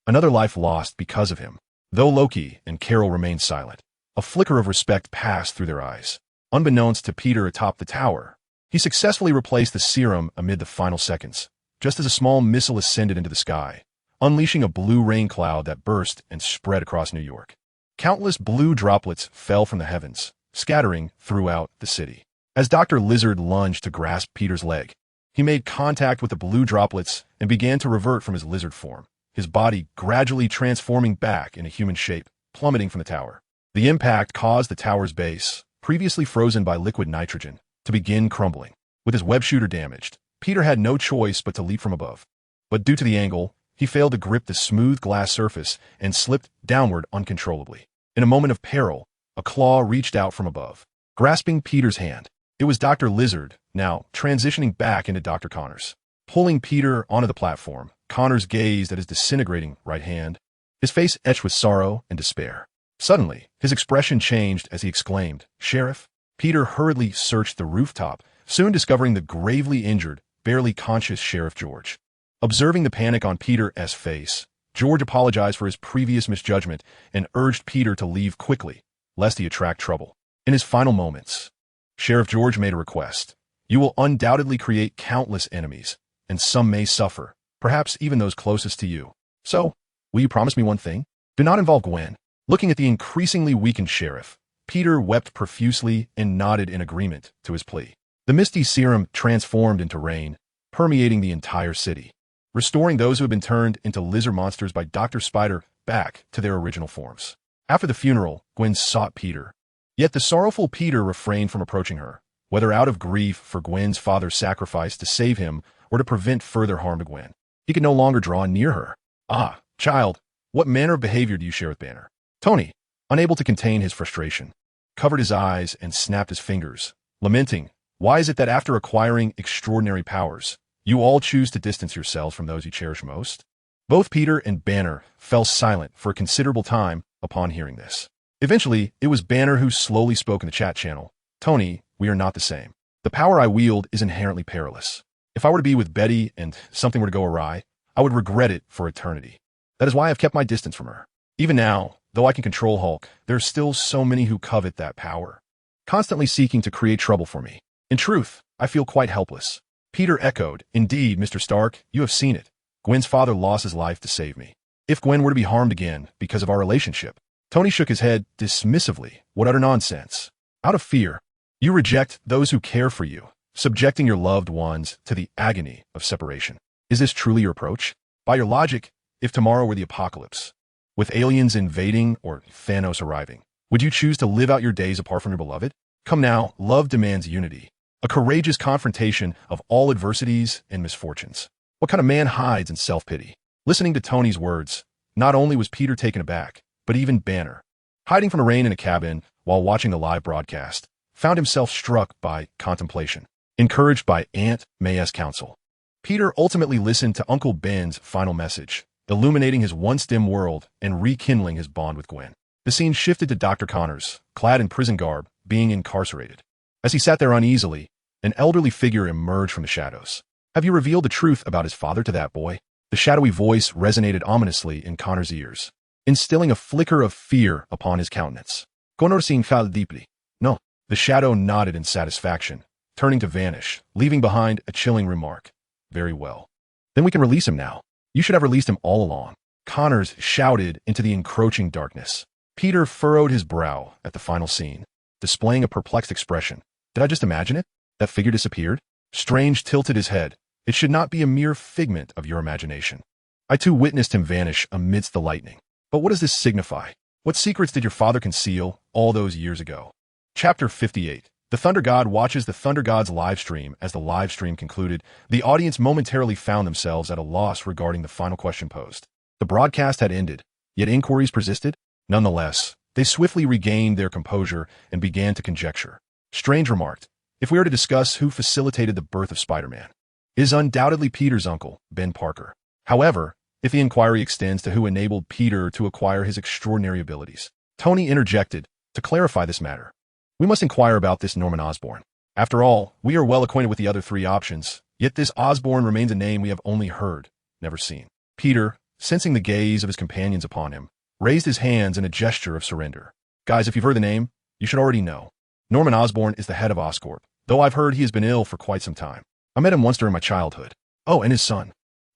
Another life lost because of him." Though Loki and Carol remained silent, a flicker of respect passed through their eyes. Unbeknownst to Peter atop the tower, he successfully replaced the serum amid the final seconds, just as a small missile ascended into the sky, unleashing a blue rain cloud that burst and spread across New York. Countless blue droplets fell from the heavens, scattering throughout the city. As Dr. Lizard lunged to grasp Peter's leg, he made contact with the blue droplets and began to revert from his lizard form, his body gradually transforming back into human shape, plummeting from the tower. The impact caused the tower's base, previously frozen by liquid nitrogen, to begin crumbling. With his web shooter damaged, Peter had no choice but to leap from above. But due to the angle, he failed to grip the smooth glass surface and slipped downward uncontrollably. In a moment of peril, a claw reached out from above, grasping Peter's hand. It was Dr. Lizard, now transitioning back into Dr. Connors. Pulling Peter onto the platform, Connors gazed at his disintegrating right hand, his face etched with sorrow and despair. Suddenly, his expression changed as he exclaimed, "Sheriff." Peter hurriedly searched the rooftop, soon discovering the gravely injured, barely conscious Sheriff George. Observing the panic on Peter's face, George apologized for his previous misjudgment and urged Peter to leave quickly, lest he attract trouble. In his final moments, Sheriff George made a request. "You will undoubtedly create countless enemies, and some may suffer, perhaps even those closest to you. So, will you promise me one thing? Do not involve Gwen." Looking at the increasingly weakened sheriff, Peter wept profusely and nodded in agreement to his plea. The misty serum transformed into rain, permeating the entire city, restoring those who had been turned into lizard monsters by Dr. Spider back to their original forms. After the funeral, Gwen sought Peter. Yet the sorrowful Peter refrained from approaching her, whether out of grief for Gwen's father's sacrifice to save him or to prevent further harm to Gwen. He could no longer draw near her. "Ah, child, what manner of behavior do you share with Banner?" Tony, unable to contain his frustration, covered his eyes and snapped his fingers, lamenting, "Why is it that after acquiring extraordinary powers, you all choose to distance yourselves from those you cherish most?" Both Peter and Banner fell silent for a considerable time upon hearing this. Eventually, it was Banner who slowly spoke in the chat channel. "Tony, we are not the same. The power I wield is inherently perilous. If I were to be with Betty and something were to go awry, I would regret it for eternity. That is why I've kept my distance from her. Even now, though I can control Hulk, there are still so many who covet that power, constantly seeking to create trouble for me. In truth, I feel quite helpless." Peter echoed, "Indeed, Mr. Stark, you have seen it. Gwen's father lost his life to save me. If Gwen were to be harmed again because of our relationship..." Tony shook his head dismissively. "What utter nonsense. Out of fear, you reject those who care for you, subjecting your loved ones to the agony of separation. Is this truly your approach? By your logic, if tomorrow were the apocalypse, with aliens invading or Thanos arriving, would you choose to live out your days apart from your beloved? Come now, love demands unity, a courageous confrontation of all adversities and misfortunes. What kind of man hides in self-pity?" Listening to Tony's words, not only was Peter taken aback, but even Banner, hiding from the rain in a cabin while watching the live broadcast, found himself struck by contemplation. Encouraged by Aunt May's counsel, Peter ultimately listened to Uncle Ben's final message, illuminating his once dim world and rekindling his bond with Gwen. The scene shifted to Dr. Connors, clad in prison garb, being incarcerated. As he sat there uneasily, an elderly figure emerged from the shadows. "Have you revealed the truth about his father to that boy?" The shadowy voice resonated ominously in Connors' ears, instilling a flicker of fear upon his countenance. "Connor sin fal deeply." "No." The shadow nodded in satisfaction, turning to vanish, leaving behind a chilling remark. "Very well. Then we can release him now. You should have released him all along." Connors shouted into the encroaching darkness. Peter furrowed his brow at the final scene, displaying a perplexed expression. "Did I just imagine it? That figure disappeared?" Strange tilted his head. "It should not be a mere figment of your imagination. I too witnessed him vanish amidst the lightning. But what does this signify? What secrets did your father conceal all those years ago?" Chapter 58. The Thunder God watches the Thunder God's live stream. As the live stream concluded, the audience momentarily found themselves at a loss regarding the final question posed. The broadcast had ended, yet inquiries persisted. Nonetheless, they swiftly regained their composure and began to conjecture. Strange remarked, "If we are to discuss who facilitated the birth of Spider-Man, it is undoubtedly Peter's uncle, Ben Parker. However, if the inquiry extends to who enabled Peter to acquire his extraordinary abilities," Tony interjected, "to clarify this matter, we must inquire about this Norman Osborn. After all, we are well acquainted with the other three options, yet this Osborn remains a name we have only heard, never seen." Peter, sensing the gaze of his companions upon him, raised his hands in a gesture of surrender. "Guys, if you've heard the name, you should already know. Norman Osborn is the head of Oscorp, though I've heard he has been ill for quite some time. I met him once during my childhood. Oh, and his son.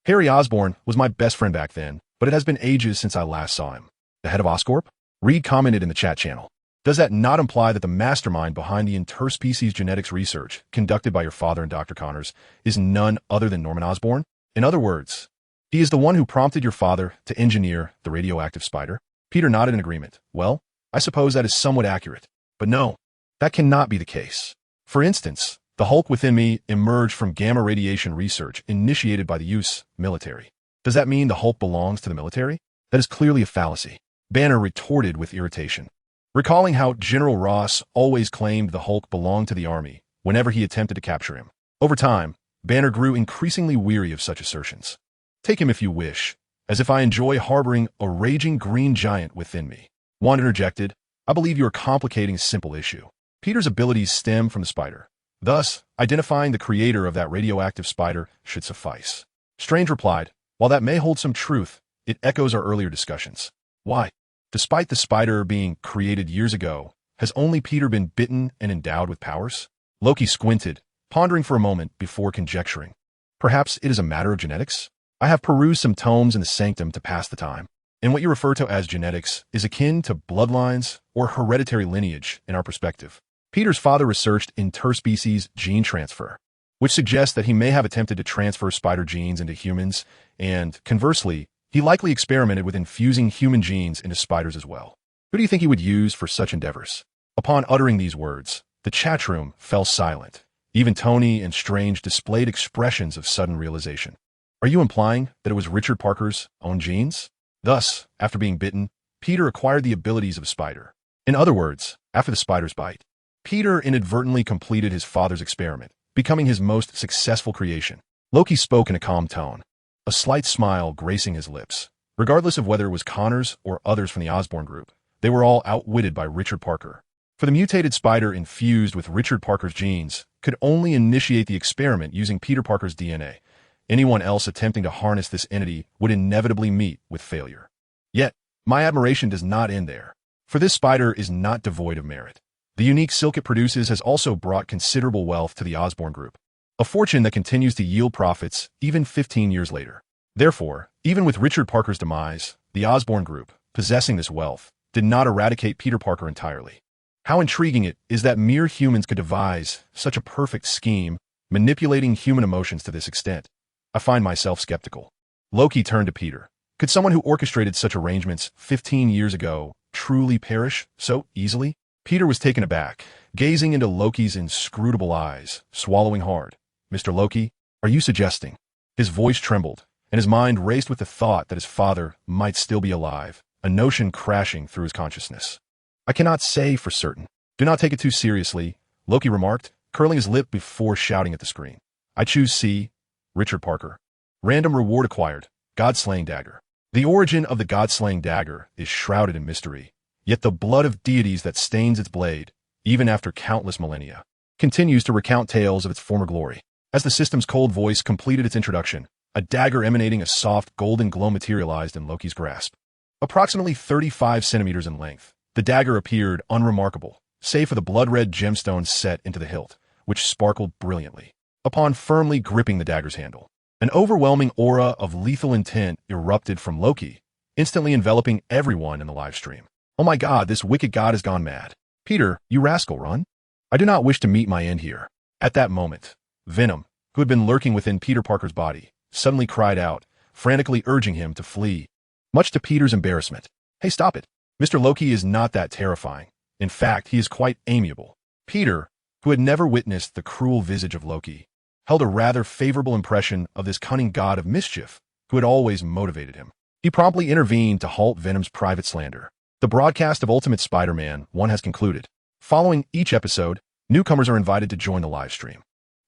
Harry Osborn was my best friend back then, but it has been ages since I last saw him." "The head of Oscorp?" Reed commented in the chat channel. "Does that not imply that the mastermind behind the interspecies genetics research conducted by your father and Dr. Connors is none other than Norman Osborn? In other words, he is the one who prompted your father to engineer the radioactive spider?" Peter nodded in agreement. "Well, I suppose that is somewhat accurate. But no, that cannot be the case. For instance, the Hulk within me emerged from gamma radiation research initiated by the US military. Does that mean the Hulk belongs to the military? That is clearly a fallacy." Banner retorted with irritation, recalling how General Ross always claimed the Hulk belonged to the army whenever he attempted to capture him. Over time, Banner grew increasingly weary of such assertions. "Take him if you wish, as if I enjoy harboring a raging green giant within me." Wanda interjected, "I believe you are complicating a simple issue. Peter's abilities stem from the spider. Thus, identifying the creator of that radioactive spider should suffice." Strange replied, "While that may hold some truth, it echoes our earlier discussions. Why? Despite the spider being created years ago, has only Peter been bitten and endowed with powers?" Loki squinted, pondering for a moment before conjecturing. "Perhaps it is a matter of genetics? I have perused some tomes in the sanctum to pass the time, and what you refer to as genetics is akin to bloodlines or hereditary lineage in our perspective. Peter's father researched interspecies gene transfer, which suggests that he may have attempted to transfer spider genes into humans, and, conversely, he likely experimented with infusing human genes into spiders as well. Who do you think he would use for such endeavors?" Upon uttering these words, the chat room fell silent. Even Tony and Strange displayed expressions of sudden realization. "Are you implying that it was Richard Parker's own genes? Thus, after being bitten, Peter acquired the abilities of a spider. In other words, after the spider's bite, Peter inadvertently completed his father's experiment, becoming his most successful creation." Loki spoke in a calm tone, a slight smile gracing his lips. Regardless of whether it was Connors or others from the Osborn group, they were all outwitted by Richard Parker. For the mutated spider infused with Richard Parker's genes could only initiate the experiment using Peter Parker's DNA. Anyone else attempting to harness this entity would inevitably meet with failure. Yet, my admiration does not end there, for this spider is not devoid of merit. The unique silk it produces has also brought considerable wealth to the Osborn group, a fortune that continues to yield profits even 15 years later. Therefore, even with Richard Parker's demise, the Osborn group, possessing this wealth, did not eradicate Peter Parker entirely. How intriguing it is that mere humans could devise such a perfect scheme, manipulating human emotions to this extent. I find myself skeptical. Loki turned to Peter. Could someone who orchestrated such arrangements 15 years ago truly perish so easily? Peter was taken aback, gazing into Loki's inscrutable eyes, swallowing hard. "Mr. Loki, are you suggesting?" His voice trembled, and his mind raced with the thought that his father might still be alive, a notion crashing through his consciousness. I cannot say for certain. Do not take it too seriously, Loki remarked, curling his lip before shouting at the screen. I choose C. Richard Parker. Random reward acquired. God-slaying dagger. The origin of the God-slaying dagger is shrouded in mystery, yet the blood of deities that stains its blade, even after countless millennia, continues to recount tales of its former glory. As the system's cold voice completed its introduction, a dagger emanating a soft golden glow materialized in Loki's grasp. Approximately 35 centimeters in length, the dagger appeared unremarkable, save for the blood-red gemstones set into the hilt, which sparkled brilliantly. Upon firmly gripping the dagger's handle, an overwhelming aura of lethal intent erupted from Loki, instantly enveloping everyone in the live stream. Oh my god, this wicked god has gone mad. Peter, you rascal, run. I do not wish to meet my end here. At that moment, Venom, who had been lurking within Peter Parker's body, suddenly cried out, frantically urging him to flee. Much to Peter's embarrassment. Hey, stop it. Mr. Loki is not that terrifying. In fact, he is quite amiable. Peter, who had never witnessed the cruel visage of Loki, held a rather favorable impression of this cunning god of mischief, who had always motivated him. He promptly intervened to halt Venom's private slander. The broadcast of Ultimate Spider-Man 1 has concluded. Following each episode, newcomers are invited to join the live stream.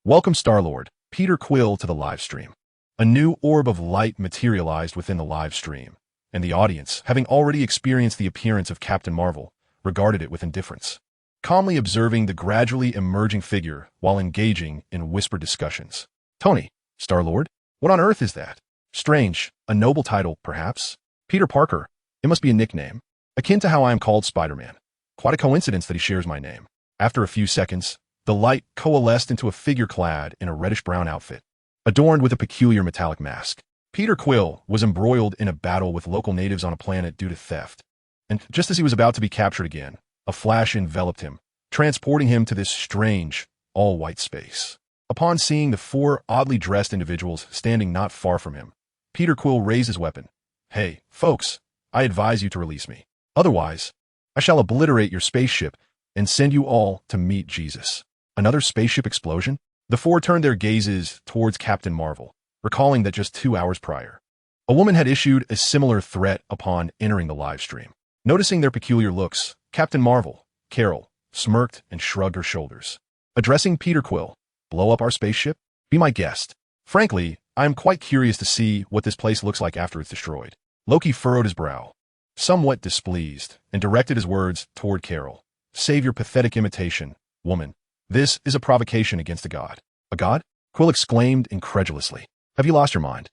Welcome Star-Lord, Peter Quill, to the live stream. A new orb of light materialized within the live stream, and the audience, having already experienced the appearance of Captain Marvel, regarded it with indifference, calmly observing the gradually emerging figure while engaging in whispered discussions. Tony, Star-Lord? What on earth is that? Strange, a noble title, perhaps? Peter Parker, it must be a nickname, akin to how I am called Spider-Man. Quite a coincidence that he shares my name. After a few seconds, the light coalesced into a figure clad in a reddish-brown outfit, adorned with a peculiar metallic mask. Peter Quill was embroiled in a battle with local natives on a planet due to theft, and just as he was about to be captured again, a flash enveloped him, transporting him to this strange, all-white space. Upon seeing the four oddly dressed individuals standing not far from him, Peter Quill raised his weapon. Hey, folks, I advise you to release me. Otherwise, I shall obliterate your spaceship and send you all to meet Jesus. Another spaceship explosion? The four turned their gazes towards Captain Marvel, recalling that just 2 hours prior, a woman had issued a similar threat upon entering the live stream. Noticing their peculiar looks, Captain Marvel, Carol, smirked and shrugged her shoulders. Addressing Peter Quill, blow up our spaceship? Be my guest. Frankly, I am quite curious to see what this place looks like after it's destroyed. Loki furrowed his brow, somewhat displeased, and directed his words toward Carol. Save your pathetic imitation, woman. This is a provocation against a god. A god? Quill exclaimed incredulously. Have you lost your mind?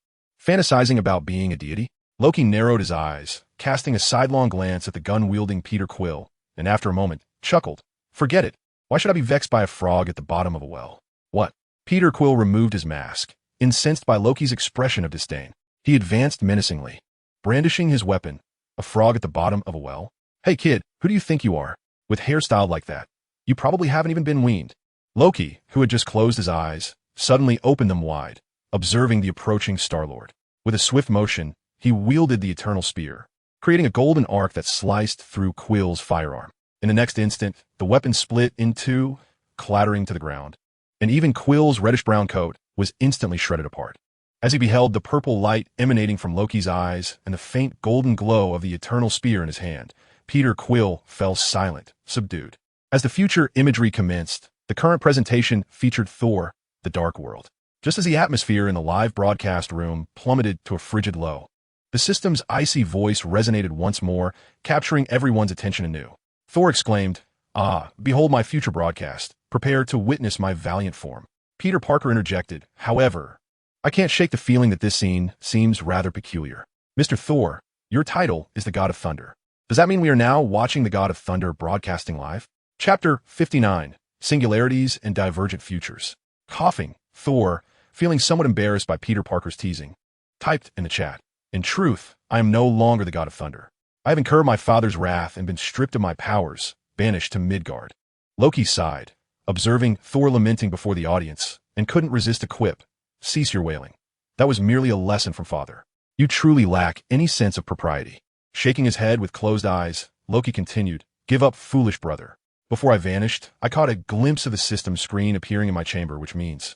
Fantasizing about being a deity? Loki narrowed his eyes, casting a sidelong glance at the gun-wielding Peter Quill, and after a moment, chuckled. Forget it. Why should I be vexed by a frog at the bottom of a well? What? Peter Quill removed his mask, incensed by Loki's expression of disdain. He advanced menacingly, brandishing his weapon. A frog at the bottom of a well? Hey kid, who do you think you are? With hair styled like that, you probably haven't even been weaned. Loki, who had just closed his eyes, suddenly opened them wide, observing the approaching Star-Lord. With a swift motion, he wielded the Eternal Spear, creating a golden arc that sliced through Quill's firearm. In the next instant, the weapon split in two, clattering to the ground, and even Quill's reddish-brown coat was instantly shredded apart. As he beheld the purple light emanating from Loki's eyes and the faint golden glow of the Eternal Spear in his hand, Peter Quill fell silent, subdued. As the future imagery commenced, the current presentation featured Thor, the Dark World. Just as the atmosphere in the live broadcast room plummeted to a frigid low, the system's icy voice resonated once more, capturing everyone's attention anew. Thor exclaimed, "Ah, behold my future broadcast. Prepare to witness my valiant form." Peter Parker interjected, "However, I can't shake the feeling that this scene seems rather peculiar. Mr. Thor, your title is the God of Thunder. Does that mean we are now watching the God of Thunder broadcasting live?" Chapter 59, Singularities and Divergent Futures. Coughing, Thor, feeling somewhat embarrassed by Peter Parker's teasing, typed in the chat, "In truth, I am no longer the God of Thunder. I have incurred my father's wrath and been stripped of my powers, banished to Midgard." Loki sighed, observing Thor lamenting before the audience, and couldn't resist a quip. "Cease your wailing. That was merely a lesson from father. You truly lack any sense of propriety." Shaking his head with closed eyes, Loki continued, "Give up, foolish brother. Before I vanished, I caught a glimpse of the system screen appearing in my chamber, which means..."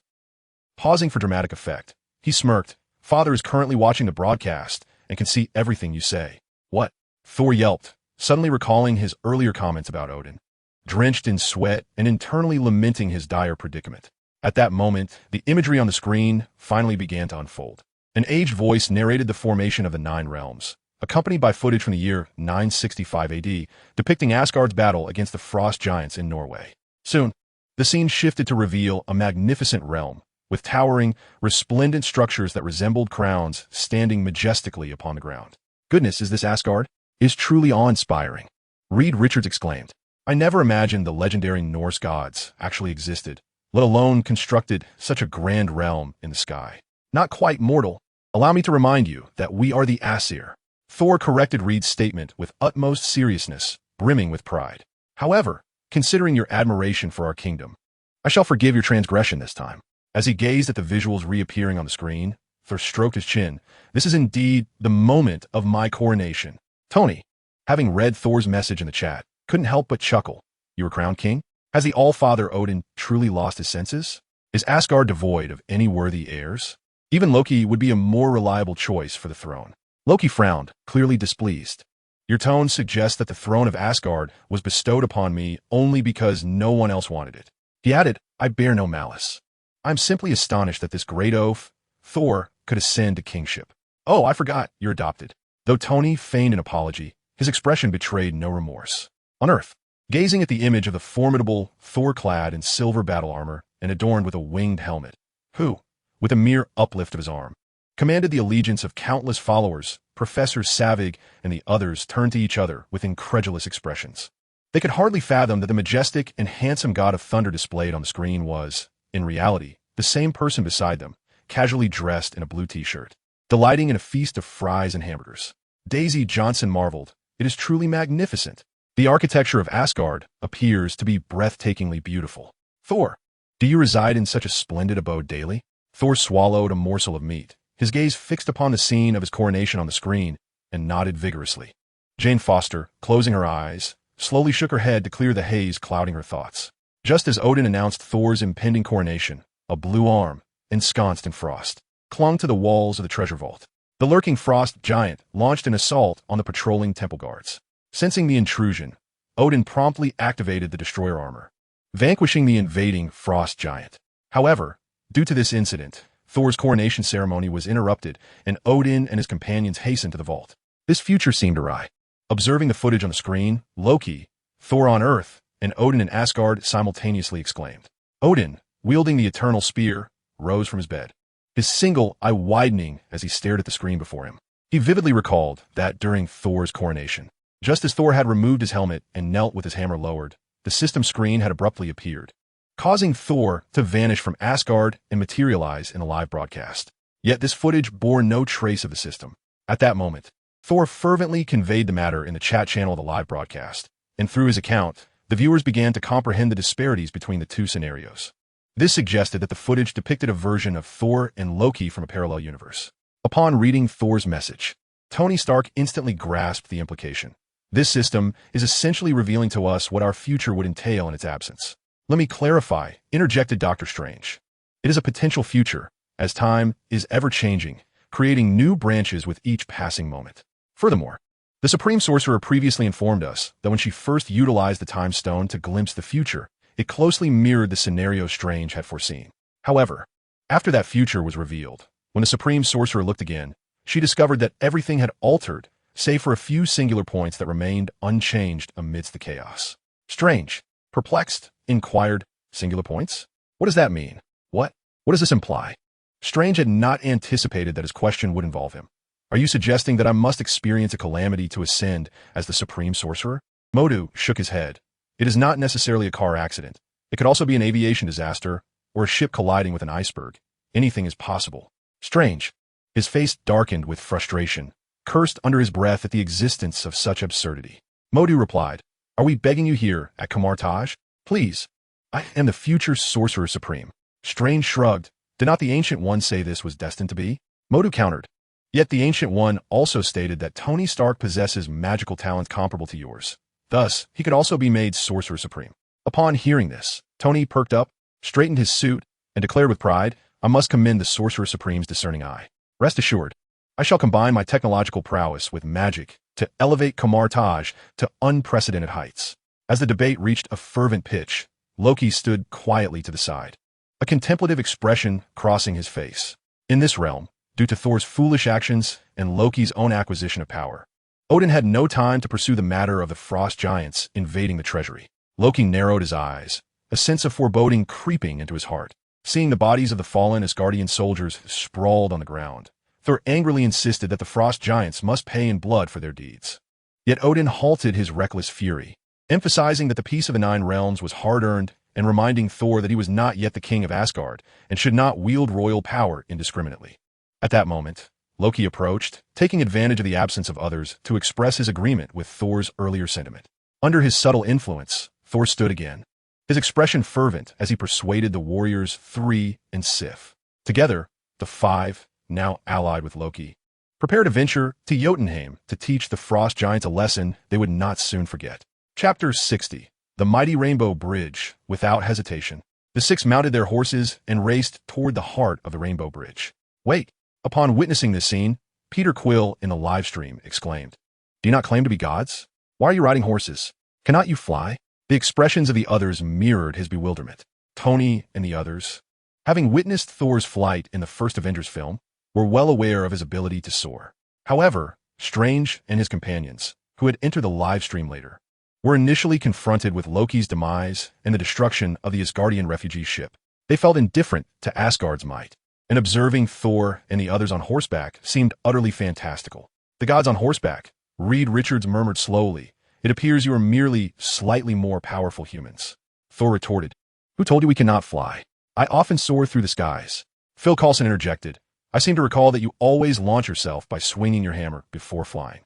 Pausing for dramatic effect, he smirked. "Father is currently watching the broadcast and can see everything you say." "What?" Thor yelped, suddenly recalling his earlier comments about Odin, drenched in sweat and internally lamenting his dire predicament. At that moment, the imagery on the screen finally began to unfold. An aged voice narrated the formation of the Nine Realms, accompanied by footage from the year 965 AD, depicting Asgard's battle against the frost giants in Norway. Soon, the scene shifted to reveal a magnificent realm, with towering, resplendent structures that resembled crowns standing majestically upon the ground. "Goodness, is this Asgard? Is truly awe-inspiring," Reed Richards exclaimed. "I never imagined the legendary Norse gods actually existed, let alone constructed such a grand realm in the sky. Not quite mortal. Allow me to remind you that we are the Aesir." Thor corrected Reed's statement with utmost seriousness, brimming with pride. "However, considering your admiration for our kingdom, I shall forgive your transgression this time." As he gazed at the visuals reappearing on the screen, Thor stroked his chin. "This is indeed the moment of my coronation." Tony, having read Thor's message in the chat, couldn't help but chuckle. "You were crowned king? Has the All-Father Odin truly lost his senses? Is Asgard devoid of any worthy heirs? Even Loki would be a more reliable choice for the throne." Loki frowned, clearly displeased. "Your tone suggests that the throne of Asgard was bestowed upon me only because no one else wanted it." He added, "I bear no malice. I'm simply astonished that this great oaf, Thor, could ascend to kingship." "Oh, I forgot, you're adopted." Though Tony feigned an apology, his expression betrayed no remorse. On Earth, gazing at the image of the formidable Thor clad in silver battle armor and adorned with a winged helmet, who, with a mere uplift of his arm, commanded the allegiance of countless followers, Professor Savig and the others turned to each other with incredulous expressions. They could hardly fathom that the majestic and handsome god of thunder displayed on the screen was, in reality, the same person beside them, casually dressed in a blue t-shirt, delighting in a feast of fries and hamburgers. Daisy Johnson marveled, "It is truly magnificent. The architecture of Asgard appears to be breathtakingly beautiful." "Thor, do you reside in such a splendid abode daily?" Thor swallowed a morsel of meat, his gaze fixed upon the scene of his coronation on the screen, and nodded vigorously. Jane Foster, closing her eyes, slowly shook her head to clear the haze clouding her thoughts. Just as Odin announced Thor's impending coronation, a blue arm, ensconced in frost, clung to the walls of the treasure vault. The lurking frost giant launched an assault on the patrolling temple guards. Sensing the intrusion, Odin promptly activated the destroyer armor, vanquishing the invading frost giant. However, due to this incident, Thor's coronation ceremony was interrupted, and Odin and his companions hastened to the vault. This future seemed awry. Observing the footage on the screen, Loki, Thor on Earth, and Odin in Asgard simultaneously exclaimed. Odin, wielding the eternal spear, rose from his bed, his single eye widening as he stared at the screen before him. He vividly recalled that during Thor's coronation, just as Thor had removed his helmet and knelt with his hammer lowered, the system screen had abruptly appeared, causing Thor to vanish from Asgard and materialize in a live broadcast. Yet this footage bore no trace of the system. At that moment, Thor fervently conveyed the matter in the chat channel of the live broadcast, and through his account, the viewers began to comprehend the disparities between the two scenarios. This suggested that the footage depicted a version of Thor and Loki from a parallel universe. Upon reading Thor's message, Tony Stark instantly grasped the implication. This system is essentially revealing to us what our future would entail in its absence. "Let me clarify," interjected Doctor Strange. "It is a potential future, as time is ever-changing, creating new branches with each passing moment." Furthermore, the Supreme Sorcerer previously informed us that when she first utilized the Time Stone to glimpse the future, it closely mirrored the scenario Strange had foreseen. However, after that future was revealed, when the Supreme Sorcerer looked again, she discovered that everything had altered, save for a few singular points that remained unchanged amidst the chaos. Strange, perplexed, inquired, "Singular points? What does that mean? What does this imply?" Strange had not anticipated that his question would involve him. "Are you suggesting that I must experience a calamity to ascend as the Supreme Sorcerer?" Modu shook his head. "It is not necessarily a car accident. It could also be an aviation disaster, or a ship colliding with an iceberg. Anything is possible." Strange, his face darkened with frustration, cursed under his breath at the existence of such absurdity. Modu replied, "Are we begging you here at Kamartaj? Please, I am the future Sorcerer Supreme." Strange shrugged. "Did not the Ancient One say this was destined to be?" Modu countered. "Yet the Ancient One also stated that Tony Stark possesses magical talents comparable to yours. Thus, he could also be made Sorcerer Supreme." Upon hearing this, Tony perked up, straightened his suit, and declared with pride, "I must commend the Sorcerer Supreme's discerning eye. Rest assured, I shall combine my technological prowess with magic to elevate Kamartaj to unprecedented heights. As the debate reached a fervent pitch, Loki stood quietly to the side, a contemplative expression crossing his face. In this realm, due to Thor's foolish actions and Loki's own acquisition of power, Odin had no time to pursue the matter of the frost giants invading the treasury. Loki narrowed his eyes, a sense of foreboding creeping into his heart. Seeing the bodies of the fallen Asgardian soldiers sprawled on the ground, Thor angrily insisted that the frost giants must pay in blood for their deeds. Yet Odin halted his reckless fury, emphasizing that the peace of the Nine Realms was hard-earned and reminding Thor that he was not yet the king of Asgard and should not wield royal power indiscriminately. At that moment, Loki approached, taking advantage of the absence of others to express his agreement with Thor's earlier sentiment. Under his subtle influence, Thor stood again, his expression fervent as he persuaded the warriors Three and Sif. Together, the five, now allied with Loki, prepared to venture to Jotunheim to teach the frost giants a lesson they would not soon forget. Chapter 60. The Mighty Rainbow Bridge. Without hesitation, the six mounted their horses and raced toward the heart of the Rainbow Bridge. Wait! Upon witnessing this scene, Peter Quill in the live stream exclaimed, "Do you not claim to be gods? Why are you riding horses? Cannot you fly?" The expressions of the others mirrored his bewilderment. Tony and the others, having witnessed Thor's flight in the first Avengers film, were well aware of his ability to soar. However, Strange and his companions, who had entered the live stream later, were initially confronted with Loki's demise and the destruction of the Asgardian refugee ship. They felt indifferent to Asgard's might, and observing Thor and the others on horseback seemed utterly fantastical. "The gods on horseback," Reed Richards murmured slowly. "It appears you are merely slightly more powerful humans." Thor retorted, "Who told you we cannot fly? I often soar through the skies." Phil Coulson interjected, "I seem to recall that you always launch yourself by swinging your hammer before flying."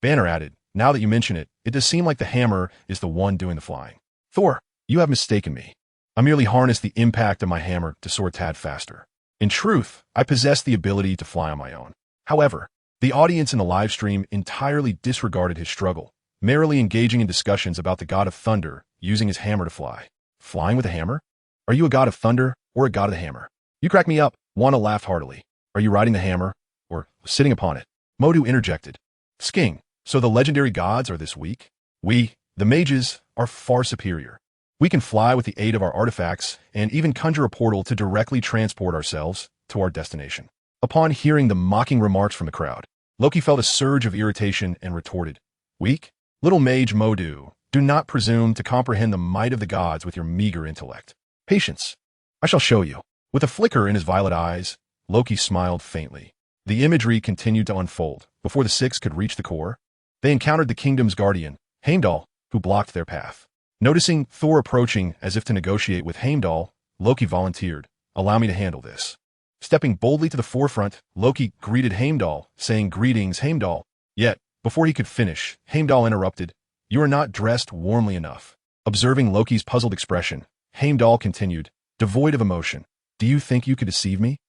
Banner added, "Now that you mention it, it does seem like the hammer is the one doing the flying." "Thor, you have mistaken me. I merely harness the impact of my hammer to soar a tad faster. In truth, I possess the ability to fly on my own." However, the audience in the live stream entirely disregarded his struggle, merrily engaging in discussions about the god of thunder using his hammer to fly. "Flying with a hammer? Are you a god of thunder or a god of the hammer?" "You crack me up," Wana laughed heartily. "Are you riding the hammer or sitting upon it?" Modu interjected, "Sking, so the legendary gods are this weak? We, the mages, are far superior. We can fly with the aid of our artifacts and even conjure a portal to directly transport ourselves to our destination." Upon hearing the mocking remarks from the crowd, Loki felt a surge of irritation and retorted, "Weak? Little mage Modu, do not presume to comprehend the might of the gods with your meager intellect. Patience. I shall show you." With a flicker in his violet eyes, Loki smiled faintly. The imagery continued to unfold. Before the six could reach the core, they encountered the kingdom's guardian, Heimdall, who blocked their path. Noticing Thor approaching as if to negotiate with Heimdall, Loki volunteered, "Allow me to handle this." Stepping boldly to the forefront, Loki greeted Heimdall, saying, "Greetings, Heimdall." Yet, before he could finish, Heimdall interrupted, "You are not dressed warmly enough." Observing Loki's puzzled expression, Heimdall continued, devoid of emotion, "Do you think you could deceive me?"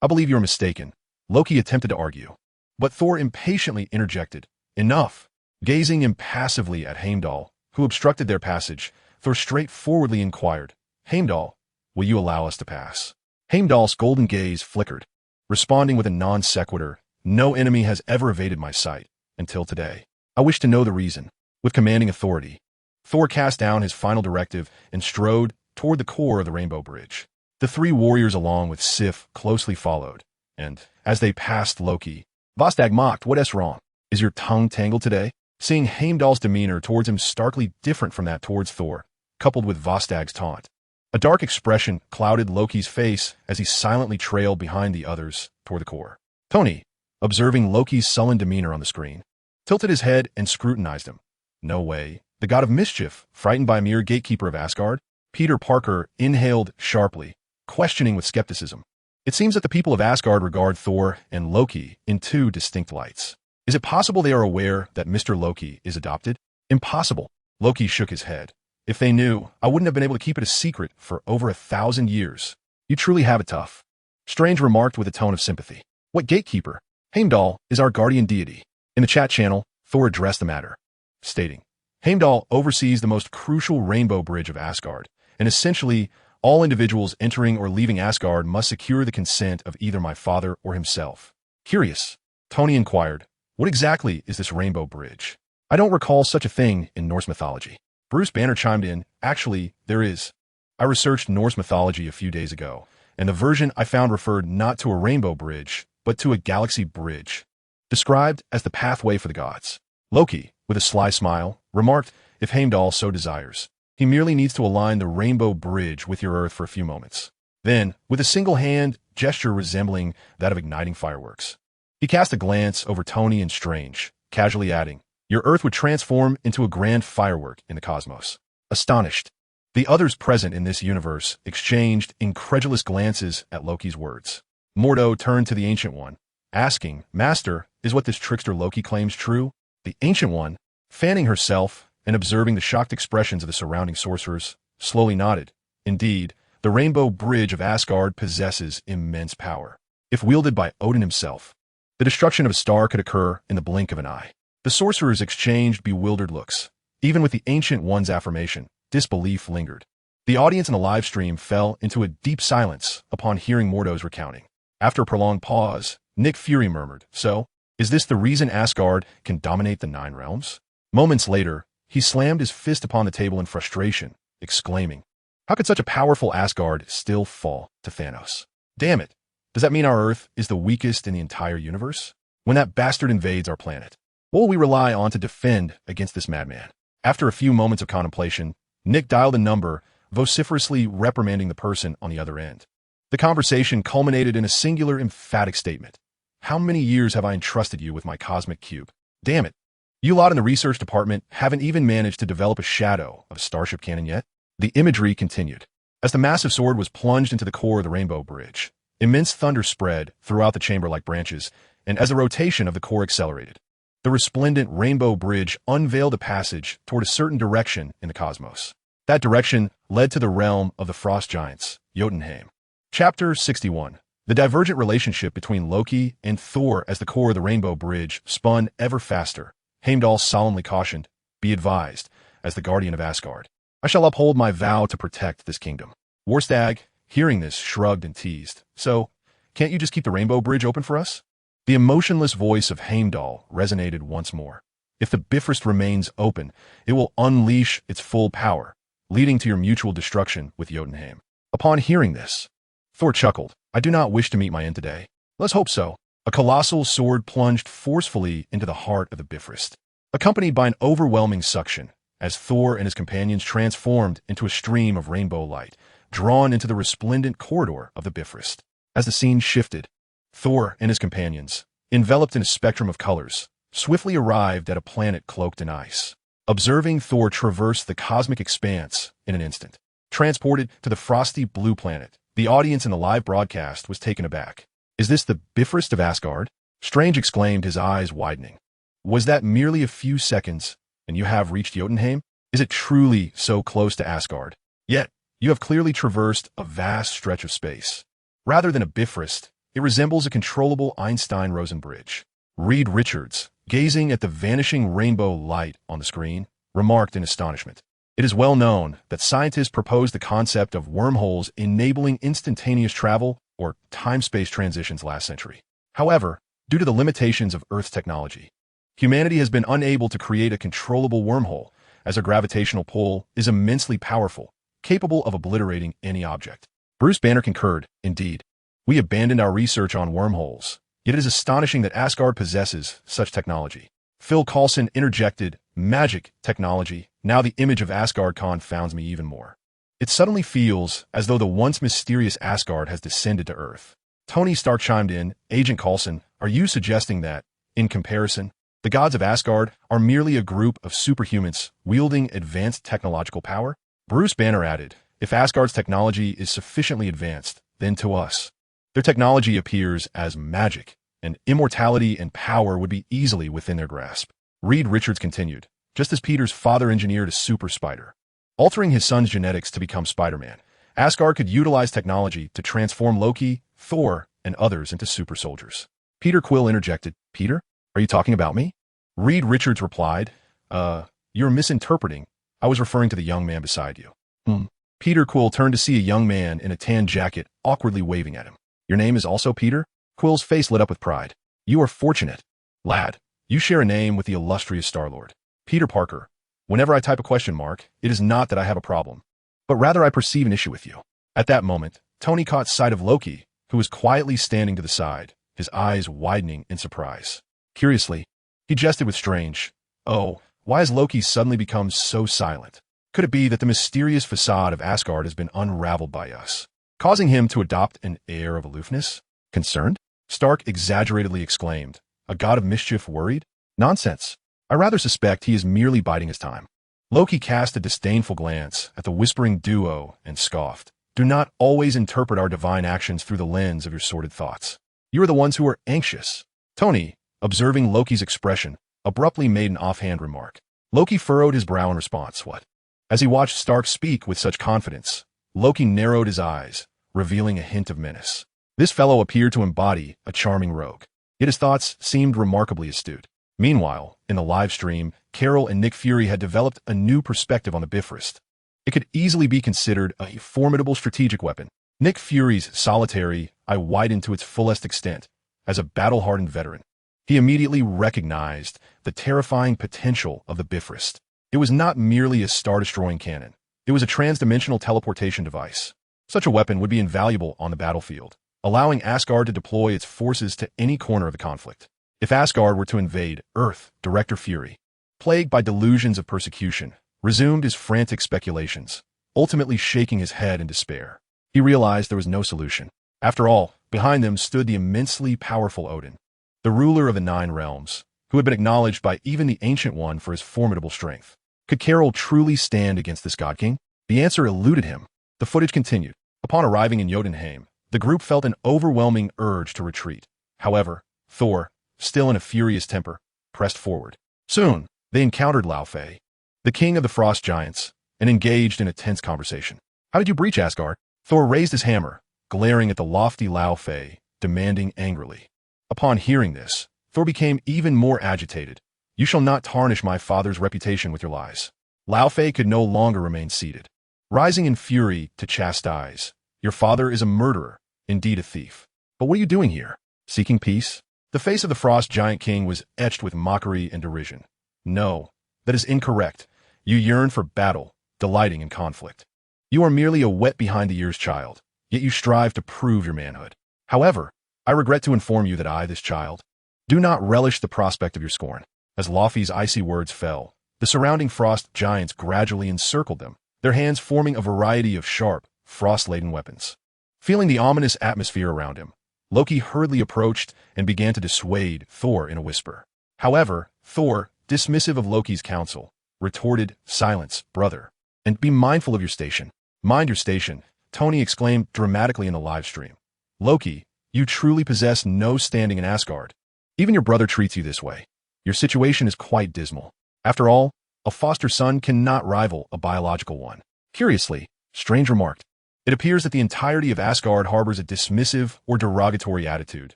"I believe you are mistaken." Loki attempted to argue, but Thor impatiently interjected, "Enough." Gazing impassively at Heimdall, who obstructed their passage, Thor straightforwardly inquired, "Heimdall, will you allow us to pass?" Heimdall's golden gaze flickered, responding with a non sequitur, "No enemy has ever evaded my sight, until today. I wish to know the reason." With commanding authority, Thor cast down his final directive and strode toward the core of the Rainbow Bridge. The three warriors along with Sif closely followed, and, as they passed Loki, Vostag mocked, "What wrong? Is your tongue tangled today?" Seeing Heimdall's demeanor towards him starkly different from that towards Thor, coupled with Vostag's taunt, a dark expression clouded Loki's face as he silently trailed behind the others toward the core. Tony, observing Loki's sullen demeanor on the screen, tilted his head and scrutinized him. "No way. The god of mischief, frightened by a mere gatekeeper of Asgard?" Peter Parker inhaled sharply, questioning with skepticism. "It seems that the people of Asgard regard Thor and Loki in two distinct lights. Is it possible they are aware that Mr. Loki is adopted?" "Impossible." Loki shook his head. "If they knew, I wouldn't have been able to keep it a secret for over 1,000 years. You truly have it tough." Strange remarked with a tone of sympathy. "What gatekeeper?" "Heimdall is our guardian deity." In the chat channel, Thor addressed the matter, stating, "Heimdall oversees the most crucial rainbow bridge of Asgard, and essentially, all individuals entering or leaving Asgard must secure the consent of either my father or himself." "Curious," Tony inquired, What exactly is this rainbow bridge? I don't recall such a thing in Norse mythology. Bruce Banner chimed in, actually, there is. I researched Norse mythology a few days ago, and the version I found referred not to a rainbow bridge, but to a galaxy bridge, described as the pathway for the gods. Loki, with a sly smile, remarked, if Heimdall so desires, he merely needs to align the rainbow bridge with your earth for a few moments. Then, with a single hand gesture resembling that of igniting fireworks, he cast a glance over Tony and Strange, casually adding, your earth would transform into a grand firework in the cosmos. Astonished, the others present in this universe exchanged incredulous glances at Loki's words. Mordo turned to the Ancient One, asking, Master, is what this trickster Loki claims true? The Ancient One, fanning herself and observing the shocked expressions of the surrounding sorcerers, slowly nodded. Indeed, the Rainbow Bridge of Asgard possesses immense power. If wielded by Odin himself, the destruction of a star could occur in the blink of an eye. The sorcerers exchanged bewildered looks. Even with the Ancient One's affirmation, disbelief lingered. The audience in the live stream fell into a deep silence upon hearing Mordo's recounting. After a prolonged pause, Nick Fury murmured, so, is this the reason Asgard can dominate the 9 realms? Moments later, he slammed his fist upon the table in frustration, exclaiming, how could such a powerful Asgard still fall to Thanos? Damn it, does that mean our Earth is the weakest in the entire universe? When that bastard invades our planet, what will we rely on to defend against this madman? After a few moments of contemplation, Nick dialed a number, vociferously reprimanding the person on the other end. The conversation culminated in a singular emphatic statement. How many years have I entrusted you with my cosmic cube? Damn it. You lot in the research department haven't even managed to develop a shadow of a starship cannon yet? The imagery continued. As the massive sword was plunged into the core of the Rainbow Bridge, immense thunder spread throughout the chamber like branches, and as the rotation of the core accelerated, the resplendent Rainbow Bridge unveiled a passage toward a certain direction in the cosmos. That direction led to the realm of the frost giants, Jotunheim. Chapter 61. The divergent relationship between Loki and Thor as the core of the Rainbow Bridge spun ever faster. Heimdall solemnly cautioned, be advised, as the guardian of Asgard, I shall uphold my vow to protect this kingdom. Warstag, hearing this, shrugged and teased, so, can't you just keep the Rainbow Bridge open for us? The emotionless voice of Heimdall resonated once more. If the Bifrost remains open, it will unleash its full power, leading to your mutual destruction with Jotunheim. Upon hearing this, Thor chuckled, I do not wish to meet my end today. Let's hope so. A colossal sword plunged forcefully into the heart of the Bifrost, accompanied by an overwhelming suction, as Thor and his companions transformed into a stream of rainbow light, drawn into the resplendent corridor of the Bifrost. As the scene shifted, Thor and his companions, enveloped in a spectrum of colors, swiftly arrived at a planet cloaked in ice. Observing Thor traverse the cosmic expanse in an instant, transported to the frosty blue planet, the audience in the live broadcast was taken aback. Is this the Bifrost of Asgard? Strange exclaimed, his eyes widening. Was that merely a few seconds, and you have reached Jotunheim? Is it truly so close to Asgard? Yet, you have clearly traversed a vast stretch of space. Rather than a Bifrost, it resembles a controllable Einstein-Rosen bridge. Reed Richards, gazing at the vanishing rainbow light on the screen, remarked in astonishment. It is well known that scientists proposed the concept of wormholes enabling instantaneous travel or time-space transitions last century. However, due to the limitations of Earth's technology, humanity has been unable to create a controllable wormhole, as a gravitational pull is immensely powerful, capable of obliterating any object. Bruce Banner concurred, indeed. We abandoned our research on wormholes, yet it is astonishing that Asgard possesses such technology. Phil Coulson interjected, magic technology. Now the image of Asgard confounds me even more. It suddenly feels as though the once mysterious Asgard has descended to Earth. Tony Stark chimed in, Agent Coulson, are you suggesting that, in comparison, the gods of Asgard are merely a group of superhumans wielding advanced technological power? Bruce Banner added, if Asgard's technology is sufficiently advanced, then to us, their technology appears as magic, and immortality and power would be easily within their grasp. Reed Richards continued, just as Peter's father engineered a super spider, altering his son's genetics to become Spider-Man, Asgard could utilize technology to transform Loki, Thor, and others into super soldiers. Peter Quill interjected, Peter, are you talking about me? Reed Richards replied, you're misinterpreting. I was referring to the young man beside you. Peter Quill turned to see a young man in a tan jacket awkwardly waving at him. Your name is also Peter? Quill's face lit up with pride. You are fortunate, lad. You share a name with the illustrious Star-Lord. Peter Parker. Whenever I type a question mark, it is not that I have a problem, but rather I perceive an issue with you. At that moment, Tony caught sight of Loki, who was quietly standing to the side, his eyes widening in surprise. Curiously, he jested with Strange. Oh, why has Loki suddenly become so silent? Could it be that the mysterious facade of Asgard has been unraveled by us, causing him to adopt an air of aloofness? Concerned? Stark exaggeratedly exclaimed. A god of mischief worried? Nonsense. I rather suspect he is merely biding his time. Loki cast a disdainful glance at the whispering duo and scoffed. Do not always interpret our divine actions through the lens of your sordid thoughts. You are the ones who are anxious. Tony, observing Loki's expression, abruptly made an offhand remark. Loki furrowed his brow in response. What? As he watched Stark speak with such confidence, Loki narrowed his eyes, revealing a hint of menace. This fellow appeared to embody a charming rogue, yet his thoughts seemed remarkably astute. Meanwhile, in the live stream, Carol and Nick Fury had developed a new perspective on the Bifrost. It could easily be considered a formidable strategic weapon. Nick Fury's solitary eye widened to its fullest extent. As a battle-hardened veteran, he immediately recognized the terrifying potential of the Bifrost. It was not merely a star-destroying cannon. It was a trans-dimensional teleportation device. Such a weapon would be invaluable on the battlefield, allowing Asgard to deploy its forces to any corner of the conflict. If Asgard were to invade Earth, Director Fury, plagued by delusions of persecution, resumed his frantic speculations, ultimately shaking his head in despair. He realized there was no solution. After all, behind them stood the immensely powerful Odin, the ruler of the Nine Realms, who had been acknowledged by even the Ancient One for his formidable strength. Could Carol truly stand against this God King? The answer eluded him. The footage continued. Upon arriving in Jotunheim, the group felt an overwhelming urge to retreat. However, Thor, still in a furious temper, pressed forward. Soon, they encountered Laufey, the king of the Frost Giants, and engaged in a tense conversation. How did you breach Asgard? Thor raised his hammer, glaring at the lofty Laufey, demanding angrily. Upon hearing this, Thor became even more agitated. You shall not tarnish my father's reputation with your lies. Laufey could no longer remain seated. Rising in fury to chastise, your father is a murderer, indeed a thief. But what are you doing here? Seeking peace? The face of the Frost Giant King was etched with mockery and derision. No, that is incorrect. You yearn for battle, delighting in conflict. You are merely a wet-behind-the-ears child, yet you strive to prove your manhood. However, I regret to inform you that I, this child, do not relish the prospect of your scorn. As Laufey's icy words fell, the surrounding frost giants gradually encircled them, their hands forming a variety of sharp, frost-laden weapons. Feeling the ominous atmosphere around him, Loki hurriedly approached and began to dissuade Thor in a whisper. However, Thor, dismissive of Loki's counsel, retorted, Silence, brother, and be mindful of your station. Mind your station, Tony exclaimed dramatically in the live stream. Loki, you truly possess no standing in Asgard. Even your brother treats you this way. Your situation is quite dismal. After all, a foster son cannot rival a biological one. Curiously, Strange remarked, it appears that the entirety of Asgard harbors a dismissive or derogatory attitude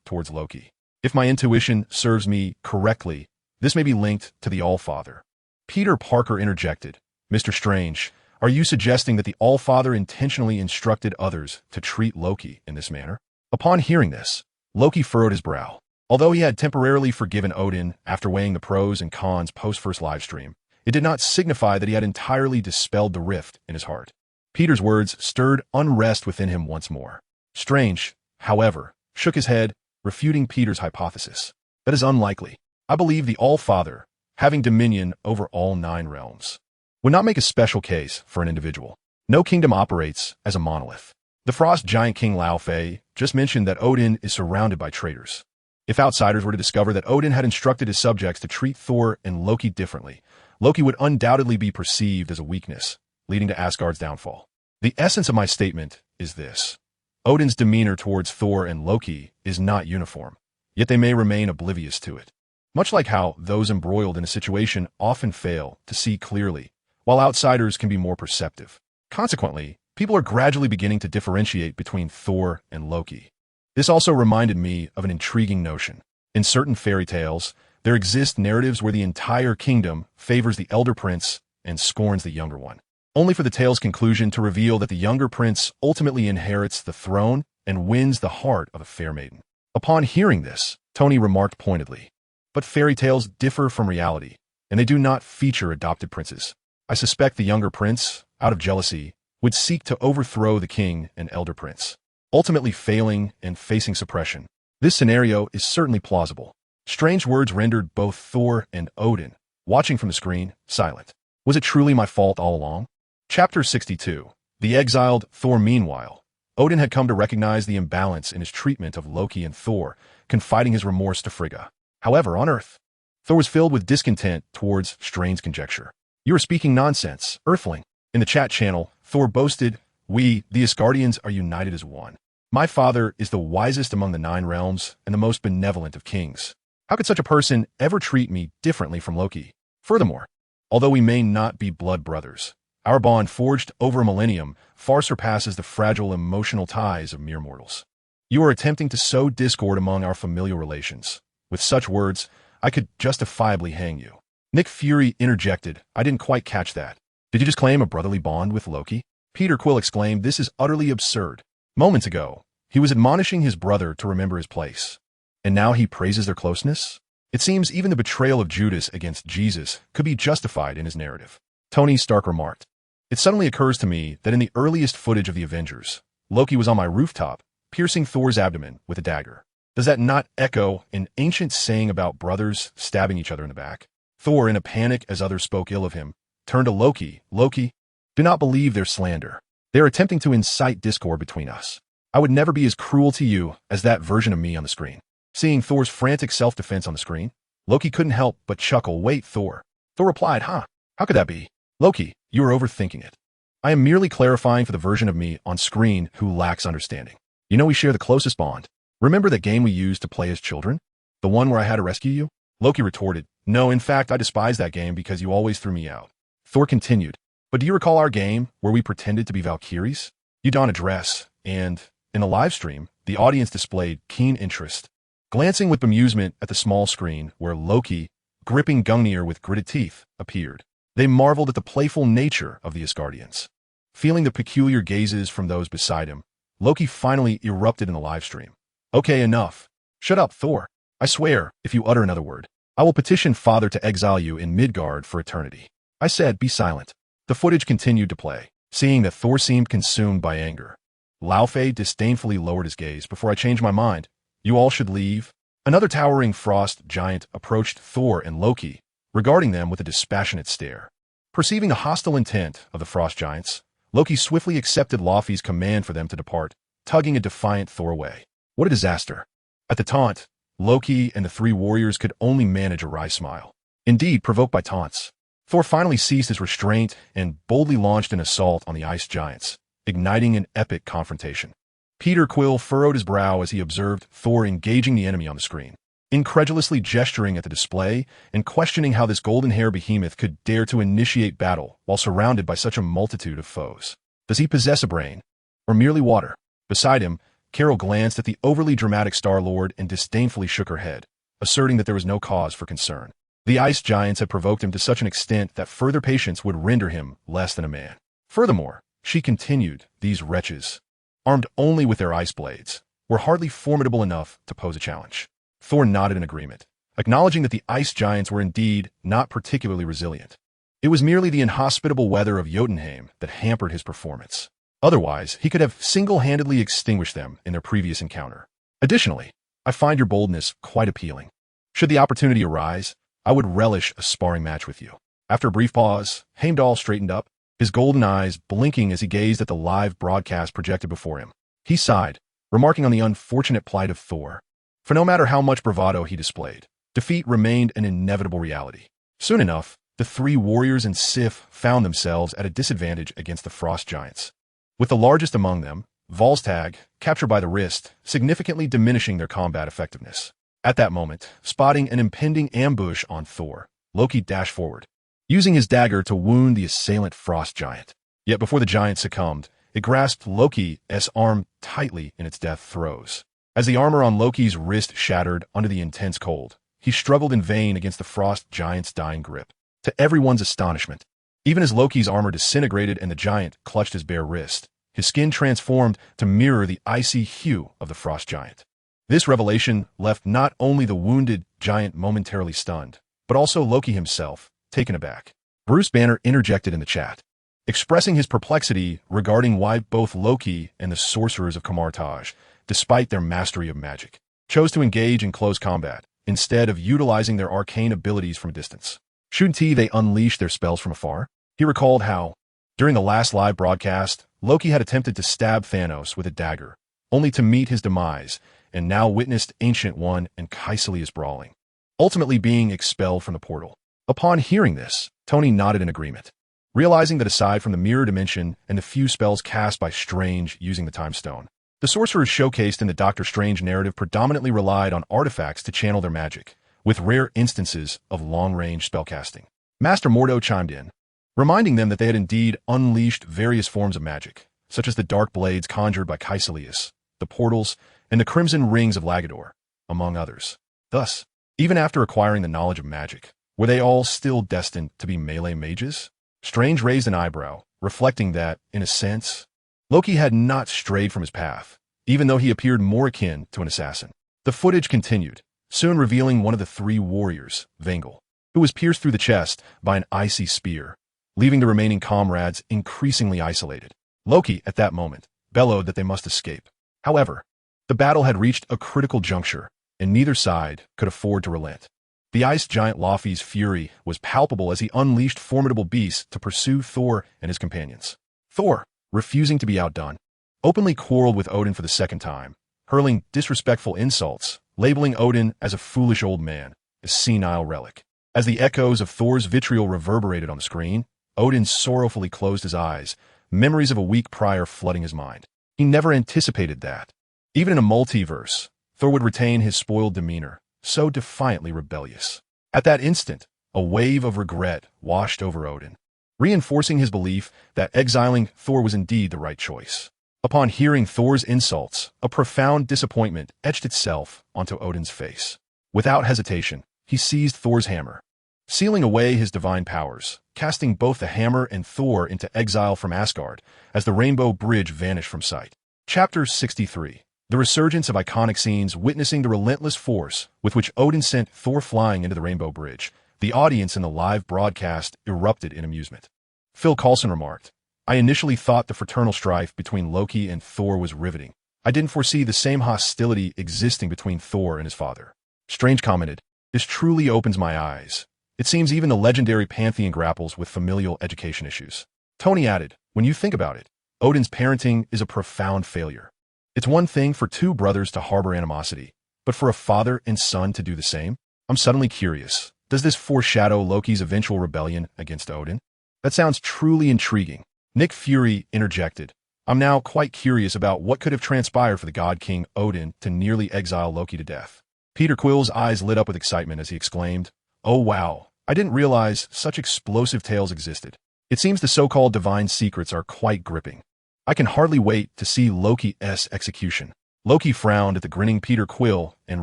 towards Loki. If my intuition serves me correctly, this may be linked to the All-Father. Peter Parker interjected, Mr. Strange, are you suggesting that the All-Father intentionally instructed others to treat Loki in this manner? Upon hearing this, Loki furrowed his brow. Although he had temporarily forgiven Odin after weighing the pros and cons post-first livestream, it did not signify that he had entirely dispelled the rift in his heart. Peter's words stirred unrest within him once more. Strange, however, shook his head, refuting Peter's hypothesis. That is unlikely. I believe the All-Father, having dominion over all 9 realms, would not make a special case for an individual. No kingdom operates as a monolith. The Frost Giant King Laufey just mentioned that Odin is surrounded by traitors. If outsiders were to discover that Odin had instructed his subjects to treat Thor and Loki differently, Loki would undoubtedly be perceived as a weakness, leading to Asgard's downfall. The essence of my statement is this. Odin's demeanor towards Thor and Loki is not uniform, yet they may remain oblivious to it. Much like how those embroiled in a situation often fail to see clearly, while outsiders can be more perceptive. Consequently, people are gradually beginning to differentiate between Thor and Loki. This also reminded me of an intriguing notion. In certain fairy tales, there exist narratives where the entire kingdom favors the elder prince and scorns the younger one, only for the tale's conclusion to reveal that the younger prince ultimately inherits the throne and wins the heart of a fair maiden. Upon hearing this, Tony remarked pointedly, But fairy tales differ from reality, and they do not feature adopted princes. I suspect the younger prince, out of jealousy, would seek to overthrow the king and elder prince, ultimately failing and facing suppression. This scenario is certainly plausible. Strange words rendered both Thor and Odin, watching from the screen, silent. Was it truly my fault all along? Chapter 62. The exiled Thor. Meanwhile, Odin had come to recognize the imbalance in his treatment of Loki and Thor, confiding his remorse to Frigga. However, on Earth, Thor was filled with discontent towards strange conjecture. "You are speaking nonsense, Earthling." In the chat channel, Thor boasted, "We, the Asgardians, are united as one. My father is the wisest among the 9 realms and the most benevolent of kings. How could such a person ever treat me differently from Loki? Furthermore, although we may not be blood brothers, our bond forged over a millennium far surpasses the fragile emotional ties of mere mortals. You are attempting to sow discord among our familial relations. With such words, I could justifiably hang you." Nick Fury interjected, "I didn't quite catch that. Did you just claim a brotherly bond with Loki?" Peter Quill exclaimed, "This is utterly absurd. Moments ago, he was admonishing his brother to remember his place. And now he praises their closeness? It seems even the betrayal of Judas against Jesus could be justified in his narrative." Tony Stark remarked, "It suddenly occurs to me that in the earliest footage of the Avengers, Loki was on my rooftop, piercing Thor's abdomen with a dagger. Does that not echo an ancient saying about brothers stabbing each other in the back?" Thor, in a panic as others spoke ill of him, turned to Loki. "Loki, do not believe their slander. They are attempting to incite discord between us. I would never be as cruel to you as that version of me on the screen." Seeing Thor's frantic self-defense on the screen, Loki couldn't help but chuckle. "Wait, Thor." Thor replied, "Huh? How could that be?" "Loki, you are overthinking it. I am merely clarifying for the version of me on screen who lacks understanding. You know we share the closest bond. Remember that game we used to play as children? The one where I had to rescue you?" Loki retorted, "No, in fact, I despise that game because you always threw me out." Thor continued, "But do you recall our game where we pretended to be Valkyries? You don a dress, and, in the live stream, the audience displayed keen interest, glancing with bemusement at the small screen where Loki, gripping Gungnir with gritted teeth, appeared. They marveled at the playful nature of the Asgardians. Feeling the peculiar gazes from those beside him, Loki finally erupted in the live stream. "Okay, enough. Shut up, Thor. I swear, if you utter another word, I will petition Father to exile you in Midgard for eternity." I said, "Be silent." The footage continued to play. Seeing that Thor seemed consumed by anger, Laufey disdainfully lowered his gaze. "Before I change my mind, you all should leave." Another towering frost giant approached Thor and Loki, regarding them with a dispassionate stare. Perceiving the hostile intent of the frost giants, Loki swiftly accepted Laufey's command for them to depart, tugging a defiant Thor away. What a disaster. At the taunt, Loki and the 3 warriors could only manage a wry smile. Indeed, provoked by taunts, Thor finally ceased his restraint and boldly launched an assault on the ice giants, igniting an epic confrontation. Peter Quill furrowed his brow as he observed Thor engaging the enemy on the screen, incredulously gesturing at the display and questioning how this golden-haired behemoth could dare to initiate battle while surrounded by such a multitude of foes. Does he possess a brain, or merely water? Beside him, Carol glanced at the overly dramatic Star-Lord and disdainfully shook her head, asserting that there was no cause for concern. The ice giants had provoked him to such an extent that further patience would render him less than a man. Furthermore, she continued, these wretches, armed only with their ice blades, were hardly formidable enough to pose a challenge. Thor nodded in agreement, acknowledging that the ice giants were indeed not particularly resilient. It was merely the inhospitable weather of Jotunheim that hampered his performance. Otherwise, he could have single-handedly extinguished them in their previous encounter. Additionally, I find your boldness quite appealing. Should the opportunity arise, I would relish a sparring match with you. After a brief pause, Heimdall straightened up, his golden eyes blinking as he gazed at the live broadcast projected before him. He sighed, remarking on the unfortunate plight of Thor. For no matter how much bravado he displayed, defeat remained an inevitable reality. Soon enough, the 3 warriors and Sif found themselves at a disadvantage against the frost giants, with the largest among them, Volstagg, captured by the wrist, significantly diminishing their combat effectiveness. At that moment, spotting an impending ambush on Thor, Loki dashed forward, using his dagger to wound the assailant frost giant. Yet before the giant succumbed, it grasped Loki's arm tightly in its death throes. As the armor on Loki's wrist shattered under the intense cold, he struggled in vain against the frost giant's dying grip. To everyone's astonishment, even as Loki's armor disintegrated and the giant clutched his bare wrist, his skin transformed to mirror the icy hue of the frost giant. This revelation left not only the wounded giant momentarily stunned, but also Loki himself, taken aback. Bruce Banner interjected in the chat, expressing his perplexity regarding why both Loki and the sorcerers of Kamartaj, despite their mastery of magic, chose to engage in close combat, instead of utilizing their arcane abilities from a distance. Shouldn't they unleash their spells from afar? He recalled how, during the last live broadcast, Loki had attempted to stab Thanos with a dagger, only to meet his demise, and now witnessed Ancient One and Kaecilius brawling, ultimately being expelled from the portal. Upon hearing this, Tony nodded in agreement, realizing that aside from the mirror dimension and the few spells cast by Strange using the Time Stone, the sorcerers showcased in the Doctor Strange narrative predominantly relied on artifacts to channel their magic, with rare instances of long-range spellcasting. Master Mordo chimed in, reminding them that they had indeed unleashed various forms of magic, such as the dark blades conjured by Kaecilius, the portals, and the crimson rings of Lagador, among others. Thus, even after acquiring the knowledge of magic, were they all still destined to be melee mages? Strange raised an eyebrow, reflecting that, in a sense, Loki had not strayed from his path, even though he appeared more akin to an assassin. The footage continued, soon revealing one of the three warriors, Vangel, who was pierced through the chest by an icy spear, leaving the remaining comrades increasingly isolated. Loki, at that moment, bellowed that they must escape. However, the battle had reached a critical juncture, and neither side could afford to relent. The ice giant Laufey's fury was palpable as he unleashed formidable beasts to pursue Thor and his companions. Thor, refusing to be outdone, openly quarreled with Odin for the second time, hurling disrespectful insults, labeling Odin as a foolish old man, a senile relic. As the echoes of Thor's vitriol reverberated on the screen, Odin sorrowfully closed his eyes, memories of a week prior flooding his mind. He never anticipated that, even in a multiverse, Thor would retain his spoiled demeanor, so defiantly rebellious. At that instant, a wave of regret washed over Odin, reinforcing his belief that exiling Thor was indeed the right choice. Upon hearing Thor's insults, a profound disappointment etched itself onto Odin's face. Without hesitation, he seized Thor's hammer, sealing away his divine powers, casting both the hammer and Thor into exile from Asgard as the Rainbow Bridge vanished from sight. Chapter 63. The resurgence of iconic scenes witnessing the relentless force with which Odin sent Thor flying into the Rainbow Bridge. The audience in the live broadcast erupted in amusement. Phil Coulson remarked, I initially thought the fraternal strife between Loki and Thor was riveting. I didn't foresee the same hostility existing between Thor and his father. Strange commented, this truly opens my eyes. It seems even the legendary pantheon grapples with familial education issues. Tony added, when you think about it, Odin's parenting is a profound failure. It's one thing for two brothers to harbor animosity, but for a father and son to do the same? I'm suddenly curious. Does this foreshadow Loki's eventual rebellion against Odin? That sounds truly intriguing. Nick Fury interjected, I'm now quite curious about what could have transpired for the God King Odin to nearly exile Loki to death. Peter Quill's eyes lit up with excitement as he exclaimed, oh wow, I didn't realize such explosive tales existed. It seems the so-called divine secrets are quite gripping. I can hardly wait to see Loki's execution. Loki frowned at the grinning Peter Quill and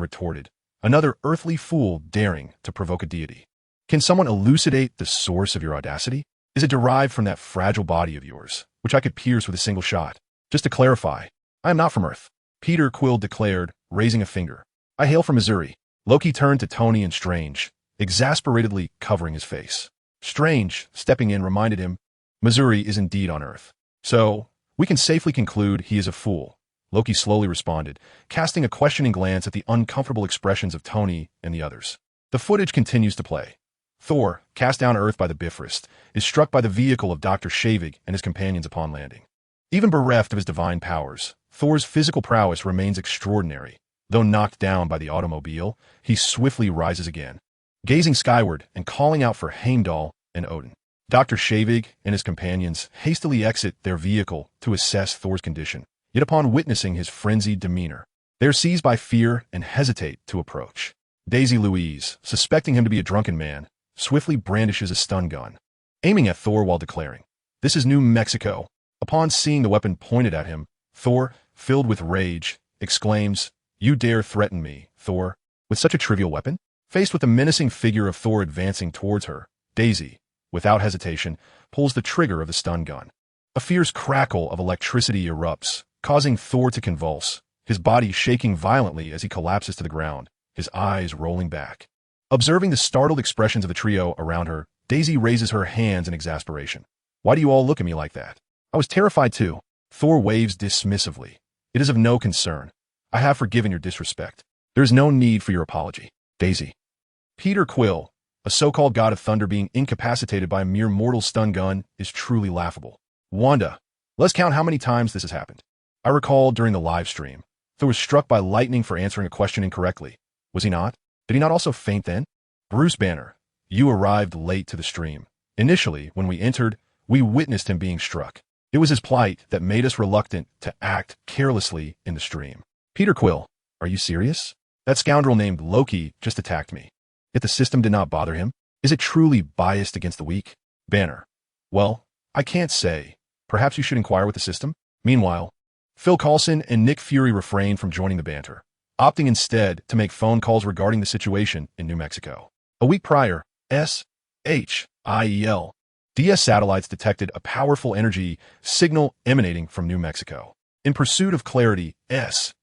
retorted, another earthly fool daring to provoke a deity. Can someone elucidate the source of your audacity? Is it derived from that fragile body of yours, which I could pierce with a single shot? Just to clarify, I am not from Earth, Peter Quill declared, raising a finger. I hail from Missouri. Loki turned to Tony and Strange, exasperatedly covering his face. Strange, stepping in, reminded him, Missouri is indeed on Earth. So, we can safely conclude he is a fool. Loki slowly responded, casting a questioning glance at the uncomfortable expressions of Tony and the others. The footage continues to play. Thor, cast down to Earth by the Bifrost, is struck by the vehicle of Dr. Shavig and his companions upon landing. Even bereft of his divine powers, Thor's physical prowess remains extraordinary. Though knocked down by the automobile, he swiftly rises again, gazing skyward and calling out for Heimdall and Odin. Dr. Shavig and his companions hastily exit their vehicle to assess Thor's condition, yet upon witnessing his frenzied demeanor, they are seized by fear and hesitate to approach. Daisy Louise, suspecting him to be a drunken man, swiftly brandishes a stun gun, aiming at Thor while declaring, this is New Mexico. Upon seeing the weapon pointed at him, Thor, filled with rage, exclaims, you dare threaten me, Thor, with such a trivial weapon? Faced with the menacing figure of Thor advancing towards her, Daisy, without hesitation, pulls the trigger of the stun gun. A fierce crackle of electricity erupts, causing Thor to convulse, his body shaking violently as he collapses to the ground, his eyes rolling back. Observing the startled expressions of the trio around her, Daisy raises her hands in exasperation. Why do you all look at me like that? I was terrified too. Thor waves dismissively. It is of no concern. I have forgiven your disrespect. There is no need for your apology. Daisy. Peter Quill, a so-called god of thunder being incapacitated by a mere mortal stun gun, is truly laughable. Wanda. Let's count how many times this has happened. I recall during the live stream, Thor was struck by lightning for answering a question incorrectly. Was he not? Did he not also faint then? Bruce Banner. You arrived late to the stream. Initially, when we entered, we witnessed him being struck. It was his plight that made us reluctant to act carelessly in the stream. Peter Quill. Are you serious? That scoundrel named Loki just attacked me. Yet the system did not bother him. Is it truly biased against the weak? Banner. Well, I can't say. Perhaps you should inquire with the system? Meanwhile, Phil Coulson and Nick Fury refrained from joining the banter, opting instead to make phone calls regarding the situation in New Mexico. A week prior, SHIEL DS satellites detected a powerful energy signal emanating from New Mexico. In pursuit of clarity, SHIELD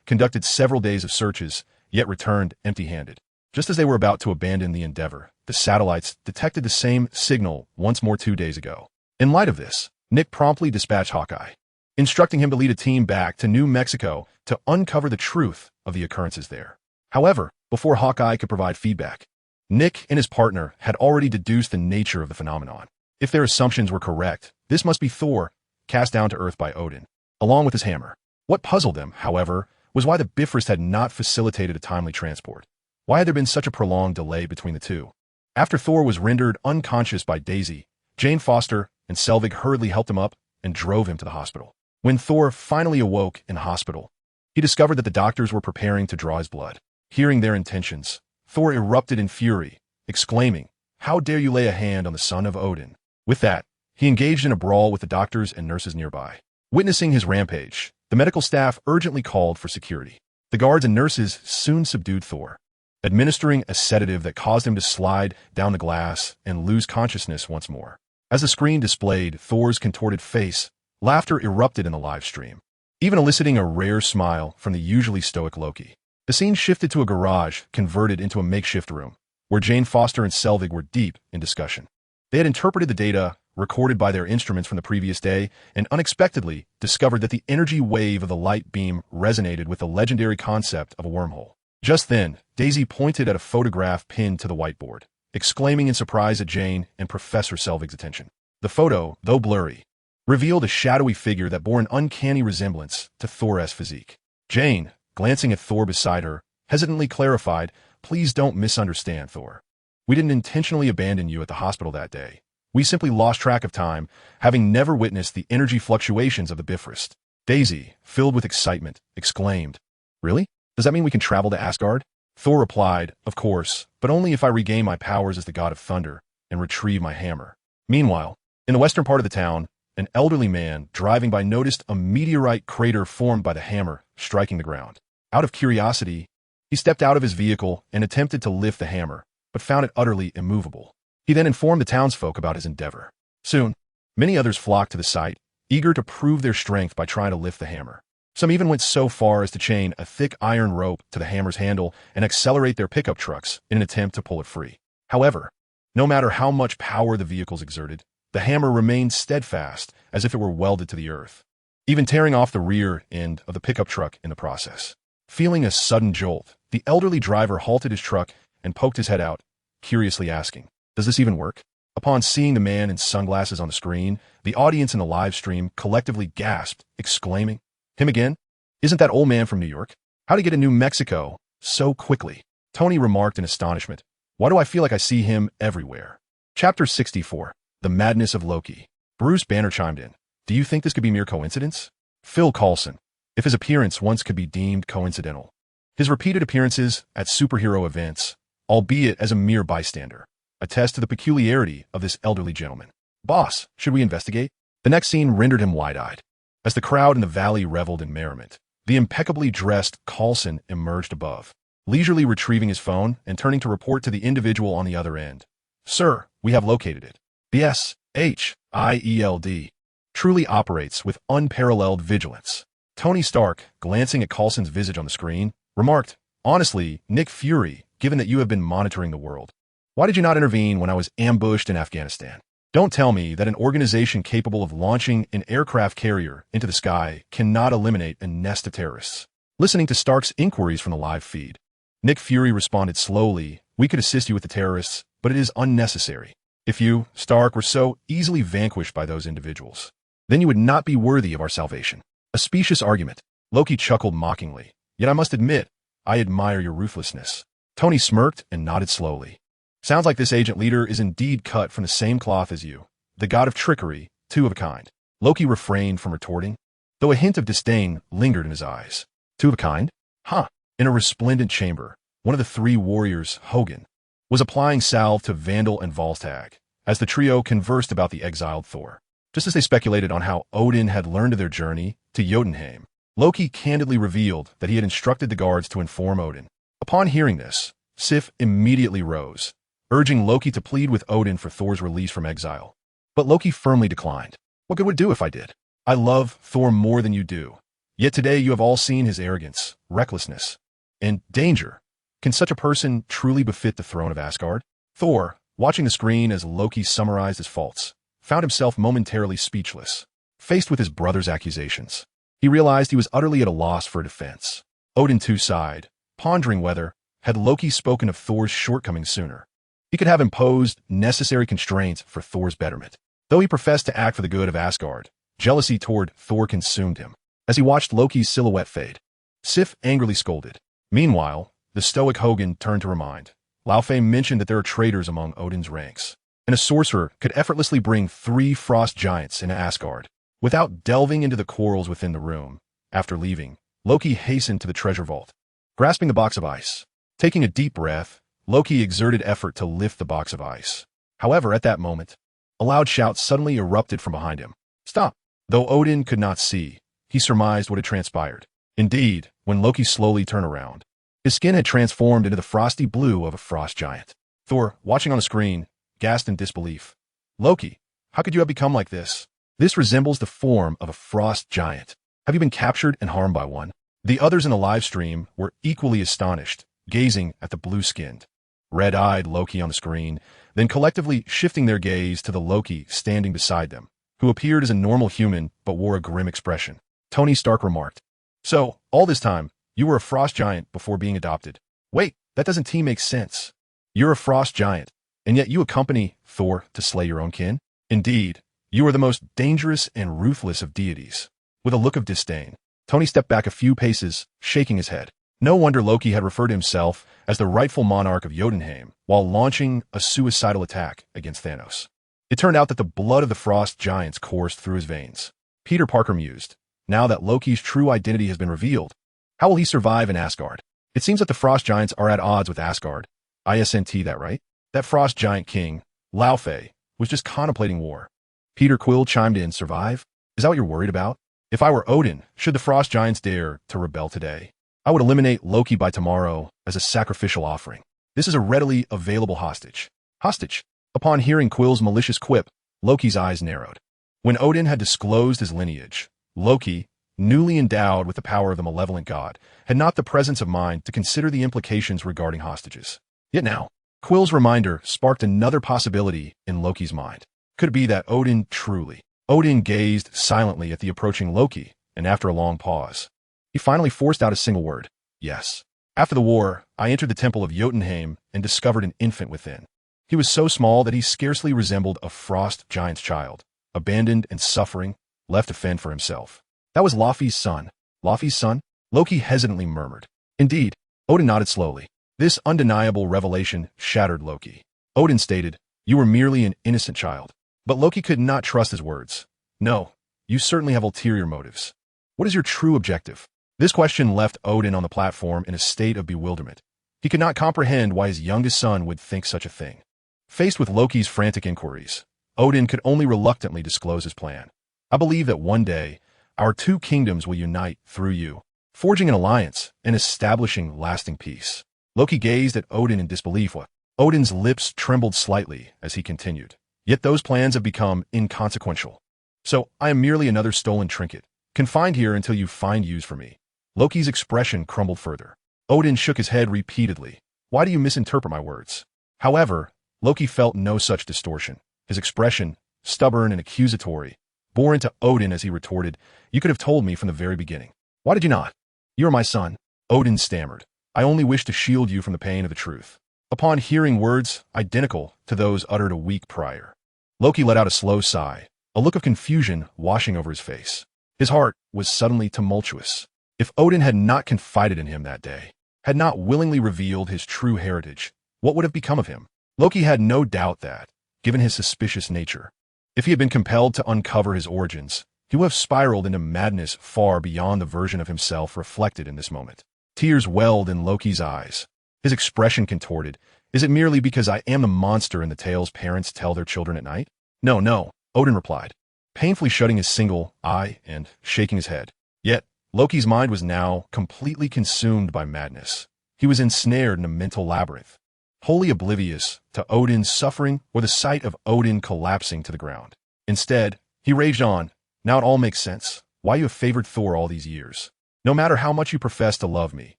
conducted several days of searches, yet returned empty-handed. Just as they were about to abandon the endeavor, the satellites detected the same signal once more 2 days ago. In light of this, Nick promptly dispatched Hawkeye, instructing him to lead a team back to New Mexico to uncover the truth of the occurrences there. However, before Hawkeye could provide feedback, Nick and his partner had already deduced the nature of the phenomenon. If their assumptions were correct, this must be Thor, cast down to Earth by Odin, along with his hammer. What puzzled them, however, was why the Bifrost had not facilitated a timely transport. Why had there been such a prolonged delay between the two? After Thor was rendered unconscious by Daisy, Jane Foster and Selvig hurriedly helped him up and drove him to the hospital. When Thor finally awoke in hospital, he discovered that the doctors were preparing to draw his blood. Hearing their intentions, Thor erupted in fury, exclaiming, "How dare you lay a hand on the son of Odin?" With that, he engaged in a brawl with the doctors and nurses nearby. Witnessing his rampage, the medical staff urgently called for security. The guards and nurses soon subdued Thor, administering a sedative that caused him to slide down the glass and lose consciousness once more. As the screen displayed Thor's contorted face, laughter erupted in the live stream, even eliciting a rare smile from the usually stoic Loki. The scene shifted to a garage converted into a makeshift room, where Jane Foster and Selvig were deep in discussion. They had interpreted the data recorded by their instruments from the previous day and unexpectedly discovered that the energy wave of the light beam resonated with the legendary concept of a wormhole. Just then, Daisy pointed at a photograph pinned to the whiteboard, exclaiming in surprise at Jane and Professor Selvig's attention. The photo, though blurry, revealed a shadowy figure that bore an uncanny resemblance to Thor's physique. Jane, glancing at Thor beside her, hesitantly clarified, "Please don't misunderstand, Thor. We didn't intentionally abandon you at the hospital that day. We simply lost track of time, having never witnessed the energy fluctuations of the Bifrost." Daisy, filled with excitement, exclaimed, "Really? Does that mean we can travel to Asgard?" Thor replied, "Of course, but only if I regain my powers as the god of thunder and retrieve my hammer." Meanwhile, in the western part of the town, an elderly man driving by noticed a meteorite crater formed by the hammer striking the ground. Out of curiosity, he stepped out of his vehicle and attempted to lift the hammer, but found it utterly immovable. He then informed the townsfolk about his endeavor. Soon, many others flocked to the site, eager to prove their strength by trying to lift the hammer. Some even went so far as to chain a thick iron rope to the hammer's handle and accelerate their pickup trucks in an attempt to pull it free. However, no matter how much power the vehicles exerted, the hammer remained steadfast as if it were welded to the earth, even tearing off the rear end of the pickup truck in the process. Feeling a sudden jolt, the elderly driver halted his truck and poked his head out, curiously asking, "Does this even work?" Upon seeing the man in sunglasses on the screen, the audience in the live stream collectively gasped, exclaiming, "Him again? Isn't that old man from New York? How'd he get to New Mexico so quickly?" Tony remarked in astonishment, "Why do I feel like I see him everywhere?" Chapter 64. The Madness of Loki. Bruce Banner chimed in. "Do you think this could be mere coincidence?" Phil Coulson. "If his appearance once could be deemed coincidental, his repeated appearances at superhero events, albeit as a mere bystander, attest to the peculiarity of this elderly gentleman. Boss, should we investigate?" The next scene rendered him wide-eyed. As the crowd in the valley reveled in merriment, the impeccably dressed Coulson emerged above, leisurely retrieving his phone and turning to report to the individual on the other end. "Sir, we have located it. The SHIELD truly operates with unparalleled vigilance. Tony Stark, glancing at Coulson's visage on the screen, remarked, "Honestly, Nick Fury, given that you have been monitoring the world, why did you not intervene when I was ambushed in Afghanistan? Don't tell me that an organization capable of launching an aircraft carrier into the sky cannot eliminate a nest of terrorists." Listening to Stark's inquiries from the live feed, Nick Fury responded slowly, "We could assist you with the terrorists, but it is unnecessary. If you, Stark, were so easily vanquished by those individuals, then you would not be worthy of our salvation." A specious argument. Loki chuckled mockingly. "Yet I must admit, I admire your ruthlessness." Tony smirked and nodded slowly. "Sounds like this agent leader is indeed cut from the same cloth as you. The god of trickery, two of a kind." Loki refrained from retorting, though a hint of disdain lingered in his eyes. "Two of a kind? Huh." In a resplendent chamber, one of the three warriors, Hogun, was applying salve to Vandal and Volstagg, as the trio conversed about the exiled Thor. Just as they speculated on how Odin had learned of their journey to Jotunheim, Loki candidly revealed that he had instructed the guards to inform Odin. Upon hearing this, Sif immediately rose, urging Loki to plead with Odin for Thor's release from exile. But Loki firmly declined. "What good would it do if I did? I love Thor more than you do. Yet today you have all seen his arrogance, recklessness, and danger. Can such a person truly befit the throne of Asgard?" Thor, watching the screen as Loki summarized his faults, found himself momentarily speechless. Faced with his brother's accusations, he realized he was utterly at a loss for a defense. Odin too sighed, pondering whether, had Loki spoken of Thor's shortcomings sooner, he could have imposed necessary constraints for Thor's betterment. Though he professed to act for the good of Asgard, jealousy toward Thor consumed him. As he watched Loki's silhouette fade, Sif angrily scolded. Meanwhile, the stoic Hogun turned to remind. Laufey mentioned that there are traitors among Odin's ranks, and a sorcerer could effortlessly bring 3 frost giants into Asgard. Without delving into the quarrels within the room, after leaving, Loki hastened to the treasure vault, grasping the box of ice. Taking a deep breath, Loki exerted effort to lift the box of ice. However, at that moment, a loud shout suddenly erupted from behind him. "Stop!" Though Odin could not see, he surmised what had transpired. Indeed, when Loki slowly turned around, his skin had transformed into the frosty blue of a frost giant. Thor, watching on the screen, gasped in disbelief. "Loki, how could you have become like this? This resembles the form of a frost giant. Have you been captured and harmed by one?" The others in the live stream were equally astonished, gazing at the blue-skinned, red-eyed Loki on the screen, then collectively shifting their gaze to the Loki standing beside them, who appeared as a normal human but wore a grim expression. Tony Stark remarked, "So, all this time, you were a frost giant before being adopted. Wait, that doesn't make sense. You're a frost giant, and yet you accompany Thor to slay your own kin? Indeed, you are the most dangerous and ruthless of deities." With a look of disdain, Tony stepped back a few paces, shaking his head. No wonder Loki had referred to himself as the rightful monarch of Jotunheim while launching a suicidal attack against Thanos. It turned out that the blood of the frost giants coursed through his veins. Peter Parker mused, now that Loki's true identity has been revealed, how will he survive in Asgard? It seems that the frost giants are at odds with Asgard. ISNT, that right? That frost giant king, Laufey, was just contemplating war. Peter Quill chimed in, "Survive? Is that what you're worried about? If I were Odin, should the frost giants dare to rebel today, I would eliminate Loki by tomorrow as a sacrificial offering. This is a readily available hostage." Hostage? Upon hearing Quill's malicious quip, Loki's eyes narrowed. When Odin had disclosed his lineage, Loki, newly endowed with the power of the malevolent god, had not the presence of mind to consider the implications regarding hostages. Yet now, Quill's reminder sparked another possibility in Loki's mind. Could it be that Odin truly? Odin gazed silently at the approaching Loki, and after a long pause, he finally forced out a single word. "Yes. After the war, I entered the temple of Jotunheim and discovered an infant within. He was so small that he scarcely resembled a frost giant's child, abandoned and suffering, left to fend for himself. That was Laufey's son." "Laufey's son?" Loki hesitantly murmured. "Indeed." Odin nodded slowly. This undeniable revelation shattered Loki. Odin stated, "You were merely an innocent child." But Loki could not trust his words. "No, you certainly have ulterior motives. What is your true objective?" This question left Odin on the platform in a state of bewilderment. He could not comprehend why his youngest son would think such a thing. Faced with Loki's frantic inquiries, Odin could only reluctantly disclose his plan. "I believe that one day, our 2 kingdoms will unite through you, forging an alliance and establishing lasting peace." Loki gazed at Odin in disbelief. Odin's lips trembled slightly as he continued. "Yet those plans have become inconsequential. So I am merely another stolen trinket, Confined here until you find use for me. Loki's expression crumbled further. Odin shook his head repeatedly. Why do you misinterpret my words? However, Loki felt no such distortion. His expression, stubborn and accusatory, bore into Odin as he retorted, You could have told me from the very beginning. Why did you not? You are my son. Odin stammered. I only wish to shield you from the pain of the truth. Upon hearing words identical to those uttered a week prior, Loki let out a slow sigh, a look of confusion washing over his face. His heart was suddenly tumultuous. If Odin had not confided in him that day, had not willingly revealed his true heritage, what would have become of him? Loki had no doubt that, given his suspicious nature, if he had been compelled to uncover his origins, he would have spiraled into madness far beyond the version of himself reflected in this moment. Tears welled in Loki's eyes. His expression contorted. Is it merely because I am the monster in the tales parents tell their children at night? No, no, Odin replied, painfully shutting his single eye and shaking his head. Yet, Loki's mind was now completely consumed by madness. He was ensnared in a mental labyrinth, wholly oblivious to Odin's suffering or the sight of Odin collapsing to the ground. Instead, he raged on. Now it all makes sense. Why you have favored Thor all these years. No matter how much you profess to love me,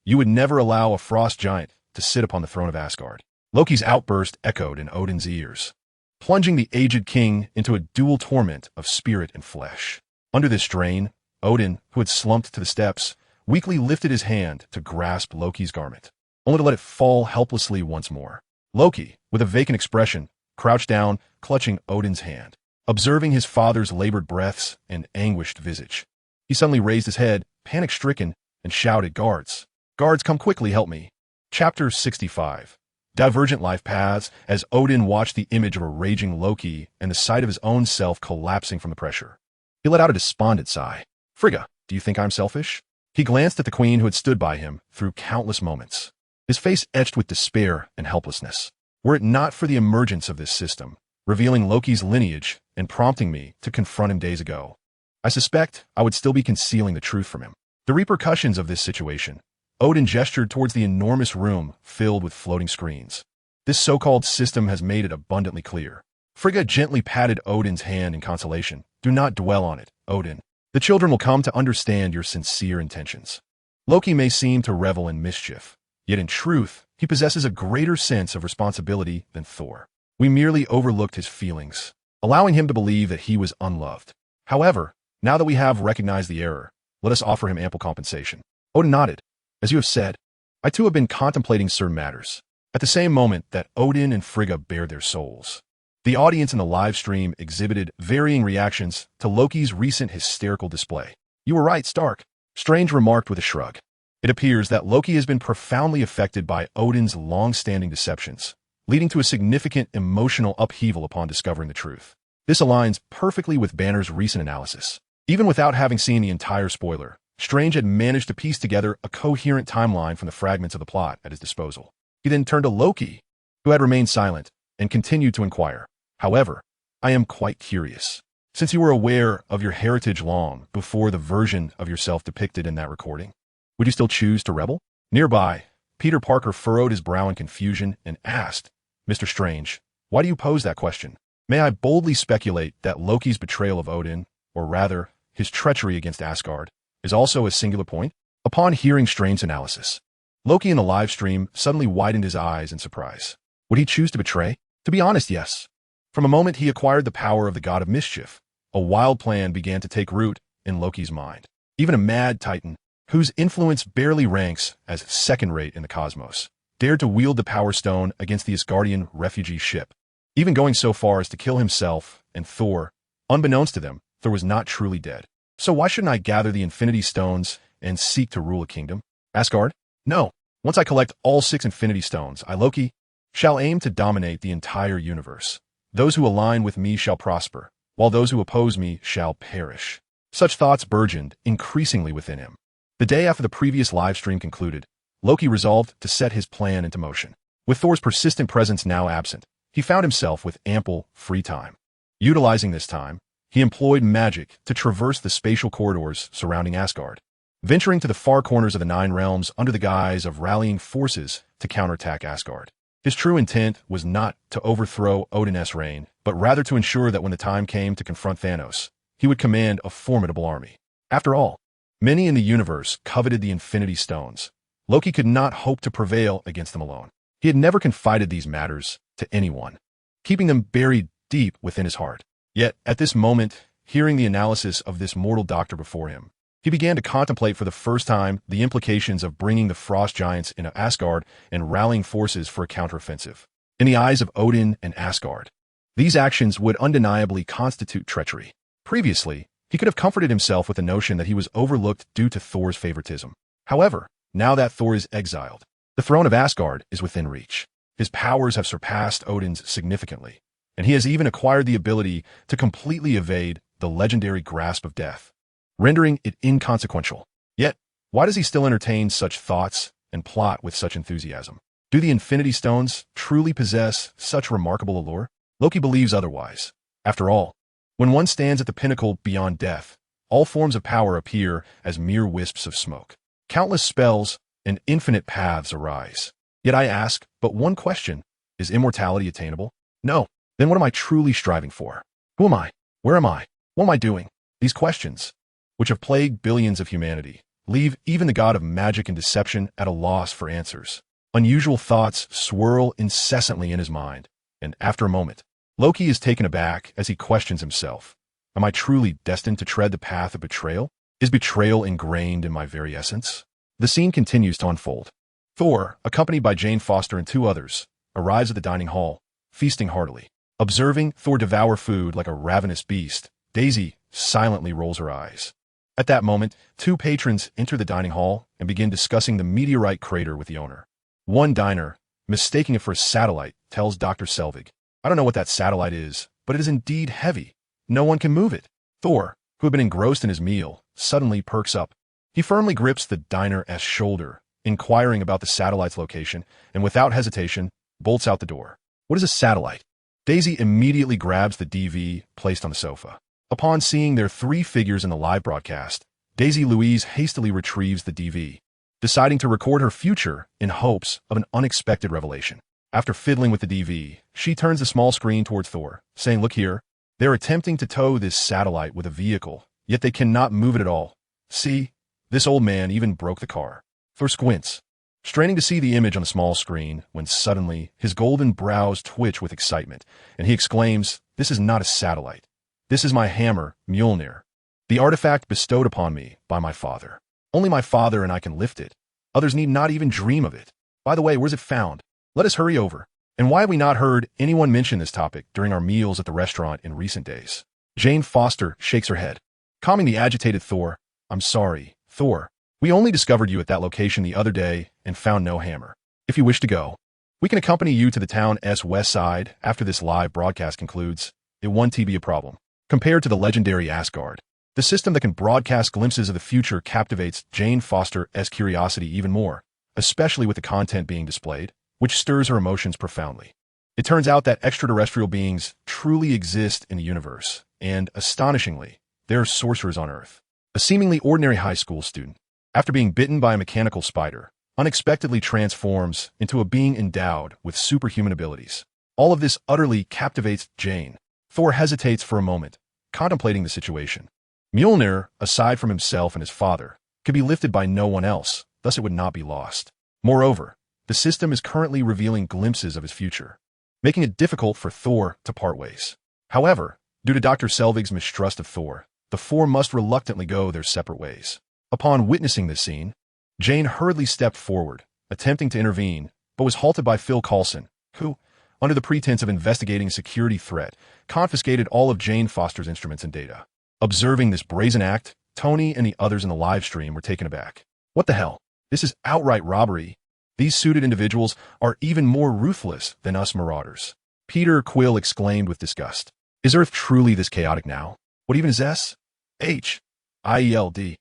you would never allow a frost giant to sit upon the throne of Asgard. Loki's outburst echoed in Odin's ears, plunging the aged king into a dual torment of spirit and flesh. Under this strain, Odin, who had slumped to the steps, weakly lifted his hand to grasp Loki's garment, only to let it fall helplessly once more. Loki, with a vacant expression, crouched down, clutching Odin's hand, observing his father's labored breaths and anguished visage. He suddenly raised his head, panic-stricken, and shouted, Guards! Guards, come quickly, help me! Chapter 65. Divergent life paths as Odin watched the image of a raging Loki and the sight of his own self collapsing from the pressure. He let out a despondent sigh. Frigga, do you think I'm selfish? He glanced at the queen who had stood by him through countless moments, his face etched with despair and helplessness. Were it not for the emergence of this system, revealing Loki's lineage and prompting me to confront him days ago, I suspect I would still be concealing the truth from him. The repercussions of this situation. Odin gestured towards the enormous room filled with floating screens. This so-called system has made it abundantly clear. Frigga gently patted Odin's hand in consolation. Do not dwell on it, Odin. The children will come to understand your sincere intentions. Loki may seem to revel in mischief, yet in truth, he possesses a greater sense of responsibility than Thor. We merely overlooked his feelings, allowing him to believe that he was unloved. However, now that we have recognized the error, let us offer him ample compensation. Odin nodded. As you have said, I too have been contemplating certain matters. At the same moment that Odin and Frigga bared their souls, the audience in the live stream exhibited varying reactions to Loki's recent hysterical display. You were right, Stark, Strange remarked with a shrug. It appears that Loki has been profoundly affected by Odin's long-standing deceptions, leading to a significant emotional upheaval upon discovering the truth. This aligns perfectly with Banner's recent analysis. Even without having seen the entire spoiler, Strange had managed to piece together a coherent timeline from the fragments of the plot at his disposal. He then turned to Loki, who had remained silent, and continued to inquire. However, I am quite curious. Since you were aware of your heritage long before the version of yourself depicted in that recording, would you still choose to rebel? Nearby, Peter Parker furrowed his brow in confusion and asked, Mr. Strange, why do you pose that question? May I boldly speculate that Loki's betrayal of Odin, or rather, his treachery against Asgard, is also a singular point? Upon hearing Strange's analysis, Loki in the live stream suddenly widened his eyes in surprise. Would he choose to betray? To be honest, yes. From a moment he acquired the power of the god of mischief, a wild plan began to take root in Loki's mind. Even a mad titan, whose influence barely ranks as second-rate in the cosmos, dared to wield the Power Stone against the Asgardian refugee ship, even going so far as to kill himself and Thor. Unbeknownst to them, Thor was not truly dead. So why shouldn't I gather the Infinity Stones and seek to rule a kingdom? Asgard? No. Once I collect all 6 Infinity Stones, I, Loki, shall aim to dominate the entire universe. Those who align with me shall prosper, while those who oppose me shall perish. Such thoughts burgeoned increasingly within him. The day after the previous live stream concluded, Loki resolved to set his plan into motion. With Thor's persistent presence now absent, he found himself with ample free time. Utilizing this time, he employed magic to traverse the spatial corridors surrounding Asgard, venturing to the far corners of the 9 realms under the guise of rallying forces to counterattack Asgard. His true intent was not to overthrow Odin's reign, but rather to ensure that when the time came to confront Thanos, he would command a formidable army. After all, many in the universe coveted the Infinity Stones. Loki could not hope to prevail against them alone. He had never confided these matters to anyone, keeping them buried deep within his heart. Yet, at this moment, hearing the analysis of this mortal doctor before him, he began to contemplate for the first time the implications of bringing the frost giants into Asgard and rallying forces for a counteroffensive. In the eyes of Odin and Asgard, these actions would undeniably constitute treachery. Previously, he could have comforted himself with the notion that he was overlooked due to Thor's favoritism. However, now that Thor is exiled, the throne of Asgard is within reach. His powers have surpassed Odin's significantly, and he has even acquired the ability to completely evade the legendary grasp of death, rendering it inconsequential. Yet, why does he still entertain such thoughts and plot with such enthusiasm? Do the Infinity Stones truly possess such remarkable allure? Loki believes otherwise. After all, when one stands at the pinnacle beyond death, all forms of power appear as mere wisps of smoke. Countless spells and infinite paths arise. Yet I ask but one question: is immortality attainable? No. Then what am I truly striving for? Who am I? Where am I? What am I doing? These questions, which have plagued billions of humanity, leave even the god of magic and deception at a loss for answers. Unusual thoughts swirl incessantly in his mind, and after a moment, Loki is taken aback as he questions himself. Am I truly destined to tread the path of betrayal? Is betrayal ingrained in my very essence? The scene continues to unfold. Thor, accompanied by Jane Foster and two others, arrives at the dining hall, feasting heartily. Observing Thor devour food like a ravenous beast, Daisy silently rolls her eyes. At that moment, two patrons enter the dining hall and begin discussing the meteorite crater with the owner. One diner, mistaking it for a satellite, tells Dr. Selvig, "I don't know what that satellite is, but it is indeed heavy. No one can move it." Thor, who had been engrossed in his meal, suddenly perks up. He firmly grips the diner's shoulder, inquiring about the satellite's location, and without hesitation, bolts out the door. What is a satellite? Daisy immediately grabs the DV placed on the sofa. Upon seeing their three figures in the live broadcast, Daisy Louise hastily retrieves the DV, deciding to record her future in hopes of an unexpected revelation. After fiddling with the DV, she turns the small screen towards Thor, saying, "Look here, they're attempting to tow this satellite with a vehicle, yet they cannot move it at all. See, this old man even broke the car." Thor squints, straining to see the image on the small screen, when suddenly his golden brows twitch with excitement, and he exclaims, "This is not a satellite. This is my hammer, Mjolnir, the artifact bestowed upon me by my father. Only my father and I can lift it. Others need not even dream of it. By the way, where's it found? Let us hurry over. And why have we not heard anyone mention this topic during our meals at the restaurant in recent days?" Jane Foster shakes her head, calming the agitated Thor. "I'm sorry, Thor. We only discovered you at that location the other day and found no hammer. If you wish to go, we can accompany you to the town's west side after this live broadcast concludes. It won't be a problem." Compared to the legendary Asgard, the system that can broadcast glimpses of the future captivates Jane Foster's curiosity even more, especially with the content being displayed, which stirs her emotions profoundly. It turns out that extraterrestrial beings truly exist in the universe, and, astonishingly, there are sorcerers on Earth. A seemingly ordinary high school student, after being bitten by a mechanical spider, unexpectedly transforms into a being endowed with superhuman abilities. All of this utterly captivates Jane. Thor hesitates for a moment, contemplating the situation. Mjolnir, aside from himself and his father, could be lifted by no one else, thus it would not be lost. Moreover, the system is currently revealing glimpses of his future, making it difficult for Thor to part ways. However, due to Dr. Selvig's mistrust of Thor, the four must reluctantly go their separate ways. Upon witnessing this scene, Jane hurriedly stepped forward, attempting to intervene, but was halted by Phil Coulson, who, under the pretense of investigating a security threat, confiscated all of Jane Foster's instruments and data. Observing this brazen act, Tony and the others in the live stream were taken aback. What the hell? This is outright robbery. These suited individuals are even more ruthless than us marauders. Peter Quill exclaimed with disgust. Is Earth truly this chaotic now? What even is S? H. IELD.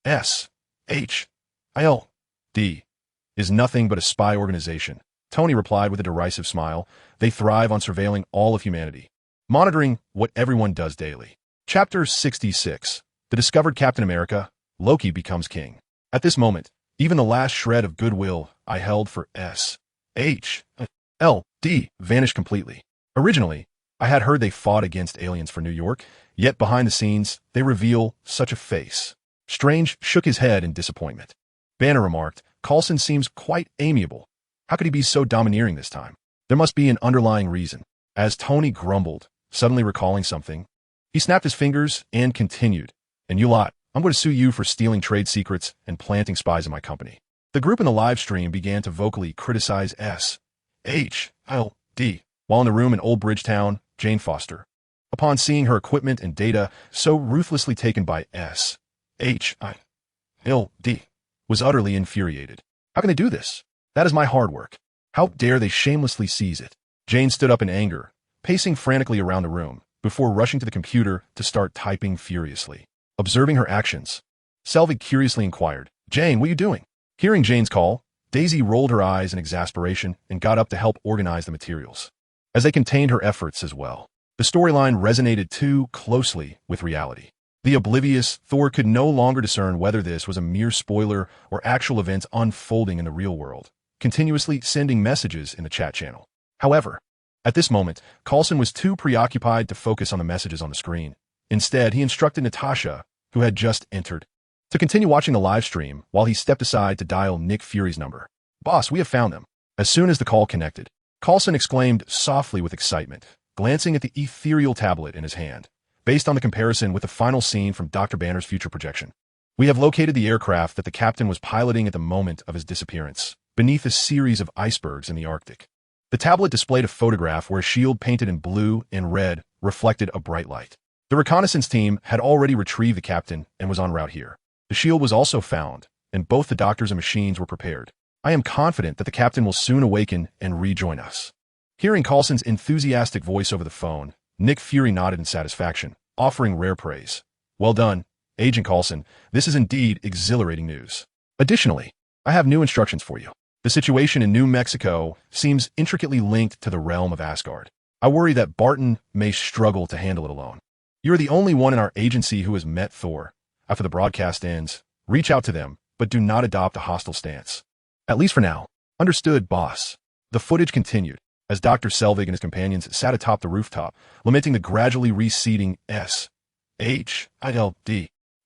S. H. ILD. Is nothing but a spy organization. Tony replied with a derisive smile. They thrive on surveilling all of humanity, monitoring what everyone does daily. Chapter 66. The discovered Captain America, Loki becomes king. At this moment, even the last shred of goodwill I held for S.H.L.D. vanished completely. Originally, I had heard they fought against aliens for New York, yet behind the scenes, they reveal such a face. Strange shook his head in disappointment. Banner remarked, Coulson seems quite amiable. How could he be so domineering this time? There must be an underlying reason. As Tony grumbled, suddenly recalling something, he snapped his fingers and continued, And you lot, I'm going to sue you for stealing trade secrets and planting spies in my company. The group in the live stream began to vocally criticize S.H.I.L.D. while in the room in Old Bridgetown, Jane Foster, upon seeing her equipment and data so ruthlessly taken by S.H.I.L.D., was utterly infuriated. How can they do this? That is my hard work. How dare they shamelessly seize it? Jane stood up in anger, pacing frantically around the room, before rushing to the computer to start typing furiously. Observing her actions, Selvig curiously inquired, Jane, what are you doing? Hearing Jane's call, Daisy rolled her eyes in exasperation and got up to help organize the materials, as they contained her efforts as well. The storyline resonated too closely with reality. The oblivious Thor could no longer discern whether this was a mere spoiler or actual events unfolding in the real world, continuously sending messages in the chat channel. However, at this moment, Coulson was too preoccupied to focus on the messages on the screen. Instead, he instructed Natasha, who had just entered, to continue watching the live stream while he stepped aside to dial Nick Fury's number. Boss, we have found them. As soon as the call connected, Coulson exclaimed softly with excitement, glancing at the ethereal tablet in his hand, based on the comparison with the final scene from Dr. Banner's future projection. We have located the aircraft that the captain was piloting at the moment of his disappearance, beneath a series of icebergs in the Arctic. The tablet displayed a photograph where a shield painted in blue and red reflected a bright light. The reconnaissance team had already retrieved the captain and was en route here. The shield was also found, and both the doctors and machines were prepared. I am confident that the captain will soon awaken and rejoin us. Hearing Coulson's enthusiastic voice over the phone, Nick Fury nodded in satisfaction, offering rare praise. Well done, Agent Coulson. This is indeed exhilarating news. Additionally, I have new instructions for you. The situation in New Mexico seems intricately linked to the realm of Asgard. I worry that Barton may struggle to handle it alone. You are the only one in our agency who has met Thor. After the broadcast ends, reach out to them, but do not adopt a hostile stance. At least for now. Understood, boss. The footage continued, as Dr. Selvig and his companions sat atop the rooftop, lamenting the gradually receding S.H.I.L.D.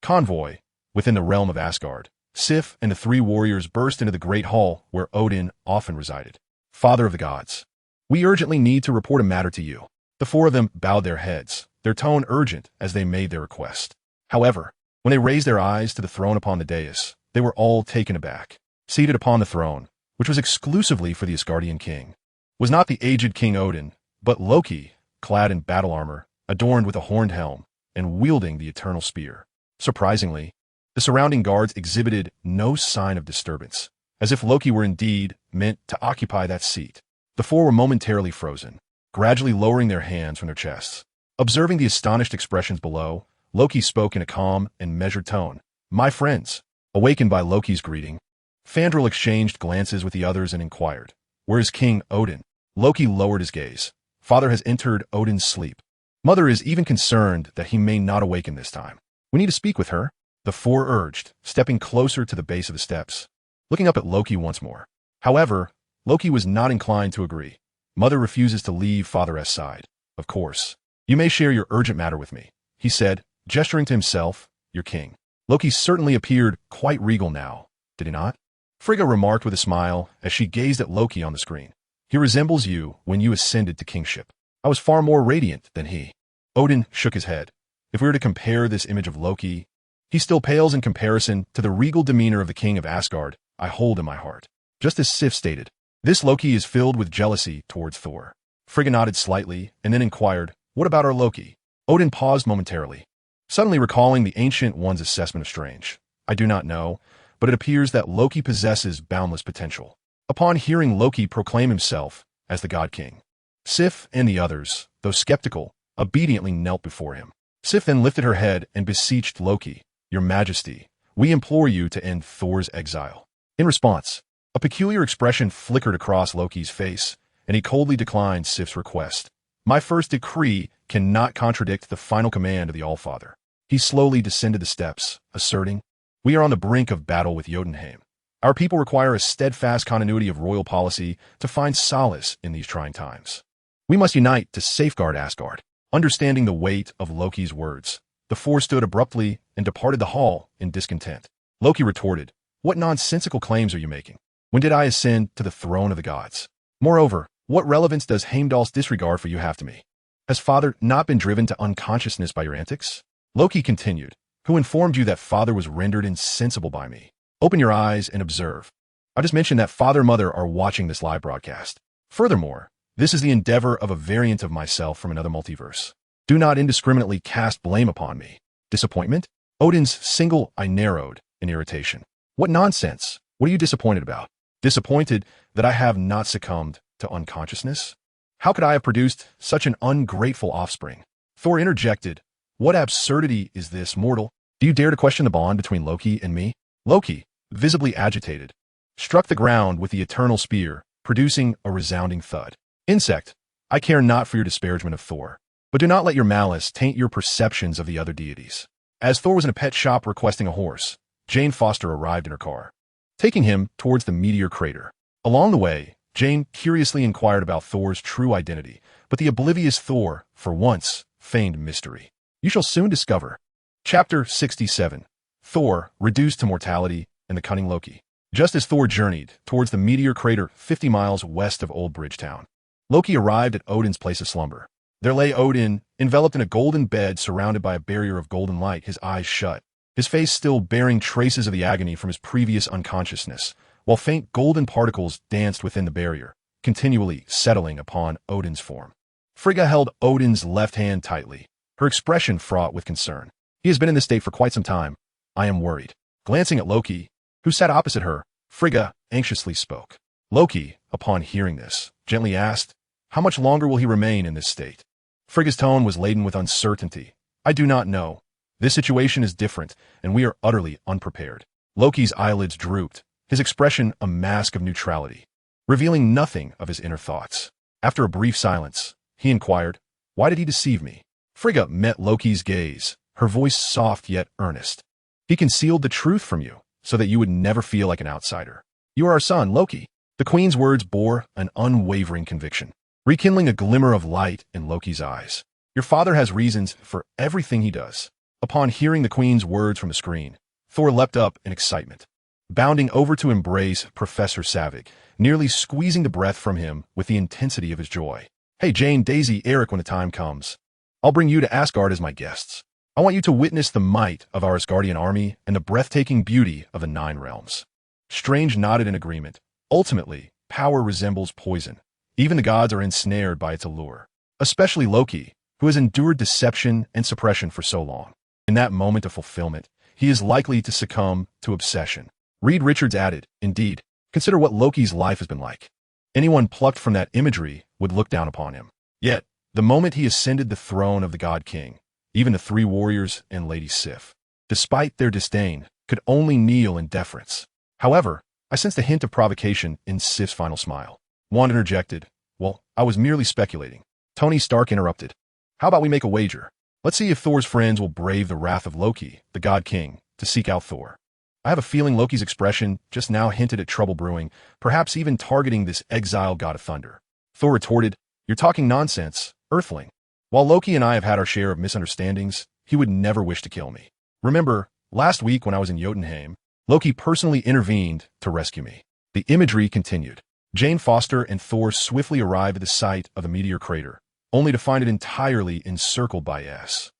convoy within the realm of Asgard. Sif and the three warriors burst into the great hall where Odin often resided. Father of the gods, we urgently need to report a matter to you. The four of them bowed their heads, their tone urgent as they made their request. However, when they raised their eyes to the throne upon the dais, they were all taken aback. Seated upon the throne, which was exclusively for the Asgardian king, was not the aged King Odin, but Loki, clad in battle armor, adorned with a horned helm, and wielding the eternal spear. Surprisingly, the surrounding guards exhibited no sign of disturbance, as if Loki were indeed meant to occupy that seat. The four were momentarily frozen, gradually lowering their hands from their chests. Observing the astonished expressions below, Loki spoke in a calm and measured tone. My friends, awakened by Loki's greeting, Fandral exchanged glances with the others and inquired, Where is King Odin? Loki lowered his gaze. Father has entered Odin's sleep. Mother is even concerned that he may not awaken this time. We need to speak with her, the four urged, stepping closer to the base of the steps, looking up at Loki once more. However, Loki was not inclined to agree. Mother refuses to leave Father's side. Of course. You may share your urgent matter with me, he said, gesturing to himself, your king. Loki certainly appeared quite regal now, did he not? Frigga remarked with a smile as she gazed at Loki on the screen. He resembles you when you ascended to kingship. I was far more radiant than he. Odin shook his head. If we were to compare this image of Loki, he still pales in comparison to the regal demeanor of the king of Asgard I hold in my heart. Just as Sif stated, this Loki is filled with jealousy towards Thor. Frigga nodded slightly and then inquired, What about our Loki? Odin paused momentarily, suddenly recalling the Ancient One's assessment of Strange. I do not know, but it appears that Loki possesses boundless potential. Upon hearing Loki proclaim himself as the God King, Sif and the others, though skeptical, obediently knelt before him. Sif then lifted her head and beseeched Loki, Your Majesty, we implore you to end Thor's exile. In response, a peculiar expression flickered across Loki's face, and he coldly declined Sif's request. My first decree cannot contradict the final command of the Allfather. He slowly descended the steps, asserting, We are on the brink of battle with Jotunheim. Our people require a steadfast continuity of royal policy to find solace in these trying times. We must unite to safeguard Asgard. Understanding the weight of Loki's words, The four stood abruptly and departed the hall in discontent. Loki retorted, "What nonsensical claims are you making? When did I ascend to the throne of the gods? Moreover, what relevance does Heimdall's disregard for you have to me? Has father not been driven to unconsciousness by your antics?" Loki continued, "Who informed you that father was rendered insensible by me? Open your eyes and observe. I just mentioned that father and mother are watching this live broadcast. Furthermore, this is the endeavor of a variant of myself from another multiverse. Do not indiscriminately cast blame upon me." Disappointment? Odin's single eye narrowed in irritation. "What nonsense? What are you disappointed about? Disappointed that I have not succumbed to unconsciousness? How could I have produced such an ungrateful offspring?" Thor interjected, "What absurdity is this, mortal? Do you dare to question the bond between Loki and me?" Loki, visibly agitated, struck the ground with the eternal spear, producing a resounding thud. "Insect, I care not for your disparagement of Thor, but do not let your malice taint your perceptions of the other deities." As Thor was in a pet shop requesting a horse, Jane Foster arrived in her car, taking him towards the meteor crater. Along the way, Jane curiously inquired about Thor's true identity, but the oblivious Thor, for once, feigned mystery. You shall soon discover. Chapter 67. Thor, reduced to mortality, and the cunning Loki. Just as Thor journeyed towards the meteor crater 50 miles west of Old Bridgetown, Loki arrived at Odin's place of slumber. There lay Odin, enveloped in a golden bed surrounded by a barrier of golden light, his eyes shut, his face still bearing traces of the agony from his previous unconsciousness, while faint golden particles danced within the barrier, continually settling upon Odin's form. Frigga held Odin's left hand tightly, her expression fraught with concern. "He has been in this state for quite some time. I am worried." Glancing at Loki, who sat opposite her, Frigga anxiously spoke. Loki, upon hearing this, gently asked, "How much longer will he remain in this state?" Frigga's tone was laden with uncertainty. "I do not know. This situation is different, and we are utterly unprepared." Loki's eyelids drooped, his expression a mask of neutrality, revealing nothing of his inner thoughts. After a brief silence, he inquired, "Why did he deceive me?" Frigga met Loki's gaze, her voice soft yet earnest. "He concealed the truth from you, so that you would never feel like an outsider. You are our son, Loki." The queen's words bore an unwavering conviction, rekindling a glimmer of light in Loki's eyes. "Your father has reasons for everything he does." Upon hearing the queen's words from the screen, Thor leapt up in excitement, bounding over to embrace Professor Savig, nearly squeezing the breath from him with the intensity of his joy. "Hey, Jane, Daisy, Eric, when the time comes, I'll bring you to Asgard as my guests. I want you to witness the might of our Asgardian army and the breathtaking beauty of the 9 realms." Strange nodded in agreement. Ultimately, power resembles poison. Even the gods are ensnared by its allure. Especially Loki, who has endured deception and suppression for so long. In that moment of fulfillment, he is likely to succumb to obsession. Reed Richards added, "Indeed, consider what Loki's life has been like. Anyone plucked from that imagery would look down upon him. Yet, the moment he ascended the throne of the God King, even the 3 warriors and Lady Sif, despite their disdain, could only kneel in deference." However, I sensed a hint of provocation in Sif's final smile. Wanda interjected, "Well, I was merely speculating." Tony Stark interrupted, "How about we make a wager? Let's see if Thor's friends will brave the wrath of Loki, the God King, to seek out Thor." I have a feeling Loki's expression just now hinted at trouble brewing, perhaps even targeting this exiled god of thunder. Thor retorted, "You're talking nonsense, Earthling. While Loki and I have had our share of misunderstandings, he would never wish to kill me. Remember, last week when I was in Jotunheim, Loki personally intervened to rescue me." The imagery continued. Jane Foster and Thor swiftly arrived at the site of the meteor crater, only to find it entirely encircled by Shield,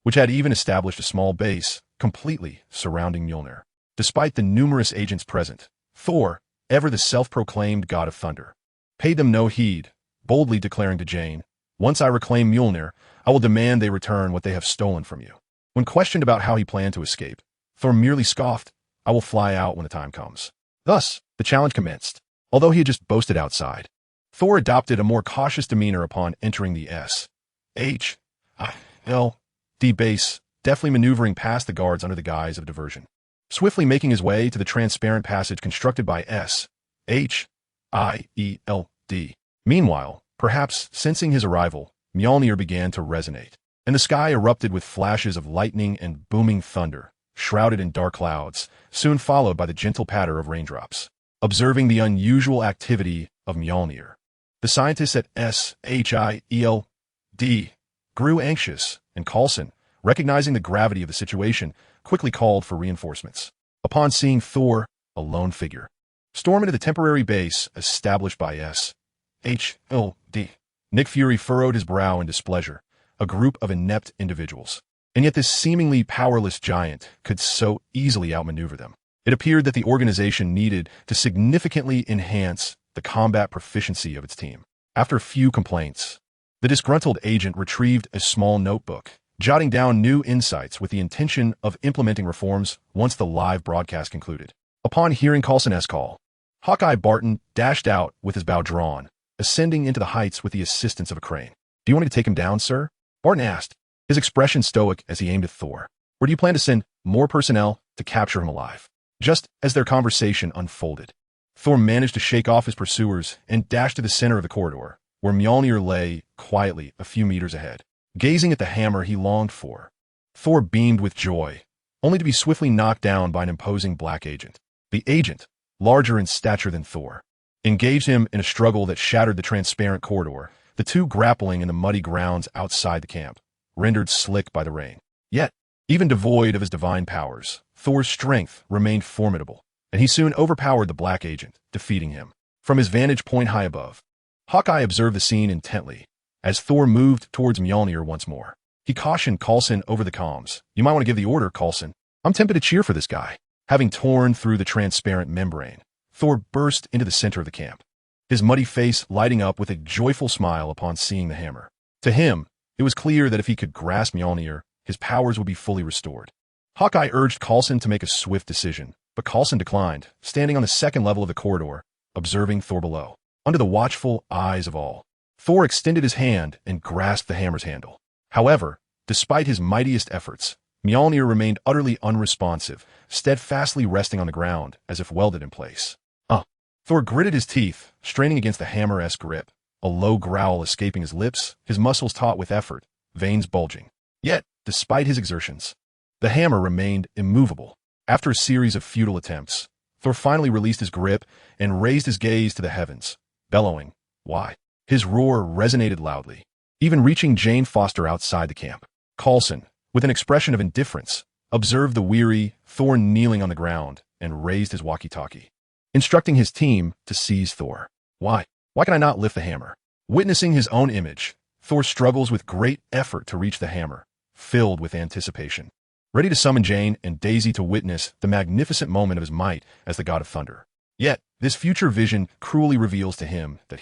which had even established a small base, completely surrounding Mjolnir. Despite the numerous agents present, Thor, ever the self-proclaimed god of thunder, paid them no heed, boldly declaring to Jane, "Once I reclaim Mjolnir, I will demand they return what they have stolen from you." When questioned about how he planned to escape, Thor merely scoffed, "I will fly out when the time comes." Thus, the challenge commenced, although he had just boasted outside. Thor adopted a more cautious demeanor upon entering the Shield base, deftly maneuvering past the guards under the guise of diversion, swiftly making his way to the transparent passage constructed by Shield. Meanwhile, perhaps sensing his arrival, Mjolnir began to resonate, and the sky erupted with flashes of lightning and booming thunder, shrouded in dark clouds, soon followed by the gentle patter of raindrops. Observing the unusual activity of Mjolnir, the scientists at Shield grew anxious, and Coulson, recognizing the gravity of the situation, quickly called for reinforcements. Upon seeing Thor, a lone figure, storm into the temporary base established by S.H.L.D., Nick Fury furrowed his brow in displeasure. A group of inept individuals. And yet this seemingly powerless giant could so easily outmaneuver them. It appeared that the organization needed to significantly enhance the combat proficiency of its team. After a few complaints, the disgruntled agent retrieved a small notebook, jotting down new insights with the intention of implementing reforms once the live broadcast concluded. Upon hearing Coulson's call, Hawkeye Barton dashed out with his bow drawn, ascending into the heights with the assistance of a crane. "Do you want me to take him down, sir?" Barton asked, his expression stoic as he aimed at Thor. "Or do you plan to send more personnel to capture him alive?" Just as their conversation unfolded, Thor managed to shake off his pursuers and dash to the center of the corridor, where Mjolnir lay quietly a few meters ahead. Gazing at the hammer he longed for, Thor beamed with joy, only to be swiftly knocked down by an imposing black agent. The agent, larger in stature than Thor, engaged him in a struggle that shattered the transparent corridor, the two grappling in the muddy grounds outside the camp, rendered slick by the rain. Yet, even devoid of his divine powers, Thor's strength remained formidable, and he soon overpowered the black agent, defeating him. From his vantage point high above, Hawkeye observed the scene intently, as Thor moved towards Mjolnir once more. He cautioned Coulson over the comms. "You might want to give the order, Coulson. I'm tempted to cheer for this guy." Having torn through the transparent membrane, Thor burst into the center of the camp, his muddy face lighting up with a joyful smile upon seeing the hammer. To him, it was clear that if he could grasp Mjolnir, his powers would be fully restored. Hawkeye urged Coulson to make a swift decision, but Coulson declined, standing on the second level of the corridor, observing Thor below. Under the watchful eyes of all, Thor extended his hand and grasped the hammer's handle. However, despite his mightiest efforts, Mjolnir remained utterly unresponsive, steadfastly resting on the ground as if welded in place. Thor gritted his teeth, straining against the hammer-esque grip, a low growl escaping his lips, his muscles taut with effort, veins bulging. Yet, despite his exertions, the hammer remained immovable. After a series of futile attempts, Thor finally released his grip and raised his gaze to the heavens, bellowing, "Why?" His roar resonated loudly, even reaching Jane Foster outside the camp. Coulson, with an expression of indifference, observed the weary Thor kneeling on the ground and raised his walkie-talkie, instructing his team to seize Thor. Why can I not lift the hammer? Witnessing his own image, Thor struggles with great effort to reach the hammer, filled with anticipation, ready to summon Jane and Daisy to witness the magnificent moment of his might as the God of Thunder. Yet, this future vision cruelly reveals to him that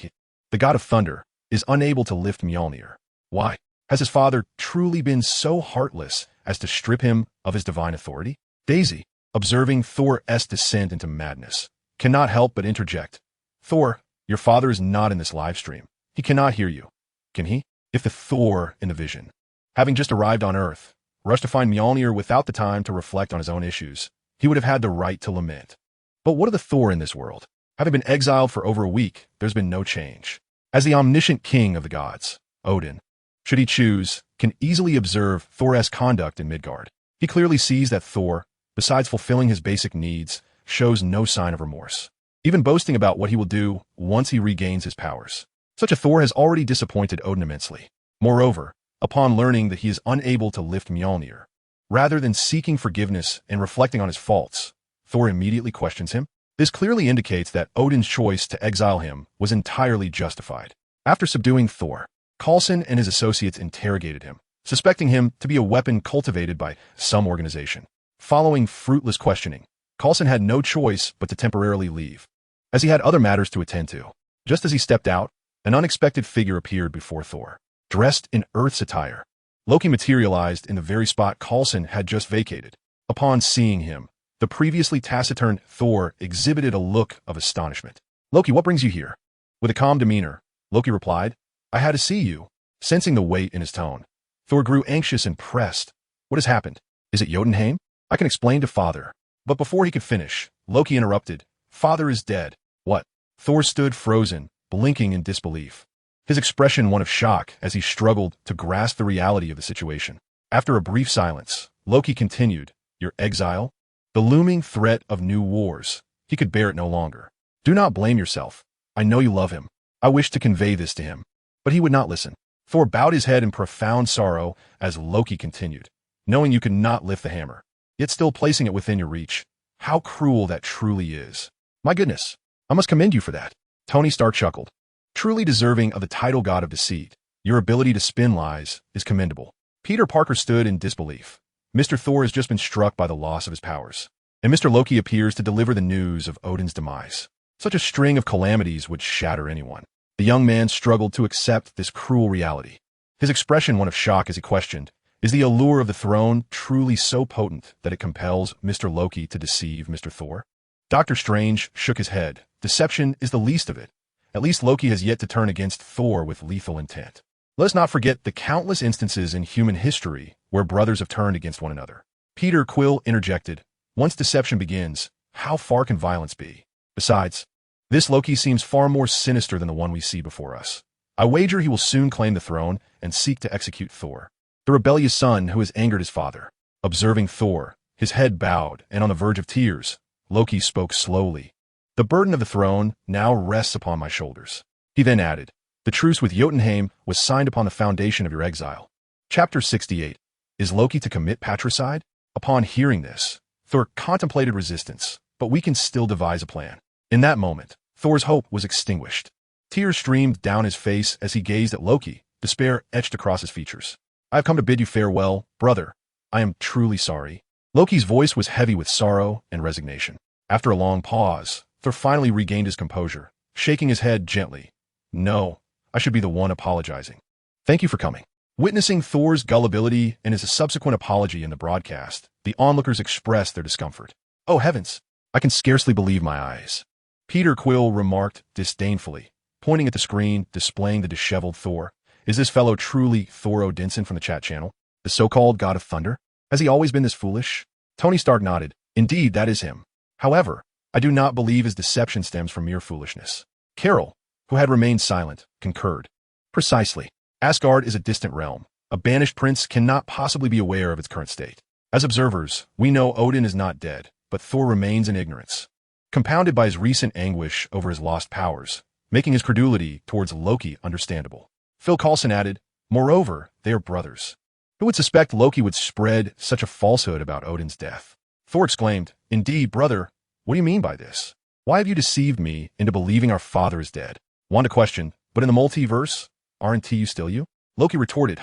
the God of Thunder, is unable to lift Mjolnir. Why? Has his father truly been so heartless as to strip him of his divine authority? Daisy, observing Thor's descent into madness, cannot help but interject. "Thor, your father is not in this live stream. He cannot hear you. Can he?" If the Thor in the vision, having just arrived on Earth, rushed to find Mjolnir without the time to reflect on his own issues, he would have had the right to lament. But what of the Thor in this world? Having been exiled for over a week, there's been no change. As the omniscient king of the gods, Odin, should he choose, can easily observe Thor's conduct in Midgard. He clearly sees that Thor, besides fulfilling his basic needs, shows no sign of remorse, even boasting about what he will do once he regains his powers. Such a Thor has already disappointed Odin immensely. Moreover, upon learning that he is unable to lift Mjolnir, rather than seeking forgiveness and reflecting on his faults, Thor immediately questions him. This clearly indicates that Odin's choice to exile him was entirely justified. After subduing Thor, Coulson and his associates interrogated him, suspecting him to be a weapon cultivated by some organization. Following fruitless questioning, Coulson had no choice but to temporarily leave, as he had other matters to attend to. Just as he stepped out, an unexpected figure appeared before Thor, dressed in Earth's attire. Loki materialized in the very spot Coulson had just vacated. Upon seeing him, the previously taciturn Thor exhibited a look of astonishment. "Loki, what brings you here?" With a calm demeanor, Loki replied, "I had to see you." Sensing the weight in his tone, Thor grew anxious and pressed. "What has happened? Is it Jotunheim? I can explain to Father." But before he could finish, Loki interrupted. "Father is dead." "What?" Thor stood frozen, blinking in disbelief, his expression one of shock as he struggled to grasp the reality of the situation. After a brief silence, Loki continued, "Your exile? The looming threat of new wars." He could bear it no longer. "Do not blame yourself. I know you love him. I wish to convey this to him." But he would not listen. Thor bowed his head in profound sorrow as Loki continued, knowing you could not lift the hammer, yet still placing it within your reach. How cruel that truly is. My goodness, I must commend you for that. Tony Stark chuckled. Truly deserving of the title God of Deceit, your ability to spin lies is commendable. Peter Parker stood in disbelief. Mr. Thor has just been struck by the loss of his powers, and Mr. Loki appears to deliver the news of Odin's demise. Such a string of calamities would shatter anyone. The young man struggled to accept this cruel reality. His expression one of shock as he questioned, is the allure of the throne truly so potent that it compels Mr. Loki to deceive Mr. Thor? Doctor Strange shook his head. Deception is the least of it. At least Loki has yet to turn against Thor with lethal intent. Let us not forget the countless instances in human history where brothers have turned against one another. Peter Quill interjected, once deception begins, how far can violence be? Besides, this Loki seems far more sinister than the one we see before us. I wager he will soon claim the throne and seek to execute Thor, the rebellious son who has angered his father. Observing Thor, his head bowed and on the verge of tears, Loki spoke slowly. The burden of the throne now rests upon my shoulders. He then added, the truce with Jotunheim was signed upon the foundation of your exile. Chapter 68. Is Loki to commit patricide? Upon hearing this, Thor contemplated resistance, but we can still devise a plan. In that moment, Thor's hope was extinguished. Tears streamed down his face as he gazed at Loki, despair etched across his features. I have come to bid you farewell, brother. I am truly sorry. Loki's voice was heavy with sorrow and resignation. After a long pause, Thor finally regained his composure, shaking his head gently. No, I should be the one apologizing. Thank you for coming. Witnessing Thor's gullibility and his subsequent apology in the broadcast, the onlookers expressed their discomfort. Oh heavens, I can scarcely believe my eyes. Peter Quill remarked disdainfully, pointing at the screen displaying the disheveled Thor. Is this fellow truly Thor Odinson from the chat channel? The so-called God of Thunder? Has he always been this foolish? Tony Stark nodded. Indeed, that is him. However, I do not believe his deception stems from mere foolishness. Carol, who had remained silent, concurred. Precisely. Asgard is a distant realm. A banished prince cannot possibly be aware of its current state. As observers, we know Odin is not dead, but Thor remains in ignorance, compounded by his recent anguish over his lost powers, making his credulity towards Loki understandable. Phil Coulson added, moreover, they are brothers. Who would suspect Loki would spread such a falsehood about Odin's death? Thor exclaimed, indeed, brother, what do you mean by this? Why have you deceived me into believing our father is dead? Wanda questioned, but in the multiverse, aren't you still you? Loki retorted,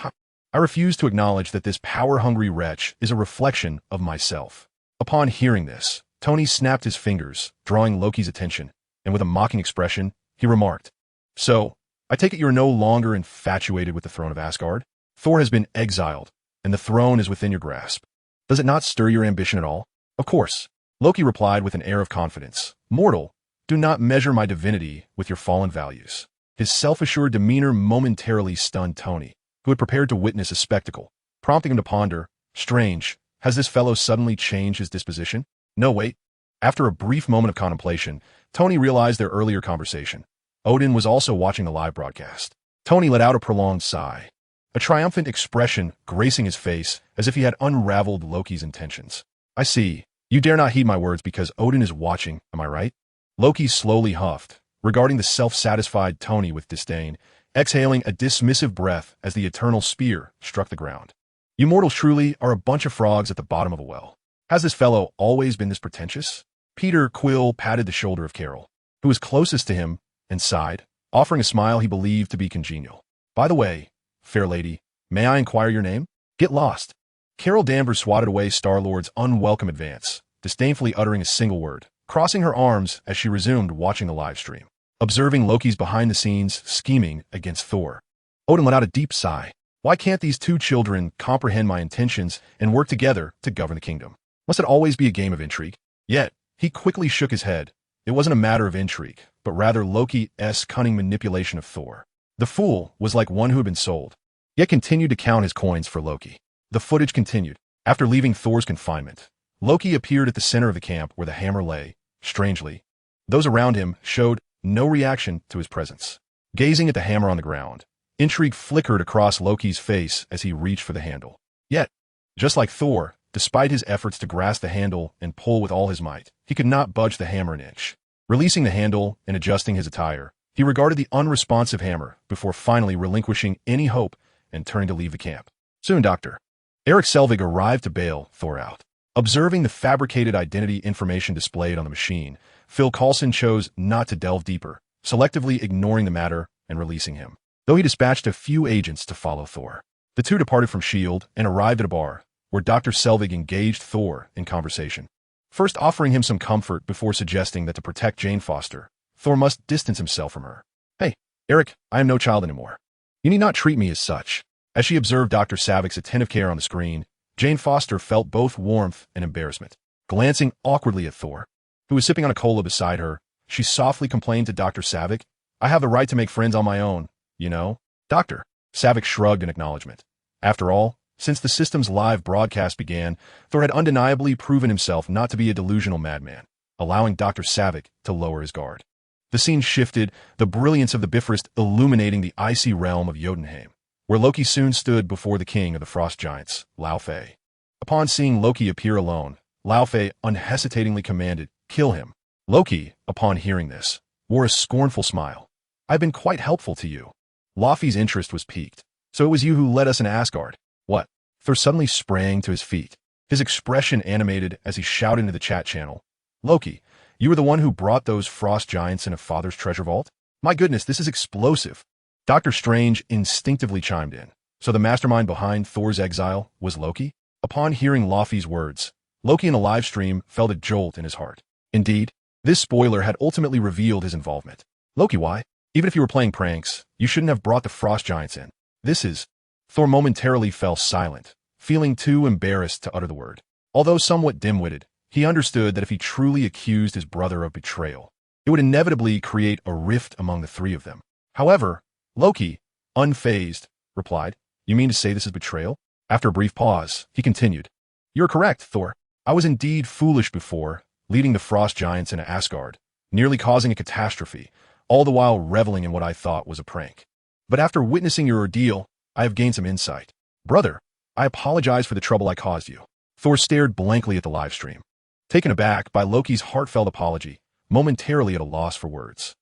I refuse to acknowledge that this power-hungry wretch is a reflection of myself. Upon hearing this, Tony snapped his fingers, drawing Loki's attention, and with a mocking expression, he remarked, so, I take it you are no longer infatuated with the throne of Asgard? Thor has been exiled, and the throne is within your grasp. Does it not stir your ambition at all? Of course. Loki replied with an air of confidence. Mortal, do not measure my divinity with your fallen values. His self-assured demeanor momentarily stunned Tony, who had prepared to witness a spectacle, prompting him to ponder, strange, has this fellow suddenly changed his disposition? No, wait. After a brief moment of contemplation, Tony realized their earlier conversation. Odin was also watching the live broadcast. Tony let out a prolonged sigh, a triumphant expression gracing his face as if he had unraveled Loki's intentions. I see. You dare not heed my words because Odin is watching, am I right? Loki slowly huffed, regarding the self-satisfied Tony with disdain, exhaling a dismissive breath as the eternal spear struck the ground. You mortals truly are a bunch of frogs at the bottom of a well. Has this fellow always been this pretentious? Peter Quill patted the shoulder of Carol, who was closest to him, and sighed, offering a smile he believed to be congenial. By the way, fair lady, may I inquire your name? Get lost. Carol Danvers swatted away Star-Lord's unwelcome advance, disdainfully uttering a single word, crossing her arms as she resumed watching the live stream, observing Loki's behind-the-scenes scheming against Thor. Odin let out a deep sigh. Why can't these two children comprehend my intentions and work together to govern the kingdom? Must it always be a game of intrigue? Yet, he quickly shook his head. It wasn't a matter of intrigue, but rather Loki's cunning manipulation of Thor. The fool was like one who had been sold, yet continued to count his coins for Loki. The footage continued. After leaving Thor's confinement, Loki appeared at the center of the camp where the hammer lay. Strangely, those around him showed no reaction to his presence. Gazing at the hammer on the ground, intrigue flickered across Loki's face as he reached for the handle. Yet, just like Thor, despite his efforts to grasp the handle and pull with all his might, he could not budge the hammer an inch. Releasing the handle and adjusting his attire, He regarded the unresponsive hammer before finally relinquishing any hope and turning to leave the camp. Soon, Dr. Eric Selvig arrived to bail Thor out. Observing the fabricated identity information displayed on the machine, Phil Coulson chose not to delve deeper, selectively ignoring the matter and releasing him. Though he dispatched a few agents to follow Thor, the two departed from S.H.I.E.L.D. and arrived at a bar, where Dr. Selvig engaged Thor in conversation. First offering him some comfort before suggesting that to protect Jane Foster, Thor must distance himself from her. "Hey, Eric, I am no child anymore. You need not treat me as such." As she observed Dr. Savic's attentive care on the screen, Jane Foster felt both warmth and embarrassment. Glancing awkwardly at Thor, who was sipping on a cola beside her, she softly complained to Dr. Savic, "I have the right to make friends on my own, you know?" Dr. Savic shrugged in acknowledgement. After all, since the system's live broadcast began, Thor had undeniably proven himself not to be a delusional madman, allowing Dr. Savic to lower his guard. The scene shifted, the brilliance of the Bifrost illuminating the icy realm of Jotunheim, where Loki soon stood before the king of the frost giants, Laufey. Upon seeing Loki appear alone, Laufey unhesitatingly commanded, "Kill him." Loki, upon hearing this, wore a scornful smile. "I've been quite helpful to you." Laufey's interest was piqued. "So it was you who led us in Asgard. What?" Thor suddenly sprang to his feet, his expression animated as he shouted into the chat channel, "Loki, you were the one who brought those frost giants in a father's treasure vault? My goodness, this is explosive." Doctor Strange instinctively chimed in. So the mastermind behind Thor's exile was Loki? Upon hearing Laufey's words, Loki in a live stream felt a jolt in his heart. Indeed, this spoiler had ultimately revealed his involvement. "Loki, why? Even if you were playing pranks, you shouldn't have brought the frost giants in. This is..." Thor momentarily fell silent, feeling too embarrassed to utter the word. Although somewhat dim-witted, he understood that if he truly accused his brother of betrayal, it would inevitably create a rift among the three of them. However, Loki, unfazed, replied, "You mean to say this is betrayal?" After a brief pause, he continued, "You're correct, Thor. I was indeed foolish before, leading the frost giants into Asgard, nearly causing a catastrophe, all the while reveling in what I thought was a prank. But after witnessing your ordeal, I have gained some insight. Brother, I apologize for the trouble I caused you." Thor stared blankly at the live stream, taken aback by Loki's heartfelt apology, momentarily at a loss for words.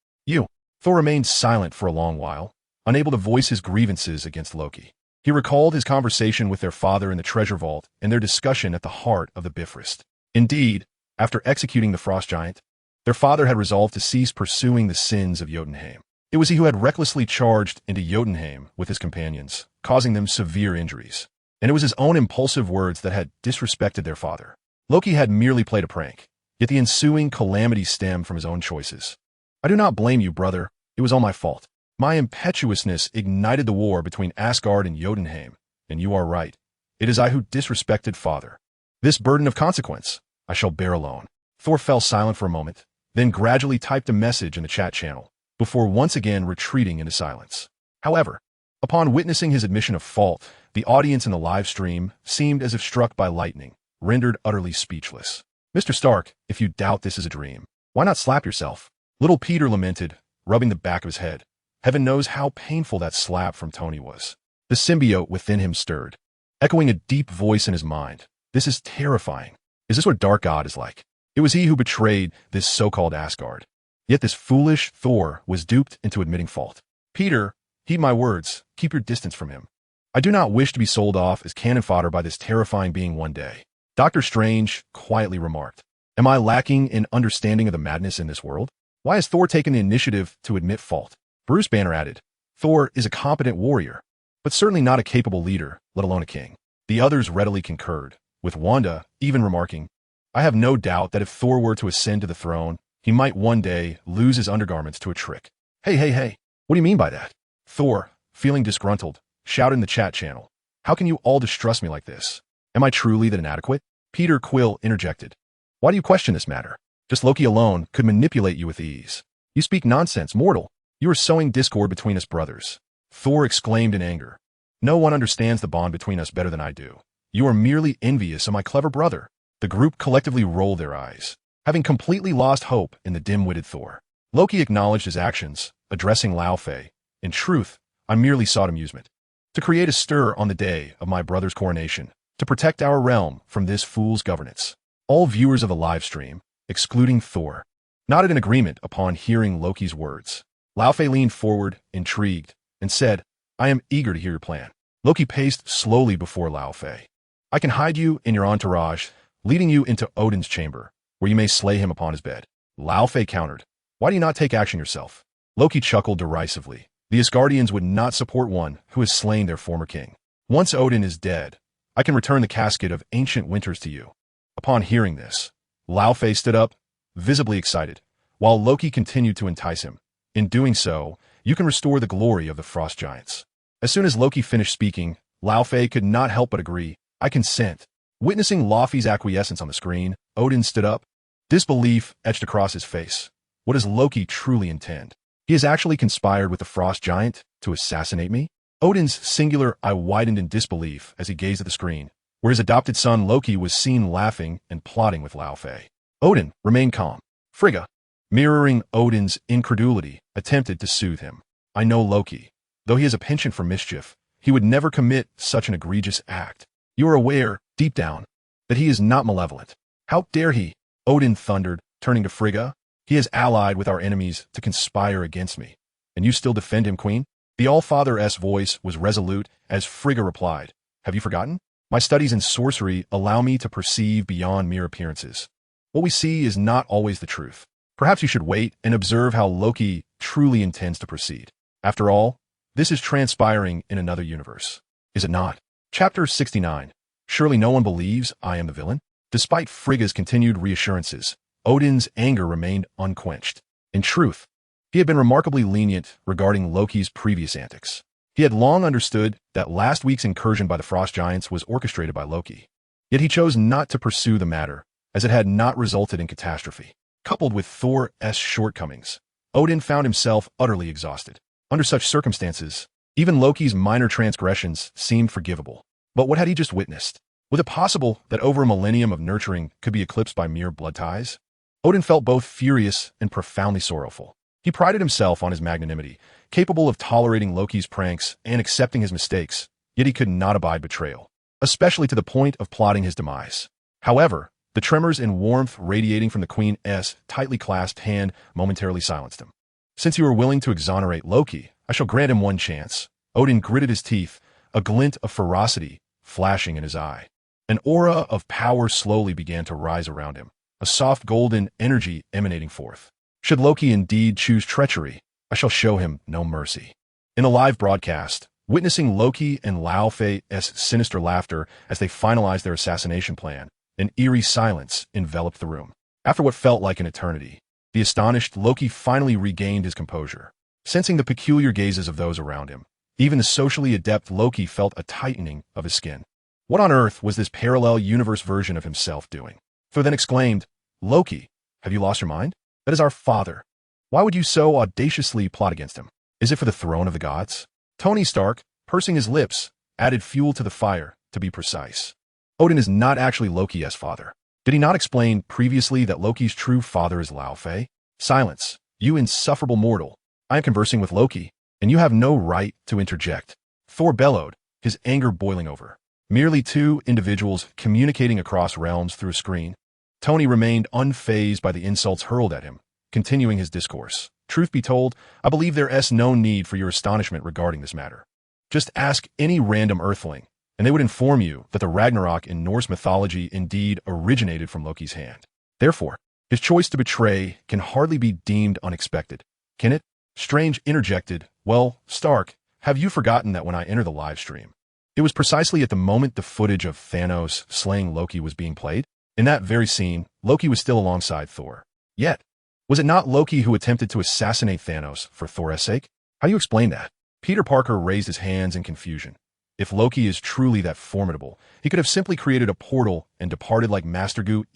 Thor remained silent for a long while, unable to voice his grievances against Loki. He recalled his conversation with their father in the treasure vault and their discussion at the heart of the Bifrost. Indeed, after executing the frost giant, their father had resolved to cease pursuing the sins of Jotunheim. It was he who had recklessly charged into Jotunheim with his companions, causing them severe injuries. And it was his own impulsive words that had disrespected their father. Loki had merely played a prank, yet the ensuing calamity stemmed from his own choices. "I do not blame you, brother. It was all my fault. My impetuousness ignited the war between Asgard and Jotunheim, and you are right. It is I who disrespected father. This burden of consequence I shall bear alone." Thor fell silent for a moment, then gradually typed a message in the chat channel, before once again retreating into silence. However, upon witnessing his admission of fault, the audience in the live stream seemed as if struck by lightning, rendered utterly speechless. "Mr. Stark, if you doubt this is a dream, why not slap yourself?" Little Peter lamented, rubbing the back of his head. Heaven knows how painful that slap from Tony was. The symbiote within him stirred, echoing a deep voice in his mind. "This is terrifying. Is this what Dark God is like? It was he who betrayed this so-called Asgard. Yet this foolish Thor was duped into admitting fault. Peter, heed my words. Keep your distance from him. I do not wish to be sold off as cannon fodder by this terrifying being one day." Doctor Strange quietly remarked, "Am I lacking in understanding of the madness in this world? Why has Thor taken the initiative to admit fault?" Bruce Banner added, "Thor is a competent warrior, but certainly not a capable leader, let alone a king." The others readily concurred, with Wanda even remarking, "I have no doubt that if Thor were to ascend to the throne, he might one day lose his undergarments to a trick." Hey, what do you mean by that?" Thor, feeling disgruntled, shouted in the chat channel, "How can you all distrust me like this? Am I truly that inadequate?" Peter Quill interjected, "Why do you question this matter? Just Loki alone could manipulate you with ease. You speak nonsense, mortal. You are sowing discord between us brothers." Thor exclaimed in anger, "No one understands the bond between us better than I do. You are merely envious of my clever brother." The group collectively rolled their eyes, having completely lost hope in the dim-witted Thor. Loki acknowledged his actions, addressing Laufey. "In truth, I merely sought amusement. To create a stir on the day of my brother's coronation, to protect our realm from this fool's governance." All viewers of the live stream, excluding Thor, nodded in agreement upon hearing Loki's words. Lao Fei leaned forward, intrigued, and said, I am eager to hear your plan. Loki paced slowly before Lao Fei. I can hide you in your entourage, leading you into Odin's chamber, where you may slay him upon his bed. Lao Fei countered, Why do you not take action yourself? Loki chuckled derisively. The Asgardians would not support one who has slain their former king. Once Odin is dead, I can return the casket of ancient winters to you. Upon hearing this, Lao Fei stood up, visibly excited, while Loki continued to entice him. In doing so, you can restore the glory of the frost giants. As soon as Loki finished speaking, Lao Fei could not help but agree. I consent. Witnessing Laufey's acquiescence on the screen, Odin stood up. Disbelief etched across his face. What does Loki truly intend? He has actually conspired with the frost giant to assassinate me? Odin's singular eye widened in disbelief as he gazed at the screen, where his adopted son Loki was seen laughing and plotting with Lao Fei. Odin remained calm. Frigga, mirroring Odin's incredulity, attempted to soothe him. I know Loki. Though he has a penchant for mischief, he would never commit such an egregious act. You are aware, deep down, that he is not malevolent. How dare he? Odin thundered, turning to Frigga. He has allied with our enemies to conspire against me. And you still defend him, Queen? The All-Father's voice was resolute as Frigga replied, Have you forgotten? My studies in sorcery allow me to perceive beyond mere appearances. What we see is not always the truth. Perhaps you should wait and observe how Loki truly intends to proceed. After all, this is transpiring in another universe. Is it not? Chapter 69. Surely no one believes I am the villain? Despite Frigga's continued reassurances, Odin's anger remained unquenched. In truth, he had been remarkably lenient regarding Loki's previous antics. He had long understood that last week's incursion by the frost giants was orchestrated by Loki. Yet he chose not to pursue the matter, as it had not resulted in catastrophe. Coupled with Thor's shortcomings, Odin found himself utterly exhausted. Under such circumstances, even Loki's minor transgressions seemed forgivable. But what had he just witnessed? Was it possible that over a millennium of nurturing could be eclipsed by mere blood ties? Odin felt both furious and profoundly sorrowful. He prided himself on his magnanimity, capable of tolerating Loki's pranks and accepting his mistakes, yet he could not abide betrayal, especially to the point of plotting his demise. However, the tremors and warmth radiating from the Queen's tightly clasped hand momentarily silenced him. Since you are willing to exonerate Loki, I shall grant him one chance. Odin gritted his teeth, a glint of ferocity flashing in his eye. An aura of power slowly began to rise around him, a soft golden energy emanating forth. Should Loki indeed choose treachery, I shall show him no mercy. In a live broadcast, witnessing Loki and Lao Fei's sinister laughter as they finalized their assassination plan, an eerie silence enveloped the room. After what felt like an eternity, the astonished Loki finally regained his composure. Sensing the peculiar gazes of those around him, even the socially adept Loki felt a tightening of his skin. What on earth was this parallel universe version of himself doing? Thor then exclaimed, Loki, have you lost your mind? That is our father. Why would you so audaciously plot against him? Is it for the throne of the gods? Tony Stark, pursing his lips, added fuel to the fire, to be precise. Odin is not actually Loki's father. Did he not explain previously that Loki's true father is Lao Fei? Silence, you insufferable mortal. I am conversing with Loki, and you have no right to interject. Thor bellowed, his anger boiling over. Merely two individuals communicating across realms through a screen. Tony remained unfazed by the insults hurled at him, continuing his discourse. Truth be told, I believe there is no need for your astonishment regarding this matter. Just ask any random earthling, and they would inform you that the Ragnarok in Norse mythology indeed originated from Loki's hand. Therefore, his choice to betray can hardly be deemed unexpected, can it? Strange interjected, well, Stark, have you forgotten that when I enter the live stream, it was precisely at the moment the footage of Thanos slaying Loki was being played? In that very scene, Loki was still alongside Thor. Yet, was it not Loki who attempted to assassinate Thanos for Thor's sake? How do you explain that? Peter Parker raised his hands in confusion. If Loki is truly that formidable, he could have simply created a portal and departed like Master Gu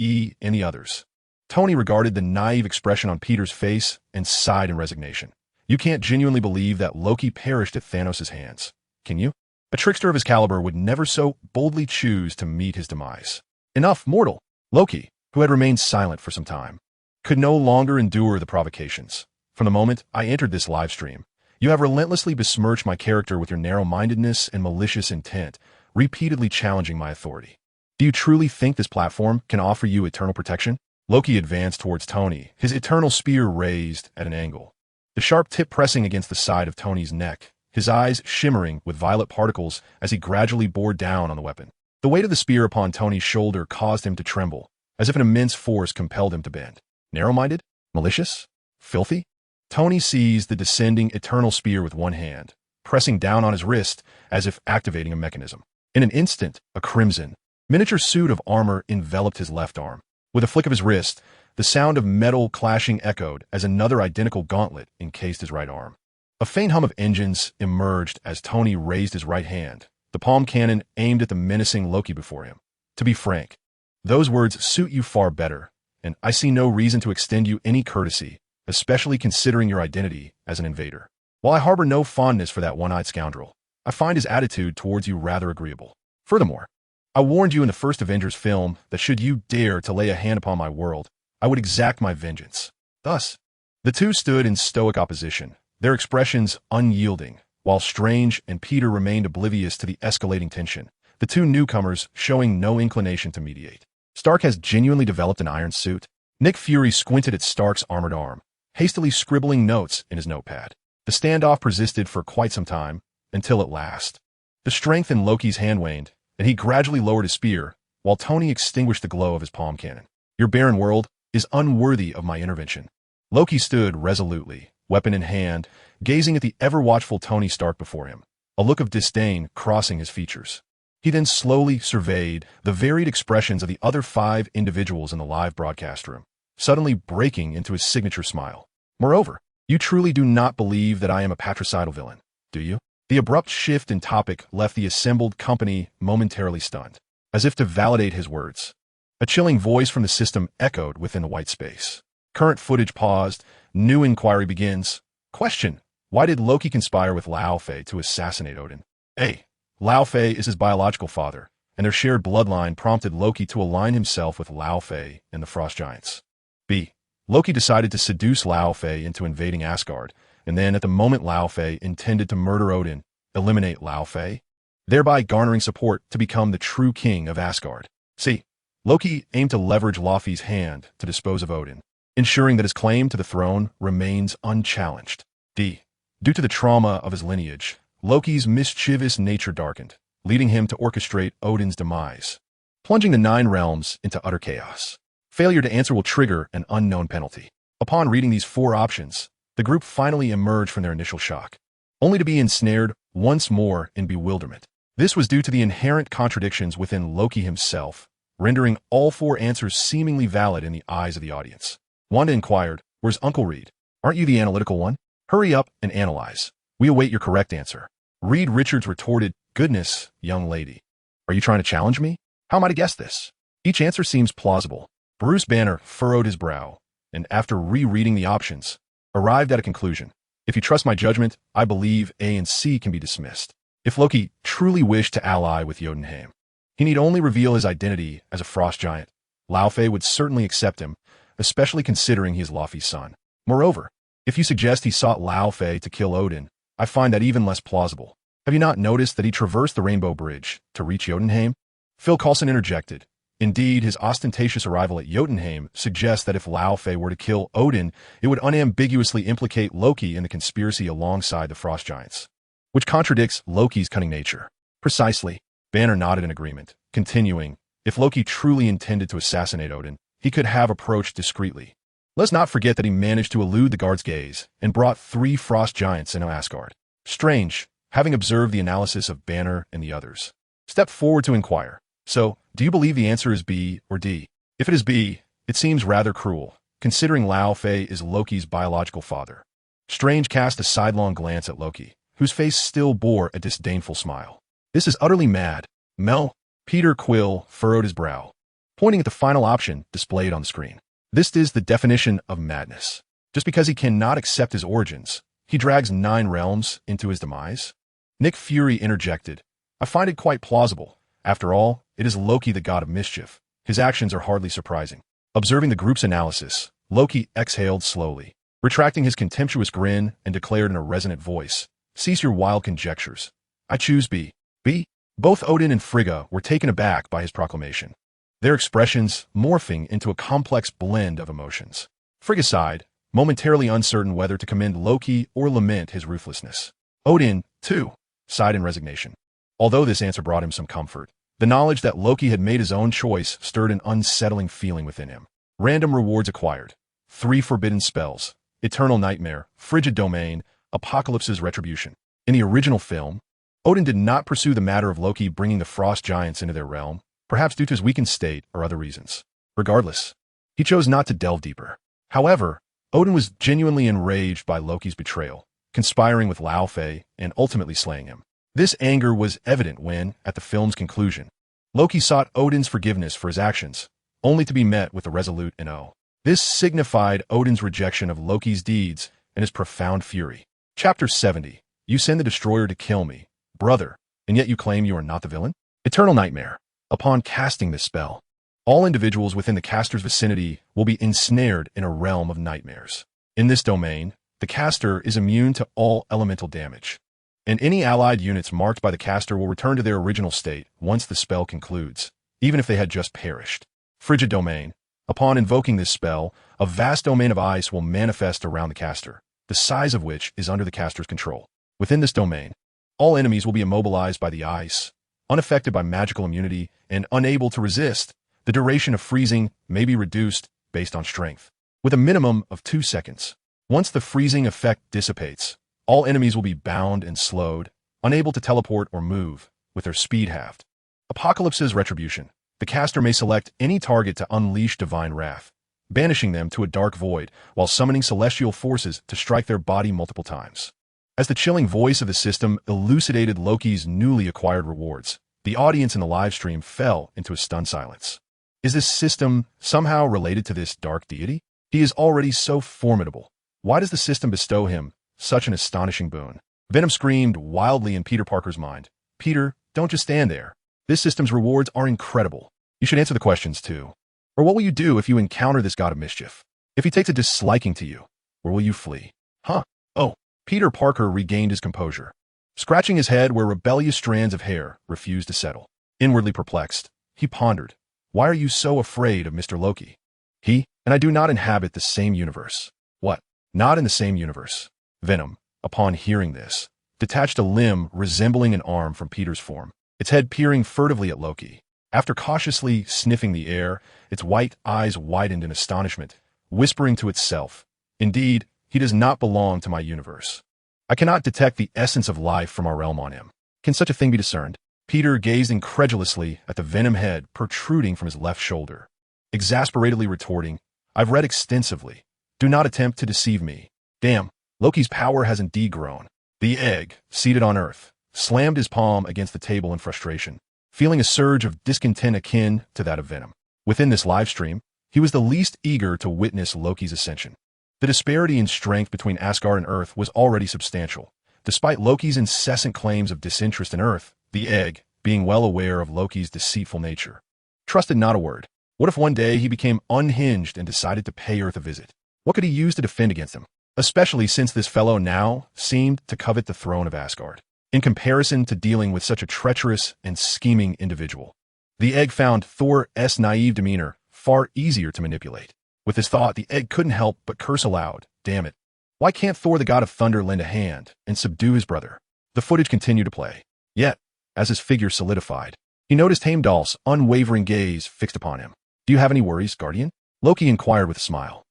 and the others. Tony regarded the naive expression on Peter's face and sighed in resignation. You can't genuinely believe that Loki perished at Thanos' hands, can you? A trickster of his caliber would never so boldly choose to meet his demise. Enough, mortal! Loki, who had remained silent for some time, could no longer endure the provocations. From the moment I entered this live stream, you have relentlessly besmirched my character with your narrow-mindedness and malicious intent, repeatedly challenging my authority. Do you truly think this platform can offer you eternal protection? Loki advanced towards Tony, his eternal spear raised at an angle. the sharp tip pressing against the side of Tony's neck, his eyes shimmering with violet particles as he gradually bore down on the weapon. The weight of the spear upon Tony's shoulder caused him to tremble, as if an immense force compelled him to bend. Narrow-minded? Malicious? Filthy? Tony seized the descending eternal spear with one hand, pressing down on his wrist as if activating a mechanism. In an instant, a crimson, miniature suit of armor enveloped his left arm. With a flick of his wrist, the sound of metal clashing echoed as another identical gauntlet encased his right arm. A faint hum of engines emerged as Tony raised his right hand, the palm cannon aimed at the menacing Loki before him. To be frank, those words suit you far better, and I see no reason to extend you any courtesy, especially considering your identity as an invader. While I harbor no fondness for that one-eyed scoundrel, I find his attitude towards you rather agreeable. Furthermore, I warned you in the first Avengers film that should you dare to lay a hand upon my world, I would exact my vengeance. Thus, the two stood in stoic opposition, their expressions unyielding, while Strange and Peter remained oblivious to the escalating tension, the two newcomers showing no inclination to mediate. Stark has genuinely developed an iron suit. Nick Fury squinted at Stark's armored arm, hastily scribbling notes in his notepad. The standoff persisted for quite some time, until at last, the strength in Loki's hand waned, and he gradually lowered his spear, while Tony extinguished the glow of his palm cannon. Your barren world is unworthy of my intervention. Loki stood resolutely, weapon in hand, gazing at the ever-watchful Tony Stark before him, a look of disdain crossing his features. He then slowly surveyed the varied expressions of the other 5 individuals in the live broadcast room, suddenly breaking into his signature smile. Moreover, you truly do not believe that I am a patricidal villain, do you? The abrupt shift in topic left the assembled company momentarily stunned, as if to validate his words. A chilling voice from the system echoed within the white space. Current footage paused. New inquiry begins. Question: why did Loki conspire with Lao Fei to assassinate Odin? A. Lao Fei is his biological father, and their shared bloodline prompted Loki to align himself with Lao Fei and the Frost Giants. B. Loki decided to seduce Lao Fei into invading Asgard, and then at the moment Lao Fei intended to murder Odin, eliminate Lao Fei, thereby garnering support to become the true king of Asgard. C. Loki aimed to leverage Laufey's hand to dispose of Odin, ensuring that his claim to the throne remains unchallenged. D. Due to the trauma of his lineage, Loki's mischievous nature darkened, leading him to orchestrate Odin's demise, plunging the 9 realms into utter chaos. Failure to answer will trigger an unknown penalty. Upon reading these 4 options, the group finally emerged from their initial shock, only to be ensnared once more in bewilderment. This was due to the inherent contradictions within Loki himself, rendering all 4 answers seemingly valid in the eyes of the audience. Wanda inquired, "Where's Uncle Reed? Aren't you the analytical one? Hurry up and analyze. We await your correct answer." Reed Richards retorted, "Goodness, young lady. Are you trying to challenge me? How am I to guess this? Each answer seems plausible." Bruce Banner furrowed his brow, and after rereading the options, arrived at a conclusion. "If you trust my judgment, I believe A and C can be dismissed. If Loki truly wished to ally with Jotunheim, he need only reveal his identity as a frost giant. Lao Fei would certainly accept him, especially considering he is Laufey's son. Moreover, if you suggest he sought Lao Fei to kill Odin, I find that even less plausible. Have you not noticed that he traversed the Rainbow Bridge to reach Jotunheim?" Phil Coulson interjected. Indeed, his ostentatious arrival at Jotunheim suggests that if Lao Fei were to kill Odin, it would unambiguously implicate Loki in the conspiracy alongside the Frost Giants, which contradicts Loki's cunning nature. Precisely. Banner nodded in agreement, continuing, "If Loki truly intended to assassinate Odin, he could have approached discreetly. Let's not forget that he managed to elude the guard's gaze and brought 3 Frost Giants into Asgard." Strange, having observed the analysis of Banner and the others, stepped forward to inquire, "So, do you believe the answer is B or D? If it is B, it seems rather cruel, considering Lao Fei is Loki's biological father." Strange cast a sidelong glance at Loki, whose face still bore a disdainful smile. "This is utterly mad, Mel." Peter Quill furrowed his brow, pointing at the final option displayed on the screen. "This is the definition of madness. Just because he cannot accept his origins, he drags 9 realms into his demise?" Nick Fury interjected, "I find it quite plausible. After all, it is Loki the god of mischief. His actions are hardly surprising." Observing the group's analysis, Loki exhaled slowly, retracting his contemptuous grin, and declared in a resonant voice, "Cease your wild conjectures. I choose B." B. Both Odin and Frigga were taken aback by his proclamation, their expressions morphing into a complex blend of emotions. Frigga sighed, momentarily uncertain whether to commend Loki or lament his ruthlessness. Odin, too, sighed in resignation. Although this answer brought him some comfort, the knowledge that Loki had made his own choice stirred an unsettling feeling within him. Random rewards acquired. 3 forbidden spells. Eternal Nightmare, Frigid Domain, Apocalypse's Retribution. In the original film, Odin did not pursue the matter of Loki bringing the frost giants into their realm, perhaps due to his weakened state or other reasons. Regardless, he chose not to delve deeper. However, Odin was genuinely enraged by Loki's betrayal, conspiring with Laufey and ultimately slaying him. This anger was evident when, at the film's conclusion, Loki sought Odin's forgiveness for his actions, only to be met with a resolute no. This signified Odin's rejection of Loki's deeds and his profound fury. Chapter 70. You send the destroyer to kill me, brother, and yet you claim you are not the villain? Eternal Nightmare. Upon casting this spell, all individuals within the caster's vicinity will be ensnared in a realm of nightmares. In this domain, the caster is immune to all elemental damage, and any allied units marked by the caster will return to their original state once the spell concludes, even if they had just perished. Frigid Domain. Upon invoking this spell, a vast domain of ice will manifest around the caster, the size of which is under the caster's control. Within this domain, all enemies will be immobilized by the ice, unaffected by magical immunity, and unable to resist. The duration of freezing may be reduced based on strength, with a minimum of 2 seconds. Once the freezing effect dissipates, all enemies will be bound and slowed, unable to teleport or move, with their speed halved. Apocalypse's Retribution. The caster may select any target to unleash divine wrath, banishing them to a dark void while summoning celestial forces to strike their body multiple times. As the chilling voice of the system elucidated Loki's newly acquired rewards, the audience in the livestream fell into a stunned silence. Is this system somehow related to this dark deity? He is already so formidable. Why does the system bestow him such an astonishing boon? Venom screamed wildly in Peter Parker's mind. Peter, don't just stand there. This system's rewards are incredible. You should answer the questions too. Or what will you do if you encounter this god of mischief? If he takes a disliking to you, where will you flee? Huh? Oh, Peter Parker regained his composure, scratching his head where rebellious strands of hair refused to settle. Inwardly perplexed, he pondered. Why are you so afraid of Mr. Loki? He and I do not inhabit the same universe. What? Not in the same universe. Venom, upon hearing this, detached a limb resembling an arm from Peter's form, its head peering furtively at Loki. After cautiously sniffing the air, its white eyes widened in astonishment, whispering to itself, "Indeed, he does not belong to my universe. I cannot detect the essence of life from our realm on him. Can such a thing be discerned?" Peter gazed incredulously at the venom head protruding from his left shoulder, exasperatedly retorting, "I've read extensively. Do not attempt to deceive me." Damn, Loki's power has indeed grown. The egg, seated on Earth, slammed his palm against the table in frustration, feeling a surge of discontent akin to that of Venom. Within this livestream, he was the least eager to witness Loki's ascension. The disparity in strength between Asgard and Earth was already substantial. Despite Loki's incessant claims of disinterest in Earth, the egg, being well aware of Loki's deceitful nature, trusted not a word. What if one day he became unhinged and decided to pay Earth a visit? What could he use to defend against him? Especially since this fellow now seemed to covet the throne of Asgard, in comparison to dealing with such a treacherous and scheming individual. The egg found Thor's naive demeanor far easier to manipulate. With this thought, the egg couldn't help but curse aloud. Damn it. Why can't Thor the god of thunder lend a hand and subdue his brother? The footage continued to play. Yet, as his figure solidified, he noticed Heimdall's unwavering gaze fixed upon him. "Do you have any worries, Guardian?" Loki inquired with a smile.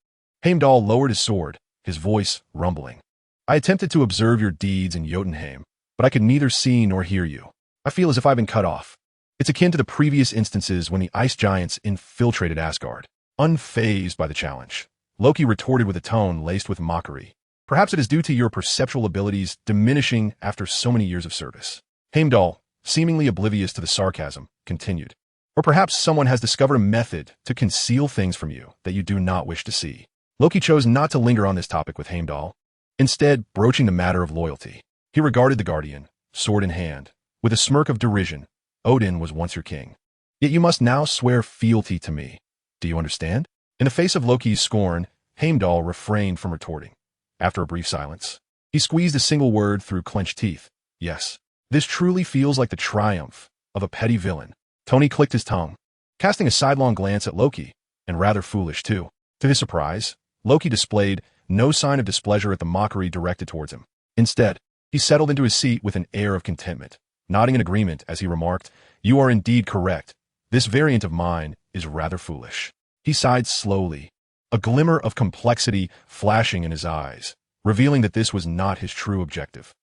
Heimdall lowered his sword, his voice rumbling. "I attempted to observe your deeds in Jotunheim, but I could neither see nor hear you. I feel as if I've been cut off. It's akin to the previous instances when the ice giants infiltrated Asgard." Unfazed by the challenge, Loki retorted with a tone laced with mockery. "Perhaps it is due to your perceptual abilities diminishing after so many years of service." Heimdall, seemingly oblivious to the sarcasm, continued. "Or perhaps someone has discovered a method to conceal things from you that you do not wish to see." Loki chose not to linger on this topic with Heimdall, instead broaching the matter of loyalty. He regarded the Guardian, sword in hand, with a smirk of derision. "Odin was once your king, yet you must now swear fealty to me. Do you understand?" In the face of Loki's scorn, Heimdall refrained from retorting. After a brief silence, he squeezed a single word through clenched teeth. "Yes. This truly feels like the triumph of a petty villain." Tony clicked his tongue, casting a sidelong glance at Loki, and rather foolish too. To his surprise, Loki displayed no sign of displeasure at the mockery directed towards him. Instead, he settled into his seat with an air of contentment, nodding in agreement as he remarked, "You are indeed correct. This variant of mine is rather foolish." He sighed slowly, a glimmer of complexity flashing in his eyes, revealing that this was not his true objective.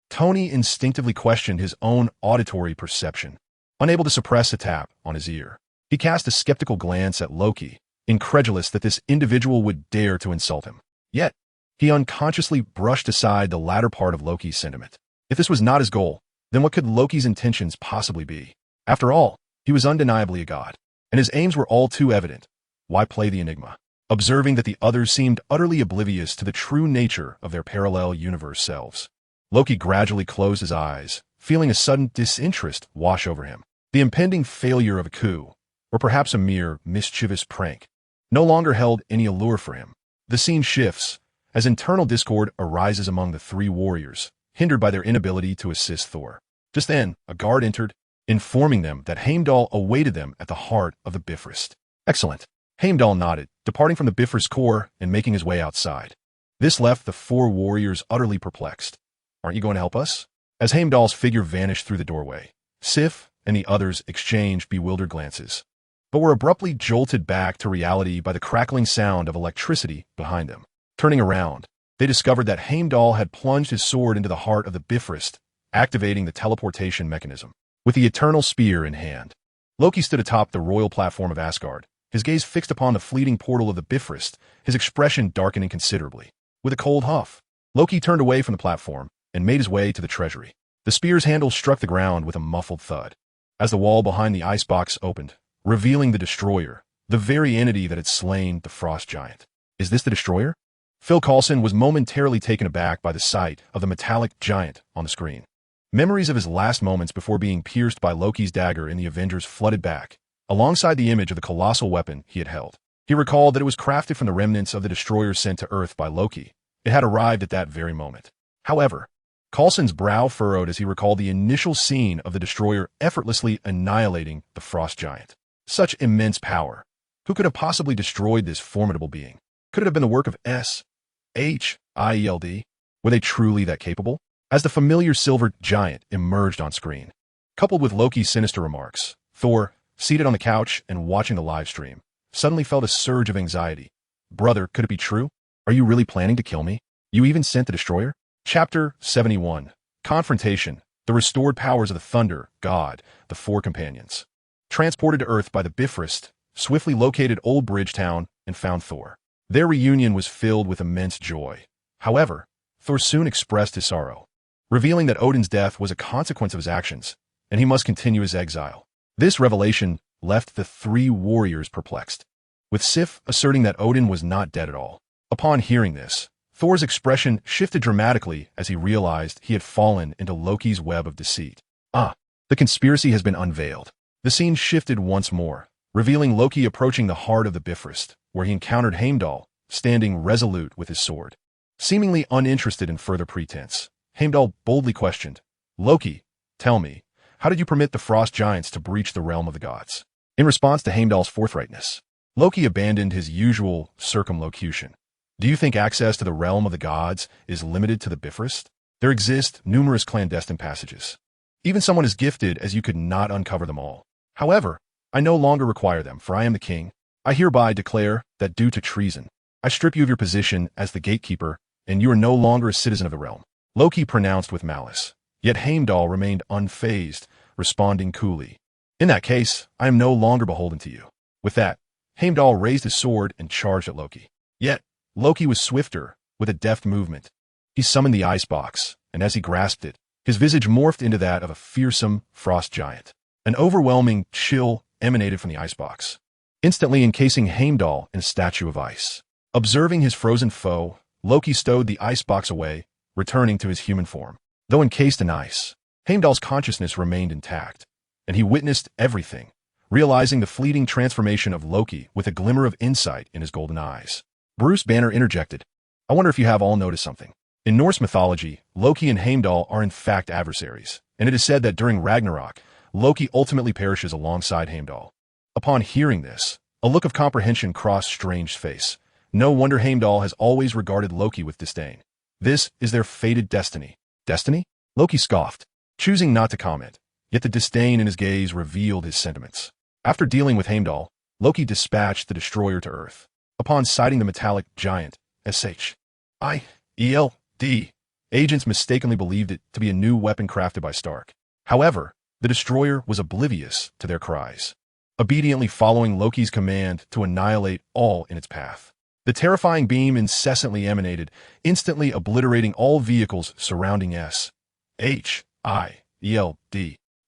Tony instinctively questioned his own auditory perception, unable to suppress a tap on his ear. He cast a skeptical glance at Loki, incredulous that this individual would dare to insult him. Yet, he unconsciously brushed aside the latter part of Loki's sentiment. If this was not his goal, then what could Loki's intentions possibly be? After all, he was undeniably a god, and his aims were all too evident. Why play the enigma? Observing that the others seemed utterly oblivious to the true nature of their parallel universe selves, Loki gradually closed his eyes, feeling a sudden disinterest wash over him. The impending failure of a coup, or perhaps a mere mischievous prank, no longer held any allure for him. The scene shifts as internal discord arises among the three warriors, hindered by their inability to assist Thor. Just then, a guard entered, informing them that Heimdall awaited them at the heart of the Bifrost. Excellent. Heimdall nodded, departing from the Bifrost core and making his way outside. This left the four warriors utterly perplexed. Aren't you going to help us? As Heimdall's figure vanished through the doorway, Sif and the others exchanged bewildered glances, but were abruptly jolted back to reality by the crackling sound of electricity behind them. Turning around, they discovered that Heimdall had plunged his sword into the heart of the Bifrost, activating the teleportation mechanism. With the eternal spear in hand, Loki stood atop the royal platform of Asgard, his gaze fixed upon the fleeting portal of the Bifrost, his expression darkening considerably. With a cold huff, Loki turned away from the platform and made his way to the treasury. The spear's handle struck the ground with a muffled thud, as the wall behind the icebox opened, revealing the destroyer, the very entity that had slain the frost giant. Is this the destroyer? Phil Coulson was momentarily taken aback by the sight of the metallic giant on the screen. Memories of his last moments before being pierced by Loki's dagger in the Avengers flooded back, alongside the image of the colossal weapon he had held. He recalled that it was crafted from the remnants of the destroyer sent to Earth by Loki. It had arrived at that very moment. However, Coulson's brow furrowed as he recalled the initial scene of the destroyer effortlessly annihilating the frost giant. Such immense power. Who could have possibly destroyed this formidable being? Could it have been the work of S.H.I.E.L.D.? Were they truly that capable? As the familiar silver giant emerged on screen, coupled with Loki's sinister remarks, Thor, seated on the couch and watching the live stream, suddenly felt a surge of anxiety. Brother, could it be true? Are you really planning to kill me? You even sent the destroyer? Chapter 71. Confrontation. The restored powers of the Thunder, God, the Four Companions. Transported to Earth by the Bifrost, swiftly located Old Bridgetown and found Thor. Their reunion was filled with immense joy. However, Thor soon expressed his sorrow, revealing that Odin's death was a consequence of his actions, and he must continue his exile. This revelation left the three warriors perplexed, with Sif asserting that Odin was not dead at all. Upon hearing this, Thor's expression shifted dramatically as he realized he had fallen into Loki's web of deceit. The conspiracy has been unveiled. The scene shifted once more, revealing Loki approaching the heart of the Bifrost, where he encountered Heimdall, standing resolute with his sword. Seemingly uninterested in further pretense, Heimdall boldly questioned, "Loki, tell me, how did you permit the frost giants to breach the realm of the gods?" In response to Heimdall's forthrightness, Loki abandoned his usual circumlocution. Do you think access to the realm of the gods is limited to the Bifrost? There exist numerous clandestine passages. Even someone as gifted as you could not uncover them all. However, I no longer require them, for I am the king. I hereby declare that due to treason, I strip you of your position as the gatekeeper, and you are no longer a citizen of the realm. Loki pronounced with malice, yet Heimdall remained unfazed, responding coolly. In that case, I am no longer beholden to you. With that, Heimdall raised his sword and charged at Loki. Yet, Loki was swifter, with a deft movement. He summoned the icebox, and as he grasped it, his visage morphed into that of a fearsome frost giant. An overwhelming chill emanated from the icebox, instantly encasing Heimdall in a statue of ice. Observing his frozen foe, Loki stowed the icebox away, returning to his human form. Though encased in ice, Heimdall's consciousness remained intact, and he witnessed everything, realizing the fleeting transformation of Loki with a glimmer of insight in his golden eyes. Bruce Banner interjected, "I wonder if you have all noticed something. In Norse mythology, Loki and Heimdall are in fact adversaries, and it is said that during Ragnarok, Loki ultimately perishes alongside Heimdall." Upon hearing this, a look of comprehension crossed Strange's face, No wonder Heimdall has always regarded Loki with disdain. This is their fated destiny. Destiny? Loki scoffed, choosing not to comment, yet the disdain in his gaze revealed his sentiments. After dealing with Heimdall, Loki dispatched the destroyer to Earth. Upon sighting the metallic giant, S.H.I.E.L.D., agents mistakenly believed it to be a new weapon crafted by Stark. However, the destroyer was oblivious to their cries, obediently following Loki's command to annihilate all in its path. The terrifying beam incessantly emanated, instantly obliterating all vehicles surrounding S.H.I.E.L.D.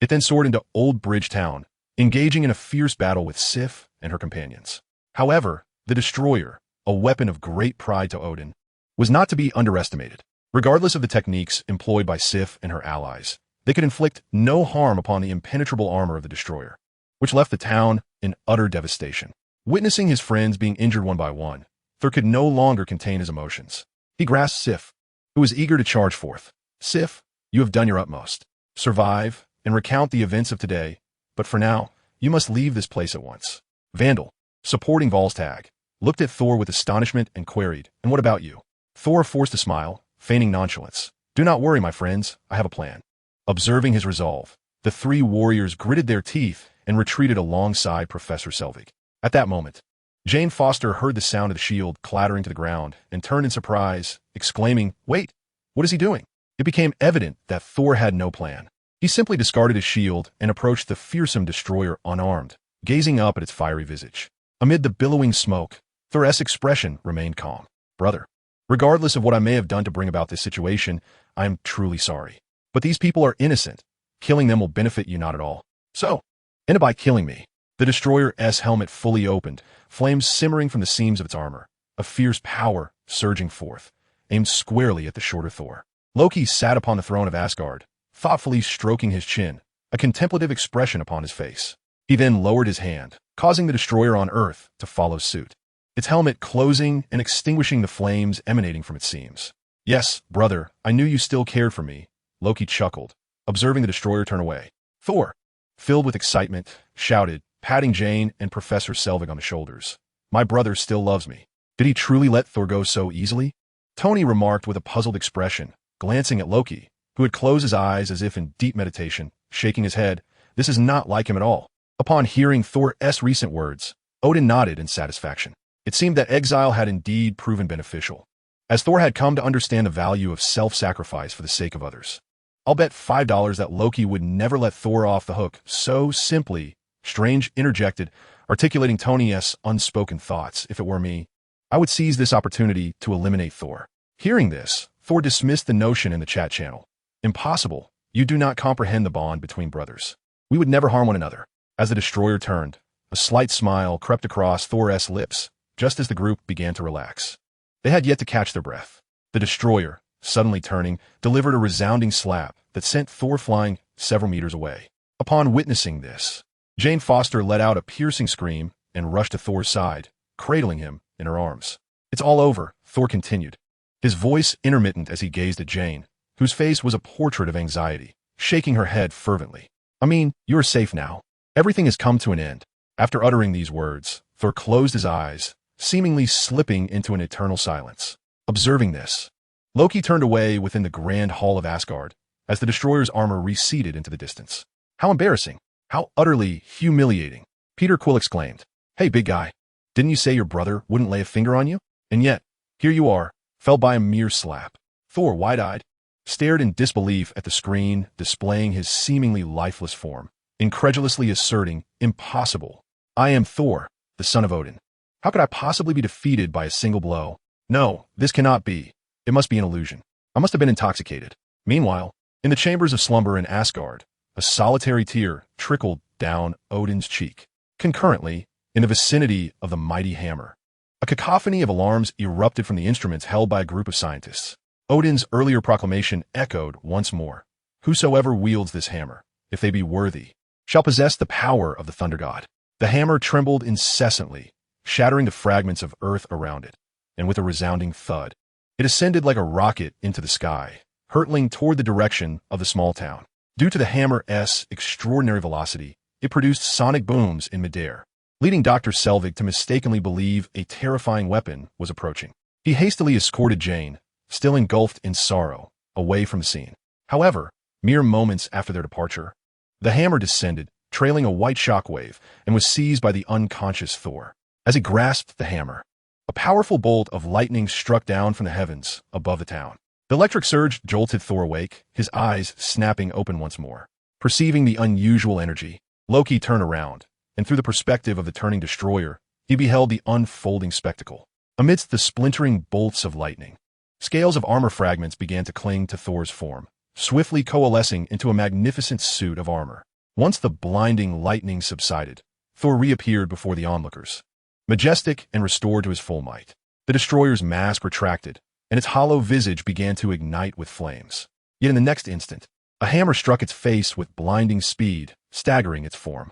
It then soared into Old Bridge Town, engaging in a fierce battle with Sif and her companions. However, the destroyer, a weapon of great pride to Odin, was not to be underestimated. Regardless of the techniques employed by Sif and her allies, they could inflict no harm upon the impenetrable armor of the destroyer, which left the town in utter devastation. Witnessing his friends being injured one by one, Thor could no longer contain his emotions. He grasped Sif, who was eager to charge forth. Sif, you have done your utmost. Survive and recount the events of today, but for now, you must leave this place at once. Vandal, supporting Volstagg, looked at Thor with astonishment and queried, and what about you? Thor forced a smile, feigning nonchalance. Do not worry, my friends, I have a plan. Observing his resolve, the three warriors gritted their teeth and retreated alongside Professor Selvig. At that moment, Jane Foster heard the sound of the shield clattering to the ground and turned in surprise, exclaiming, "Wait, what is he doing?" It became evident that Thor had no plan. He simply discarded his shield and approached the fearsome destroyer unarmed, gazing up at its fiery visage. Amid the billowing smoke, Thor's expression remained calm. "Brother, regardless of what I may have done to bring about this situation, I am truly sorry. But these people are innocent. Killing them will benefit you not at all. So, end it by killing me." The destroyer's helmet fully opened, flames simmering from the seams of its armor, a fierce power surging forth, aimed squarely at the shorter Thor. Loki sat upon the throne of Asgard, thoughtfully stroking his chin, a contemplative expression upon his face. He then lowered his hand, causing the destroyer on Earth to follow suit, its helmet closing and extinguishing the flames emanating from its seams. "Yes, brother, I knew you still cared for me," Loki chuckled, observing the destroyer turn away. Thor, filled with excitement, shouted, patting Jane and Professor Selvig on the shoulders. "My brother still loves me. Did he truly let Thor go so easily?" Tony remarked with a puzzled expression, glancing at Loki, who had closed his eyes as if in deep meditation, shaking his head. This is not like him at all. Upon hearing Thor's recent words, Odin nodded in satisfaction. It seemed that exile had indeed proven beneficial, as Thor had come to understand the value of self-sacrifice for the sake of others. "I'll bet $5 that Loki would never let Thor off the hook so simply," Strange interjected, articulating Tony's unspoken thoughts. "If it were me, I would seize this opportunity to eliminate Thor." Hearing this, Thor dismissed the notion in the chat channel. "Impossible. You do not comprehend the bond between brothers. We would never harm one another." As the destroyer turned, a slight smile crept across Thor's lips, just as the group began to relax. They had yet to catch their breath. The destroyer, suddenly turning, delivered a resounding slap that sent Thor flying several meters away. Upon witnessing this, Jane Foster let out a piercing scream and rushed to Thor's side, cradling him in her arms. "It's all over," Thor continued, his voice intermittent as he gazed at Jane, whose face was a portrait of anxiety, shaking her head fervently. "I mean, you are safe now. Everything has come to an end." After uttering these words, Thor closed his eyes, seemingly slipping into an eternal silence. Observing this, Loki turned away within the grand hall of Asgard, as the destroyer's armor receded into the distance. "How embarrassing! How utterly humiliating!" Peter Quill exclaimed. "Hey, big guy, didn't you say your brother wouldn't lay a finger on you? And yet, here you are, fell by a mere slap." Thor, wide-eyed, stared in disbelief at the screen displaying his seemingly lifeless form, incredulously asserting, "Impossible. I am Thor, the son of Odin. How could I possibly be defeated by a single blow? No, this cannot be. It must be an illusion. I must have been intoxicated." Meanwhile, in the chambers of slumber in Asgard, a solitary tear trickled down Odin's cheek. Concurrently, in the vicinity of the mighty hammer, a cacophony of alarms erupted from the instruments held by a group of scientists. Odin's earlier proclamation echoed once more. "Whosoever wields this hammer, if they be worthy, shall possess the power of the thunder god." The hammer trembled incessantly, shattering the fragments of earth around it, and with a resounding thud, it ascended like a rocket into the sky, hurtling toward the direction of the small town. Due to the hammer's extraordinary velocity, it produced sonic booms in midair, leading Dr. Selvig to mistakenly believe a terrifying weapon was approaching. He hastily escorted Jane, still engulfed in sorrow, away from the scene. However, mere moments after their departure, the hammer descended, trailing a white shockwave, and was seized by the unconscious Thor. As he grasped the hammer, a powerful bolt of lightning struck down from the heavens above the town. The electric surge jolted Thor awake, his eyes snapping open once more. Perceiving the unusual energy, Loki turned around, and through the perspective of the turning destroyer, he beheld the unfolding spectacle. Amidst the splintering bolts of lightning, scales of armor fragments began to cling to Thor's form, swiftly coalescing into a magnificent suit of armor. Once the blinding lightning subsided, Thor reappeared before the onlookers, majestic and restored to his full might. The destroyer's mask retracted, and its hollow visage began to ignite with flames. Yet in the next instant, a hammer struck its face with blinding speed, staggering its form.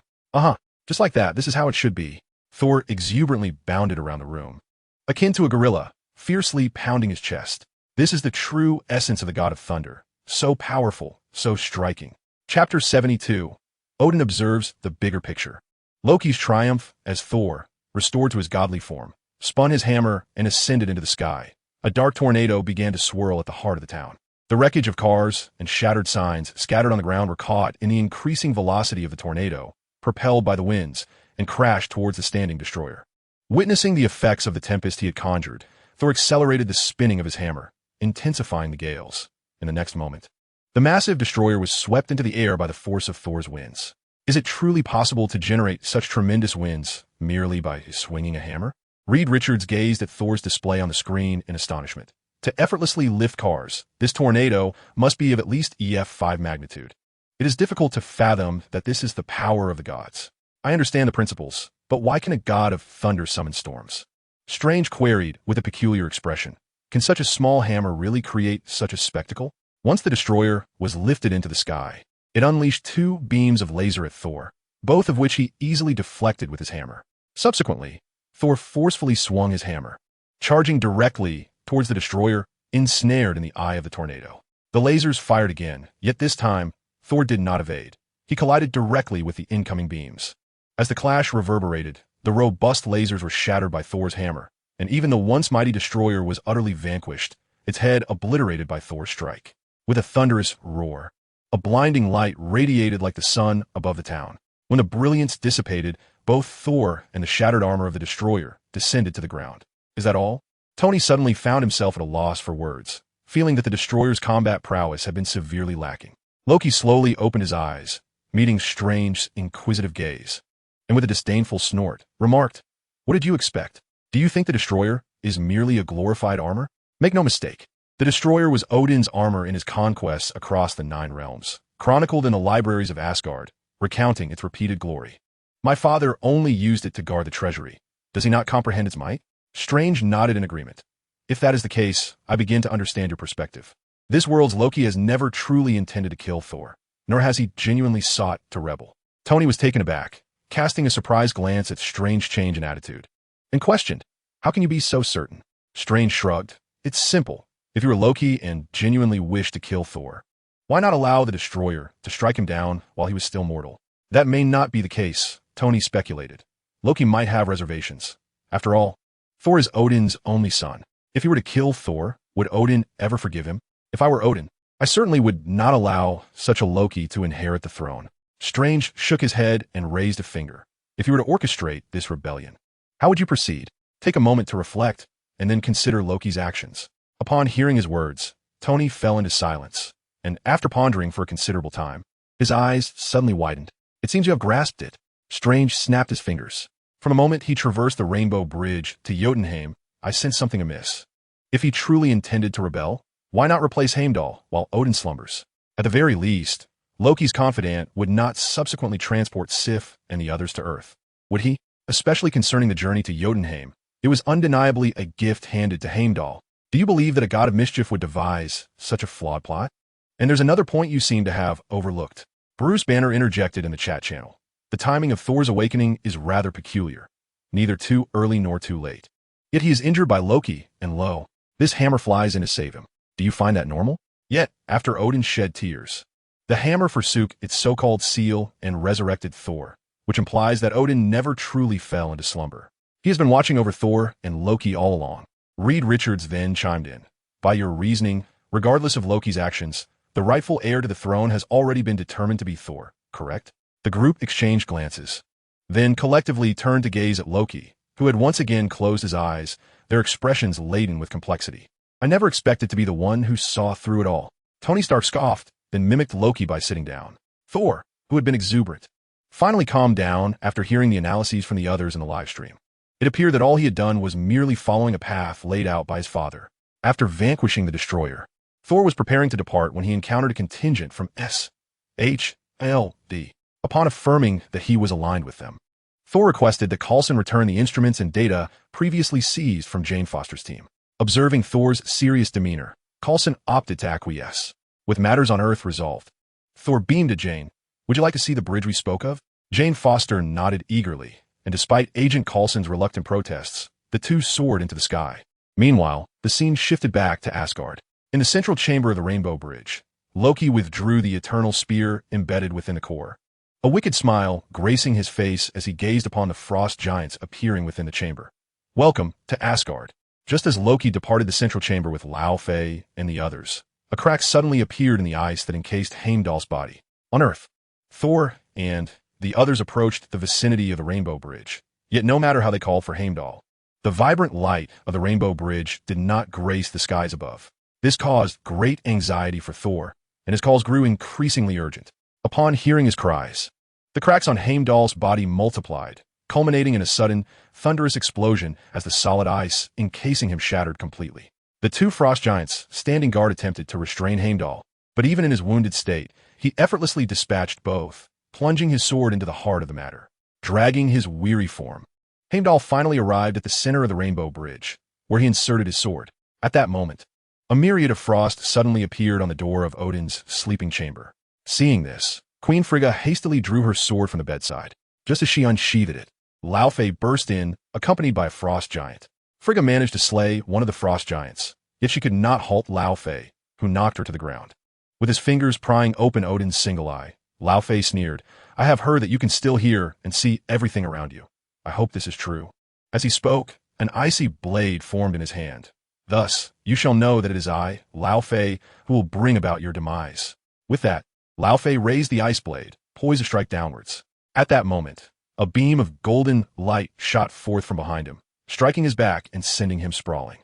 Just like that, this is how it should be. Thor exuberantly bounded around the room, akin to a gorilla, fiercely pounding his chest. This is the true essence of the god of thunder, so powerful, so striking. Chapter 72. Odin observes the bigger picture. Loki's triumph as Thor, restored to his godly form, spun his hammer and ascended into the sky. A dark tornado began to swirl at the heart of the town. The wreckage of cars and shattered signs scattered on the ground were caught in the increasing velocity of the tornado, propelled by the winds, and crashed towards the standing destroyer. Witnessing the effects of the tempest he had conjured, Thor accelerated the spinning of his hammer, intensifying the gales. In the next moment, the massive destroyer was swept into the air by the force of Thor's winds. Is it truly possible to generate such tremendous winds merely by swinging a hammer? Reed Richards gazed at Thor's display on the screen in astonishment. To effortlessly lift cars, this tornado must be of at least EF5 magnitude. It is difficult to fathom that this is the power of the gods. I understand the principles, but why can a god of thunder summon storms? Strange queried with a peculiar expression. Can such a small hammer really create such a spectacle? Once the destroyer was lifted into the sky, it unleashed two beams of laser at Thor, both of which he easily deflected with his hammer. Subsequently, Thor forcefully swung his hammer, charging directly towards the destroyer, ensnared in the eye of the tornado. The lasers fired again, yet this time, Thor did not evade. He collided directly with the incoming beams. As the clash reverberated, the robust lasers were shattered by Thor's hammer, and even the once mighty destroyer was utterly vanquished, its head obliterated by Thor's strike. With a thunderous roar, a blinding light radiated like the sun above the town. When the brilliance dissipated, both Thor and the shattered armor of the destroyer descended to the ground. Is that all? Tony suddenly found himself at a loss for words, feeling that the destroyer's combat prowess had been severely lacking. Loki slowly opened his eyes, meeting Strange's inquisitive gaze, and with a disdainful snort, remarked, "What did you expect? Do you think the destroyer is merely a glorified armor? Make no mistake. The destroyer was Odin's armor in his conquests across the 9 realms, chronicled in the libraries of Asgard, recounting its repeated glory. My father only used it to guard the treasury. Does he not comprehend its might?" Strange nodded in agreement. "If that is the case, I begin to understand your perspective. This world's Loki has never truly intended to kill Thor, nor has he genuinely sought to rebel." Tony was taken aback, casting a surprised glance at Strange's change in attitude, and questioned, "How can you be so certain?" Strange shrugged. "It's simple. If you were Loki and genuinely wished to kill Thor, why not allow the destroyer to strike him down while he was still mortal?" "That may not be the case," Tony speculated. "Loki might have reservations. After all, Thor is Odin's only son. If he were to kill Thor, would Odin ever forgive him? If I were Odin, I certainly would not allow such a Loki to inherit the throne." Strange shook his head and raised a finger. "If you were to orchestrate this rebellion, how would you proceed? Take a moment to reflect, and then consider Loki's actions." Upon hearing his words, Tony fell into silence, and after pondering for a considerable time, his eyes suddenly widened. "It seems you have grasped it." Strange snapped his fingers. From the moment he traversed the Rainbow Bridge to Jotunheim, I sensed something amiss. If he truly intended to rebel, why not replace Heimdall while Odin slumbers? At the very least, Loki's confidant would not subsequently transport Sif and the others to Earth. Would he? Especially concerning the journey to Jotunheim, it was undeniably a gift handed to Heimdall. Do you believe that a god of mischief would devise such a flawed plot? And there's another point you seem to have overlooked. Bruce Banner interjected in the chat channel. The timing of Thor's awakening is rather peculiar, neither too early nor too late. Yet he is injured by Loki, and lo, this hammer flies in to save him. Do you find that normal? Yet, after Odin shed tears, the hammer forsook its so-called seal and resurrected Thor, which implies that Odin never truly fell into slumber. He has been watching over Thor and Loki all along. Reed Richards then chimed in. By your reasoning, regardless of Loki's actions, the rightful heir to the throne has already been determined to be Thor, correct? The group exchanged glances, then collectively turned to gaze at Loki, who had once again closed his eyes, their expressions laden with complexity. I never expected to be the one who saw through it all. Tony Stark scoffed, then mimicked Loki by sitting down. Thor, who had been exuberant, finally calmed down after hearing the analyses from the others in the live stream. It appeared that all he had done was merely following a path laid out by his father. After vanquishing the destroyer, Thor was preparing to depart when he encountered a contingent from S.H.L.D. Upon affirming that he was aligned with them, Thor requested that Coulson return the instruments and data previously seized from Jane Foster's team. Observing Thor's serious demeanor, Coulson opted to acquiesce. With matters on Earth resolved, Thor beamed at Jane. Would you like to see the bridge we spoke of? Jane Foster nodded eagerly, and despite Agent Coulson's reluctant protests, the two soared into the sky. Meanwhile, the scene shifted back to Asgard. In the central chamber of the Rainbow Bridge, Loki withdrew the eternal spear embedded within the core. A wicked smile gracing his face as he gazed upon the frost giants appearing within the chamber. Welcome to Asgard. Just as Loki departed the central chamber with Laufey and the others, a crack suddenly appeared in the ice that encased Heimdall's body. On Earth, Thor and the others approached the vicinity of the Rainbow Bridge. Yet no matter how they called for Heimdall, the vibrant light of the Rainbow Bridge did not grace the skies above. This caused great anxiety for Thor, and his calls grew increasingly urgent. Upon hearing his cries, the cracks on Heimdall's body multiplied, culminating in a sudden, thunderous explosion as the solid ice encasing him shattered completely. The two frost giants standing guard attempted to restrain Heimdall, but even in his wounded state, he effortlessly dispatched both, plunging his sword into the heart of the matter. Dragging his weary form, Heimdall finally arrived at the center of the Rainbow Bridge, where he inserted his sword. At that moment, a myriad of frost suddenly appeared on the door of Odin's sleeping chamber. Seeing this, Queen Frigga hastily drew her sword from the bedside. Just as she unsheathed it, Laufey burst in, accompanied by a frost giant. Frigga managed to slay one of the frost giants, yet she could not halt Laufey, who knocked her to the ground. With his fingers prying open Odin's single eye, Laufey sneered, I have heard that you can still hear and see everything around you. I hope this is true. As he spoke, an icy blade formed in his hand. Thus, you shall know that it is I, Laufey, who will bring about your demise. With that, Laufey raised the ice blade, poised to strike downwards. At that moment, a beam of golden light shot forth from behind him, striking his back and sending him sprawling.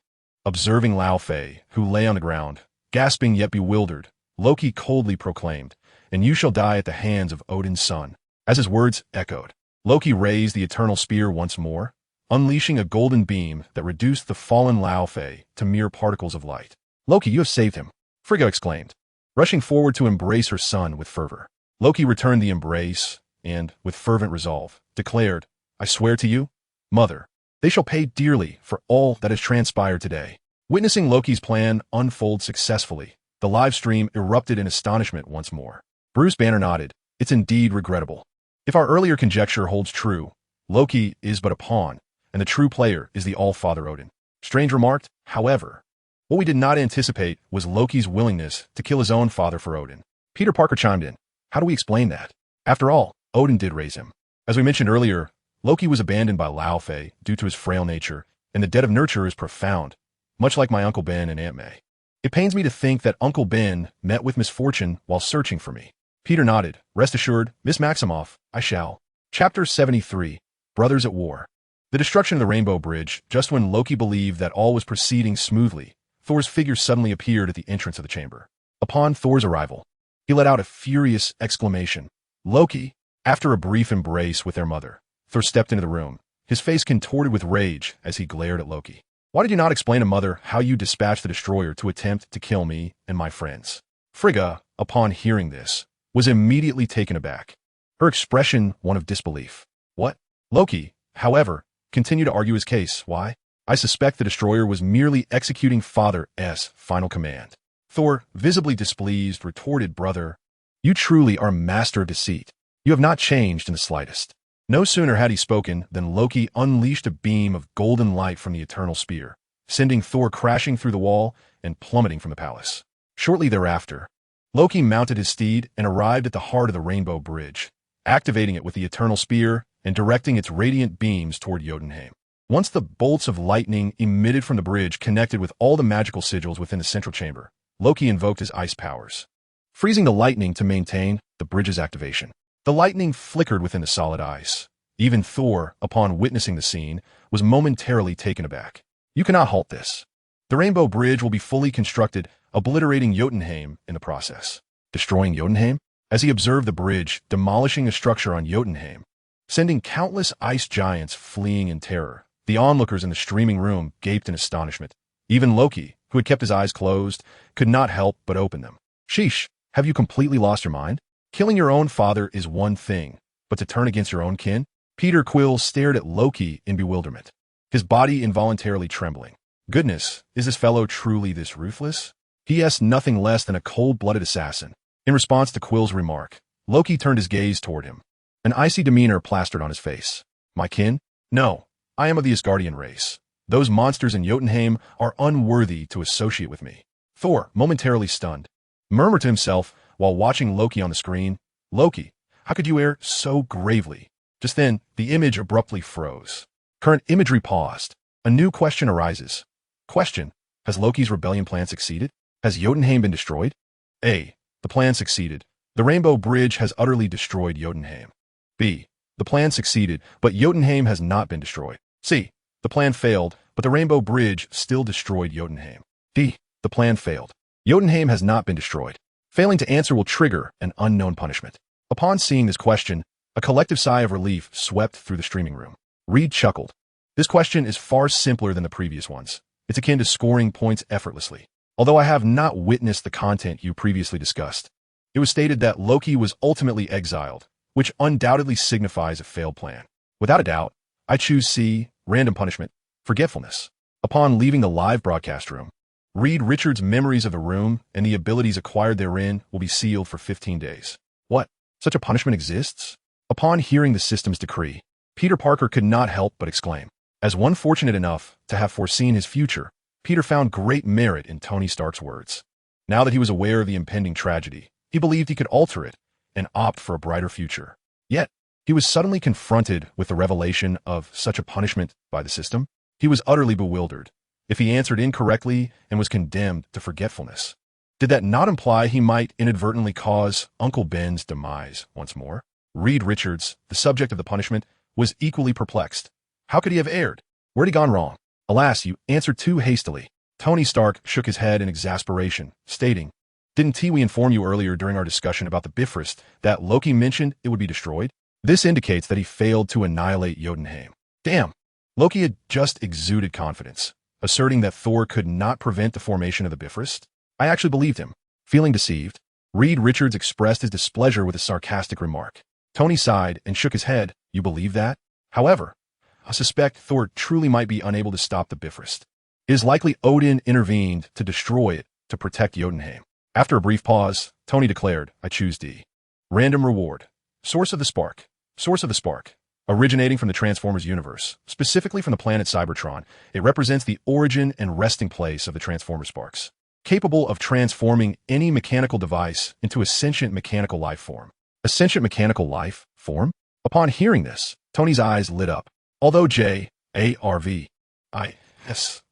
Observing Laufey, who lay on the ground, gasping yet bewildered, Loki coldly proclaimed, and you shall die at the hands of Odin's son. As his words echoed, Loki raised the eternal spear once more, unleashing a golden beam that reduced the fallen Laufey to mere particles of light. Loki, you have saved him, Frigga exclaimed, rushing forward to embrace her son with fervor. Loki returned the embrace and, with fervent resolve, declared, I swear to you, Mother, they shall pay dearly for all that has transpired today. Witnessing Loki's plan unfold successfully, the live stream erupted in astonishment once more. Bruce Banner nodded. It's indeed regrettable. If our earlier conjecture holds true, Loki is but a pawn, and the true player is the All-Father Odin. Strange remarked, however, what we did not anticipate was Loki's willingness to kill his own father for Odin. Peter Parker chimed in. How do we explain that? After all, Odin did raise him. As we mentioned earlier, Loki was abandoned by Laufey due to his frail nature, and the debt of nurture is profound, much like my Uncle Ben and Aunt May. It pains me to think that Uncle Ben met with misfortune while searching for me. Peter nodded. Rest assured, Miss Maximoff, I shall. Chapter 73, Brothers at War. The destruction of the Rainbow Bridge, just when Loki believed that all was proceeding smoothly, Thor's figure suddenly appeared at the entrance of the chamber. Upon Thor's arrival, he let out a furious exclamation. Loki! After a brief embrace with their mother, Thor stepped into the room, his face contorted with rage as he glared at Loki. Why did you not explain to Mother how you dispatched the destroyer to attempt to kill me and my friends? Frigga, upon hearing this, was immediately taken aback, her expression one of disbelief. What? Loki, however, continued to argue his case. Why? I suspect the destroyer was merely executing Father's final command. Thor, visibly displeased, retorted, Brother, you truly are master of deceit. You have not changed in the slightest. No sooner had he spoken than Loki unleashed a beam of golden light from the eternal spear, sending Thor crashing through the wall and plummeting from the palace. Shortly thereafter, Loki mounted his steed and arrived at the heart of the Rainbow Bridge. activating it with the eternal spear and directing its radiant beams toward Jotunheim. Once the bolts of lightning emitted from the bridge connected with all the magical sigils within the central chamber, Loki invoked his ice powers, freezing the lightning to maintain the bridge's activation. The lightning flickered within the solid ice. Even Thor, upon witnessing the scene, was momentarily taken aback. You cannot halt this. The Rainbow Bridge will be fully constructed, obliterating Jotunheim in the process. Destroying Jotunheim? As he observed the bridge demolishing a structure on Jotunheim, sending countless ice giants fleeing in terror, the onlookers in the streaming room gaped in astonishment. Even Loki, who had kept his eyes closed, could not help but open them. Sheesh, have you completely lost your mind? Killing your own father is one thing, but to turn against your own kin? Peter Quill stared at Loki in bewilderment, his body involuntarily trembling. Goodness, is this fellow truly this ruthless? He is nothing less than a cold-blooded assassin. In response to Quill's remark, Loki turned his gaze toward him. An icy demeanor plastered on his face. My kin? No, I am of the Asgardian race. Those monsters in Jotunheim are unworthy to associate with me. Thor, momentarily stunned, murmured to himself while watching Loki on the screen. Loki, how could you err so gravely? Just then, the image abruptly froze. Current imagery paused. A new question arises. Question: has Loki's rebellion plan succeeded? Has Jotunheim been destroyed? A. The plan succeeded. The Rainbow Bridge has utterly destroyed Jotunheim. B. The plan succeeded, but Jotunheim has not been destroyed. C. The plan failed, but the Rainbow Bridge still destroyed Jotunheim. D. The plan failed. Jotunheim has not been destroyed. Failing to answer will trigger an unknown punishment. Upon seeing this question, a collective sigh of relief swept through the streaming room. Reed chuckled. This question is far simpler than the previous ones. It's akin to scoring points effortlessly. Although I have not witnessed the content you previously discussed, it was stated that Loki was ultimately exiled, which undoubtedly signifies a failed plan. Without a doubt, I choose C, random punishment, forgetfulness. Upon leaving the live broadcast room, Reed Richards' memories of the room and the abilities acquired therein will be sealed for 15 days. What? Such a punishment exists? Upon hearing the system's decree, Peter Parker could not help but exclaim. As one fortunate enough to have foreseen his future, Peter found great merit in Tony Stark's words. Now that he was aware of the impending tragedy, he believed he could alter it and opt for a brighter future. Yet, he was suddenly confronted with the revelation of such a punishment by the system. He was utterly bewildered. If he answered incorrectly and was condemned to forgetfulness, did that not imply he might inadvertently cause Uncle Ben's demise once more? Reed Richards, the subject of the punishment, was equally perplexed. How could he have erred? Where had he gone wrong? Alas, you answered too hastily. Tony Stark shook his head in exasperation, stating, Didn't we inform you earlier during our discussion about the Bifrost that Loki mentioned it would be destroyed? This indicates that he failed to annihilate Jotunheim. Damn! Loki had just exuded confidence, asserting that Thor could not prevent the formation of the Bifrost. I actually believed him. Feeling deceived, Reed Richards expressed his displeasure with a sarcastic remark. Tony sighed and shook his head. You believe that? However, I suspect Thor truly might be unable to stop the Bifrost. It is likely Odin intervened to destroy it to protect Jotunheim. After a brief pause, Tony declared, I choose D. Random reward. Source of the spark. Source of the spark. Originating from the Transformers universe, specifically from the planet Cybertron, it represents the origin and resting place of the Transformer sparks, capable of transforming any mechanical device into a sentient mechanical life form. A sentient mechanical life form? Upon hearing this, Tony's eyes lit up. Although J.A.R.V.I.S.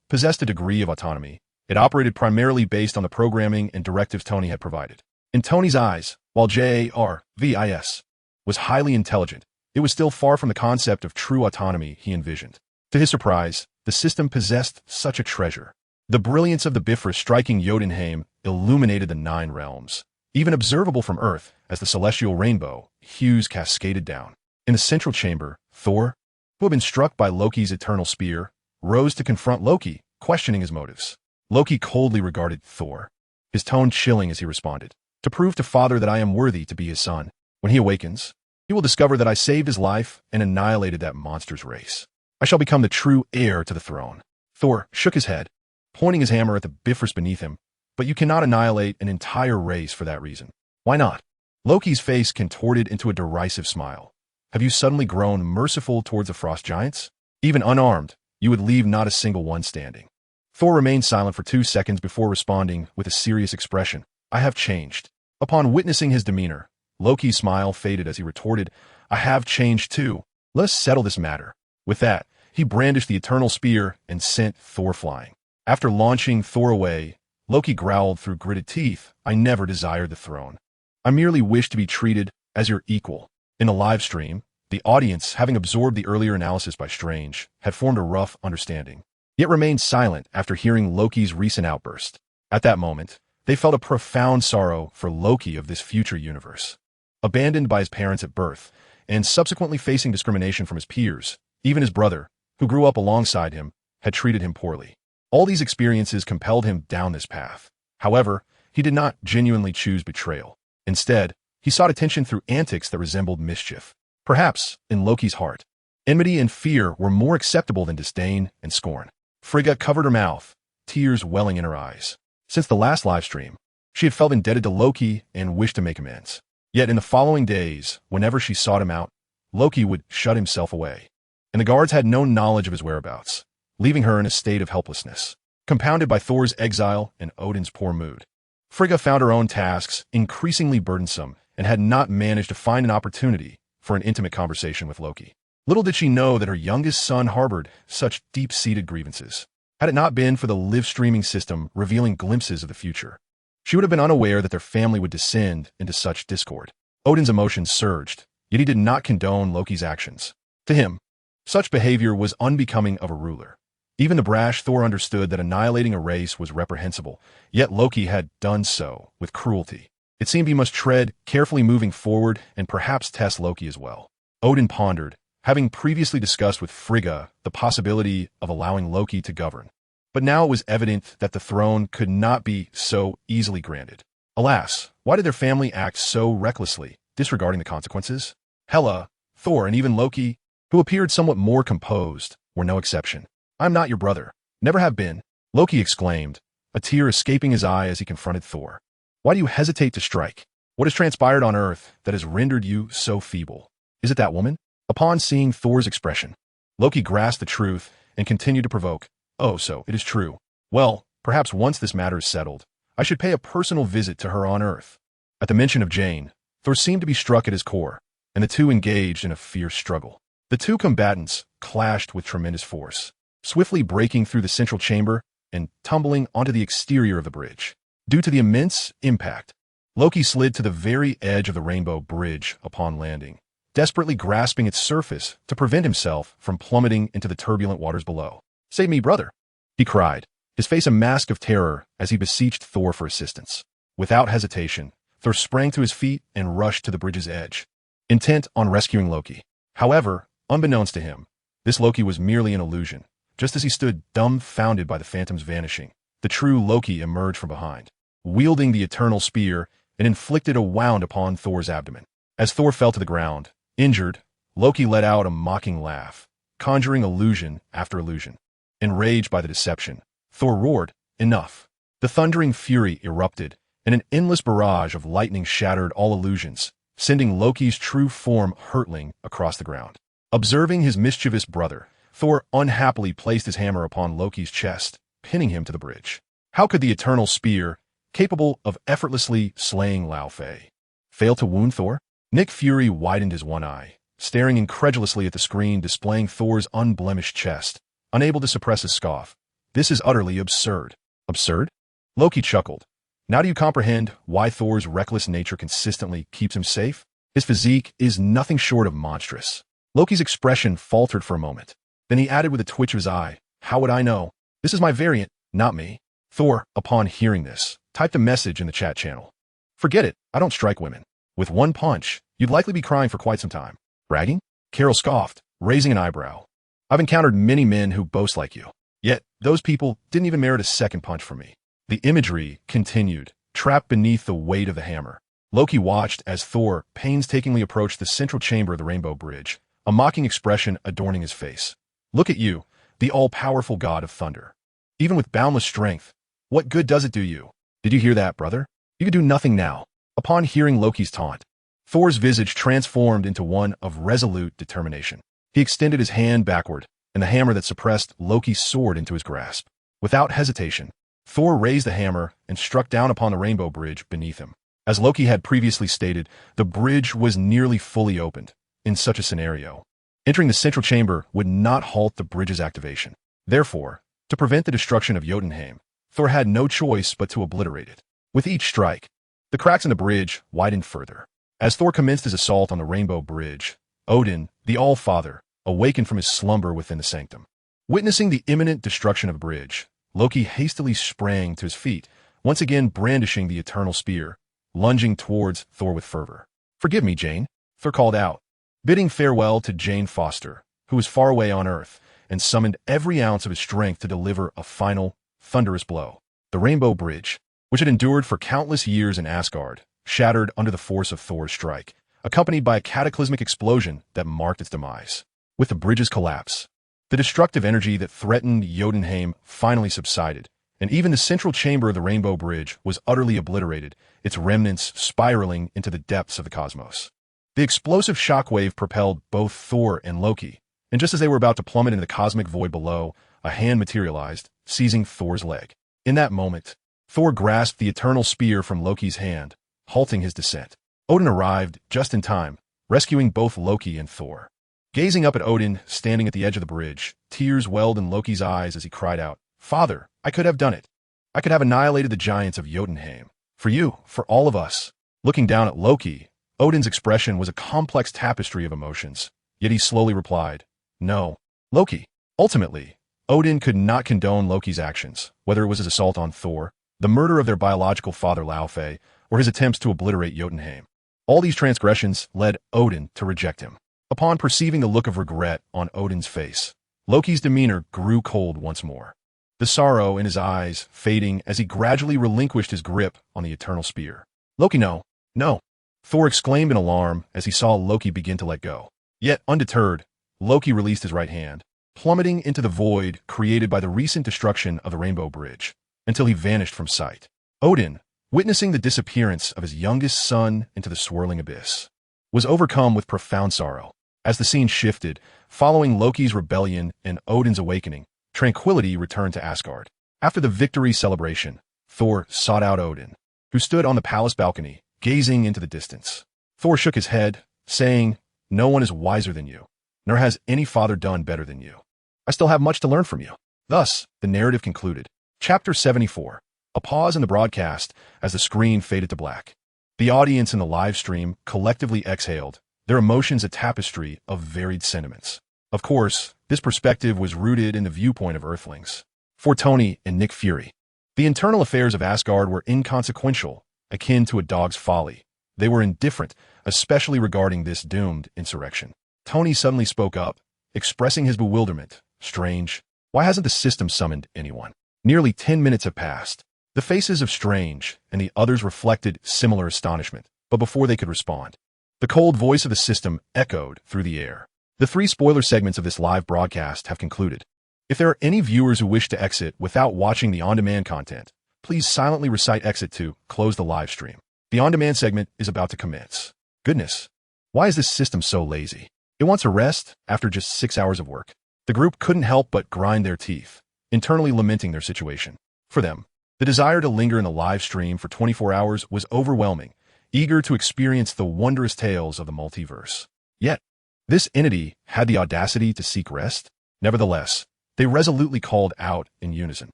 possessed a degree of autonomy, it operated primarily based on the programming and directives Tony had provided. In Tony's eyes, while J.A.R.V.I.S. was highly intelligent, it was still far from the concept of true autonomy he envisioned. To his surprise, the system possessed such a treasure. The brilliance of the Bifrost striking Jotunheim illuminated the 9 realms, even observable from Earth as the celestial rainbow hues cascaded down. In the central chamber, Thor, who had been struck by Loki's eternal spear, rose to confront Loki, questioning his motives. Loki coldly regarded Thor, his tone chilling as he responded, To prove to Father that I am worthy to be his son. When he awakens, he will discover that I saved his life and annihilated that monster's race. I shall become the true heir to the throne. Thor shook his head, pointing his hammer at the Bifrost beneath him, but you cannot annihilate an entire race for that reason. Why not? Loki's face contorted into a derisive smile. Have you suddenly grown merciful towards the frost giants? Even unarmed, you would leave not a single one standing. Thor remained silent for 2 seconds before responding with a serious expression. I have changed. Upon witnessing his demeanor, Loki's smile faded as he retorted, I have changed too. Let us settle this matter. With that, he brandished the eternal spear and sent Thor flying. After launching Thor away, Loki growled through gritted teeth, I never desired the throne. I merely wish to be treated as your equal. In the live stream, the audience, having absorbed the earlier analysis by Strange, had formed a rough understanding, yet remained silent after hearing Loki's recent outburst. At that moment, they felt a profound sorrow for Loki of this future universe. Abandoned by his parents at birth, and subsequently facing discrimination from his peers, even his brother, who grew up alongside him, had treated him poorly. All these experiences compelled him down this path. However, he did not genuinely choose betrayal. Instead, he sought attention through antics that resembled mischief. Perhaps, in Loki's heart, enmity and fear were more acceptable than disdain and scorn. Frigga covered her mouth, tears welling in her eyes. Since the last livestream, she had felt indebted to Loki and wished to make amends. Yet in the following days, whenever she sought him out, Loki would shut himself away, and the guards had no knowledge of his whereabouts, leaving her in a state of helplessness, compounded by Thor's exile and Odin's poor mood. Frigga found her own tasks increasingly burdensome and had not managed to find an opportunity for an intimate conversation with Loki. Little did she know that her youngest son harbored such deep-seated grievances. Had it not been for the live-streaming system revealing glimpses of the future, she would have been unaware that their family would descend into such discord. Odin's emotions surged, yet he did not condone Loki's actions. To him, such behavior was unbecoming of a ruler. Even the brash Thor understood that annihilating a race was reprehensible, yet Loki had done so with cruelty. It seemed he must tread carefully moving forward and perhaps test Loki as well. Odin pondered, having previously discussed with Frigga the possibility of allowing Loki to govern. But now it was evident that the throne could not be so easily granted. Alas, why did their family act so recklessly, disregarding the consequences? Hela, Thor, and even Loki, who appeared somewhat more composed, were no exception. I'm not your brother. Never have been, Loki exclaimed, a tear escaping his eye as he confronted Thor. Why do you hesitate to strike? What has transpired on Earth that has rendered you so feeble? Is it that woman? Upon seeing Thor's expression, Loki grasped the truth and continued to provoke. Oh, so it is true. Well, perhaps once this matter is settled, I should pay a personal visit to her on Earth. At the mention of Jane, Thor seemed to be struck at his core, and the two engaged in a fierce struggle. The two combatants clashed with tremendous force, swiftly breaking through the central chamber and tumbling onto the exterior of the bridge. Due to the immense impact, Loki slid to the very edge of the rainbow bridge upon landing, desperately grasping its surface to prevent himself from plummeting into the turbulent waters below. Save me, brother, he cried, his face a mask of terror as he beseeched Thor for assistance. Without hesitation, Thor sprang to his feet and rushed to the bridge's edge, intent on rescuing Loki. However, unbeknownst to him, this Loki was merely an illusion. Just as he stood dumbfounded by the phantom's vanishing, the true Loki emerged from behind, wielding the eternal spear, and inflicted a wound upon Thor's abdomen. As Thor fell to the ground, injured, Loki let out a mocking laugh, conjuring illusion after illusion. Enraged by the deception, Thor roared, enough. The thundering fury erupted, and an endless barrage of lightning shattered all illusions, sending Loki's true form hurtling across the ground. Observing his mischievous brother, Thor unhappily placed his hammer upon Loki's chest, pinning him to the bridge. How could the eternal spear, capable of effortlessly slaying Laufey, fail to wound Thor? Nick Fury widened his one eye, staring incredulously at the screen displaying Thor's unblemished chest, unable to suppress a scoff. This is utterly absurd. Absurd? Loki chuckled. Now do you comprehend why Thor's reckless nature consistently keeps him safe? His physique is nothing short of monstrous. Loki's expression faltered for a moment. Then he added with a twitch of his eye, how would I know? This is my variant, not me. Thor, upon hearing this, typed a message in the chat channel. Forget it, I don't strike women. With one punch, you'd likely be crying for quite some time. Bragging? Carol scoffed, raising an eyebrow. I've encountered many men who boast like you. Yet, those people didn't even merit a second punch from me. The imagery continued, trapped beneath the weight of the hammer. Loki watched as Thor painstakingly approached the central chamber of the Rainbow Bridge, a mocking expression adorning his face. Look at you, the all-powerful god of thunder. Even with boundless strength, what good does it do you? Did you hear that, brother? You could do nothing now. Upon hearing Loki's taunt, Thor's visage transformed into one of resolute determination. He extended his hand backward, and the hammer that suppressed Loki's sword into his grasp. Without hesitation, Thor raised the hammer and struck down upon the rainbow bridge beneath him. As Loki had previously stated, the bridge was nearly fully opened. In such a scenario, entering the central chamber would not halt the bridge's activation. Therefore, to prevent the destruction of Jotunheim, Thor had no choice but to obliterate it. With each strike, the cracks in the bridge widened further. As Thor commenced his assault on the Rainbow Bridge, Odin, the All-Father, awakened from his slumber within the sanctum. Witnessing the imminent destruction of the bridge, Loki hastily sprang to his feet, once again brandishing the eternal spear, lunging towards Thor with fervor. "Forgive me, Jane," Thor called out, bidding farewell to Jane Foster, who was far away on Earth, and summoned every ounce of his strength to deliver a final, thunderous blow. The Rainbow Bridge, which had endured for countless years in Asgard, shattered under the force of Thor's strike, accompanied by a cataclysmic explosion that marked its demise. With the bridge's collapse, the destructive energy that threatened Jotunheim finally subsided, and even the central chamber of the Rainbow Bridge was utterly obliterated, its remnants spiraling into the depths of the cosmos. The explosive shockwave propelled both Thor and Loki, and just as they were about to plummet into the cosmic void below, a hand materialized, seizing Thor's leg. In that moment, Thor grasped the eternal spear from Loki's hand, halting his descent. Odin arrived just in time, rescuing both Loki and Thor. Gazing up at Odin, standing at the edge of the bridge, tears welled in Loki's eyes as he cried out, "Father, I could have done it. I could have annihilated the giants of Jotunheim. For you, for all of us." Looking down at Loki, Odin's expression was a complex tapestry of emotions, yet he slowly replied, "No, Loki." Ultimately, Odin could not condone Loki's actions, whether it was his assault on Thor, the murder of their biological father Laufey, or his attempts to obliterate Jotunheim. All these transgressions led Odin to reject him. Upon perceiving the look of regret on Odin's face, Loki's demeanor grew cold once more, the sorrow in his eyes fading as he gradually relinquished his grip on the eternal spear. "Loki, no, no," Thor exclaimed in alarm as he saw Loki begin to let go. Yet, undeterred, Loki released his right hand, plummeting into the void created by the recent destruction of the Rainbow Bridge, until he vanished from sight. Odin, witnessing the disappearance of his youngest son into the swirling abyss, was overcome with profound sorrow. As the scene shifted, following Loki's rebellion and Odin's awakening, tranquility returned to Asgard. After the victory celebration, Thor sought out Odin, who stood on the palace balcony, gazing into the distance. Thor shook his head, saying, "No one is wiser than you, nor has any father done better than you. I still have much to learn from you." Thus, the narrative concluded. Chapter 74. A pause in the broadcast as the screen faded to black. The audience in the live stream collectively exhaled, their emotions a tapestry of varied sentiments. Of course, this perspective was rooted in the viewpoint of Earthlings. For Tony and Nick Fury, the internal affairs of Asgard were inconsequential, akin to a dog's folly. They were indifferent, especially regarding this doomed insurrection. Tony suddenly spoke up, expressing his bewilderment. "Strange. Why hasn't the system summoned anyone?" Nearly 10 minutes have passed. The faces of Strange and the others reflected similar astonishment, but before they could respond, the cold voice of the system echoed through the air. The 3 spoiler segments of this live broadcast have concluded. If there are any viewers who wish to exit without watching the on-demand content, please silently recite exit to close the live stream. The on-demand segment is about to commence. Goodness, why is this system so lazy? It wants a rest after just 6 hours of work. The group couldn't help but grind their teeth, internally lamenting their situation. For them, the desire to linger in the live stream for 24 hours was overwhelming, eager to experience the wondrous tales of the multiverse. Yet, this entity had the audacity to seek rest. Nevertheless, they resolutely called out in unison.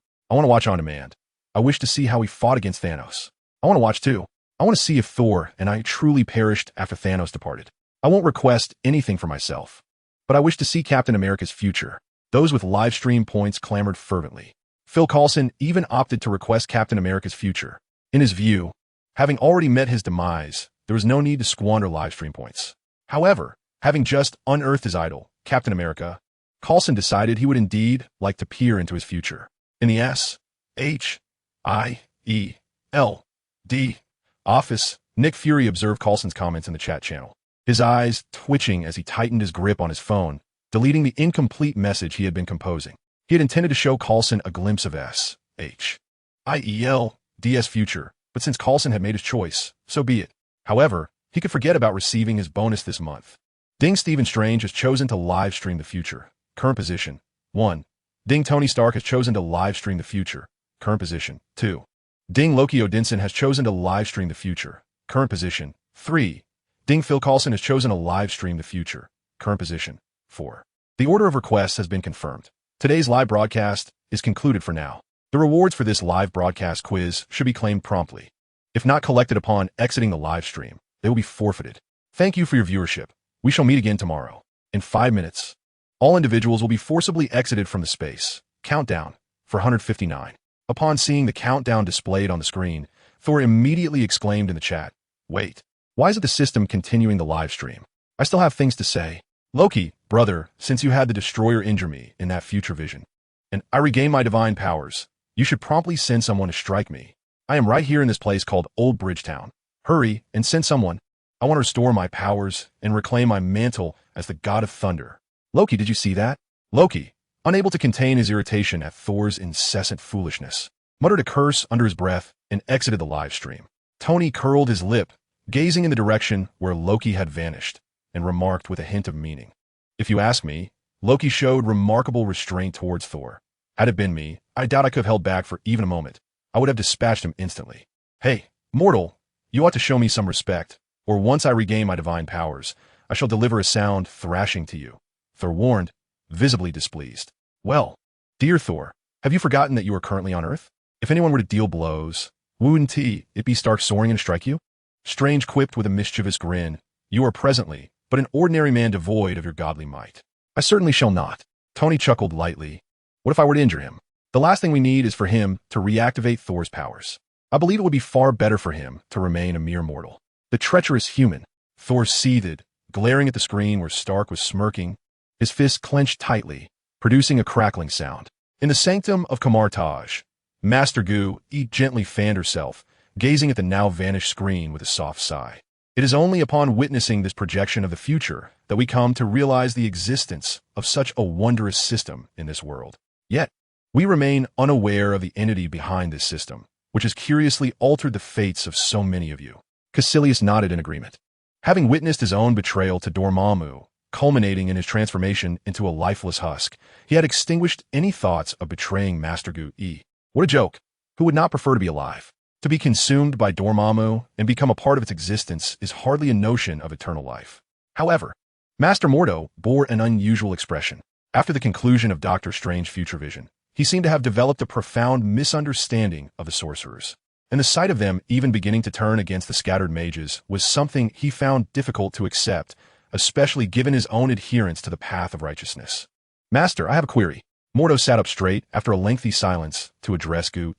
"I want to watch on demand. I wish to see how he fought against Thanos. I want to watch too. I want to see if Thor and I truly perished after Thanos departed. I won't request anything for myself, but I wish to see Captain America's future." Those with live stream points clamored fervently. Phil Coulson even opted to request Captain America's future. In his view, having already met his demise, there was no need to squander live stream points. However, having just unearthed his idol, Captain America, Coulson decided he would indeed like to peer into his future. In the SHIELD office, Nick Fury observed Coulson's comments in the chat channel, his eyes twitching as he tightened his grip on his phone, deleting the incomplete message he had been composing. He had intended to show Coulson a glimpse of SHIELD's future, but since Coulson had made his choice, so be it. However, he could forget about receiving his bonus this month. Ding Stephen Strange has chosen to live stream the future. Current position, 1. Ding Tony Stark has chosen to live stream the future. Current position, 2. Ding Loki Odinson has chosen to live stream the future. Current position, 3. Ding Phil Coulson has chosen a live stream the future. Current position, 4. The order of requests has been confirmed. Today's live broadcast is concluded for now. The rewards for this live broadcast quiz should be claimed promptly. If not collected upon exiting the live stream, they will be forfeited. Thank you for your viewership. We shall meet again tomorrow. In 5 minutes, all individuals will be forcibly exited from the space. Countdown for 159. Upon seeing the countdown displayed on the screen, Thor immediately exclaimed in the chat, "Wait, why is it the system continuing the live stream? I still have things to say." Loki, brother, since you had the Destroyer injure me in that future vision, and I regain my divine powers, you should promptly send someone to strike me. I am right here in this place called Old Bridgetown. Hurry and send someone. I want to restore my powers and reclaim my mantle as the god of thunder. Loki, did you see that? Loki, unable to contain his irritation at Thor's incessant foolishness, muttered a curse under his breath and exited the live stream. Tony curled his lip, gazing in the direction where Loki had vanished, and remarked with a hint of meaning, "If you ask me, Loki showed remarkable restraint towards Thor. Had it been me, I doubt I could have held back for even a moment. I would have dispatched him instantly. Hey, mortal, you ought to show me some respect, or once I regain my divine powers, I shall deliver a sound thrashing to you." Thor warned, visibly displeased. "Well, dear Thor, have you forgotten that you are currently on Earth? If anyone were to deal blows, wouldn't it be Stark soaring and strike you?" Strange quipped with a mischievous grin, "You are presently but an ordinary man devoid of your godly might." "I certainly shall not." Tony chuckled lightly. "What if I were to injure him? The last thing we need is for him to reactivate Thor's powers. I believe it would be far better for him to remain a mere mortal." "The treacherous human." Thor seethed, glaring at the screen where Stark was smirking, his fists clenched tightly, producing a crackling sound. In the sanctum of Kamartaj, Master Gu gently fanned herself, gazing at the now vanished screen with a soft sigh. It is only upon witnessing this projection of the future that we come to realize the existence of such a wondrous system in this world. Yet, we remain unaware of the entity behind this system, which has curiously altered the fates of so many of you. Caecilius nodded in agreement. Having witnessed his own betrayal to Dormammu, culminating in his transformation into a lifeless husk, he had extinguished any thoughts of betraying Master Gu. What a joke! Who would not prefer to be alive? To be consumed by Dormammu and become a part of its existence is hardly a notion of eternal life. However, Master Mordo bore an unusual expression. After the conclusion of Doctor Strange's future vision, he seemed to have developed a profound misunderstanding of the sorcerers, and the sight of them even beginning to turn against the scattered mages was something he found difficult to accept, especially given his own adherence to the path of righteousness. "Master, I have a query." Mordo sat up straight after a lengthy silence to address Gu.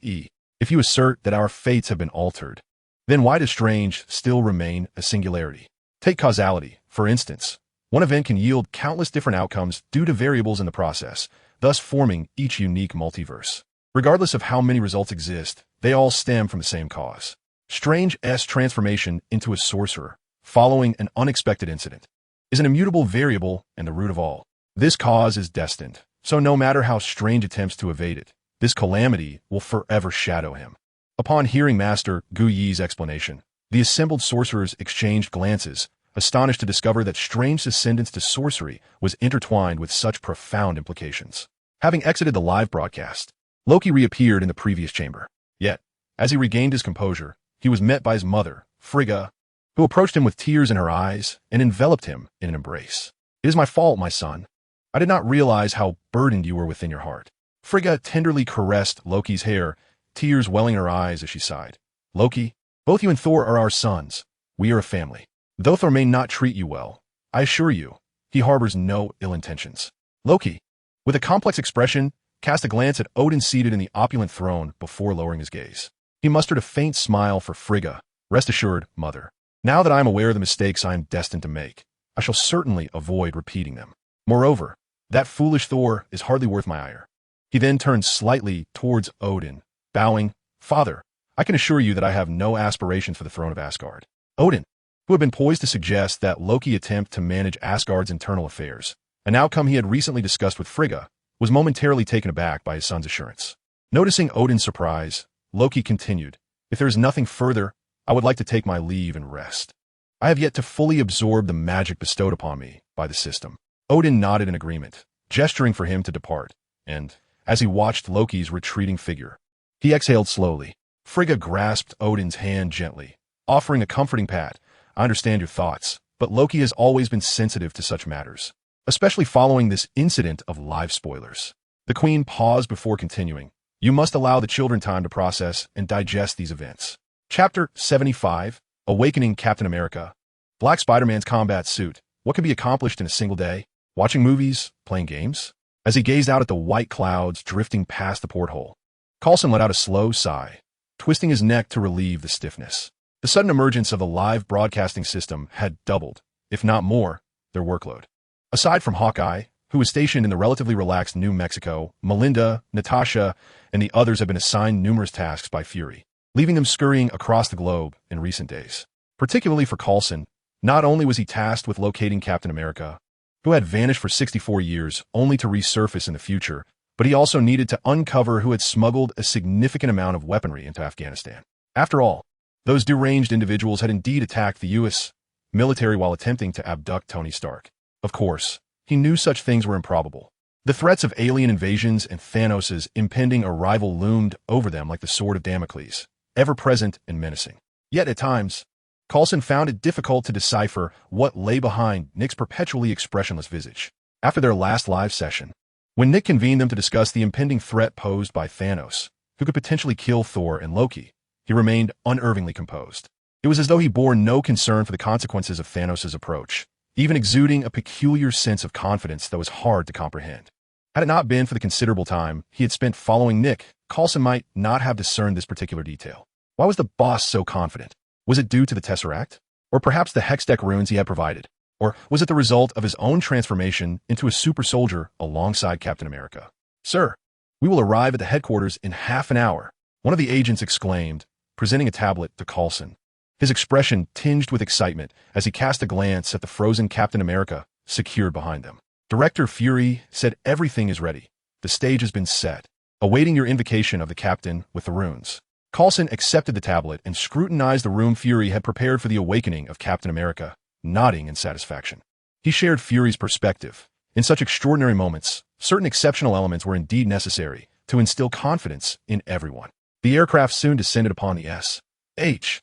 "If you assert that our fates have been altered, then why does Strange still remain a singularity? Take causality, for instance. One event can yield countless different outcomes due to variables in the process, thus forming each unique multiverse. Regardless of how many results exist, they all stem from the same cause. Strange's transformation into a sorcerer, following an unexpected incident, is an immutable variable and the root of all. This cause is destined, so no matter how Strange attempts to evade it, this calamity will forever shadow him." Upon hearing Master Gu Yi's explanation, the assembled sorcerers exchanged glances, astonished to discover that Strange's ascendance to sorcery was intertwined with such profound implications. Having exited the live broadcast, Loki reappeared in the previous chamber. Yet, as he regained his composure, he was met by his mother, Frigga, who approached him with tears in her eyes and enveloped him in an embrace. "It is my fault, my son. I did not realize how burdened you were within your heart." Frigga tenderly caressed Loki's hair, tears welling in her eyes as she sighed. "Loki, both you and Thor are our sons. We are a family. Though Thor may not treat you well, I assure you, he harbors no ill intentions." Loki, with a complex expression, cast a glance at Odin seated in the opulent throne before lowering his gaze. He mustered a faint smile for Frigga. "Rest assured, mother. Now that I am aware of the mistakes I am destined to make, I shall certainly avoid repeating them. Moreover, that foolish Thor is hardly worth my ire." He then turned slightly towards Odin, bowing, "Father, I can assure you that I have no aspirations for the throne of Asgard." Odin, who had been poised to suggest that Loki attempt to manage Asgard's internal affairs, an outcome he had recently discussed with Frigga, was momentarily taken aback by his son's assurance. Noticing Odin's surprise, Loki continued, "If there is nothing further, I would like to take my leave and rest. I have yet to fully absorb the magic bestowed upon me by the system." Odin nodded in agreement, gesturing for him to depart, and, as he watched Loki's retreating figure, he exhaled slowly. Frigga grasped Odin's hand gently, offering a comforting pat. I understand your thoughts, but Loki has always been sensitive to such matters, especially following this incident of live spoilers. The Queen paused before continuing. You must allow the children time to process and digest these events. Chapter 75, Awakening Captain America. Black Spider-Man's combat suit. What can be accomplished in a single day? Watching movies? Playing games? As he gazed out at the white clouds drifting past the porthole, Coulson let out a slow sigh, twisting his neck to relieve the stiffness. The sudden emergence of the live broadcasting system had doubled, if not more, their workload. Aside from Hawkeye, who was stationed in the relatively relaxed New Mexico, Melinda, Natasha, and the others had been assigned numerous tasks by Fury, leaving them scurrying across the globe in recent days. Particularly for Coulson, not only was he tasked with locating Captain America, who had vanished for 64 years only to resurface in the future, but he also needed to uncover who had smuggled a significant amount of weaponry into Afghanistan. After all, those deranged individuals had indeed attacked the U.S. military while attempting to abduct Tony Stark. Of course, he knew such things were improbable. The threats of alien invasions and Thanos' impending arrival loomed over them like the sword of Damocles, ever present and menacing. Yet at times, Coulson found it difficult to decipher what lay behind Nick's perpetually expressionless visage. After their last live session, when Nick convened them to discuss the impending threat posed by Thanos, who could potentially kill Thor and Loki, he remained unervingly composed. It was as though he bore no concern for the consequences of Thanos' approach, even exuding a peculiar sense of confidence that was hard to comprehend. Had it not been for the considerable time he had spent following Nick, Coulson might not have discerned this particular detail. Why was the boss so confident? Was it due to the Tesseract? Or perhaps the Hextech runes he had provided? Or was it the result of his own transformation into a super soldier alongside Captain America? Sir, we will arrive at the headquarters in half an hour, one of the agents exclaimed, presenting a tablet to Coulson. His expression tinged with excitement as he cast a glance at the frozen Captain America secured behind them. Director Fury said everything is ready. The stage has been set, awaiting your invocation of the captain with the runes. Coulson accepted the tablet and scrutinized the room Fury had prepared for the awakening of Captain America, nodding in satisfaction. He shared Fury's perspective. In such extraordinary moments, certain exceptional elements were indeed necessary to instill confidence in everyone. The aircraft soon descended upon the S.H.I.E.L.D.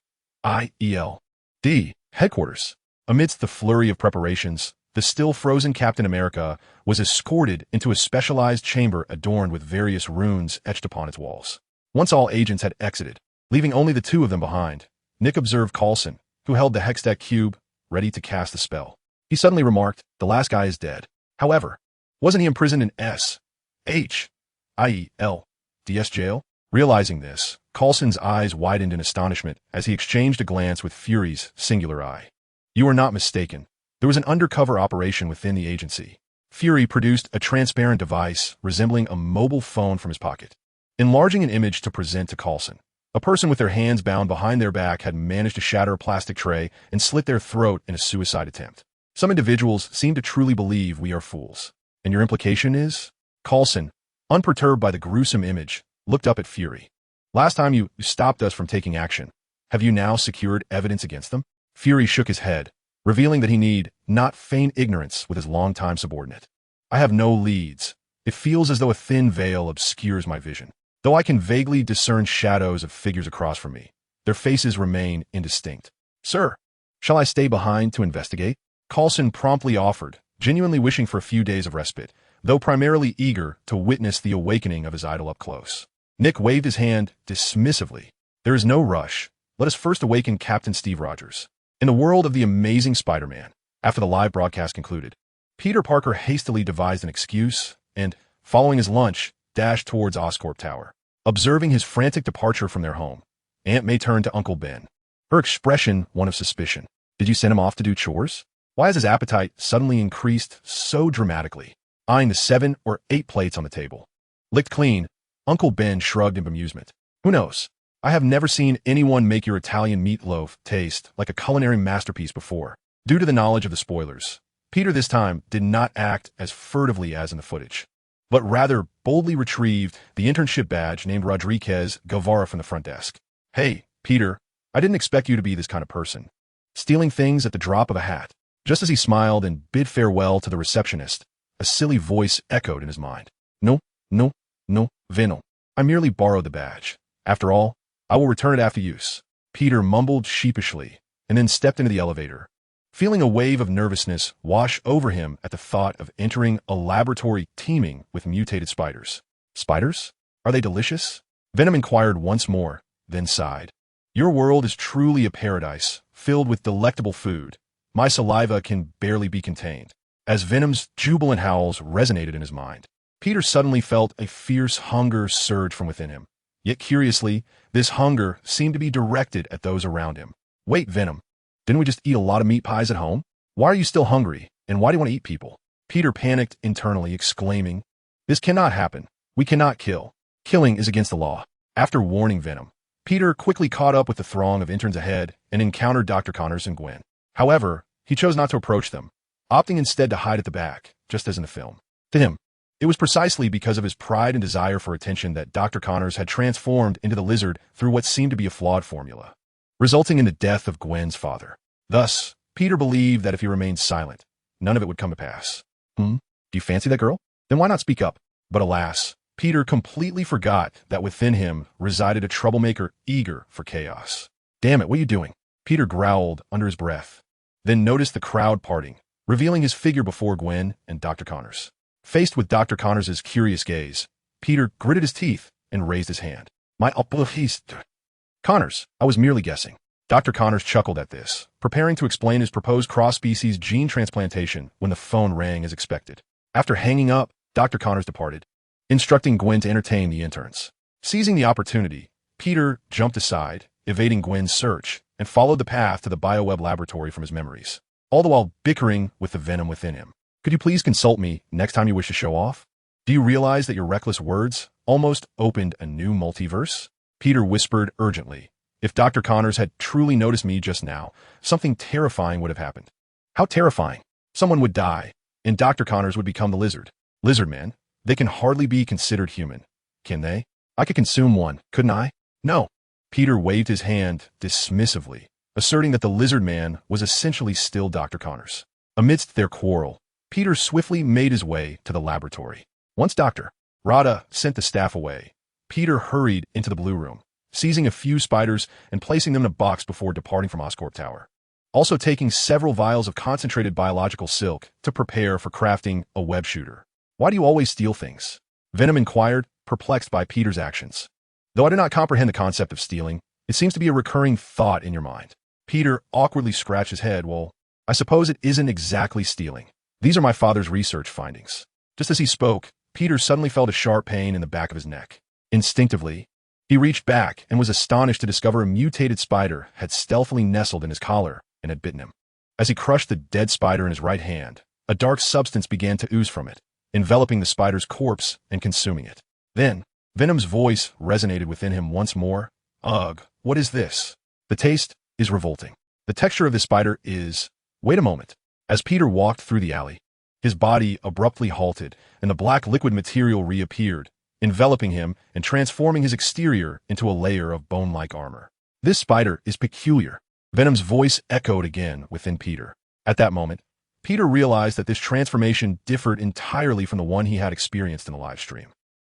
headquarters. Amidst the flurry of preparations, the still frozen Captain America was escorted into a specialized chamber adorned with various runes etched upon its walls. Once all agents had exited, leaving only the two of them behind, Nick observed Coulson, who held the Hextech cube, ready to cast the spell. He suddenly remarked, the last guy is dead. However, wasn't he imprisoned in S.H.I.E.L.D.'s jail? Realizing this, Coulson's eyes widened in astonishment as he exchanged a glance with Fury's singular eye. You are not mistaken. There was an undercover operation within the agency. Fury produced a transparent device resembling a mobile phone from his pocket, enlarging an image to present to Coulson. A person with their hands bound behind their back had managed to shatter a plastic tray and slit their throat in a suicide attempt. Some individuals seem to truly believe we are fools. And your implication is? Coulson, unperturbed by the gruesome image, looked up at Fury. Last time you stopped us from taking action. Have you now secured evidence against them? Fury shook his head, revealing that he need not feign ignorance with his longtime subordinate. I have no leads. It feels as though a thin veil obscures my vision. Though I can vaguely discern shadows of figures across from me, their faces remain indistinct. Sir, shall I stay behind to investigate? Coulson promptly offered, genuinely wishing for a few days of respite, though primarily eager to witness the awakening of his idol up close. Nick waved his hand dismissively. There is no rush. Let us first awaken Captain Steve Rogers. In the world of the Amazing Spider-Man, after the live broadcast concluded, Peter Parker hastily devised an excuse and, following his lunch, dashed towards Oscorp Tower. Observing his frantic departure from their home, Aunt May turned to Uncle Ben, her expression one of suspicion. Did you send him off to do chores? Why has his appetite suddenly increased so dramatically? Eyeing the 7 or 8 plates on the table. Licked clean, Uncle Ben shrugged in bemusement. Who knows? I have never seen anyone make your Italian meatloaf taste like a culinary masterpiece before. Due to the knowledge of the spoilers, Peter this time did not act as furtively as in the footage, but rather boldly retrieved the internship badge named Rodriguez Guevara from the front desk. Hey, Peter, I didn't expect you to be this kind of person. Stealing things at the drop of a hat. Just as he smiled and bid farewell to the receptionist, a silly voice echoed in his mind. No, Veno. I merely borrowed the badge. After all, I will return it after use. Peter mumbled sheepishly and then stepped into the elevator, feeling a wave of nervousness wash over him at the thought of entering a laboratory teeming with mutated spiders. Spiders? Are they delicious? Venom inquired once more, then sighed. Your world is truly a paradise, filled with delectable food. My saliva can barely be contained. As Venom's jubilant howls resonated in his mind, Peter suddenly felt a fierce hunger surge from within him. Yet curiously, this hunger seemed to be directed at those around him. Wait, Venom, didn't we just eat a lot of meat pies at home? Why are you still hungry, and why do you want to eat people? Peter panicked internally, exclaiming, This cannot happen. We cannot kill. Killing is against the law. After warning Venom, Peter quickly caught up with the throng of interns ahead and encountered Dr. Connors and Gwen. However, he chose not to approach them, opting instead to hide at the back, just as in the film. To him, it was precisely because of his pride and desire for attention that Dr. Connors had transformed into the lizard through what seemed to be a flawed formula, resulting in the death of Gwen's father. Thus, Peter believed that if he remained silent, none of it would come to pass. Do you fancy that girl? Then why not speak up? But alas, Peter completely forgot that within him resided a troublemaker eager for chaos. Damn it, what are you doing? Peter growled under his breath, then noticed the crowd parting, revealing his figure before Gwen and Dr. Connors. Faced with Dr. Connors' curious gaze, Peter gritted his teeth and raised his hand. My apologies. Connors, I was merely guessing. Dr. Connors chuckled at this, preparing to explain his proposed cross-species gene transplantation when the phone rang as expected. After hanging up, Dr. Connors departed, instructing Gwen to entertain the interns. Seizing the opportunity, Peter jumped aside, evading Gwen's search, and followed the path to the bioweb laboratory from his memories, all the while bickering with the venom within him. Could you please consult me next time you wish to show off? Do you realize that your reckless words almost opened a new multiverse? Peter whispered urgently. If Dr. Connors had truly noticed me just now, something terrifying would have happened. How terrifying? Someone would die, and Dr. Connors would become the lizard. Lizard man, they can hardly be considered human, can they? I could consume one, couldn't I? No. Peter waved his hand dismissively, asserting that the lizard man was essentially still Dr. Connors. Amidst their quarrel, Peter swiftly made his way to the laboratory. Once Dr. Rada sent the staff away, Peter hurried into the blue room, seizing a few spiders and placing them in a box before departing from Oscorp Tower. Also taking several vials of concentrated biological silk to prepare for crafting a web shooter. Why do you always steal things? Venom inquired, perplexed by Peter's actions. Though I do not comprehend the concept of stealing, it seems to be a recurring thought in your mind. Peter awkwardly scratched his head. Well, I suppose it isn't exactly stealing. These are my father's research findings. Just as he spoke, Peter suddenly felt a sharp pain in the back of his neck. Instinctively, he reached back and was astonished to discover a mutated spider had stealthily nestled in his collar and had bitten him. As he crushed the dead spider in his right hand, a dark substance began to ooze from it, enveloping the spider's corpse and consuming it. Then, Venom's voice resonated within him once more. Ugh, what is this? The taste is revolting. The texture of this spider is... Wait a moment. As Peter walked through the alley, his body abruptly halted, and the black liquid material reappeared, enveloping him and transforming his exterior into a layer of bone-like armor. This spider is peculiar. Venom's voice echoed again within Peter. At that moment, Peter realized that this transformation differed entirely from the one he had experienced in the live stream.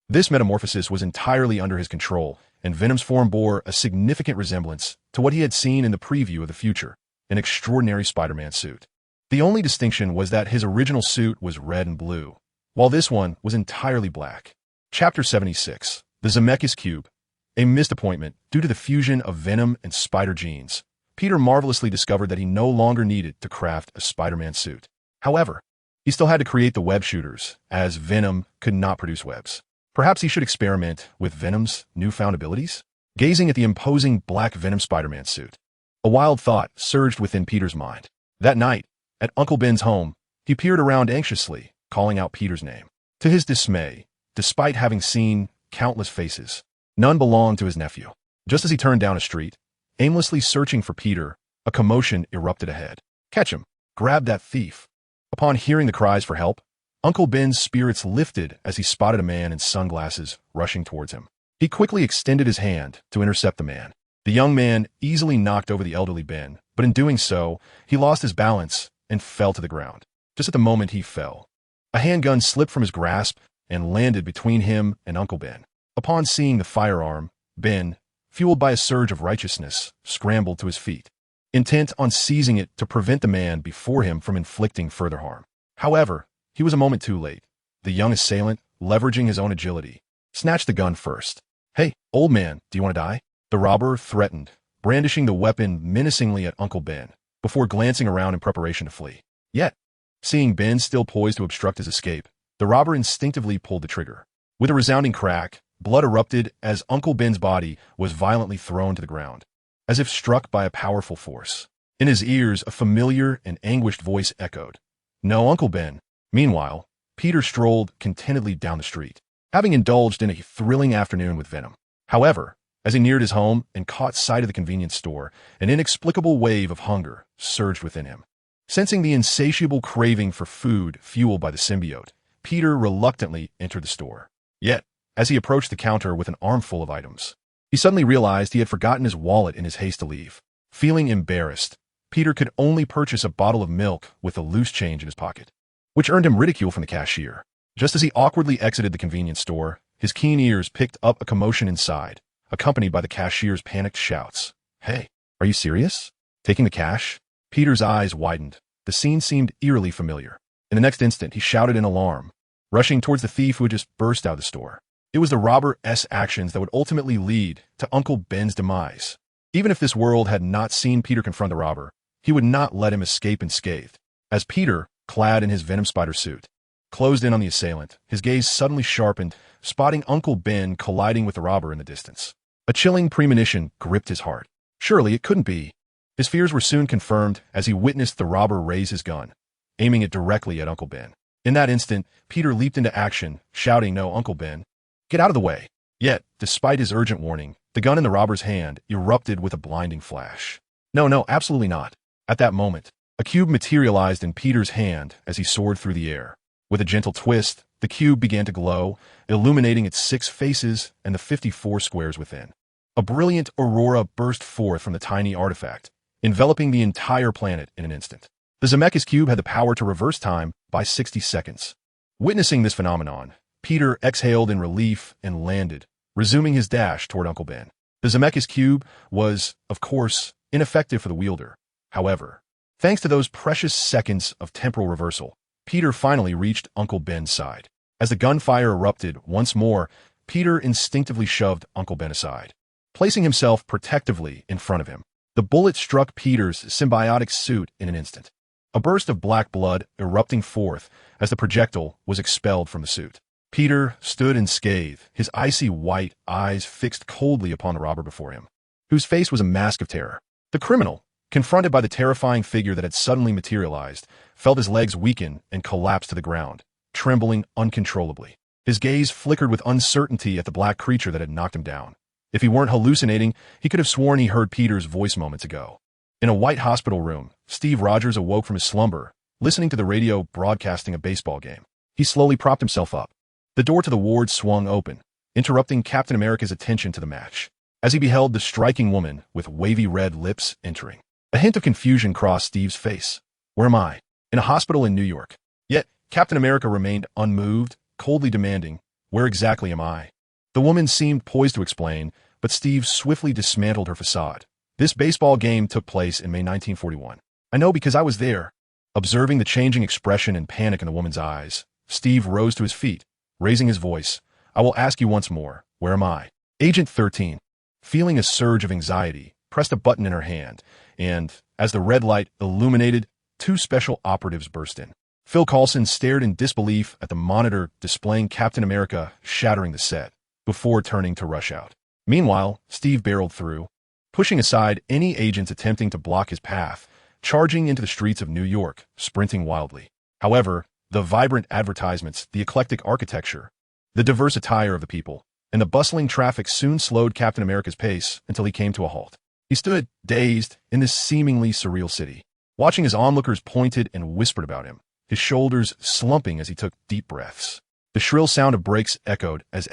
This metamorphosis was entirely under his control, and Venom's form bore a significant resemblance to what he had seen in the preview of the future, an extraordinary Spider-Man suit. The only distinction was that his original suit was red and blue, while this one was entirely black. Chapter 76, The Zemeckis Cube. A missed appointment due to the fusion of Venom and Spider genes. Peter marvelously discovered that he no longer needed to craft a Spider-Man suit. However, he still had to create the web shooters, as Venom could not produce webs. Perhaps he should experiment with Venom's newfound abilities? Gazing at the imposing black Venom Spider-Man suit, a wild thought surged within Peter's mind. That night, at Uncle Ben's home, he peered around anxiously, calling out Peter's name. To his dismay, despite having seen countless faces, none belonged to his nephew. Just as he turned down a street, aimlessly searching for Peter, a commotion erupted ahead. Catch him! Grab that thief! Upon hearing the cries for help, Uncle Ben's spirits lifted as he spotted a man in sunglasses rushing towards him. He quickly extended his hand to intercept the man. The young man easily knocked over the elderly Ben, but in doing so, he lost his balance and fell to the ground. Just at the moment he fell, a handgun slipped from his grasp and landed between him and Uncle Ben. Upon seeing the firearm, Ben, fueled by a surge of righteousness, scrambled to his feet, intent on seizing it to prevent the man before him from inflicting further harm. However, he was a moment too late. The young assailant, leveraging his own agility, snatched the gun first. "Hey, old man, do you want to die?" The robber threatened, brandishing the weapon menacingly at Uncle Ben, before glancing around in preparation to flee. Yet, seeing Ben still poised to obstruct his escape, the robber instinctively pulled the trigger. With a resounding crack, blood erupted as Uncle Ben's body was violently thrown to the ground, as if struck by a powerful force. In his ears, a familiar and anguished voice echoed, "No, Uncle Ben." Meanwhile, Peter strolled contentedly down the street, having indulged in a thrilling afternoon with Venom. However, as he neared his home and caught sight of the convenience store, an inexplicable wave of hunger surged within him. Sensing the insatiable craving for food fueled by the symbiote, Peter reluctantly entered the store. Yet, as he approached the counter with an armful of items, he suddenly realized he had forgotten his wallet in his haste to leave. Feeling embarrassed, Peter could only purchase a bottle of milk with a loose change in his pocket, which earned him ridicule from the cashier. Just as he awkwardly exited the convenience store, his keen ears picked up a commotion inside, accompanied by the cashier's panicked shouts. "Hey, are you serious? Taking the cash?" Peter's eyes widened. The scene seemed eerily familiar. In the next instant, he shouted in alarm, rushing towards the thief who had just burst out of the store. It was the robber's actions that would ultimately lead to Uncle Ben's demise. Even if this world had not seen Peter confront the robber, he would not let him escape unscathed. As Peter, clad in his Venom spider suit, closed in on the assailant, his gaze suddenly sharpened, spotting Uncle Ben colliding with the robber in the distance. A chilling premonition gripped his heart. Surely it couldn't be. His fears were soon confirmed as he witnessed the robber raise his gun, aiming it directly at Uncle Ben. In that instant, Peter leaped into action, shouting, "No, Uncle Ben, get out of the way." Yet, despite his urgent warning, the gun in the robber's hand erupted with a blinding flash. No, absolutely not. At that moment, a cube materialized in Peter's hand as he soared through the air. With a gentle twist, the cube began to glow, illuminating its 6 faces and the 54 squares within. A brilliant aurora burst forth from the tiny artifact, enveloping the entire planet in an instant. The Zemeckis cube had the power to reverse time by 60 seconds. Witnessing this phenomenon, Peter exhaled in relief and landed, resuming his dash toward Uncle Ben. The Zemeckis cube was, of course, ineffective for the wielder. However, thanks to those precious seconds of temporal reversal, Peter finally reached Uncle Ben's side. As the gunfire erupted once more, Peter instinctively shoved Uncle Ben aside, placing himself protectively in front of him. The bullet struck Peter's symbiotic suit in an instant, a burst of black blood erupting forth as the projectile was expelled from the suit. Peter stood unscathed, his icy white eyes fixed coldly upon the robber before him, whose face was a mask of terror. The criminal, confronted by the terrifying figure that had suddenly materialized, felt his legs weaken and collapse to the ground, trembling uncontrollably. His gaze flickered with uncertainty at the black creature that had knocked him down. If he weren't hallucinating, he could have sworn he heard Peter's voice moments ago. In a white hospital room, Steve Rogers awoke from his slumber, listening to the radio broadcasting a baseball game. He slowly propped himself up. The door to the ward swung open, interrupting Captain America's attention to the match, as he beheld the striking woman with wavy red lips entering. A hint of confusion crossed Steve's face. Where am I? In a hospital in New York. Yet, Captain America remained unmoved, coldly demanding, "Where exactly am I?" The woman seemed poised to explain, but Steve swiftly dismantled her facade. "This baseball game took place in May 1941. I know because I was there." Observing the changing expression and panic in the woman's eyes, Steve rose to his feet, raising his voice. "I will ask you once more, where am I?" Agent 13, feeling a surge of anxiety, pressed a button in her hand, and, as the red light illuminated, 2 special operatives burst in. Phil Coulson stared in disbelief at the monitor displaying Captain America shattering the set, before turning to rush out. Meanwhile, Steve barreled through, pushing aside any agents attempting to block his path, charging into the streets of New York, sprinting wildly. However, the vibrant advertisements, the eclectic architecture, the diverse attire of the people, and the bustling traffic soon slowed Captain America's pace until he came to a halt. He stood, dazed, in this seemingly surreal city, watching as onlookers pointed and whispered about him, his shoulders slumping as he took deep breaths. The shrill sound of brakes echoed as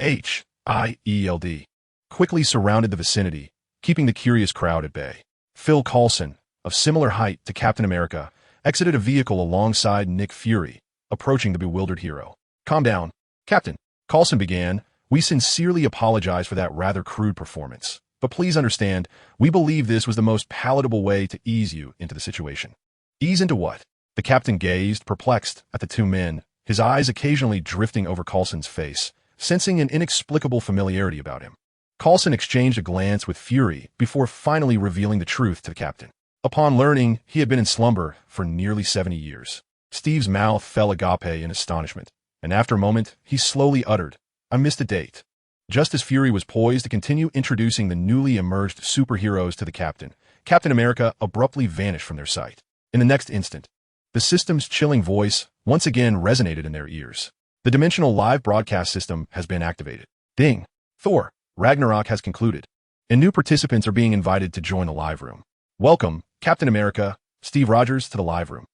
SHIELD quickly surrounded the vicinity, keeping the curious crowd at bay. Phil Coulson, of similar height to Captain America, exited a vehicle alongside Nick Fury, approaching the bewildered hero. "Calm down, Captain," Coulson began, We sincerely apologize for that rather crude performance. But please understand, we believe this was the most palatable way to ease you into the situation. Ease into what? The captain gazed, perplexed, at the two men, his eyes occasionally drifting over Coulson's face, sensing an inexplicable familiarity about him. Coulson exchanged a glance with fury before finally revealing the truth to the captain. Upon learning he had been in slumber for nearly 70 years, Steve's mouth fell agape in astonishment, and after a moment he slowly uttered, "I missed a date." Just as Fury was poised to continue introducing the newly emerged superheroes to the captain, Captain America abruptly vanished from their sight. In the next instant, the system's chilling voice once again resonated in their ears. The dimensional live broadcast system has been activated. Ding! Thor! Ragnarok has concluded, and new participants are being invited to join the live room. Welcome, Captain America, Steve Rogers, to the live room.